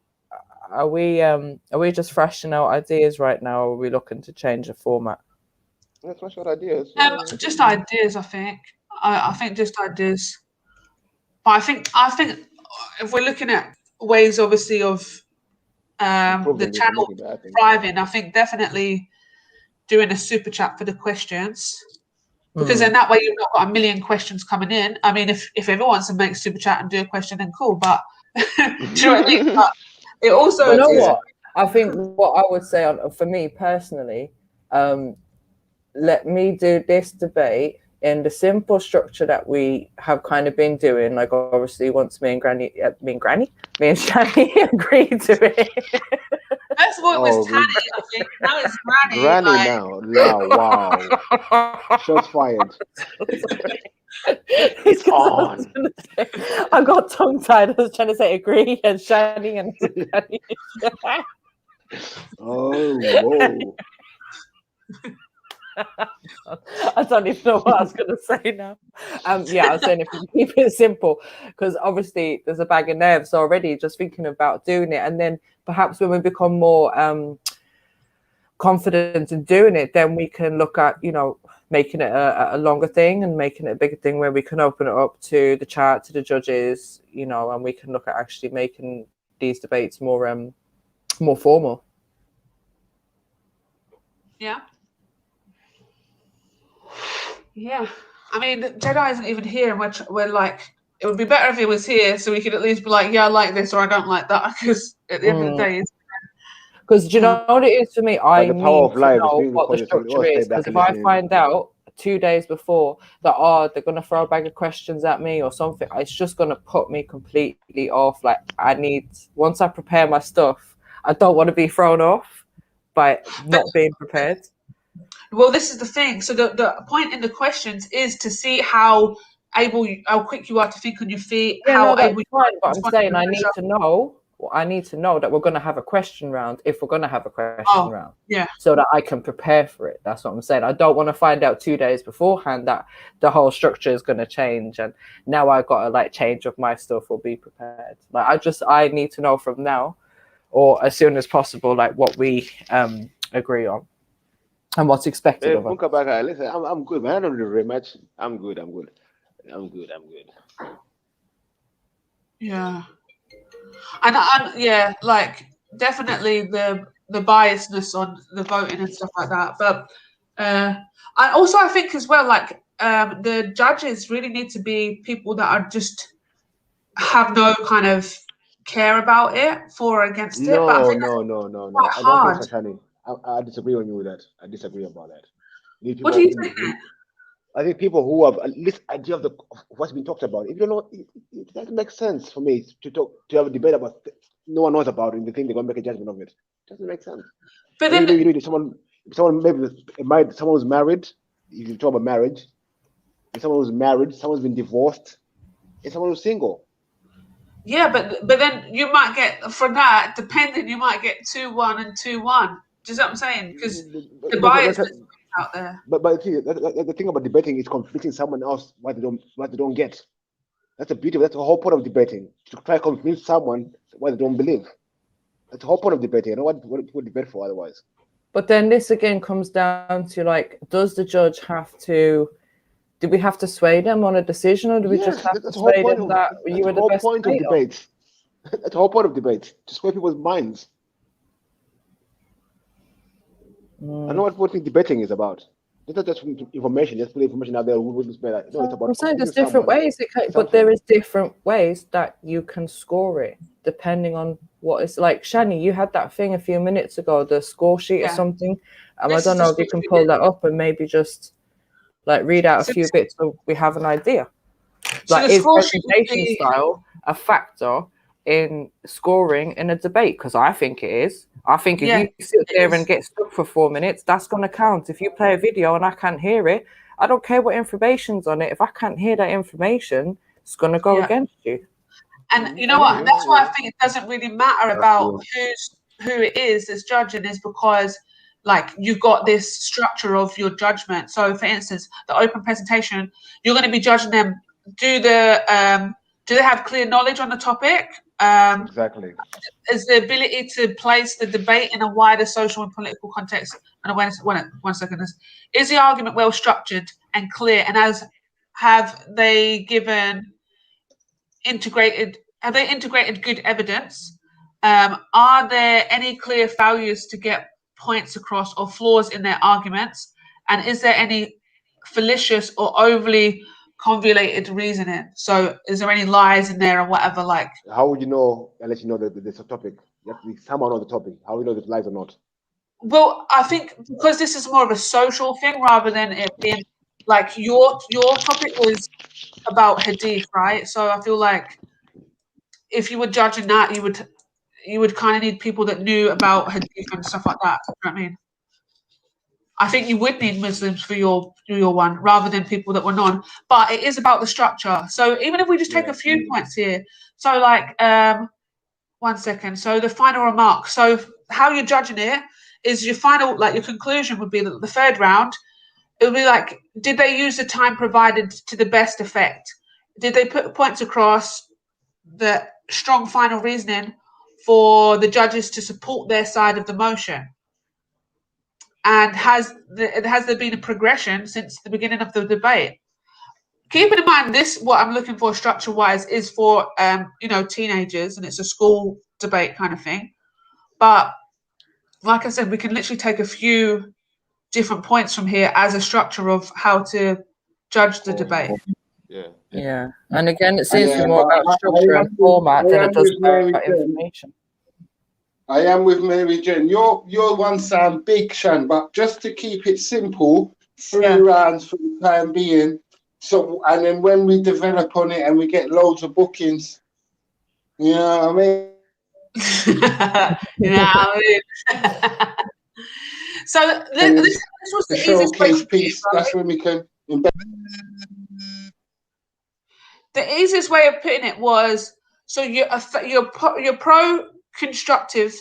we just thrashing out ideas right now, or are we looking to change the format? Let's thrash out ideas. Just ideas, I think. I think just ideas. But I think if we're looking at ways, obviously, of the channel thriving, I think definitely doing a super chat for the questions, because then that way you've not got a million questions coming in. I mean, if everyone wants to make super chat and do a question, then cool. But do you know what I mean? But it also, you know what? I think what I would say for me personally, let me do this debate in the simple structure that we have kind of been doing. Like, obviously, once me and Shani agreed to it. First of all, it was Tanny, I think. Now it's Granny. Granny like... now. Wow. Shots fired. It's on. I got tongue tied. I was trying to say agree and Shani and Granny. Oh, whoa. I don't even know what I was going to say now. Yeah, I was saying if you keep it simple, because obviously there's a bag of nerves already just thinking about doing it, and then perhaps when we become more confident in doing it, then we can look at, you know, making it a longer thing and making it a bigger thing where we can open it up to the chat, to the judges, you know, and we can look at actually making these debates more formal. Yeah. Yeah, I mean, Jedi isn't even here, and we're like, it would be better if he was here, so we could at least be like, yeah, I like this or I don't like that, because at the end of the day, because do you know what it is for me? I need to know what the structure is, because if I find out 2 days before that they're gonna throw a bag of questions at me or something, it's just gonna put me completely off. Like, once I prepare my stuff, I don't want to be thrown off by not being prepared. Well, this is the thing. So the point in the questions is to see how quick you are to think on your feet. Yeah, no, that's fine. But I'm saying I need to know that we're going to have a question round if we're going to have a question round. Yeah. So that I can prepare for it. That's what I'm saying. I don't want to find out 2 days beforehand that the whole structure is going to change, and now I've got to like change up my stuff or be prepared. Like I need to know from now, or as soon as possible, like what we agree on. And what's expected of us. Listen, I'm good, man. I don't need a rematch. I'm good. Yeah. And yeah, like definitely the biasness on the voting and stuff like that. But and also I think as well, like the judges really need to be people that are just have no kind of care about it for or against it. But I think no. Quite hard. I disagree on you with that. I disagree about that. What do you think? I think people who have at least idea of what's been talked about. If you know, it doesn't make sense for me to have a debate about no one knows about it and they think they're gonna make a judgment of it. It doesn't make sense. But then you need someone who's married. If you talk about marriage, if someone who's married, someone's been divorced, and someone who's single. Yeah, but then you might get from that, depending, you might get 2-1 and 2-1. Do you see what I'm saying? Because the bias is out there. But the thing about debating is convincing someone else what they don't get. That's the beauty. That's the whole point of debating. To try to convince someone what they don't believe. That's the whole point of debating. I don't know what debate for otherwise. But then this again comes down to like, does the judge have to? Do we have to sway them on a decision, or do we just have to sway them that you were the best debater? That's the whole point of debate. To sway people's minds. I know what debating is about. It's not just information. Just put information out there. No, it's about. I'm saying there's different ways, but there is different ways that you can score it depending on what it's like. Shani, you had that thing a few minutes ago, the score sheet or something. I don't know if you can pull that up and maybe just like read out a few bits so we have an idea. Like, is presentation style a factor in scoring in a debate? Because I think it is. I think if you sit there and get stuck for 4 minutes, that's going to count. If you play a video and I can't hear it, I don't care what information's on it. If I can't hear that information, it's going to go against you. And you know what? That's why I think it doesn't really matter about who it is that's judging, is because like you've got this structure of your judgment. So for instance, the open presentation, you're going to be judging them. Do they have clear knowledge on the topic? Exactly. Is the ability to place the debate in a wider social and political context and awareness. One second. Is the argument well structured and clear? And have they integrated good evidence? Are there any clear failures to get points across or flaws in their arguments? And is there any fallacious or overly convoluted reasoning? So is there any lies in there or whatever? Like, how would you know unless you know that there's a topic? You have to be someone on the topic. How would you know if it's lies or not? Well, I think because this is more of a social thing rather than it being like your topic was about hadith, right? So I feel like if you were judging that, you would kind of need people that knew about hadith and stuff like that. You know what I mean? I think you would need Muslims for your one rather than people that were non. But it is about the structure. So even if we just take a few points here, so like 1 second. So the final remark. So how you're judging it is your final, like your conclusion would be that the third round. It would be like, did they use the time provided to the best effect? Did they put points across the strong final reasoning for the judges to support their side of the motion? And has there been a progression since the beginning of the debate? Keeping in mind this, what I'm looking for structure-wise is for teenagers, and it's a school debate kind of thing. But like I said, we can literally take a few different points from here as a structure of how to judge the debate. Yeah. And again, it seems to be more about structure and format than it does about information. I am with Mary Jane. Your one sound big, Shan, but just to keep it simple, 3 rounds for the time being. So, and then when we develop on it and we get loads of bookings, you know what I mean? So this was the showcase piece. That's when we can. The easiest way of putting it was, so your pro-constructive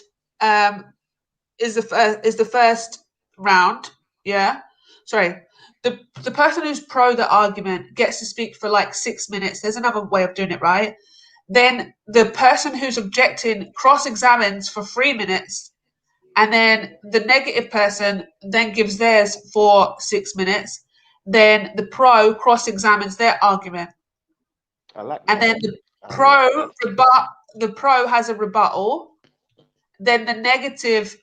is the first round. Yeah, sorry. The person who's pro the argument gets to speak for like 6 minutes. There's another way of doing it, right? Then the person who's objecting cross-examines for 3 minutes, and then the negative person then gives theirs for 6 minutes. Then the pro cross-examines their argument. I like and then the pro has a rebuttal. Then the negative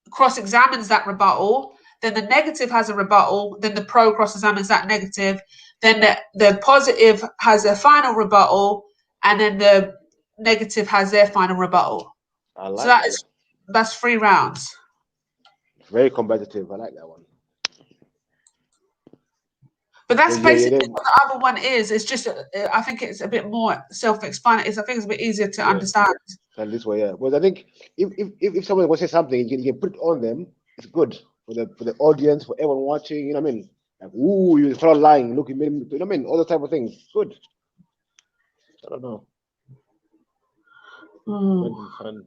cross-examines that rebuttal. Then the negative has a rebuttal. Then the pro cross-examines that negative. Then the positive has a final rebuttal, and then the negative has their final rebuttal. I like so that's 3 rounds. Very competitive. I like that one. But that's basically what the other one is. It's just, I think it's a bit more self-explanatory. I think it's a bit easier to understand. And this way, yeah. Well, I think if someone wants to say something, you can put it on them. It's good for the audience, for everyone watching. You know what I mean? Like, ooh, you start lying, look, you know what I mean? All the type of things. Good. I don't know. Fun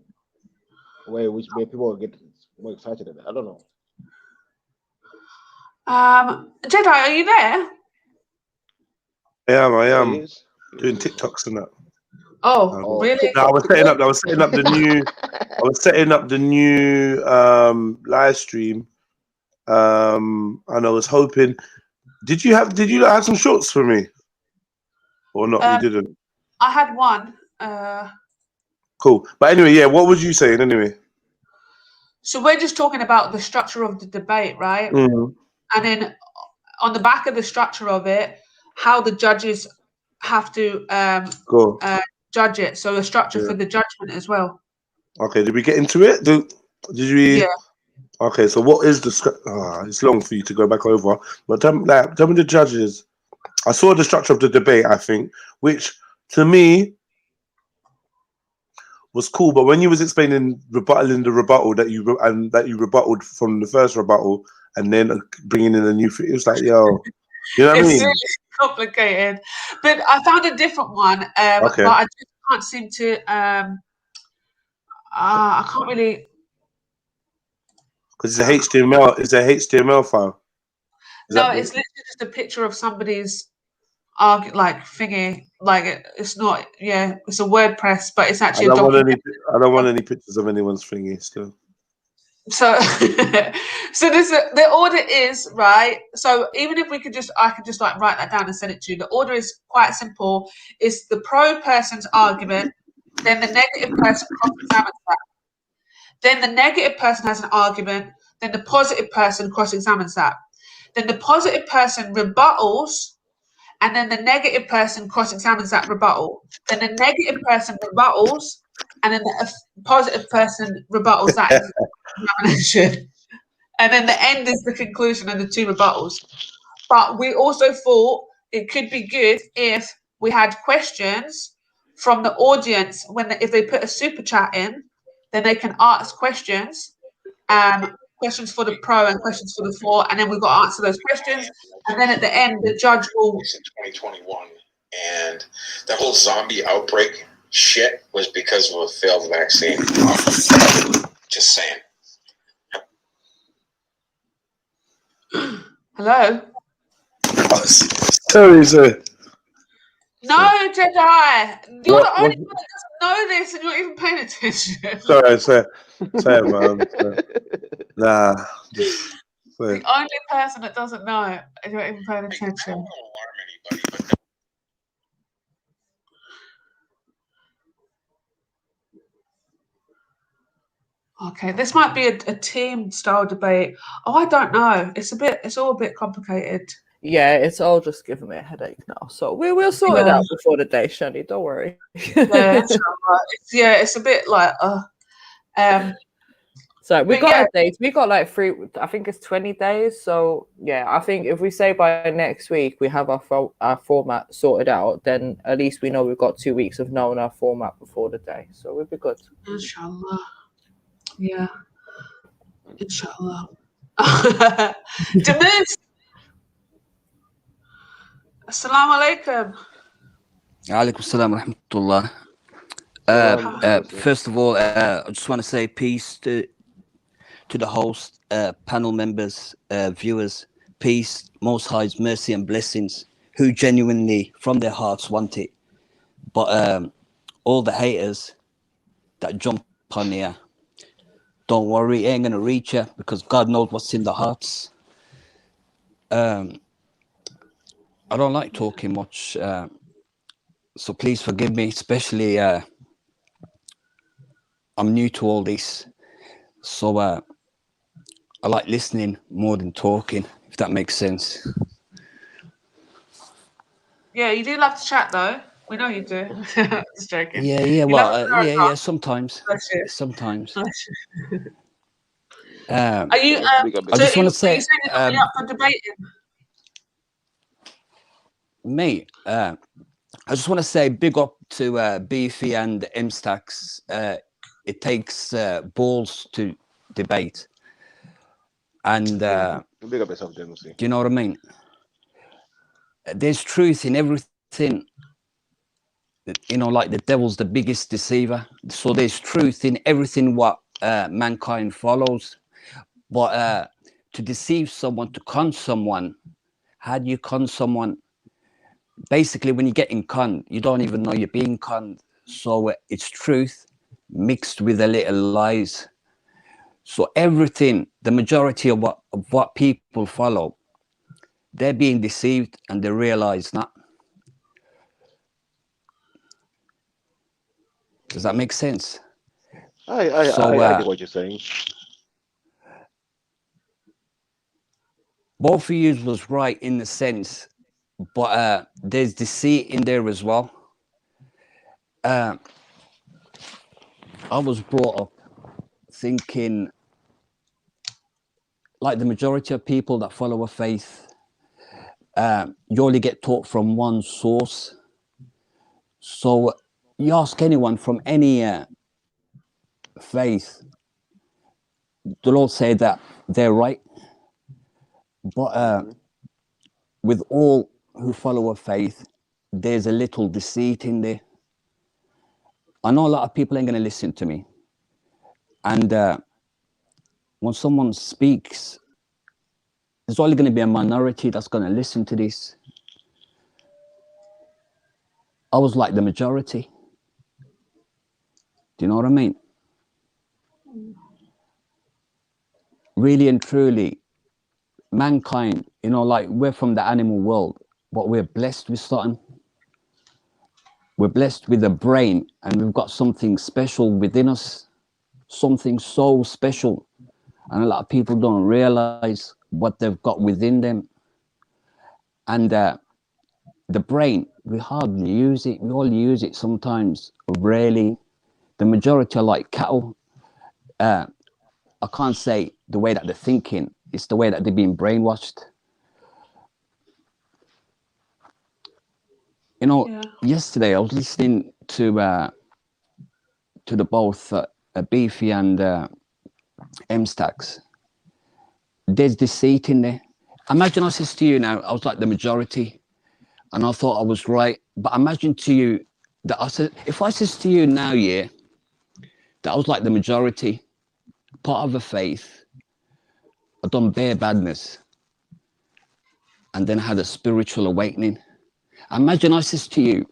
way which made people get more excited at it. I don't know. Jedi, are you there? I am doing TikToks and that. Oh, really? No, I was setting up the new live stream. And I was hoping, did you have some shorts for me? Or not? You didn't. I had one. Cool. But anyway, yeah, what was you saying anyway? So we're just talking about the structure of the debate, right? Mm-hmm. And then on the back of the structure of it, how the judges have to judge it. So a structure for the judgment as well. Okay, did we get into it? Did we? Yeah. Okay, so what is the? It's long for you to go back over, but tell me the judges. I saw the structure of the debate, I think, which to me, was cool, but when you was explaining rebuttaling the rebuttal that you rebutted from the first rebuttal, and then bringing in a new thing, it was like, yo, you know what I mean? It's really complicated, but I found a different one. Okay. But I just can't seem to. I can't really. Because it's a HTML. It's a HTML file. No, it's literally just a picture of somebody's like thingy. Like it's not. Yeah, it's a WordPress, but it's actually a document. I don't want any pictures of anyone's thingy still. So, so the order is right. So even if I could just like write that down and send it to you. The order is quite simple. It's the pro person's argument, then the negative person cross-examines that. Then the negative person has an argument, then the positive person cross-examines that. Then the positive person rebuttals, and then the negative person cross-examines that rebuttal. Then the negative person rebuttals, and then the positive person rebuttals that examination. And then the end is the conclusion and the two rebuttals. But we also thought it could be good if we had questions from the audience if they put a super chat in, then they can ask questions, questions for the pro and questions for the for, and then we've got to answer those questions. And then at the end, the judge will. In 2021, and the whole zombie outbreak shit was because of a failed vaccine. Just saying. Hello. Sorry, sir. No, Jedi. You're the only one that doesn't know this, and you're not even paying attention. Sorry, man. Nah. The only person that doesn't know, and you're not even paying attention. Okay, this might be a team style debate. Oh, I don't know. It's all a bit complicated. Yeah, it's all just giving me a headache now. So we will sort it out before the day, Shani. Don't worry. It's a bit like So we got a date. We got like I think it's 20 days. So yeah, I think if we say by next week we have our format sorted out, then at least we know we've got 2 weeks of knowing our format before the day. So we'll be good. Inshallah. Yeah. Inshallah. Demis. Assalamu alaikum. Alaikum salam wa rahmatullah. First of all, I just want to say peace to the host, panel members, viewers. Peace, Most High's mercy and blessings, who genuinely from their hearts want it. But all the haters that jump on here, don't worry, it ain't gonna reach you because God knows what's in the hearts. I don't like talking much, so please forgive me, especially I'm new to all this, so I like listening more than talking, if that makes sense. Yeah, you do love to chat though. We know you do. Just joking. Yeah, well, yeah, sometimes. Sometimes. Are you? I just want to say, are you up for debating? mate, I just want to say big up to Beefy and M-Stacks. It takes balls to debate. And Big up yourself, General. do you know what I mean? There's truth in everything. You know, like the devil's the biggest deceiver. So there's truth in everything what mankind follows. But to deceive someone, to con someone, how do you con someone? Basically, when you get in con, you don't even know you're being conned. So it's truth mixed with a little lies. So everything, the majority of what people follow, they're being deceived and they realize that. Does that make sense? I get what you're saying. Both of you was right in the sense, but there's deceit in there as well. I was brought up thinking, like the majority of people that follow a faith, you only get taught from one source. So you ask anyone from any faith, the Lord said that they're right. But with all who follow a faith, there's a little deceit in there. I know a lot of people ain't going to listen to me. And when someone speaks, there's only going to be a minority that's going to listen to this. I was like the majority. Do you know what I mean? Really and truly, mankind, you know, like we're from the animal world, but we're blessed with something. We're blessed with a brain, and we've got something special within us, something so special. And a lot of people don't realize what they've got within them. And the brain, we hardly use it. We all use it sometimes, rarely. The majority are like cattle. I can't say the way that they're thinking, it's the way that they're being brainwashed. You know, yesterday I was listening to the both Beefy and M-Stacks. There's deceit in there. Imagine I said to you now, I was like the majority, and I thought I was right. But imagine to you that I said, if I said to you now, yeah, that I was like the majority, part of a faith, I've done bare badness, and then I had a spiritual awakening. Imagine I said to you,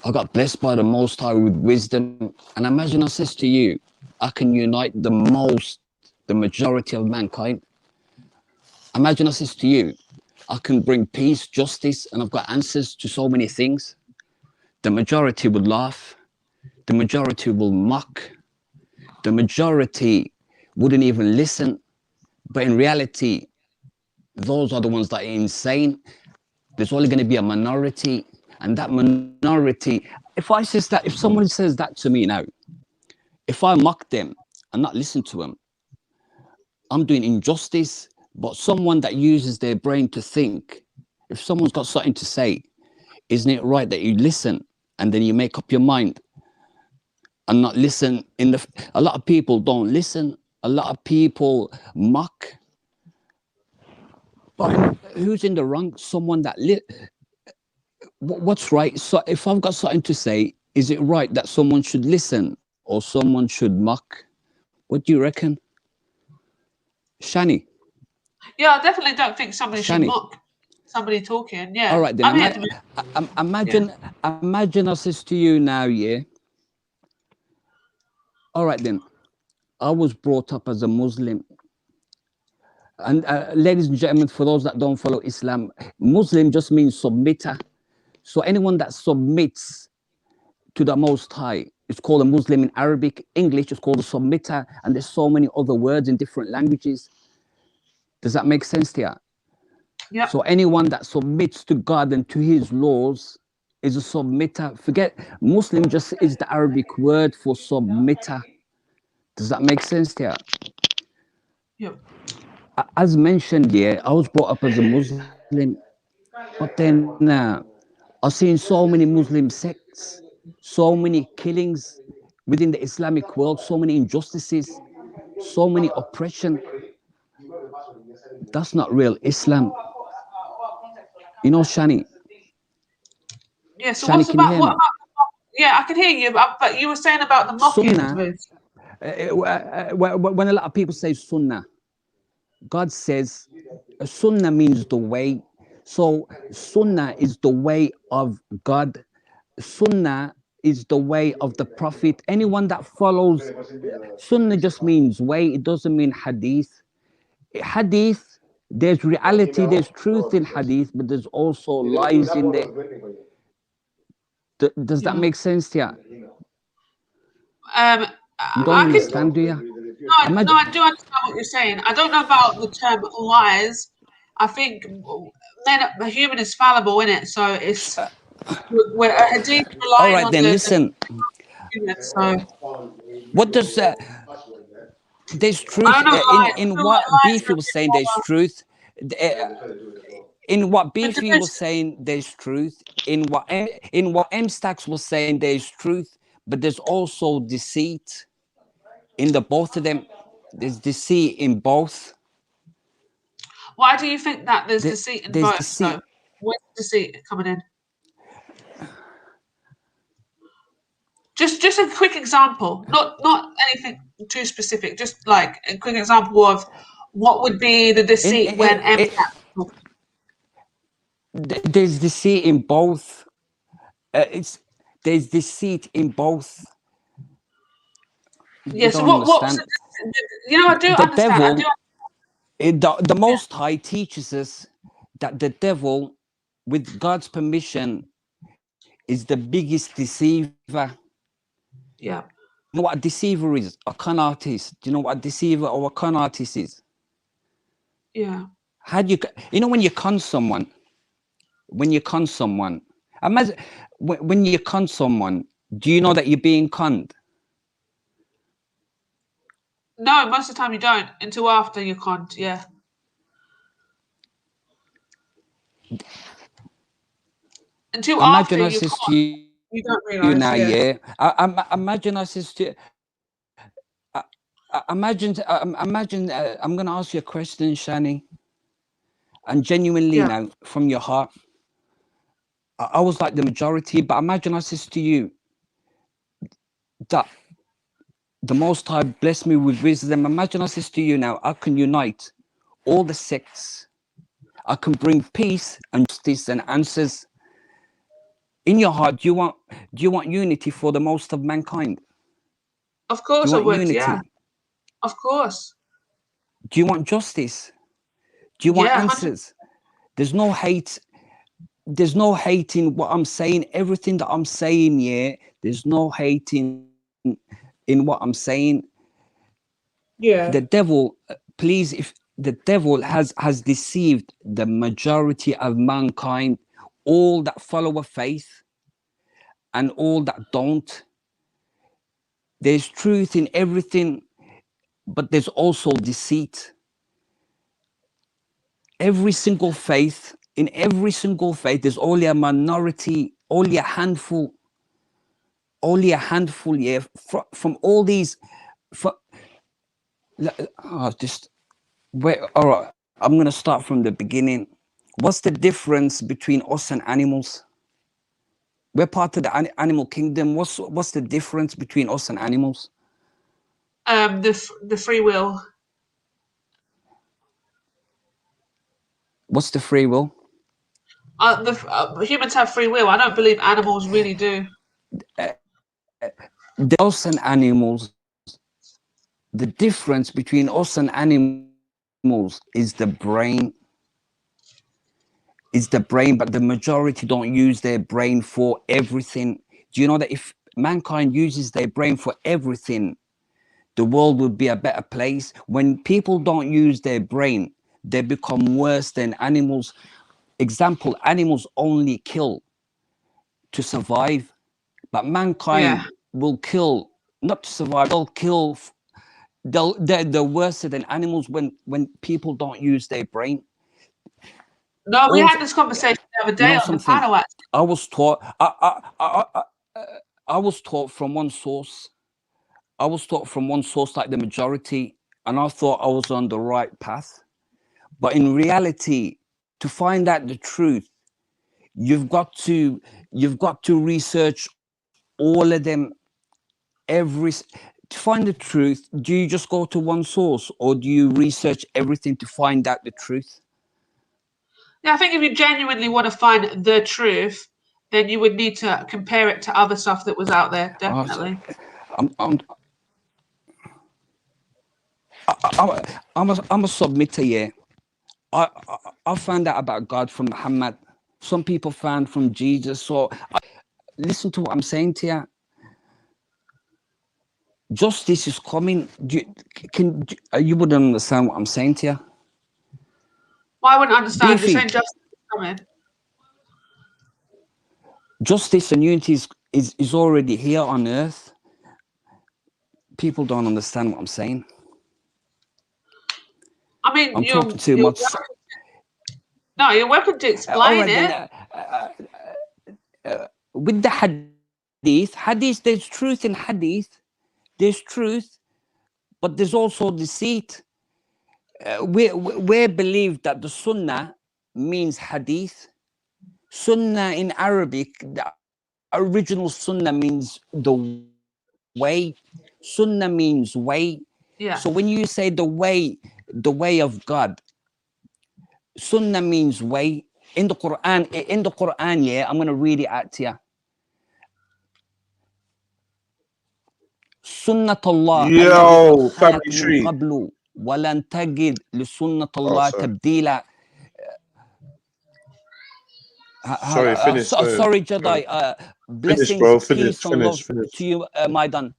I got blessed by the Most High with wisdom, and imagine I said to you, I can unite the majority of mankind. Imagine I said to you, I can bring peace, justice, and I've got answers to so many things. The majority would laugh. The majority will mock. The majority wouldn't even listen. But in reality, those are the ones that are insane. There's only going to be a minority, and that minority, if someone says that to me now, if I mock them and not listen to them, I'm doing injustice. But someone that uses their brain to think, if someone's got something to say, isn't it right that you listen and then you make up your mind and not listen? A lot of people don't listen. A lot of people mock. But who's in the wrong? Someone that what's right? So if I've got something to say, is it right that someone should listen or someone should mock? What do you reckon, Shani? Yeah, I definitely don't think somebody should mock somebody talking. Yeah. All right then. Imagine I says to you now, yeah. All right then. I was brought up as a Muslim. And ladies and gentlemen, for those that don't follow Islam, Muslim just means submitter. So anyone that submits to the Most High is called a Muslim in Arabic. English is called a submitter. And there's so many other words in different languages. Does that make sense to you? Yeah. So anyone that submits to God and to his laws is a submitter. Forget Muslim just is the Arabic word for submitter. Does that make sense to you? Yeah. As mentioned, yeah, I was brought up as a Muslim, but then I've seen so many Muslim sects, so many killings within the Islamic world, so many injustices, so many oppression. That's not real Islam. You know, Shani? Yeah, so Shani, what's can about, you hear what me? about, yeah, I can hear you, but you were saying about the mocking. When a lot of people say Sunnah, God says Sunnah means the way. So Sunnah is the way of God. Sunnah is the way of the Prophet. Anyone that follows Sunnah just means way. It doesn't mean Hadith. Hadith, there's reality, there's truth in Hadith, but there's also lies in there. Does that make sense to you? You don't understand, do you? No, I do understand what you're saying. I don't know about the term lies. I think a human is fallible, innit? So it's we're a hadith relying all right, on then listen. So what does there's truth in what Beefy was saying? There's truth. In what Beefy was saying, there's truth. In what M-Stacks was saying, there's truth. but there's also deceit in the both of them. There's deceit in both. Why do you think that there's deceit in both? Deceit. So, where's deceit coming in? Just a quick example, not anything too specific. Just like a quick example of what would be the deceit when there's deceit in both. There's deceit in both. Yeah. So what's you know? I do understand. The Most High teaches us that the devil, with God's permission, is the biggest deceiver. Yeah. You know what a deceiver is? A con artist. Do you know what a deceiver or a con artist is? Yeah. How do you know when you con someone? Imagine when you con someone, do you know that you're being conned? No, most of the time you don't until after you're conned. Yeah. Until Imagine after I says to you don't realize. now, yeah. Imagine I says to you. Imagine. I'm going to ask you a question, Shani, and genuinely now, from your heart. I was like the majority, but imagine I says to you that the Most High blessed me with wisdom. Imagine I says to you now, I can unite all the sects. I can bring peace and justice and answers. In your heart, do you want unity for the most of mankind? Of course I would, yeah. Of course. Do you want justice? Do you want answers? 100%. There's no hate. There's no hate in what I'm saying. Everything that I'm saying, yeah, there's no hate in what I'm saying. Yeah. The devil, please, if the devil has deceived the majority of mankind, all that follow a faith and all that don't. There's truth in everything, but there's also deceit. Every single faith, in every single faith, there's only a minority, only a handful, yeah, from all these. Wait, all right, I'm going to start from the beginning. What's the difference between us and animals? We're part of the animal kingdom. What's the difference between us and animals? The free will. What's the free will? Humans have free will. I don't believe animals really do. Us and animals, the difference between us and animals is the brain. But the majority don't use their brain for everything. Do you know that if mankind uses their brain for everything, the world would be a better place? When people don't use their brain, they become worse than animals. Example, animals only kill to survive, but mankind will kill not to survive. They'll kill. They're worse than animals when people don't use their brain. No, we had this conversation the other day on the panel. I was taught. I was taught from one source. I was taught from one source, like the majority, and I thought I was on the right path. But in reality, to find out the truth, you've got to research all of them. To find the truth, do you just go to one source, or do you research everything to find out the truth? Yeah, I think if you genuinely want to find the truth, then you would need to compare it to other stuff that was out there. Definitely. I'm a submitter, yeah. I found out about God from Muhammad. Some people found from Jesus. So listen to what I'm saying to you. Justice is coming. You wouldn't understand what I'm saying to you. Well, I wouldn't understand. You're saying justice is coming. Justice and unity is already here on earth. People don't understand what I'm saying. I mean, I'm talking too much. No, you're welcome to explain it. With the Hadith, there's truth in hadith. There's truth, but there's also deceit. We believe that the sunnah means hadith. Sunnah in Arabic, the original sunnah means the way. Sunnah means way. Yeah. So when you say the way of God, sunnah means way. In the Quran, yeah, I'm gonna read it out to you. سنة الله Yo, family tree. قبل ولن تجد لسنة الله تبديلا. Sorry, finish. Sorry, Jedi. Blessings, finish, bro. peace, and love Finish. to you, Maidan.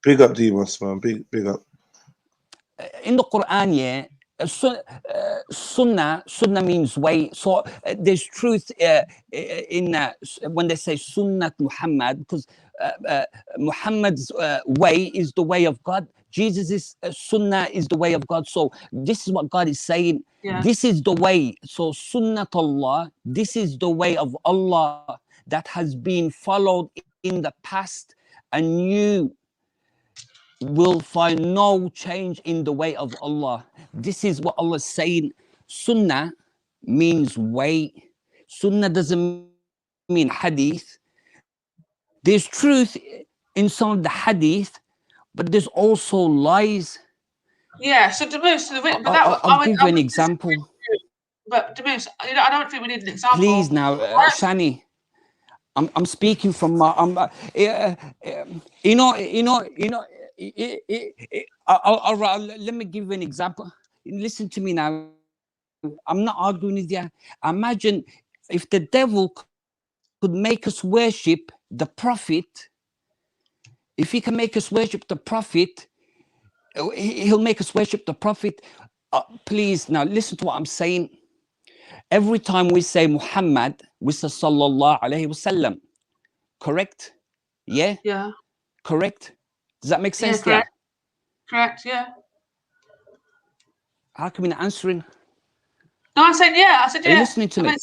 Big up, Demas, man. Big up. In the Quran, yeah, sunnah means way. So there's truth in when they say Sunnat Muhammad, because Muhammad's way is the way of God. Jesus' sunnah is the way of God. So this is what God is saying. Yeah. This is the way. So Sunnat Allah, this is the way of Allah that has been followed in the past, and you will find no change in the way of Allah. This is what Allah is saying. Sunnah means way. Sunnah doesn't mean hadith. There's truth in some of the hadith, but there's also lies. Yeah, so Demus, I'll give you an example. But Demus, I don't think we need an example. Please now, Shani. I'm speaking from my. Let me give you an example. Listen to me now. I'm not arguing with you. Imagine if the devil could make us worship the prophet. If he can make us worship the prophet, he'll make us worship the prophet. Please now listen to what I'm saying. Every time we say Muhammad, we say Sallallahu Alaihi Wasallam. Correct? Yeah? Yeah. Correct? Does that make sense? Yeah, correct. Correct, yeah. How come you're not answering? No, I said yeah. I said yeah. Are you listening to me?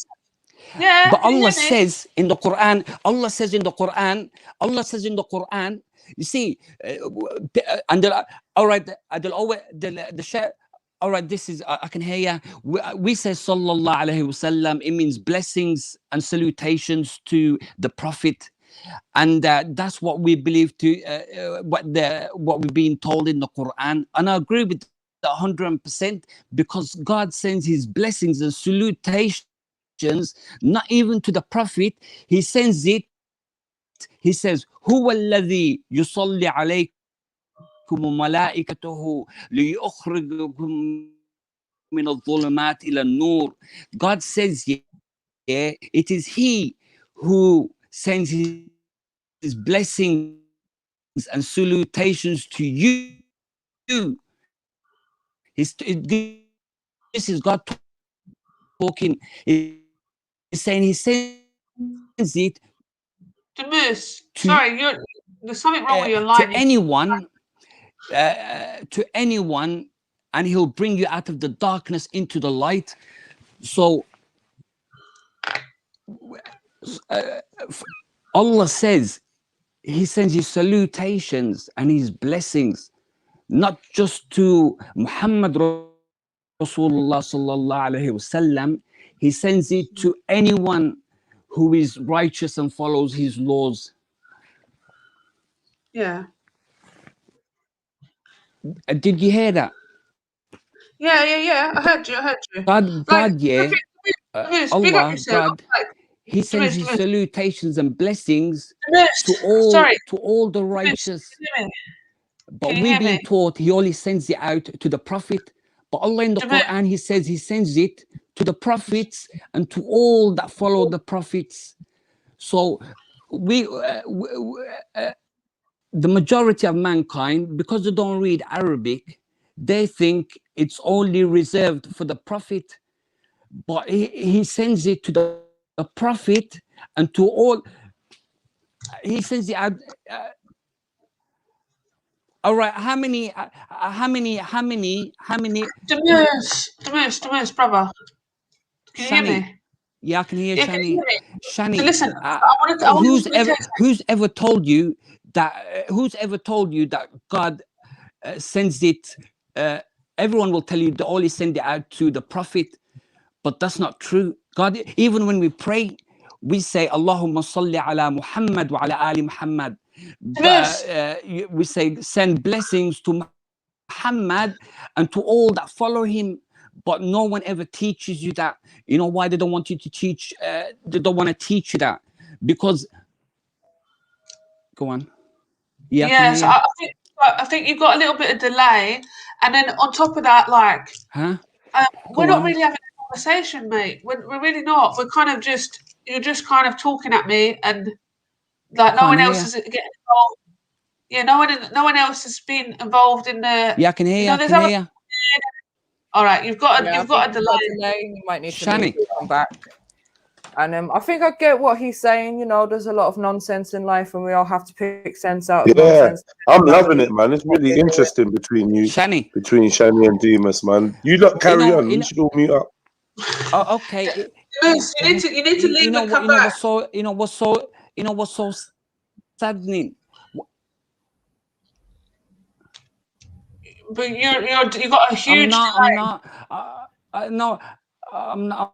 Yeah. But Allah says in the Quran, Allah says in the Quran, you see, and all right, all right, this is, I can hear you. We say Sallallahu Alaihi Wasallam, it means blessings and salutations to the Prophet. And that's what we believe to, what we've been told in the Quran. And I agree with 100%, because God sends his blessings and salutations not even to the Prophet. He sends it, he says, هو الذي يصلي عليكم وملائكته ليخرجكم من الظلمات إلى النور. God says, yeah, it is he who sends his blessings and salutations to you. This is God talking. He's saying he sends it sorry, there's something wrong with your line. To anyone, and he'll bring you out of the darkness into the light. So Allah says he sends his salutations and his blessings not just to Muhammad Rasulullah sallallahu alaihi wasallam. He sends it to anyone who is righteous and follows his laws. Yeah. Did you hear that? Yeah. I heard you. God, yeah. Allah, God, he sends his salutations and blessings to all the righteous. But we've been taught he only sends it out to the Prophet. But Allah in the Quran, he says he sends it to the prophets and to all that follow the prophets. So the majority of mankind, because they don't read Arabic, they think it's only reserved for the Prophet. But he sends it to the Prophet and to all. He sends it out. All right, how many? Demus, brother. Can you hear me? Yeah, I can hear Yeah, Shani. Shani, so listen, who's ever told you that? Who's ever told you that God sends it? Everyone will tell you they only send it out to the prophet, but that's not true. God, even when we pray, we say Allahumma salli ala Muhammad wa ala ali Muhammad. We say send blessings to Muhammad and to all that follow him. But no one ever teaches you that. You know why they don't want you to teach? They don't want to teach you that because. Go on. Yeah. Yes, I think you've got a little bit of delay, and then on top of that, like, we're not really having a conversation, mate. We're really not. We're kind of you're just kind of talking at me, and like no one else is getting involved. Yeah, no one else has been involved in the. Yeah, I can hear you. There's other. All right, you've got a delay. You might need to leave and come back. And I think I get what he's saying. You know, there's a lot of nonsense in life, and we all have to pick sense out of nonsense. I'm loving it, man. It's really interesting between you, between Shani and Demas, man. You lot carry on. You should all mute up. Oh, okay. You need to leave and come back. What's so saddening? But you've got a huge. I'm not.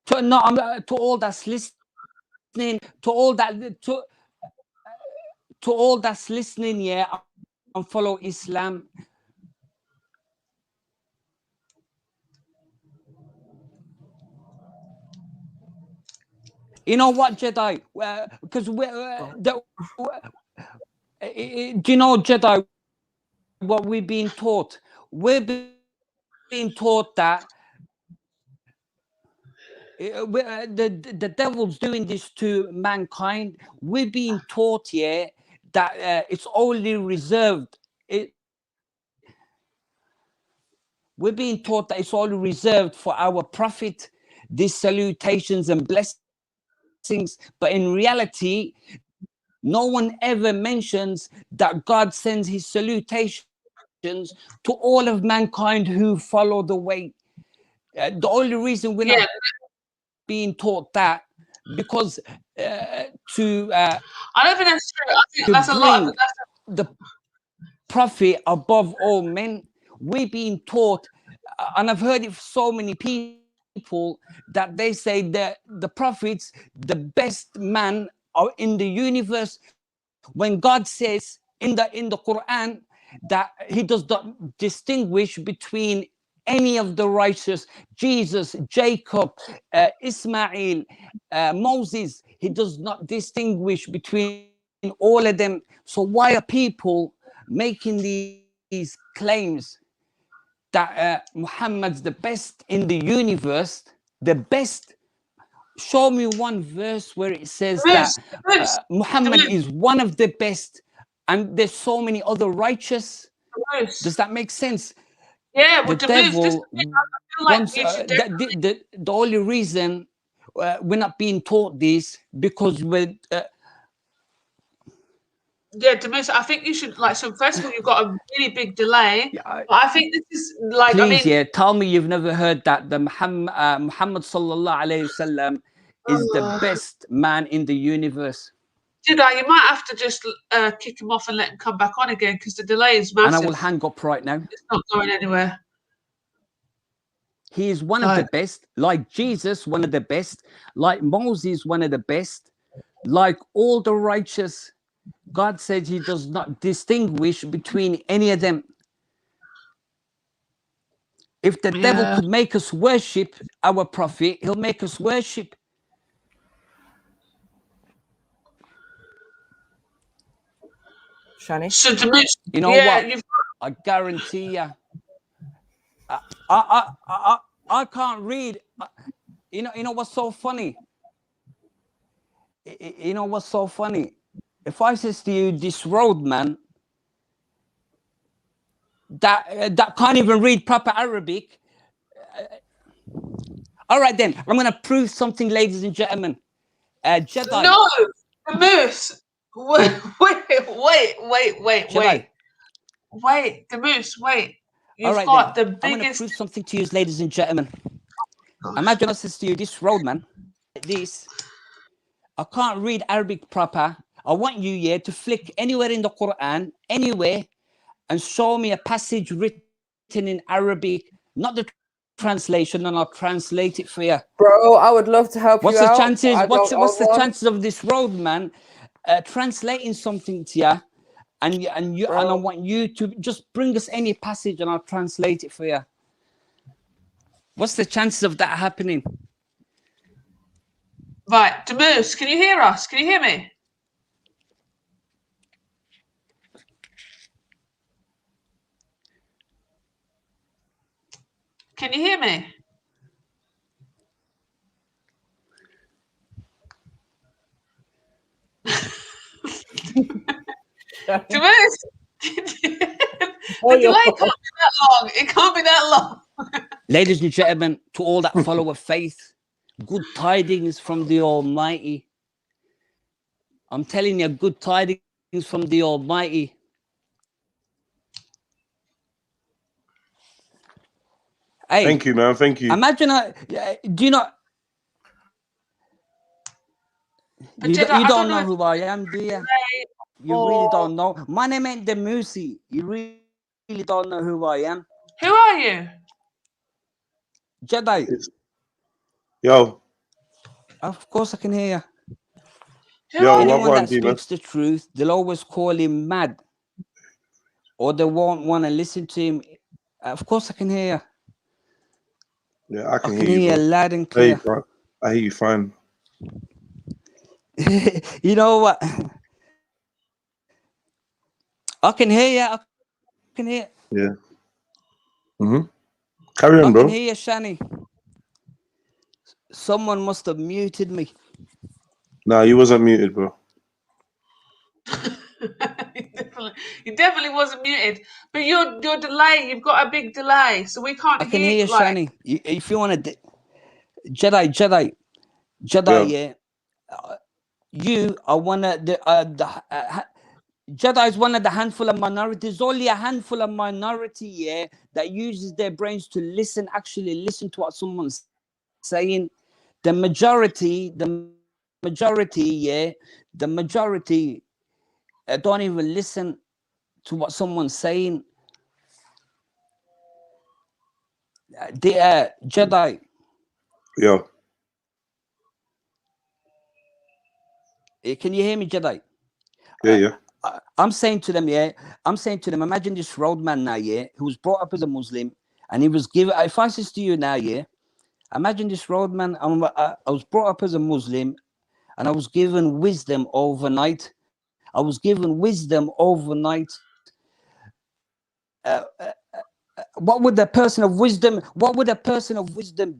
To all that's listening, to all that's listening, yeah, and follow Islam. You know what, Jedi? Because do you know, Jedi, what we're being taught? We're being taught that the devil's doing this to mankind. We're being taught here that it's only reserved. We're being taught that it's only reserved for our prophet, these salutations and blessings. But in reality, no one ever mentions that God sends his salutations to all of mankind who follow the way. The only reason we're not being taught that because I don't think that's true. I think that's a lot. The prophet above all men. We're being taught, and I've heard it from so many people that they say that the prophet's the best man in the universe. When God says in the Quran that he does not distinguish between any of the righteous, Jesus, Jacob, Ismail, Moses, he does not distinguish between all of them. So why are people making these claims that Muhammad's the best in the universe, the best? Show me one verse where it says that Muhammad is one of the best and there's so many other righteous. Does that make sense? Yeah, the devil wants, the only reason we're not being taught this because we're Demis, I think you should so first of all you've got a really big delay. I think this is like please, tell me you've never heard that the Muhammad sallallahu alayhi wasallam is the best man in the universe. Jedi, you might have to just kick him off and let him come back on again because the delay is massive. And I will hang up right now. It's not going anywhere. He is one of the best, like Jesus, one of the best, like Moses, one of the best, like all the righteous. God said he does not distinguish between any of them. If the devil could make us worship our prophet, he'll make us worship. Shani? So you know what? I guarantee you. I can't read. You know what's so funny? You know what's so funny? If I says to you, this road man that can't even read proper Arabic. All right, then I'm gonna prove something, ladies and gentlemen. Jedi. No, the moose. Wait, the moose. Wait. You've right, got then. the I'm going to biggest. prove something to you, ladies and gentlemen. Imagine I says to you, this road, man, this, I can't read Arabic proper. I want you, yeah, to flick anywhere in the Quran, anywhere, and show me a passage written in Arabic, not the translation, and I'll translate it for you. Bro, I would love to help What's you the out. chances? I What's don't own the one. chances of this road, man, translating something to you, and I want you to just bring us any passage, and I'll translate it for you. What's the chances of that happening? Right, Demoose, can you hear us? Can you hear me? Can you hear me? Demoose, the delay can't be that long. It can't be that long. Ladies and gentlemen, to all that follow of faith, good tidings from the Almighty. I'm telling you, good tidings from the Almighty. Hey, thank you, man. Thank you. Imagine, do you not? You don't know who I am, do you? You really don't know. My name ain't Demusi. You really don't know who I am. Who are you? Jedi. Yo. Of course I can hear you. Yo, anyone that speaks the truth, they'll always call him mad. Or they won't want to listen to him. Of course I can hear you. Yeah, I can hear you loud and clear. Hey, bro. I hear you fine. You know what? I can hear you. I can hear. Yeah. Carry on, I bro. can hear you, Shani. Someone must have muted me. Nah, you wasn't muted, bro. You definitely wasn't muted. But your delay, you've got a big delay, so we can't I can hear you, like... Shani. If you want to, Jedi, yeah. You are one of the Jedi is one of the handful of minorities. Only a handful of minority, yeah, that uses their brains to listen, actually listen to what someone's saying. The majority, yeah, the majority don't even listen to what someone's saying. The Jedi. Yo. Can you hear me, Jedi? Yeah. I'm saying to them, imagine this roadman now, yeah, who was brought up as a Muslim, and he was given, if I says to you now, yeah, imagine this roadman, I was brought up as a Muslim, and I was given wisdom overnight. What would a person of wisdom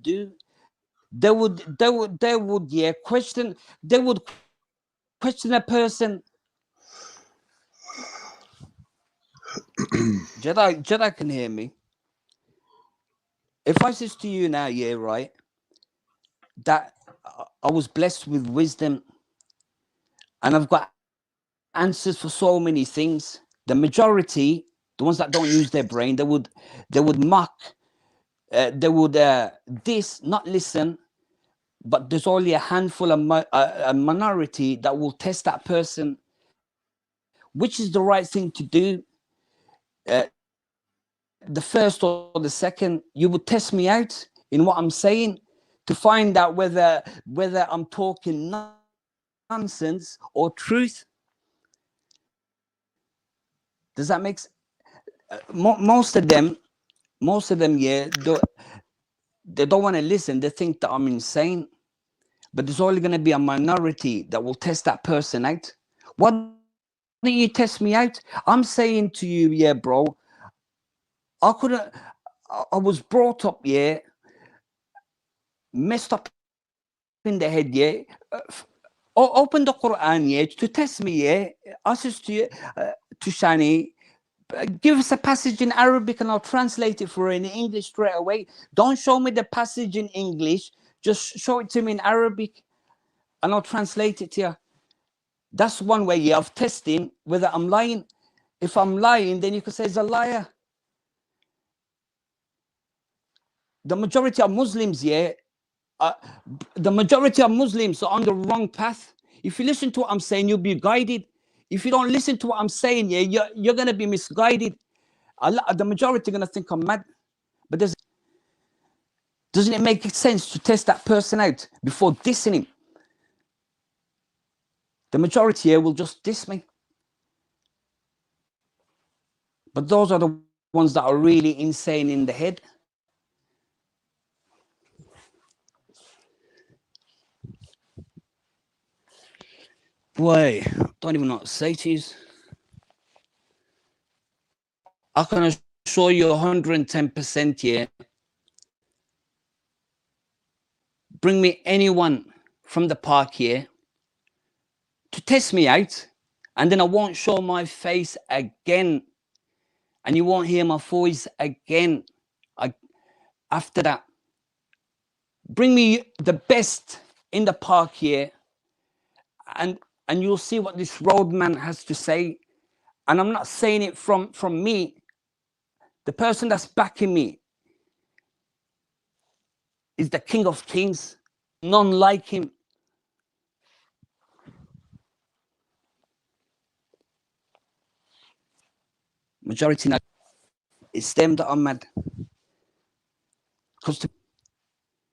do? They would question a person. Jedi can hear me. If I says to you now, yeah, right, that I was blessed with wisdom and I've got answers for so many things, the majority, the ones that don't use their brain, they would mock, they would not listen. But there's only a handful of a minority that will test that person, which is the right thing to do. The first or the second, you would test me out in what I'm saying to find out whether I'm talking nonsense or truth. Does that make sense? Most of them, yeah, they don't want to listen. They think that I'm insane. But there's only going to be a minority that will test that person out. Why don't you test me out? I'm saying to you, yeah, bro, I was brought up, yeah, messed up in the head, yeah. Open the Quran, yeah, to test me, yeah. Ask us to Shani, give us a passage in Arabic and I'll translate it for her in English straight away. Don't show me the passage in English. Just show it to me in Arabic and I'll translate it to you. That's one way of testing whether I'm lying. If I'm lying, then you can say it's a liar. the majority of Muslims, the majority of Muslims are on the wrong path. If you listen to what I'm saying, you'll be guided. If you don't listen to what I'm saying, you're going to be misguided. The majority are going to think I'm mad. But doesn't it make sense to test that person out before dissing him? The majority here will just diss me. But those are the ones that are really insane in the head. Boy, I don't even know what to say to you. I can assure you 110% here. Bring me anyone from the park here to test me out, and then I won't show my face again. And you won't hear my voice again after that. Bring me the best in the park here, and you'll see what this roadman has to say. And I'm not saying it from me. The person that's backing me is the King of Kings. None like him. Majority now, it's them that are mad. Because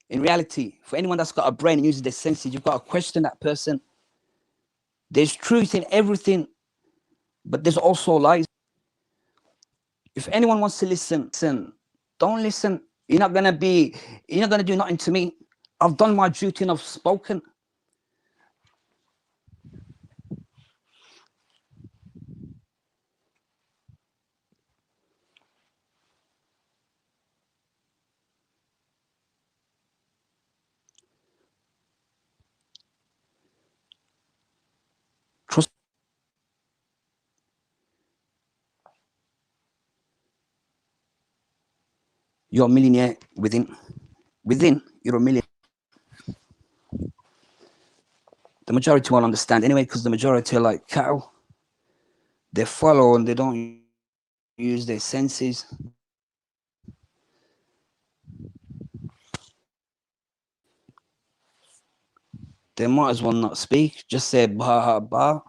in reality, for anyone that's got a brain and uses their senses, you've got to question that person. There's truth in everything, but there's also lies. If anyone wants to listen, don't listen. You're not gonna do nothing to me. I've done my duty and I've spoken. Trust. You're a millionaire within you're a millionaire. The majority won't understand anyway, because the majority are like cattle. They follow and they don't use their senses. They might as well not speak. Just say bah bah.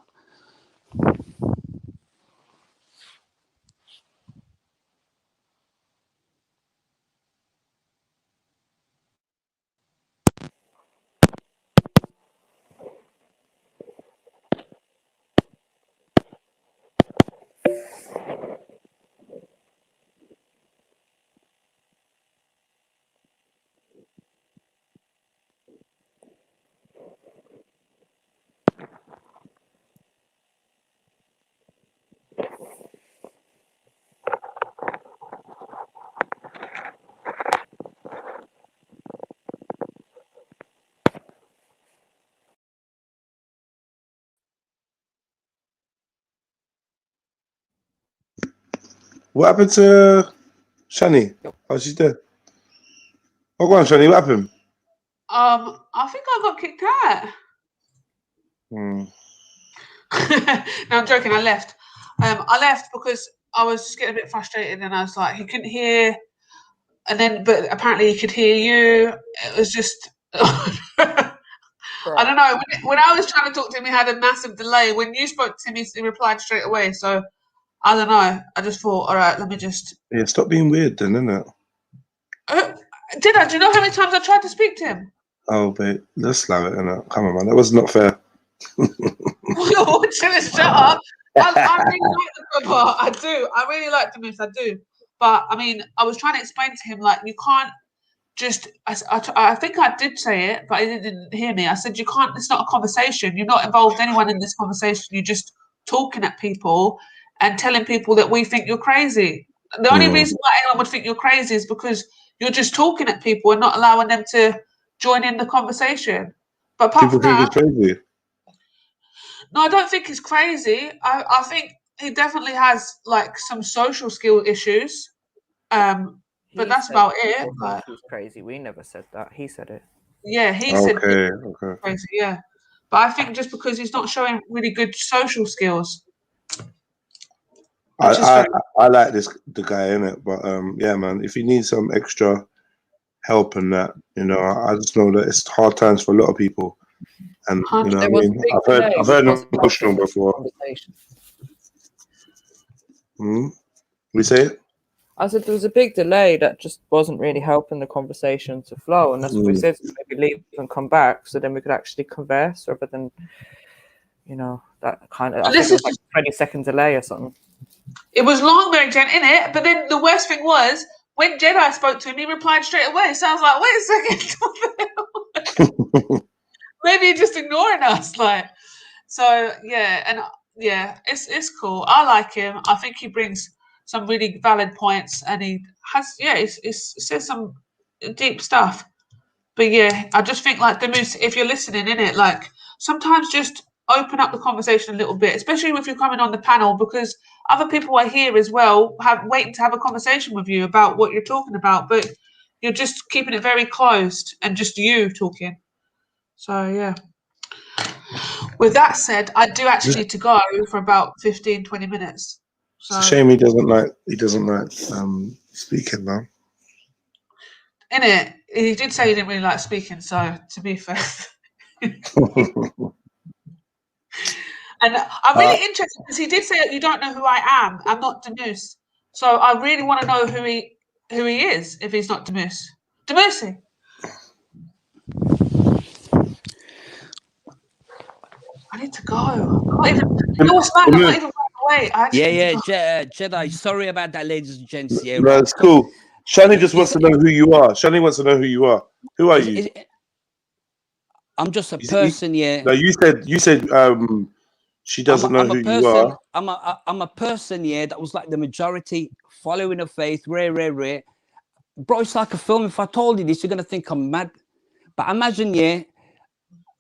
What happened to Shani? How's she doing? Oh, go on, Shani. What happened? I think I got kicked out. No, I'm joking. I left. I left because I was just getting a bit frustrated, and I was like, he couldn't hear, and then, but apparently he could hear you. It was just, I don't know. When I was trying to talk to him, he had a massive delay. When you spoke to him, he replied straight away. So I don't know. I just thought, all right, let me just. Yeah, stop being weird, then, innit? Did I? Do you know how many times I tried to speak to him? Oh, babe, let's allow it, innit? Come on, man. That was not fair. You're watching this, shut up. I really like the brother. I do. I really like the moves. I do. But I mean, I was trying to explain to him, like, you can't just. I think I did say it, but he didn't hear me. I said, you can't. It's not a conversation. You're not involved anyone in this conversation. You're just talking at people and telling people that we think you're crazy. The only reason why anyone would think you're crazy is because you're just talking at people and not allowing them to join in the conversation. But apart People from think that, it's crazy. no, I don't think he's crazy. I think he definitely has like some social skill issues. But that's about it. Like, he's crazy. We never said that. He said it. Yeah, he said Okay. crazy, yeah. But I think just because he's not showing really good social skills. I like the guy, innit? But yeah, man, if he needs some extra help and that. You know, I just know that it's hard times for a lot of people, and you know, what I mean, I've heard them emotional before. We say it. I said there was a big delay that just wasn't really helping the conversation to flow, and that's what we said. So maybe leave and come back, so then we could actually converse, rather than, you know, that kind of. I think it was like a 20-second delay or something. It was long, Mary Jane, innit? But then the worst thing was when Jedi spoke to him, he replied straight away. So I was like, wait a second, maybe you're just ignoring us, like. So yeah, and yeah, it's cool. I like him. I think he brings some really valid points, and he has he says some deep stuff. But yeah, I just think like the moose, if you're listening in it, like sometimes just open up the conversation a little bit, especially if you're coming on the panel, because other people are here as well, waiting to have a conversation with you about what you're talking about, but you're just keeping it very closed and just you talking. So yeah. With that said, I do actually need to go for about 15-20 minutes. So, it's a shame he doesn't like speaking now. Innit? He did say he didn't really like speaking, so to be fair. And I'm really interested because he did say that you don't know who I am. I'm not Demus. So I really want to know who he is if he's not Demus. Demusi. I need to go. I'm not even. You know what's mad? I'm not even running away. Jedi. Sorry about that, ladies and gents. Yeah, no, it's cool. Shani just wants to know who you are. Shani wants to know who you are. Who are you? I'm just a person. No, you said she doesn't know who you are. I'm a person. Yeah, that was like the majority following the faith. Rare. Bro, it's like a film. If I told you this, you're gonna think I'm mad. But imagine, yeah,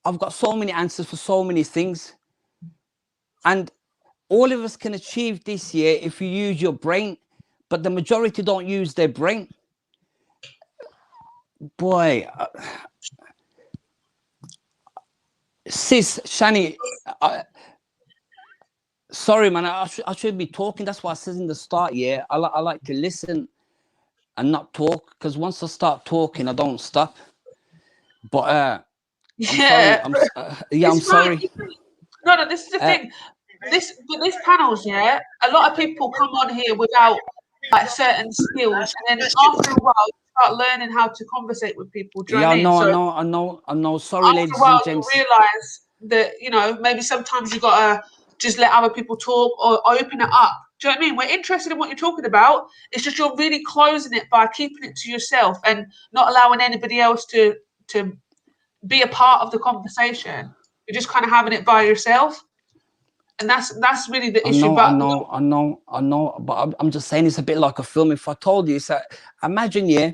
I've got so many answers for so many things, and all of us can achieve this year if you use your brain. But the majority don't use their brain. Boy, sis, Shani, sorry, man, I should be talking. That's why I said in the start, yeah, I like to listen and not talk, because once I start talking, I don't stop. But I'm sorry. No, this is the thing. This panels, yeah, a lot of people come on here without like certain skills, and then after a while you start learning how to conversate with people. Do you know what I mean? I know. Sorry, ladies and gents. You realise that, you know, maybe sometimes you gotta just let other people talk or open it up. Do you know what I mean? We're interested in what you're talking about. It's just you're really closing it by keeping it to yourself and not allowing anybody else to be a part of the conversation. You're just kind of having it by yourself. And that's really the issue. I know. But I'm just saying it's a bit like a film. If I told you, so imagine, yeah.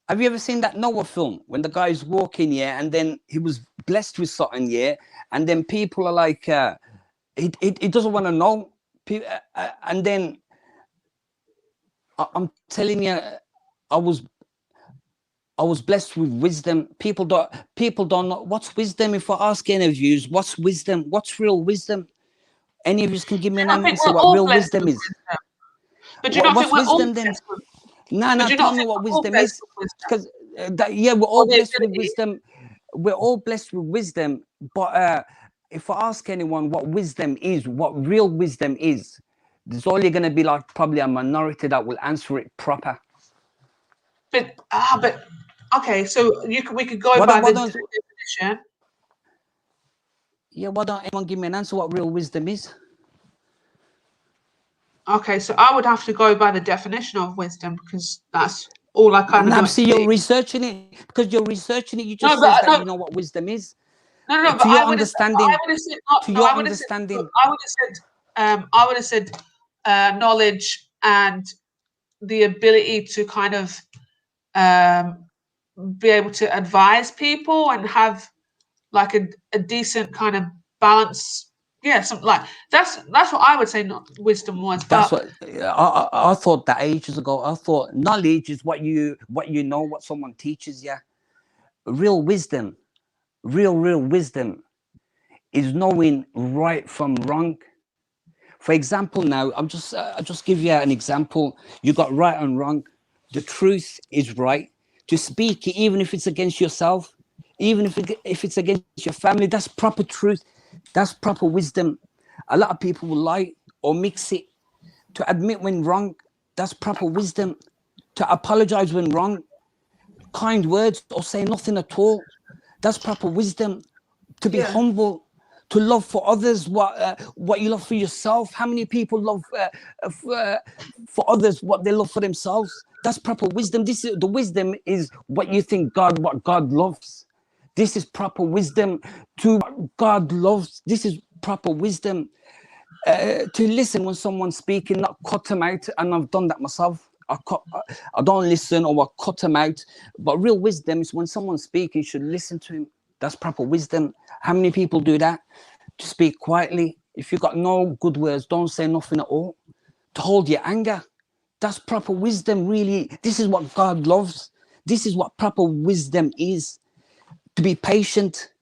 Have you ever seen that Noah film when the guy's walking, yeah, and then he was blessed with something, yeah, and then people are like, he doesn't want to know, and then I'm telling you, I was blessed with wisdom. People don't know what's wisdom. If I ask any of you, what's wisdom? What's real wisdom? Any of you can give me an answer what real wisdom is. But you don't think we're all wisdom then? No, tell me what wisdom is. Because we're all blessed with wisdom. We're all blessed with wisdom. But if I ask anyone what wisdom is, what real wisdom is, there's only going to be like probably a minority that will answer it proper. But okay, so we could go by the definition. Yeah, why don't anyone give me an answer what real wisdom is? Okay, so I would have to go by the definition of wisdom, because that's all I kind of know. See, you're researching it. Because you're researching it, you just said that you know what wisdom is. No, to your understanding. I would have said knowledge and the ability to kind of be able to advise people and have like a decent kind of balance. Yeah, something like that's what I would say. Not wisdom was. That's what I thought that ages ago. I thought knowledge is what you know, what someone teaches you. Real wisdom, real wisdom, is knowing right from wrong. For example, now I'll just give you an example. You got right and wrong. The truth is right. to speak, even if it's against yourself, even if it's against your family. That's proper truth. That's proper wisdom. A lot of people will lie or mix it. To admit when wrong, that's proper wisdom. To apologize when wrong, kind words, or say nothing at all, that's proper wisdom. To be humble, to love for others what you love for yourself. How many people love for others what they love for themselves? That's proper wisdom. The wisdom is what you think what God loves. This is proper wisdom. To what God loves, this is proper wisdom. To listen when someone's speaking, not cut them out. And I've done that myself. I don't listen, or I cut them out. But real wisdom is when someone's speaking, you should listen to him. That's proper wisdom. How many people do that? To speak quietly. If you've got no good words, don't say nothing at all. To hold your anger. That's proper wisdom, really. This is what God loves. This is what proper wisdom is. To be patient.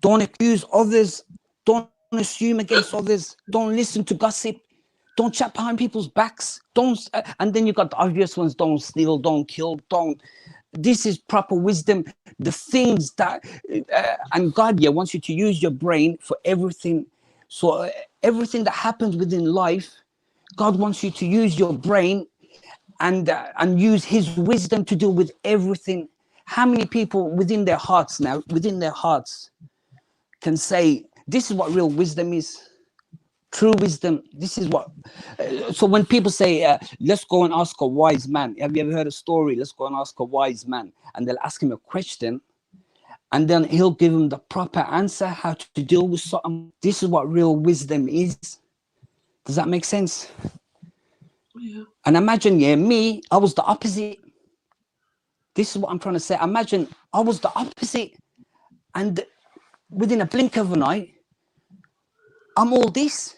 Don't accuse others. Don't assume against others. Don't listen to gossip. Don't chat behind people's backs. And then you got the obvious ones. Don't steal, don't kill, don't. This is proper wisdom. The things that, and God wants you to use your brain for everything. So everything that happens within life, God wants you to use your brain and use his wisdom to deal with everything. How many people within their hearts can say, this is what real wisdom is? True wisdom. This is what. So when people say, let's go and ask a wise man. Have you ever heard a story? Let's go and ask a wise man. And they'll ask him a question. And then he'll give him the proper answer, how to deal with something. This is what real wisdom is. Does that make sense? Yeah. And imagine, me, I was the opposite. This is what I'm trying to say. Imagine I was the opposite. And within a blink of an eye, I'm all this.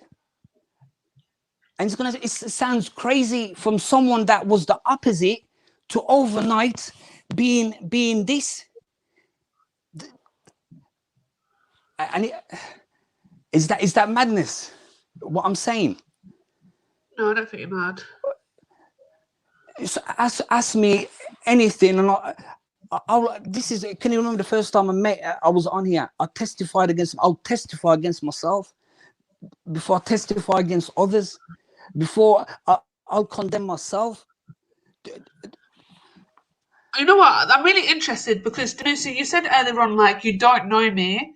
And it sounds crazy from someone that was the opposite to overnight being this. And is that madness? What I'm saying? No, I don't think you're mad. Ask me anything, and can you remember the first time I was on here? I'll testify against myself before I testify against others. Before I'll condemn myself. You know what? I'm really interested because Demusi, you said earlier on, like, you don't know me,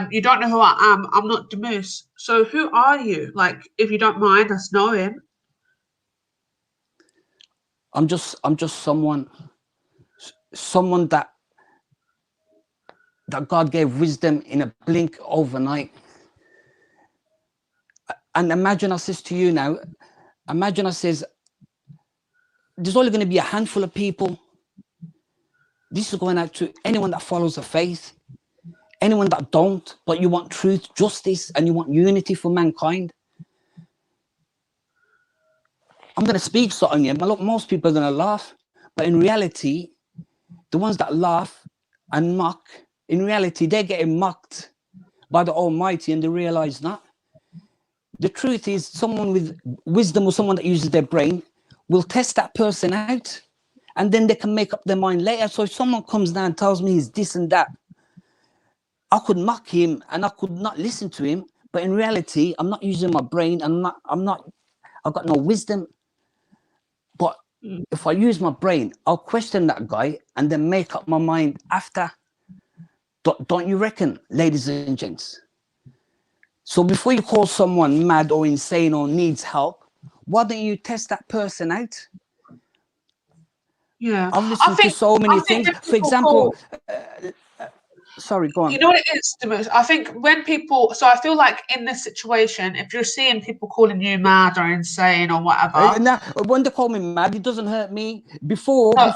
you don't know who I am. I'm not Demus. So who are you? Like, if you don't mind us knowing. I'm just someone that God gave wisdom in a blink overnight. And imagine I says to you now, imagine I says, there's only going to be a handful of people. This is going out to anyone that follows the faith, anyone that don't, but you want truth, justice, and you want unity for mankind. I'm going to speak something here, but look, most people are going to laugh. But in reality, the ones that laugh and mock, in reality, they're getting mocked by the Almighty, and they realize not. The truth is, someone with wisdom or someone that uses their brain will test that person out, and then they can make up their mind later. So if someone comes down and tells me he's this and that, I could mock him and I could not listen to him. But in reality, I'm not using my brain. I've got no wisdom. But if I use my brain, I'll question that guy and then make up my mind after. Don't you reckon, ladies and gents? So before you call someone mad or insane or needs help, why don't you test that person out? Yeah. I've listened to so many things. For example, sorry, go on. You know what it is, Demus? I think when people, so I feel like in this situation, if you're seeing people calling you mad or insane or whatever. Now, when they call me mad, it doesn't hurt me. Before, I'm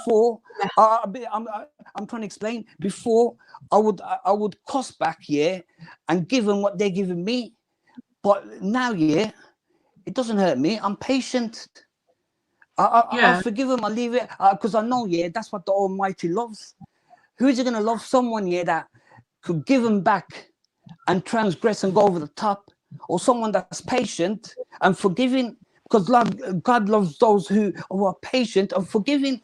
trying to explain. Before, I would cuss back, and give them what they're giving me. But now, it doesn't hurt me. I'm patient. I'll forgive them. I'll leave it because I know, that's what the Almighty loves. Who is it going to love? Someone, that could give them back and transgress and go over the top, or someone that's patient and forgiving? Because God loves those who are patient and forgiving.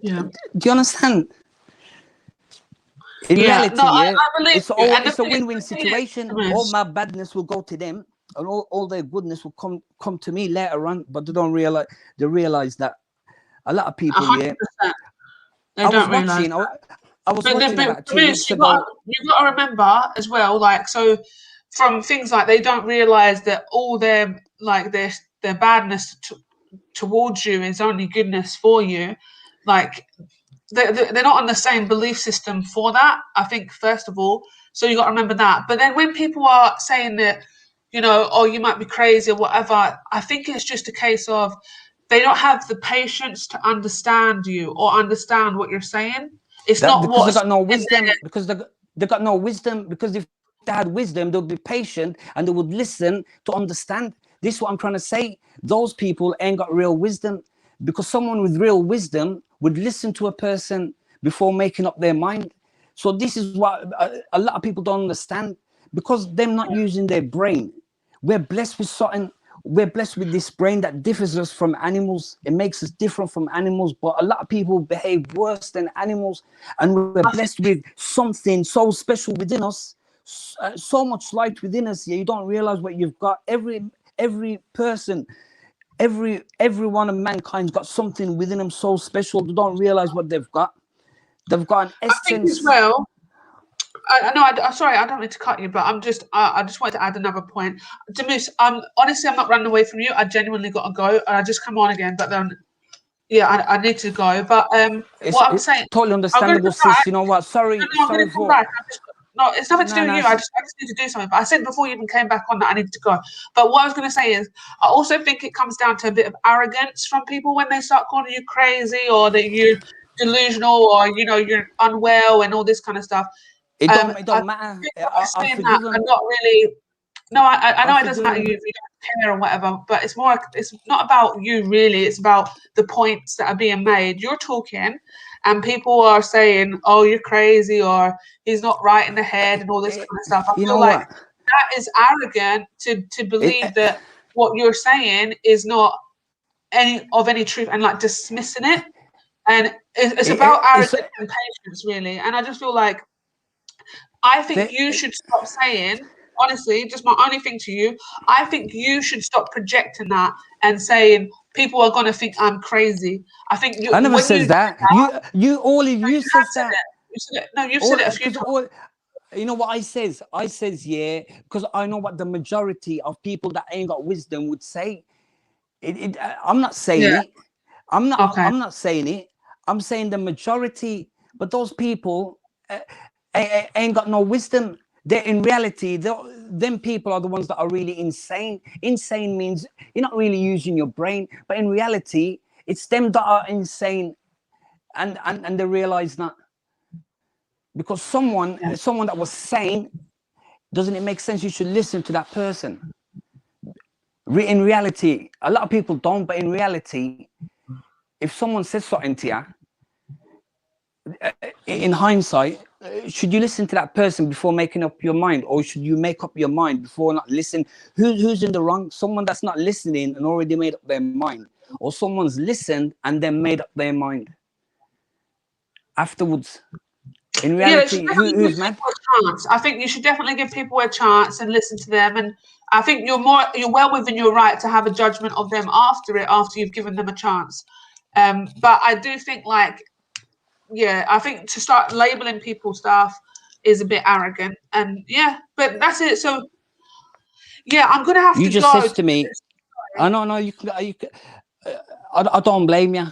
Yeah. Do you understand? In reality, no, I believe it's you. it's a win-win situation. All my badness will go to them, and all their goodness will come to me later on. But they don't realize. They realize that a lot of people 100%. They don't realize. I was watching about 2 weeks you've ago. got to remember as well, like, so from things like they don't realize that all their badness towards you is only goodness for you. Like, they're not on the same belief system for that, I think, first of all. So you got to remember that. But then when people are saying that, you know, oh, you might be crazy or whatever, I think it's just a case of they don't have the patience to understand you or understand what you're saying. It's not because they got no wisdom. Because they got no wisdom. Because if they had wisdom, they'll be patient and they would listen to understand. This is what I'm trying to say. Those people ain't got real wisdom, because someone with real wisdom would listen to a person before making up their mind. So this is what a lot of people don't understand, because they're not using their brain. We're blessed with something. We're blessed with this brain that differs us from animals. It makes us different from animals, but a lot of people behave worse than animals, and we're blessed with something so special within us, so much light within us. Yeah, you don't realize what you've got. Every person, every one of mankind's got something within them so special. They don't realize what they've got. They've got an essence. I think as well. I'm sorry, I don't mean to cut you, but I just wanted to add another point. Demus, honestly, I'm not running away from you. I genuinely got to go. I just come on again, but then, yeah, I need to go. But what I'm saying, totally understandable, sis. You know what? Sorry for. No, it's nothing to do with you. I just need to do something. But I said before you even came back on that I needed to go. But what I was going to say is, I also think it comes down to a bit of arrogance from people when they start calling you crazy, or that you're delusional, or, you know, you're unwell and all this kind of stuff. It don't matter. I forgive them. I'm not really. No, I know it doesn't matter if you don't care or whatever, but it's not about you really. It's about the points that are being made. You're talking, and people are saying, "Oh, you're crazy," or "He's not right in the head," and all this kind of stuff. I feel like that is arrogant to believe that what you're saying is not any truth, and like dismissing it. And it's about arrogance and patience, really. And I just feel like, I think you should stop saying, honestly, just my only thing to you, I think you should stop projecting that and saying people are going to think I'm crazy. I think I never said that. You said that. No, you've said it a few times. You know what I says? I says, yeah, because I know what the majority of people that ain't got wisdom would say. I'm not saying it. I'm not saying it. I'm saying the majority, but those people ain't got no wisdom. They're in reality, them people are the ones that are really insane. Insane means you're not really using your brain, but in reality, it's them that are insane, and they realize that. Because someone that was sane, doesn't it make sense you should listen to that person? In reality, a lot of people don't, but in reality, if someone says something to you, in hindsight, should you listen to that person before making up your mind, or should you make up your mind before not listening? Who's in the wrong? Someone that's not listening and already made up their mind, or someone's listened and then made up their mind afterwards? In reality, who's mad? I think you should definitely give people a chance and listen to them. And I think you're well within your right to have a judgment of them after you've given them a chance. But I do think, like, yeah, I think to start labeling people stuff is a bit arrogant. And yeah, but that's it. So yeah, I'm gonna have to go. You just said to me, I know you can. I don't blame you,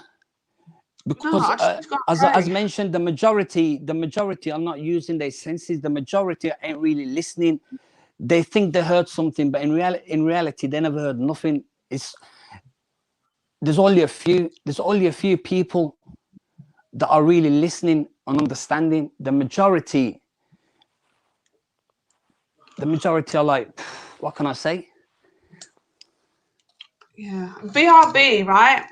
because as mentioned, the majority are not using their senses. The majority ain't really listening. They think they heard something, but in reality, they never heard nothing. There's only a few people that are really listening and understanding. The majority are like, what can I say? Yeah, BRB, right?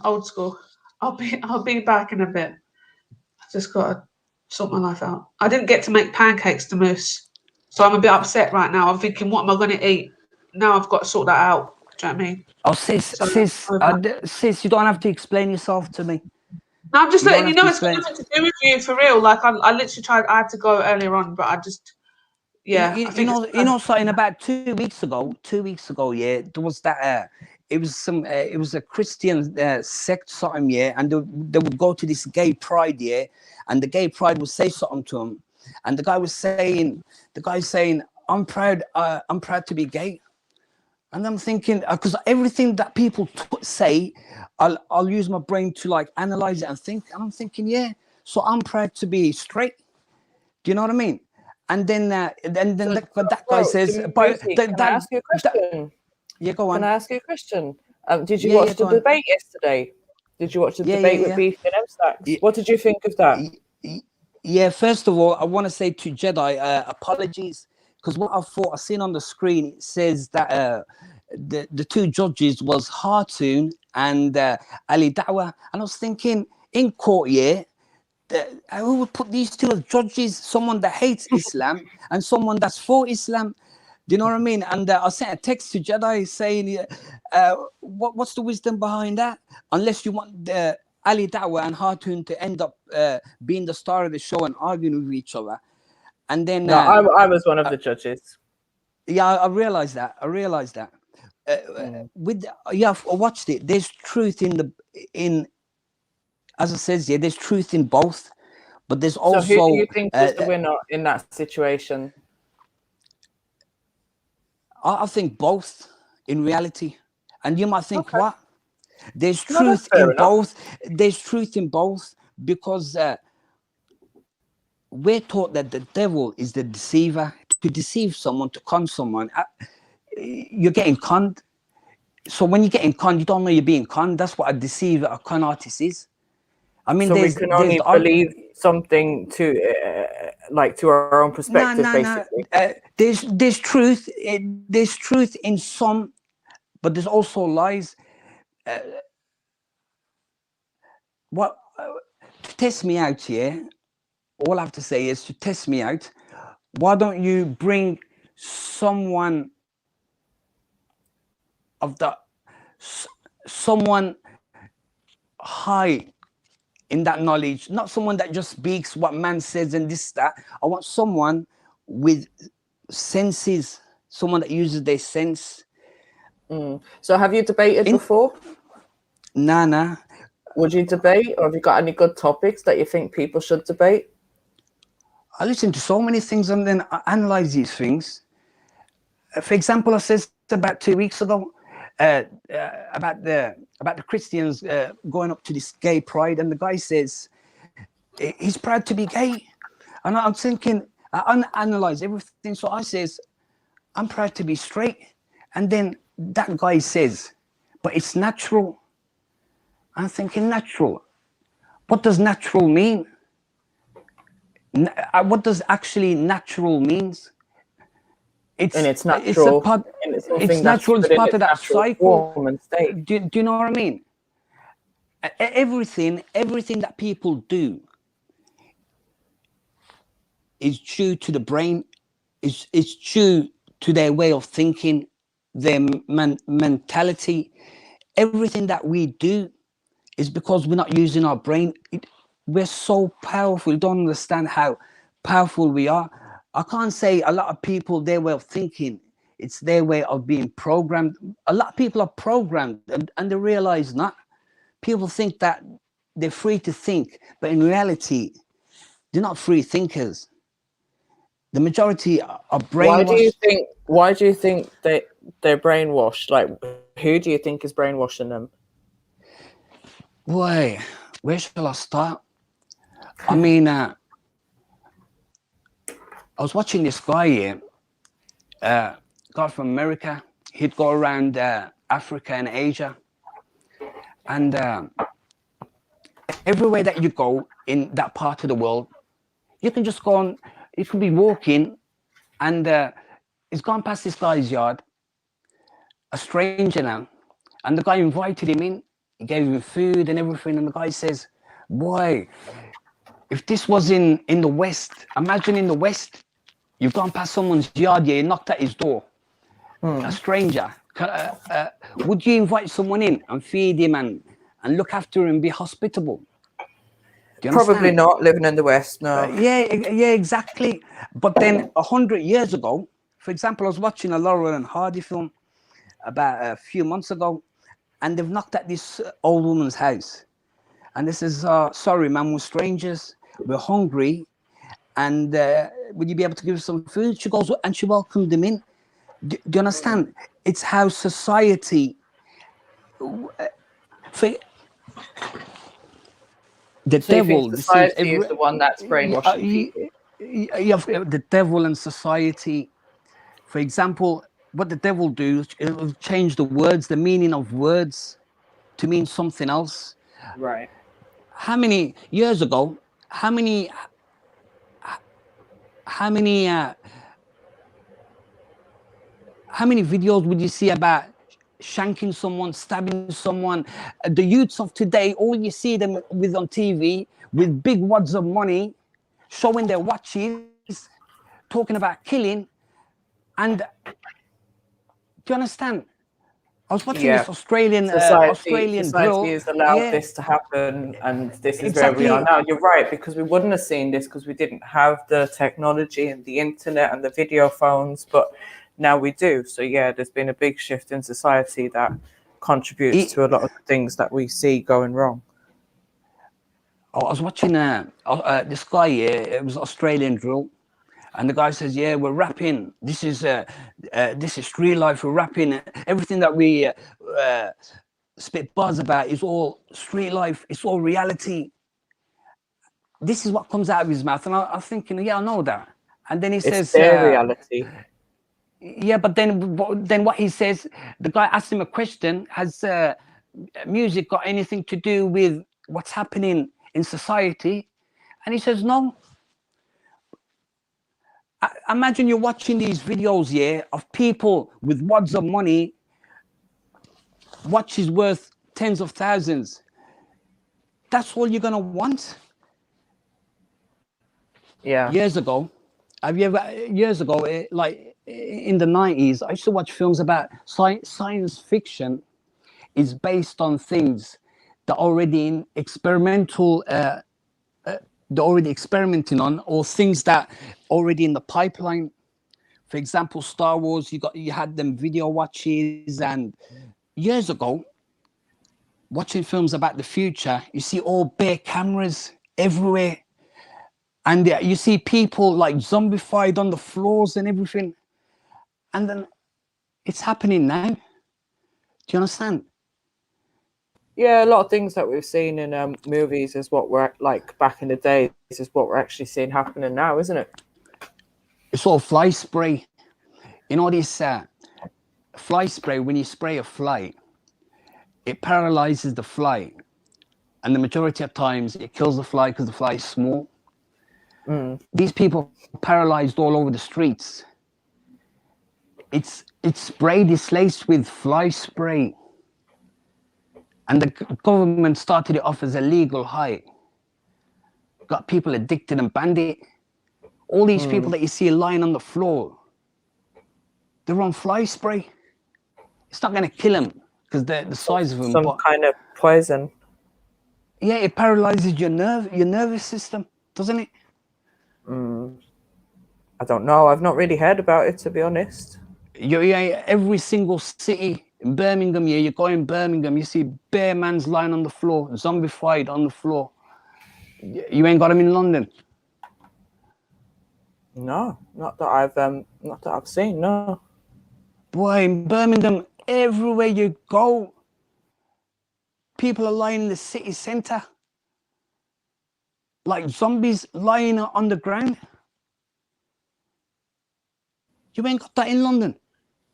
Old school. I'll be back in a bit. I just gotta sort my life out. I didn't get to make pancakes to Moose, so I'm a bit upset right now. I'm thinking, what am I gonna eat? Now I've got to sort that out. Do you know what I mean? Oh, sis, you don't have to explain yourself to me. No, I'm just letting you know it's got nothing to do with you for real. Like I literally tried. I had to go earlier on, but I just, yeah. You know something about 2 weeks ago. 2 weeks ago, yeah, there was that. It was a Christian sect, something, yeah, and they would go to this gay pride, yeah, and the gay pride would say something to him, and the guy's saying, I'm proud to be gay. And I'm thinking, because everything that people say, I'll use my brain to like analyze it and think. And I'm thinking, yeah, so I'm proud to be straight. Do you know what I mean? And then that guy says, but can I ask you a question? Yeah, go on. Can I ask you a question? Did you watch the debate yesterday? Did you watch the debate with Beefy and M-Stacks? What did you think of that? Yeah, first of all, I want to say to Jedi, apologies. Because what I seen on the screen, it says that the two judges was Hartoon and Ali Dawah. And I was thinking, in court, who would put these two as judges? Someone that hates Islam and someone that's for Islam. Do you know what I mean? And I sent a text to Jedi saying, what's the wisdom behind that? Unless you want Ali Dawah and Hartoon to end up being the star of the show and arguing with each other. And then no, I was one of the judges. Yeah, I realized that. I watched it. There's truth in as it says, there's truth in both, but there's also. So who do you think was the winner in that situation? I think both in reality, and you might think what? There's truth in both. There's truth in both because. We're taught that the devil is the deceiver. To deceive someone, to con someone, you're getting conned. So when you're getting conned, you don't know you're being conned. That's what a deceiver, a con artist is. I mean, so we can only believe something to our own perspective, basically. There's truth. There's truth in some, but there's also lies. To test me out here. All I have to say is to test me out. Why don't you bring someone high in that knowledge, not someone that just speaks what man says and this, that. I want someone with senses, someone that uses their sense. So have you debated before? Nah. Would you debate, or have you got any good topics that you think people should debate? I listen to so many things and then I analyze these things. For example, I said about 2 weeks ago about the Christians going up to this gay pride, and the guy says he's proud to be gay, and I'm thinking I analyze everything. So I says I'm proud to be straight, and then that guy says, but it's natural. I'm thinking natural. What does natural mean? What does actually natural means? It's natural. It's natural. It's part of that cycle. Do you know what I mean? Everything that people do is due to the brain. Is due to their way of thinking, their mentality. Everything that we do is because we're not using our brain. We're so powerful. We don't understand how powerful we are. I can't say a lot of people, their way of thinking, it's their way of being programmed. A lot of people are programmed and they realize not. People think that they're free to think, but in reality, they're not free thinkers. The majority are brainwashed. Why do you think they're brainwashed? Like, who do you think is brainwashing them? Boy, where shall I start? I mean, I was watching this guy here, guy from America. He'd go around Africa and Asia. And everywhere that you go in that part of the world, you can just go on, you can be walking and he's gone past this guy's yard, a stranger now. And the guy invited him in, he gave him food and everything. And the guy says, boy, if this was in the West, imagine in the West, you've gone past someone's yard, you knocked at his door, a stranger. Would you invite someone in and feed him and look after him and be hospitable? Do you Probably understand? not living in the West, no. Yeah, exactly. But then 100 years ago, for example, I was watching a Laurel and Hardy film about a few months ago, and they've knocked at this old woman's house. And this is, sorry, man, we're strangers, we're hungry, and would you be able to give us some food? She goes, and she welcomed them in. Do you understand? It's how society, the So you devil think deceives society is the one that's brainwashing people? You have the devil and society. For example, what the devil do, it will change the words, the meaning of words to mean something else. Right. How many years ago, how many videos would you see about shanking someone, stabbing someone? The youths of today, all you see them with on TV with big wads of money, showing their watches, talking about killing. And do you understand? I was watching this Australian society drill. has allowed this to happen, and this is Exactly. where we are now. You're right, because we wouldn't have seen this because we didn't have the technology and the internet and the video phones, but now we do. So yeah, there's been a big shift in society that contributes to a lot of things that we see going wrong. I was watching this guy here. It was Australian drill. And the guy says, yeah, we're rapping. This is street life. We're rapping. Everything that we spit buzz about is all street life. It's all reality. This is what comes out of his mouth. And I'm thinking, yeah, I know that. And then he says, their reality. Yeah, but then what he says, the guy asks him a question, has music got anything to do with what's happening in society? And he says, no. Imagine you're watching these videos here of people with wads of money, watches worth tens of thousands. That's all you're gonna want. Yeah. Years ago, like in the 90s, I used to watch films about science fiction is based on things that already in experimental they're already experimenting on, or things that already in the pipeline. For example, Star Wars, you had them video watches, and years ago, watching films about the future, you see all bare cameras everywhere, and you see people like zombified on the floors and everything, and then it's happening now. Do you understand? Yeah, a lot of things that we've seen in movies is what we're like back in the day. This is what we're actually seeing happening now, isn't it? It's all fly spray. You know this fly spray, when you spray a fly, it paralyzes the fly. And the majority of times it kills the fly because the fly is small. These people paralyzed all over the streets. It's sprayed, it's laced with fly spray. And the government started it off as a legal high. Got people addicted and banned it. All these people that you see lying on the floor, they're on fly spray. It's not going to kill them because they're the size of them. Some kind of poison. Yeah, it paralyzes your nervous system, doesn't it? I don't know. I've not really heard about it, to be honest. Every single city in Birmingham, you go in Birmingham, you see bare man's lying on the floor, zombified on the floor. You ain't got them in London. No, not that I've seen. No. Boy, in Birmingham, everywhere you go, people are lying in the city centre, like zombies lying on the ground. You ain't got that in London.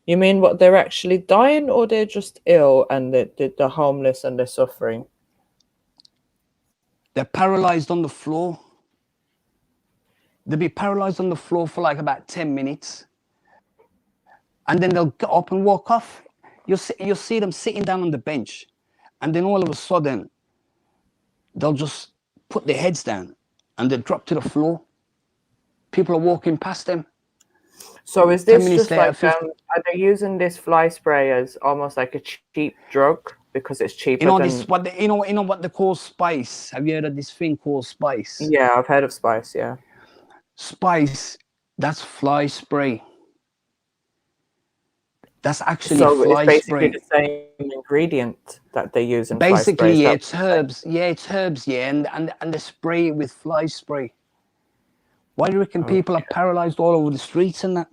You mean what, they're actually dying, or they're just ill and they're homeless and they're suffering? They're paralyzed on the floor. They'll be paralyzed on the floor for like about 10 minutes. And then they'll get up and walk off. You'll see them sitting down on the bench. And then all of a sudden, they'll just put their heads down and they drop to the floor. People are walking past them. So is this just like, are they using this fly spray as almost like a cheap drug? because it's cheaper. You know this what they, you know what they call spice. Have you heard of this thing called spice? Yeah, I've heard of spice. Yeah, spice. That's fly spray. That's actually so fly it's basically spray. the same ingredient that they use in Basically, fly spray. yeah, it's herbs. Yeah, it's herbs. Yeah, and they spray it with fly spray. Why do you reckon people are paralyzed all over the streets and that?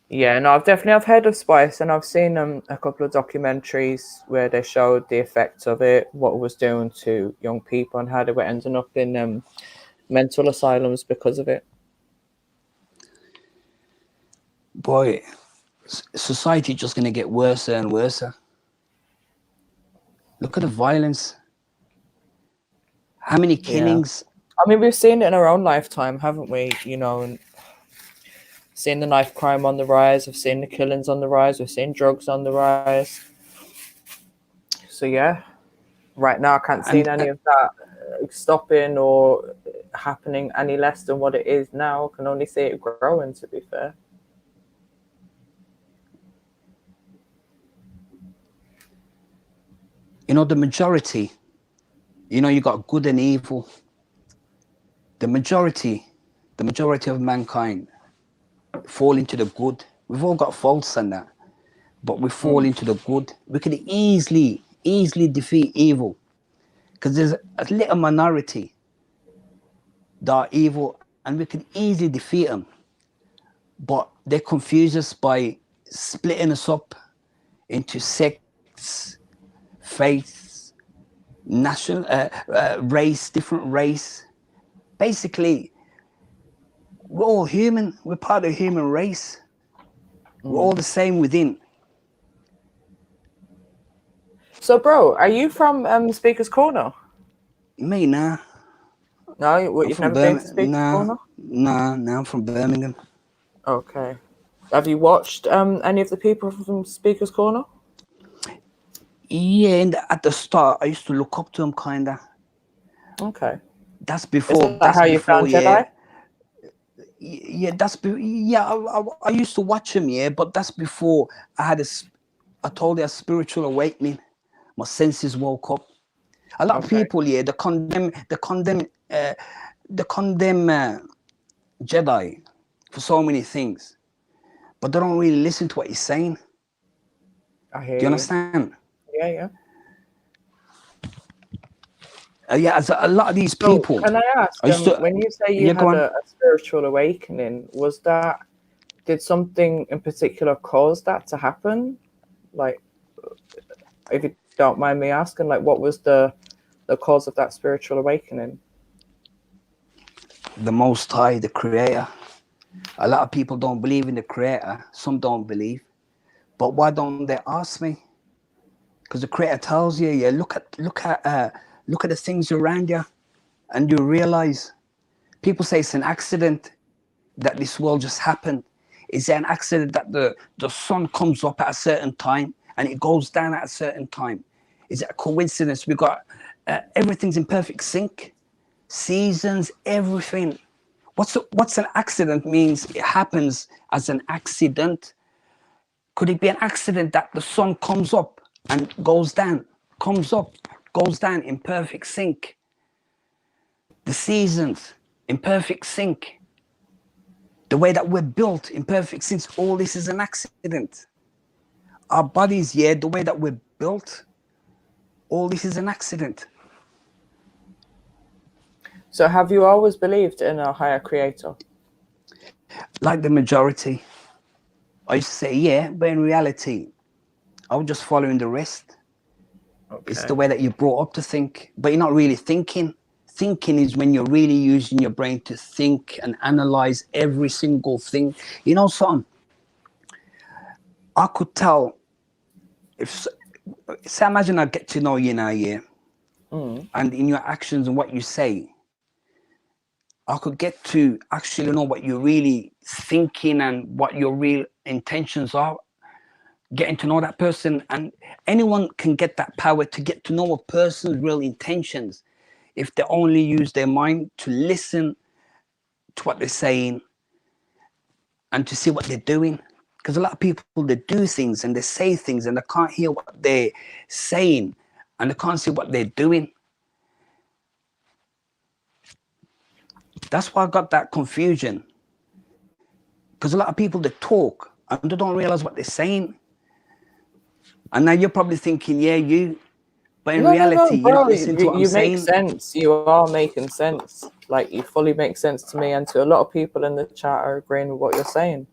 Yeah, no, I've heard of spice, and I've seen a couple of documentaries where they showed the effects of it, what it was doing to young people, and how they were ending up in mental asylums because of it. Boy, society just going to get worse and worse. Look at the violence. How many killings? I mean, we've seen it in our own lifetime, haven't we? You know, and seen the knife crime on the rise. We've seen the killings on the rise. We've seen drugs on the rise. So yeah, right now I can't see any of that stopping or happening any less than what it is now. I can only see it growing, to be fair. You know, the majority, you know, you got good and evil. The majority of mankind fall into the good. We've all got faults and that, but we fall into the good. We could easily defeat evil because there's a little minority that are evil and we can easily defeat them. But they confuse us by splitting us up into sects, faiths, national race, different race. Basically, we're all human. We're part of the human race. We're all the same within. So, bro, are you from Speaker's Corner? Me, nah. No, you've never been to Speaker's Corner? Nah, I'm from Birmingham. Okay. Have you watched any of the people from Speaker's Corner? Yeah, at the start, I used to look up to them, kinda. Okay. That's before. Is that how you found Jedi? Yeah, I used to watch them, yeah, but that's before I had I told you, a spiritual awakening. My senses woke up. A lot of people, yeah, they condemn Jedi for so many things, but they don't really listen to what he's saying. I hear you. Do you understand? Yeah. Yeah, as a lot of these people. Can I ask, when you say you had a spiritual awakening, did something in particular cause that to happen? Like, if you don't mind me asking, like, what was the cause of that spiritual awakening? The Most High, the Creator. A lot of people don't believe in the Creator. Some don't believe. But why don't they ask me? Because the Creator tells you, yeah, look at the things around you, and you realize. People say it's an accident that this world just happened. Is there an accident that the sun comes up at a certain time and it goes down at a certain time? Is it a coincidence? We got everything's in perfect sync, seasons, everything. What's an accident means it happens as an accident. Could it be an accident that the sun comes up and goes down, comes up, goes down in perfect sync? The seasons in perfect sync. The way that we're built in perfect sync. All this is an accident. Our bodies, yeah, the way that we're built, all this is an accident. So have you always believed in a higher creator? Like the majority. I used to say, yeah, but in reality, I was just following the rest. Okay. It's the way that you're brought up to think, but you're not really thinking. Thinking is when you're really using your brain to think and analyze every single thing. You know something? I could tell say imagine I get to know you now, yeah, and in your actions and what you say, I could get to actually know what you're really thinking and what your real intentions are. Getting to know that person, and anyone can get that power to get to know a person's real intentions if they only use their mind to listen to what they're saying and to see what they're doing. Because a lot of people, they do things and they say things and they can't hear what they're saying and they can't see what they're doing. That's why I got that confusion. Because a lot of people, they talk and they don't realize what they're saying. And now you're probably thinking, yeah, you, but in reality, bro, you're not listening to what I'm you saying. make sense. You are making sense. Like, you fully make sense to me and to a lot of people in the chat are agreeing with what you're saying.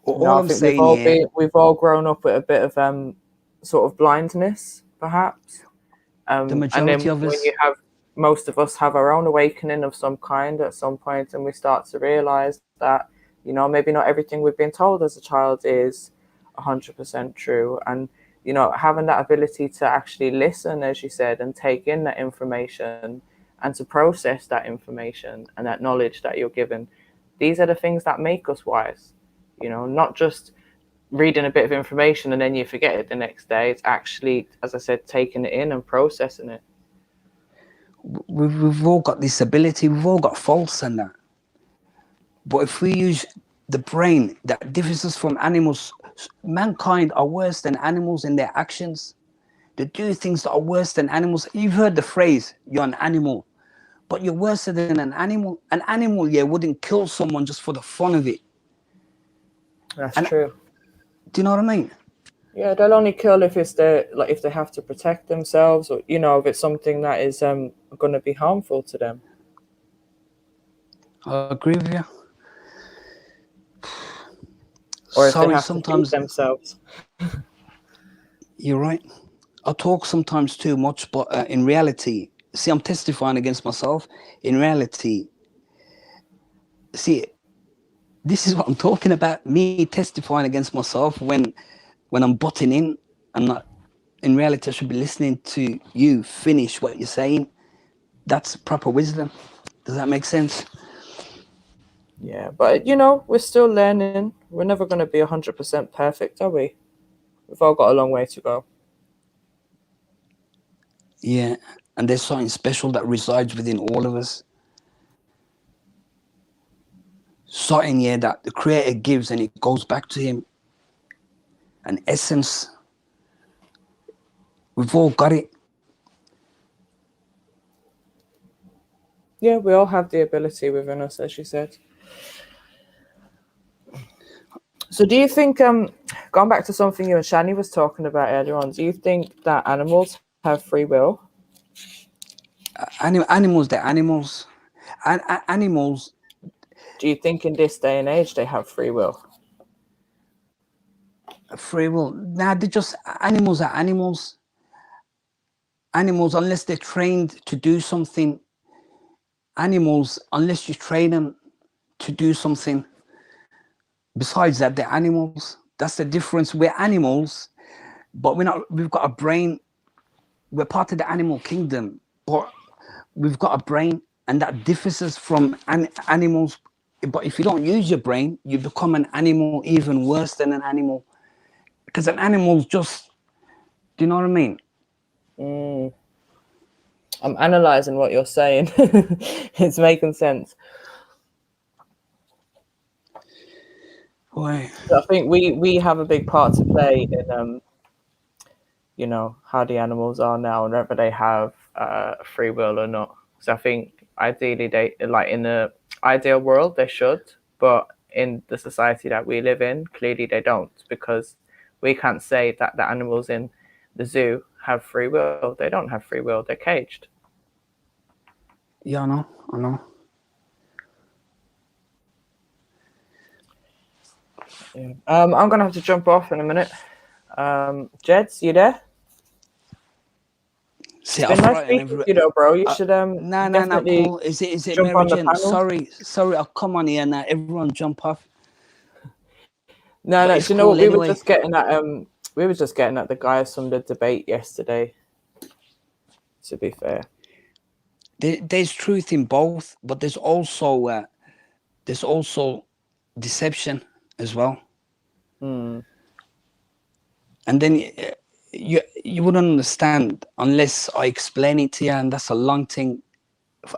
All I'm saying, we've all grown up with a bit of sort of blindness, perhaps. The majority and then of us, when you have, most of us have our own awakening of some kind at some point, and we start to realize that, you know, maybe not everything we've been told as a child is 100% true. And, you know, having that ability to actually listen, as you said, and take in that information and to process that information and that knowledge that you're given, these are the things that make us wise. You know, not just reading a bit of information and then you forget it the next day. It's actually, as I said, taking it in and processing it. we've all got this ability, we've all got faults and that. But if we use the brain that differs us from animals, mankind are worse than animals in their actions. They do things that are worse than animals. You've heard the phrase, you're an animal, but you're worse than an animal. An animal, yeah, wouldn't kill someone just for the fun of it. That's true. Do you know what I mean? Yeah, they'll only kill if it's like if they have to protect themselves, or, you know, if it's something that is going to be harmful to them. I agree with you. Or if Sorry, they have sometimes to feed themselves. You're right. I talk sometimes too much, but in reality, see, I'm testifying against myself. In reality, see, this is what I'm talking about. Me testifying against myself when I'm butting in. I'm not. In reality, I should be listening to you finish what you're saying. That's proper wisdom. Does that make sense? Yeah, but, you know, we're still learning. We're never going to be 100% perfect, are we? We've all got a long way to go. Yeah, and there's something special that resides within all of us. Something, yeah, that the Creator gives and it goes back to Him. An essence. We've all got it. Yeah, we all have the ability within us, as you said. So do you think, going back to something you and Shani was talking about earlier on, do you think that animals have free will? Animals, they're animals. Animals. Do you think in this day and age they have free will? Free will? Nah, they're just, animals are animals. Animals, unless they're trained to do something. Animals, unless you train them to do something. Besides that, they're animals. That's the difference. We're animals, but we're not. We've got a brain. We're part of the animal kingdom, but we've got a brain, and that differs us from animals. But if you don't use your brain, you become an animal, even worse than an animal, because an animal's just. Do you know what I mean? I'm analyzing what you're saying. It's making sense. Why? I think we have a big part to play in, you know, how the animals are now and whether they have free will or not. So I think ideally they, like, in the ideal world they should, but in the society that we live in, clearly they don't, because we can't say that the animals in the zoo have free will. They don't have free will. They're caged. Yeah, I know. Yeah. I'm gonna have to jump off in a minute. Jeds, you there? See, it's been nice speaking to you, though, bro. You should No, Paul. Is it jump Mary on the Jane? panel. Sorry. I'll come on here now. Everyone jump off. No, But it's you know what? cool anyway. We were just getting at the guys from the debate yesterday. To be fair, there's truth in both, but there's also deception as well. And then you wouldn't understand unless I explain it to you, and that's a long thing,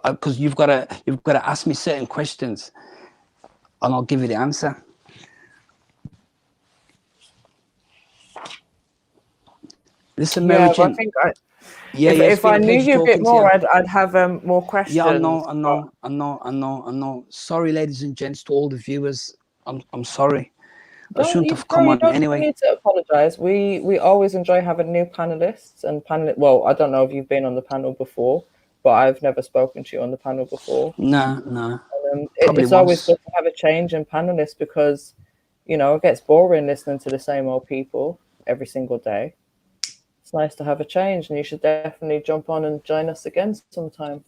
because you've got to ask me certain questions, and I'll give you the answer. Listen, Mary I Jane. think If I knew you a bit more, I'd have more questions. Yeah, I know. Sorry, ladies and gents, to all the viewers. I'm sorry. I shouldn't have come on anyway. You don't need to apologize. We always enjoy having new panelists and Well, I don't know if you've been on the panel before, but I've never spoken to you on the panel before. No. It's always good to have a change in panelists because, you know, it gets boring listening to the same old people every single day. It's nice to have a change, and you should definitely jump on and join us again sometime.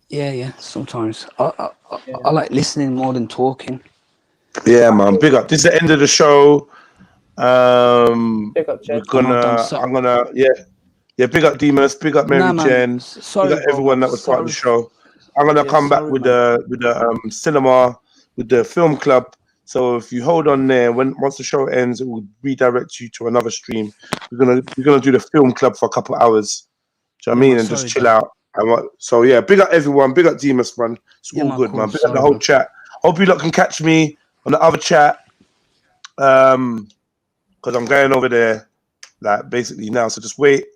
Yeah. Sometimes I like listening more than talking. Yeah, man. Big up. This is the end of the show. Big up, Jen. I'm gonna big up Demas, big up Mary Jen, sorry, big up everyone that was part of the show. I'm gonna come back with the cinema, with the film club. So if you hold on there, once the show ends, it will redirect you to another stream. We're gonna do the film club for a couple of hours. Do you know what I mean? And just chill out. So yeah, big up everyone, big up Demas, man. It's all good, man. Big up the whole chat. Hope you lot can catch me on the other chat. Because I'm going over there like basically now. So just wait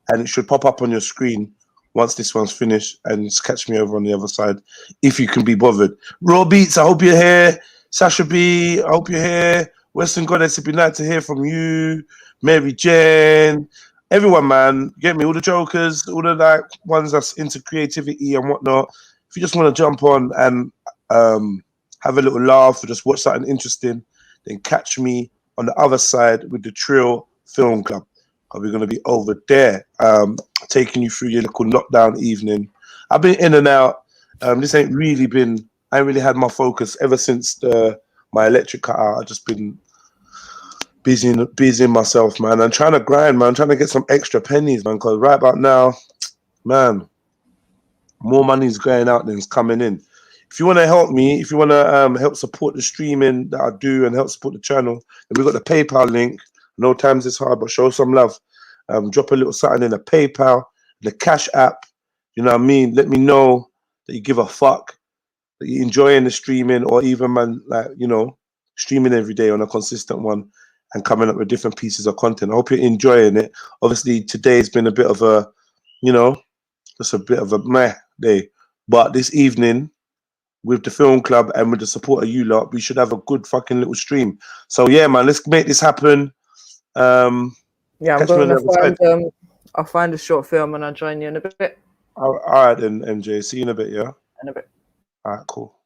and it should pop up on your screen once this one's finished, and just catch me over on the other side if you can be bothered. Raw Beats, I hope you're here. Sasha B, I hope you're here. Western Goddess, it'd be nice to hear from you. Mary Jane, everyone, man. Get me, all the jokers, all the like ones that's into creativity and whatnot. If you just want to jump on and have a little laugh or just watch something interesting, then catch me on the other side with the Trill Film Club. We're going to be over there, taking you through your little lockdown evening. I've been in and out. This ain't really been, I ain't really had my focus ever since my electric cut out. I've just been busying myself, man. I'm trying to grind, man. I'm trying to get some extra pennies, man, because right about now, man, more money's going out than it's coming in. If you want to help me, if you want to help support the streaming that I do and help support the channel, then we've got the PayPal link. No times it's hard, but show some love. Drop a little something in the PayPal, the Cash App. You know what I mean? Let me know that you give a fuck, that you're enjoying the streaming, or even, man, like, you know, streaming every day on a consistent one and coming up with different pieces of content. I hope you're enjoying it. Obviously, today's been a bit of a, you know, just a bit of a meh day. But this evening, with the film club and with the support of you lot, we should have a good fucking little stream. So yeah, man, let's make this happen. Yeah, I'm going to I'll find a short film and I'll join you in a bit. All right then, MJ. See you in a bit, yeah? In a bit. All right, cool.